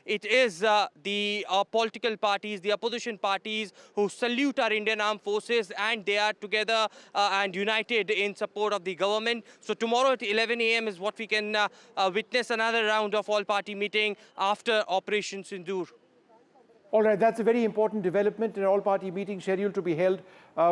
Speaker 5: it is the political parties, the opposition parties who salute our Indian Armed Forces, and they are together and united in support of the government. So tomorrow at 11 a.m. is what we can witness, another round of all-party meeting after Operation Sindoor.
Speaker 6: All right, that's a very important development. An all-party meeting scheduled to be held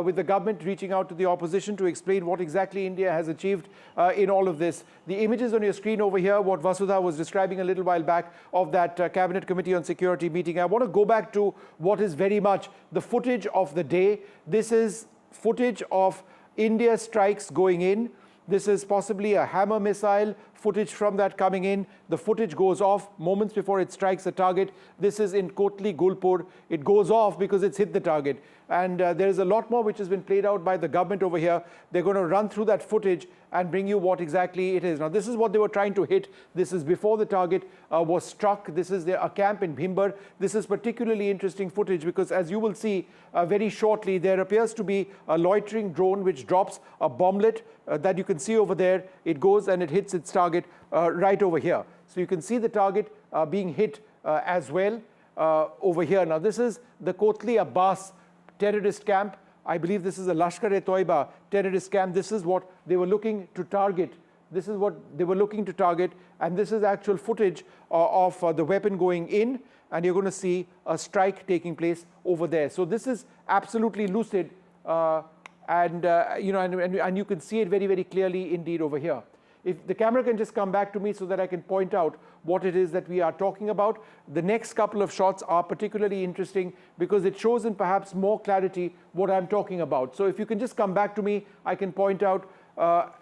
Speaker 6: with the government reaching out to the opposition to explain what exactly India has achieved in all of this. The images on your screen over here, what Vasudha was describing a little while back of that Cabinet Committee on Security meeting. I want to go back to what is very much the footage of the day. This is footage of India strikes going in. This is possibly a hammer missile, footage from that coming in. The footage goes off moments before it strikes a target. This is in Kotli, Gulpur. It goes off because it's hit the target. And there is a lot more which has been played out by the government over here. They're going to run through that footage and bring you what exactly it is. Now, this is what they were trying to hit. This is before the target was struck. This is a camp in Bhimber. This is particularly interesting footage because, as you will see very shortly, there appears to be a loitering drone which drops a bomblet that you can see over there. It goes and it hits its target right over here. So you can see the target being hit as well over here. Now, this is the Kotli Abbas terrorist camp. I believe this is a Lashkar-e-Toiba terrorist camp. This is what they were looking to target. This is what they were looking to target. And this is actual footage of the weapon going in. And you're going to see a strike taking place over there. So this is absolutely lucid. And you can see it very, very clearly indeed over here. If the camera can just come back to me so that I can point out what it is that we are talking about. The next couple of shots are particularly interesting because it shows in perhaps more clarity what I'm talking about. So if you can just come back to me, I can point out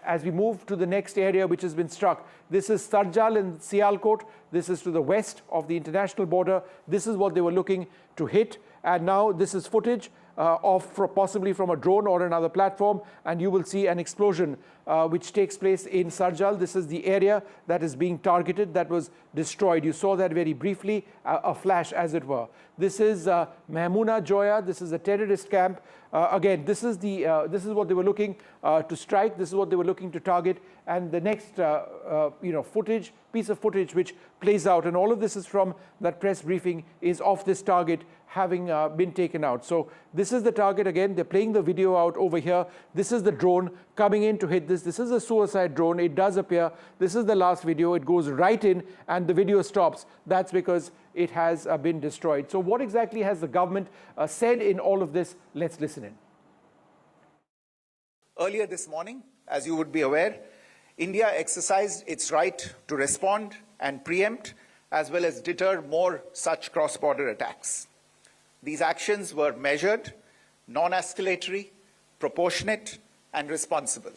Speaker 6: as we move to the next area which has been struck. This is Sarjal and Sialkot. This is to the west of the international border. This is what they were looking to hit. And now this is footage possibly from a drone or another platform, and you will see an explosion which takes place in Sarjal. This is the area that is being targeted, that was destroyed. You saw that very briefly, a flash as it were. This is Mehmuna Joya. This is a terrorist camp. Again, this is what they were looking to strike. This is what they were looking to target. And the next piece of footage which plays out, and all of this is from that press briefing, is of this target having been taken out. So this is the target again. They're playing the video out over here. This is the drone coming in to hit this. This is a suicide drone. It does appear. This is the last video. It goes right in and the video stops. That's because it has been destroyed. So what exactly has the government said in all of this? Let's listen in.
Speaker 11: Earlier this morning, as you would be aware, India exercised its right to respond and preempt as well as deter more such cross-border attacks. These actions were measured, non-escalatory, proportionate, and responsible.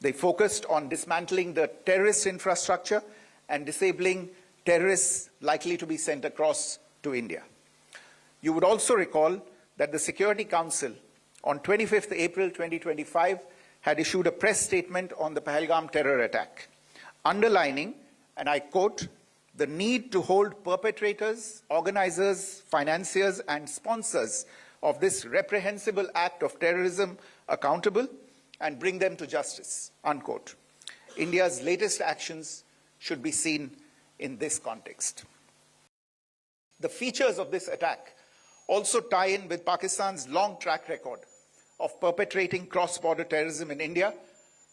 Speaker 11: They focused on dismantling the terrorist infrastructure and disabling terrorists likely to be sent across to India. You would also recall that the Security Council on 25th April 2025 had issued a press statement on the Pahalgam terror attack, underlining, and I quote, the need to hold perpetrators, organizers, financiers, and sponsors of this reprehensible act of terrorism accountable and bring them to justice, unquote. India's latest actions should be seen in this context. The features of this attack also tie in with Pakistan's long track record of perpetrating cross-border terrorism in India,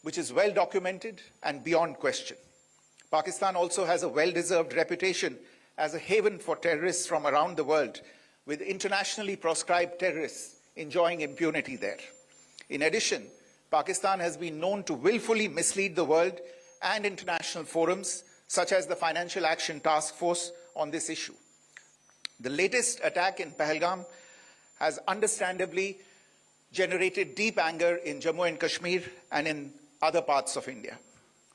Speaker 11: which is well documented and beyond question. Pakistan also has a well-deserved reputation as a haven for terrorists from around the world, with internationally proscribed terrorists enjoying impunity there. In addition, Pakistan has been known to willfully mislead the world and international forums, such as the Financial Action Task Force, on this issue. The latest attack in Pahalgam has understandably generated deep anger in Jammu and Kashmir and in other parts of India.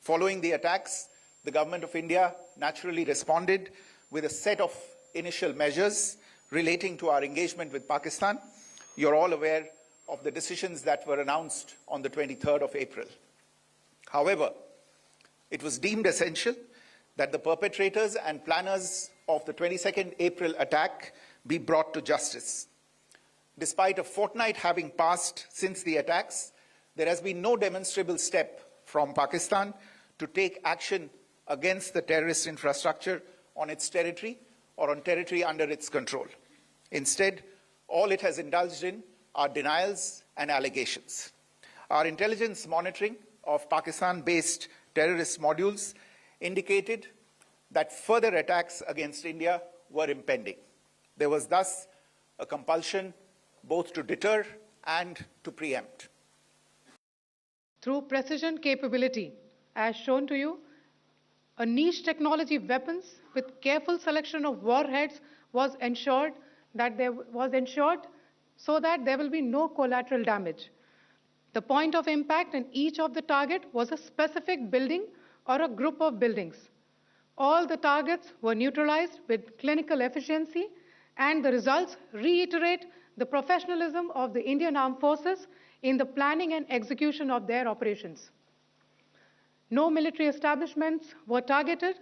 Speaker 11: Following the attacks, the government of India naturally responded with a set of initial measures relating to our engagement with Pakistan. You're all aware of the decisions that were announced on the 23rd of April. However, it was deemed essential that the perpetrators and planners of the 22nd April attack be brought to justice. Despite a fortnight having passed since the attacks, there has been no demonstrable step from Pakistan to take action against the terrorist infrastructure on its territory or on territory under its control. Instead, all it has indulged in are denials and allegations. Our intelligence monitoring of Pakistan-based terrorist modules indicated that further attacks against India were impending. There was thus a compulsion both to deter and to preempt.
Speaker 12: Through precision capability, as shown to you, a niche technology weapons with careful selection of warheads was ensured so that there will be no collateral damage. The point of impact in each of the target was a specific building or a group of buildings. All the targets were neutralized with clinical efficiency, and the results reiterate the professionalism of the Indian Armed Forces in the planning and execution of their operations. No military establishments were targeted.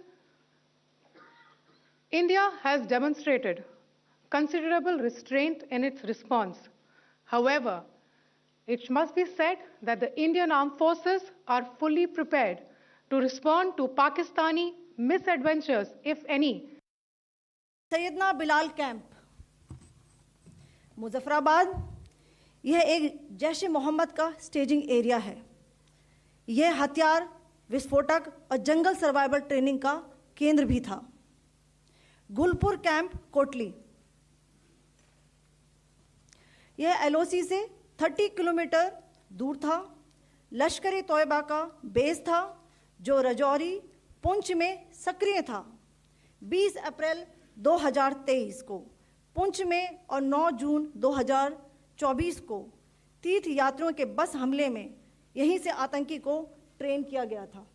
Speaker 12: India has demonstrated considerable restraint in its response. However, it must be said that the Indian Armed Forces are fully prepared to respond to Pakistani misadventures, if any.
Speaker 17: Syedna Bilal camp, Muzaffarabad, यह एक जैश मोहम्मद का staging area है। यह हथियार, विस्फोटक और जंगल survival training का केंद्र भी था। गुलपुर कैंप, कोटली, यह एलओसी से 30 किलोमीटर दूर था। लश्कर ए तोयबा का बेस था जो रजौरी, पुंछ में सक्रिय था। 20 अप्रैल 2023 को पुंछ में और 9 जून 2024 को तीर्थ यात्रियों के बस हमले में यहीं से आतंकी को ट्रेन किया गया था।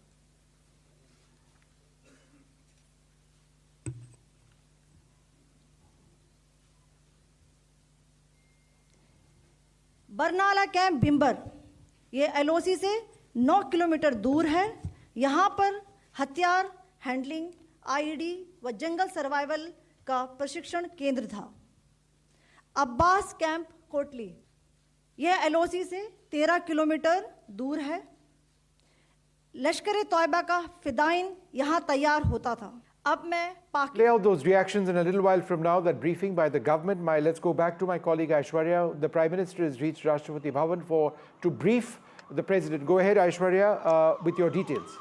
Speaker 17: बरनाला कैंप, बिंबर, ये एलओसी से 9 किलोमीटर दूर है। यहाँ पर हथियार हैंडलिंग, आईडी व जंगल सर्वाइवल का प्रशिक्षण केंद्र था। अब्बास कैंप, कोटली, यह एलओसी से 13 किलोमीटर दूर है। लश्कर ए तोयबा का फिदाइन यहाँ तैयार होता था। अब मैं
Speaker 6: Lay out those reactions in a little while from now, that briefing by the government. Let's go back to my colleague Aishwarya. The Prime Minister has reached Rashtrapati Bhavan to brief the President. Go ahead, Aishwarya, with your details.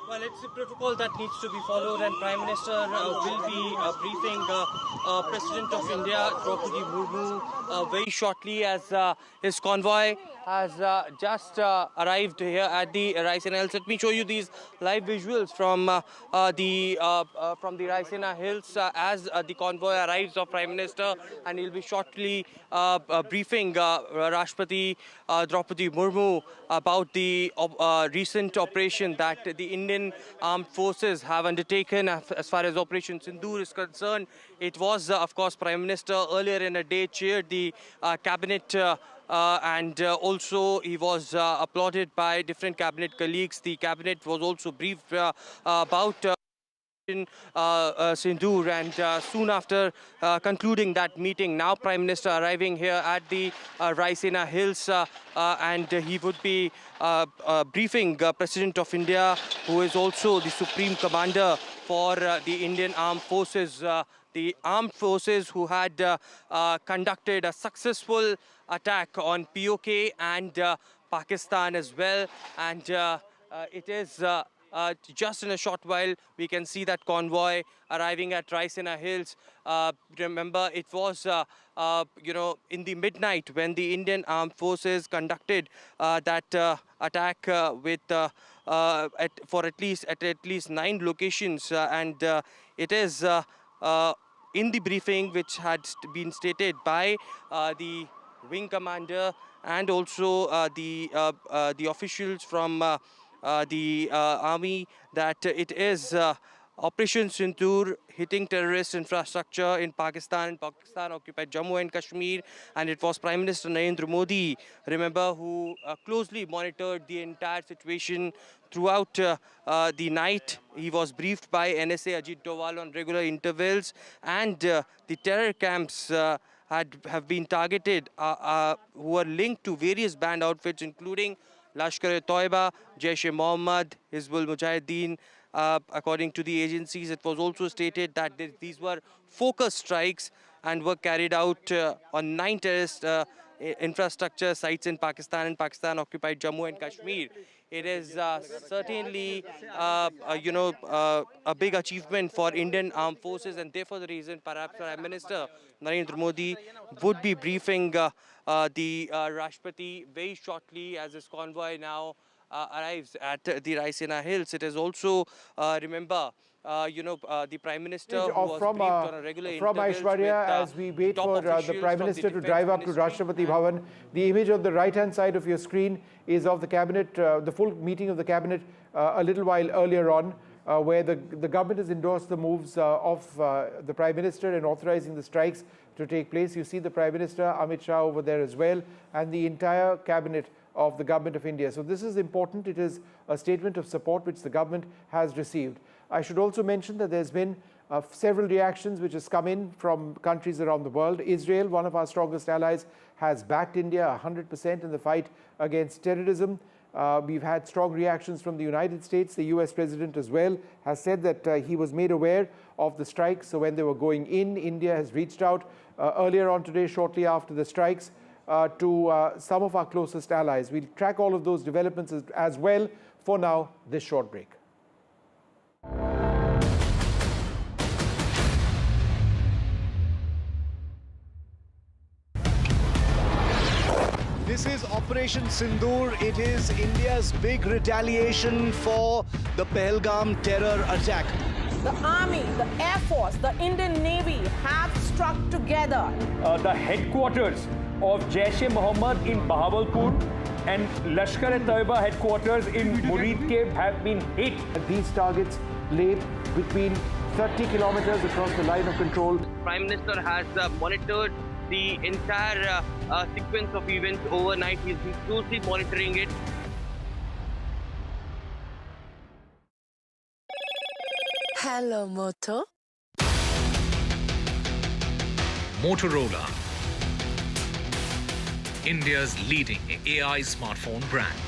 Speaker 5: Well, it's a protocol that needs to be followed, and Prime Minister will be briefing President of India, Draupadi Murmu, very shortly, as his convoy has just arrived here at the Raisina Hills. Let me show you these live visuals from the Raisina Hills as the convoy arrives of Prime Minister, and he'll be shortly briefing Rashtrapati Draupadi Murmu about the recent operation that the Indian Armed Forces have undertaken as far as Operation Sindoor is concerned. It was, of course, Prime Minister earlier in the day chaired the cabinet and also he was applauded by different cabinet colleagues. The cabinet was also briefed about Sindoor, and soon after concluding that meeting, now Prime Minister arriving here at the Raisina Hills, and he would be briefing President of India, who is also the Supreme Commander for the Indian Armed Forces. The armed forces who had conducted a successful attack on PoK and Pakistan as well, and it is just in a short while we can see that convoy arriving at Raisina Hills. Remember, it was in the midnight when the Indian Armed Forces conducted that attack with for at least 9 locations, and it is in the briefing which had been stated by the wing commander and also the officials from the army, that it is Operation Sindoor hitting terrorist infrastructure in Pakistan and Pakistan-Occupied Jammu and Kashmir, and it was Prime Minister Narendra Modi, remember, who closely monitored the entire situation throughout the night. He was briefed by NSA Ajit Doval on regular intervals, and the terror camps have been targeted who are linked to various banned outfits, including Lashkar e Toiba, Jaish-e-Mohammed, Hizbul Mujahideen. According to the agencies, it was also stated that these were focused strikes and were carried out on 9 terrorist infrastructure sites in Pakistan and Pakistan-Occupied Jammu and Kashmir. It is certainly, a big achievement for Indian armed forces, and therefore the reason perhaps Prime Minister Narendra Modi would be briefing the Rashtrapati very shortly as his convoy now arrives at the Raisina Hills. It is also, remember, the Prime Minister who was briefed on a regular
Speaker 6: from Aishwarya as we wait for the Prime Minister to drive up to Rashtrapati Bhavan. The image on the right-hand side of your screen is of the Cabinet, the full meeting of the Cabinet a little while earlier on, where the government has endorsed the moves of the Prime Minister in authorizing the strikes to take place. You see the Prime Minister, Amit Shah, over there as well, and the entire Cabinet of the Government of India. So this is important. It is a statement of support which the government has received. I should also mention that there's been several reactions which has come in from countries around the world. Israel, one of our strongest allies, has backed India 100% in the fight against terrorism. We've had strong reactions from the United States. The US President as well has said that he was made aware of the strikes. So when they were going in, India has reached out earlier on today, shortly after the strikes, to some of our closest allies. We'll track all of those developments as well. For now, this short break.
Speaker 14: This is Operation Sindoor. It is India's big retaliation for the Pahalgam terror attack.
Speaker 3: The Army, the Air Force, the Indian Navy have struck together.
Speaker 1: The headquarters of Jaish-e-Mohammed in Bahawalpur and Lashkar-e-Taiba headquarters in Muridke have been hit.
Speaker 6: These targets lay between 30 kilometers across the line of control.
Speaker 5: Prime Minister has monitored the entire sequence of events overnight. He's been closely monitoring it.
Speaker 13: Hello, Moto.
Speaker 15: Motorola, India's leading AI smartphone brand.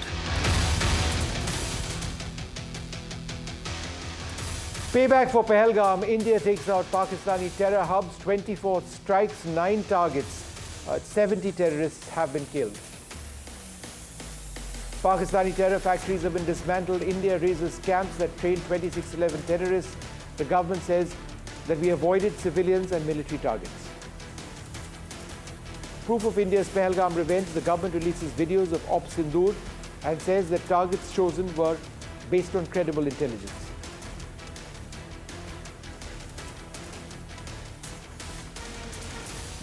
Speaker 6: Payback for Pahalgam. India takes out Pakistani terror hubs. 24 strikes, 9 targets. 70 terrorists have been killed. Pakistani terror factories have been dismantled. India raises camps that train 2611 terrorists. The government says that we avoided civilians and military targets. Proof of India's Pahalgam revenge. The government releases videos of Operation Sindoor and says that targets chosen were based on credible intelligence.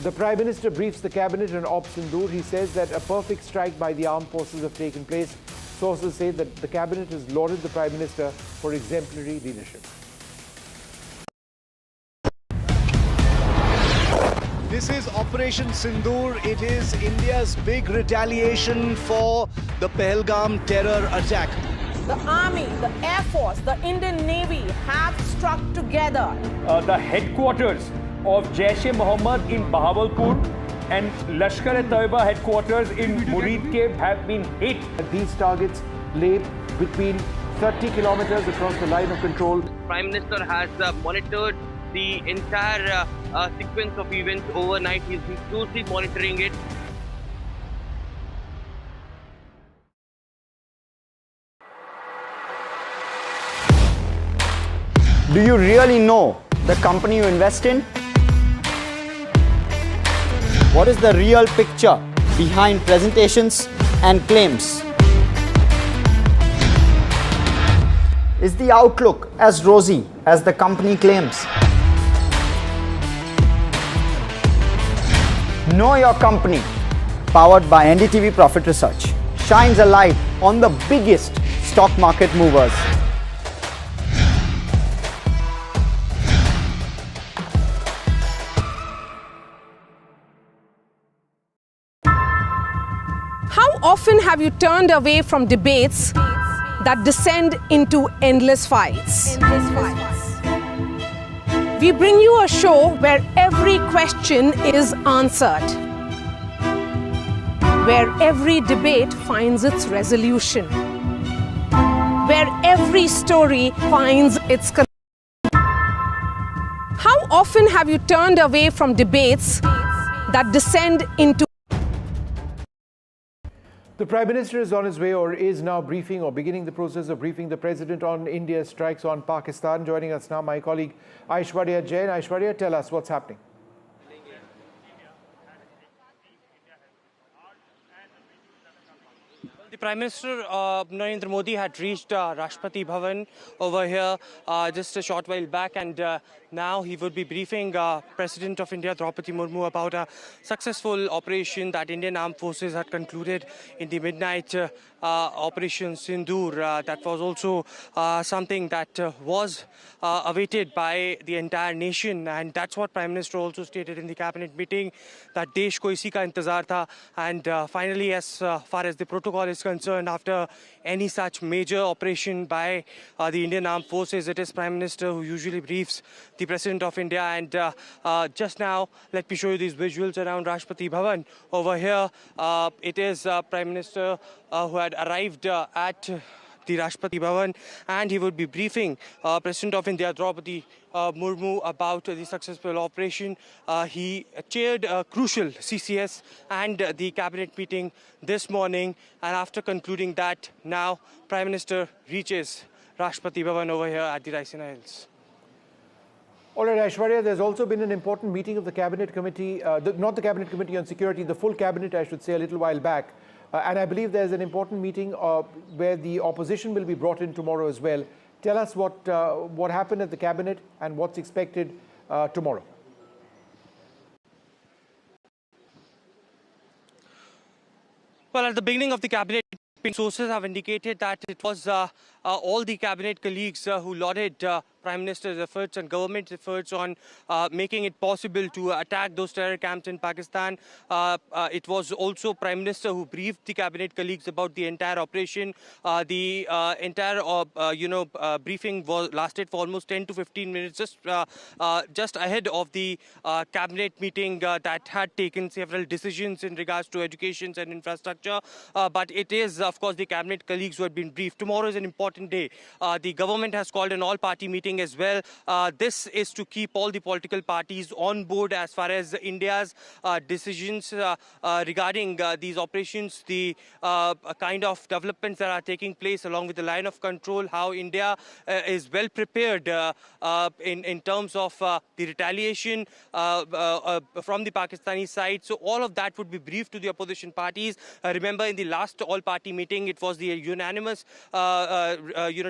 Speaker 6: The Prime Minister briefs the Cabinet on Operation Sindoor. He says that a perfect strike by the armed forces have taken place. Sources say that the Cabinet has lauded the Prime Minister for exemplary leadership.
Speaker 14: This is Operation Sindoor. It is India's big retaliation for the Pahalgam terror attack.
Speaker 3: The Army, the Air Force, the Indian Navy have struck together.
Speaker 1: The headquarters of Jaish-e-Mohammed in Bahawalpur and Lashkar-e-Taiba headquarters in Muridke have been hit.
Speaker 6: These targets lay between 30 kilometers across the line of control.
Speaker 5: Prime Minister has monitored the entire sequence of events overnight. He's been closely monitoring it.
Speaker 18: Do you really know the company you invest in? What is the real picture behind presentations and claims? Is the outlook as rosy as the company claims? Know Your Company, powered by NDTV Profit Research, shines a light on the biggest stock market movers.
Speaker 3: How often have you turned away from debates that descend into endless fights? We bring you a show where every question is answered, where every debate finds its resolution, where every story finds its conclusion. How often have you turned away from debates that descend into
Speaker 6: The Prime Minister is on his way or is now briefing or beginning the process of briefing the President on India's strikes on Pakistan. Joining us now, my colleague Aishwarya Jain. Aishwarya, tell us what's happening.
Speaker 5: The Prime Minister Narendra Modi had reached Rashtrapati Bhavan over here just a short while back, and now he would be briefing President of India Draupadi Murmu about a successful operation that Indian Armed Forces had concluded in the midnight Operation Sindoor. That was also something that was awaited by the entire nation, and that's what Prime Minister also stated in the cabinet meeting, that desh ko isi ka intezar tha. And finally, as far as the protocol is concerned, after any such major operation by the Indian Armed Forces, it is Prime Minister who usually briefs the President of India. And just now, let me show you these visuals around Rashtrapati Bhavan. Over here, it is Prime Minister who had arrived at the Rashtrapati Bhavan, and he would be briefing President of India Draupadi Murmu about the successful operation. He chaired a crucial CCS and the cabinet meeting this morning, and after concluding that, now Prime Minister reaches Rashtrapati Bhavan over here at the Rationale Hills.
Speaker 6: All right, Aishwarya, there's also been an important meeting of the Cabinet Committee, not the Cabinet Committee on Security, the full Cabinet, I should say, a little while back. And I believe there's an important meeting where the opposition will be brought in tomorrow as well. Tell us what happened at the Cabinet and what's expected tomorrow.
Speaker 5: Well, at the beginning of the Cabinet, sources have indicated that it was all the Cabinet colleagues who lauded Prime Minister's efforts and government's efforts on making it possible to attack those terror camps in Pakistan. It was also Prime Minister who briefed the Cabinet colleagues about the entire operation. The entire, briefing lasted for almost 10 to 15 minutes, just ahead of the Cabinet meeting that had taken several decisions in regards to education and infrastructure. But it is, of course, the Cabinet colleagues who had been briefed. Tomorrow is an important day. The government has called an all-party meeting as well. This is to keep all the political parties on board as far as India's decisions regarding these operations, the kind of developments that are taking place along with the line of control, how India is well prepared in terms of the retaliation from the Pakistani side. So all of that would be briefed to the opposition parties. Remember, in the last all-party meeting, it was the unanimous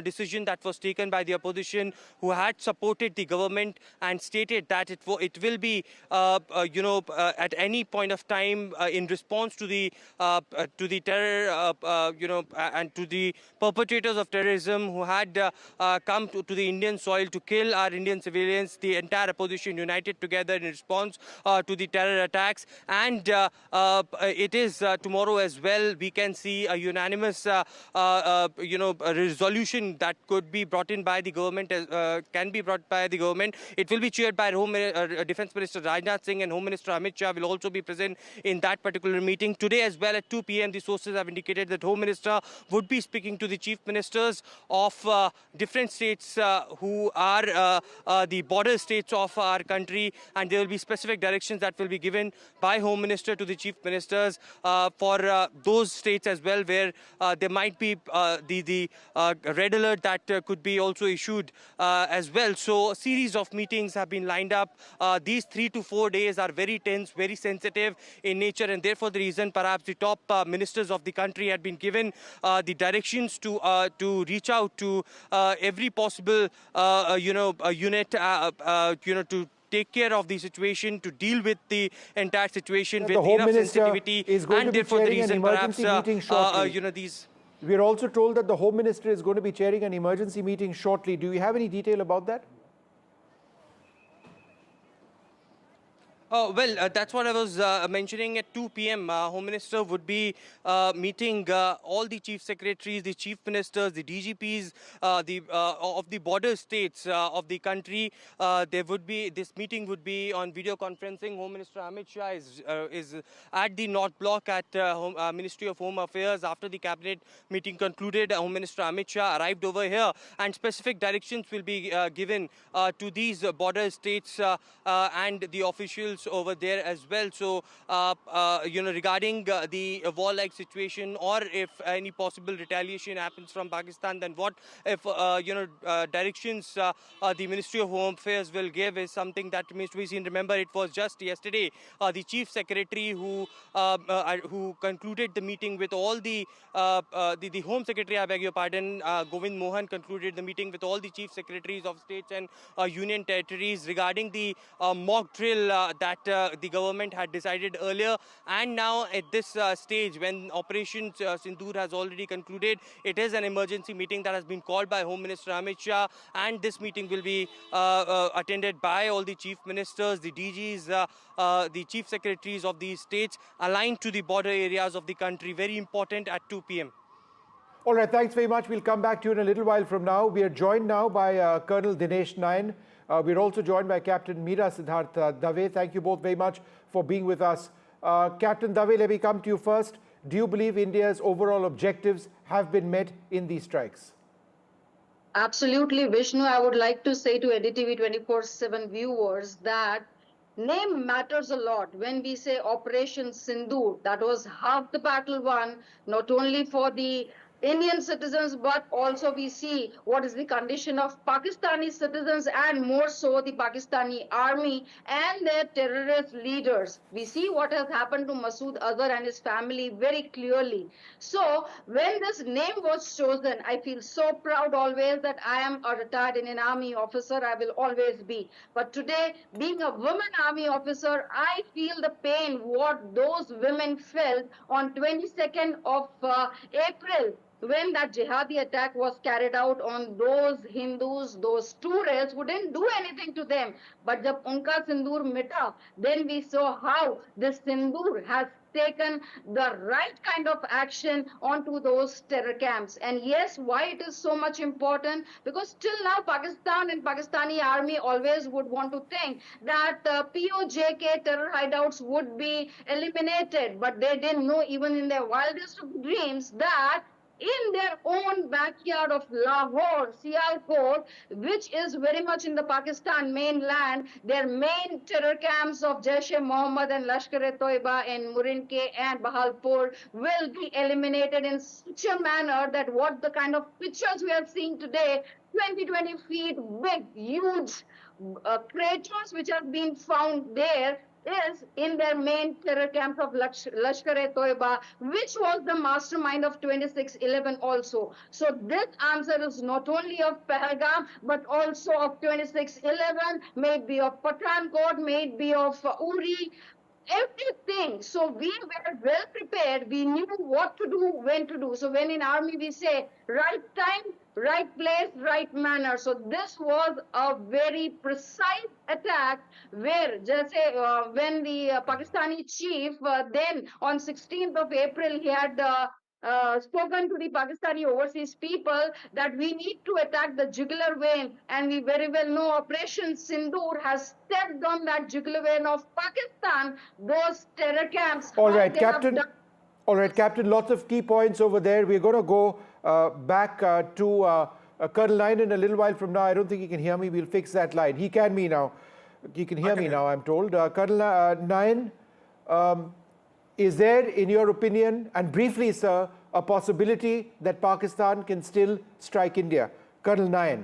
Speaker 5: decision that was taken by the opposition, who had supported the government and stated that it will be, at any point of time in response to the terror, and to the perpetrators of terrorism who had come to the Indian soil to kill our Indian civilians. The entire opposition united together in response to the terror attacks. And it is tomorrow as well, we can see a unanimous, a resolution that could be brought in by the government, can be brought by the government. It will be chaired by Defence Minister Rajnath Singh, and Home Minister Amit Shah will also be present in that particular meeting. Today as well at 2 p.m, the sources have indicated that Home Minister would be speaking to the Chief Ministers of different states who are the border states of our country, and there will be specific directions that will be given by Home Minister to the Chief Ministers for those states as well, where there might be the red alert that could be also issued as well. So a series of meetings have been lined up. These 3 to 4 days are very tense, very sensitive in nature, and therefore the reason perhaps the top ministers of the country had been given the directions to reach out to every possible unit to take care of the situation, to deal with the entire situation with enough sensitivity, and therefore the reason perhaps these.
Speaker 6: We are also told that the Home Minister is going to be chairing an emergency meeting shortly. Do you have any detail about that?
Speaker 5: Well, that's what I was mentioning. At 2 p.m, Home Minister would be meeting all the Chief Secretaries, the Chief Ministers, the DGPs of the border states of the country. This meeting would be on video conferencing. Home Minister Amit Shah is at the North Block at Ministry of Home Affairs. After the Cabinet meeting concluded, Home Minister Amit Shah arrived over here, and specific directions will be given to these border states and the officials officials over there as well. So, regarding the war-like situation, or if any possible retaliation happens from Pakistan, then what if, directions the Ministry of Home Affairs will give is something that remains to be seen. Remember, it was just yesterday the Chief Secretary who concluded the meeting with all the Home Secretary, I beg your pardon, Govind Mohan concluded the meeting with all the Chief Secretaries of states and union territories regarding the mock drill that the government had decided earlier. And now at this stage, when Operation Sindoor has already concluded, it is an emergency meeting that has been called by Home Minister Amit Shah, and this meeting will be attended by all the chief ministers, the DGs, the chief secretaries of these states aligned to the border areas of the country. Very important at 2 p.m.
Speaker 6: All right, thanks very much. We'll come back to you in a little while from now. We are joined now by Colonel Dinesh Nayan. We're also joined by Captain Meera Siddharth Dave. Thank you both very much for being with us. Captain Dave, let me come to you first. Do you believe India's overall objectives have been met in these strikes?
Speaker 4: Absolutely, Vishnu. I would like to say to NDTV 24/7 viewers that name matters a lot. When we say Operation Sindoor, that was half the battle won, not only for the Indian citizens, but also we see what is the condition of Pakistani citizens, and more so the Pakistani army and their terrorist leaders. We see what has happened to Masood Azhar and his family very clearly. So when this name was chosen, I feel so proud always that I am a retired Indian Army officer. I will always be. But today, being a woman Army officer, I feel the pain what those women felt on 22nd of April, when that jihadi attack was carried out on those Hindus, those tourists who didn't do anything to them. But jab unka sindoor mita, then we saw how this sindoor has taken the right kind of action onto those terror camps. And yes, why it is so much important? Because till now, Pakistan and Pakistani army always would want to think that POJK terror hideouts would be eliminated. But they didn't know, even in their wildest of dreams, that in their own backyard of Lahore, Sialkot, which is very much in the Pakistan mainland, their main terror camps of Jaish-e-Mohammed and Lashkar-e-Toiba in Murinkeh and Bahalpur will be eliminated in such a manner that what the kind of pictures we are seeing today, 20 feet big, huge craters which have been found there, is in their main terror camp of Lashkar-e-Toiba, which was the mastermind of 26/11 also. So this answer is not only of Pahalgam, but also of 26/11, may it be of Pathankot, may it be of Uri, everything. So we were well prepared. We knew what to do, when to do. So when in army we say right time, right place, right manner. So this was a very precise attack where just when the Pakistani chief then on 16th of April, he had spoken to the Pakistani overseas people that we need to attack the jugular vein, and we very well know Operation Sindoor has stepped on that jugular vein of Pakistan, those terror camps.
Speaker 6: All right, Captain. All right, Captain, lots of key points over there. We're going to go back to Colonel Nayan in a little while from now. I don't think he can hear me. We'll fix that line. He can me now. He can hear me now, I'm told. Colonel Nayan, is there, in your opinion, and briefly, sir, a possibility that Pakistan can still strike India? Colonel Nayan.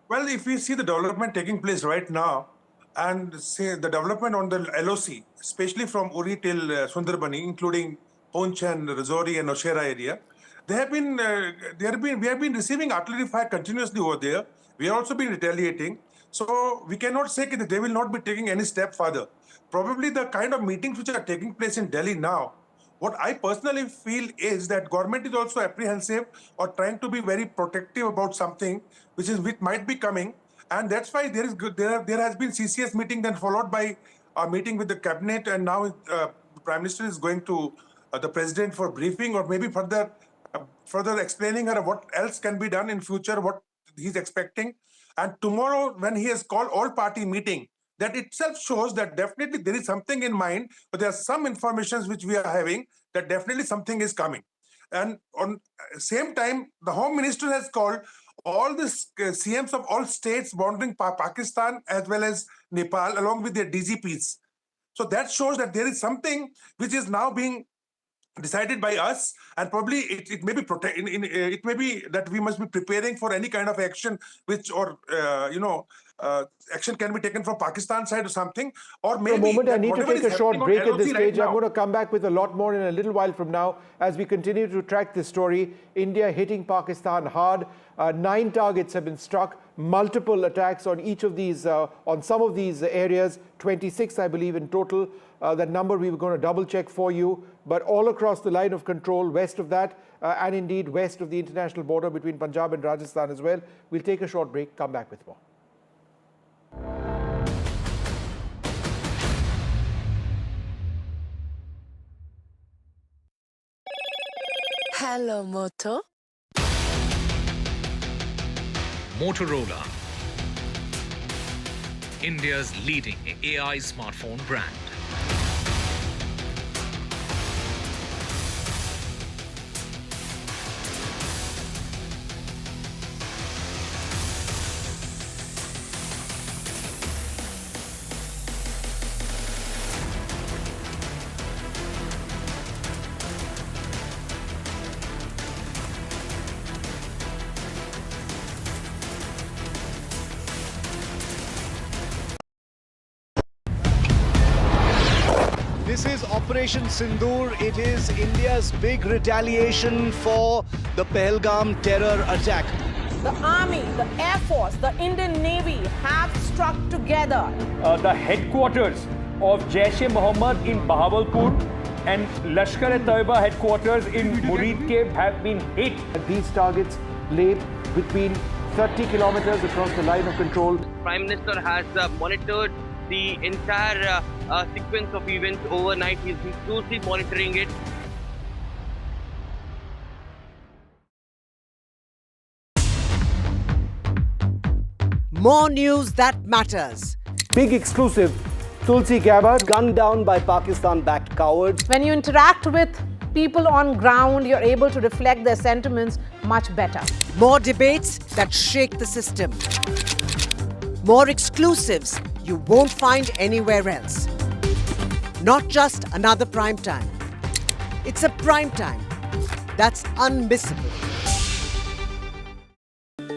Speaker 19: Well, if we see the development taking place right now, and say the development on the LOC, especially from Uri till Sundarbani, including Poonch and Rajouri and Nowshera area, we have been receiving artillery fire continuously over there. We have also been retaliating. So we cannot say that they will not be taking any step further. Probably the kind of meetings which are taking place in Delhi now, what I personally feel is that government is also apprehensive or trying to be very protective about something which might be coming. And that's why there has been CCS meeting, then followed by a meeting with the cabinet, and now the Prime Minister is going to the President for briefing, or maybe further explaining her what else can be done in future, what he's expecting. And tomorrow, when he has called all-party meeting, that itself shows that definitely there is something in mind, but there are some informations which we are having that definitely something is coming. And on same time, the Home Minister has called all the CMs of all states bordering Pakistan as well as Nepal, along with their DGPs. So that shows that there is something which is now being decided by us, and probably it may be it may be that we must be preparing for any kind of action which action can be taken from Pakistan side or something, or maybe
Speaker 6: for a moment I need to
Speaker 19: whatever
Speaker 6: take
Speaker 19: is
Speaker 6: a short
Speaker 19: happening
Speaker 6: break
Speaker 19: on
Speaker 6: at this
Speaker 19: LOC
Speaker 6: stage.
Speaker 19: right
Speaker 6: I'm
Speaker 19: now-
Speaker 6: going to come back with a lot more in a little while from now as we continue to track this story. India hitting Pakistan hard. 9 targets have been struck, multiple attacks on each of these, on some of these areas, 26 I believe in total. That number we were going to double check for you, but all across the line of control, west of that, and indeed west of the international border between Punjab and Rajasthan as well. We'll take a short break, come back with more.
Speaker 13: Hello, Moto.
Speaker 15: Motorola, India's leading AI smartphone brand.
Speaker 14: This is Operation Sindoor. It is India's big retaliation for the Pahalgam terror attack.
Speaker 3: The Army, the Air Force, the Indian Navy have struck together.
Speaker 1: The headquarters of Jaish-e-Mohammed in Bahawalpur and Lashkar-e-Taiba headquarters in Muridke have been hit.
Speaker 6: These targets lay between 30 kilometers across the line of control.
Speaker 5: Prime Minister has monitored the entire sequence of events overnight. He's been closely monitoring it.
Speaker 7: More news that matters.
Speaker 6: Big exclusive. Tulsi Gabbard
Speaker 14: gunned down by Pakistan-backed cowards.
Speaker 3: When you interact with people on ground, you're able to reflect their sentiments much better.
Speaker 7: More debates that shake the system. More exclusives you won't find anywhere else. Not just another prime time. It's a prime time that's unmissable.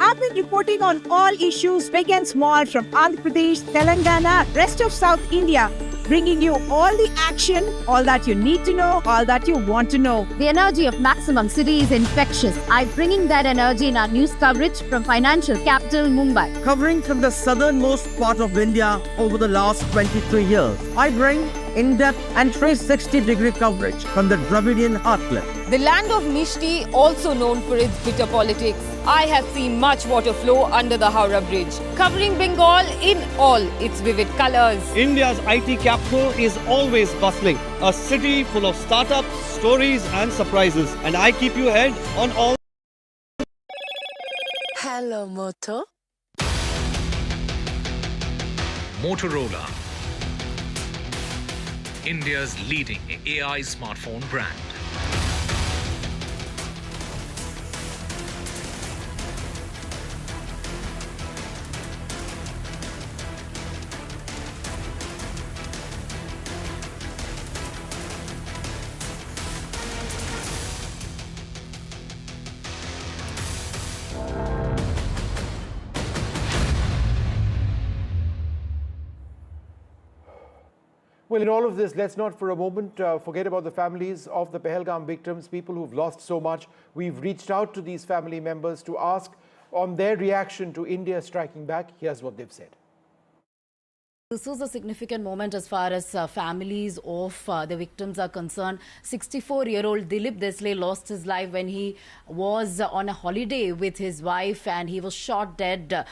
Speaker 20: I've been reporting on all issues, big and small, from Andhra Pradesh, Telangana, rest of South India, bringing you all the action, all that you need to know, all that you want to know.
Speaker 21: The energy of Maximum City is infectious. I'm bringing that energy in our news coverage from financial capital Mumbai.
Speaker 9: Covering from the southernmost part of India over the last 23 years, I bring in-depth and 360-degree coverage from the Dravidian heartland.
Speaker 22: The land of Mishti, also known for its bitter politics. I have seen much water flow under the Howrah Bridge, covering Bengal in all its vivid colors.
Speaker 23: India's IT capital is always bustling, a city full of startups, stories and surprises. And I keep you ahead on all.
Speaker 13: Hello, Moto.
Speaker 15: Motorola, India's leading AI smartphone brand.
Speaker 6: Well, in all of this, let's not for a moment forget about the families of the Pahalgam victims, people who've lost so much. We've reached out to these family members to ask on their reaction to India striking back. Here's what they've said.
Speaker 24: This was a significant moment as far as families of the victims are concerned. 64-year-old Dilip Desle lost his life when he was on a holiday with his wife and he was shot dead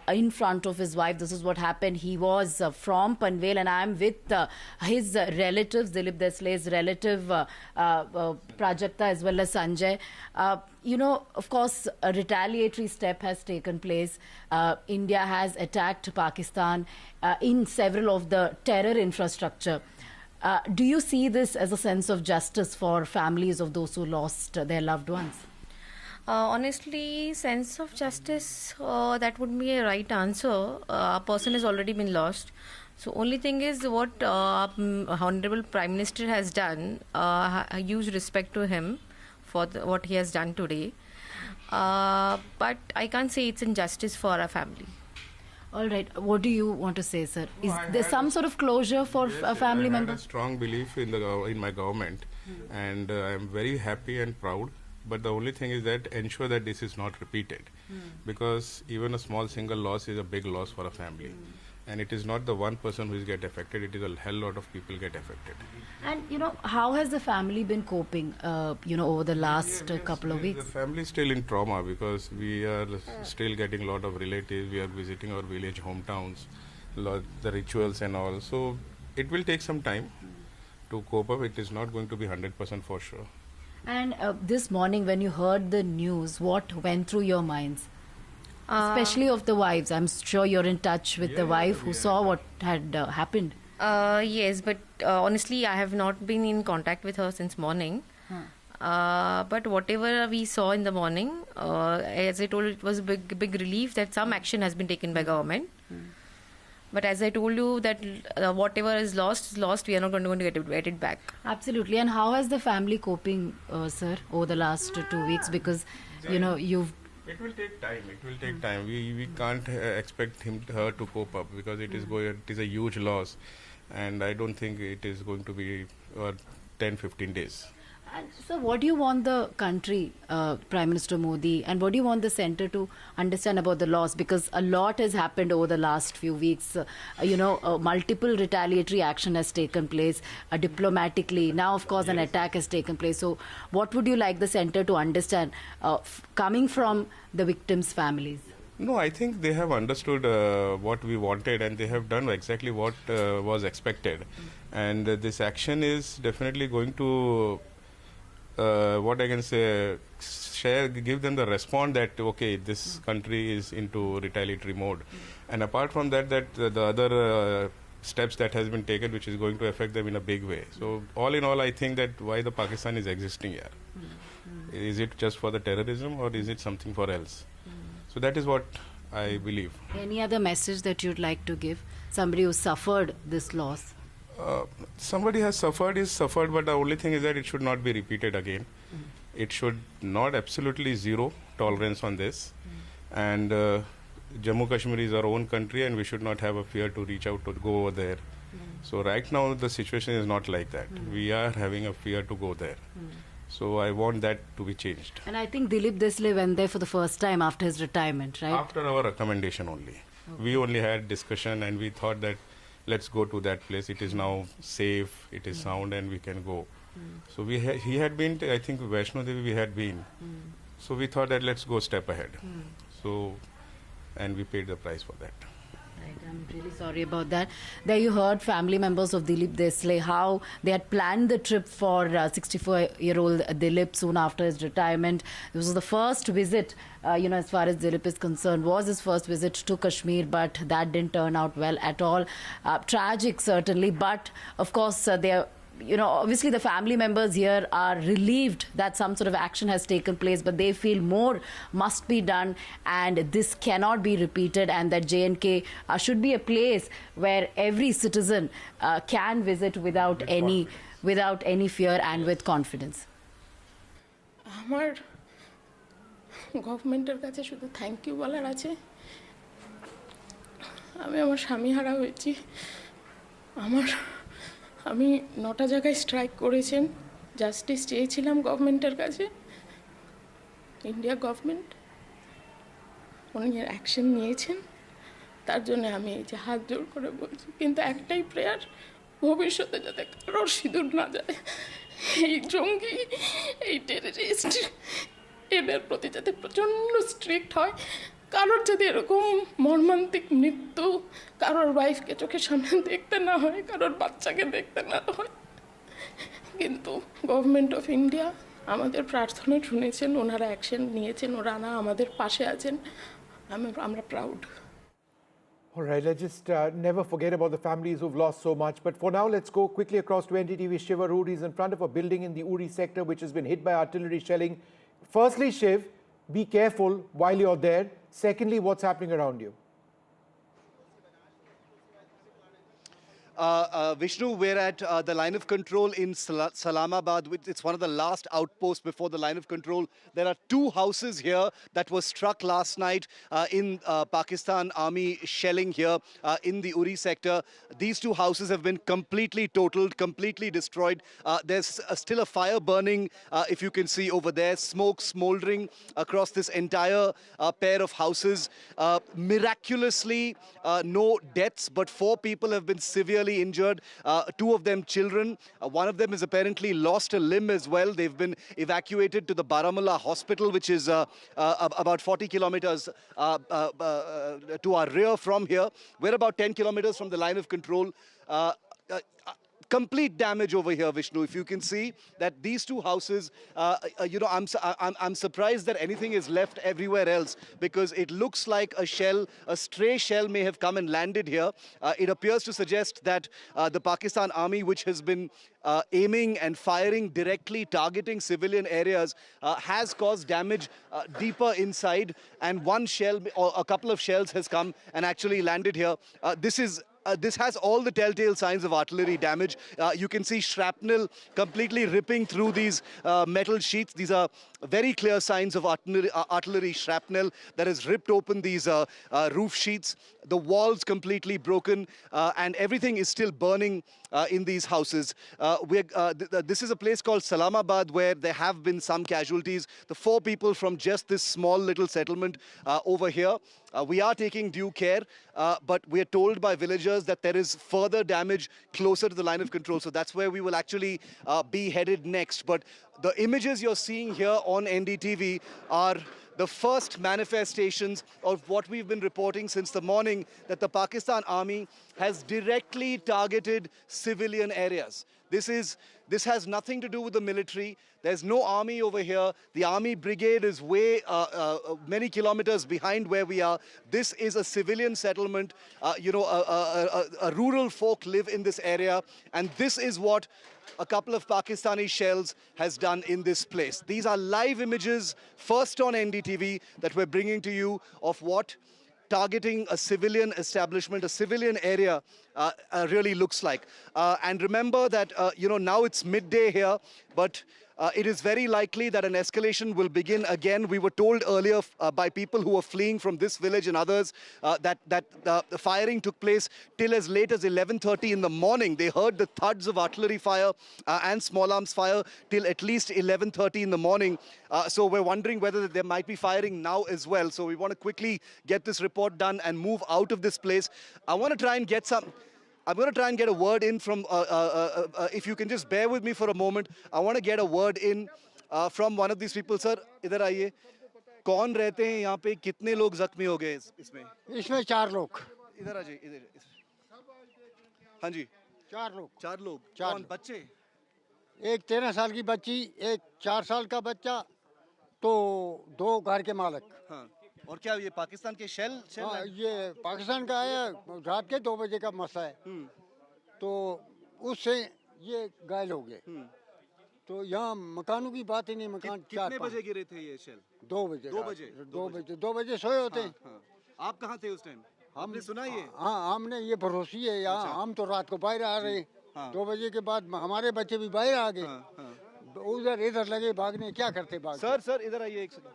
Speaker 24: in front of his wife. This is what happened. He was from Panvel and I am with his relatives, Dilip Desle's relative Prajakta as well as Sanjay. You know, of course, a retaliatory step has taken place. India has attacked Pakistan in several of the terror infrastructure. Do you see this as a sense of justice for families of those who lost their loved ones?
Speaker 2: Honestly, sense of justice, that would be a right answer. A person has already been lost. So only thing is what Honorable Prime Minister has done, a huge respect to him for what he has done today. But I can't say it's injustice for our family.
Speaker 24: All right. What do you want to say, sir? Is there some sort of closure for a family member?
Speaker 8: I have a strong belief in my government, and I am very happy and proud. But the only thing is that ensure that this is not repeated, because even a small single loss is a big loss for a family. And it is not the one person who is get affected, it is a hell lot of people get affected.
Speaker 24: And, how has the family been coping, over the last couple of weeks?
Speaker 8: The family is still in trauma because we are still getting a lot of relatives, we are visiting our village hometowns, the rituals and all. So it will take some time to cope up. It is not going to be 100% for sure.
Speaker 24: And this morning when you heard the news, what went through your minds? Especially of the wives. I'm sure you're in touch with the wife who saw what had happened.
Speaker 2: Yes, but honestly, I have not been in contact with her since morning. But whatever we saw in the morning, as I told, it was a big relief that some action has been taken by government. But as I told you that whatever is lost, we are not going to get it back.
Speaker 24: Absolutely. And how has the family coping, sir, over the last 2 weeks? Because, you've...
Speaker 8: It will take time. It will take time. We can't expect her to cope up because it is a huge loss, and I don't think it is going to be 10-15 days.
Speaker 24: And so what do you want the country, Prime Minister Modi, and what do you want the centre to understand about the loss? Because a lot has happened over the last few weeks. Multiple retaliatory action has taken place diplomatically. Now, of course, an attack has taken place. So what would you like the centre to understand coming from the victims' families?
Speaker 8: No, I think they have understood what we wanted, and they have done exactly what was expected. And this action is definitely going to... what I can say, give them the response that, okay, this country is into retaliatory mode. And apart from that, the other steps that has been taken, which is going to affect them in a big way. So all in all, I think that why the Pakistan is existing here. Is it just for the terrorism or is it something for else? So that is what I believe.
Speaker 24: Any other message that you'd like to give? Somebody who suffered this loss?
Speaker 8: Somebody has suffered, but the only thing is that it should not be repeated again. It should not absolutely zero tolerance on this. And Jammu Kashmir is our own country, and we should not have a fear to reach out to go over there. So right now the situation is not like that. We are having a fear to go there. So I want that to be changed.
Speaker 24: And I think Dilip Desle went there for the first time after his retirement, right?
Speaker 8: After our recommendation only. Okay. We only had discussion and we thought that let's go to that place. It is now safe, it is sound, and we can go. So he had been, I think, Vaishno Devi we had been. So we thought that let's go a step ahead. So, and we paid the price for that.
Speaker 24: Right, I'm really sorry about that. There you heard family members of Dilip Desle, how they had planned the trip for 64-year-old Dilip soon after his retirement. This was the first visit, as far as Dilip is concerned, was his first visit to Kashmir, but that didn't turn out well at all. Tragic, certainly, but of course, they are... obviously the family members here are relieved that some sort of action has taken place, but they feel more must be done and this cannot be repeated, and that J&K should be a place where every citizen can visit without any fear and with confidence.
Speaker 10: আমার গভর্নমেন্টের কাছে শুধু thank you বলার আছে। আমি আমার স্বামী হারা হয়েছি। আমি 9টা জায়গায় স্ট্রাইক করেছেন, জাস্টিস চেয়েছিলাম গভর্নমেন্টের কাছে। ইন্ডিয়া গভর্নমেন্ট উনি অ্যাকশন নিয়েছেন, তার জন্য আমি এই যে হাত জোড় করে বলছি। কিন্তু একটাই প্রেয়ার, ভবিষ্যতে যাতে কারোর সিঁদুর না যায়, এই জঙ্গি, এই টেররিস্ট, এদের প্রতি যাতে প্রচণ্ড স্ট্রিক্ট হয়। কারোর যদি এরকম মর্মান্তিক মৃত্যু কারোর ওয়াইফকে চোখের সামনে দেখতে না হয়, কারোর বাচ্চাকে দেখতে না হয়। কিন্তু গভর্নমেন্ট অফ ইন্ডিয়া আমাদের প্রার্থনা শুনেছেন, ওনারা অ্যাকশন নিয়েছেন, ওনারা আমাদের পাশে আছেন, আমরা proud.
Speaker 6: All right, let's just never forget about the families who've lost so much. But for now, let's go quickly across to NDTV. Shiv Aruri is in front of a building in the Uri sector which has been hit by artillery shelling. Firstly, Shiv, Be careful while you're there. Secondly, what's happening around you?
Speaker 14: Vishnu, we're at the line of control in Salamabad. It's one of the last outposts before the line of control. There are 2 houses here that were struck last night in Pakistan Army shelling here in the Uri sector. These 2 houses have been completely totaled, completely destroyed. There's still a fire burning, if you can see over there, smoke smoldering across this entire pair of houses. Miraculously, no deaths, but 4 people have been severely injured, 2 of them children. One of them has apparently lost a limb as well. They've been evacuated to the Baramulla hospital, which is about 40 kilometers to our rear from here. We're about 10 kilometers from the line of control. Complete damage over here, Vishnu. If you can see that these 2 houses, I'm surprised that anything is left everywhere else, because it looks like a stray shell may have come and landed here. It appears to suggest that the Pakistan Army, which has been aiming and firing directly, targeting civilian areas, has caused damage deeper inside, and one shell or a couple of shells has come and actually landed here. This has all the telltale signs of artillery damage. You can see shrapnel completely ripping through these metal sheets. These are very clear signs of artillery shrapnel that has ripped open these roof sheets. The walls completely broken, and everything is still burning in these houses. This is a place called Salamabad where there have been some casualties. The 4 people from just this small little settlement over here. We are taking due care, but we are told by villagers that there is further damage closer to the line of control. So that's where we will actually be headed next. But the images you're seeing here on NDTV are the first manifestations of what we've been reporting since the morning, that the Pakistan Army has directly targeted civilian areas. This has nothing to do with the military. There's no army over here. The army brigade is way many kilometers behind where we are. This is a civilian settlement. A rural folk live in this area, and this is what a couple of Pakistani shells has done in this place. These are live images, first on NDTV, that we're bringing to you of what targeting a civilian establishment, a civilian area really looks like. And remember that, now it's midday here, but it is very likely that an escalation will begin again. We were told earlier by people who were fleeing from this village and others that the firing took place till as late as 11:30 in the morning. They heard the thuds of artillery fire and small arms fire till at least 11:30 in the morning. So we're wondering whether there might be firing now as well. So we want to quickly get this report done and move out of this place. I'm going to try and get a word in from, if you can just bear with me for a moment. I want to get a word in from one of these people. Sir, इधर आइए. कौन रहते हैं यहाँ पे? कितने लोग जख्मी हो गए इसमें?
Speaker 11: इसमें 4 लोग.
Speaker 14: इधर आ जाइए, इधर. हाँ जी.
Speaker 11: 4 लोग.
Speaker 14: 4 लोग.
Speaker 11: 4
Speaker 14: कौन? बच्चे?
Speaker 11: एक 13 साल की बच्ची, एक 4 साल का बच्चा, तो 2 घर के मालिक.
Speaker 14: हाँ. और क्या ये पाकिस्तान के शेल?
Speaker 11: हाँ, ये पाकिस्तान का आया, रात के 2 बजे का मसला है. तो उससे ये घायल हो गए. तो यहाँ मकानों की बात ही नहीं. मकान
Speaker 14: कितने बजे गिरे थे ये शेल?
Speaker 11: 2 बजे. 2 बजे सोए होते हैं.
Speaker 14: आप कहाँ थे उस टाइम? आपने सुना ये?
Speaker 11: हाँ, हमने ये भरोसी है यहाँ. हम तो रात को बाहर आ रहे. 2 बजे के बाद हमारे बच्चे भी बाहर आ गए. उधर इधर लगे भागने. क्या करते भाग?
Speaker 14: सर इधर आइए एक सेकंड.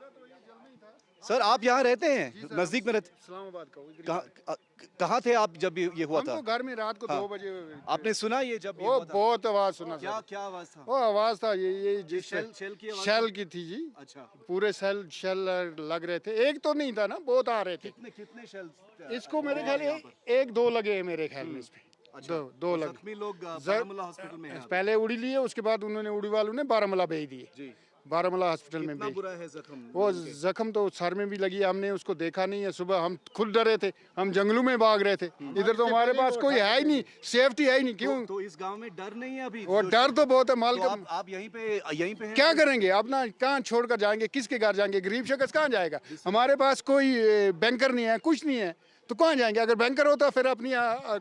Speaker 14: सर, आप यहाँ रहते हैं? नजदीक में रहते?
Speaker 12: इस्लामाबाद का.
Speaker 14: कहाँ थे आप जब ये हुआ था?
Speaker 12: हम तो घर में रात को 2 बजे.
Speaker 14: आपने सुना ये जब?
Speaker 12: वो बहुत आवाज सुना.
Speaker 14: क्या आवाज था?
Speaker 12: वो आवाज था ये शेल की थी जी.
Speaker 14: अच्छा.
Speaker 12: पूरे शेल लग रहे थे. एक तो नहीं था ना, बहुत आ रहे थे.
Speaker 14: कितने शेल?
Speaker 12: इसको मेरे ख्याल 1-2 लगे हैं मेरे ख्याल में इसमें. 2 लगे.
Speaker 14: जख्मी लोग बारामूला हॉस्पिटल में हैं.
Speaker 12: पहले उड़ी लिए, उसके बाद उन्होंने उड़ी वालों ने बारामूला भेज दिए. बारामूला हॉस्पिटल में भेज.
Speaker 14: बुरा है जख्म?
Speaker 12: वो जख्म तो सर में भी लगी. हमने उसको देखा नहीं है. सुबह हम खुद डरे थे. हम जंगलों में भाग रहे थे. इधर तो हमारे पास कोई है ही नहीं, सेफ्टी है ही नहीं. क्यों?
Speaker 14: तो इस गांव में डर नहीं है अभी?
Speaker 12: वो डर तो बहुत है मालकम.
Speaker 14: आप यहीं पे
Speaker 12: क्या करेंगे? अपना कहाँ छोड़कर जाएंगे? किसके घर जाएंगे? गरीब शख्स कहाँ जाएगा? हमारे पास कोई बैंकर नहीं है, कुछ नहीं है, तो कहाँ जाएंगे? अगर बैंकर होता फिर अपनी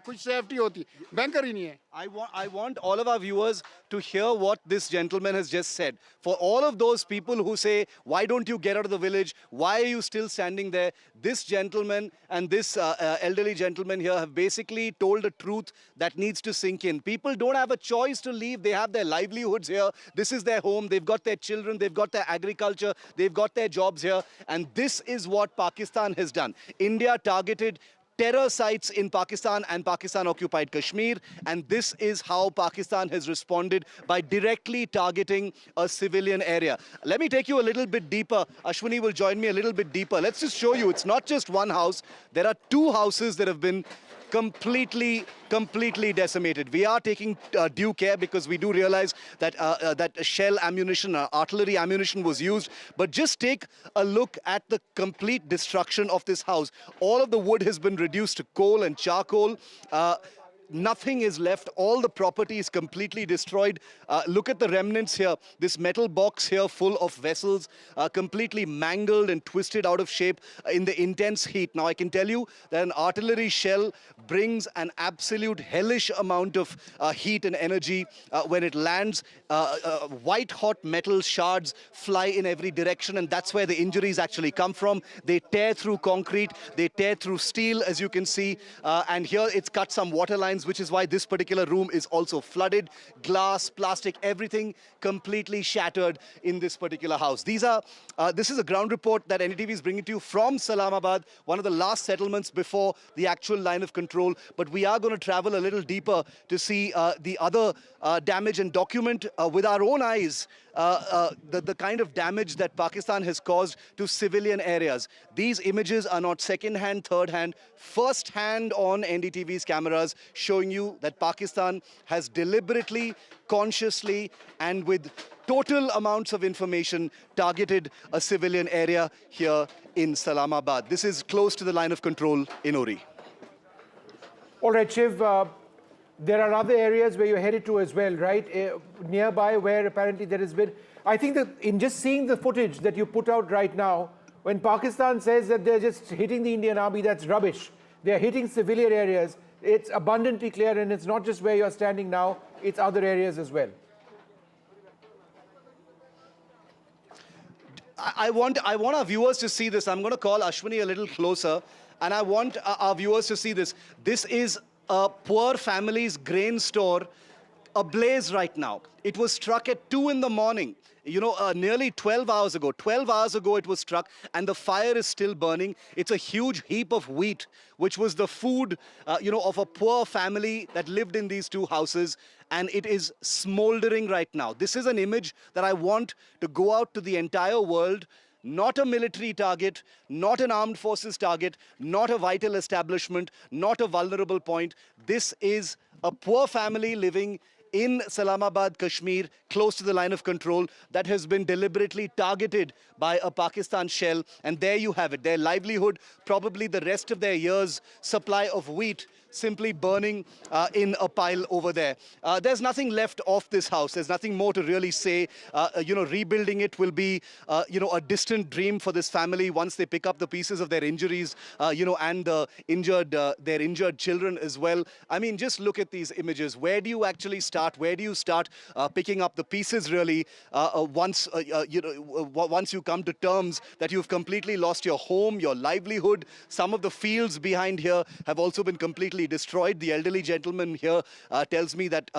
Speaker 12: कुछ सेफ्टी होती. बैंकर ही नहीं है.
Speaker 14: I want all of our viewers to hear what this gentleman has just said. For all of those people who say, why don't you get out of the village? Why are you still standing there? This gentleman and this elderly gentleman here have basically told a truth that needs to sink in. People don't have a choice to leave. They have their livelihoods here. This is their home. They've got their children. They've got their agriculture. They've got their jobs here. And this is what Pakistan has done. India targeted terror sites in Pakistan and Pakistan-Occupied Kashmir, and this is how Pakistan has responded by directly targeting a civilian area. Let me take you a little bit deeper. Ashwini will join me a little bit deeper. Let's just show you, it's not just one house. There are two houses that have been completely decimated. We are taking due care because we do realize that that shell ammunition, artillery ammunition was used. But just take a look at the complete destruction of this house. All of the wood has been reduced to coal and charcoal. Nothing is left. All the property is completely destroyed. Look at the remnants here. This metal box here full of vessels, completely mangled and twisted out of shape in the intense heat. Now, I can tell you that an artillery shell brings an absolute hellish amount of heat and energy when it lands. White-hot metal shards fly in every direction, and that's where the injuries actually come from. They tear through concrete. They tear through steel, as you can see. And here it's cut some water lines, which is why this particular room is also flooded. Glass, plastic, everything completely shattered in this particular house. This is a ground report that NDTV is bringing to you from Islamabad, one of the last settlements before the actual line of control. But we are going to travel a little deeper to see the other damage and document with our own eyes the kind of damage that Pakistan has caused to civilian areas. These images are not second-hand, third-hand, first-hand on NDTV's cameras, showing you that Pakistan has deliberately, consciously, and with total amounts of information targeted a civilian area here in Islamabad. This is close to the line of control in Uri.
Speaker 6: All right, Shiv, there are other areas where you're headed to as well, right? Nearby, where apparently there has been... I think that in just seeing the footage that you put out right now, when Pakistan says that they're just hitting the Indian army, that's rubbish. They're hitting civilian areas. It's abundantly clear, and it's not just where you're standing now, it's other areas as well.
Speaker 14: I want our viewers to see this. I'm going to call Ashwini a little closer, and I want our viewers to see this. This is a poor family's grain store ablaze right now. It was struck at 2 in the morning. You know, nearly 12 hours ago. 12 hours ago it was struck, and the fire is still burning. It's a huge heap of wheat, which was the food, of a poor family that lived in these two houses, and it is smoldering right now. This is an image that I want to go out to the entire world. Not a military target, not an armed forces target, not a vital establishment, not a vulnerable point. This is a poor family living in Islamabad, Kashmir, close to the line of control, that has been deliberately targeted by a Pakistan shell. And there you have it, their livelihood, probably the rest of their year's supply of wheat, simply burning in a pile over there. There's nothing left of this house. There's nothing more to really say. Rebuilding it will be, a distant dream for this family once they pick up the pieces of their injuries, and their injured children as well. I mean, just look at these images. Where do you actually start? Where do you start picking up the pieces, really, once you come to terms that you've completely lost your home, your livelihood? Some of the fields behind here have also been completely destroyed. The elderly gentleman here tells me that,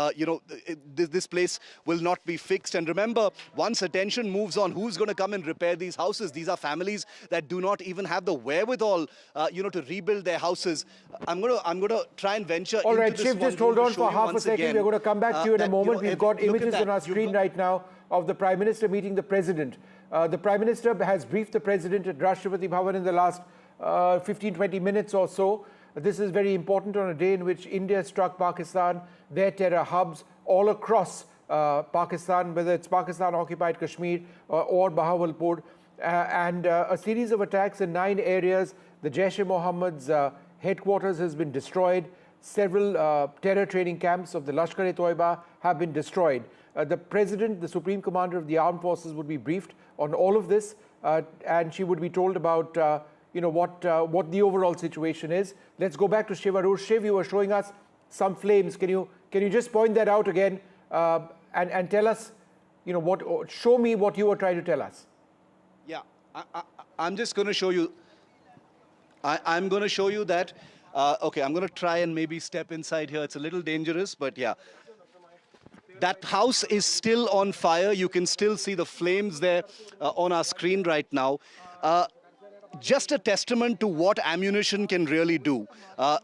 Speaker 14: this place will not be fixed. And remember, once attention moves on, who's going to come and repair these houses? These are families that do not even have the wherewithal, to rebuild their houses. I'm going to try and venture
Speaker 6: All right,
Speaker 14: into this
Speaker 6: Shiv, just hold on for half a second. We're going to come back to you in a moment. We've got images on our screen right now of the Prime Minister meeting the President. The Prime Minister has briefed the President at Rashtrapati Bhavan in the last 15-20 minutes or so. This is very important on a day in which India struck Pakistan, their terror hubs all across Pakistan, whether it's Pakistan-Occupied Kashmir or Bahawalpur, and a series of attacks in 9 areas. The Jaish-e-Mohammed's headquarters has been destroyed. Several terror training camps of the Lashkar-e-Toiba have been destroyed. The President, the Supreme Commander of the Armed Forces, would be briefed on all of this, and she would be told about what the overall situation is. Let's go back to Shiv Arush. Shiv, you were showing us some flames. Can you just point that out again and tell us, show me what you were trying to tell us?
Speaker 14: Yeah, I'm just going to show you. I'm going to show you that. Okay, I'm going to try and maybe step inside here. It's a little dangerous, but yeah. That house is still on fire. You can still see the flames there on our screen right now. Just a testament to what ammunition can really do.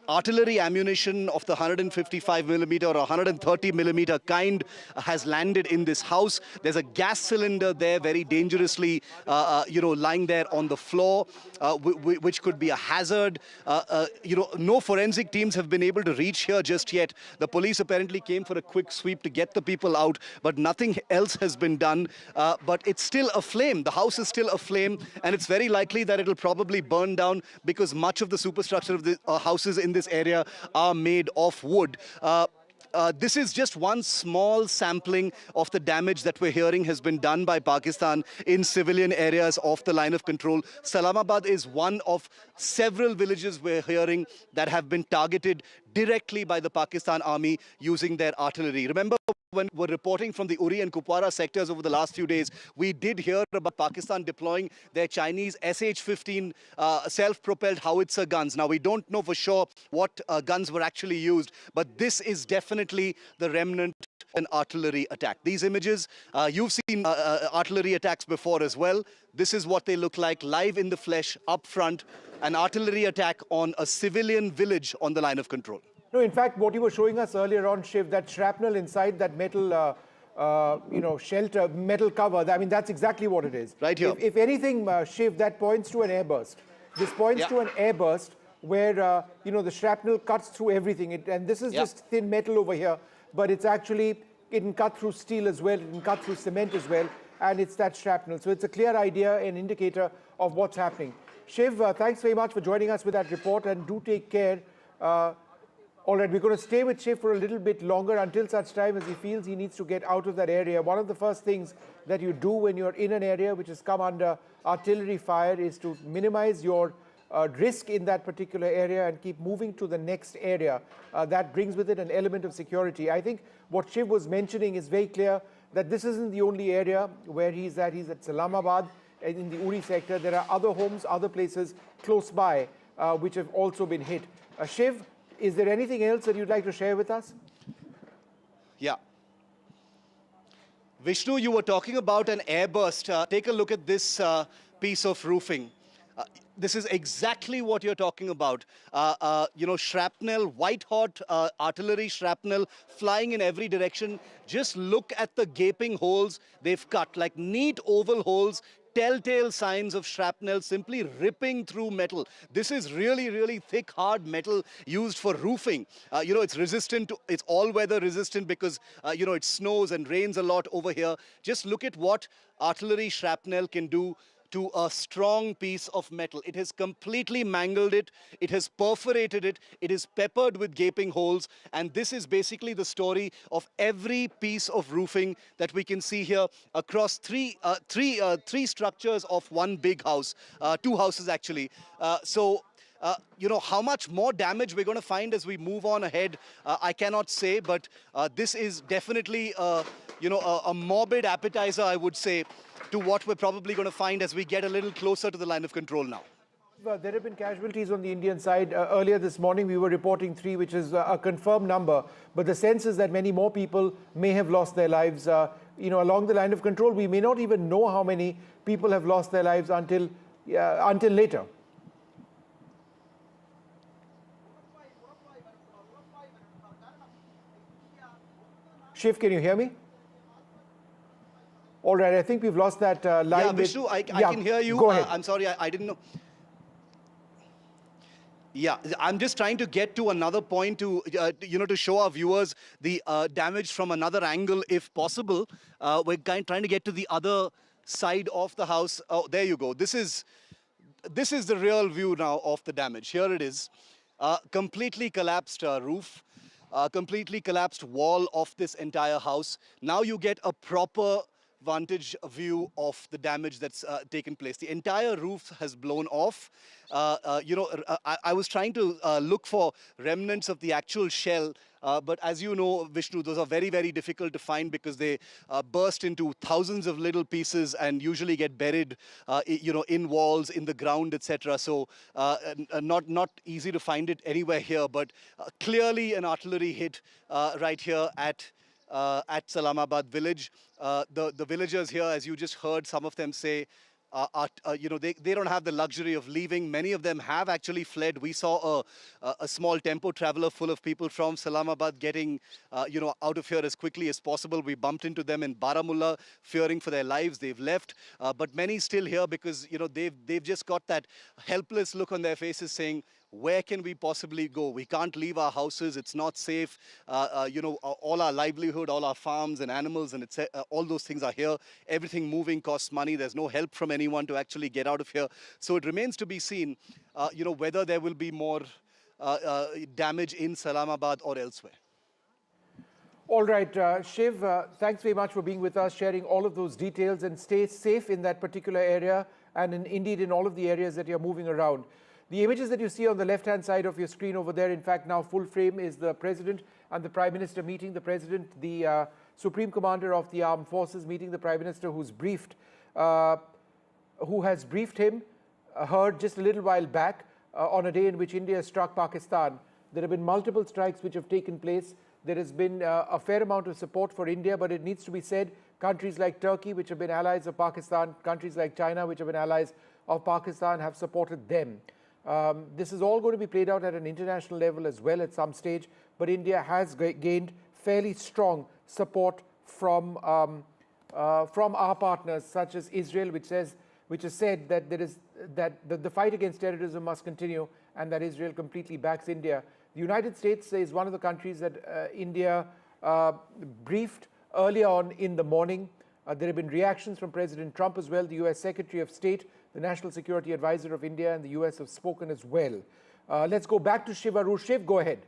Speaker 14: Artillery ammunition of the 155mm or 130mm kind has landed in this house. There's a gas cylinder there, very dangerously, lying there on the floor, which could be a hazard. No forensic teams have been able to reach here just yet. The police apparently came for a quick sweep to get the people out, but nothing else has been done. But it's still aflame. The house is still aflame, and it's very likely that it'll probably burn down because much of the superstructure of the houses in this area are made of wood. This is just one small sampling of the damage that we're hearing has been done by Pakistan in civilian areas off the line of control. Islamabad is one of several villages we're hearing that have been targeted directly by the Pakistan army using their artillery. Remember, when we're reporting from the Uri and Kupwara sectors over the last few days, we did hear about Pakistan deploying their Chinese SH-15 self-propelled howitzer guns. Now, we don't know for sure what guns were actually used, but this is definitely the remnant of an artillery attack. These images, you've seen artillery attacks before as well. This is what they look like live in the flesh, up front, an artillery attack on a civilian village on the line of control.
Speaker 6: No, in fact, what you were showing us earlier on, Shiv, that shrapnel inside that metal, shelter, metal cover, I mean, that's exactly what it is.
Speaker 14: Right here.
Speaker 6: If anything, Shiv, that points to an airburst. This points to an airburst where, the shrapnel cuts through everything. And this is just thin metal over here, but it's actually, it can cut through steel as well, it can cut through cement as well, and it's that shrapnel. So it's a clear idea, an indicator of what's happening. Shiv, thanks very much for joining us with that report, and do take care. All right, we're going to stay with Shiv for a little bit longer until such time as he feels he needs to get out of that area. One of the first things that you do when you're in an area which has come under artillery fire is to minimize your risk in that particular area and keep moving to the next area. That brings with it an element of security. I think what Shiv was mentioning is very clear that this isn't the only area where he's at. He's at Islamabad in the Uri sector. There are other homes, other places close by which have also been hit. Shiv, is there anything else that you'd like to share with us?
Speaker 14: Yeah. Vishnu, you were talking about an airburst. Take a look at this piece of roofing. This is exactly what you're talking about. Shrapnel, white-hot artillery shrapnel flying in every direction. Just look at the gaping holes they've cut, like neat oval holes, telltale signs of shrapnel simply ripping through metal. This is really, really thick, hard metal used for roofing. It's resistant to, it's all-weather resistant because, it snows and rains a lot over here. Just look at what artillery shrapnel can do to a strong piece of metal. It has completely mangled it. It has perforated it. It is peppered with gaping holes. And this is basically the story of every piece of roofing that we can see here across three structures of one big house, two houses actually. How much more damage we're going to find as we move on ahead, I cannot say, but this is definitely, a morbid appetizer, I would say, to what we're probably going to find as we get a little closer to the line of control now.
Speaker 6: There have been casualties on the Indian side. Earlier this morning, we were reporting 3, which is a confirmed number. But the sense is that many more people may have lost their lives. Along the line of control, we may not even know how many people have lost their lives until later. Shiv, can you hear me? All right, I think we've lost that line.
Speaker 14: Yeah, Vishnu, I can hear you.
Speaker 6: Go ahead.
Speaker 14: I'm sorry, I didn't know. Yeah, I'm just trying to get to another point to, to show our viewers the damage from another angle, if possible. We're trying to get to the other side of the house. Oh, there you go. This is the real view now of the damage. Here it is. Completely collapsed roof. Completely collapsed wall of this entire house. Now you get a proper vantage view of the damage that's taken place. The entire roof has blown off. I was trying to look for remnants of the actual shell, but as you know, Vishnu, those are very, very difficult to find because they burst into thousands of little pieces and usually get buried, in walls, in the ground, etc. So not easy to find it anywhere here, but clearly an artillery hit right here at Salamabad village. The villagers here, as you just heard, some of them say, they don't have the luxury of leaving. Many of them have actually fled. We saw a small tempo traveler full of people from Salamabad getting, out of here as quickly as possible. We bumped into them in Baramulla, fearing for their lives. They've left, but many still here because they've just got that helpless look on their faces, saying, where can we possibly go? We can't leave our houses. It's not safe. All our livelihood, all our farms and animals and all those things are here. Everything moving costs money. There's no help from anyone to actually get out of here. So it remains to be seen, whether there will be more damage in Salamabad or elsewhere.
Speaker 6: All right, Shiv, thanks very much for being with us, sharing all of those details, and stay safe in that particular area and indeed in all of the areas that you're moving around. The images that you see on the left-hand side of your screen over there, in fact, now full frame, is the President and the Prime Minister meeting. The President, the Supreme Commander of the Armed Forces, meeting the Prime Minister, who has briefed him, heard just a little while back on a day in which India struck Pakistan. There have been multiple strikes which have taken place. There has been a fair amount of support for India, but it needs to be said, countries like Turkey, which have been allies of Pakistan, countries like China, which have been allies of Pakistan, have supported them. This is all going to be played out at an international level as well at some stage, but India has gained fairly strong support from our partners, such as Israel, which has said that the fight against terrorism must continue and that Israel completely backs India. The United States is one of the countries that India briefed early on in the morning. There have been reactions from President Trump as well. The US Secretary of State, the National Security Advisor of India, and the US have spoken as well. Let's go back to Shiv Arush. Shiv, go ahead.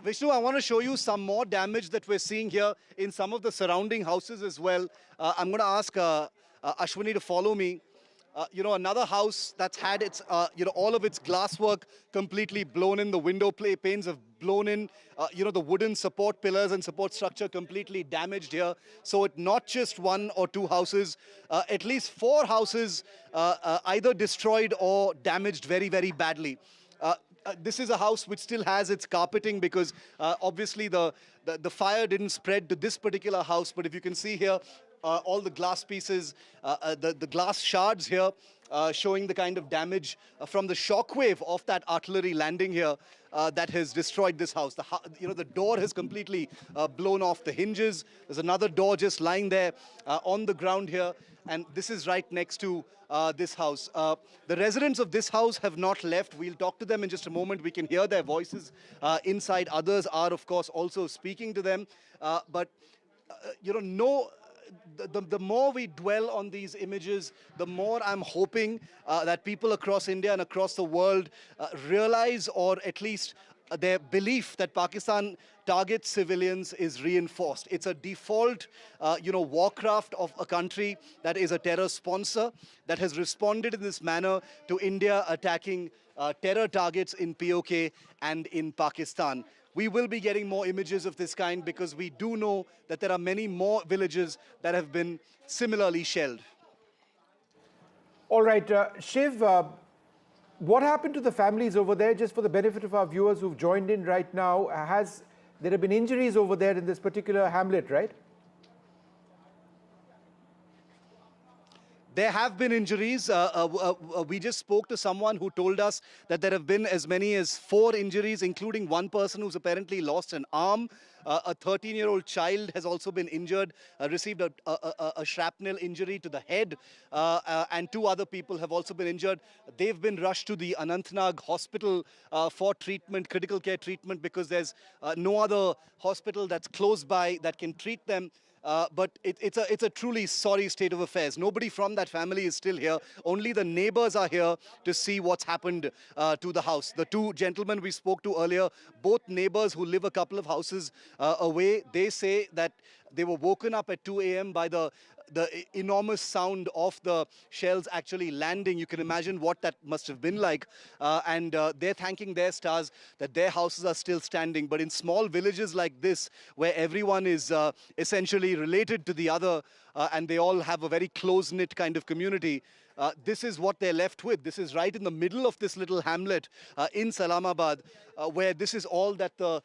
Speaker 14: Vishnu, I want to show you some more damage that we're seeing here in some of the surrounding houses as well. I'm going to ask Ashwini to follow me. Another house that's had its, all of its glasswork completely blown in. The window panes have blown in. The wooden support pillars and support structure completely damaged here. So it's not just one or two houses, at least 4 houses either destroyed or damaged very, very badly. This is a house which still has its carpeting because obviously the fire didn't spread to this particular house. But if you can see here, all the glass pieces, the glass shards here, showing the kind of damage from the shockwave of that artillery landing here that has destroyed this house. The door has completely blown off the hinges. There's another door just lying there on the ground here, and this is right next to this house. The residents of this house have not left. We'll talk to them in just a moment. We can hear their voices inside. Others are, of course, also speaking to them. The more we dwell on these images, the more I'm hoping that people across India and across the world realize, or at least their belief that Pakistan targets civilians is reinforced. It's a default, warcraft of a country that is a terror sponsor that has responded in this manner to India attacking terror targets in PoK and in Pakistan. We will be getting more images of this kind because we do know that there are many more villages that have been similarly shelled.
Speaker 6: All right, Shiv, what happened to the families over there, just for the benefit of our viewers who've joined in right now? There have been injuries over there in this particular hamlet, right?
Speaker 14: There have been injuries. We just spoke to someone who told us that there have been as many as 4 injuries, including one person who's apparently lost an arm. A 13-year-old child has also been injured, received a shrapnel injury to the head, and 2 other people have also been injured. They've been rushed to the Anantnag hospital for treatment, critical care treatment, because there's no other hospital that's close by that can treat them. but it's a truly sorry state of affairs. Nobody from that family is still here. Only the neighbors are here to see what's happened to the house. The two gentlemen we spoke to earlier, both neighbors who live a couple of houses away, they say that they were woken up at 2 a.m. by the enormous sound of the shells actually landing. You can imagine what that must have been like. And they're thanking their stars that their houses are still standing. But in small villages like this, where everyone is essentially related to the other, and they all have a very close-knit kind of community, this is what they're left with. This is right in the middle of this little hamlet in Salamabad, where this is all that the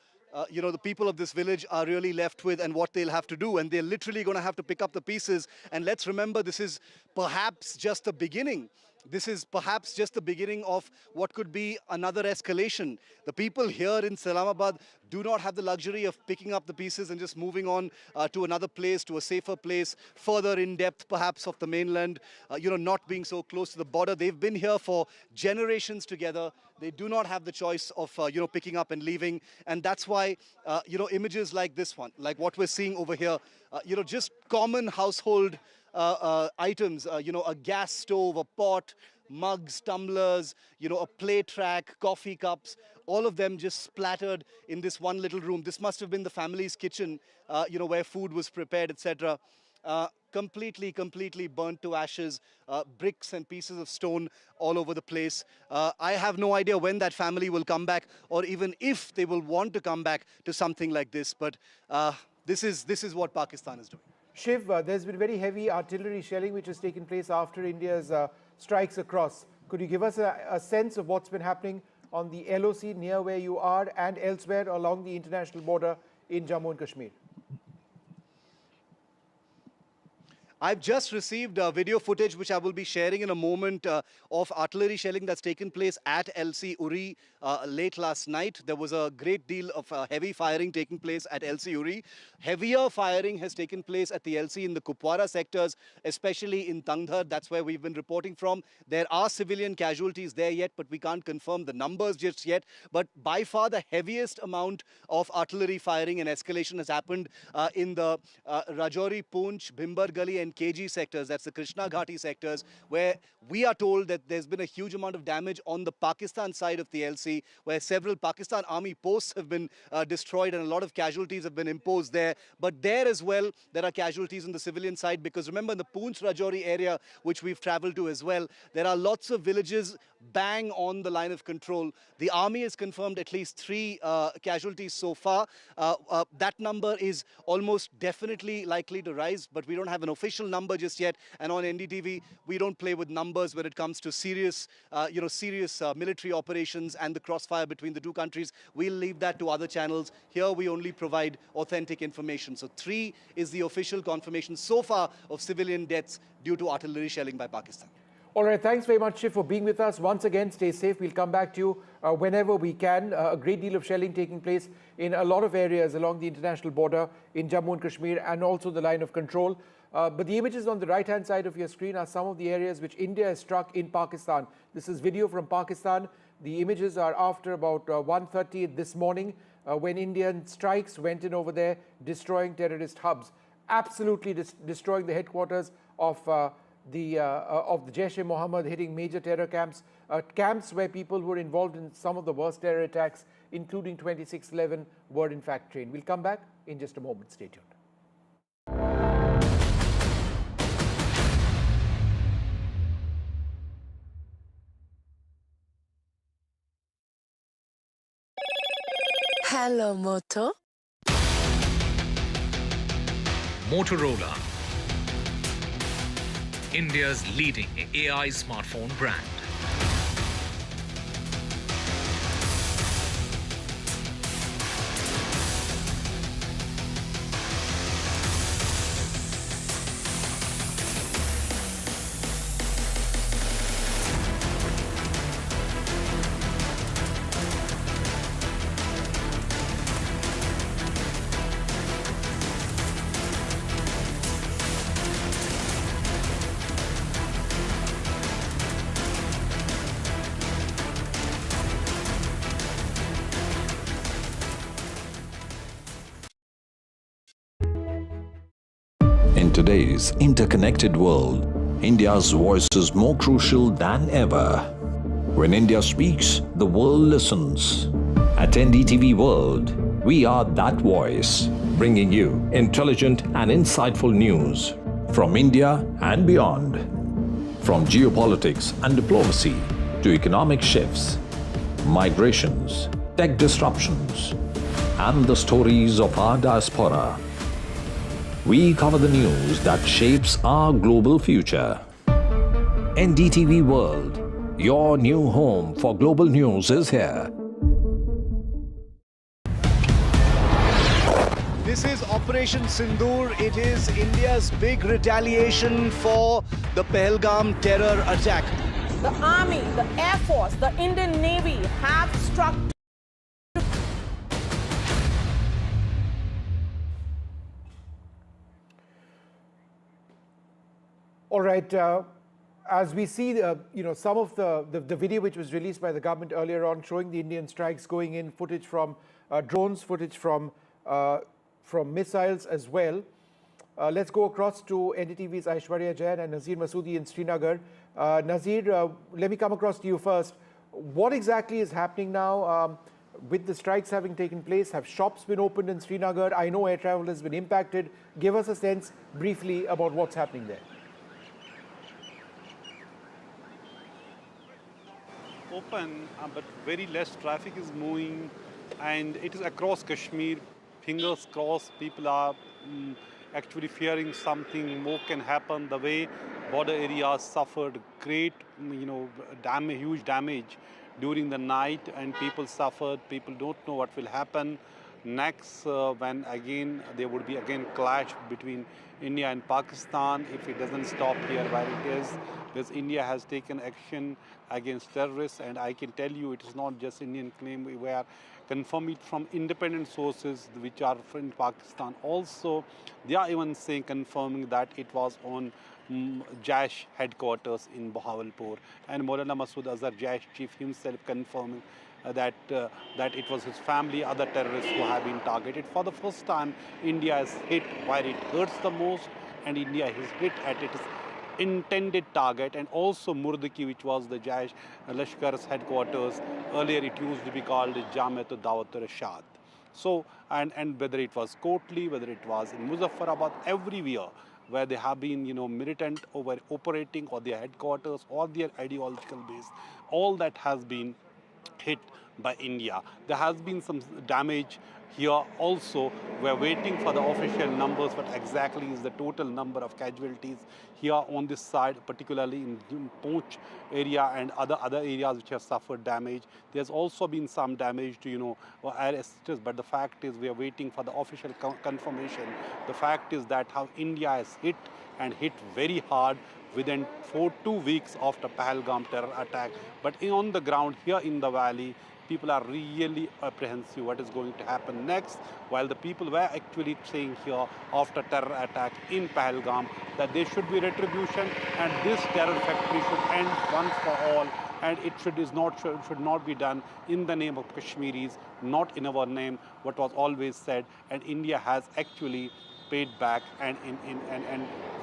Speaker 14: people of this village are really left with and what they'll have to do. And they're literally going to have to pick up the pieces. And let's remember, this is perhaps just the beginning. This is perhaps just the beginning of what could be another escalation. The people here in Islamabad do not have the luxury of picking up the pieces and just moving on to another place, to a safer place, further in depth perhaps of the mainland, not being so close to the border. They've been here for generations together. They do not have the choice of, picking up and leaving. And that's why, images like this one, like what we're seeing over here, just common household items, a gas stove, a pot, mugs, tumblers, a plate rack, coffee cups, all of them just splattered in this one little room. This must have been the family's kitchen, where food was prepared, etc. Completely burnt to ashes, bricks and pieces of stone all over the place. I have no idea when that family will come back, or even if they will want to come back to something like this. But this is what Pakistan is doing.
Speaker 6: Shiv, there's been very heavy artillery shelling which has taken place after India's strikes across. Could you give us a sense of what's been happening on the LOC near where you are and elsewhere along the international border in Jammu and Kashmir?
Speaker 14: I've just received video footage, which I will be sharing in a moment, of artillery shelling that's taken place at LC Uri late last night. There was a great deal of heavy firing taking place at LC Uri. Heavier firing has taken place at the LC in the Kupwara sectors, especially in Tangdhar. That's where we've been reporting from. There are civilian casualties there yet, but we can't confirm the numbers just yet. But by far the heaviest amount of artillery firing and escalation has happened in the Rajouri, Poonch, Bhimbar Gali and KG sectors, that's the Krishna Ghati sectors, where we are told that there's been a huge amount of damage on the Pakistan side of the LC, where several Pakistan army posts have been destroyed and a lot of casualties have been imposed there. But there as well, there are casualties on the civilian side, because remember, in the Poonch Rajouri area, which we've traveled to as well, there are lots of villages bang on the line of control. The army has confirmed at least 3 casualties so far. That number is almost definitely likely to rise, but we don't have an official number just yet. And on NDTV, we don't play with numbers when it comes to serious military operations and the crossfire between the two countries. We'll leave that to other channels. Here we only provide authentic information. So 3 is the official confirmation so far of civilian deaths due to artillery shelling by Pakistan.
Speaker 6: All right, thanks very much, Shiv, for being with us. Once again, stay safe. We'll come back to you whenever we can. A great deal of shelling taking place in a lot of areas along the international border in Jammu and Kashmir and also the line of control. But the images on the right-hand side of your screen are some of the areas which India has struck in Pakistan. This is video from Pakistan. The images are after about 1:30 this morning when Indian strikes went in over there, destroying terrorist hubs, absolutely destroying the headquarters of the Jaish-e-Mohammed, hitting major terror camps, camps where people who were involved in some of the worst terror attacks, including 26/11, were in fact trained. We'll come back in just a moment. Stay tuned.
Speaker 13: Hello, Moto.
Speaker 15: Motorola, India's leading AI smartphone brand.
Speaker 4: today's interconnected world, India's voice is more crucial than ever. When India speaks, the world listens. At NDTV World, we are that voice, bringing you intelligent and insightful news from India and beyond. From geopolitics and diplomacy to economic shifts, migrations, tech disruptions, and the stories of our diaspora. We cover the news that shapes our global future. NDTV World, your new home for global news, is here.
Speaker 14: This is Operation Sindoor. It is India's big retaliation for the Pahalgam terror attack.
Speaker 3: The Army, the Air Force, the Indian Navy have struck.
Speaker 6: All right. As we see, some of the video which was released by the government earlier on, showing the Indian strikes going in, footage from drones, footage from missiles as well. Let's go across to NDTV's Aishwarya Jain and Nazir Masoodi in Srinagar. Nazir, let me come across to you first. What exactly is happening now with the strikes having taken place? Have shops been opened in Srinagar? I know air travel has been impacted. Give us a sense briefly about what's happening there.
Speaker 16: Open, but very less traffic is moving, and it is across Kashmir. Fingers crossed, people are actually fearing something more can happen. The way border areas suffered great, damage, huge damage during the night, and people suffered. People don't know what will happen next when again there would be clash between India and Pakistan if it doesn't stop here where it is. Because India has taken action against terrorists, and I can tell you it is not just Indian claim. We are confirming from independent sources which are in Pakistan. Also, they are even confirming that it was on Jaish headquarters in Bahawalpur, and Maulana Masood Azhar, Jaish chief himself, confirming that it was his family, other terrorists who have been targeted. For the first time, India is hit where it hurts the most, and India is hit at its intended target. And also Murdiki, which was the Jaish Lashkar's headquarters. Earlier it used to be called Jamiat Dawat Rashad. So, and whether it was Kotli, whether it was in Muzaffarabad, everywhere where they have been, militant over operating, or their headquarters or their ideological base, all that has been hit by India. There has been some damage here also. We're waiting for the official numbers, what exactly is the total number of casualties here on this side, particularly in Poonch area and other areas which have suffered damage. There's also been some damage to, Airstrikes, but the fact is we are waiting for the official confirmation. The fact is that how India is hit, and hit very hard within 2 weeks after Pahalgam terror attack. But on the ground here in the valley, people are really apprehensive what is going to happen next, while the people were actually saying here after terror attack in Pahalgam that there should be retribution and this terror factory should end once for all, and it should not be done in the name of Kashmiris, not in our name, what was always said. And India has actually paid back and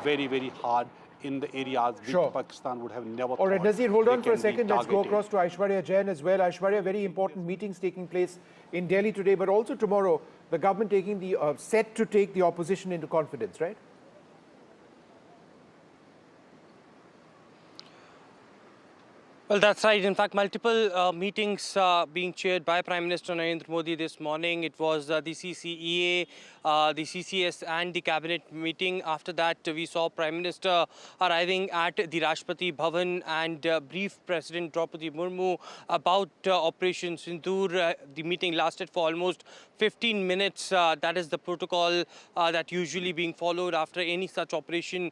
Speaker 16: very, very hard in the areas which Pakistan would have never.
Speaker 6: All right, Nazir, hold on for a second. Let's go across to Aishwarya Jain as well. Aishwarya, very important meetings taking place in Delhi today, but also tomorrow, the government taking the set to take the opposition into confidence, right?
Speaker 5: Well, that's right. In fact, multiple meetings being chaired by Prime Minister Narendra Modi this morning. It was the CCEA, the CCS and the cabinet meeting. After that, we saw Prime Minister arriving at the Rashtrapati Bhavan and brief President Draupadi Murmu about Operation Sindoor. The meeting lasted for almost 15 minutes. That is the protocol that usually being followed after any such operation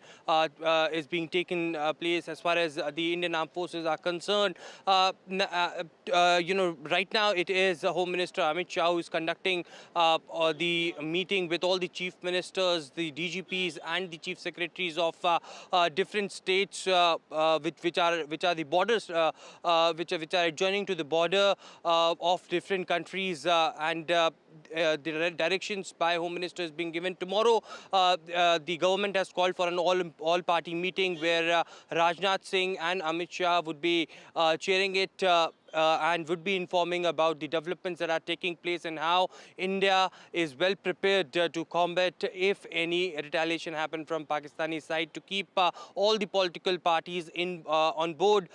Speaker 5: is being taken place as far as the Indian Armed Forces are concerned. Right now it is Home Minister Amit Shah who is conducting the meeting with all the chief ministers, the DGPs and the chief secretaries of different states which are the borders, which are adjoining to the border of different countries, and the directions by Home Minister is being given. Tomorrow, the government has called for an all-party meeting where Rajnath Singh and Amit Shah would be chairing it and would be informing about the developments that are taking place and how India is well prepared to combat if any retaliation happen from Pakistani side, to keep all the political parties on board.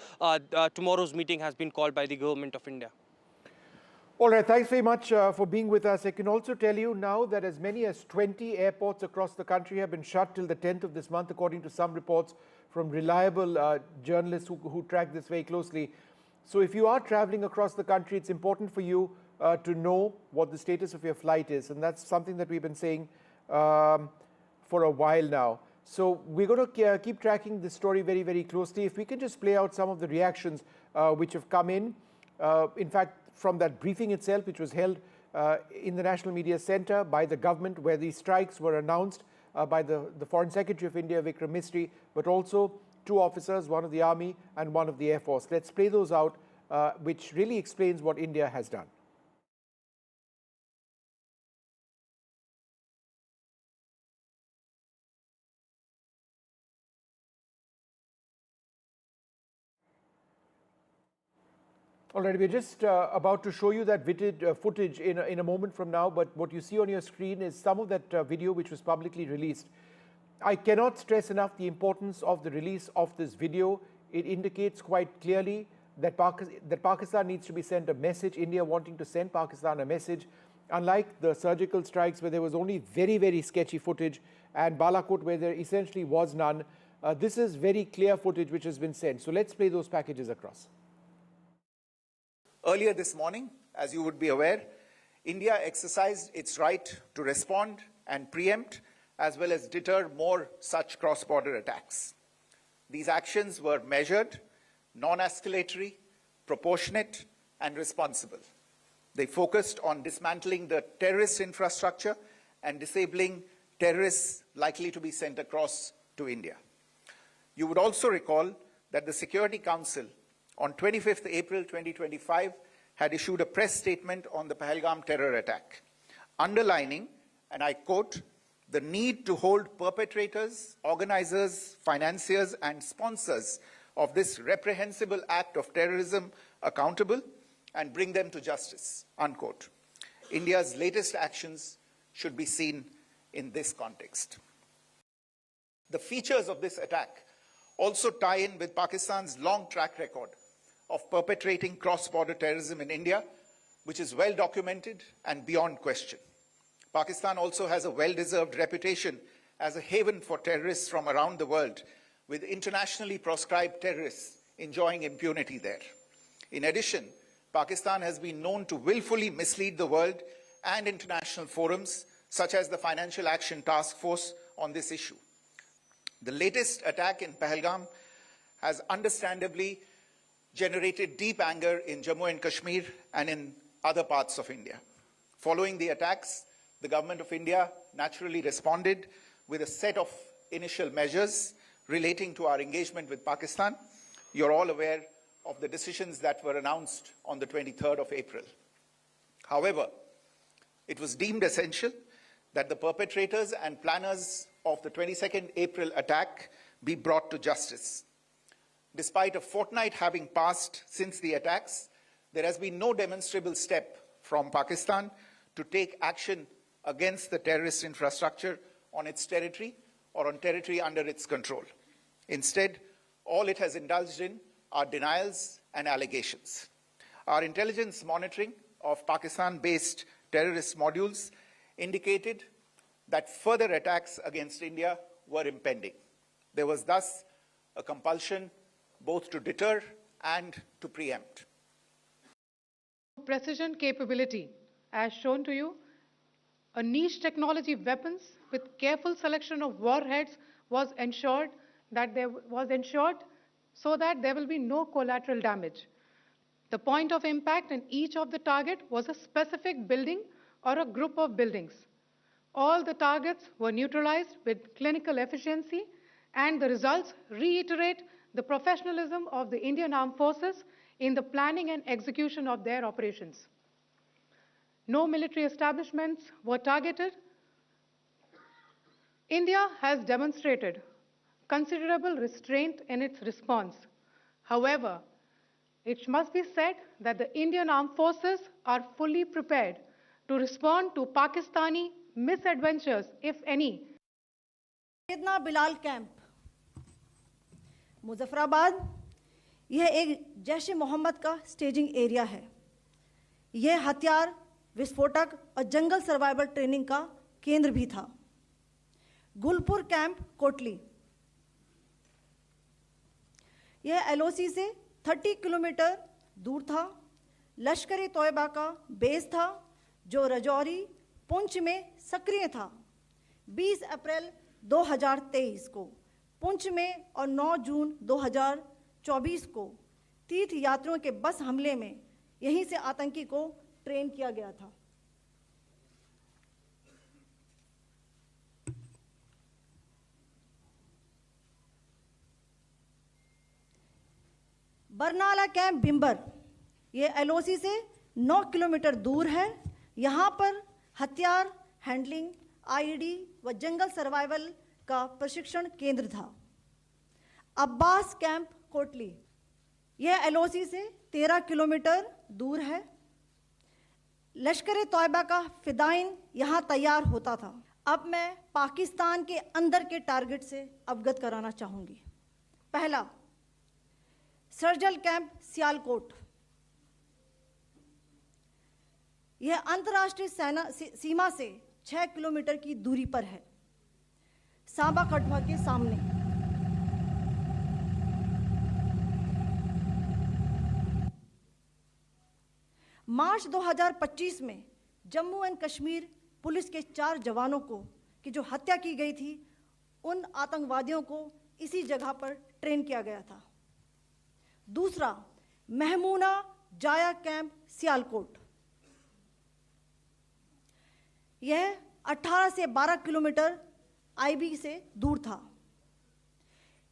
Speaker 5: Tomorrow's meeting has been called by the Government of India.
Speaker 6: All right, thanks very much for being with us. I can also tell you now that as many as 20 airports across the country have been shut till the 10th of this month, according to some reports from reliable journalists who track this very closely. So if you are traveling across the country, it's important for you to know what the status of your flight is. And that's something that we've been saying for a while now. So we're going to keep tracking this story very, very closely. If we can just play out some of the reactions which have come in fact, from that briefing itself, which was held in the National Media Centre by the government, where these strikes were announced by the Foreign Secretary of India, Vikram Misri, but also two officers, one of the Army and one of the Air Force. Let's play those out, which really explains what India has done. All right, we're just about to show you that footage in a moment from now, but what you see on your screen is some of that video which was publicly released. I cannot stress enough the importance of the release of this video. It indicates quite clearly that Pakistan needs to be sent a message, India wanting to send Pakistan a message. Unlike the surgical strikes where there was only very, very sketchy footage, and Balakot where there essentially was none, this is very clear footage which has been sent. So let's play those packages across.
Speaker 1: Earlier this morning, as you would be aware, India exercised its right to respond and preempt as well as deter more such cross-border attacks. These actions were measured, non-escalatory, proportionate, and responsible. They focused on dismantling the terrorist infrastructure and disabling terrorists likely to be sent across to India. You would also recall that the Security Council on 25th April 2025 had issued a press statement on the Pahalgam terror attack, underlining, and I quote, the need to hold perpetrators, organizers, financiers, and sponsors of this reprehensible act of terrorism accountable and bring them to justice, unquote. India's latest actions should be seen in this context. The features of this attack also tie in with Pakistan's long track record of perpetrating cross-border terrorism in India, which is well documented and beyond question. Pakistan also has a well-deserved reputation as a haven for terrorists from around the world, with internationally proscribed terrorists enjoying impunity there. In addition, Pakistan has been known to willfully mislead the world and international forums, such as the Financial Action Task Force, on this issue. The latest attack in Pahalgam has understandably generated deep anger in Jammu and Kashmir and in other parts of India. Following the attacks, the Government of India naturally responded with a set of initial measures relating to our engagement with Pakistan. You're all aware of the decisions that were announced on the 23rd of April. However, it was deemed essential that the perpetrators and planners of the 22nd April attack be brought to justice. Despite a fortnight having passed since the attacks, there has been no demonstrable step from Pakistan to take action against the terrorist infrastructure on its territory or on territory under its control. Instead, all it has indulged in are denials and allegations. Our intelligence monitoring of Pakistan-based terrorist modules indicated that further attacks against India were impending. There was thus a compulsion both to deter and to preempt.
Speaker 17: Precision capability, as shown to you, a niche technology weapons with careful selection of warheads was ensured so that there will be no collateral damage. The point of impact in each of the target was a specific building or a group of buildings. All the targets were neutralized with clinical efficiency, and the results reiterate the professionalism of the Indian Armed Forces in the planning and execution of their operations. No military establishments were targeted. India has demonstrated considerable restraint in its response. However, it must be said that the Indian armed forces are fully prepared to respond to Pakistani misadventures, if any.
Speaker 7: Syedna Bilal camp Muzaffarabad, यह एक जैश ए मोहम्मद का staging area है। यह हथियार, विस्फोटक और जंगल survival training का केंद्र भी था। गुलपुर कैंप कोटली, यह एलओसी से 30 किलोमीटर दूर था। लश्कर तोयबा का बेस था जो रजौरी, पुंछ में सक्रिय था। 20 अप्रैल 2023 को पुंछ में और 9 जून 2024 को तीर्थ यात्रियों के बस हमले में यहीं से आतंकी को ट्रेन किया गया था। बरनाला कैंप बिम्बर, यह एलओसी से 9 किलोमीटर दूर है। यहाँ पर हथियार हैंडलिंग, आईईडी व जंगल सर्वाइवल का प्रशिक्षण केंद्र था। अब्बास कैंप कोटली, यह एलओसी से 13 किलोमीटर दूर है। लश्कर तोयबा का फिदाइन यहाँ तैयार होता था। अब मैं पाकिस्तान के अंदर के टारगेट से अवगत कराना चाहूँगी। पहला, सर्जल कैंप सियालकोट, यह अंतर्राष्ट्रीय सीमा से 6 किलोमीटर की दूरी पर है, सांबा कठवा के सामने। मार्च 2025 में जम्मू एंड कश्मीर पुलिस के 4 जवानों की जो हत्या की गई थी, उन आतंकवादियों को इसी जगह पर ट्रेन किया गया था। दूसरा, महमूना जाया कैंप सियालकोट, यह 18 से 12 किलोमीटर आईबी से दूर था।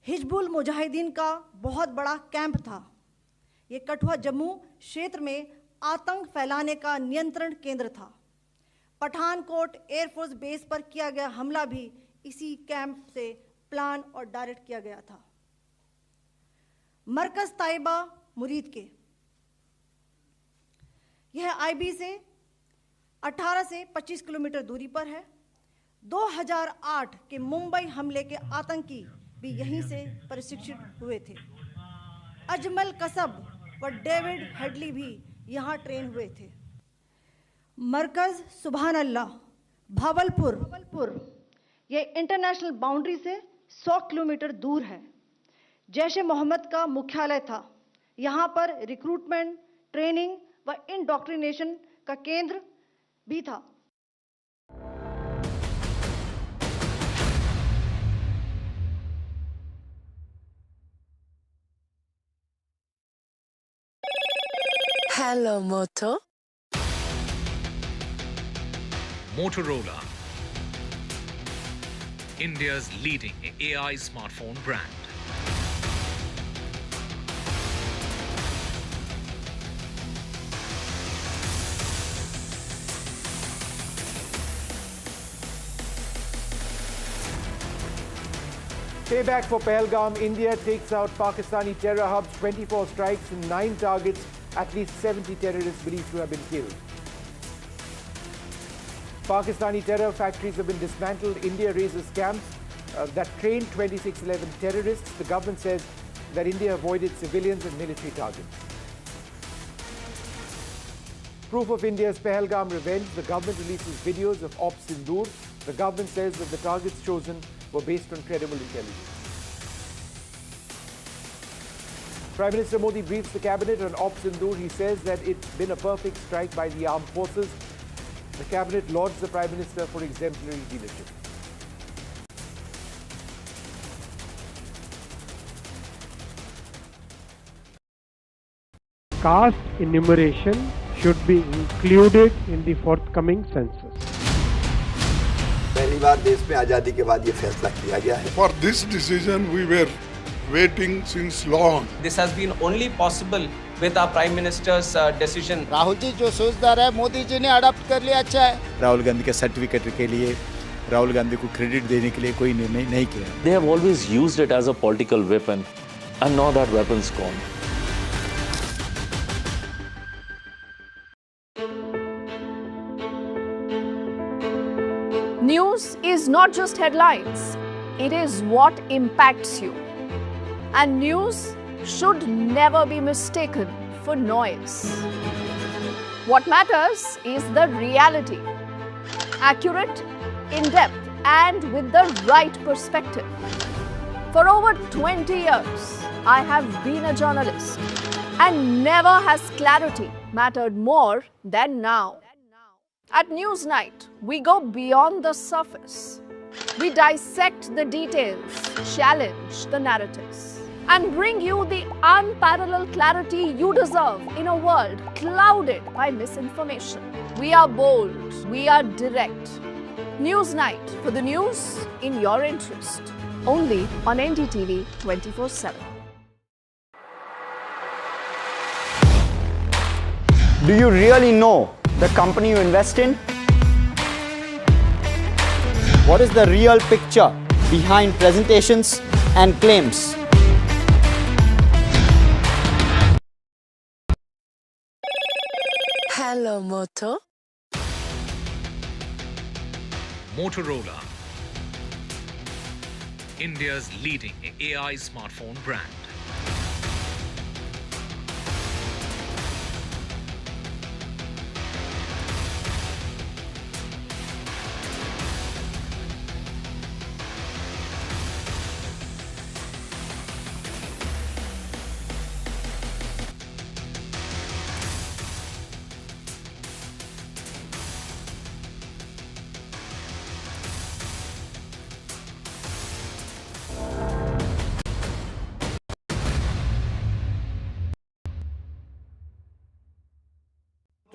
Speaker 7: हिजबुल मुजाहिदीन का बहुत बड़ा कैंप था। यह कठुआ जम्मू क्षेत्र में आतंक फैलाने का नियंत्रण केंद्र था। पठानकोट एयरफोर्स बेस पर किया गया हमला भी इसी कैंप से प्लान और डायरेक्ट किया गया था। मरकज ताइबा मुरीद के, यह आईबी से 18 से 25 किलोमीटर दूरी पर है। 2008 के मुंबई हमले के आतंकी भी यहीं से प्रशिक्षित हुए थे। अजमल कसब व डेविड हेडली भी यहाँ ट्रेन हुए थे। मरकज सुभान अल्लाह भावलपुर, यह इंटरनेशनल बाउंड्री से 100 किलोमीटर दूर है। जैश ए मोहम्मद का मुख्यालय था। यहाँ पर रिक्रूटमेंट, ट्रेनिंग व इंडोक्ट्रिनेशन का केंद्र भी था।
Speaker 13: Hello, Moto.
Speaker 15: Motorola, India's leading AI smartphone brand.
Speaker 6: Payback for Pahalgam. India takes out Pakistani terror hubs, 24 strikes and 9 targets. At least 70 terrorists believed to have been killed. Pakistani terror factories have been dismantled. India raises camps that trained 2611 terrorists. The government says that India avoided civilians and military targets. Proof of India's Pahalgam revenge. The government releases videos of Operation Sindoor. The government says that the targets chosen were based on credible intelligence. Prime Minister Modi briefs the cabinet on Operation Sindoor. He says that it's been a perfect strike by the armed forces. The cabinet lauds the Prime Minister for exemplary leadership.
Speaker 18: Caste enumeration should be included in the forthcoming census.
Speaker 19: पहली बार देश में आजादी के बाद ये फैसला किया गया है.
Speaker 20: For this decision we were waiting since long.
Speaker 25: This has been only possible
Speaker 5: with our Prime Minister's decision.
Speaker 11: Rahul ji जो सोचदार है मोदी जी ने अडॉप्ट कर लिया, अच्छा है।
Speaker 9: राहुल गांधी के सर्टिफिकेट के लिए राहुल गांधी को क्रेडिट देने के लिए कोई निर्णय नहीं किया।
Speaker 20: They have always used it as a political weapon, and now that weapon's gone.
Speaker 21: News is not just headlines, it is what impacts you. And news should never be mistaken for noise. What matters is the reality. Accurate, in-depth, and with the right perspective. For over 20 years, I have been a journalist, and never has clarity mattered more than now. At Newsnight, we go beyond the surface. We dissect the details, challenge the narratives, and bring you the unparalleled clarity you deserve in a world clouded by misinformation. We are bold, we are direct. Newsnight, for the news in your interest. Only on NDTV 24/7.
Speaker 22: Do you really know the company you invest in? What is the real picture behind presentations and claims?
Speaker 13: Hello, Moto.
Speaker 15: Motorola, India's leading AI smartphone brand.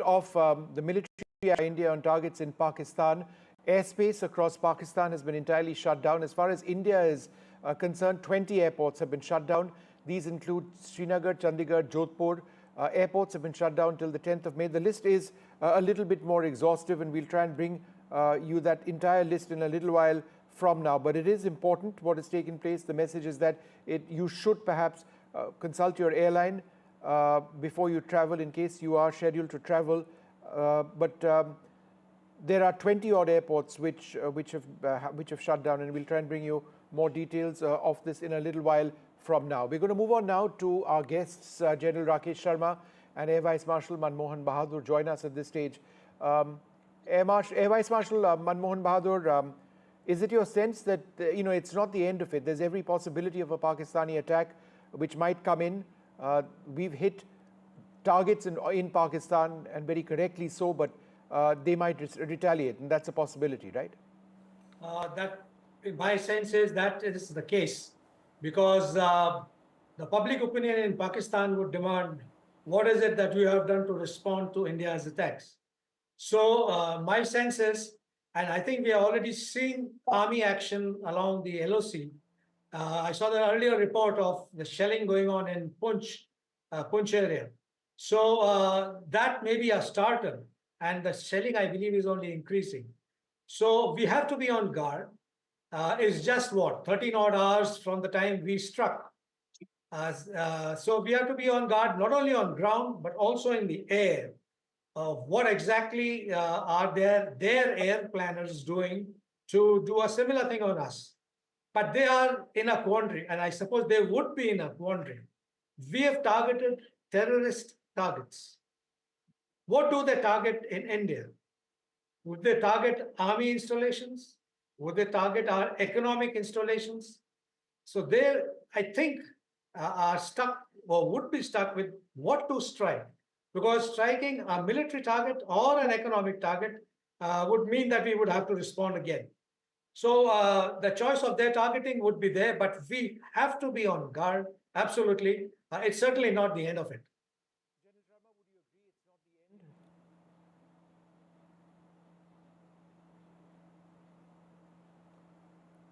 Speaker 6: Of the military India on targets in Pakistan. Airspace across Pakistan has been entirely shut down. As far as India is concerned, 20 airports have been shut down. These include Srinagar, Chandigarh, Jodhpur. Airports have been shut down till the 10th of May. The list is a little bit more exhaustive, and we'll try and bring you that entire list in a little while from now. But it is important what has taken place. The message is that you should perhaps consult your airline before you travel in case you are scheduled to travel. But there are 20 odd airports which have shut down, and we'll try and bring you more details of this in a little while from now. We're going to move on now to our guests. General Rakesh Sharma and Air Vice Marshal Manmohan Bahadur join us at this stage. Air Vice Marshal Manmohan Bahadur, is it your sense that it's not the end of it? There's every possibility of a Pakistani attack which might come in. We've hit targets in Pakistan, and very correctly so, but they might retaliate, and that's a possibility, right?
Speaker 25: That, my sense is that it is the case, because the public opinion in Pakistan would demand, what is it that you have done to respond to India's attacks? So my sense is, and I think we are already seeing army action along the LOC. I saw the earlier report of the shelling going on in Punch area. So that may be a starter, and the shelling, I believe, is only increasing. So we have to be on guard. It's just 13 odd hours from the time we struck. So we have to be on guard, not only on ground, but also in the air. What exactly are their air planners doing to do a similar thing on us? But they are in a quandary, and I suppose they would be in a quandary. We have targeted terrorist targets. What do they target in India? Would they target army installations? Would they target our economic installations? So they, I think, are stuck or would be stuck with what to strike. Because striking a military target or an economic target would mean that we would have to respond again. So the choice of their targeting would be there, but we have to be on guard, absolutely. It's certainly not the end of it.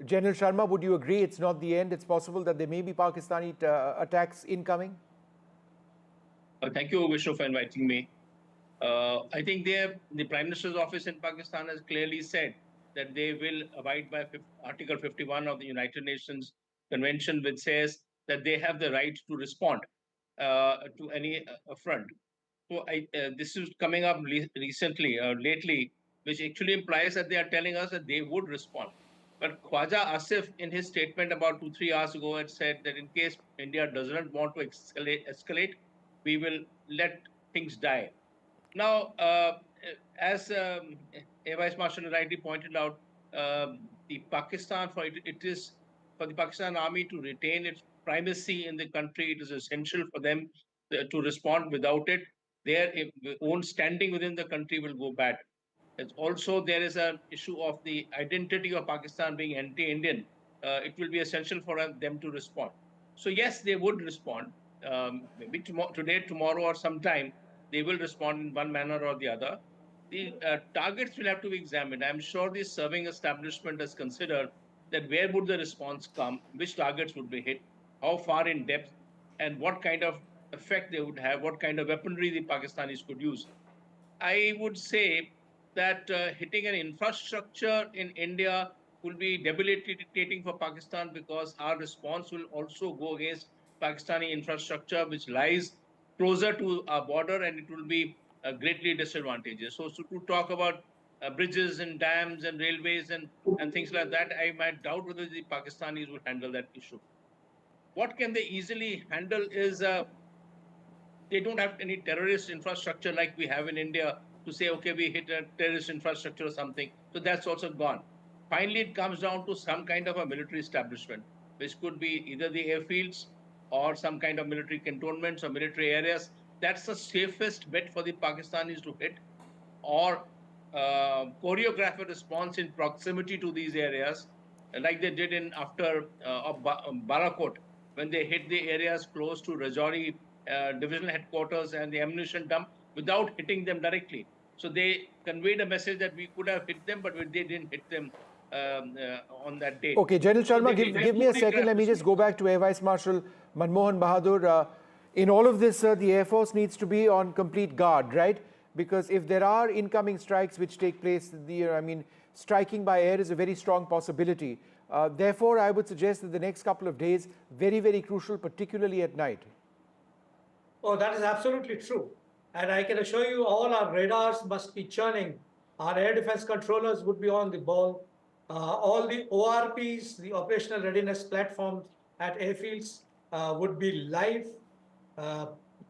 Speaker 6: General Sharma, would you agree it's not the end? It's possible that there may be Pakistani attacks incoming?
Speaker 2: Thank you, Vishnu, for inviting me. I think the Prime Minister's office in Pakistan has clearly said that they will abide by Article 51 of the United Nations Convention, which says that they have the right to respond to any affront. So this is coming up recently, lately, which actually implies that they are telling us that they would respond. But Khwaja Asif, in his statement about 2-3 hours ago, had said that in case India does not want to escalate, we will let things die. Now, as Air Vice Marshal rightly pointed out, the Pakistan it is for the Pakistan Army to retain its primacy in the country. It is essential for them to respond. Without it, their own standing within the country will go bad. It's also, there is an issue of the identity of Pakistan being anti-Indian. It will be essential for them to respond. So yes, they would respond. Maybe today, tomorrow, or sometime, they will respond in one manner or the other. The targets will have to be examined. I'm sure the serving establishment has considered that where would the response come, which targets would be hit, how far in depth, and what kind of effect they would have, what kind of weaponry the Pakistanis could use. I would say that hitting an infrastructure in India will be debilitating for Pakistan, because our response will also go against Pakistani infrastructure, which lies closer to our border, and it will be greatly disadvantageous. So to talk about bridges and dams and railways and things like that, I might doubt whether the Pakistanis will handle that issue. What can they easily handle is they don't have any terrorist infrastructure like we have in India to say, okay, we hit a terrorist infrastructure or something. So that's also gone. Finally, it comes down to some kind of a military establishment, which could be either the airfields or some kind of military cantonments or military areas. That's the safest bet for the Pakistanis to hit, or choreograph a response in proximity to these areas, like they did in after Balakot, when they hit the areas close to Rajouri divisional headquarters and the ammunition dump without hitting them directly. So they conveyed a message that we could have hit them, but they didn't hit them on that day.
Speaker 6: Okay, General Sharma,
Speaker 2: So
Speaker 6: give me a second. Let me just go back to Air Vice Marshal Manmohan Bahadur. In all of this, the Air Force needs to be on complete guard, right? Because if there are incoming strikes which take place, striking by air is a very strong possibility. Therefore, I would suggest that the next couple of days, very, very crucial, particularly at night.
Speaker 25: Oh, that is absolutely true. And I can assure you all our radars must be churning. Our air defense controllers would be on the ball. All the ORPs, the operational readiness platforms at airfields would be live,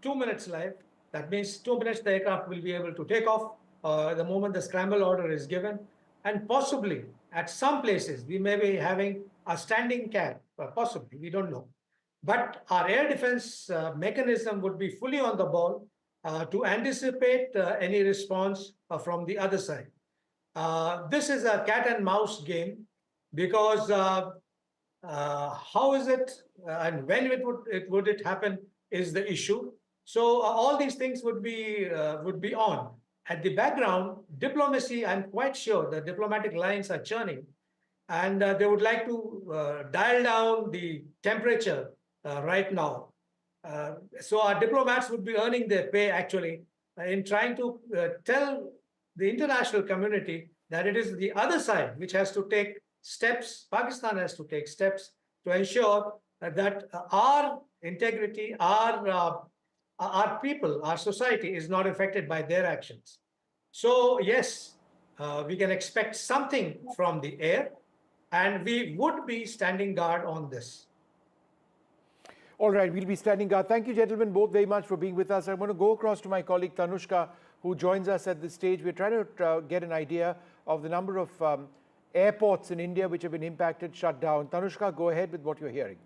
Speaker 25: 2 minutes live. That means 2 minutes the aircraft will be able to take off the moment the scramble order is given. And possibly at some places, we may be having a standing cap, possibly, we don't know. But our air defense mechanism would be fully on the ball to anticipate any response from the other side. This is a cat and mouse game, because how is it and when would it happen is the issue. So all these things would be on. At the background, diplomacy, I'm quite sure the diplomatic lines are churning, and they would like to dial down the temperature right now. So our diplomats would be earning their pay, actually, in trying to tell the international community that it is the other side which has to take steps, Pakistan has to take steps to ensure that our integrity, our people, our society is not affected by their actions. So yes, we can expect something from the air, and we would be standing guard on this.
Speaker 6: All right, we'll be standing guard. Thank you, gentlemen, both very much for being with us. I'm going to go across to my colleague Tanushka, who joins us at this stage. We're trying to get an idea of the number of airports in India which have been impacted, shut down. Tanushka, go ahead with what you're hearing.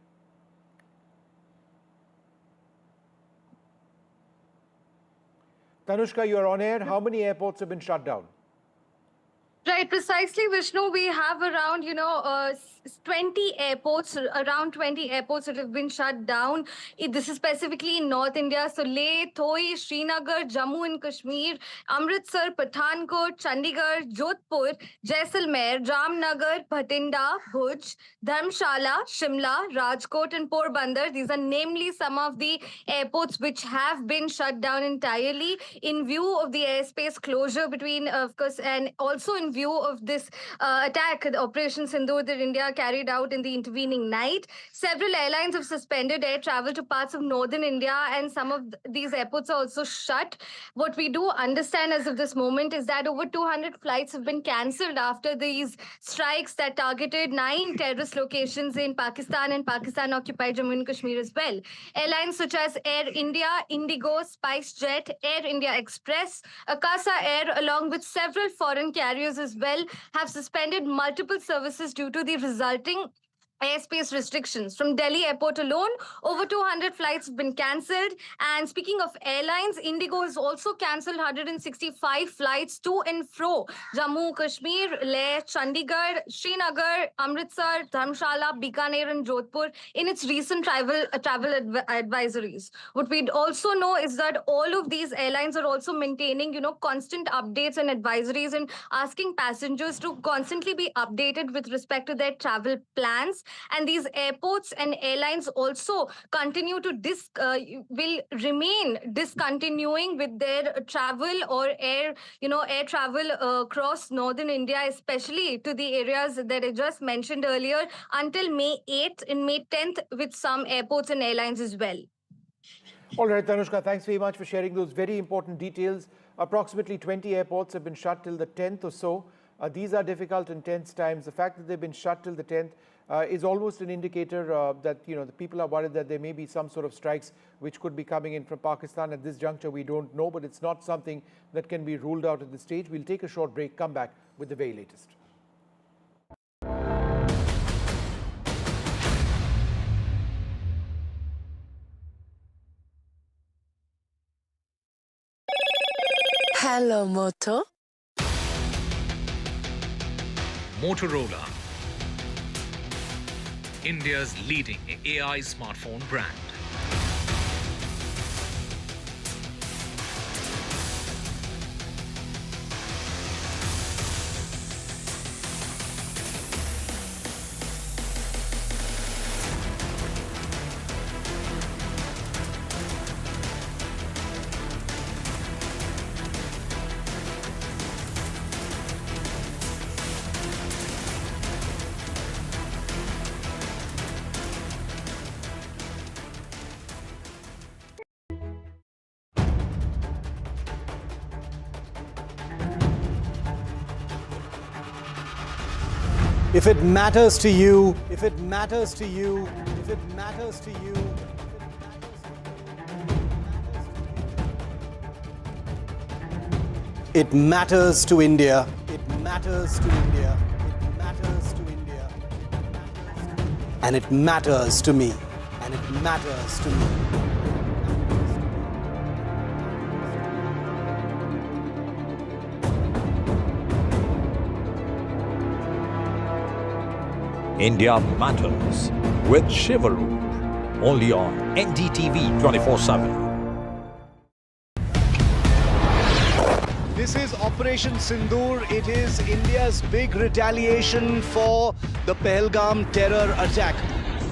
Speaker 6: Tanushka, you're on air. How many airports have been shut down?
Speaker 8: Right, precisely, Vishnu. We have around, 20 airports, around 20 airports that have been shut down. This is specifically in North India. So Leh, Thoi, Srinagar, Jammu and Kashmir, Amritsar, Pathankot, Chandigarh, Jodhpur, Jaisalmer, Jamnagar, Bhatinda, Bhuj, Dharmshala, Shimla, Rajkot and Porbandar. These are namely some of the airports which have been shut down entirely in view of the airspace closure between, of course, and also in view of this attack, the Operation Sindoor that India carried out in the intervening night. Several airlines have suspended air travel to parts of northern India, and some of these airports are also shut. What we do understand as of this moment is that over 200 flights have been cancelled after these strikes that targeted 9 terrorist locations in Pakistan and Pakistan-Occupied Jammu and Kashmir as well. Airlines such as Air India, Indigo, SpiceJet, Air India Express, Akasa Air, along with several foreign carriers as well, have suspended multiple services due to the resulting airspace restrictions. From Delhi airport alone, over 200 flights have been cancelled. And speaking of airlines, Indigo has also cancelled 165 flights to and fro Jammu, Kashmir, Leh, Chandigarh, Srinagar, Amritsar, Dharmshala, Bikaner and Jodhpur in its recent travel advisories. What we'd also know is that all of these airlines are also maintaining, constant updates and advisories and asking passengers to constantly be updated with respect to their travel plans. And these airports and airlines also continue to will remain discontinuing with their travel or air travel across northern India, especially to the areas that I just mentioned earlier, until May 8th and May 10th with some airports and airlines as well.
Speaker 6: All right, Tanushka, thanks very much for sharing those very important details. Approximately 20 airports have been shut till the 10th or so. These are difficult and tense times. The fact that they've been shut till the 10th is almost an indicator that the people are worried that there may be some sort of strikes which could be coming in from Pakistan. At this juncture, we don't know, but it's not something that can be ruled out at this stage. We'll take a short break, come back with the very latest.
Speaker 13: Hello, Moto.
Speaker 15: Motorola, India's leading AI smartphone brand.
Speaker 22: If it matters to you, if it matters to you, if it matters to you, it matters to India. It matters to India. It matters to India. And it matters to me. And it matters to me.
Speaker 4: India Matters with Shivaru, only on NDTV 24/7.
Speaker 14: This is Operation Sindoor. It is India's big retaliation for the Pahalgam terror attack.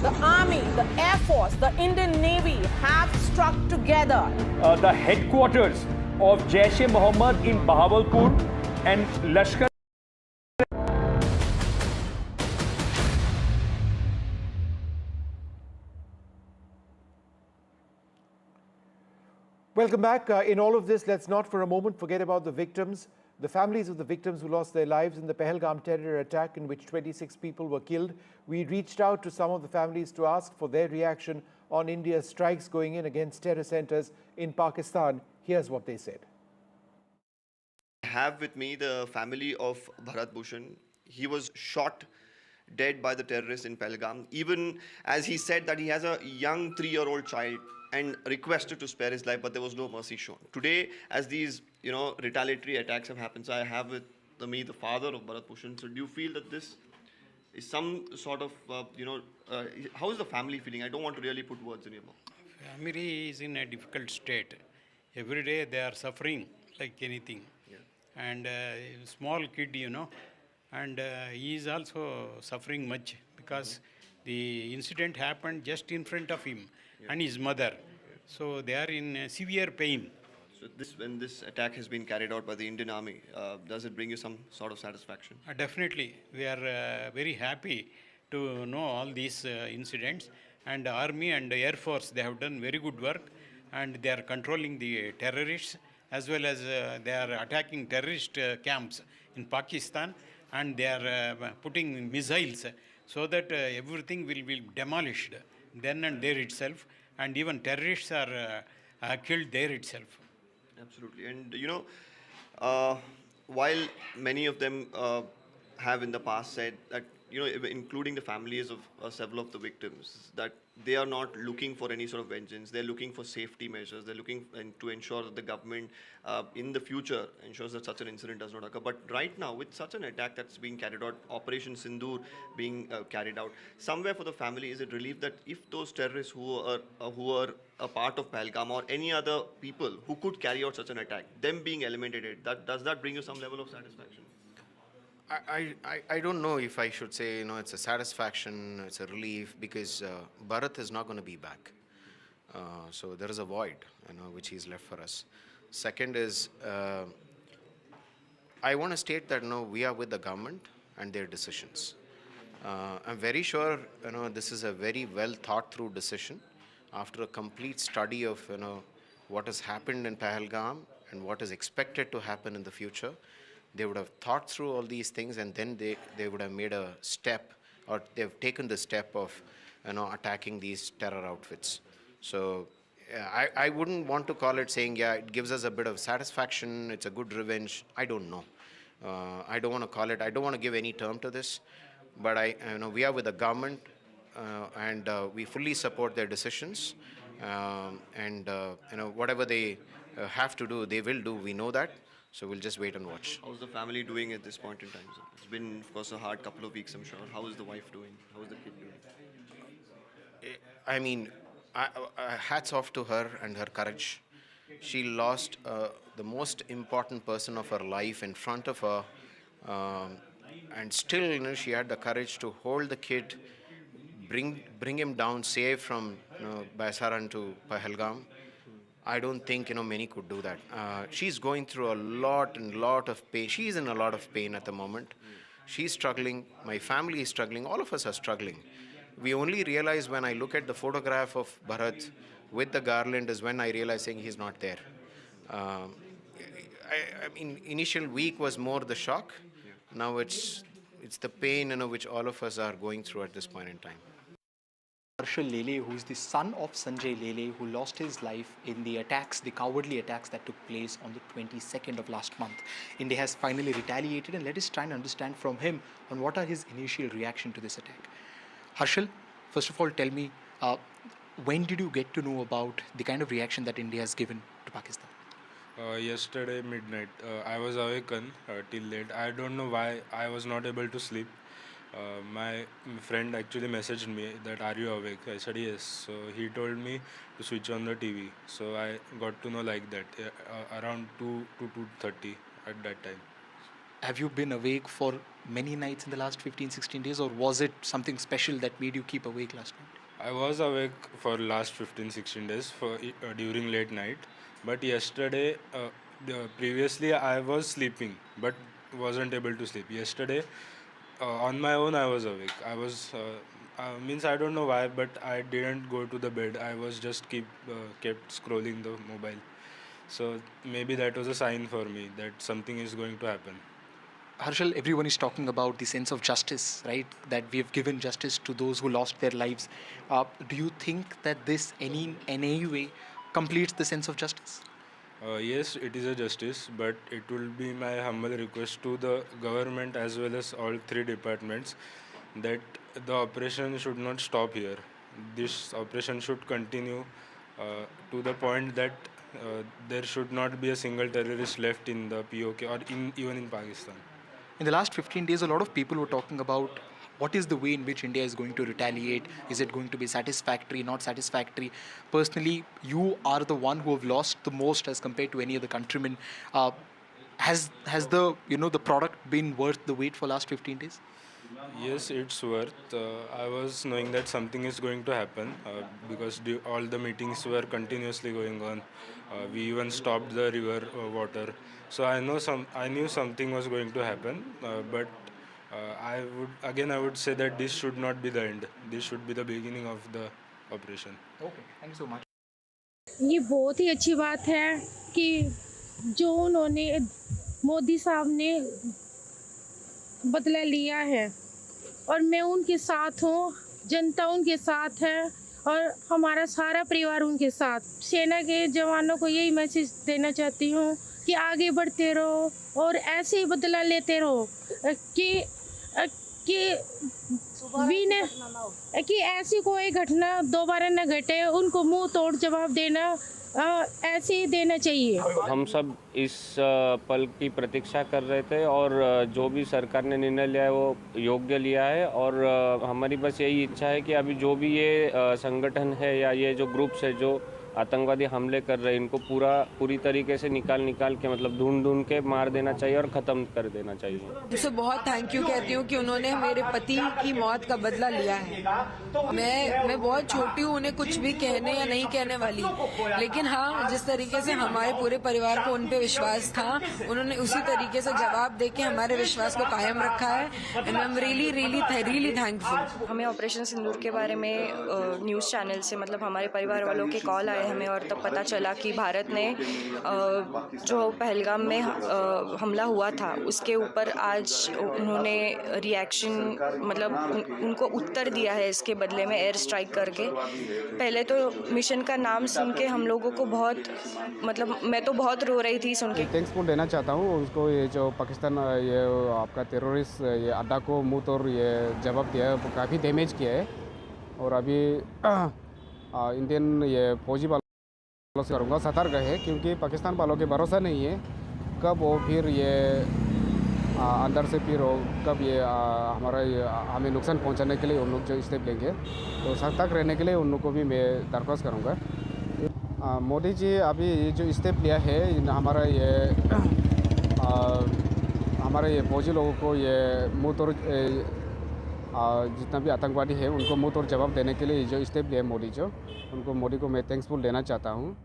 Speaker 3: The Army, the Air Force, the Indian Navy have struck together.
Speaker 10: The headquarters of Jaish-e-Mohammed in Bahawalpur and Lashkar.
Speaker 6: Welcome back. In all of this, let's not for a moment forget about the victims, the families of the victims who lost their lives in the Pahalgam terror attack in which 26 people were killed. We reached out to some of the families to ask for their reaction on India's strikes going in against terror centers in Pakistan. Here's what they said.
Speaker 12: I have with me the family of Bharat Bhushan. He was shot dead by the terrorists in Pahalgam, even as he said that he has a young 3-year-old child and requested to spare his life, but there was no mercy shown. Today, as these, retaliatory attacks have happened, so I have with me the father of Bharat Bhushan. So do you feel that this is some sort of, how is the family feeling? I don't want to really put words in your mouth.
Speaker 1: Family is in a difficult state. Every day they are suffering like anything. And small kid, and he is also suffering much because the incident happened just in front of him and his mother. So they are in severe pain.
Speaker 12: So when this attack has been carried out by the Indian Army, does it bring you some sort of satisfaction?
Speaker 1: Definitely. We are very happy to know all these incidents. And the Army and the Air Force, they have done very good work. And they are controlling the terrorists as well as they are attacking terrorist camps in Pakistan. And they are putting missiles so that everything will be demolished then and there itself. And even terrorists are killed there itself.
Speaker 12: Absolutely. And while many of them have in the past said that, including the families of several of the victims, that they are not looking for any sort of vengeance. They're looking for safety measures. They're looking to ensure that the government in the future ensures that such an incident does not occur. But right now, with such an attack that's being carried out, Operation Sindoor being carried out, somewhere for the family, is it relief that if those terrorists who are a part of Pahalgam or any other people who could carry out such an attack, them being eliminated, does that bring you some level of satisfaction?
Speaker 16: I don't know if I should say, it's a satisfaction, it's a relief, because Bharat is not going to be back. So there is a void, which he's left for us. Second is, I want to state that, we are with the government and their decisions. I'm very sure, this is a very well thought through decision after a complete study of, what has happened in Pahalgam and what is expected to happen in the future. They would have thought through all these things, and then they would have made a step, or they've taken the step of, attacking these terror outfits. So I wouldn't want to call it saying, it gives us a bit of satisfaction, it's a good revenge. I don't know. I don't want to call it, I don't want to give any term to this, but we are with the government, and we fully support their decisions, and whatever they have to do, they will do. We know that. So we'll just wait and watch.
Speaker 12: How's the family doing at this point in time, sir? It's been, of course, a hard couple of weeks, I'm sure. How is the wife doing? How is the kid doing?
Speaker 16: I mean, hats off to her and her courage. She lost the most important person of her life in front of her, and still, she had the courage to hold the kid, bring him down safe from Baisaran to Pahalgam. I don't think many could do that. She's going through a lot of pain. She's in a lot of pain at the moment. She's struggling. My family is struggling. All of us are struggling. We only realize when I look at the photograph of Bharat with the garland is when I realize saying he's not there. I mean, initial week was more the shock. Now it's the pain which all of us are going through at this point in time.
Speaker 17: Harshal Lele, who is the son of Sanjay Lele, who lost his life in the attacks, the cowardly attacks that took place on the 22nd of last month. India has finally retaliated, and let us try and understand from him on what are his initial reaction to this attack. Harshal, first of all, tell me, when did you get to know about the kind of reaction that India has given to Pakistan?
Speaker 23: Yesterday midnight. I was awakened till late. I don't know why I was not able to sleep. My friend actually messaged me that, are you awake? I said yes. So he told me to switch on the TV. So I got to know like that, around 2 to 2:30 at that time.
Speaker 17: Have you been awake for many nights in the last 15-16 days, or was it something special that made you keep awake last night?
Speaker 23: I was awake for last 15-16 days during late night. But yesterday, previously I was sleeping but wasn't able to sleep. Yesterday, on my own I was awake. I was I don't know why, but I didn't go to the bed. I was just kept scrolling the mobile. So maybe that was a sign for me that something is going to happen.
Speaker 17: Harshal, everyone is talking about the sense of justice, right? That we have given justice to those who lost their lives. Do you think that this in any way completes the sense of justice?
Speaker 23: Yes, it is a justice, but it will be my humble request to the government as well as all three departments that the operation should not stop here. This operation should continue to the point that there should not be a single terrorist left in the PoK or even in Pakistan.
Speaker 17: In the last 15 days, a lot of people were talking about what is the way in which India is going to retaliate? Is it going to be satisfactory, not satisfactory? Personally, you are the one who have lost the most as compared to any other countryman. Has the the product been worth the wait for last 15 days?
Speaker 23: Yes, it's worth. I was knowing that something is going to happen because all the meetings were continuously going on. We even stopped the river water. So I knew something was going to happen. But I would say that this should not be the end. This should be the beginning of the operation.
Speaker 17: Okay, thank you so much.
Speaker 5: ये बहुत ही अच्छी बात है कि जो उन्होंने मोदी साहब ने बदला लिया है और मैं उनके साथ हूँ, जनता उनके साथ है और हमारा सारा परिवार उनके साथ। सेना के जवानों को यही मैसेज देना चाहती हूँ कि आगे बढ़ते रहो और ऐसे ही बदला लेते रहो कि ऐसी कोई घटना दोबारा न घटे, उनको मुंह तोड़ जवाब देना ऐसे ही देना चाहिए।
Speaker 7: हम सब इस पल की प्रतीक्षा कर रहे थे और जो भी सरकार ने निर्णय लिया है वो योग्य लिया है और हमारी बस यही इच्छा है कि अभी जो भी ये संगठन है या ये जो ग्रुप्स है जो आतंकवादी हमले कर रहे हैं इनको पूरी तरीके से निकाल के मतलब ढूंढ के मार देना चाहिए और ख़त्म कर देना चाहिए।
Speaker 18: उसे बहुत थैंक यू कहती हूँ कि उन्होंने मेरे पति की मौत का बदला लिया है। मैं बहुत छोटी हूँ, उन्हें कुछ भी कहने या नहीं कहने वाली, लेकिन हाँ जिस तरीके से हमारे पूरे परिवार को उन पे विश्वास था, उन्होंने उसी तरीके से जवाब दे के हमारे विश्वास को कायम रखा है and I am really thankful.
Speaker 19: हमें ऑपरेशन सिंदूर के बारे में न्यूज़ चैनल से मतलब हमारे परिवार वालों के कॉल आए हमें और तब पता चला कि भारत ने जो पहलगाम में हमला हुआ था उसके ऊपर आज उन्होंने रिएक्शन मतलब उनको उत्तर दिया है इसके बदले में एयर स्ट्राइक करके। पहले तो मिशन का नाम सुन के हम लोगों को बहुत मतलब मैं तो बहुत रो रही थी सुन के।
Speaker 24: थैंक्सफुल देना चाहता हूँ उसको, ये जो पाकिस्तान ये आपका टेररिस्ट ये अड्डा को मुँह तोड़ ये जवाब दिया है, काफ़ी डैमेज किया है और अभी इंडियन ये फौजी वालों से करूँगा सतर्क है क्योंकि पाकिस्तान वालों के भरोसा नहीं है कब वो फिर ये अंदर से फिर कब ये हमें नुकसान पहुंचाने के लिए उन लोग जो स्टेप लेंगे, तो सतर्क रहने के लिए उन लोग को भी मैं दरख्वास्त करूँगा। मोदी जी अभी जो स्टेप लिया है हमारे ये फौजी लोगों को ये मुँह तोड़ जितना भी आतंकवादी है उनको मुँह तोड़ जवाब देने के लिए जो स्टेप लिया मोदी को मैं थैंक्सफुल देना चाहता हूँ।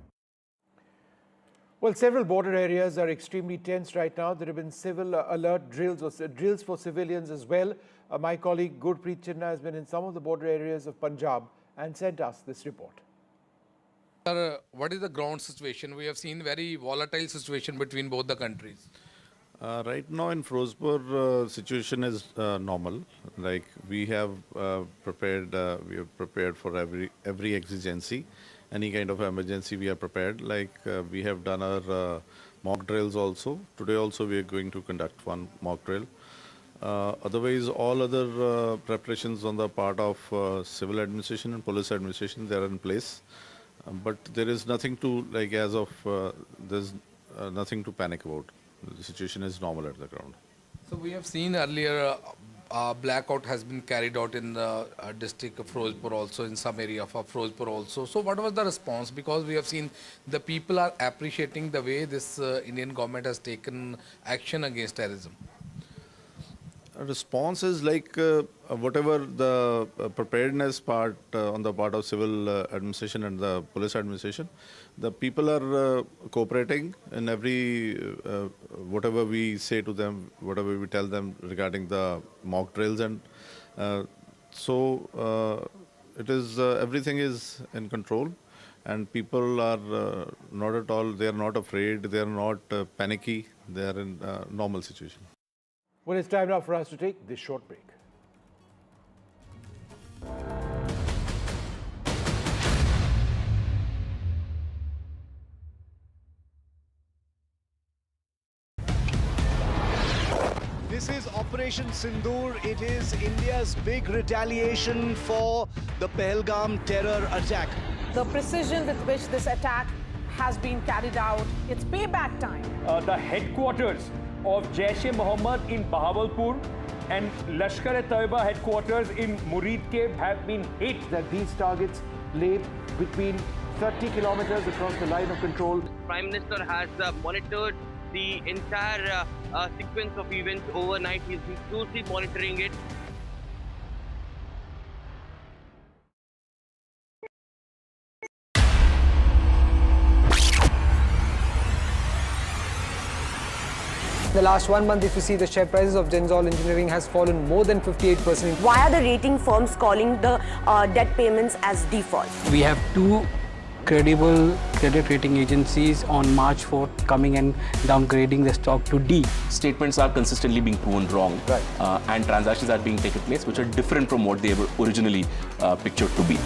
Speaker 6: Well, several border areas are extremely tense right now. There have been civil alert drills or drills for civilians as well. My colleague Gurpreet Chinna has been in some of the border areas of Punjab and sent us this report.
Speaker 26: Sir, what is the ground situation? We have seen very volatile situation between both the countries.
Speaker 27: Right now in Firozpur, situation is normal. Like we have prepared for every exigency. Any kind of emergency we are prepared. Like we have done our mock drills also. Today also we are going to conduct one mock drill. Otherwise all other preparations on the part of civil administration and police administration, they are in place. But there is nothing to like as of there's nothing to panic about. The situation is normal at the ground.
Speaker 26: So we have seen earlier blackout has been carried out in the district of Firozpur also, in some area of Firozpur also. So what was the response? Because we have seen the people are appreciating the way this Indian government has taken action against terrorism.
Speaker 27: Response is like whatever the preparedness part on the part of civil administration and the police administration, the people are cooperating in every whatever we say to them, whatever we tell them regarding the mock drills, and so it is everything is in control, and people are not at all. They are not afraid. They are not panicky. They are in normal situation.
Speaker 6: Well, it's time now for us to take this short break.
Speaker 14: This is Operation Sindoor. It is India's big retaliation for the Pahalgam terror attack.
Speaker 3: The precision with which this attack has been carried out, it's payback time.
Speaker 10: The headquarters of Jaish-e-Mohammed in Bahawalpur and Lashkar-e-Taiba headquarters in Murid have been hit.
Speaker 6: That these targets lay between 30 kilometers across the line of control.
Speaker 2: Prime Minister has monitored the entire sequence of events overnight. He's been closely monitoring it.
Speaker 8: In the last 1 month, if you see, the share prices of Genzol Engineering has fallen more than 58%.
Speaker 9: Why are the rating firms calling the debt payments as default?
Speaker 11: We have two credible credit rating agencies on March 4th coming and downgrading the stock to D.
Speaker 20: Statements are consistently being proven wrong, and transactions are being taken place which are different from what they were originally pictured to be.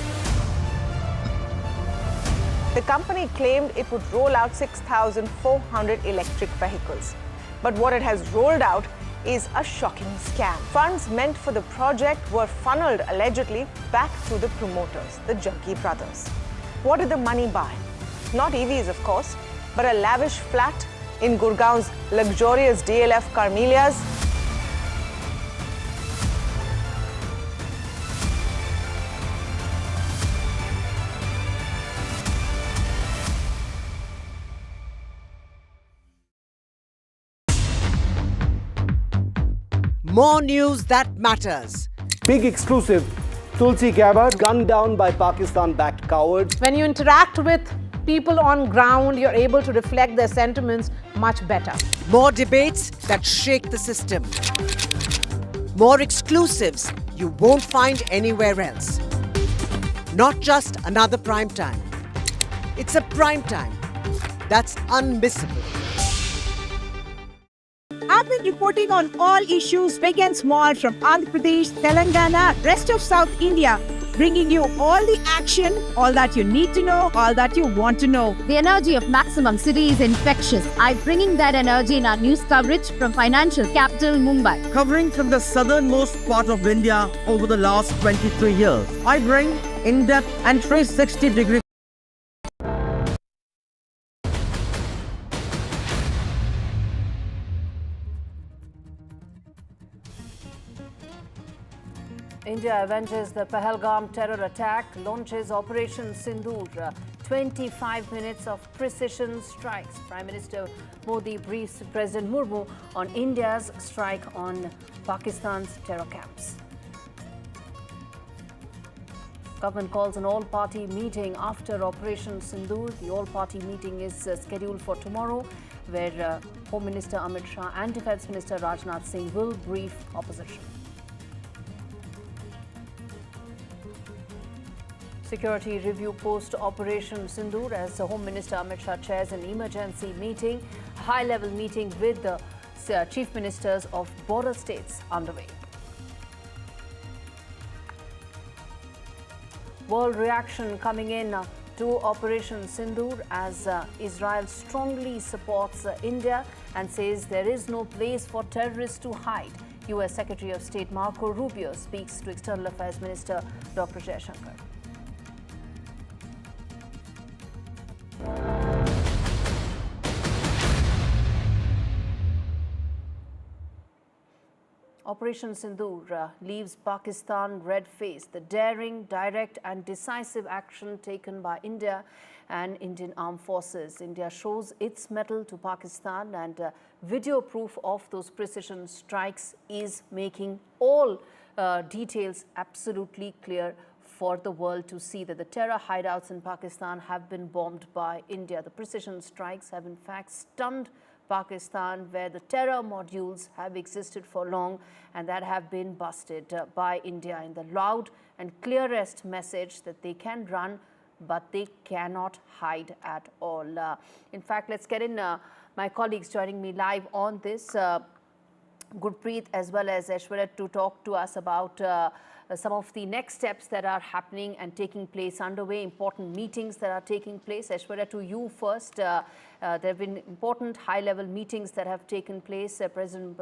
Speaker 21: The company claimed it would roll out 6,400 electric vehicles. But what it has rolled out is a shocking scam. Funds meant for the project were funneled allegedly back to the promoters, the Jaggi brothers. What did the money buy? Not EVs, of course, but a lavish flat in Gurgaon's luxurious DLF Carmelias.
Speaker 25: More news that matters.
Speaker 6: Big exclusive. Tulsi Gabbard gunned down by Pakistan-backed cowards.
Speaker 3: When you interact with people on ground, you're able to reflect their sentiments much better.
Speaker 25: More debates that shake the system. More exclusives you won't find anywhere else. Not just another prime time. It's a prime time that's unmissable.
Speaker 28: I've been reporting on all issues big and small from Andhra Pradesh, Telangana, rest of South India, bringing you all the action, all that you need to know, all that you want to know.
Speaker 29: The energy of Maximum City is infectious. I'm bringing that energy in our news coverage from financial capital Mumbai.
Speaker 28: Covering from the southernmost part of India over the last 23 years. I bring in-depth and 360-degree.
Speaker 30: India avenges the Pahalgam terror attack, launches Operation Sindoor. 25 minutes of precision strikes. Prime Minister Modi briefs President Murmu on India's strike on Pakistan's terror camps. Government calls an all-party meeting after Operation Sindoor. The all-party meeting is scheduled for tomorrow, where Home Minister Amit Shah and Defence Minister Rationale will brief opposition. Security review post-Operation Sindoor as Home Minister Amit Shah chairs an emergency meeting, high-level meeting with the chief ministers of border states underway. World reaction coming in to Operation Sindoor as Israel strongly supports India and says there is no place for terrorists to hide. U.S. Secretary of State Marco Rubio speaks to External Affairs Minister Dr. Jaishankar. Operation Sindoor leaves Pakistan red-faced. The daring, direct and decisive action taken by India and Indian armed forces. India shows its mettle to Pakistan, and video proof of those precision strikes is making all details absolutely clear for the world to see that the terror hideouts in Pakistan have been bombed by India. The precision strikes have in fact stunned Pakistan, where the terror modules have existed for long and that have been busted by India in the loud and clearest message that they can run but they cannot hide at all. In fact, let's get in my colleagues joining me live on this, Gurpreet as well as Aishwarya, to talk to us about some of the next steps that are happening and taking place underway, important meetings that are taking place. Aishwarya, to you first. There have been important high-level meetings that have taken place. President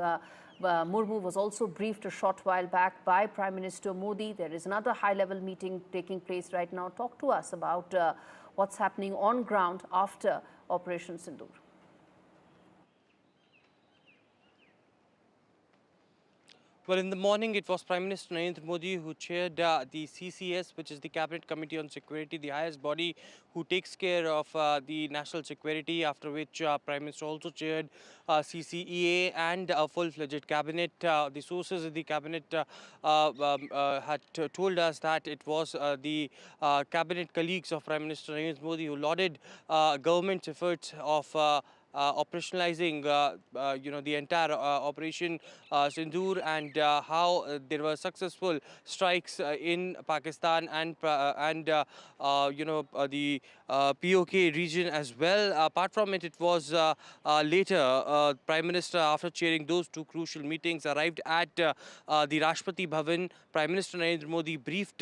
Speaker 30: Murmu was also briefed a short while back by Prime Minister Modi. There is another high-level meeting taking place right now. Talk to us about what's happening on ground after Operation Sindoor.
Speaker 1: Well, in the morning, it was Prime Minister Narendra Modi who chaired the CCS, which is the Cabinet Committee on Security, the highest body who takes care of the national security, after which Prime Minister also chaired CCEA and a full-fledged cabinet. The sources of the cabinet had told us that it was the cabinet colleagues of Prime Minister Narendra Modi who lauded government's efforts of operationalizing, the entire Operation Sindoor, and how there were successful strikes in Pakistan and the PoK region as well. Apart from it, it was later Prime Minister, after chairing those two crucial meetings, arrived at the Rashtrapati Bhavan. Prime Minister Narendra Modi briefed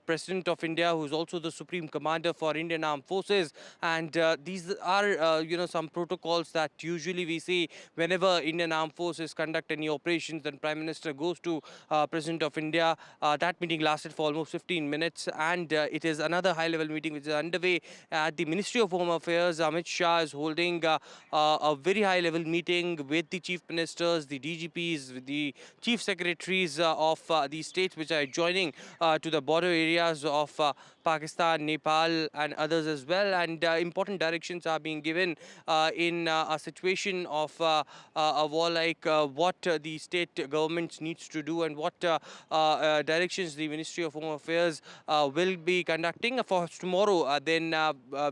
Speaker 1: President of India, who is also the Supreme Commander for Indian Armed Forces, and these are some protocols that usually we see whenever Indian Armed Forces conduct any operations. Then Prime Minister goes to President of India. That meeting lasted for almost 15 minutes, and it is another high-level meeting which is underway at the Ministry of Home Affairs. Amit Shah is holding a very high-level meeting with the chief ministers, the DGPs, with the chief secretaries of the states which are joining to the border areas of Pakistan, Nepal, and others as well. And important directions are being given in a situation of a war like what the state governments needs to do, and what directions the Ministry of Home Affairs will be conducting for tomorrow.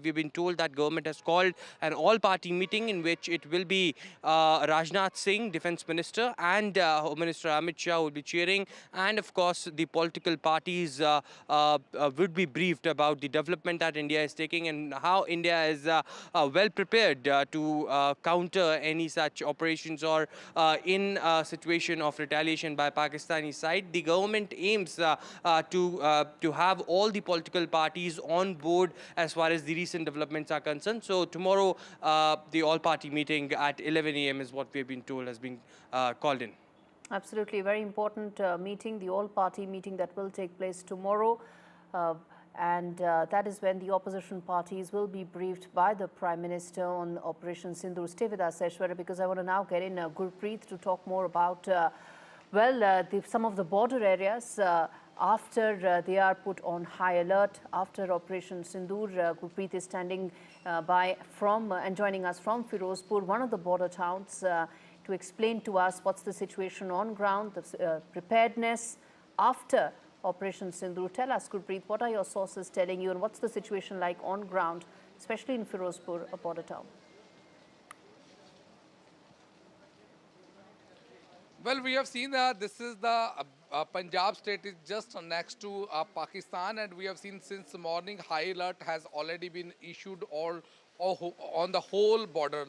Speaker 1: We've been told that government has called an all-party meeting in which it will be Rajnath Singh, Defence Minister, and Home Minister Amit Shah will be chairing, and of course the political parties would be briefed about the development that India is taking and how India is well prepared to counter any such operations, or in a situation of retaliation by Pakistani side. The government aims to have all the political parties on board as far as the recent developments are concerned. So tomorrow, the all-party meeting at 11 a.m. is what we've been told has been called in.
Speaker 30: Absolutely, very important meeting, the all-party meeting that will take place tomorrow. And that is when the opposition parties will be briefed by the Prime Minister on Operation Sindoor. Stay with us, Aishwarya, because I want to now get in Gurpreet to talk more about, some of the border areas after they are put on high alert after Operation Sindoor. Gurpreet is standing by and joining us from Firozpur, one of the border towns, to explain to us what's the situation on ground, the preparedness after Operation Sindoor. Tell us, Gurpreet, what are your sources telling you, and what's the situation like on ground, especially in Firozpur, a border town?
Speaker 26: Well, we have seen that this is the Punjab state is just next to Pakistan, and we have seen since morning high alert has already been issued on the whole border,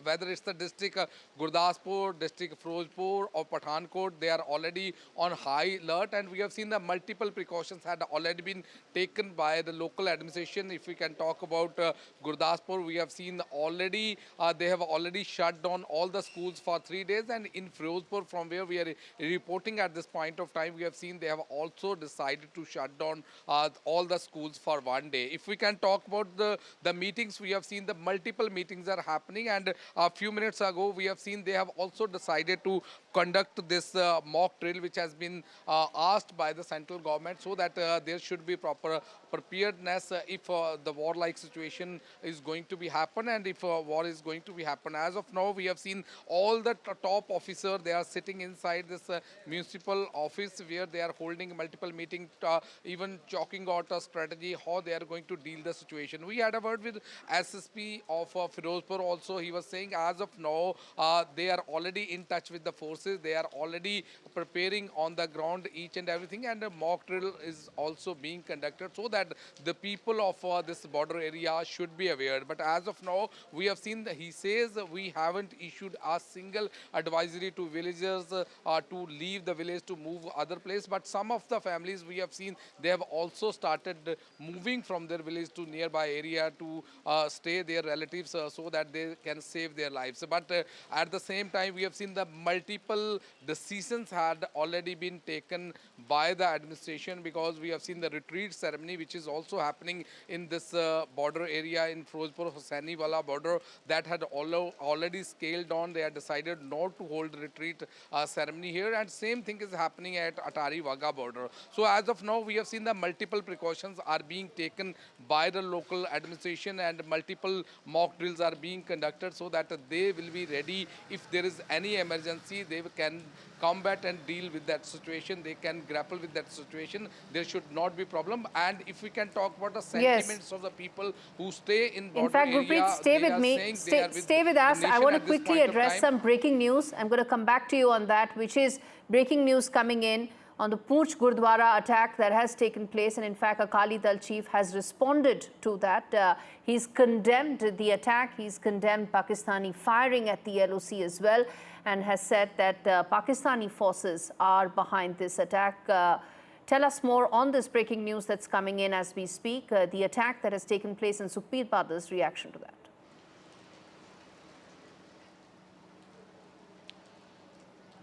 Speaker 26: whether it's the district Gurdaspur, district Firozpur or Pathankot, they are already on high alert, and we have seen the multiple precautions had already been taken by the local administration. If we can talk about Gurdaspur, we have seen already they have already shut down all the schools for 3 days, and in Firozpur, from where we are reporting at this point of time, we have seen they have also decided to shut down all the schools for 1 day. If we can talk about the meetings, we have seen the multiple meetings are happening, and a few minutes ago we have seen they have also decided to conduct this mock drill which has been asked by the central government, so that there should be proper preparedness if the war-like situation is going to be happen, and if war is going to be happen. As of now, we have seen all the top officers, they are sitting inside this municipal office where they are holding multiple meetings, even chalking out a strategy how they are going to deal the situation. We had a word with SSP of Firozpur also. He was saying as of now they are already in touch with the forces, they are already preparing on the ground each and everything, and a mock drill is also being conducted so that the people of this border area should be aware. But as of now, we have seen that he says we haven't issued a single advisory to villagers to leave the village to move other place, but some of the families we have seen they have also started moving from their village to nearby area to stay their relatives so that they can save their lives. But at the same time, we have seen the multiple decisions had already been taken by the administration, because we have seen the retreat ceremony which is also happening in this border area in Firozpur Hossaini Wala border, that had already scaled on. They had decided not to hold retreat ceremony here, and same thing is happening at Atari Wagah border. So as of now, we have seen the multiple precautions are being taken by the local administration, and multiple mock drills are being conducted so that they will be ready if there is any emergency. They can combat and deal with that situation. They can grapple with that situation. There should not be problem. And if we can talk about the sentiments of the people who stay in border
Speaker 30: In fact,
Speaker 26: area,
Speaker 30: Gurpreet, stay with me. Stay with us. I want to quickly address some breaking news. I'm going to come back to you on that, which is breaking news coming in on the Poonch Gurdwara attack that has taken place. And in fact, Akali Dal chief has responded to that. He's condemned the attack. He's condemned Pakistani firing at the LOC as well, and has said that Pakistani forces are behind this attack. Tell us more on this breaking news that's coming in as we speak, the attack that has taken place, in Sukhbir Badar's reaction to that.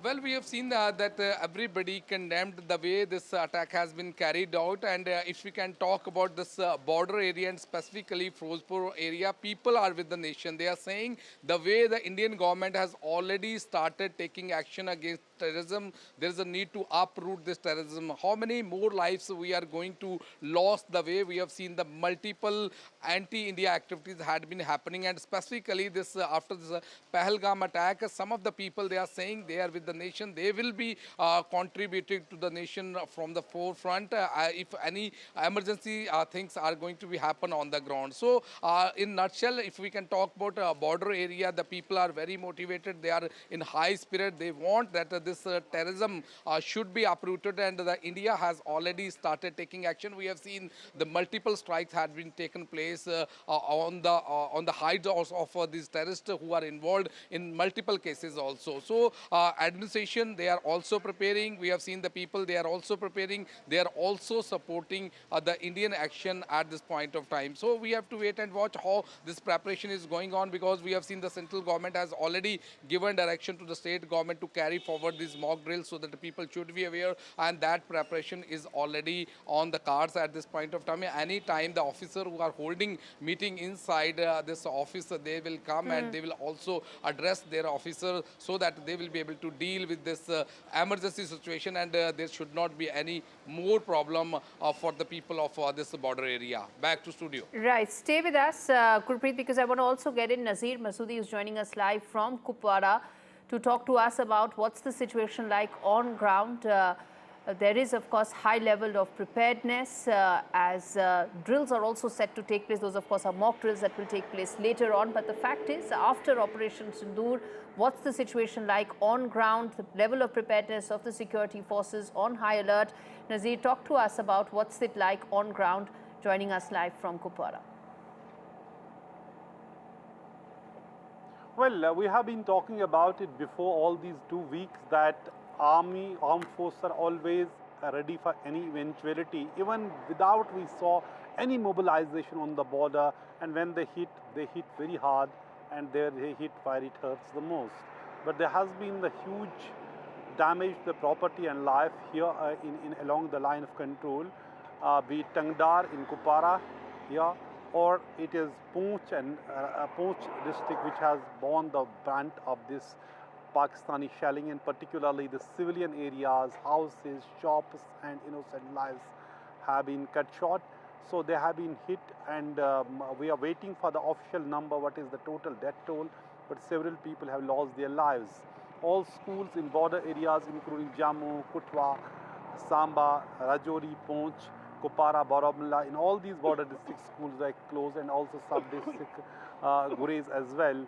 Speaker 26: Well, we have seen that everybody condemned the way this attack has been carried out. And if we can talk about this border area and specifically Firozpur area, people are with the nation. They are saying the way the Indian government has already started taking action against terrorism, there is a need to uproot this terrorism. How many more lives we are going to lose the way we have seen the multiple anti-India activities had been happening, and specifically this after this Pahalgam attack, some of the people, they are saying they are with the nation. They will be contributing to the nation from the forefront if any emergency things are going to be happen on the ground. So in nutshell, if we can talk about border area, the people are very motivated. They are in high spirit. They want that this terrorism should be uprooted, and the India has already started taking action. We have seen the multiple strikes had been taken place on the hides of these terrorists who are involved in multiple cases also. So administration, they are also preparing. We have seen the people, they are also preparing. They are also supporting the Indian action at this point of time. So we have to wait and watch how this preparation is going on, because we have seen the central government has already given direction to the state government to carry forward these mock drills so that the people should be aware, and that preparation is already on the cards at this point of time. Any time the officer who are holding meeting inside this office, they will come and they will also address their officer so that they will be able to deal with this emergency situation, and there should not be any more problem for the people of this border area. Back to studio.
Speaker 30: Right. Stay with us, Gurpreet, because I want to also get in Nazir Masoodi, who's joining us live from Kupwara to talk to us about what's the situation like on ground. There is, of course, high level of preparedness as drills are also set to take place. Those, of course, are mock drills that will take place later on. But the fact is, after Operation Sindoor, what's the situation like on ground, the level of preparedness of the security forces on high alert? Nazir, talk to us about what's it like on ground, joining us live from Kupwara.
Speaker 4: Well, we have been talking about it before all these 2 weeks that armed forces are always ready for any eventuality. Even without we saw any mobilization on the border, and when they hit very hard, and there they hit where it hurts the most. But there has been the huge damage to the property and life here along the line of control, be it Tangdar in Kupwara, yeah, or it is Poonch and Poonch district which has borne the brunt of this Pakistani shelling, and particularly the civilian areas, houses, shops and innocent lives have been cut short. So they have been hit, and we are waiting for the official number, what is the total death toll, but several people have lost their lives. All schools in border areas including Jammu, Kutwa, Samba, Rajouri, Poonch, Kupwara, Baramulla, in all these border district schools are closed, and also sub-district Gurez as well.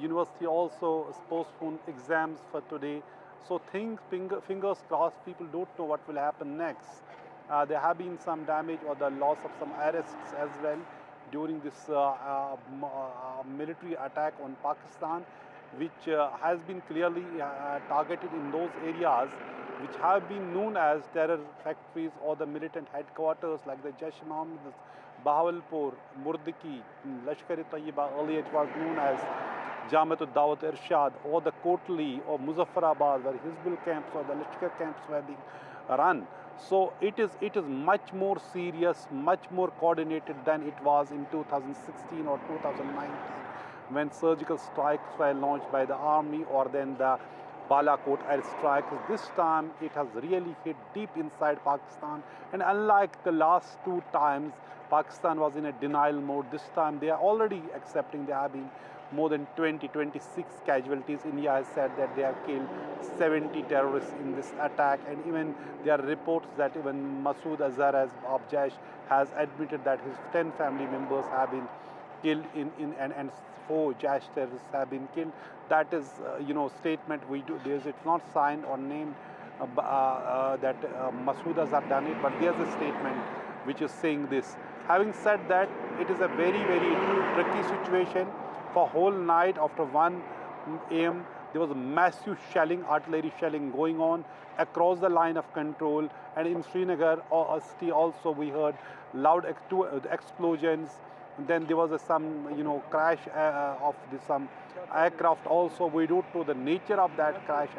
Speaker 4: University also postponed exams for today. So fingers crossed, people don't know what will happen next. There have been some damage or the loss of some arrests as well during this military attack on Pakistan, which has been clearly targeted in those areas which have been known as terror factories or the militant headquarters like the Jaish-e-Mohammed, Bahawalpur, Murdiki, Lashkar-e-Tayyiba, earlier it was known as Jamatul Dawat Irshad, or the Kotli or Muzaffarabad, where Hizbul camps or the Lashkar camps were being run. So it is much more serious, much more coordinated than it was in 2016 or 2019, when surgical strikes were launched by the army, or then the Balakot airstrikes. This time it has really hit deep inside Pakistan, and unlike the last two times, Pakistan was in a denial mode. This time they are already accepting there have been more than 26 casualties. India has said that they have killed 70 terrorists in this attack, and even there are reports that even Masood Azhar of Jaish has admitted that his 10 family members have been killed and 4 Jaish terrorists have been killed. That is, statement we do. It's not signed or named that Masood Azhar done it, but there's a statement which is saying this. Having said that, it is a very, very tricky situation. For whole night after 1 a.m., there was massive shelling, artillery shelling going on across the line of control. And in Srinagar city also we heard loud explosions. And then there was some, crash of some aircraft also. We don't know the nature of that crash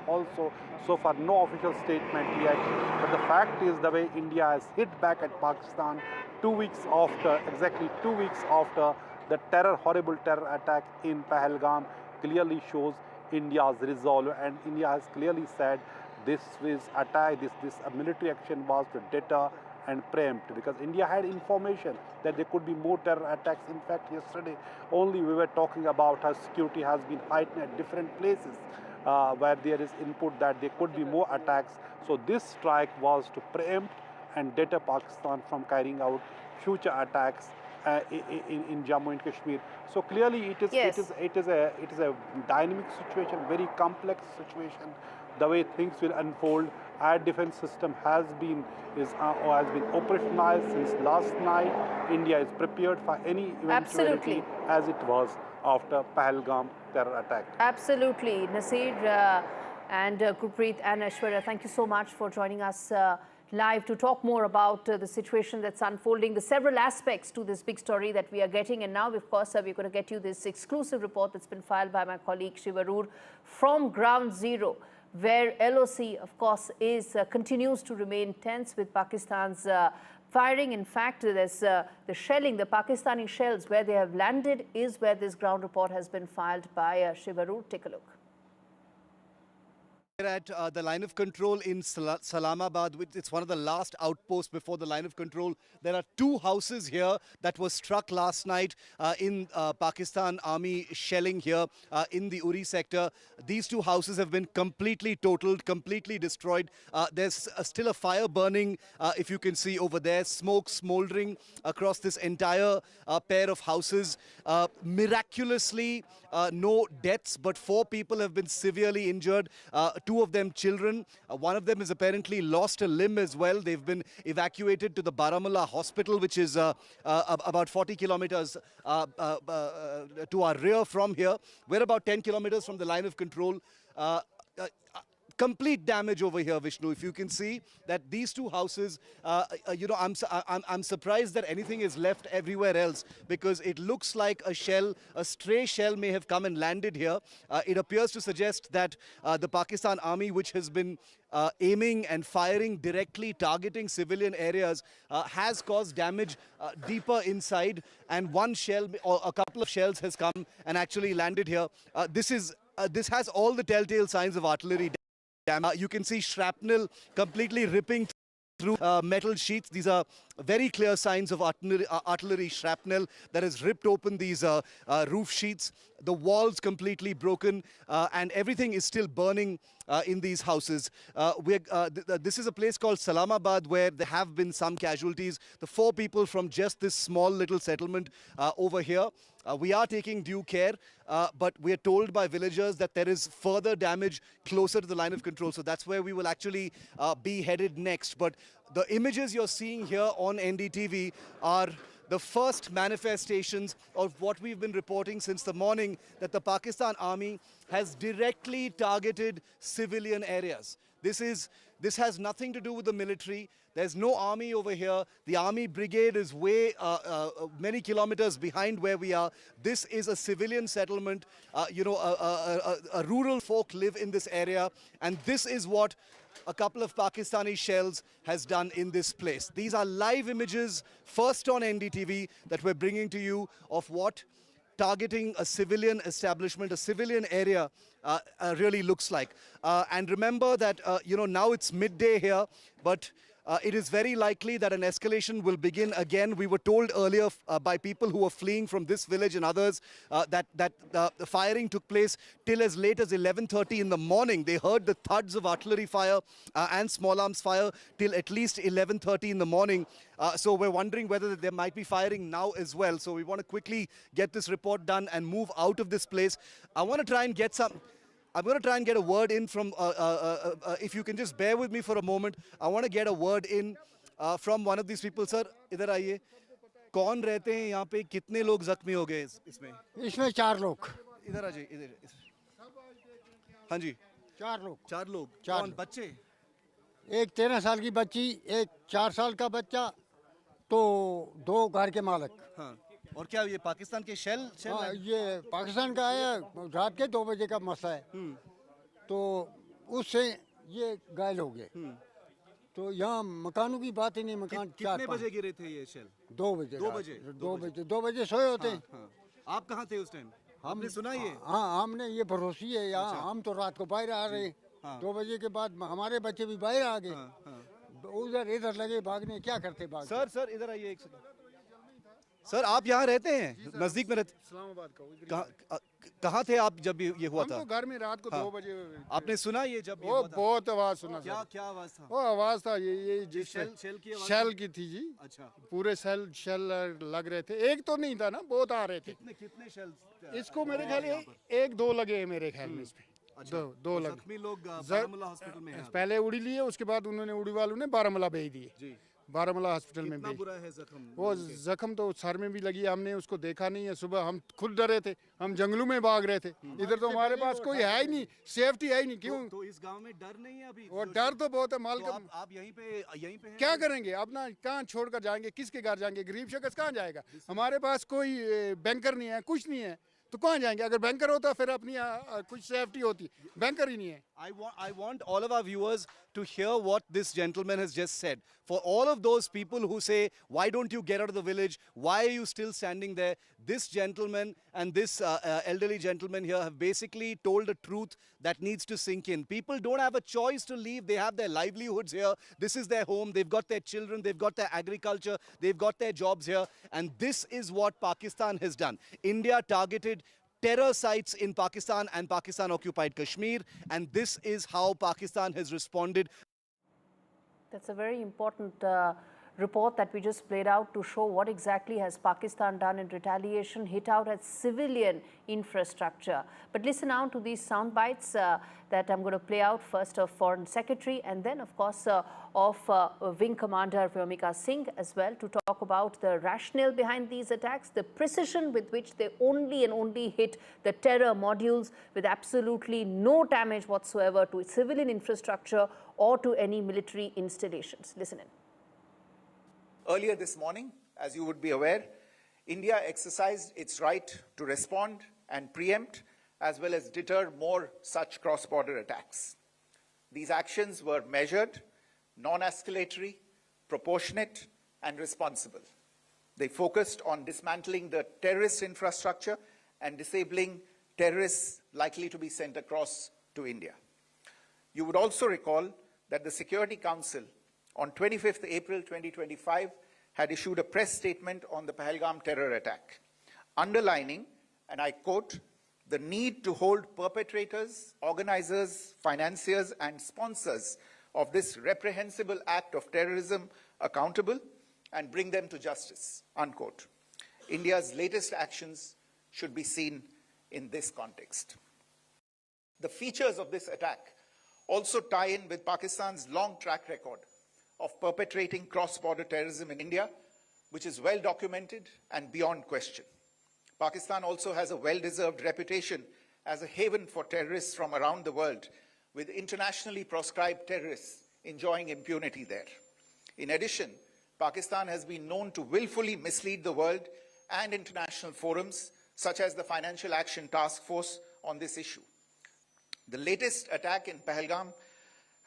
Speaker 4: also. So far, no official statement yet. But the fact is, the way India has hit back at Pakistan exactly 2 weeks after the horrible terror attack in Pahalgam, clearly shows India's resolve. And India has clearly said this military action was to deter and preempt, because India had information that there could be more terror attacks. In fact, yesterday only we were talking about how security has been heightened at different places where there is input that there could be more attacks. So this strike was to preempt and deter Pakistan from carrying out future attacks in Jammu and Kashmir. So clearly it is a dynamic situation, very complex situation. The way things will unfold, our defense system has been operationalized since last night. India is prepared for any eventuality, as it was after Pahalgam terror attack.
Speaker 30: Absolutely. Nasir and Gurpreet and Aishwarya, thank you so much for joining us live to talk more about the situation that's unfolding, the several aspects to this big story that we are getting. And now, of course, we're going to get you this exclusive report that's been filed by my colleague Shiv Arur from Ground Zero, where LOC, of course, continues to remain tense with Pakistan's firing. In fact, there's the shelling, the Pakistani shells, where they have landed is where this ground report has been filed by Shiv Arur. Take a look.
Speaker 14: We're at the line of control in Salamabad. It's one of the last outposts before the line of control. There are 2 houses here that were struck last night in Pakistan Army shelling here in the Uri sector. These 2 houses have been completely totaled, completely destroyed. There's still a fire burning, if you can see over there, smoke smoldering across this entire pair of houses. Miraculously, no deaths, but 4 people have been severely injured. 2 of them children. One of them has apparently lost a limb as well. They've been evacuated to the Baramulla hospital, which is about 40 kilometers to our rear from here. We're about 10 kilometers from the line of control. Complete damage over here, Vishnu. If you can see that these 2 houses, I'm surprised that anything is left everywhere else, because it looks like a stray shell may have come and landed here. It appears to suggest that the Pakistan Army, which has been aiming and firing directly, targeting civilian areas, has caused damage deeper inside, and one shell or a couple of shells has come and actually landed here. This has all the telltale signs of artillery. You can see shrapnel completely ripping through metal sheets. These are very clear signs of artillery shrapnel that has ripped open these roof sheets. The walls completely broken, and everything is still burning in these houses. This is a place called Salamabad, where there have been some casualties. The 4 people from just this small little settlement over here. We are taking due care, but we are told by villagers that there is further damage closer to the line of control. So that's where we will actually be headed next. But the images you're seeing here on NDTV are the first manifestations of what we've been reporting since the morning, that the Pakistan Army has directly targeted civilian areas. This has nothing to do with the military. There's no army over here. The army brigade is way many kilometers behind where we are. This is a civilian settlement. A rural folk live in this area, and this is what a couple of Pakistani shells has done in this place. These are live images, first on NDTV, that we're bringing to you of what targeting a civilian establishment, a civilian area really looks like. And remember that, now it's midday here, but it is very likely that an escalation will begin again. We were told earlier by people who were fleeing from this village and others that the firing took place till as late as 11:30 in the morning. They heard the thuds of artillery fire and small arms fire till at least 11:30 in the morning. So we're wondering whether there might be firing now as well. So we want to quickly get this report done and move out of this place. I'm going to try and get a word in from, if you can just bear with me for a moment. I want to get a word in from one of these people. Sir, इधर आइए. कौन रहते हैं यहाँ पे? कितने लोग जख्मी हो गए इसमें?
Speaker 5: इसमें 4 लोग.
Speaker 14: इधर आ जाइए, इधर. हाँ जी.
Speaker 5: 4 लोग.
Speaker 14: 4 लोग.
Speaker 5: कौन?
Speaker 14: बच्चे?
Speaker 5: एक 13 साल की बच्ची, एक 4 साल का बच्चा, तो 2 घर के मालिक.
Speaker 14: हाँ. और क्या ये पाकिस्तान के शेल?
Speaker 5: हाँ, ये पाकिस्तान का है. रात के 2 बजे का मसला है. तो उससे ये घायल हो गए. तो यहाँ मकानों की बात ही नहीं. मकान
Speaker 14: कितने बजे गिरे थे ये शेल?
Speaker 5: 2 बजे. 2 बजे सोए होते हैं.
Speaker 14: आप कहाँ थे उस टाइम? हमने सुना ये.
Speaker 5: हाँ, हमने ये भरोसी है यहाँ. हम तो रात को बाहर आ रहे. 2 बजे के बाद हमारे बच्चे भी बाहर आ गए. उधर इधर लगे भागने. क्या करते भाग?
Speaker 14: सर इधर आइए एक सेकंड. सर, आप यहाँ रहते हैं? नजदीक में रहते?
Speaker 5: इस्लामाबाद का.
Speaker 14: कहाँ थे आप जब ये हुआ था?
Speaker 5: हम तो घर में रात को 2 बजे.
Speaker 14: आपने सुना ये जब ये
Speaker 5: हुआ था? बहुत आवाज सुना.
Speaker 14: क्या आवाज था?
Speaker 5: वो आवाज था ये शेल की थी जी.
Speaker 14: अच्छा.
Speaker 5: पूरे शेल लग रहे थे. एक तो नहीं था ना, बहुत आ रहे थे.
Speaker 14: कितने शेल?
Speaker 5: इसको मेरे ख्याल 1-2 लगे हैं मेरे ख्याल में. इसमें 2 लगे.
Speaker 14: जख्मी लोग बारामूला हॉस्पिटल में हैं.
Speaker 5: पहले उड़ी लिए, उसके बाद उन्होंने उड़ी वालों ने बारामूला भेज दिए. बारामूला हॉस्पिटल में भी.
Speaker 14: बुरा है जख्म?
Speaker 5: वो जख्म तो सर में भी लगी. हमने उसको देखा नहीं है. सुबह हम खुद डरे थे. हम जंगलों में भाग रहे थे. इधर तो हमारे पास कोई है ही नहीं. सेफ्टी है ही नहीं. क्यों?
Speaker 14: तो इस गांव में डर नहीं है अभी?
Speaker 5: वो डर तो बहुत है. माल
Speaker 14: तो आप यहीं पे
Speaker 5: क्या करेंगे? अपना कहाँ छोड़कर जाएंगे? किसके घर जाएंगे? गरीब शख्स कहाँ जाएगा? हमारे पास कोई बैंकर नहीं है, कुछ नहीं है, तो कहाँ जाएंगे? अगर बैंकर होता फिर अपनी कुछ सेफ्टी होती. बैंकर ही नहीं है.
Speaker 14: I want all of our viewers to hear what this gentleman has just said. For all of those people who say, why don't you get out of the village? Why are you still standing there? This gentleman and this elderly gentleman here have basically told a truth that needs to sink in. People don't have a choice to leave. They have their livelihoods here. This is their home. They've got their children. They've got their agriculture. They've got their jobs here. And this is what Pakistan has done. India targeted terror sites in Pakistan and Pakistan-Occupied Kashmir, and this is how Pakistan has responded.
Speaker 30: That's a very important report that we just played out to show what exactly has Pakistan done in retaliation, hit out at civilian infrastructure. But listen now to these sound bites that I'm going to play out, first of Foreign Secretary and then of course of Wing Commander Vyomika Singh as well, to talk about the rationale behind these attacks, the precision with which they only hit the terror modules with absolutely no damage whatsoever to civilian infrastructure or to any military installations. Listen in.
Speaker 7: Earlier this morning, as you would be aware, India exercised its right to respond and preempt as well as deter more such cross-border attacks. These actions were measured, non-escalatory, proportionate and responsible. They focused on dismantling the terrorist infrastructure and disabling terrorists likely to be sent across to India. You would also recall that the Security Council on 25th April 2025 had issued a press statement on the Pahalgam terror attack, underlining, and I quote, the need to hold perpetrators, organizers, financiers, and sponsors of this reprehensible act of terrorism accountable and bring them to justice, unquote. India's latest actions should be seen in this context. The features of this attack also tie in with Pakistan's long track record of perpetrating cross-border terrorism in India, which is well documented and beyond question. Pakistan also has a well-deserved reputation as a haven for terrorists from around the world, with internationally proscribed terrorists enjoying impunity there. In addition, Pakistan has been known to willfully mislead the world and international forums, such as the Financial Action Task Force, on this issue. The latest attack in Pahalgam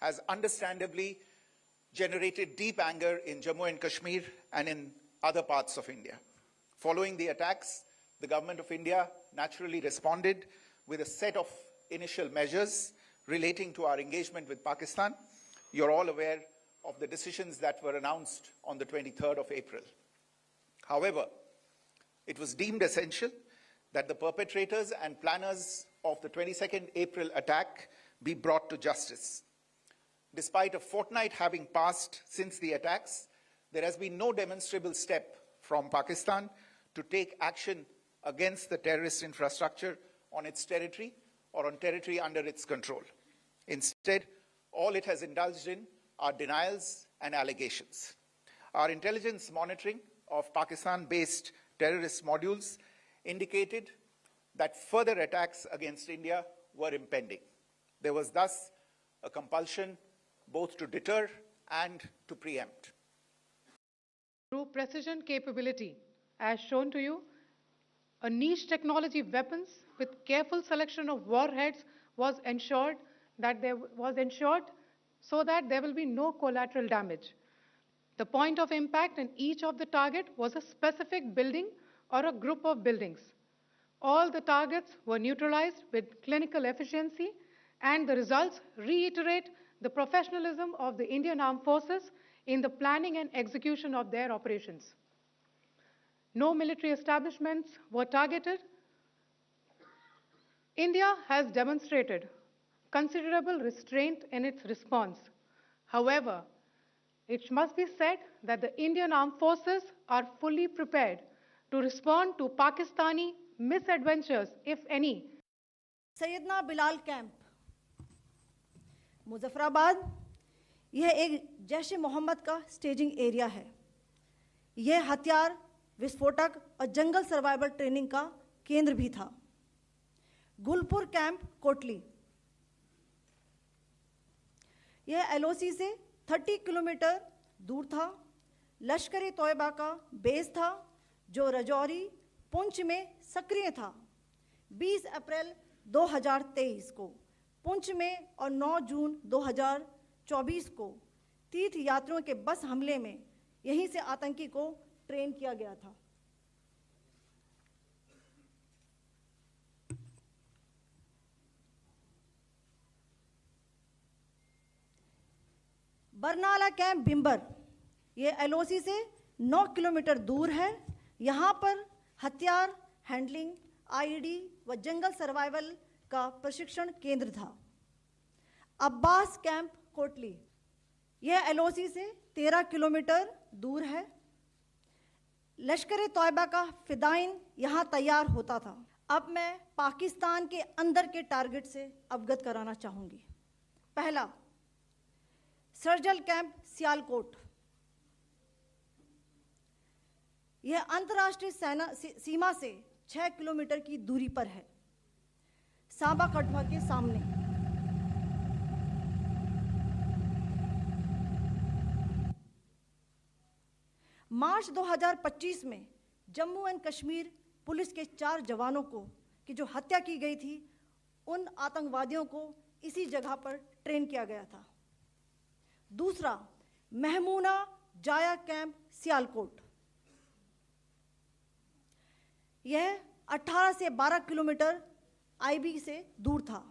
Speaker 7: has understandably generated deep anger in Jammu and Kashmir and in other parts of India. Following the attacks, the government of India naturally responded with a set of initial measures relating to our engagement with Pakistan. You're all aware of the decisions that were announced on the 23rd of April. However, it was deemed essential that the perpetrators and planners of the 22nd April attack be brought to justice. Despite a fortnight having passed since the attacks, there has been no demonstrable step from Pakistan to take action against the terrorist infrastructure on its territory or on territory under its control. Instead, all it has indulged in are denials and allegations. Our intelligence monitoring of Pakistan-based terrorist modules indicated that further attacks against India were impending. There was thus a compulsion both to deter and to preempt.
Speaker 12: Through precision capability, as shown to you, a niche technology weapons with careful selection of warheads was ensured so that there will be no collateral damage. The point of impact in each of the target was a specific building or a group of buildings. All the targets were neutralized with clinical efficiency, and the results reiterate the professionalism of the Indian Armed Forces in the planning and execution of their operations. No military establishments were targeted. India has demonstrated considerable restraint in its response. However, it must be said that the Indian Armed Forces are fully prepared to respond to Pakistani misadventures, if any.
Speaker 13: Syedna Bilal camp, Muzaffarabad, यह एक जैश मोहम्मद का staging area है। यह हथियार, विस्फोटक और जंगल survival training का केंद्र भी था। गुलपुर कैंप, कोटली, यह एलओसी से 30 किलोमीटर दूर था। लश्कर ए तोयबा का बेस था जो रजौरी, पुंछ में सक्रिय था। 20 अप्रैल 2023 को पुंछ में और 9 जून 2024 को तीर्थ यात्रियों के बस हमले में यहीं से आतंकी को ट्रेन किया गया था। बरनाला कैंप, बिंबर, ये एलओसी से 9 किलोमीटर दूर है। यहाँ पर हथियार हैंडलिंग, आईडी व जंगल सर्वाइवल का प्रशिक्षण केंद्र था। अब्बास कैंप, कोटली, यह एलओसी से 13 किलोमीटर दूर है। लश्कर ए तोयबा का फिदाइन यहाँ तैयार होता था। अब मैं पाकिस्तान के अंदर के टारगेट से अवगत कराना चाहूँगी। पहला, सर्जल कैंप, सियालकोट, यह अंतर्राष्ट्रीय सीमा से 6 किलोमीटर की दूरी पर है, सांबा कठुआ के सामने। मार्च 2025 में जम्मू एंड कश्मीर पुलिस के 4 जवानों को की जो हत्या की गई थी, उन आतंकवादियों को इसी जगह पर ट्रेन किया गया था। दूसरा, महमूना जाया कैंप, सियालकोट, यह 18 से 12 किलोमीटर आईबी से दूर था।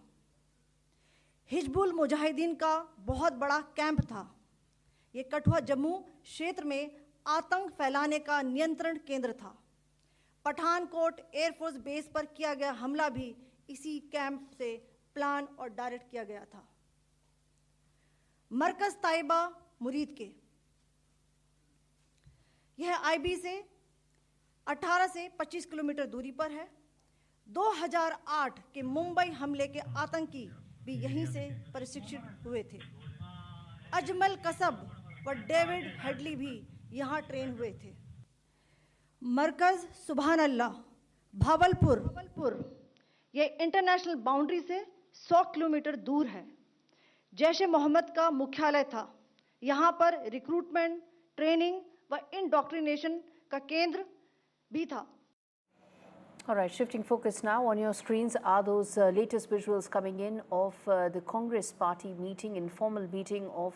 Speaker 13: हिजबुल मुजाहिदीन का बहुत बड़ा कैंप था। यह कठुआ जम्मू क्षेत्र में आतंक फैलाने का नियंत्रण केंद्र था। पठानकोट एयरफोर्स बेस पर किया गया हमला भी इसी कैंप से प्लान और डायरेक्ट किया गया था। मरकज ताइबा, मुरीद के, यह आईबी से 18 से 25 किलोमीटर दूरी पर है। 2008 के मुंबई हमले के आतंकी भी यहीं से प्रशिक्षित हुए थे। अजमल कसब व डेविड हेडली भी यहाँ ट्रेन हुए थे। मरकज सुभान अल्लाह, भावलपुर, यह इंटरनेशनल बाउंड्री से 100 किलोमीटर दूर है। जैश ए मोहम्मद का मुख्यालय था। यहाँ पर रिक्रूटमेंट, ट्रेनिंग व इंडोक्ट्रिनेशन का केंद्र भी था।
Speaker 30: All right, shifting focus now. On your screens are those latest visuals coming in of the Congress party meeting. Informal meeting of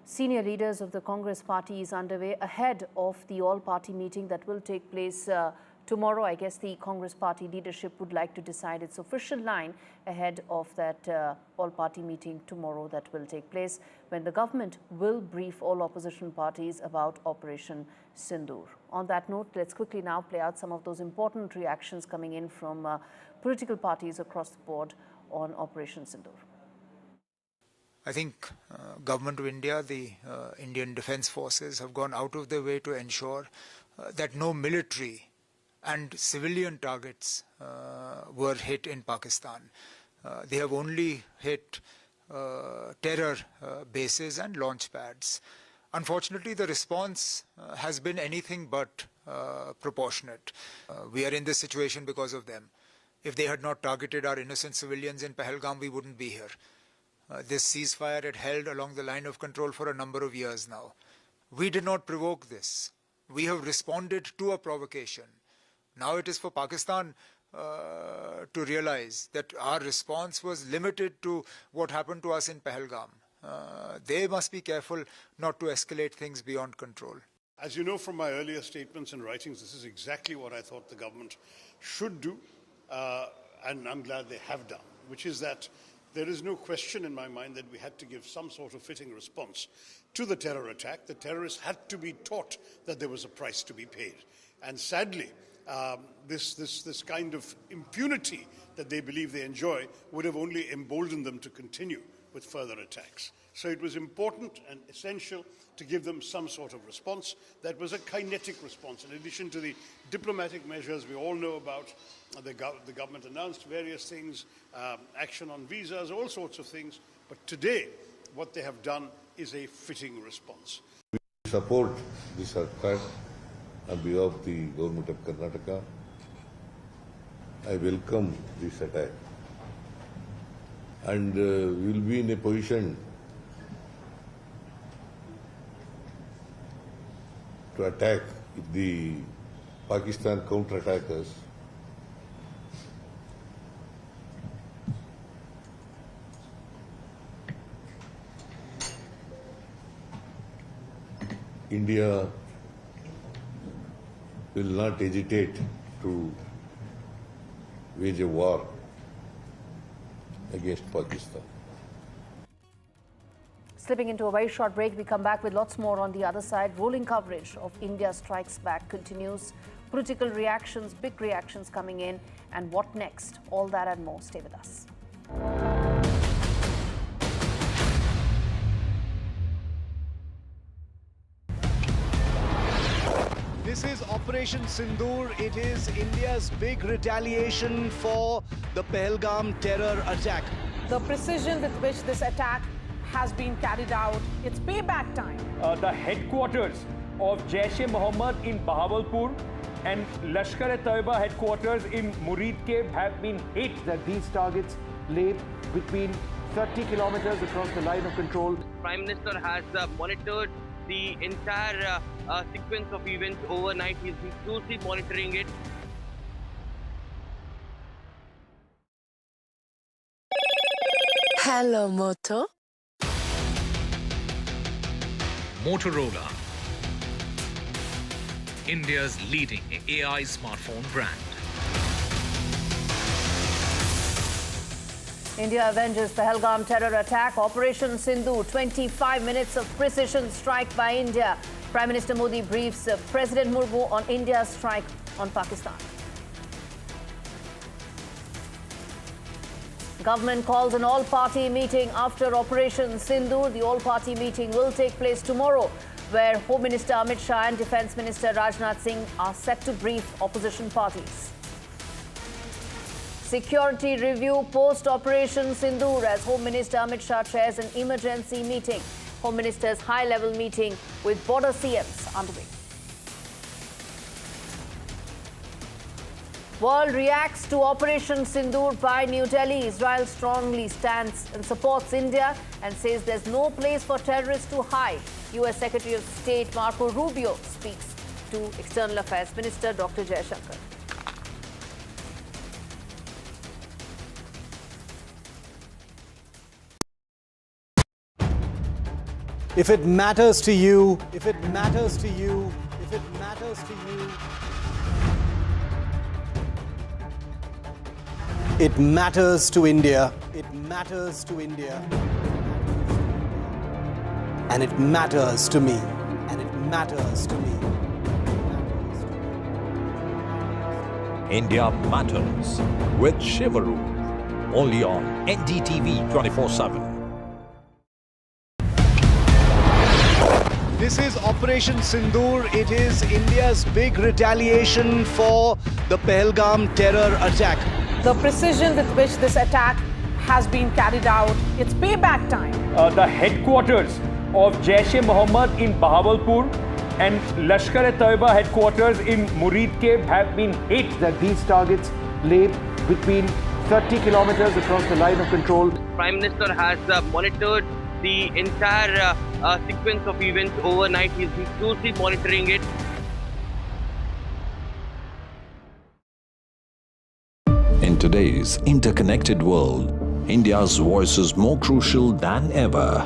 Speaker 30: senior leaders of the Congress party is underway ahead of the all-party meeting that will take place tomorrow. I guess the Congress party leadership would like to decide its official line ahead of that all-party meeting tomorrow that will take place, when the government will brief all opposition parties about Operation Sindoor. On that note, let's quickly now play out some of those important reactions coming in from political parties across the board on Operation Sindoor.
Speaker 10: I think Government of India, the Indian Defence Forces have gone out of their way to ensure that no military and civilian targets were hit in Pakistan. They have only hit terror bases and launch pads. Unfortunately, the response has been anything but proportionate. We are in this situation because of them. If they had not targeted our innocent civilians in Pahalgam, we wouldn't be here. This ceasefire had held along the line of control for a number of years now. We did not provoke this. We have responded to a provocation. Now it is for Pakistan to realize that our response was limited to what happened to us in Pahalgam. They must be careful not to escalate things beyond control.
Speaker 15: As you know from my earlier statements and writings, this is exactly what I thought the government should do, and I'm glad they have done, which is that there is no question in my mind that we had to give some sort of fitting response to the terror attack. The terrorists had to be taught that there was a price to be paid. And sadly, this kind of impunity that they believe they enjoy would have only emboldened them to continue with further attacks. So it was important and essential to give them some sort of response that was a kinetic response. In addition to the diplomatic measures we all know about, the government announced various things, action on visas, all sorts of things. But today, what they have done is a fitting response.
Speaker 16: We support this attack on behalf of the government of Karnataka. I welcome this attack. And we will be in a position to attack if the Pakistan counter-attack us. India will not hesitate to wage a war against Pakistan.
Speaker 30: Slipping into a very short break, we come back with lots more on the other side. Rolling coverage of India Strikes Back continues. Political reactions, big reactions coming in. And what next? All that and more. Stay with us.
Speaker 14: This is Operation Sindoor. It is India's big retaliation for the Pahalgam terror attack.
Speaker 3: The precision with which this attack has been carried out, it's payback time.
Speaker 17: The headquarters of Jaish-e-Mohammed in Bahawalpur and Lashkar-e-Taiba headquarters in Muridke have been hit.
Speaker 6: That these targets lay between 30 kilometers across the line of control.
Speaker 2: Prime Minister has monitored the entire sequence of events overnight. He's been closely monitoring it.
Speaker 18: Hello, Moto.
Speaker 19: Motorola, India's leading AI smartphone brand.
Speaker 30: India avenges Pahalgam terror attack. Operation Sindoor, 25 minutes of precision strike by India. Prime Minister Modi briefs President Murmu on India's strike on Pakistan. Government calls an all-party meeting after Operation Sindoor. The all-party meeting will take place tomorrow, where Home Minister Amit Shah and Defence Minister Rajnath Singh are set to brief opposition parties. Security review post-Operation Sindoor as Home Minister Amit Shah chairs an emergency meeting. Home Minister's high-level meeting with border CMs underway. World reacts to Operation Sindoor by New Delhi. Israel strongly stands and supports India and says there's no place for terrorists to hide. US Secretary of State Marco Rubio speaks to External Affairs Minister Dr. Jaishankar.
Speaker 14: If it matters to you, if it matters to you, if it matters to you, it matters to India. It matters to India. And it matters to me. And it matters to me.
Speaker 8: India Matters with Shivaru. Only on NDTV 24/7.
Speaker 14: This is Operation Sindoor. It is India's big retaliation for the Pahalgam terror attack.
Speaker 3: The precision with which this attack has been carried out, it's payback time.
Speaker 17: The headquarters of Jaish-e-Mohammed in Bahawalpur and Lashkar-e-Taiba headquarters in Murid have been hit.
Speaker 6: That these targets lay between 30 kilometers across the line of control.
Speaker 2: Prime Minister has monitored the entire sequence of events overnight. He's been closely monitoring it.
Speaker 8: In today's interconnected world, India's voice is more crucial than ever.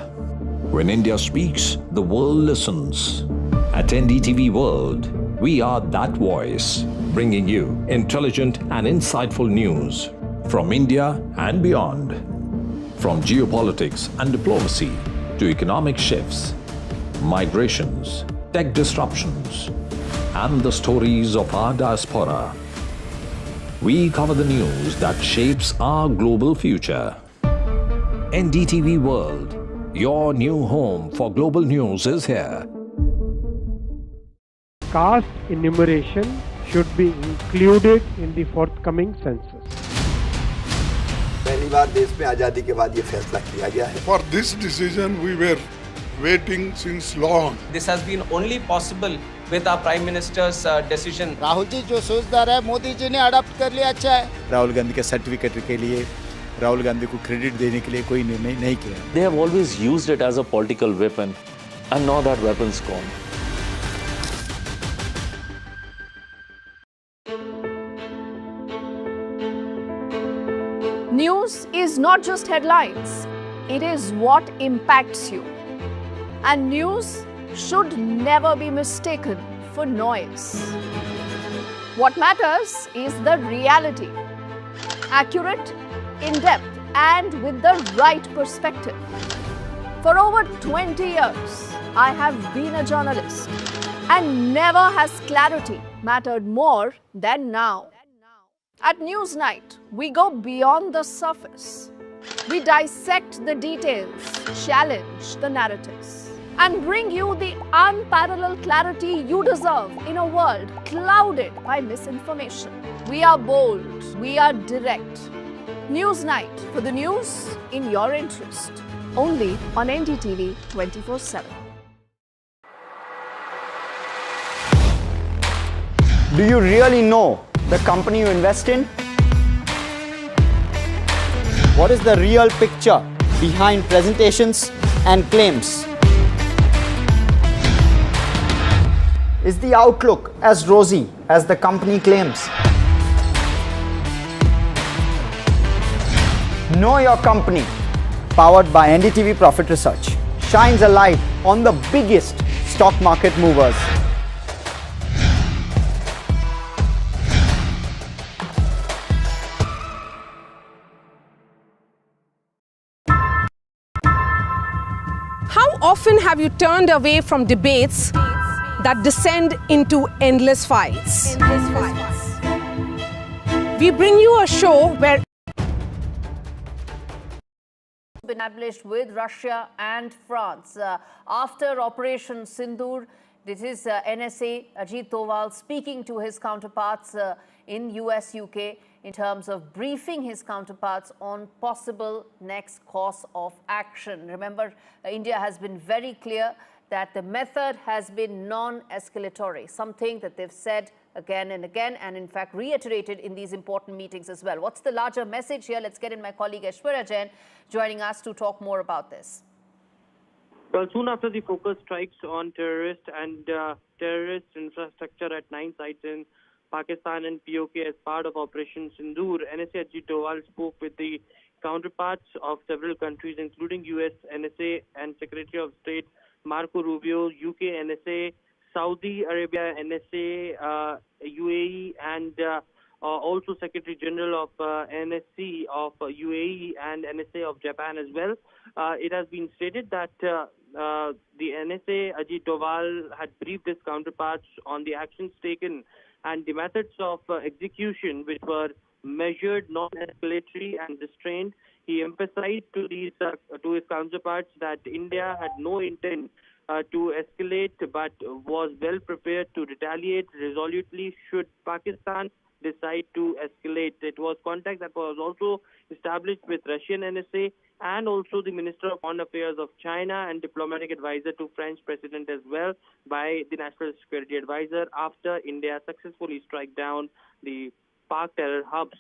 Speaker 8: When India speaks, the world listens. At NDTV World, we are that voice, bringing you intelligent and insightful news from India and beyond. From geopolitics and diplomacy to economic shifts, migrations, tech disruptions, and the stories of our diaspora, we cover the news that shapes our global future. NDTV World, your new home for global news, is here.
Speaker 9: Caste enumeration should be included in the forthcoming census.
Speaker 11: पहली बार देश में आजादी के बाद ये फैसला किया गया है.
Speaker 15: For this decision, we were waiting since long.
Speaker 18: This has been only possible with our Prime Minister's decision.
Speaker 20: Rahul ji जो सोचदार है, मोदी जी ने अडॉप्ट कर लिया, अच्छा है.
Speaker 21: राहुल गांधी के सर्टिफिकेट के लिए राहुल गांधी को क्रेडिट देने के लिए कोई निर्णय नहीं किया.
Speaker 22: They have always used it as a political weapon, and now that weapon's gone.
Speaker 30: News is not just headlines, it is what impacts you. And news should never be mistaken for noise. What matters is the reality. Accurate, in-depth, and with the right perspective. For over 20 years, I have been a journalist, and never has clarity mattered more than now. At Newsnight, we go beyond the surface. We dissect the details, challenge the narratives, and bring you the unparalleled clarity you deserve in a world clouded by misinformation. We are bold, we are direct. Newsnight, for the news in your interest. Only on NDTV 24/7.
Speaker 20: Do you really know the company you invest in? What is the real picture behind presentations and claims? Is the outlook as rosy as the company claims? Know Your Company, powered by NDTV Profit Research, shines a light on the biggest stock market movers.
Speaker 3: How often have you turned away from debates that descend into endless fights? We bring you a show where
Speaker 30: been established with Russia and France. After Operation Sindoor, this is NSA Ajit Doval speaking to his counterparts in US, UK in terms of briefing his counterparts on possible next course of action. Remember, India has been very clear that the method has been non-escalatory, something that they've said again and again, and in fact reiterated in these important meetings as well. What's the larger message here? Let's get in my colleague Aishwarya Jain joining us to talk more about this.
Speaker 1: Well, soon after the focus strikes on terrorist infrastructure at 9 sites in Pakistan and PoK as part of Operation Sindoor, NSA Ajit Doval spoke with the counterparts of several countries, including US NSA and Secretary of State Marco Rubio, UK NSA, Saudi Arabia NSA, UAE, and also Secretary General of NSC of UAE and NSA of Japan as well. It has been stated that the NSA Ajit Doval had briefed his counterparts on the actions taken and the methods of execution, which were measured, non-escalatory and restrained. He emphasized to his counterparts that India had no intent to escalate, but was well prepared to retaliate resolutely should Pakistan decide to escalate. It was contact that was also established with Russian NSA and also the Minister of Foreign Affairs of China and diplomatic advisor to French President as well by the National Security Advisor after India successfully struck down the PAK terror hubs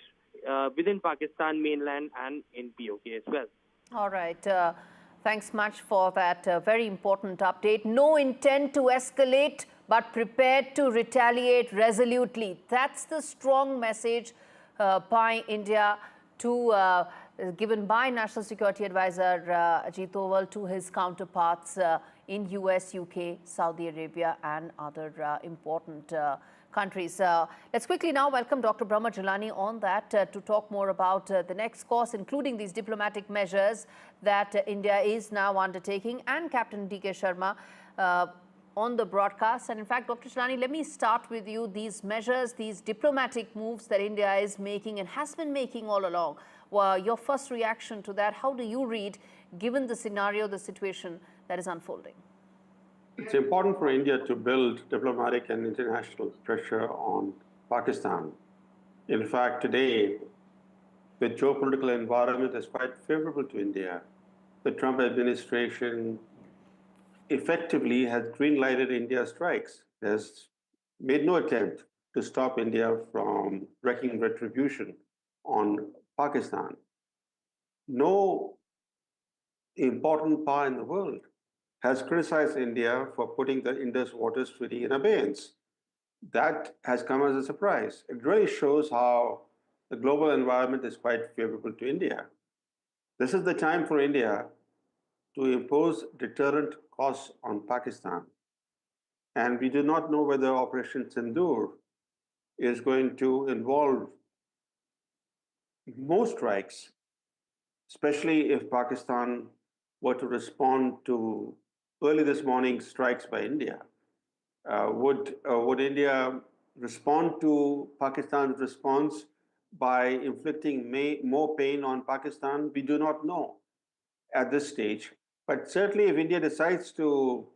Speaker 1: within Pakistan mainland and in PoK as well.
Speaker 30: All right. Thanks much for that very important update. No intent to escalate, but prepared to retaliate resolutely. That's the strong message by India to given by National Security Advisor Ajit Doval to his counterparts in US, UK, Saudi Arabia and other important countries. Let's quickly now welcome Dr. Brahma Jilani on that to talk more about the next course, including these diplomatic measures that India is now undertaking, and Captain D.K. Sharma on the broadcast. And in fact, Dr. Jilani, let me start with you. These measures, these diplomatic moves that India is making and has been making all along, your first reaction to that, how do you read, given the scenario, the situation that is unfolding?
Speaker 4: It's important for India to build diplomatic and international pressure on Pakistan. In fact, today, the geopolitical environment is quite favorable to India. The Trump administration effectively has green-lighted India's strikes. It has made no attempt to stop India from wreaking retribution on Pakistan. No important power in the world has criticized India for putting the Indus Waters Treaty in abeyance. That has come as a surprise. It really shows how the global environment is quite favorable to India. This is the time for India to impose deterrent costs on Pakistan. And we do not know whether Operation Sindoor is going to involve more strikes, especially if Pakistan were to respond to early this morning strikes by India. Would India respond to Pakistan's response by inflicting more pain on Pakistan? We do not know at this stage. But certainly if India decides to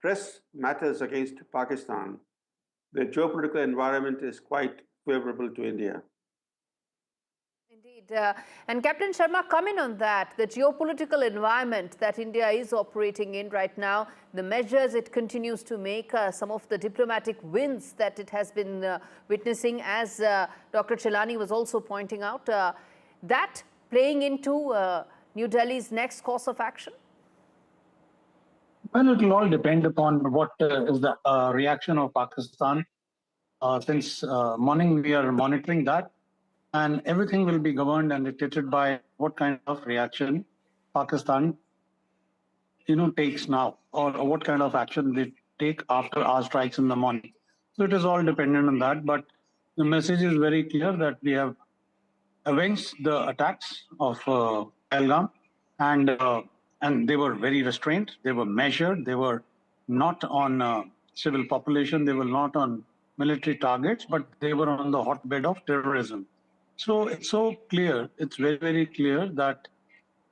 Speaker 4: press matters against Pakistan, the geopolitical environment is quite favorable to India.
Speaker 30: Indeed. And Captain Sharma, comment on that, the geopolitical environment that India is operating in right now, the measures it continues to make, some of the diplomatic wins that it has been witnessing, as Dr. Jilani was also pointing out, that playing into New Delhi's next course of action?
Speaker 5: Well, it will all depend upon what is the reaction of Pakistan. Since morning, we are monitoring that. And everything will be governed and dictated by what kind of reaction Pakistan, takes now, or what kind of action they take after our strikes in the morning. So it is all dependent on that. But the message is very clear that we have avenged the attacks of Pahalgam, and they were very restrained. They were measured. They were not on civil population. They were not on military targets, but they were on the hotbed of terrorism. So it's so clear, it's very, very clear that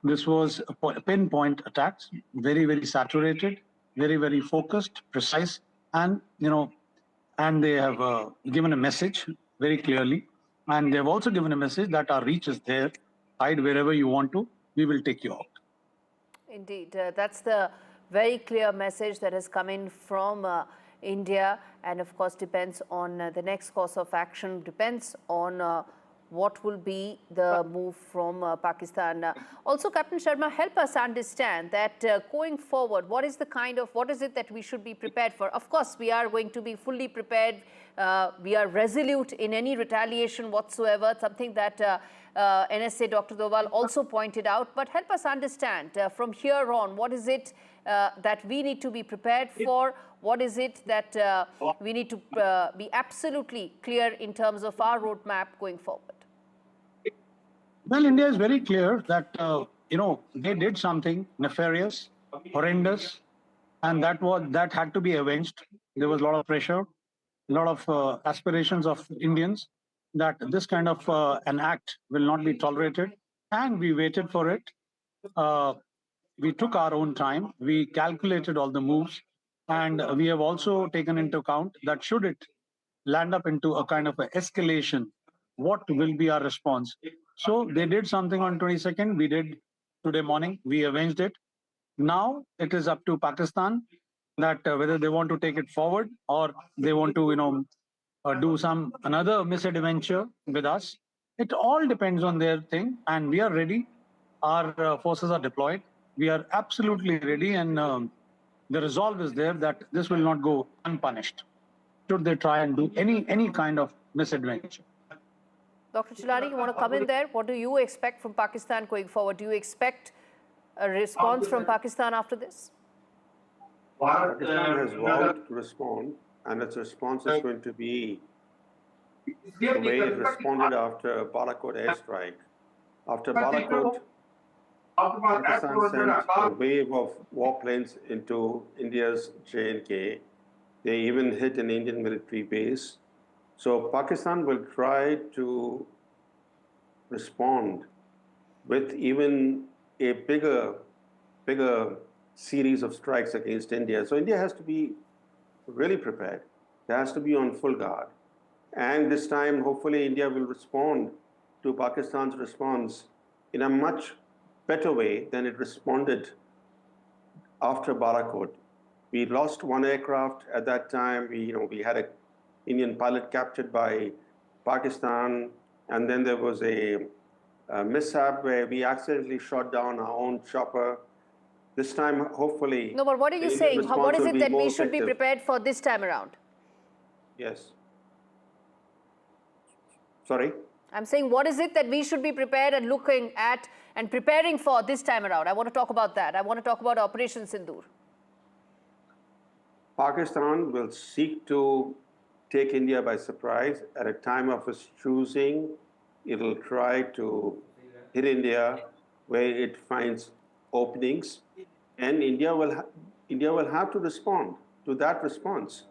Speaker 5: this was a pinpoint attacks, very, very saturated, very, very focused, precise, and, and they have given a message very clearly. And they've also given a message that our reach is there. Hide wherever you want to, we will take you out.
Speaker 30: Indeed, that's the very clear message that has come in from India, and of course depends on the next course of action, depends on what will be the move from Pakistan. Also, Captain Sharma, help us understand that going forward, what is it that we should be prepared for? Of course, we are going to be fully prepared. We are resolute in any retaliation whatsoever, something that NSA Dr. Doval also pointed out. But help us understand from here on, what is it that we need to be prepared for? What is it that we need to be absolutely clear in terms of our roadmap going forward?
Speaker 5: Well, India is very clear that, they did something nefarious, horrendous, and that had to be avenged. There was a lot of pressure, a lot of aspirations of Indians that this kind of an act will not be tolerated, and we waited for it. We took our own time, we calculated all the moves, and we have also taken into account that should it land up into a kind of an escalation, what will be our response? So they did something on 22nd, we did today morning, we avenged it. Now it is up to Pakistan that whether they want to take it forward or they want to, do another misadventure with us. It all depends on their thing, and we are ready. Our forces are deployed. We are absolutely ready, and the resolve is there that this will not go unpunished should they try and do any kind of misadventure.
Speaker 30: Dr. Chilani, you want to come in there? What do you expect from Pakistan going forward? Do you expect a response from Pakistan after this?
Speaker 4: Pakistan has vowed to respond, and its response is going to be the way it responded after Balakot airstrike. After Balakot, Pakistan sent a wave of warplanes into India's J&K. They even hit an Indian military base. So Pakistan will try to respond with even a bigger series of strikes against India. So India has to be really prepared. It has to be on full guard. And this time, hopefully, India will respond to Pakistan's response in a much better way than it responded after Balakot. We lost one aircraft at that time. We had an Indian pilot captured by Pakistan, and then there was a mishap where we accidentally shot down our own chopper. This time, hopefully...
Speaker 30: No, but what are you saying? What is it that we should be prepared for this time around?
Speaker 4: Yes. Sorry?
Speaker 30: I'm saying, what is it that we should be prepared and looking at and preparing for this time around? I want to talk about that. I want to talk about Operation Sindoor.
Speaker 4: Pakistan will seek to take India by surprise. At a time of its choosing, it will try to hit India where it finds openings, and India will have to respond to that response.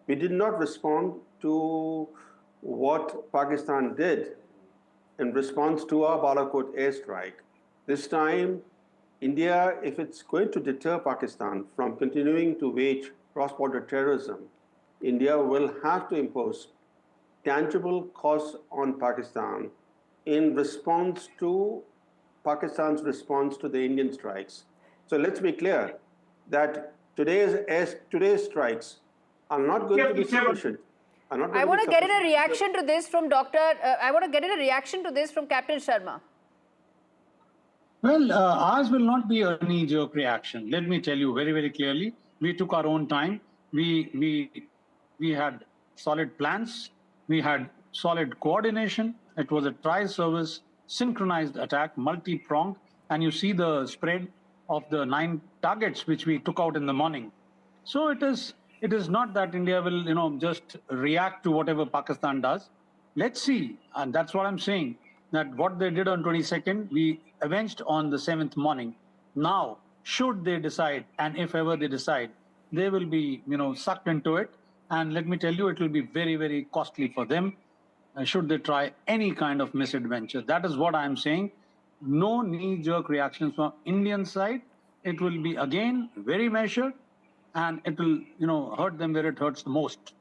Speaker 4: We did not respond to what Pakistan did in response to our Balakot airstrike. This time, India, if it's going to deter Pakistan from continuing to wage cross-border terrorism, India will have to impose tangible costs on Pakistan in response to Pakistan's response to the Indian strikes. So let's be clear that today's strikes are not going to be sufficient.
Speaker 30: I want to get in a reaction to this from from Captain Sharma.
Speaker 5: Well, ours will not be a knee-jerk reaction. Let me tell you very, very clearly. We took our own time. We had solid plans. We had solid coordination. It was a tri-service, synchronized attack, multi-pronged. And you see the spread of the 9 targets which we took out in the morning. So it is not that India will, just react to whatever Pakistan does. Let's see, and that's what I'm saying, that what they did on 22nd, we avenged on the 7th morning. Now, should they decide, and if ever they decide, they will be, sucked into it. And let me tell you, it will be very, very costly for them should they try any kind of misadventure. That is what I'm saying. No knee-jerk reactions from Indian side. It will be, again, very measured, and it will, hurt them where it hurts the most.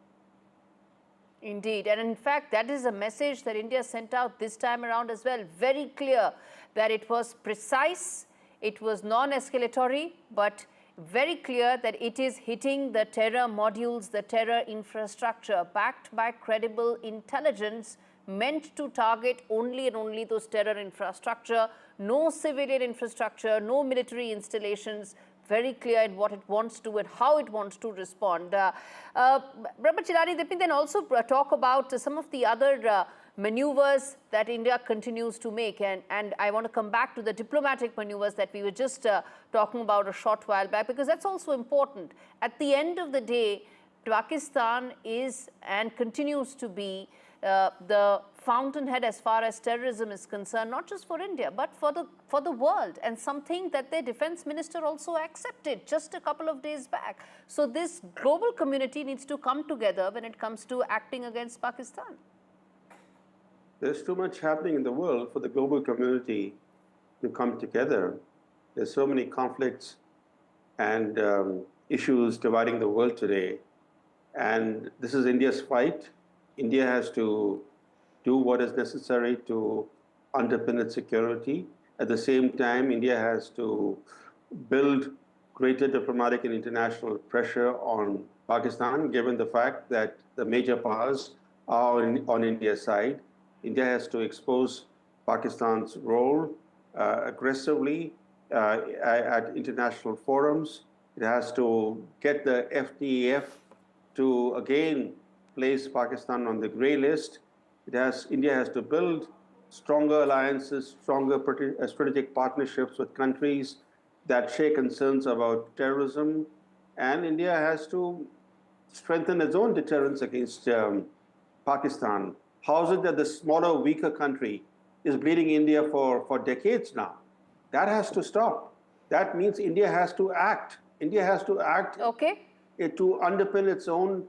Speaker 30: Indeed. And in fact, that is a message that India sent out this time around as well. Very clear that it was precise, it was non-escalatory, but very clear that it is hitting the terror modules, the terror infrastructure, backed by credible intelligence, meant to target only and only those terror infrastructure, no civilian infrastructure, no military installations, very clear in what it wants to and how it wants to respond. Chilani, let me then also talk about some of the other maneuvers that India continues to make, and I want to come back to the diplomatic maneuvers that we were just talking about a short while back, because that's also important. At the end of the day, Pakistan is and continues to be the fountainhead as far as terrorism is concerned, not just for India, but for the world, and something that their defense minister also accepted just a couple of days back. So this global community needs to come together when it comes to acting against Pakistan.
Speaker 4: There's too much happening in the world for the global community to come together. There's so many conflicts and issues dividing the world today. And this is India's fight. India has to do what is necessary to underpin its security. At the same time, India has to build greater diplomatic and international pressure on Pakistan, given the fact that the major powers are on India's side. India has to expose Pakistan's role aggressively at international forums. It has to get the FTF to again place Pakistan on the grey list. India has to build stronger alliances, stronger strategic partnerships with countries that share concerns about terrorism. And India has to strengthen its own deterrence against Pakistan. How is it that the smaller, weaker country is bleeding India for decades now? That has to stop. That means India has to act. India has to act to underpin its own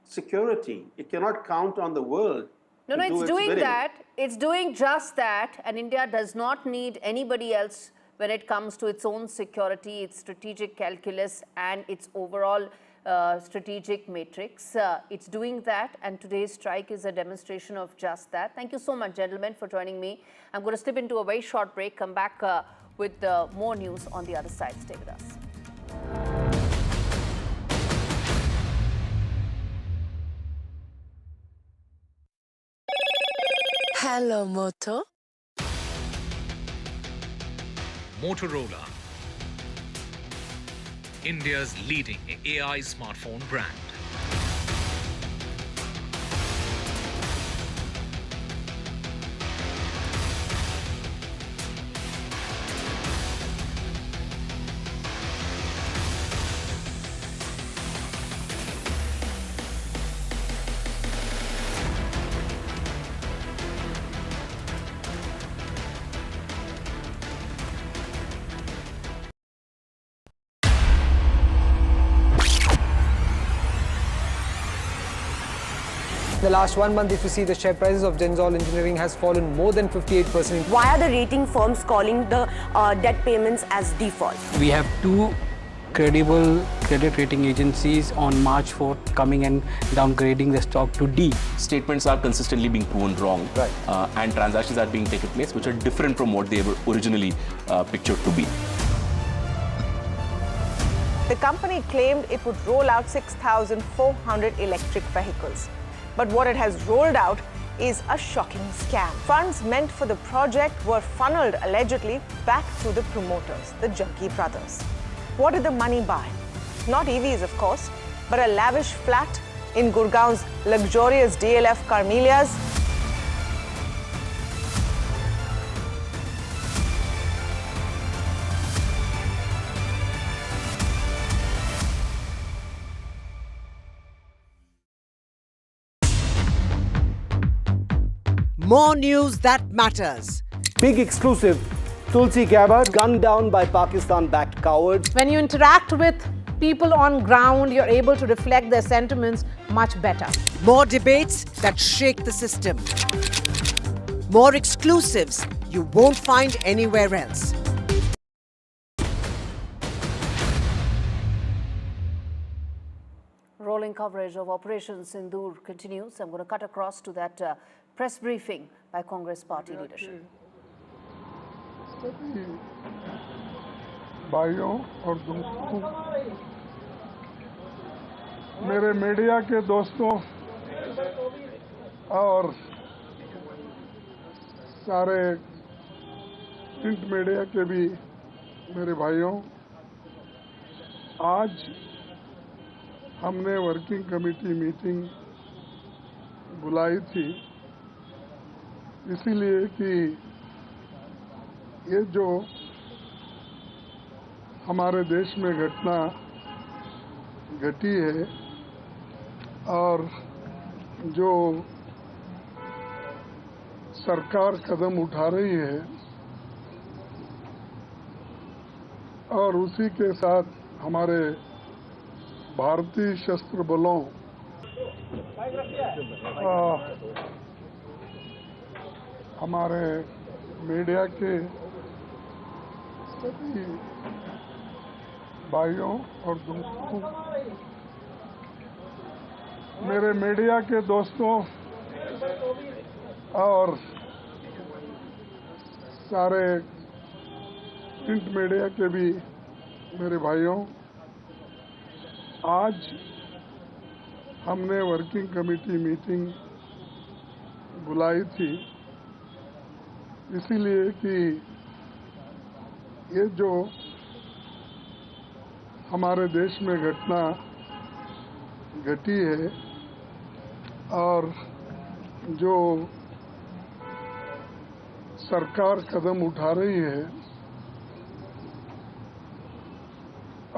Speaker 4: security. It cannot count on the world.
Speaker 30: No, it's doing that. It's doing just that. And India does not need anybody else when it comes to its own security, its strategic calculus, and its overall strategic matrix. It's doing that, and today's strike is a demonstration of just that. Thank you so much, gentlemen, for joining me. I'm going to slip into a very short break, come back with more news on the other side. Stay with us.
Speaker 7: Hello, Moto.
Speaker 19: Motorola, India's leading AI smartphone brand.
Speaker 12: In the last 1 month, if you see, the share prices of Genzol Engineering has fallen more than 58%.
Speaker 7: Why are the rating firms calling the debt payments as default?
Speaker 13: We have two credible credit rating agencies on March 4th coming and downgrading the stock to D.
Speaker 23: Statements are consistently being proven wrong, and transactions are being taken place which are different from what they were originally pictured to be.
Speaker 24: The company claimed it would roll out 6,400 electric vehicles. But what it has rolled out is a shocking scam. Funds meant for the project were funneled allegedly back to the promoters, the Jaggi brothers. What did the money buy? Not EVs, of course, but a lavish flat in Gurgaon's luxurious DLF Carmelias.
Speaker 25: More news that matters.
Speaker 6: Big exclusive. Tulsi Gabbard gunned down by Pakistan-backed cowards.
Speaker 3: When you interact with people on ground, you're able to reflect their sentiments much better.
Speaker 25: More debates that shake the system. More exclusives you won't find anywhere else.
Speaker 30: Rolling coverage of Operation Sindoor continues. I'm going to cut across to that press briefing by Congress party leadership.
Speaker 2: भाइयों और दोस्तों, मेरे media के दोस्तों और सारे print media के भी मेरे भाइयों, आज हमने वर्किंग कमेटी मीटिंग बुलाई थी इसीलिए कि ये जो हमारे देश में घटना घटी है और जो सरकार कदम उठा रही है और उसी के साथ हमारे भारतीय सशस्त्र बलों हमारे मीडिया के सभी भाइयों और दोस्तों, मेरे मीडिया के दोस्तों और सारे प्रिंट मीडिया के भी मेरे भाइयों, आज हमने वर्किंग कमेटी मीटिंग बुलाई थी इसीलिए कि ये जो हमारे देश में घटना घटी है और जो सरकार कदम उठा रही है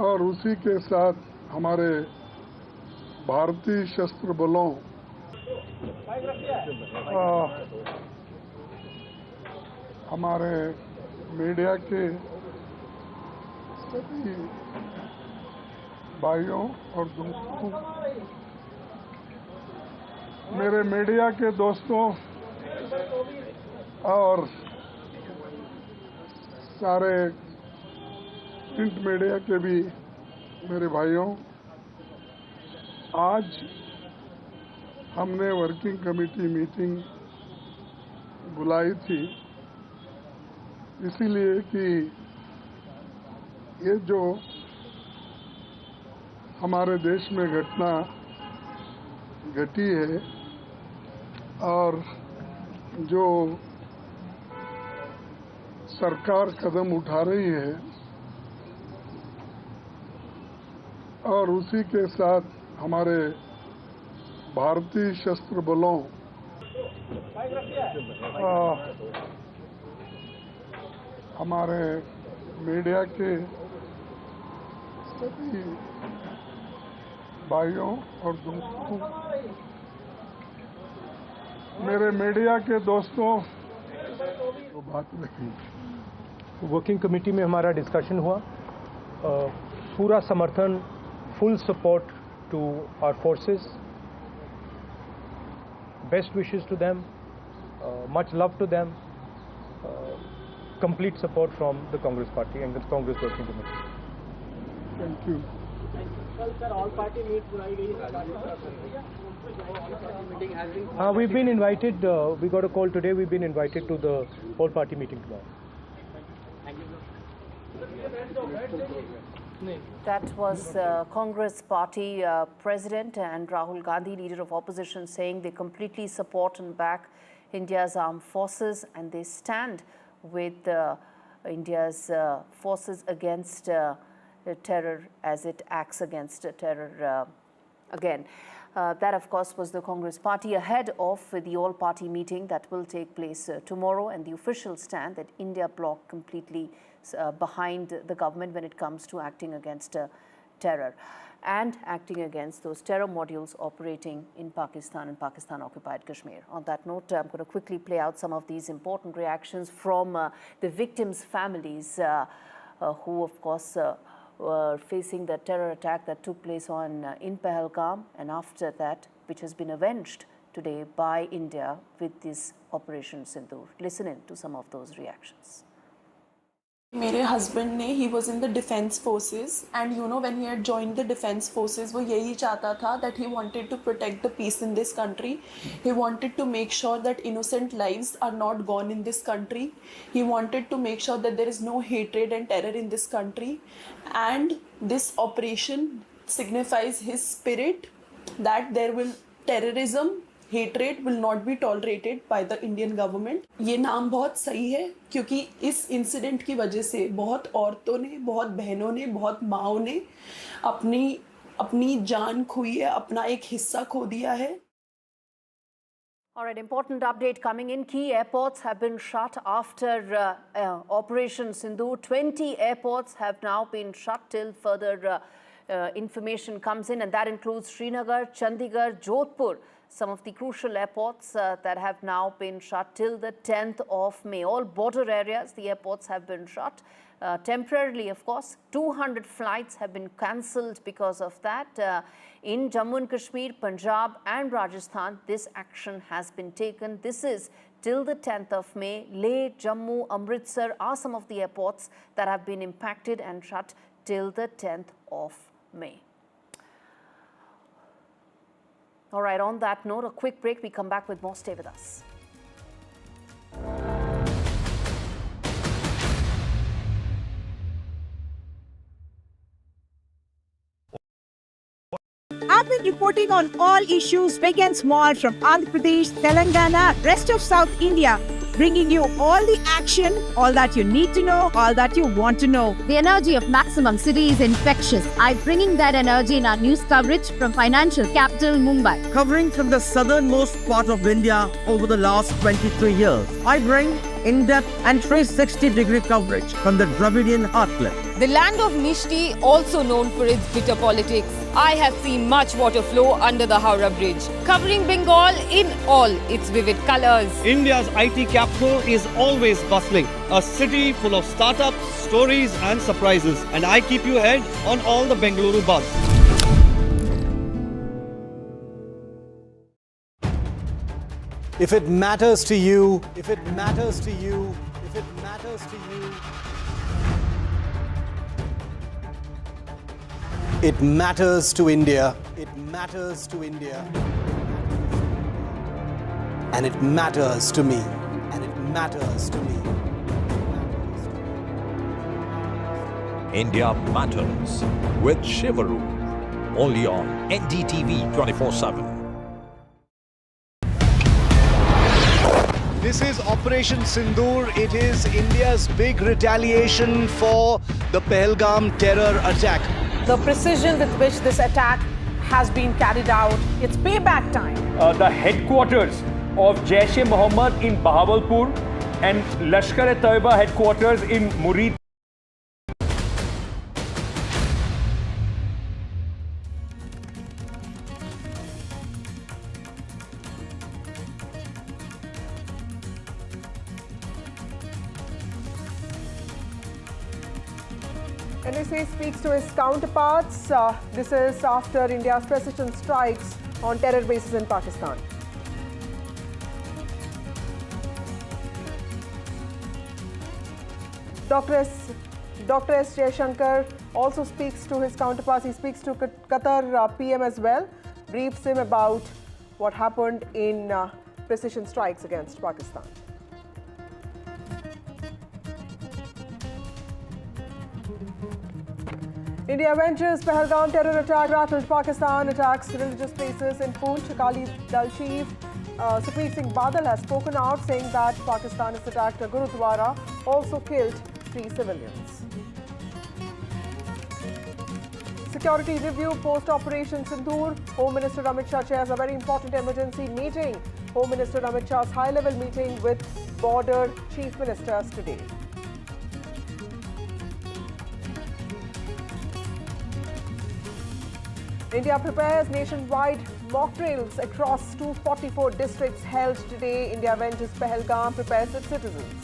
Speaker 2: और उसी के साथ हमारे भारतीय सशस्त्र बलों हमारे मीडिया के सभी भाइयों और दोस्तों, मेरे मीडिया के दोस्तों और सारे प्रिंट मीडिया के भी मेरे भाइयों, आज हमने वर्किंग कमेटी मीटिंग बुलाई थी इसीलिए कि ये जो हमारे देश में घटना घटी है और जो सरकार कदम उठा रही है और उसी के साथ हमारे भारतीय सशस्त्र बलों हमारे मीडिया के सभी भाइयों और दोस्तों, मेरे मीडिया के दोस्तों,
Speaker 6: वो बात रही वर्किंग कमेटी में हमारा डिस्कशन हुआ, पूरा समर्थन, full support to our forces, best wishes to them, much love to them, complete support from the Congress party and the Congress working committee.
Speaker 2: Thank you.
Speaker 8: Sir, all party meet बुलाई गई है.
Speaker 6: We've been invited. We got a call today. We've been invited to the all party meeting tomorrow.
Speaker 30: That was Congress party president and Rahul Gandhi, leader of opposition, saying they completely support and back India's armed forces and they stand with India's forces against terror as it acts against terror again. That, of course, was the Congress party ahead of the all-party meeting that will take place tomorrow, and the official stand that India bloc completely behind the government when it comes to acting against terror and acting against those terror modules operating in Pakistan and Pakistan-Occupied Kashmir. On that note, I'm going to quickly play out some of these important reactions from the victims' families who, of course, were facing the terror attack that took place in Pahalgam, and after that, which has been avenged today by India with this Operation Sindoor. Listen in to some of those reactions.
Speaker 9: मेरे husband ने he was in the defence forces and you know when he had joined the defence forces वो यही चाहता था that he wanted to protect the peace in this country he wanted to make sure that innocent lives are not gone in this country he wanted to make sure that there is no hatred and terror in this country and this operation signifies his spirit that there will terrorism hatred will not be tolerated by the Indian government. ये नाम बहुत सही है क्योंकि इस incident की वजह से बहुत औरतों ने, बहुत बहनों ने, बहुत माँओं ने अपनी जान खोई है, अपना एक हिस्सा खो दिया है.
Speaker 30: All right, important update coming in. Key airports have been shut after Operation Sindoor. 20 airports have now been shut till further information comes in, and that includes Srinagar, Chandigarh, Jodhpur, some of the crucial airports that have now been shut till the 10th of May. All border areas, the airports have been shut temporarily, of course. 200 flights have been cancelled because of that. In Jammu and Kashmir, Punjab and Rajasthan, this action has been taken. This is till the 10th of May. Leh, Jammu, Amritsar are some of the airports that have been impacted and shut till the 10th of May. All right, on that note, a quick break. We come back with more. Stay with us.
Speaker 10: I've been reporting on all issues, big and small, from Andhra Pradesh, Telangana, rest of South India, bringing you all the action, all that you need to know, all that you want to know.
Speaker 11: The energy of maximum city is infectious. I'm bringing that energy in our news coverage from financial capital Mumbai.
Speaker 14: Covering from the southernmost part of India over the last 23 years, I bring in-depth and 360-degree coverage from the Dravidian heartland.
Speaker 16: The land of Mishti, also known for its bitter politics. I have seen much water flow under the Howrah Bridge, covering Bengal in all its vivid colors.
Speaker 17: India's IT capital is always bustling, a city full of startups, stories and surprises. And I keep you ahead on all the Bengaluru buzz.
Speaker 6: If it matters to you, if it matters to you, if it matters to you, it matters to India. It matters to India. And it matters to me. And it matters to me.
Speaker 26: India Matters with Shivaru. Only on NDTV 24/7.
Speaker 6: This is Operation Sindoor. It is India's big retaliation for the Pahalgam terror attack.
Speaker 3: The precision with which this attack has been carried out, it's payback time.
Speaker 27: The headquarters of Jaish-e-Mohammed in Bahawalpur and Lashkar-e-Taiba headquarters in Murid.
Speaker 24: NSA speaks to his counterparts. This is after India's precision strikes on terror bases in Pakistan. Dr. S. Jaishankar also speaks to his counterparts. He speaks to Qatar PM as well, briefs him about what happened in precision strikes against Pakistan. India avenges Pahalgam terror attack rattled Pakistan, attacks religious places in Poonch. Akali Dal Chief Sukhbir Singh Badal has spoken out, saying that Pakistan has attacked a Gurudwara, also killed 3 civilians. Security review post-Operation Sindoor. Home Minister Amit Shah chairs a very important emergency meeting. Home Minister Amit Shah's high-level meeting with border chief ministers today. India prepares nationwide mock drills across 244 districts held today. India avenges Pahalgam, prepares its citizens.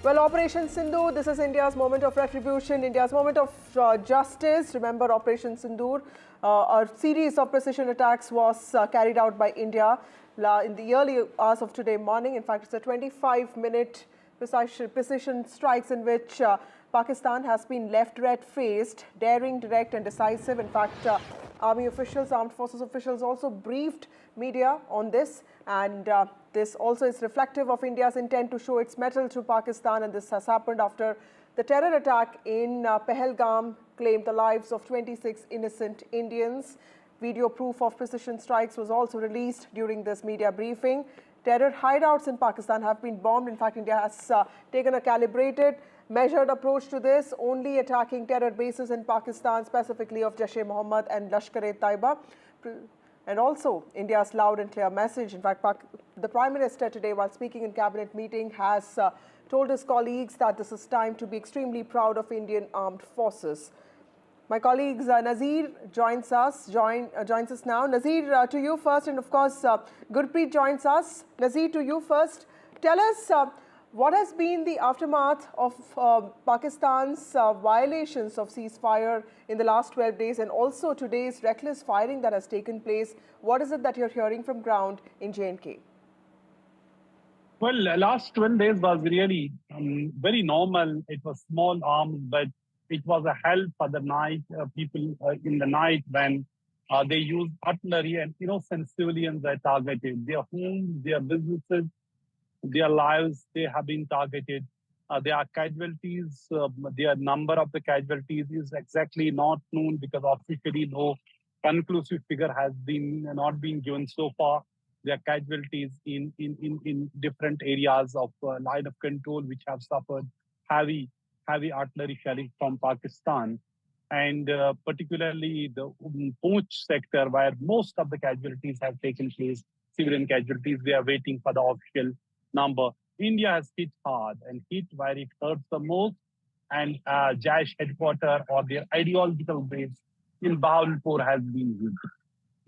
Speaker 24: Well, Operation Sindoor, this is India's moment of retribution, India's moment of justice. Remember Operation Sindoor, a series of precision attacks was carried out by India in the early hours of today morning. In fact, it's a 25-minute precision strikes in which Pakistan has been left red-faced, daring, direct and decisive. In fact, army officials, armed forces officials also briefed media on this, and this also is reflective of India's intent to show its mettle to Pakistan, and this has happened after the terror attack in Pahalgam claimed the lives of 26 innocent Indians. Video proof of precision strikes was also released during this media briefing. Terror hideouts in Pakistan have been bombed. In fact, India has taken a calibrated, measured approach to this, only attacking terror bases in Pakistan, specifically of Jaish-e-Mohammed and Lashkar-e-Taiba. And also, India's loud and clear message. In fact, the Prime Minister today, while speaking in cabinet meeting, has told his colleagues that this is time to be extremely proud of Indian armed forces. My colleagues Nazir joins us now. Nazir, to you first, and of course, Gurpreet joins us. Nazir, to you first. Tell us what has been the aftermath of Pakistan's violations of ceasefire in the last 12 days, and also today's reckless firing that has taken place. What is it that you're hearing from ground in J&K?
Speaker 1: Well, last 12 days was really very normal. It was small arms, but it was a hell for the night. People in the night when they used artillery, and innocent civilians are targeted. Their homes, their businesses, their lives, they have been targeted. There are casualties. The number of the casualties is exactly not known because officially no conclusive figure has not been given so far. There are casualties in different areas of line of control which have suffered heavy artillery shelling from Pakistan, and particularly the Poonch sector where most of the casualties have taken place, civilian casualties. We are waiting for the official number. India has hit hard and hit where it hurts the most, and Jaish headquarters or their ideological base in Bahawalpur has been hit.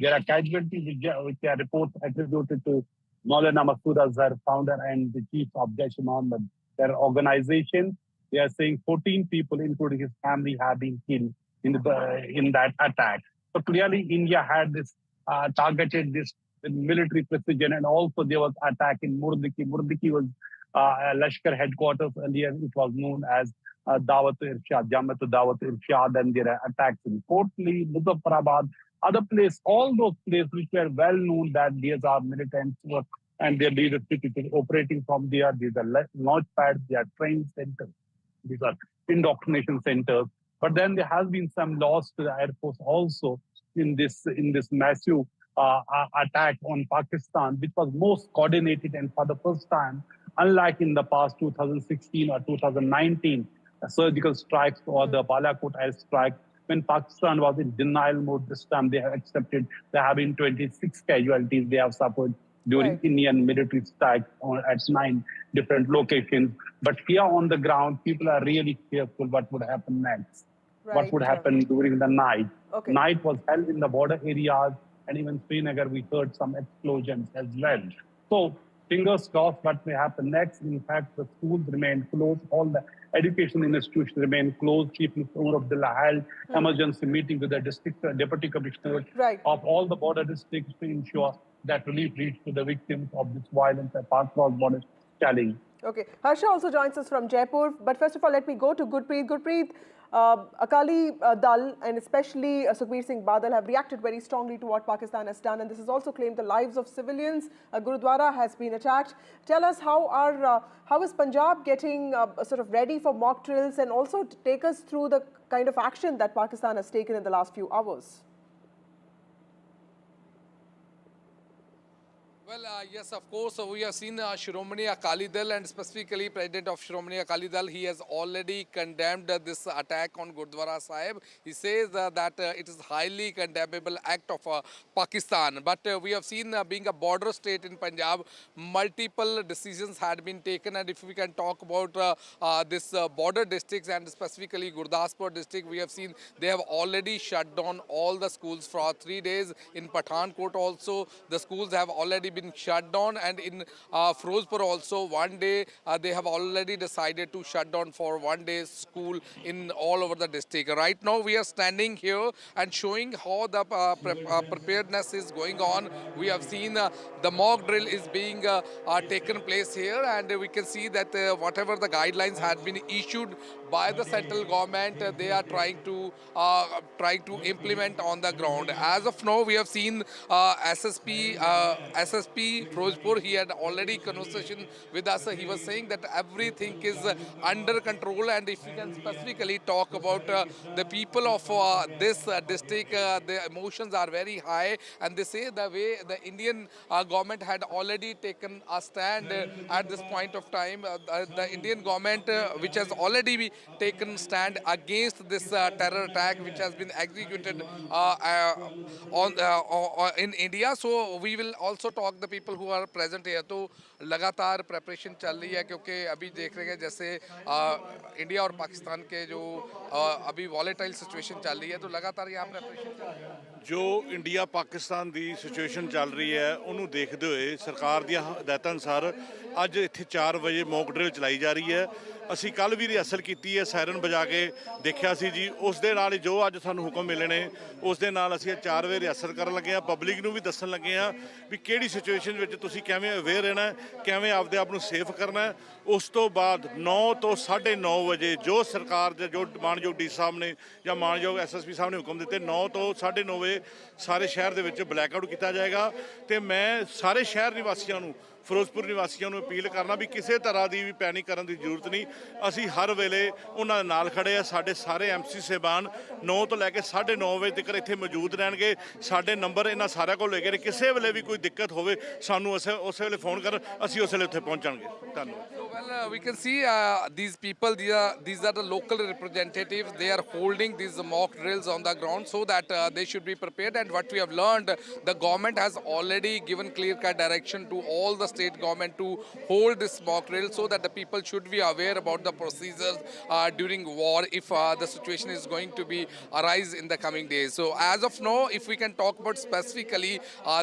Speaker 1: There are casualties which are reports attributed to Maulana Masood Azhar, founder and the chief of Jaish-e-Mohammed, their organization. They are saying 14 people, including his family, have been killed in that attack. So clearly, India had this targeted this military precision, and also there was attack in Murdiki. Murdiki was Lashkar headquarters. Earlier, it was known as Dawat-e-Irshad, Jamaat Dawat-e-Irshad, and there are attacks in Kotli, Muzaffarabad, other places, all those places which were well known that these are militants and their leadership is operating from there. These are launch pads, they are training centers, these are indoctrination centers. But then there has been some loss to the Air Force also in this massive attack on Pakistan, which was most coordinated, and for the first time, unlike in the past 2016 or 2019, surgical strikes or the Balakot airstrike, when Pakistan was in denial mode, this time they have accepted there have been 26 casualties they have suffered during Indian military strikes at 9 different locations. But here on the ground, people are really fearful what would happen next, what would happen during the night. Night was held in the border areas, and even Srinagar, we heard some explosions as well. So fingers crossed what may happen next. In fact, the schools remain closed. All the education institutions remain closed. Chief Minister Umar Abdullah held emergency meeting with the district deputy commissioner of all the border districts to ensure that relief reached to the victims of this violence across border challenge.
Speaker 24: Okay. Harsha also joins us from Jaipur. But first of all, let me go to Gurpreet. Gurpreet, Akali Dal and especially Sukhbir Singh Badal have reacted very strongly to what Pakistan has done, and this has also claimed the lives of civilians. A Gurudwara has been attacked. Tell us how is Punjab getting sort of ready for mock drills, and also take us through the kind of action that Pakistan has taken in the last few hours.
Speaker 4: Well, yes, of course. So we have seen Shiromani Akali Dal, and specifically President of Shiromani Akali Dal, he has already condemned this attack on Gurdwara Sahib. He says that it is highly condemnable act of Pakistan. But we have seen being a border state in Punjab, multiple decisions had been taken. And if we can talk about this border districts and specifically Gurdaspur district, we have seen they have already shut down all the schools for 3 days. In Pathankot also, the schools have already been been shut down, and in Firozpur also one day they have already decided to shut down for one day school in all over the district. Right now we are standing here and showing how the preparedness is going on. We have seen the mock drill is being taken place here, and we can see that whatever the guidelines had been issued by the central government, they are trying to implement on the ground. As of now, we have seen SSP Firozpur. He had already conversation with us. He was saying that everything is under control, and if we can specifically talk about the people of this district, the emotions are very high, and they say the way the Indian government had already taken a stand at this point of time. The Indian government, which has already taken stand against this terror attack which has been executed in India. So we will also talk the people who are present here. तो लगातार preparation चल रही है, क्योंकि अभी देख रहे हैं जैसे इंडिया और पाकिस्तान के जो अभी वॉलेटाइल सिचुएशन चल रही है, तो लगातार यहाँ प्रेपरेशन चल रही है।
Speaker 5: जो इंडिया पाकिस्तान की सिचुएशन चल रही है उन्होंने देखते हुए सरकार दी हदायत अनुसार अज इत्थे 4 बजे मॉक ड्रिल चलाई जा रही है। असी कल भी रिहर्सल की है, सायरन बजा के देखा सी जी। उस दे नाल जो अज सानू हुक्म मिले ने उस दे नाल असी 4 बजे रिहर्सल करन लगे हैं। पब्लिक नूं भी दस्सण लगे हैं भी किहड़ी सिचुएशन विच तुसीं किवें अवेयर रहना है, किवें आपदे आप नूं सेफ करना है। उस तो बाद 9 तो 9:30 बजे जो सरकार दे जो मानयोग डी साहब ने या मानयोग SSP साहब ने हुक्म दिते, 9 तो 9:30 बजे सारे शहर दे विच ब्लैकआउट किया जाएगा। तो मैं सारे शहर निवासियों नूं, फिरोजपुर निवासियों को अपील करना भी किसी तरह की भी पैनिक करने की जरूरत नहीं। असी हर वेले उन्होंने नाल खड़े हैं। साढ़े सारे MC साहबान 9 तो लैके 9:30 बजे तक इत्थे मौजूद रहेंगे। साढ़े नंबर इन्होंने सारे को लेके किसी वेले भी कोई दिक्कत होवे सानू उस वेले फोन कर, असी उस वेले उत्थे पहुंचांगे। धन्यवाद।
Speaker 4: Well, we can see these people, these are the local representatives. They are holding these mock drills on the ground so that they should be prepared. And what we have learned, the government has already given clear-cut direction to all the state government to hold this mock drill so that the people should be aware about the procedures during war if the situation is going to be arise in the coming days. So as of now, if we can talk about specifically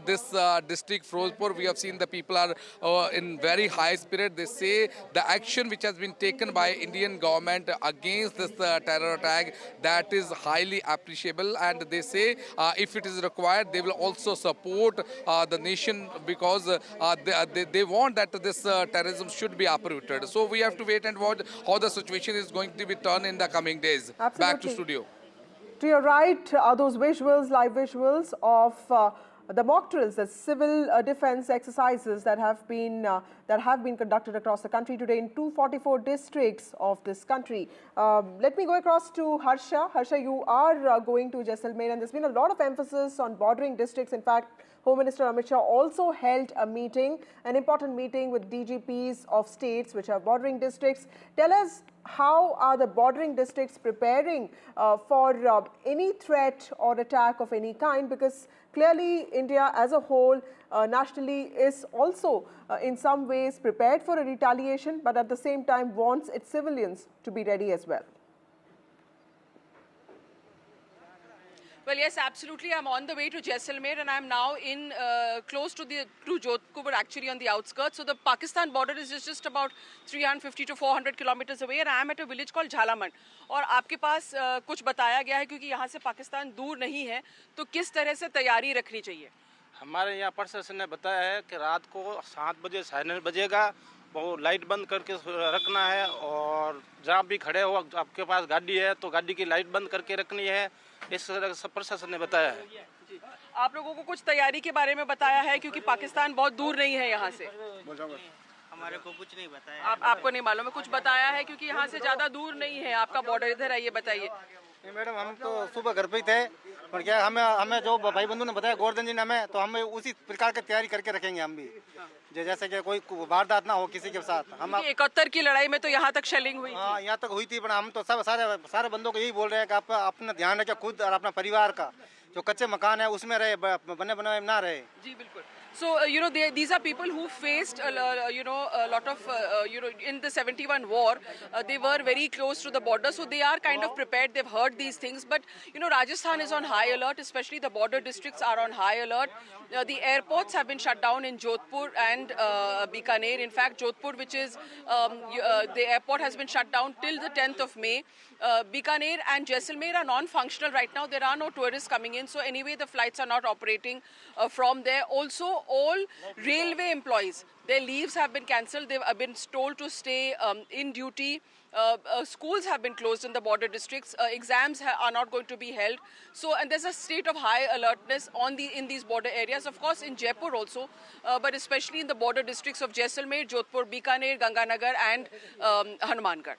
Speaker 4: this district Firozpur, we have seen the people are in very high spirit. They say the action which has been taken by Indian government against this terror attack, that is highly appreciable, and they say if it is required they will also support the nation because they want that this terrorism should be uprooted. So we have to wait and watch how the situation is going to be turned in the coming days.
Speaker 24: Absolutely.
Speaker 4: Back to studio.
Speaker 24: To your right are those visuals, live visuals of the mock drills, the civil defense exercises that have been conducted across the country today in 244 districts of this country. Let me go across to Harsha. Harsha, you are going to Jaisalmer, and there's been a lot of emphasis on bordering districts. In fact, Home Minister Amit Shah also held a meeting, an important meeting with DGPs of states which are bordering districts. Tell us, how are the bordering districts preparing for any threat or attack of any kind? Because clearly India as a whole nationally is also in some ways prepared for a retaliation, but at the same time wants its civilians to be ready as well.
Speaker 12: Well, yes, absolutely. I'm on the way to Jaisalmer, and I'm now in close to Jodhpur, actually on the outskirts. So the Pakistan border is just about 350 to 400 kilometers away, and I'm at a village called Jhalamand. और आपके पास कुछ बताया गया है, क्योंकि यहाँ से पाकिस्तान दूर नहीं है, तो किस तरह से तैयारी रखनी चाहिए?
Speaker 15: हमारे यहाँ प्रशासन ने बताया है कि रात को 7 बजे सायरन बजेगा, वो लाइट बंद करके रखना है, और जहाँ भी खड़े हो आपके पास गाड़ी है तो गाड़ी की लाइट बंद करके रखनी है। इस तरह से प्रशासन ने बताया है।
Speaker 12: आप लोगों को कुछ तैयारी के बारे में बताया है, क्योंकि पाकिस्तान बहुत दूर नहीं है यहाँ से?
Speaker 15: हमारे को कुछ नहीं बताया।
Speaker 12: आपको नहीं मालूम है? कुछ बताया है, क्योंकि यहाँ से ज़्यादा दूर नहीं है, आपका बॉर्डर इधर है, ये बताइए।
Speaker 15: मैडम, हम तो सुबह घर पे ही थे, पर क्या हमें जो भाई बंधु ने बताया, गोवर्धन जी ने, हमें तो हम उसी प्रकार की तैयारी करके रखेंगे हम भी, जैसे कि कोई वारदात ना हो किसी के साथ। हम
Speaker 12: 71 की लड़ाई में तो यहाँ तक शेलिंग हुई।
Speaker 15: हाँ, यहाँ तक हुई थी, पर हम तो सारे बंदों को यही बोल रहे हैं कि आप अपना ध्यान रखें खुद और अपना परिवार का। जो कच्चे मकान है उसमें रहे, बने बनाए ना रहे।
Speaker 12: जी बिल्कुल। So, these are people who faced, a lot of, in the 71 war, they were very close to the border. So they are kind of prepared. They've heard these things. But, Rajasthan is on high alert, especially the border districts are on high alert. The airports have been shut down in Jodhpur and Bikaner. In fact, Jodhpur, which is, the airport has been shut down till the 10th of May. Bikaner and Jaisalmer are non-functional right now. There are no tourists coming in. So anyway, the flights are not operating from there. Also, all railway employees, their leaves have been cancelled. They've been told to stay in duty. Schools have been closed in the border districts. Exams are not going to be held. So, and there's a state of high alertness in these border areas. Of course, in Jaipur also, but especially in the border districts of Jaisalmer, Jodhpur, Bikaner, Ganganagar, and Hanumangarh.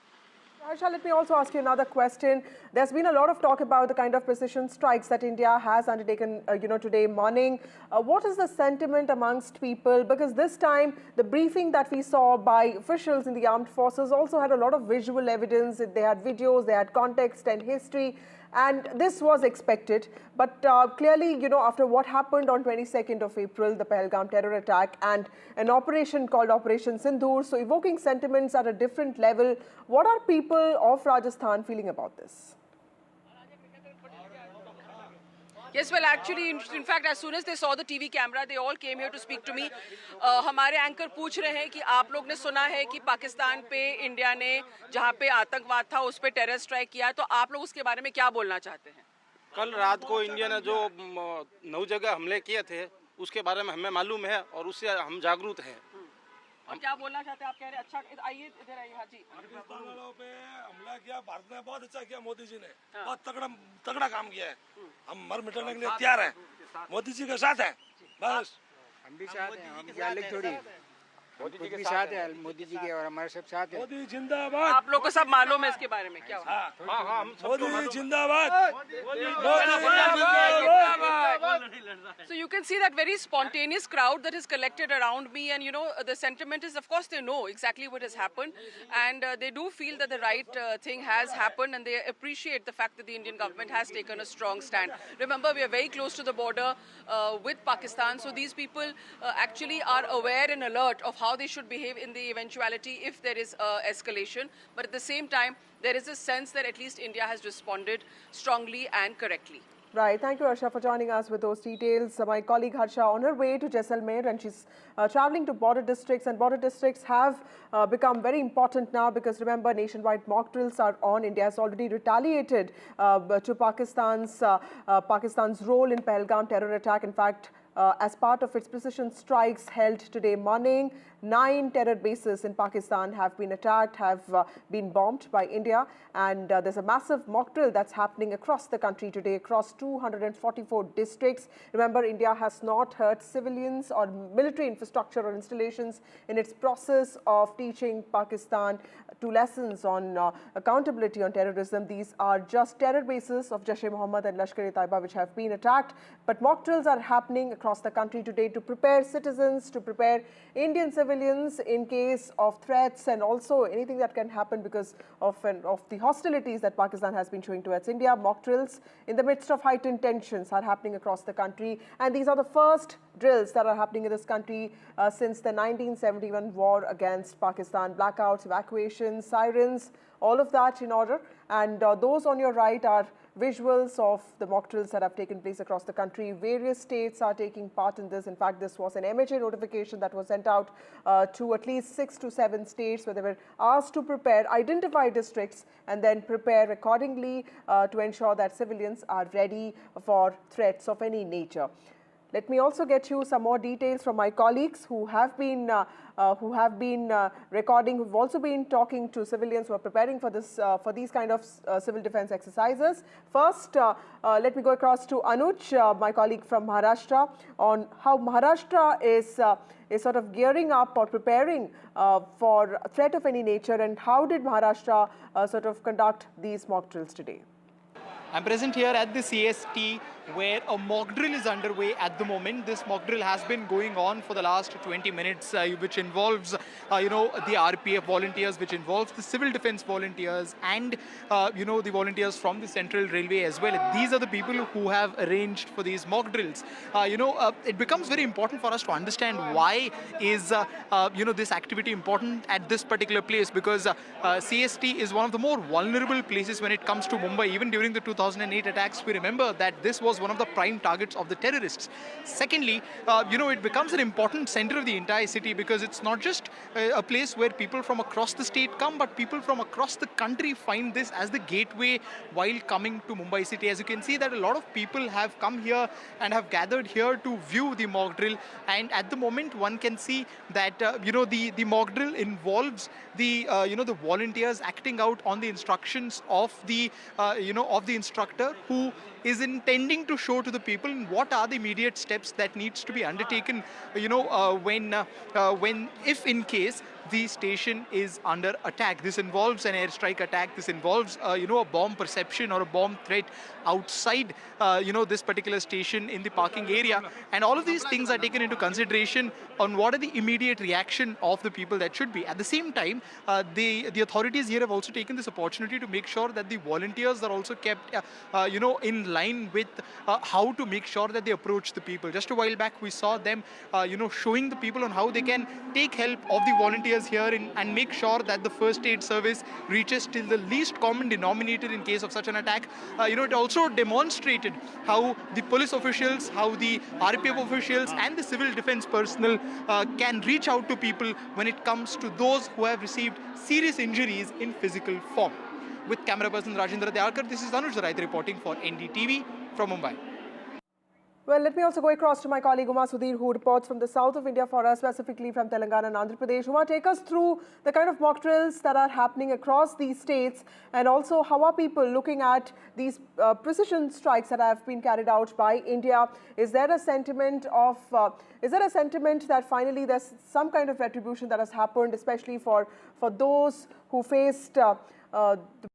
Speaker 24: Aisha, let me also ask you another question. There's been a lot of talk about the kind of precision strikes that India has undertaken, today morning. What is the sentiment amongst people? Because this time, the briefing that we saw by officials in the armed forces also had a lot of visual evidence. They had videos, they had context and history. And this was expected. But clearly, after what happened on 22nd of April, the Pahalgam terror attack and an operation called Operation Sindoor, so evoking sentiments at a different level, what are people of Rajasthan feeling about this?
Speaker 12: Yes, well, actually, in fact, as soon as they saw the TV camera, they all came here to speak to me. हमारे anchor पूछ रहे हैं कि आप लोग ने सुना है कि पाकिस्तान पे इंडिया ने जहाँ पे आतंकवाद था उस पे टेरर स्ट्राइक किया, तो आप लोग उसके बारे में क्या बोलना चाहते हैं?
Speaker 15: कल रात को इंडिया ने जो 9 जगह हमले किए थे, उसके बारे में हमें मालूम है और उससे हम जागरूक हैं।
Speaker 12: और क्या बोलना चाहते हैं आप? कह रहे अच्छा, आइए इधर आइए। हाँ जी,
Speaker 7: पाकिस्तान वालों पे हमला किया, भारत ने बहुत अच्छा किया, मोदी जी ने बहुत तगड़ा काम किया है। हम मर मिटने के लिए तैयार हैं, मोदी जी के साथ हैं, बस।
Speaker 13: हम भी साथ हैं, हम अलग थोड़ी, मोदी जी के साथ है, मोदी जी के और हमारे सब साथ है।
Speaker 7: मोदी जिंदाबाद।
Speaker 12: आप लोग को सब मालूम है इसके बारे में क्या?
Speaker 7: हाँ, मोदी जिंदाबाद।
Speaker 12: So you can see that very spontaneous crowd that is collected around me, and the sentiment is, of course, they know exactly what has happened, and they do feel that the right thing has happened, and they appreciate the fact that the Indian government has taken a strong stand. Remember, we are very close to the border with Pakistan, so these people actually are aware and alert of how they should behave in the eventuality if there is escalation. But at the same time, there is a sense that at least India has responded strongly and correctly.
Speaker 24: Right. Thank you, Harsha, for joining us with those details. My colleague Harsha on her way to Jaisalmer, and she's traveling to border districts, and border districts have become very important now because remember, nationwide mock drills are on. India has already retaliated to Pakistan's role in Pahalgam terror attack. In fact, as part of its precision strikes held today morning, 9 terror bases in Pakistan have been attacked, have been bombed by India, and there's a massive mock drill that's happening across the country today, across 244 districts. Remember, India has not hurt civilians or military infrastructure or installations in its process of teaching Pakistan 2 lessons on accountability on terrorism. These are just terror bases of Jaish-e-Mohammed and Lashkar-e-Taiba which have been attacked, but mock drills are happening across the country today to prepare citizens, to prepare Indian civilians in case of threats and also anything that can happen because of the hostilities that Pakistan has been showing towards India. Mock drills in the midst of heightened tensions are happening across the country, and these are the first drills that are happening in this country since the 1971 war against Pakistan. Blackouts, evacuations, sirens, all of that in order. And those on your right are visuals of the mock drills that have taken place across the country. Various states are taking part in this. In fact, this was an MHA notification that was sent out to at least 6 to 7 states where they were asked to prepare, identify districts and then prepare accordingly to ensure that civilians are ready for threats of any nature. Let me also get you some more details from my colleagues who have been recording, who've also been talking to civilians who are preparing for this, for these kind of civil defense exercises. First, let me go across to Anuj, my colleague from Maharashtra, on how Maharashtra is sort of gearing up or preparing for a threat of any nature, and how did Maharashtra sort of conduct these mock drills today?
Speaker 2: I'm present here at the CST where a mock drill is underway at the moment. This mock drill has been going on for the last 20 minutes, which involves, the RPF volunteers, which involves the civil defense volunteers and, the volunteers from the Central Railway as well. These are the people who have arranged for these mock drills. It becomes very important for us to understand why is, this activity important at this particular place, because CST is one of the more vulnerable places when it comes to Mumbai. Even during the 2008 attacks, we remember that this was one of the prime targets of the terrorists. Secondly, it becomes an important center of the entire city because it's not just a place where people from across the state come, but people from across the country find this as the gateway while coming to Mumbai city. As you can see that a lot of people have come here and have gathered here to view the mock drill, and at the moment one can see that the mock drill involves the the volunteers acting out on the instructions of the of the instructor, who is intending to show to the people what are the immediate steps that needs to be undertaken when if in case the station is under attack. This involves an airstrike attack. This involves a bomb perception or a bomb threat outside this particular station in the parking area, and all of these things are taken into consideration on what are the immediate reaction of the people that should be. At the same time, the authorities here have also taken this opportunity to make sure that the volunteers are also kept in line with how to make sure that they approach the people. Just a while back we saw them showing the people on how they can take help of the volunteers here and make sure that the first aid service reaches till the least common denominator in case of such an attack. It also demonstrated how the police officials, how the RPF officials and the civil defense personnel can reach out to people when it comes to those who have received serious injuries in physical form. With camera person Rajendra Dayalkar, this is Anuj Raith reporting for NDTV from Mumbai.
Speaker 18: Well, let me also go across to my colleague Uma Sudhir, who reports from the south of India for us, specifically from Telangana and Andhra Pradesh. Uma, take us through the kind of mock drills that are happening across these states, and also how are people looking at these precision strikes that have been carried out by India? Is there a sentiment that finally there's some kind of retribution that has happened, especially for those who faced the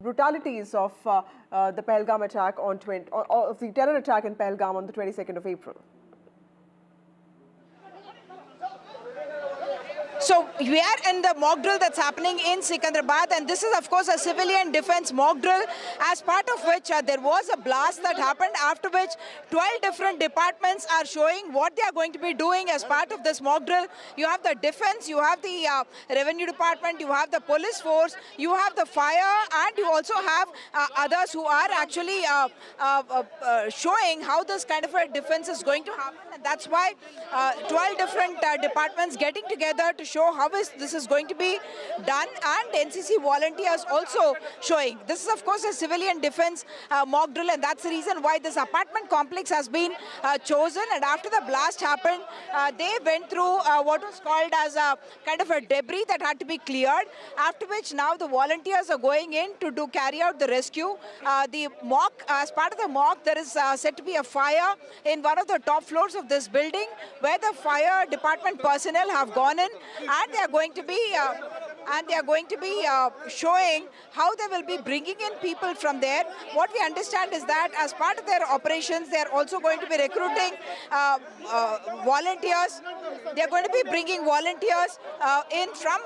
Speaker 18: brutalities of the Pahalgam attack of the terror attack in Pahalgam on the 22nd of April?
Speaker 19: So we are in the mock drill that's happening in Secunderabad, and this is of course a civilian defense mock drill, as part of which there was a blast that happened, after which 12 different departments are showing what they are going to be doing as part of this mock drill. You have the defense, you have the revenue department, you have the police force, you have the fire, and you also have others who are actually showing how this kind of a defense is going to happen. And that's why 12 different departments getting together to show how this is going to be done, and NCC volunteers also showing. This is of course a civilian defense mock drill, and that's the reason why this apartment complex has been chosen. And after the blast happened, they went through what was called as a kind of a debris that had to be cleared, after which now the volunteers are going in to carry out the rescue. The mock, as part of the mock, there is said to be a fire in one of the top floors of this building, where the fire department personnel have gone in, and they are going to be showing how they will be bringing in people from there. What we understand is that as part of their operations, they are also going to be recruiting volunteers. They are going to be bringing volunteers in from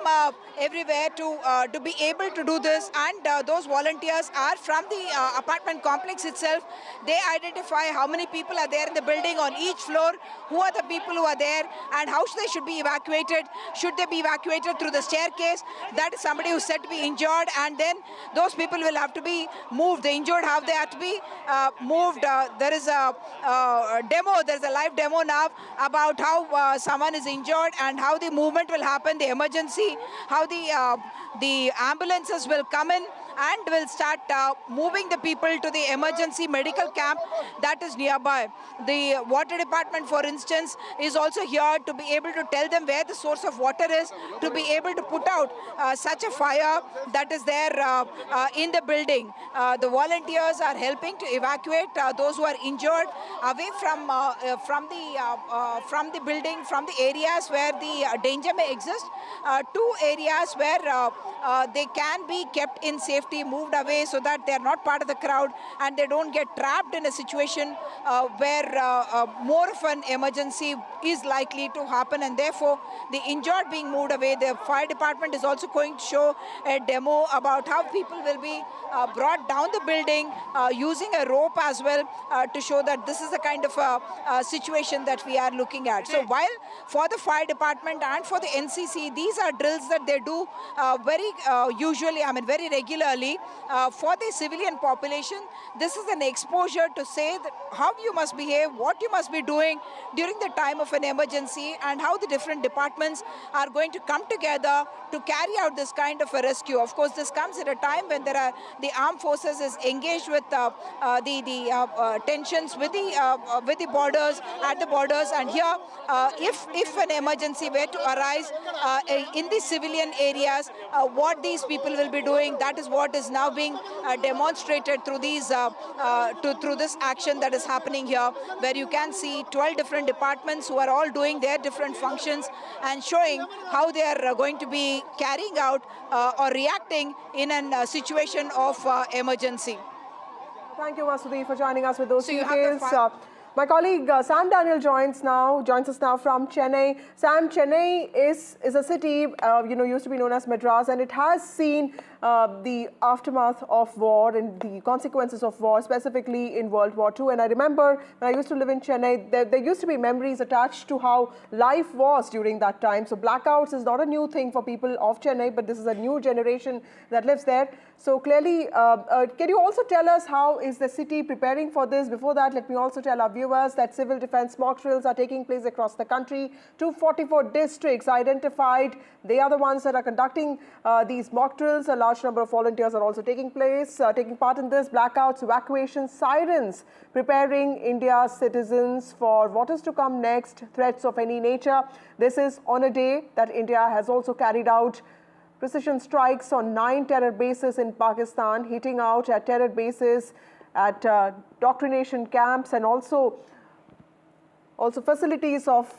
Speaker 19: everywhere to be able to do this, and those volunteers are from the apartment complex itself. They identify how many people are there in the building on each floor, who are the people who are there, and how they should be evacuated. Should they be evacuated through the staircase? That is somebody who's said to be injured, and then those people will have to be moved. The injured, how they have to be moved. There is a demo, there's a live demo now about how someone is injured and how the movement will happen, the emergency, how the ambulances will come in and will start moving the people to the emergency medical camp that is nearby. The water department, for instance, is also here to be able to tell them where the source of water is, to be able to put out such a fire that is there in the building. The volunteers are helping to evacuate those who are injured away from the building, from the areas where the danger may exist, to areas where they can be kept in safe safety, moved away so that they are not part of the crowd and they don't get trapped in a situation where more of an emergency is likely to happen, and therefore the injured being moved away. The fire department is also going to show a demo about how people will be brought down the building using a rope as well to show that this is the kind of situation that we are looking at. So while for the fire department and for the NCC, these are drills that they do very very regularly for the civilian population. This is an exposure to say that how you must behave, what you must be doing during the time of an emergency, and how the different departments are going to come together to carry out this kind of a rescue. Of course, this comes at a time when the armed forces is engaged with the tensions with the borders, at the borders, and here if an emergency were to arise in the civilian areas, what these people will be doing, that is what is now being demonstrated through these through this action that is happening here, where you can see 12 different departments who are all doing their different functions and showing how they are going to be carrying out or reacting in a situation of emergency.
Speaker 18: Thank you, Vasudhi, for joining us with those details. My colleague Sam Daniel joins us now from Chennai. Sam, Chennai is a city, used to be known as Madras, and it has seen the aftermath of war and the consequences of war, specifically in World War II. And I remember when I used to live in Chennai, there used to be memories attached to how life was during that time. So blackouts is not a new thing for people of Chennai, but this is a new generation that lives there. So clearly, can you also tell us how is the city preparing for this? Before that, let me also tell our viewers that civil defense mock drills are taking place across the country. 244 districts identified. They are the ones that are conducting these mock drills. A large number of volunteers are also taking part in this. Blackouts, evacuations, sirens, preparing India's citizens for what is to come next, threats of any nature. This is on a day that India has also carried out precision strikes on 9 terror bases in Pakistan, hitting out at terror bases, at doctrination camps, and also facilities of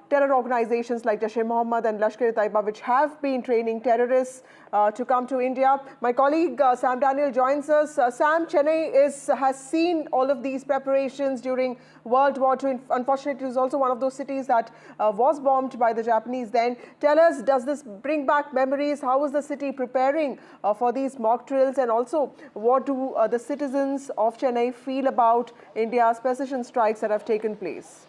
Speaker 18: terror organizations like Jaish-e-Mohammed and Lashkar-e-Taiba, which have been training terrorists to come to India. My colleague Sam Daniel joins us. Sam, Chennai has seen all of these preparations during World War II. Unfortunately, it was also one of those cities that was bombed by the Japanese then. Tell us, does this bring back memories? How is the city preparing for these mock drills? And also, what do the citizens of Chennai feel about India's precision strikes that have taken place?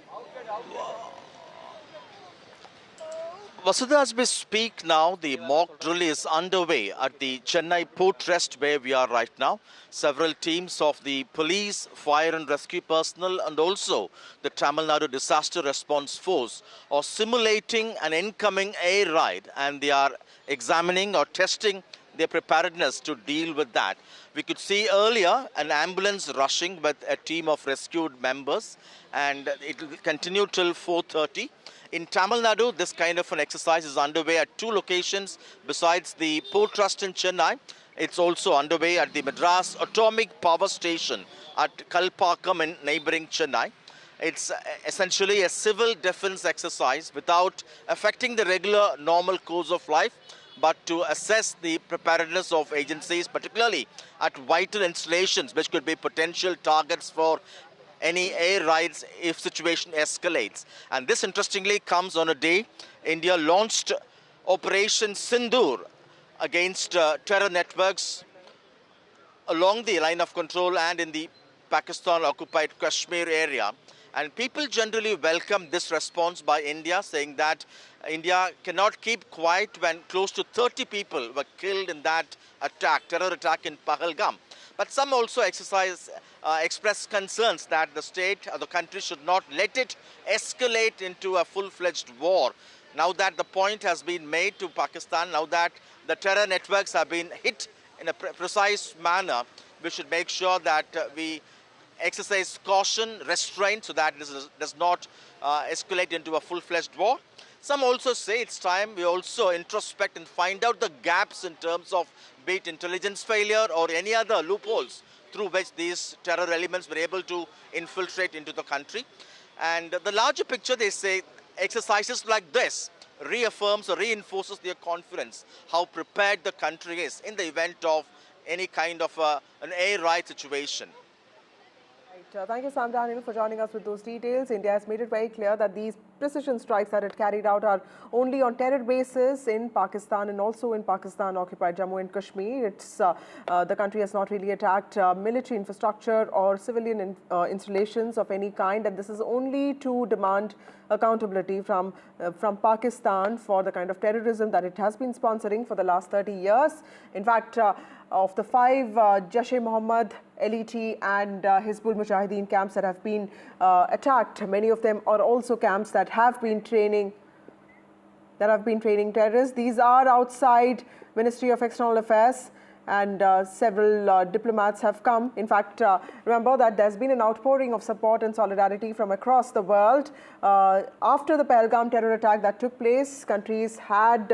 Speaker 8: Vasudha, as we speak now, the mock drill is underway at the Chennai Port Rest where we are right now. Several teams of the police, fire and rescue personnel and also the Tamil Nadu Disaster Response Force are simulating an incoming air raid, and they are examining or testing their preparedness to deal with that. We could see earlier an ambulance rushing with a team of rescued members, and it will continue till 4:30. In Tamil Nadu, this kind of an exercise is underway at 2 locations besides the Port Trust in Chennai. It's also underway at the Madras Atomic Power Station at Kalpakkam in neighboring Chennai. It's essentially a civil defense exercise without affecting the regular normal course of life, but to assess the preparedness of agencies, particularly at vital installations which could be potential targets for any air raids if situation escalates. And this interestingly comes on a day India launched Operation Sindoor against terror networks along the line of control and in the Pakistan-Occupied Kashmir area. And people generally welcome this response by India, saying that India cannot keep quiet when close to 30 people were killed in that attack, terror attack in Pahalgam. But some also express concerns that the state or the country should not let it escalate into a full-fledged war. Now that the point has been made to Pakistan, now that the terror networks have been hit in a precise manner, we should make sure that we exercise caution, restraint, so that this does not escalate into a full-fledged war. Some also say it's time we also introspect and find out the gaps in terms of be it intelligence failure or any other loopholes through which these terror elements were able to infiltrate into the country. And the larger picture, they say, exercises like this reaffirms or reinforces their confidence, how prepared the country is in the event of any kind of an air raid situation.
Speaker 18: Thank you, Sam Daniel, for joining us with those details. India has made it very clear that these precision strikes that it carried out are only on terror bases in Pakistan and also in Pakistan-Occupied Jammu and Kashmir. It's the country has not really attacked military infrastructure or civilian installations of any kind, and this is only to demand accountability from Pakistan for the kind of terrorism that it has been sponsoring for the last 30 years. In fact, of the 5 Jaish-e-Mohammed, LET and Hizbul Mujahideen camps that have been attacked, many of them are also camps that have been training terrorists. These are outside Ministry of External Affairs, and several diplomats have come. In fact, remember that there's been an outpouring of support and solidarity from across the world. After the Pahalgam terror attack that took place, countries had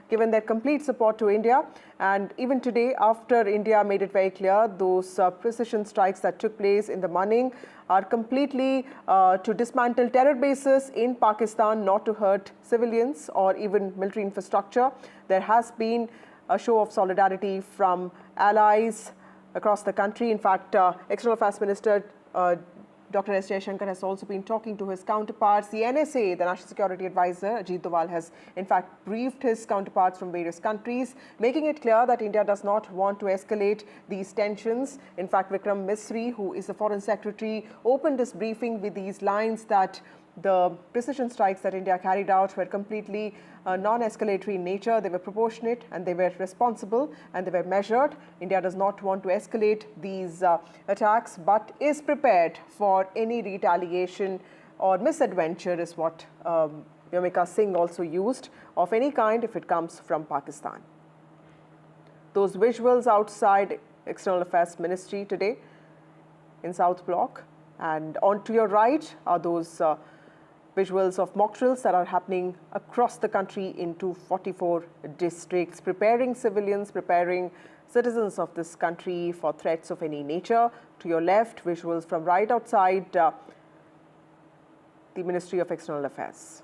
Speaker 18: given their complete support to India. And even today, after India made it very clear, those precision strikes that took place in the morning are completely to dismantle terror bases in Pakistan, not to hurt civilians or even military infrastructure. There has been a show of solidarity from allies across the country. In fact, External Affairs Minister Dr. S. Jaishankar has also been talking to his counterparts. The NSA, the National Security Advisor, Ajit Doval, has in fact briefed his counterparts from various countries, making it clear that India does not want to escalate these tensions. In fact, Vikram Misri, who is the Foreign Secretary, opened this briefing with these lines that the precision strikes that India carried out were completely non-escalatory in nature. They were proportionate and they were responsible and they were measured. India does not want to escalate these attacks, but is prepared for any retaliation or misadventure, is what Vyomika Singh also used, of any kind if it comes from Pakistan. Those visuals outside External Affairs Ministry today in South Block, and on to your right are those visuals of mock drills that are happening across the country in 244 districts, preparing civilians, preparing citizens of this country for threats of any nature. To your left, visuals from right outside the Ministry of External Affairs.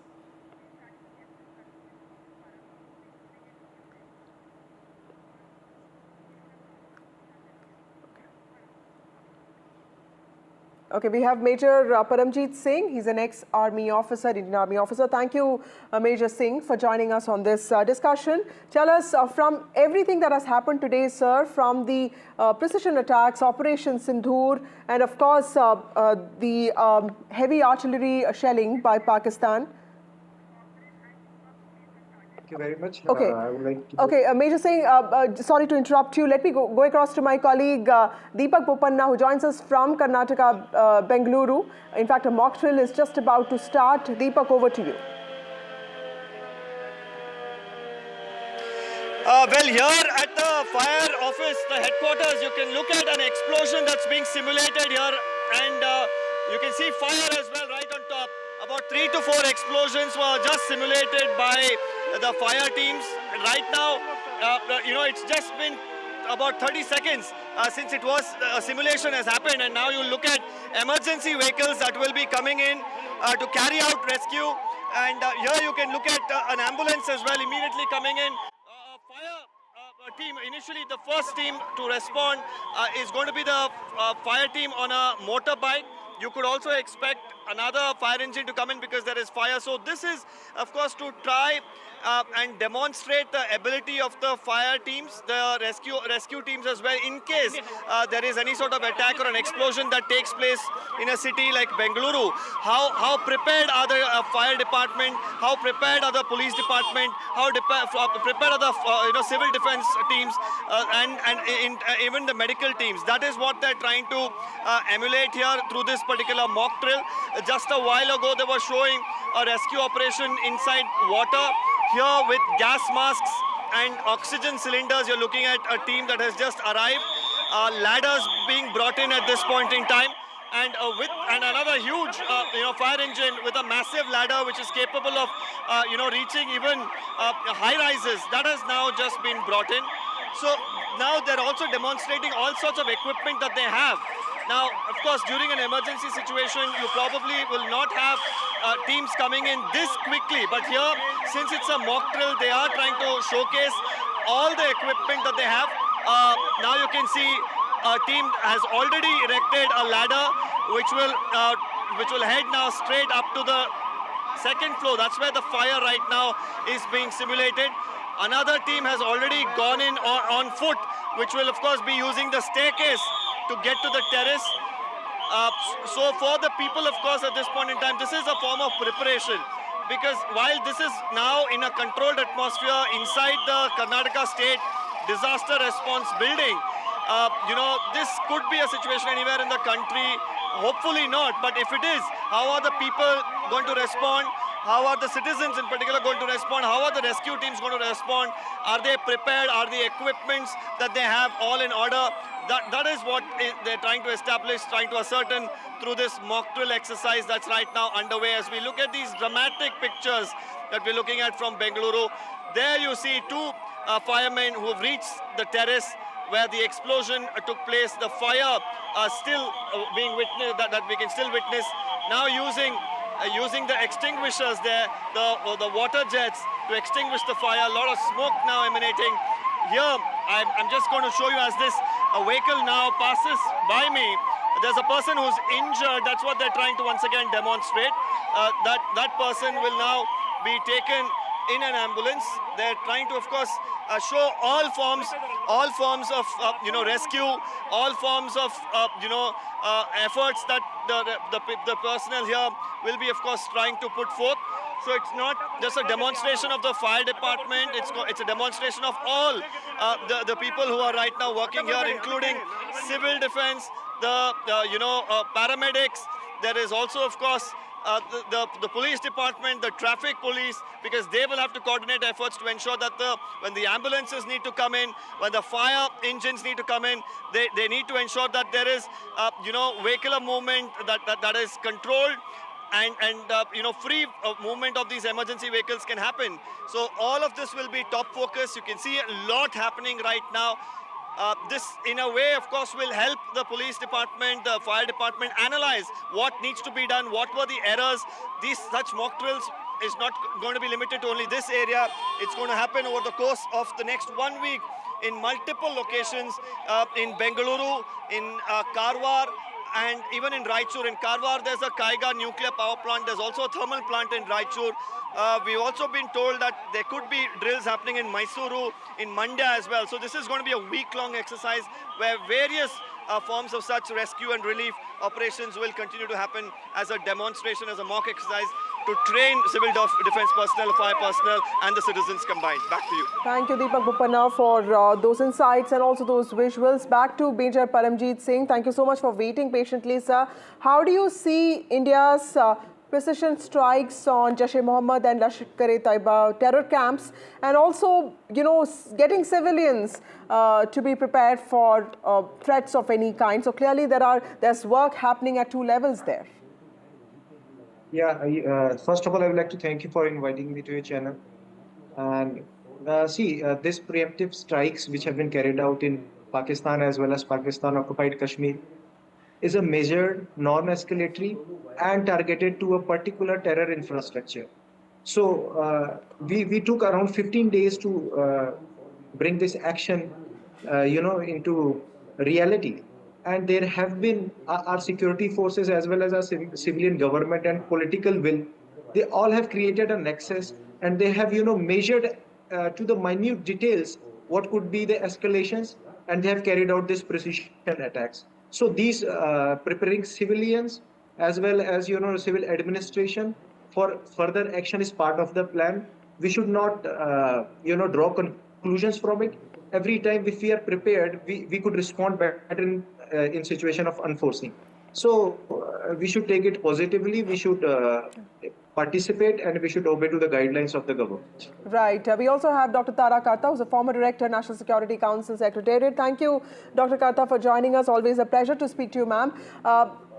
Speaker 18: Okay, we have Major Paramjeet Singh. He's an ex-Army officer, Indian Army officer. Thank you, Major Singh, for joining us on this discussion. Tell us, from everything that has happened today, sir, from the precision attacks, Operation Sindoor, and of course, the heavy artillery shelling by Pakistan.
Speaker 9: Thank you very much.
Speaker 18: Okay.
Speaker 9: I would like to...
Speaker 18: Okay, Major Singh, sorry to interrupt you. Let me go across to my colleague Deepak Bopanna, who joins us from Karnataka, Bengaluru. In fact, a mock drill is just about to start. Deepak, over to you.
Speaker 10: Well, here at the fire office, the headquarters, you can look at an explosion that's being simulated here, and you can see fire as well right on top. About 3 to 4 explosions were just simulated by the fire teams. Right now, it's just been about 30 seconds since it was a simulation has happened, and now you look at emergency vehicles that will be coming in to carry out rescue, and here you can look at an ambulance as well immediately coming in. Team, initially the first team to respond is going to be the fire team on a motorbike. You could also expect another fire engine to come in because there is fire. So this is, of course, to try and demonstrate the ability of the fire teams, the rescue teams as well, in case there is any sort of attack or an explosion that takes place in a city like Bengaluru. How prepared are the fire department? How prepared are the police department? How prepared are the civil defense teams and even the medical teams? That is what they're trying to emulate here through this particular mock drill. Just a while ago, they were showing a rescue operation inside water. Here with gas masks and oxygen cylinders, you're looking at a team that has just arrived. Ladders being brought in at this point in time, and another huge fire engine with a massive ladder which is capable of reaching even high rises. That has now just been brought in. So now they're also demonstrating all sorts of equipment that they have. Now, of course, during an emergency situation, you probably will not have teams coming in this quickly. But here, since it's a mock drill, they are trying to showcase all the equipment that they have. Now you can see a team has already erected a ladder which will head now straight up to the second floor. That's where the fire right now is being simulated. Another team has already gone in on foot, which will of course be using the staircase to get to the terrace. So for the people, of course, at this point in time, this is a form of preparation, because while this is now in a controlled atmosphere inside the Karnataka State Disaster Response Building, this could be a situation anywhere in the country. Hopefully not, but if it is, how are the people going to respond? How are the citizens in particular going to respond? How are the rescue teams going to respond? Are they prepared? Are the equipments that they have all in order? That is what they're trying to establish, trying to ascertain through this mock drill exercise that's right now underway. As we look at these dramatic pictures that we're looking at from Bengaluru, there you see two firemen who have reached the terrace where the explosion took place. The fire still being witnessed, that we can still witness. Now using the extinguishers there, the water jets to extinguish the fire. A lot of smoke now emanating. Here, I'm just going to show you as this vehicle now passes by me. There's a person who's injured. That's what they're trying to once again demonstrate. That person will now be taken in an ambulance. They're trying to, of course, show all forms of rescue, all forms of efforts that the personnel here will be, of course, trying to put forth. So it's not just a demonstration of the fire department, it's a demonstration of all the people who are right now working here, including civil defense, the paramedics. There is also, of course, the police department, the traffic police, because they will have to coordinate efforts to ensure that when the ambulances need to come in, when the fire engines need to come in, they need to ensure that there is vehicular movement that is controlled, and free movement of these emergency vehicles can happen. So all of this will be top focus. You can see a lot happening right now. This, in a way, of course, will help the police department, the fire department analyze what needs to be done, what were the errors. Such mock drills is not going to be limited to only this area. It's going to happen over the course of the next 1 week in multiple locations, in Bengaluru, in Karwar, and even in Raichur. In Karwar, there's a Kaiga nuclear power plant. There's also a thermal plant in Raichur. We've also been told that there could be drills happening in Mysuru, in Mandya as well. So this is going to be a week-long exercise where various forms of such rescue and relief operations will continue to happen as a demonstration, as a mock exercise to train civil defense personnel, fire personnel, and the citizens combined. Back to you.
Speaker 18: Thank you, Deepak Bopanna, for those insights and also those visuals. Back to Major Paramjeet Singh. Thank you so much for waiting patiently, sir. How do you see India's precision strikes on Jaish-e-Mohammed and Lashkar-e-Taiba terror camps, and also, getting civilians to be prepared for threats of any kind? So clearly there's work happening at two levels there.
Speaker 9: Yeah, first of all, I would like to thank you for inviting me to your channel. And these preemptive strikes which have been carried out in Pakistan as well as Pakistan-Occupied Kashmir is a measured, non-escalatory and targeted to a particular terror infrastructure. So we took around 15 days to bring this action, into reality. And there have been our security forces as well as our civilian government and political will. They all have created a nexus, and they have, measured to the minute details what could be the escalations, and they have carried out these precision attacks. So these preparing civilians as well as, civil administration for further action is part of the plan. We should not, draw conclusions from it. Every time if we are prepared, we could respond better in situation of unforeseen. So we should take it positively. We should participate, and we should obey to the guidelines of the government.
Speaker 18: Right. We also have Dr. Tara Karta, who's a former Director, National Security Council Secretariat. Thank you, Dr. Karta, for joining us. Always a pleasure to speak to you, ma'am.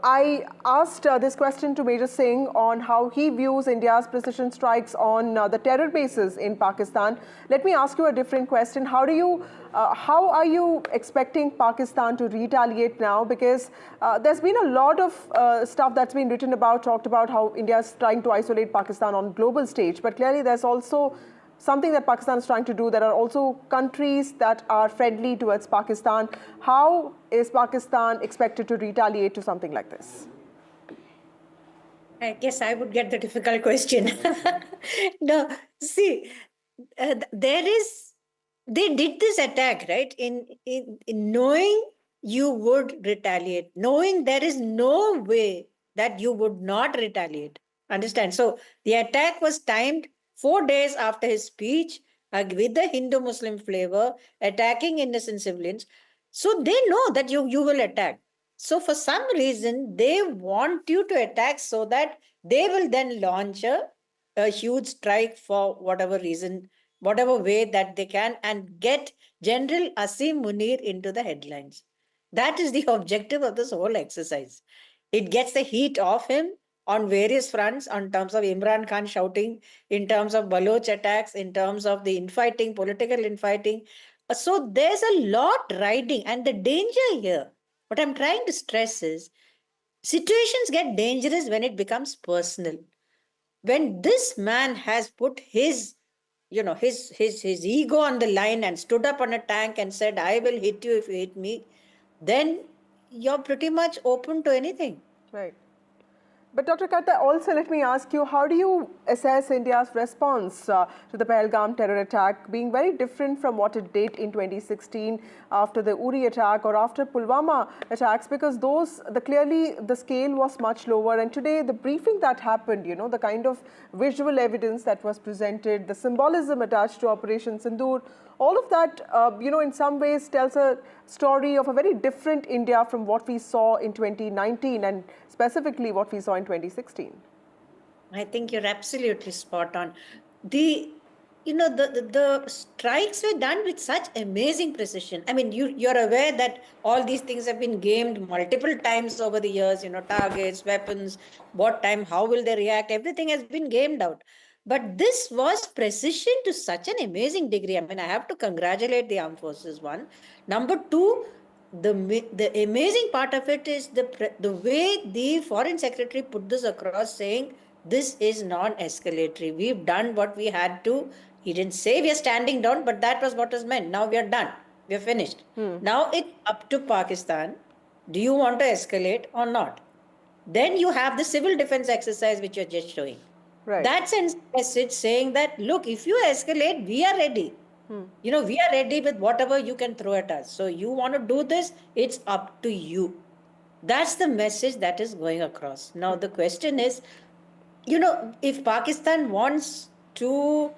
Speaker 18: I asked this question to Major Singh on how he views India's precision strikes on the terror bases in Pakistan. Let me ask you a different question. How are you expecting Pakistan to retaliate now? Because there's been a lot of stuff that's been written about, talked about how India is trying to isolate Pakistan on global stage. But clearly there's also something that Pakistan is trying to do. There are also countries that are friendly towards Pakistan. How is Pakistan expected to retaliate to something like this?
Speaker 11: I guess I would get the difficult question. No, see, they did this attack, right? In knowing you would retaliate, knowing there is no way that you would not retaliate. Understand? So the attack was timed 4 days after his speech with the Hindu-Muslim flavor, attacking innocent civilians. So they know that you will attack. So for some reason, they want you to attack so that they will then launch a huge strike for whatever reason, whatever way that they can, and get General Asim Munir into the headlines. That is the objective of this whole exercise. It gets the heat off him on various fronts, on terms of Imran Khan shouting, in terms of Baloch attacks, in terms of the infighting, political infighting. So there's a lot riding, and the danger here, what I'm trying to stress is, situations get dangerous when it becomes personal. When this man has put his ego on the line and stood up on a tank and said, I will hit you if you hit me, then you're pretty much open to anything.
Speaker 18: Right. But Dr. Karta, also let me ask you, how do you assess India's response to the Pahalgam terror attack being very different from what it did in 2016 after the Uri attack or after Pulwama attacks? Because clearly the scale was much lower. And today the briefing that happened, the kind of visual evidence that was presented, the symbolism attached to Operation Sindoor, all of that, in some ways tells a story of a very different India from what we saw in 2019 and specifically what we saw in 2016.
Speaker 11: I think you're absolutely spot on. The strikes were done with such amazing precision. I mean, you're aware that all these things have been gamed multiple times over the years, targets, weapons, what time, how will they react, everything has been gamed out. But this was precision to such an amazing degree. I mean, I have to congratulate the armed forces, one. Number two, the amazing part of it is the way the foreign secretary put this across, saying this is non-escalatory. We've done what we had to. He didn't say we are standing down, but that was what was meant. Now we are done. We are finished. Now it's up to Pakistan. Do you want to escalate or not? Then you have the civil defense exercise which you're just showing.
Speaker 18: Right.
Speaker 11: That sends a message saying that, look, if you escalate, we are ready. We are ready with whatever you can throw at us. So you want to do this, it's up to you. That's the message that is going across. Now the question is, if Pakistan wants to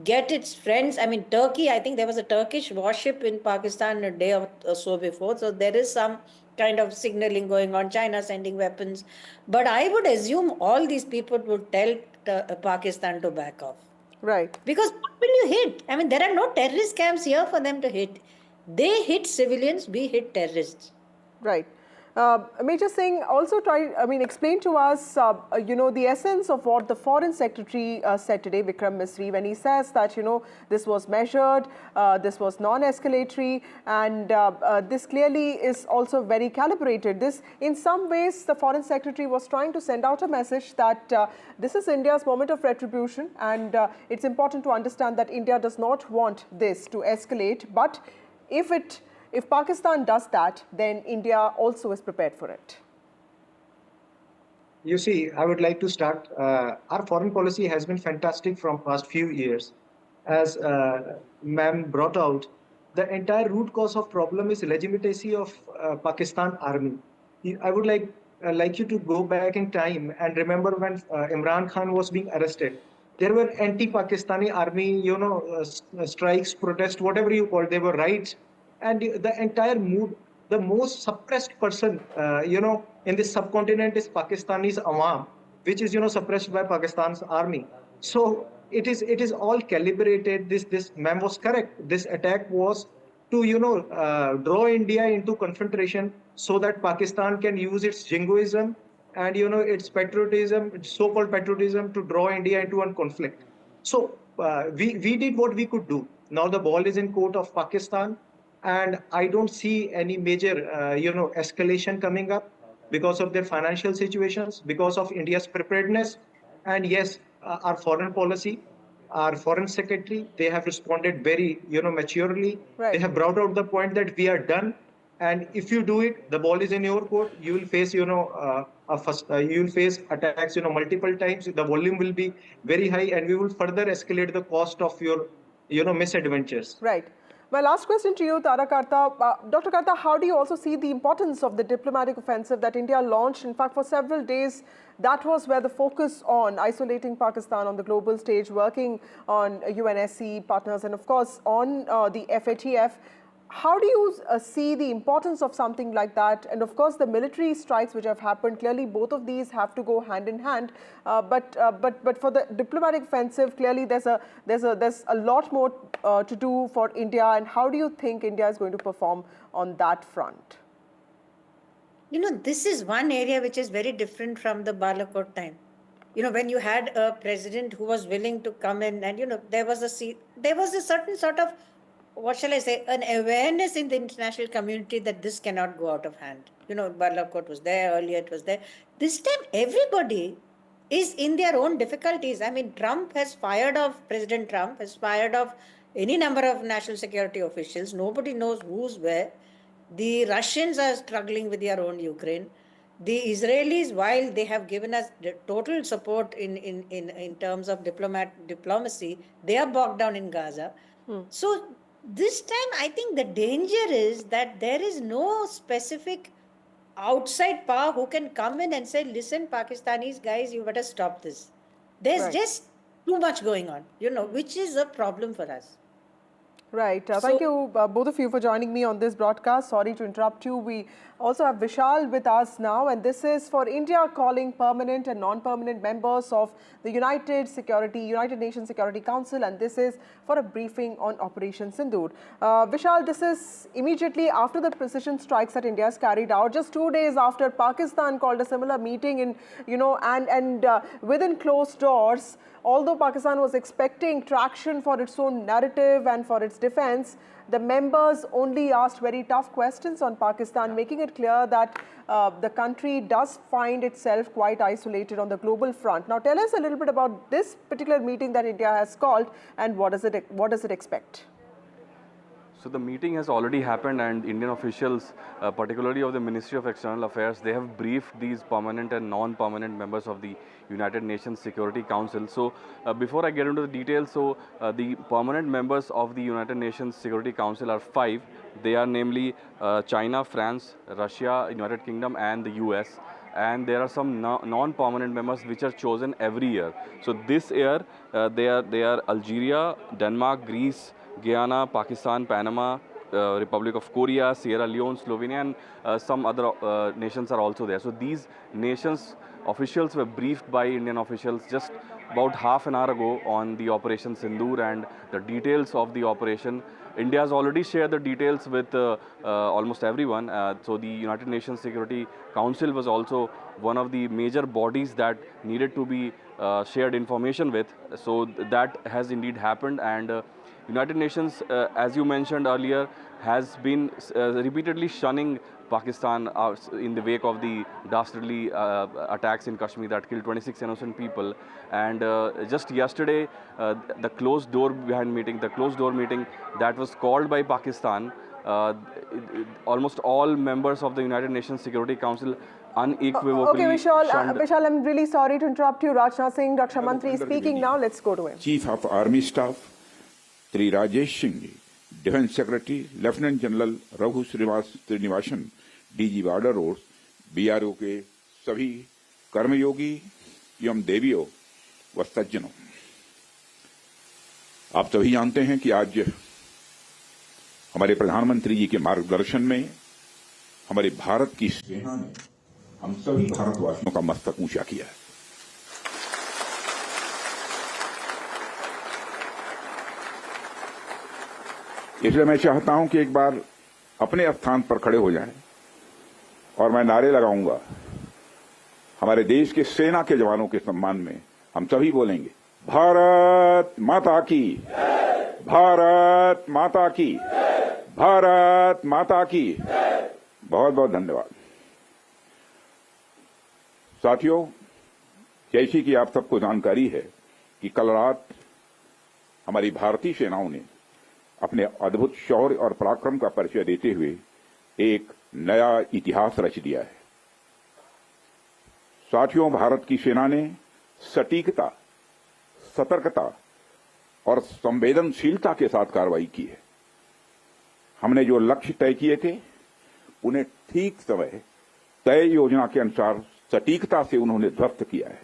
Speaker 11: get its friends, I mean, Turkey, I think there was a Turkish warship in Pakistan a day or so before. So there is some kind of signaling going on, China sending weapons. But I would assume all these people would tell Pakistan to back off.
Speaker 18: Right.
Speaker 11: Because what will you hit? I mean, there are no terrorist camps here for them to hit. They hit civilians, we hit terrorists.
Speaker 18: Right. Major Singh, also explain to us, the essence of what the Foreign Secretary said today, Vikram Misri, when he says that, this was measured, this was non-escalatory, and this clearly is also very calibrated. This, in some ways, the Foreign Secretary was trying to send out a message that this is India's moment of retribution, and it's important to understand that India does not want this to escalate, but if Pakistan does that, then India also is prepared for it.
Speaker 9: You see, I would like to start. Our foreign policy has been fantastic from past few years. As ma'am brought out, the entire root cause of problem is legitimacy of Pakistan army. I would like you to go back in time and remember when Imran Khan was being arrested. There were anti-Pakistani army, strikes, protests, whatever you call it, they were riots. And the entire mood, the most suppressed person, in this subcontinent is Pakistani's Awam, which is, suppressed by Pakistan's army. So it is all calibrated. This ma'am was correct. This attack was to, draw India into confrontation so that Pakistan can use its jingoism and, its patriotism, its so-called patriotism to draw India into a conflict. So we did what we could do. Now the ball is in court of Pakistan. And I don't see any major, escalation coming up because of their financial situations, because of India's preparedness, and yes, our foreign policy. our foreign secretary, they have responded very, maturely.
Speaker 18: Right.
Speaker 9: They have brought out the point that we are done. And if you do it, the ball is in your court. You will face, you will face attacks, multiple times. The volume will be very high, and we will further escalate the cost of your, misadventures.
Speaker 18: Right. My last question to you, Tara Karta. Dr. Karta, how do you also see the importance of the diplomatic offensive that India launched? In fact, for several days, that was where the focus on isolating Pakistan on the global stage, working on UNSC partners, and of course on the FATF. How do you see the importance of something like that? And of course, the military strikes which have happened, clearly both of these have to go hand in hand. But for the diplomatic offensive, clearly there's a lot more to do for India. And how do you think India is going to perform on that front?
Speaker 11: This is one area which is very different from the Balakot time. When you had a president who was willing to come in, and there was a certain sort of, what shall I say, an awareness in the international community that this cannot go out of hand. Balakot was there, earlier it was there. This time, everybody is in their own difficulties. I mean, President Trump has fired off any number of national security officials. Nobody knows who's where. The Russians are struggling with their own Ukraine. The Israelis, while they have given us the total support in terms of diplomacy, they are bogged down in Gaza. So this time, I think the danger is that there is no specific outside power who can come in and say, listen, Pakistanis, guys, you better stop this. There's just too much going on, which is a problem for us.
Speaker 18: Right. Thank you, both of you, for joining me on this broadcast. Sorry to interrupt you. We also have Vishal with us now, and this is for India calling permanent and non-permanent members of the United Nations Security Council, and this is for a briefing on Operation Sindoor. Vishal, this is immediately after the precision strikes that India has carried out, just 2 days after Pakistan called a similar meeting in, and within closed doors. Although Pakistan was expecting traction for its own narrative and for its defense, the members only asked very tough questions on Pakistan, making it clear that the country does find itself quite isolated on the global front. Now, tell us a little bit about this particular meeting that India has called, and what does it expect?
Speaker 14: So the meeting has already happened, and Indian officials, particularly of the Ministry of External Affairs, they have briefed these permanent and non-permanent members of the United Nations Security Council. So before I get into the details, the permanent members of the United Nations Security Council are 5. They are namely China, France, Russia, United Kingdom and the US. And there are some non-permanent members which are chosen every year. So this year they are Algeria, Denmark, Greece, Guyana, Pakistan, Panama, Republic of Korea, Sierra Leone, Slovenia, and some other nations are also there. So these nations officials were briefed by Indian officials just about half an hour ago on the Operation Sindoor and the details of the operation. India has already shared the details with almost everyone. So the United Nations Security Council was also one of the major bodies that needed to be shared information with. So that has indeed happened, and United Nations, as you mentioned earlier, has been repeatedly shunning Pakistan in the wake of the dastardly attacks in Kashmir that killed 26 innocent people. And just yesterday, the closed door meeting that was called by Pakistan, almost all members of the United Nations Security Council unequivocally
Speaker 18: Vishal, I'm really sorry to interrupt you. Rajnath Singh, Raksha Mantri is speaking now. Let's go to him.
Speaker 16: Chief of Army Staff Tri Rajesh Singh ji, Defense Secretary Lieutenant General Raghu Srinivasan, DG Border Roads, BRO के सभी कर्मयोगी एवं देवियों व सज्जनों, आप सभी जानते हैं कि आज हमारे प्रधानमंत्री जी के मार्गदर्शन में हमारे भारत की सेना ने हम सभी भारतवासियों का मस्तक ऊंचा किया है। इसलिए मैं चाहता हूं कि एक बार अपने स्थान पर खड़े हो जाएं और मैं नारे लगाऊंगा। हमारे देश के सेना के जवानों के सम्मान में हम सभी बोलेंगे, भारत माता की, भारत माता की, भारत माता की। बहुत बहुत धन्यवाद। साथियों, जैसी कि आप सबको जानकारी है कि कल रात हमारी भारतीय सेनाओं ने अपने अद्भुत शौर्य और पराक्रम का परिचय देते हुए एक नया इतिहास रच दिया है। साथियों, भारत की सेना ने सटीकता, सतर्कता और संवेदनशीलता के साथ कार्रवाई की है। हमने जो लक्ष्य तय किए थे उन्हें ठीक समय, तय योजना के अनुसार सटीकता से उन्होंने ध्वस्त किया है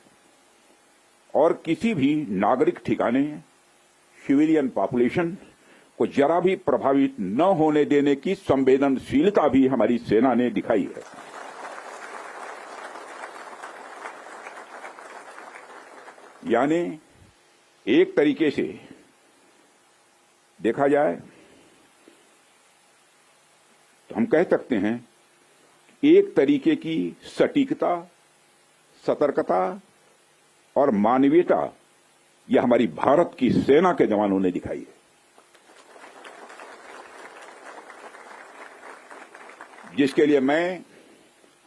Speaker 16: और किसी भी नागरिक ठिकाने, सिविलियन पॉपुलेशन को जरा भी प्रभावित न होने देने की संवेदनशीलता भी हमारी सेना ने दिखाई है। यानी एक तरीके से देखा जाए तो हम कह सकते हैं एक तरीके की सटीकता, सतर्कता और मानवीयता यह हमारी भारत की सेना के जवानों ने दिखाई है, जिसके लिए मैं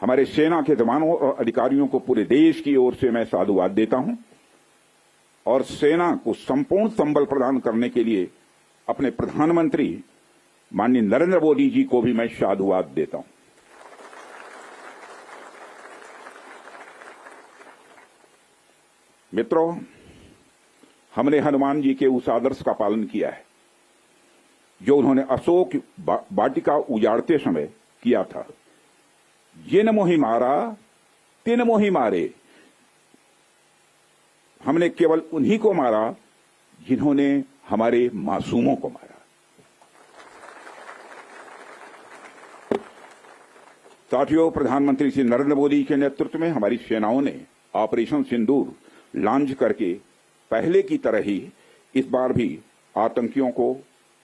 Speaker 16: हमारे सेना के जवानों और अधिकारियों को पूरे देश की ओर से मैं साधुवाद देता हूं और सेना को संपूर्ण संबल प्रदान करने के लिए अपने प्रधानमंत्री माननीय नरेंद्र मोदी जी को भी मैं साधुवाद देता हूं। मित्रों, हमने हनुमान जी के उस आदर्श का पालन किया है जो उन्होंने अशोक वाटिका उजाड़ते समय किया था। जिन मोहि मारा तिन मोहि मारे। हमने केवल उन्हीं को मारा जिन्होंने हमारे मासूमों को मारा। साथियों, प्रधानमंत्री श्री नरेंद्र मोदी के नेतृत्व में हमारी सेनाओं ने ऑपरेशन सिंदूर लॉन्च करके पहले की तरह ही इस बार भी आतंकियों को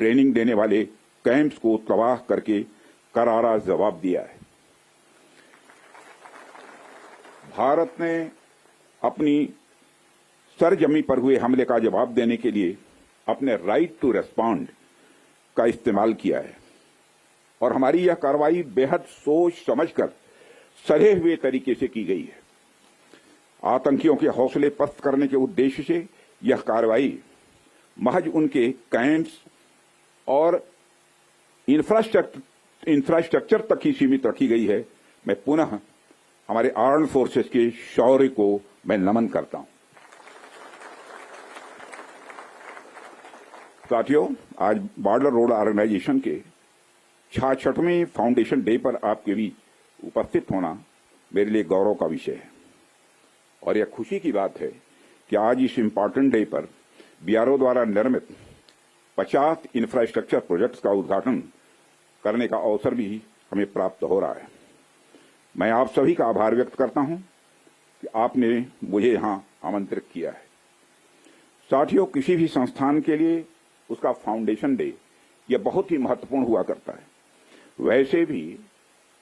Speaker 16: ट्रेनिंग देने वाले कैंप्स को तबाह करके करारा जवाब दिया है। भारत ने अपनी सरजमी पर हुए हमले का जवाब देने के लिए अपने राइट टू रेस्पॉन्ड का इस्तेमाल किया है और हमारी यह कार्रवाई बेहद सोच समझकर सधे हुए तरीके से की गई है। आतंकियों के हौसले पस्त करने के उद्देश्य से यह कार्रवाई महज उनके कैंप्स और इंफ्रास्ट्रक्चर तक ही सीमित रखी गई है। मैं पुनः हमारे आर्म्ड फोर्सेस के शौर्य को मैं नमन करता हूं। साथियों, आज बॉर्डर रोड ऑर्गेनाइजेशन के 66वें फाउंडेशन डे पर आपके बीच उपस्थित होना मेरे लिए गौरव का विषय है और यह खुशी की बात है कि आज इस इम्पोर्टेंट डे पर बीआरओ द्वारा निर्मित 50 इंफ्रास्ट्रक्चर प्रोजेक्ट्स का उद्घाटन करने का अवसर भी हमें प्राप्त हो रहा है। मैं आप सभी का आभार व्यक्त करता हूं कि आपने मुझे यहां आमंत्रित किया है। साथियों, किसी भी संस्थान के लिए उसका फाउंडेशन डे यह बहुत ही महत्वपूर्ण हुआ करता है। वैसे भी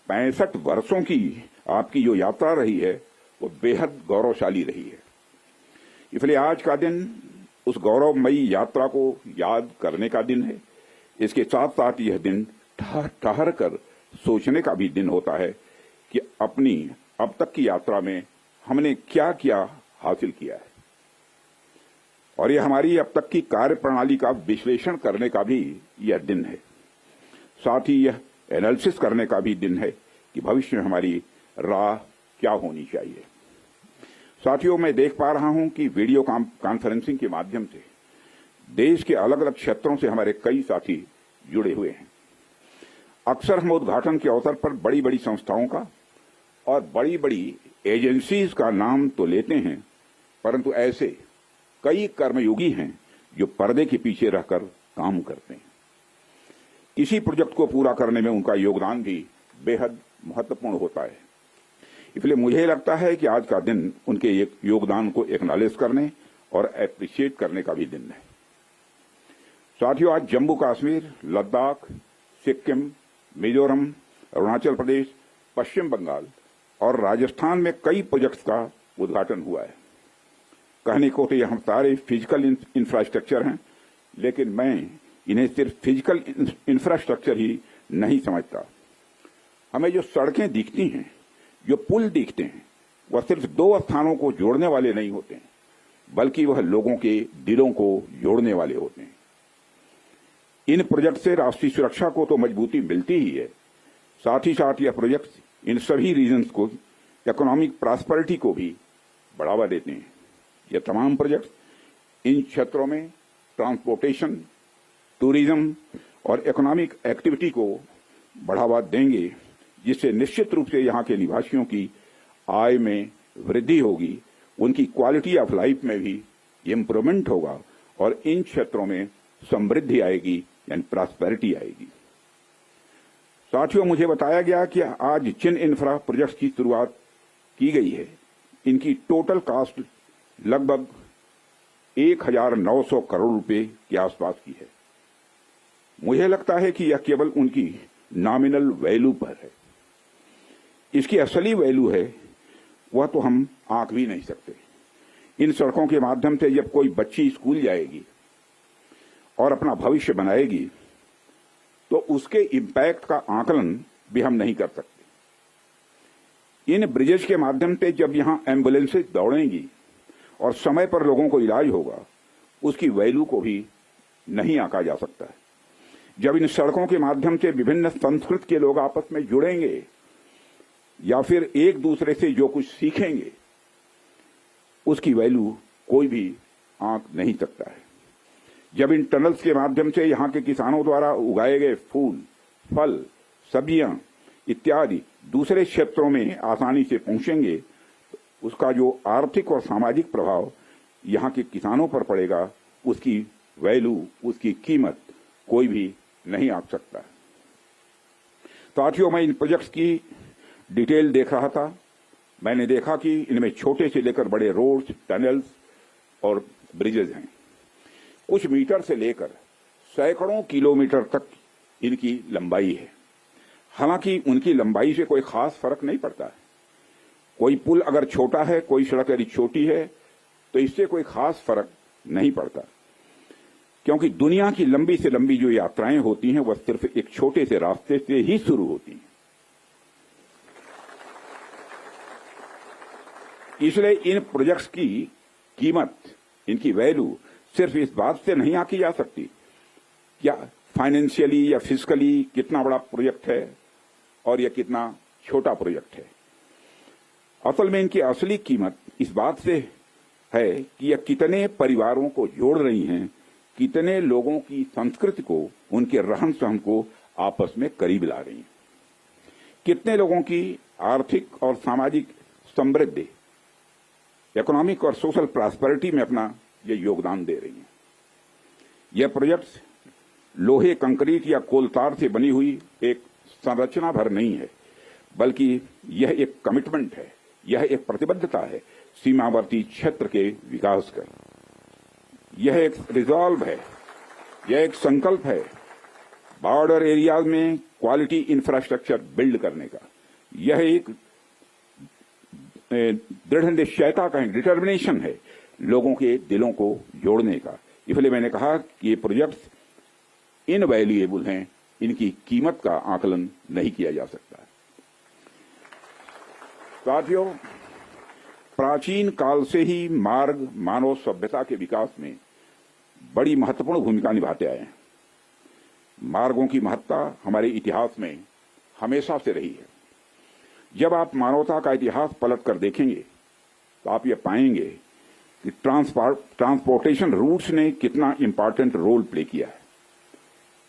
Speaker 16: 65 वर्षों की आपकी जो यात्रा रही है वो बेहद गौरवशाली रही है। इसलिए आज का दिन उस गौरवमयी यात्रा को याद करने का दिन है। इसके साथ साथ यह दिन ठहर कर सोचने का भी दिन होता है कि अपनी अब तक की यात्रा में हमने क्या क्या हासिल किया है और यह हमारी अब तक की कार्य प्रणाली का विश्लेषण करने का भी यह दिन है। साथ ही यह एनालिसिस करने का भी दिन है कि भविष्य में हमारी राह क्या होनी चाहिए। साथियों, मैं देख पा रहा हूं कि वीडियो कॉन्फ्रेंसिंग के माध्यम से देश के अलग अलग क्षेत्रों से हमारे कई साथी जुड़े हुए हैं। अक्सर हम उद्घाटन के अवसर पर बड़ी बड़ी संस्थाओं का और बड़ी बड़ी एजेंसीज का नाम तो लेते हैं, परंतु ऐसे कई कर्मयोगी हैं जो पर्दे के पीछे रहकर काम करते हैं। किसी प्रोजेक्ट को पूरा करने में उनका योगदान भी बेहद महत्वपूर्ण होता है। इसलिए मुझे लगता है कि आज का दिन उनके योगदान को एक्नॉलेज करने और एप्रिशिएट करने का भी दिन है। साथियों, आज जम्मू कश्मीर, लद्दाख, सिक्किम, मिजोरम, अरुणाचल प्रदेश, पश्चिम बंगाल और राजस्थान में कई प्रोजेक्ट्स का उद्घाटन हुआ है। कहने को तो यह सारे फिजिकल इंफ्रास्ट्रक्चर हैं, लेकिन मैं इन्हें सिर्फ फिजिकल इंफ्रास्ट्रक्चर ही नहीं समझता। हमें जो सड़कें दिखती हैं, जो पुल दिखते हैं, वह सिर्फ दो स्थानों को जोड़ने वाले नहीं होते हैं, बल्कि वह लोगों के दिलों को जोड़ने वाले होते हैं। इन प्रोजेक्ट से राष्ट्रीय सुरक्षा को तो मजबूती मिलती ही है, साथ ही साथ यह प्रोजेक्ट इन सभी रीजन्स को इकोनॉमिक प्रॉस्पेरिटी को भी बढ़ावा देते हैं। यह तमाम प्रोजेक्ट इन क्षेत्रों में ट्रांसपोर्टेशन, टूरिज्म और इकोनॉमिक एक्टिविटी को बढ़ावा देंगे, जिससे निश्चित रूप से यहाँ के निवासियों की आय में वृद्धि होगी, उनकी क्वालिटी ऑफ लाइफ में भी इम्प्रूवमेंट होगा और इन क्षेत्रों में समृद्धि आएगी, यानी प्रॉस्पेरिटी आएगी। साथियों, मुझे बताया गया कि आज जिन इंफ्रा प्रोजेक्ट्स की शुरुआत की गई है, इनकी टोटल कॉस्ट लगभग 1900 करोड़ रुपए के आसपास की है। मुझे लगता है कि यह केवल उनकी नॉमिनल वैल्यू पर है। इसकी असली वैल्यू है वह तो हम आंक भी नहीं सकते। इन सड़कों के माध्यम से जब कोई बच्ची स्कूल जाएगी और अपना भविष्य बनाएगी, तो उसके इम्पैक्ट का आकलन भी हम नहीं कर सकते। इन ब्रिजेस के माध्यम से जब यहां एम्बुलेंसेज दौड़ेंगी और समय पर लोगों को इलाज होगा, उसकी वैल्यू को भी नहीं आंका जा सकता है। जब इन सड़कों के माध्यम से विभिन्न संस्कृति के लोग आपस में जुड़ेंगे या फिर एक दूसरे से जो कुछ सीखेंगे, उसकी वैल्यू कोई भी आंक नहीं सकता है। जब इन टनल्स के माध्यम से यहाँ के किसानों द्वारा उगाए गए फूल, फल, सब्जियां इत्यादि दूसरे क्षेत्रों में आसानी से पहुंचेंगे, उसका जो आर्थिक और सामाजिक प्रभाव यहाँ के किसानों पर पड़ेगा, उसकी वैल्यू, उसकी कीमत कोई भी नहीं आंक सकता। साथियों, मैं इन प्रोजेक्ट्स की डिटेल देख रहा था। मैंने देखा कि इनमें छोटे से लेकर बड़े रोड्स, टनल्स और ब्रिजेज हैं। कुछ मीटर से लेकर सैकड़ों किलोमीटर तक इनकी लंबाई है। हालांकि उनकी लंबाई से कोई खास फर्क नहीं पड़ता है। कोई पुल अगर छोटा है, कोई सड़क यदि छोटी है, तो इससे कोई खास फर्क नहीं पड़ता, क्योंकि दुनिया की लंबी से लंबी जो यात्राएं होती हैं वह सिर्फ एक छोटे से रास्ते से ही शुरू होती हैं। इसलिए इन प्रोजेक्ट्स की कीमत, इनकी वैल्यू सिर्फ इस बात से नहीं आंकी जा सकती क्या फाइनेंशियली या फिजिकली कितना बड़ा प्रोजेक्ट है और यह कितना छोटा प्रोजेक्ट है। असल में इनकी असली कीमत इस बात से है कि यह कितने परिवारों को जोड़ रही हैं, कितने लोगों की संस्कृति को, उनके रहन सहन को आपस में करीब ला रही हैं, कितने लोगों की आर्थिक और सामाजिक समृद्धि, इकोनॉमिक और सोशल प्रॉस्पेरिटी में अपना ये योगदान दे रही हैं। यह प्रोजेक्ट्स लोहे, कंक्रीट या कोलतार से बनी हुई एक संरचना भर नहीं है, बल्कि यह एक कमिटमेंट है, यह एक प्रतिबद्धता है सीमावर्ती क्षेत्र के विकास का। यह एक रिजॉल्व है, यह एक संकल्प है बॉर्डर एरियाज में क्वालिटी इंफ्रास्ट्रक्चर बिल्ड करने का। यह एक दृढ़ निश्चयता का डिटर्मिनेशन है लोगों के दिलों को जोड़ने का। इसलिए मैंने कहा कि ये प्रोजेक्ट्स इनवैल्यूएबल हैं, इनकी कीमत का आकलन नहीं किया जा सकता। साथियों, प्राचीन काल से ही मार्ग मानव सभ्यता के विकास में बड़ी महत्वपूर्ण भूमिका निभाते आए हैं। मार्गों की महत्ता हमारे इतिहास में हमेशा से रही है। जब आप मानवता का इतिहास पलट कर देखेंगे तो आप ये पाएंगे कि ट्रांसपोर्टेशन रूट्स ने कितना इंपॉर्टेंट रोल प्ले किया है।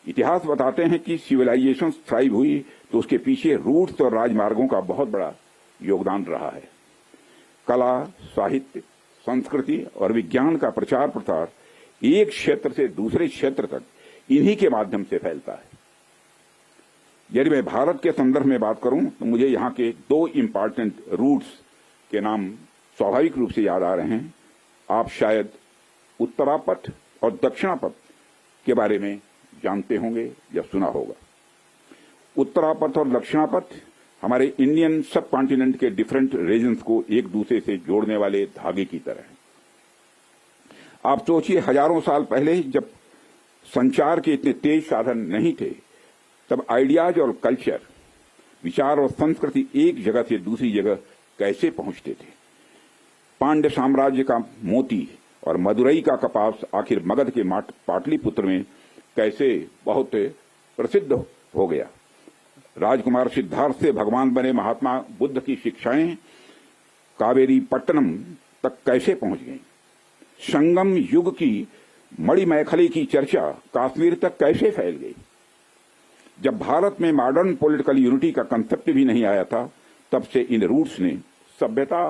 Speaker 16: इतिहास बताते हैं कि सिविलाइजेशन थ्राइव हुई तो उसके पीछे रूट्स और राजमार्गों का बहुत बड़ा योगदान रहा है। कला, साहित्य, संस्कृति और विज्ञान का प्रचार प्रसार एक क्षेत्र से दूसरे क्षेत्र तक इन्हीं के माध्यम से फैलता है। यदि मैं भारत के संदर्भ में बात करूं तो मुझे यहाँ के दो इंपॉर्टेंट रूट्स के नाम स्वाभाविक रूप से याद आ रहे हैं। आप शायद उत्तरापथ और दक्षिणापथ के बारे में जानते होंगे या सुना होगा। उत्तरापथ और दक्षिणापथ हमारे इंडियन सब कॉन्टिनेंट के डिफरेंट रीजन्स को एक दूसरे से जोड़ने वाले धागे की तरह है। आप सोचिए, हजारों साल पहले जब संचार के इतने तेज साधन नहीं थे, तब आइडियाज और कल्चर, विचार और संस्कृति एक जगह से दूसरी जगह कैसे पहुंचते थे। पांड्य साम्राज्य का मोती और मदुरई का कपास आखिर मगध के पाटलिपुत्र में कैसे बहुत प्रसिद्ध हो गया। राजकुमार सिद्धार्थ से भगवान बने महात्मा बुद्ध की शिक्षाएं कावेरी पट्टनम तक कैसे पहुंच गईं। संगम युग की मणिमैखली की चर्चा कश्मीर तक कैसे फैल गई। जब भारत में मॉडर्न पॉलिटिकल यूनिटी का कंसेप्ट भी नहीं आया था, तब से इन रूट्स ने सभ्यता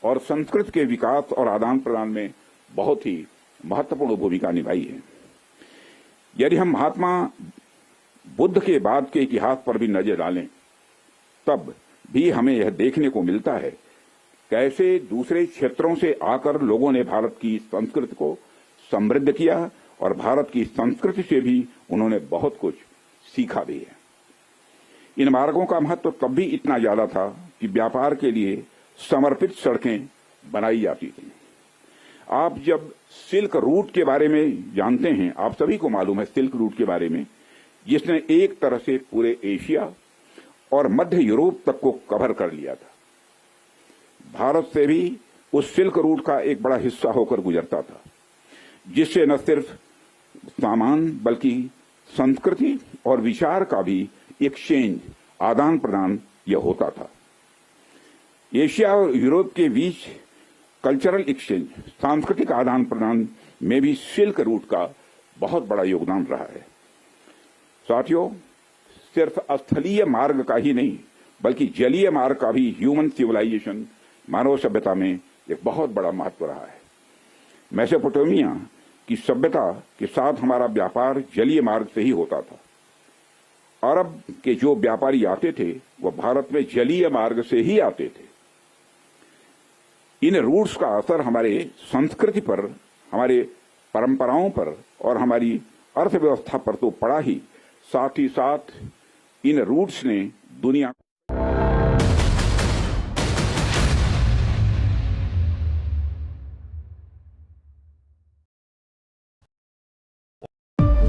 Speaker 16: और संस्कृति के विकास और आदान प्रदान में बहुत ही महत्वपूर्ण भूमिका निभाई है। यदि हम महात्मा बुद्ध के बाद के इतिहास पर भी नजर डालें, तब भी हमें यह देखने को मिलता है कैसे दूसरे क्षेत्रों से आकर लोगों ने भारत की संस्कृति को समृद्ध किया और भारत की संस्कृति से भी उन्होंने बहुत कुछ सीखा भी है। इन मार्गों का महत्व तब भी इतना ज्यादा था कि व्यापार के लिए समर्पित सड़कें बनाई जाती थी। आप जब सिल्क रूट के बारे में जानते हैं, आप सभी को मालूम है सिल्क रूट के बारे में, जिसने एक तरह से पूरे एशिया और मध्य यूरोप तक को कवर कर लिया था। भारत से भी उस सिल्क रूट का एक बड़ा हिस्सा होकर गुजरता था, जिससे न सिर्फ सामान बल्कि संस्कृति और विचार का भी एक्सचेंज, आदान प्रदान यह होता था। एशिया और यूरोप के बीच कल्चरल एक्सचेंज, सांस्कृतिक आदान प्रदान में भी सिल्क रूट का बहुत बड़ा योगदान रहा है। साथियों, सिर्फ स्थलीय मार्ग का ही नहीं बल्कि जलीय मार्ग का भी ह्यूमन सिविलाइजेशन, मानव सभ्यता में एक बहुत बड़ा महत्व रहा है। मेसोपोटामिया की सभ्यता के साथ हमारा व्यापार जलीय मार्ग से ही होता था। अरब के जो व्यापारी आते थे वह भारत में जलीय मार्ग से ही आते थे। इन रूट्स का असर हमारे संस्कृति पर, हमारे परंपराओं पर और हमारी अर्थव्यवस्था पर तो पड़ा ही, साथ ही साथ इन रूट्स ने दुनिया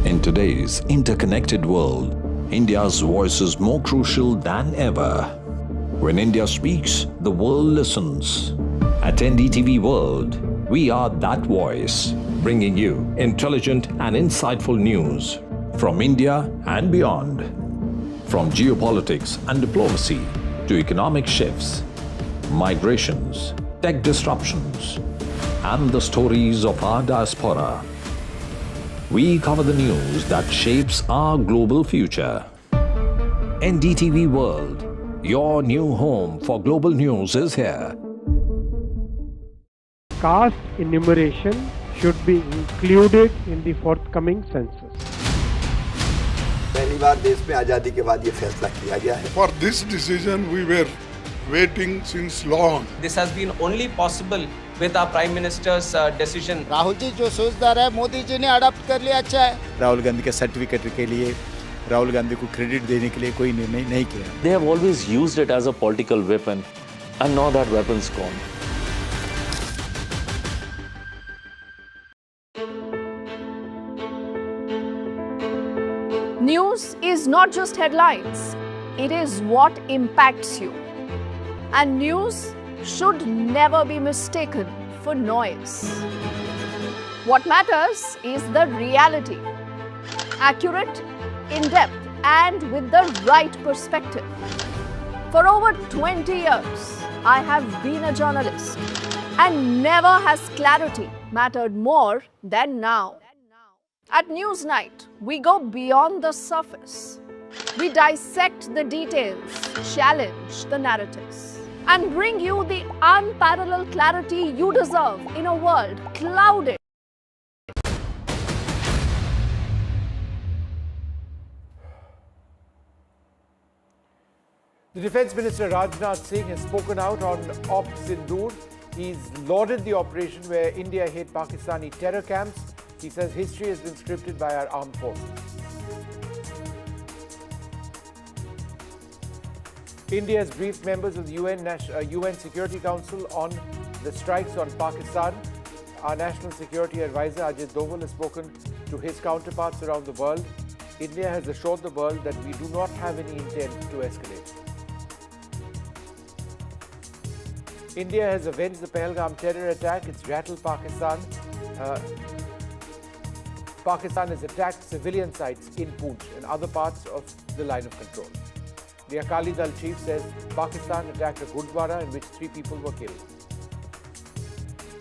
Speaker 17: In today's interconnected world, India's voice is more crucial than ever. When India speaks, the world listens. At NDTV World, we are that voice, bringing you intelligent and insightful news from India and beyond. From geopolitics and diplomacy to economic shifts, migrations, tech disruptions, and the stories of our diaspora. We cover the news that shapes our global future. NDTV World, your new home for global news is here.
Speaker 20: Caste enumeration should be included in the forthcoming census.
Speaker 21: पहली बार देश में आजादी के बाद ये फैसला किया गया है।
Speaker 22: For this decision we were waiting since long.
Speaker 23: This has been only possible with our Prime Minister's decision.
Speaker 25: Rahul ji जो सोचदार है, मोदी जी ने अडॉप्ट कर लिया, अच्छा है। राहुल गांधी के सर्टिफिकेट के लिए, राहुल गांधी को क्रेडिट देने के लिए कोई निर्णय नहीं किया।
Speaker 26: They have always used it as a political weapon, and now that weapon's gone.
Speaker 28: News is not just headlines, it is what impacts you. And news should never be mistaken for noise. What matters is the reality. Accurate, in-depth, and with the right perspective. For over 20 years, I have been a journalist, and never has clarity mattered more than now. At Newsnight, we go beyond the surface. We dissect the details, challenge the narratives, and bring you the unparalleled clarity you deserve in a world clouded.
Speaker 6: The Defence Minister Rationale has spoken out on Operation Sindoor. He's lauded the operation where India hit Pakistani terror camps. He says history has been scripted by our armed forces. India has briefed members of the UN Security Council on the strikes on Pakistan. Our National Security Advisor Ajit Doval has spoken to his counterparts around the world. India has assured the world that we do not have any intent to escalate. India has avenged the Pahalgam terror attack. It's rattled Pakistan. Pakistan has attacked civilian sites in Poonch and other parts of the line of control. The Akali Dal chief says Pakistan attacked a Gurdwara in which 3 people were killed.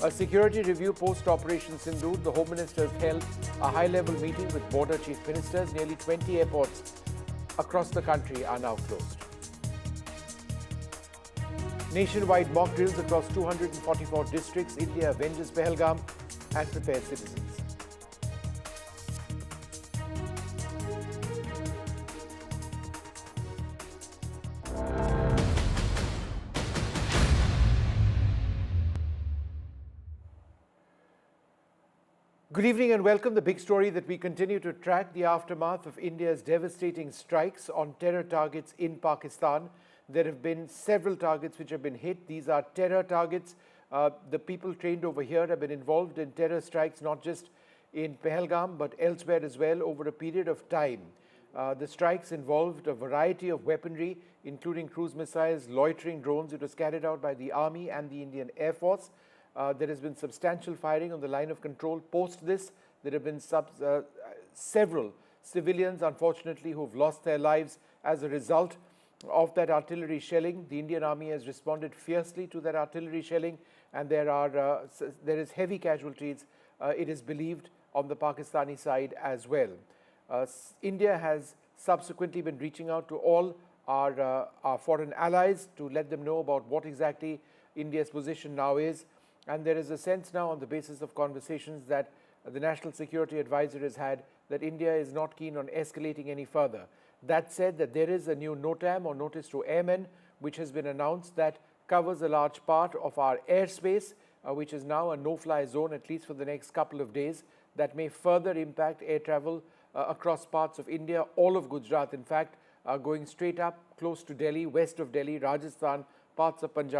Speaker 6: A security review post-Operation Sindoor, the Home Minister has held a high-level meeting with border chief ministers. Nearly 20 airports across the country are now closed. Nationwide mock drills across 244 districts. India avenges Pahalgam and prepares citizens. Good evening and welcome. The big story that we continue to track, the aftermath of India's devastating strikes on terror targets in Pakistan. There have been several targets which have been hit. These are terror targets. The people trained over here have been involved in terror strikes, not just in Pahalgam, but elsewhere as well over a period of time. The strikes involved a variety of weaponry, including cruise missiles, loitering drones. It was carried out by the Army and the Indian Air Force. There has been substantial firing on the line of control. Post this, there have been several civilians, unfortunately, who have lost their lives as a result of that artillery shelling. The Indian Army has responded fiercely to that artillery shelling, and there is heavy casualties, it is believed, on the Pakistani side as well. India has subsequently been reaching out to all our foreign allies to let them know about what exactly India's position now is. And there is a sense now, on the basis of conversations that the National Security Advisor has had, that India is not keen on escalating any further. That said, that there is a new NOTAM, or Notice to Airmen, which has been announced, that covers a large part of our airspace, which is now a no-fly zone, at least for the next couple of days. That may further impact air travel across parts of India, all of Gujarat, in fact, going straight up close to Delhi, west of Delhi, Rajasthan, parts of Punjab.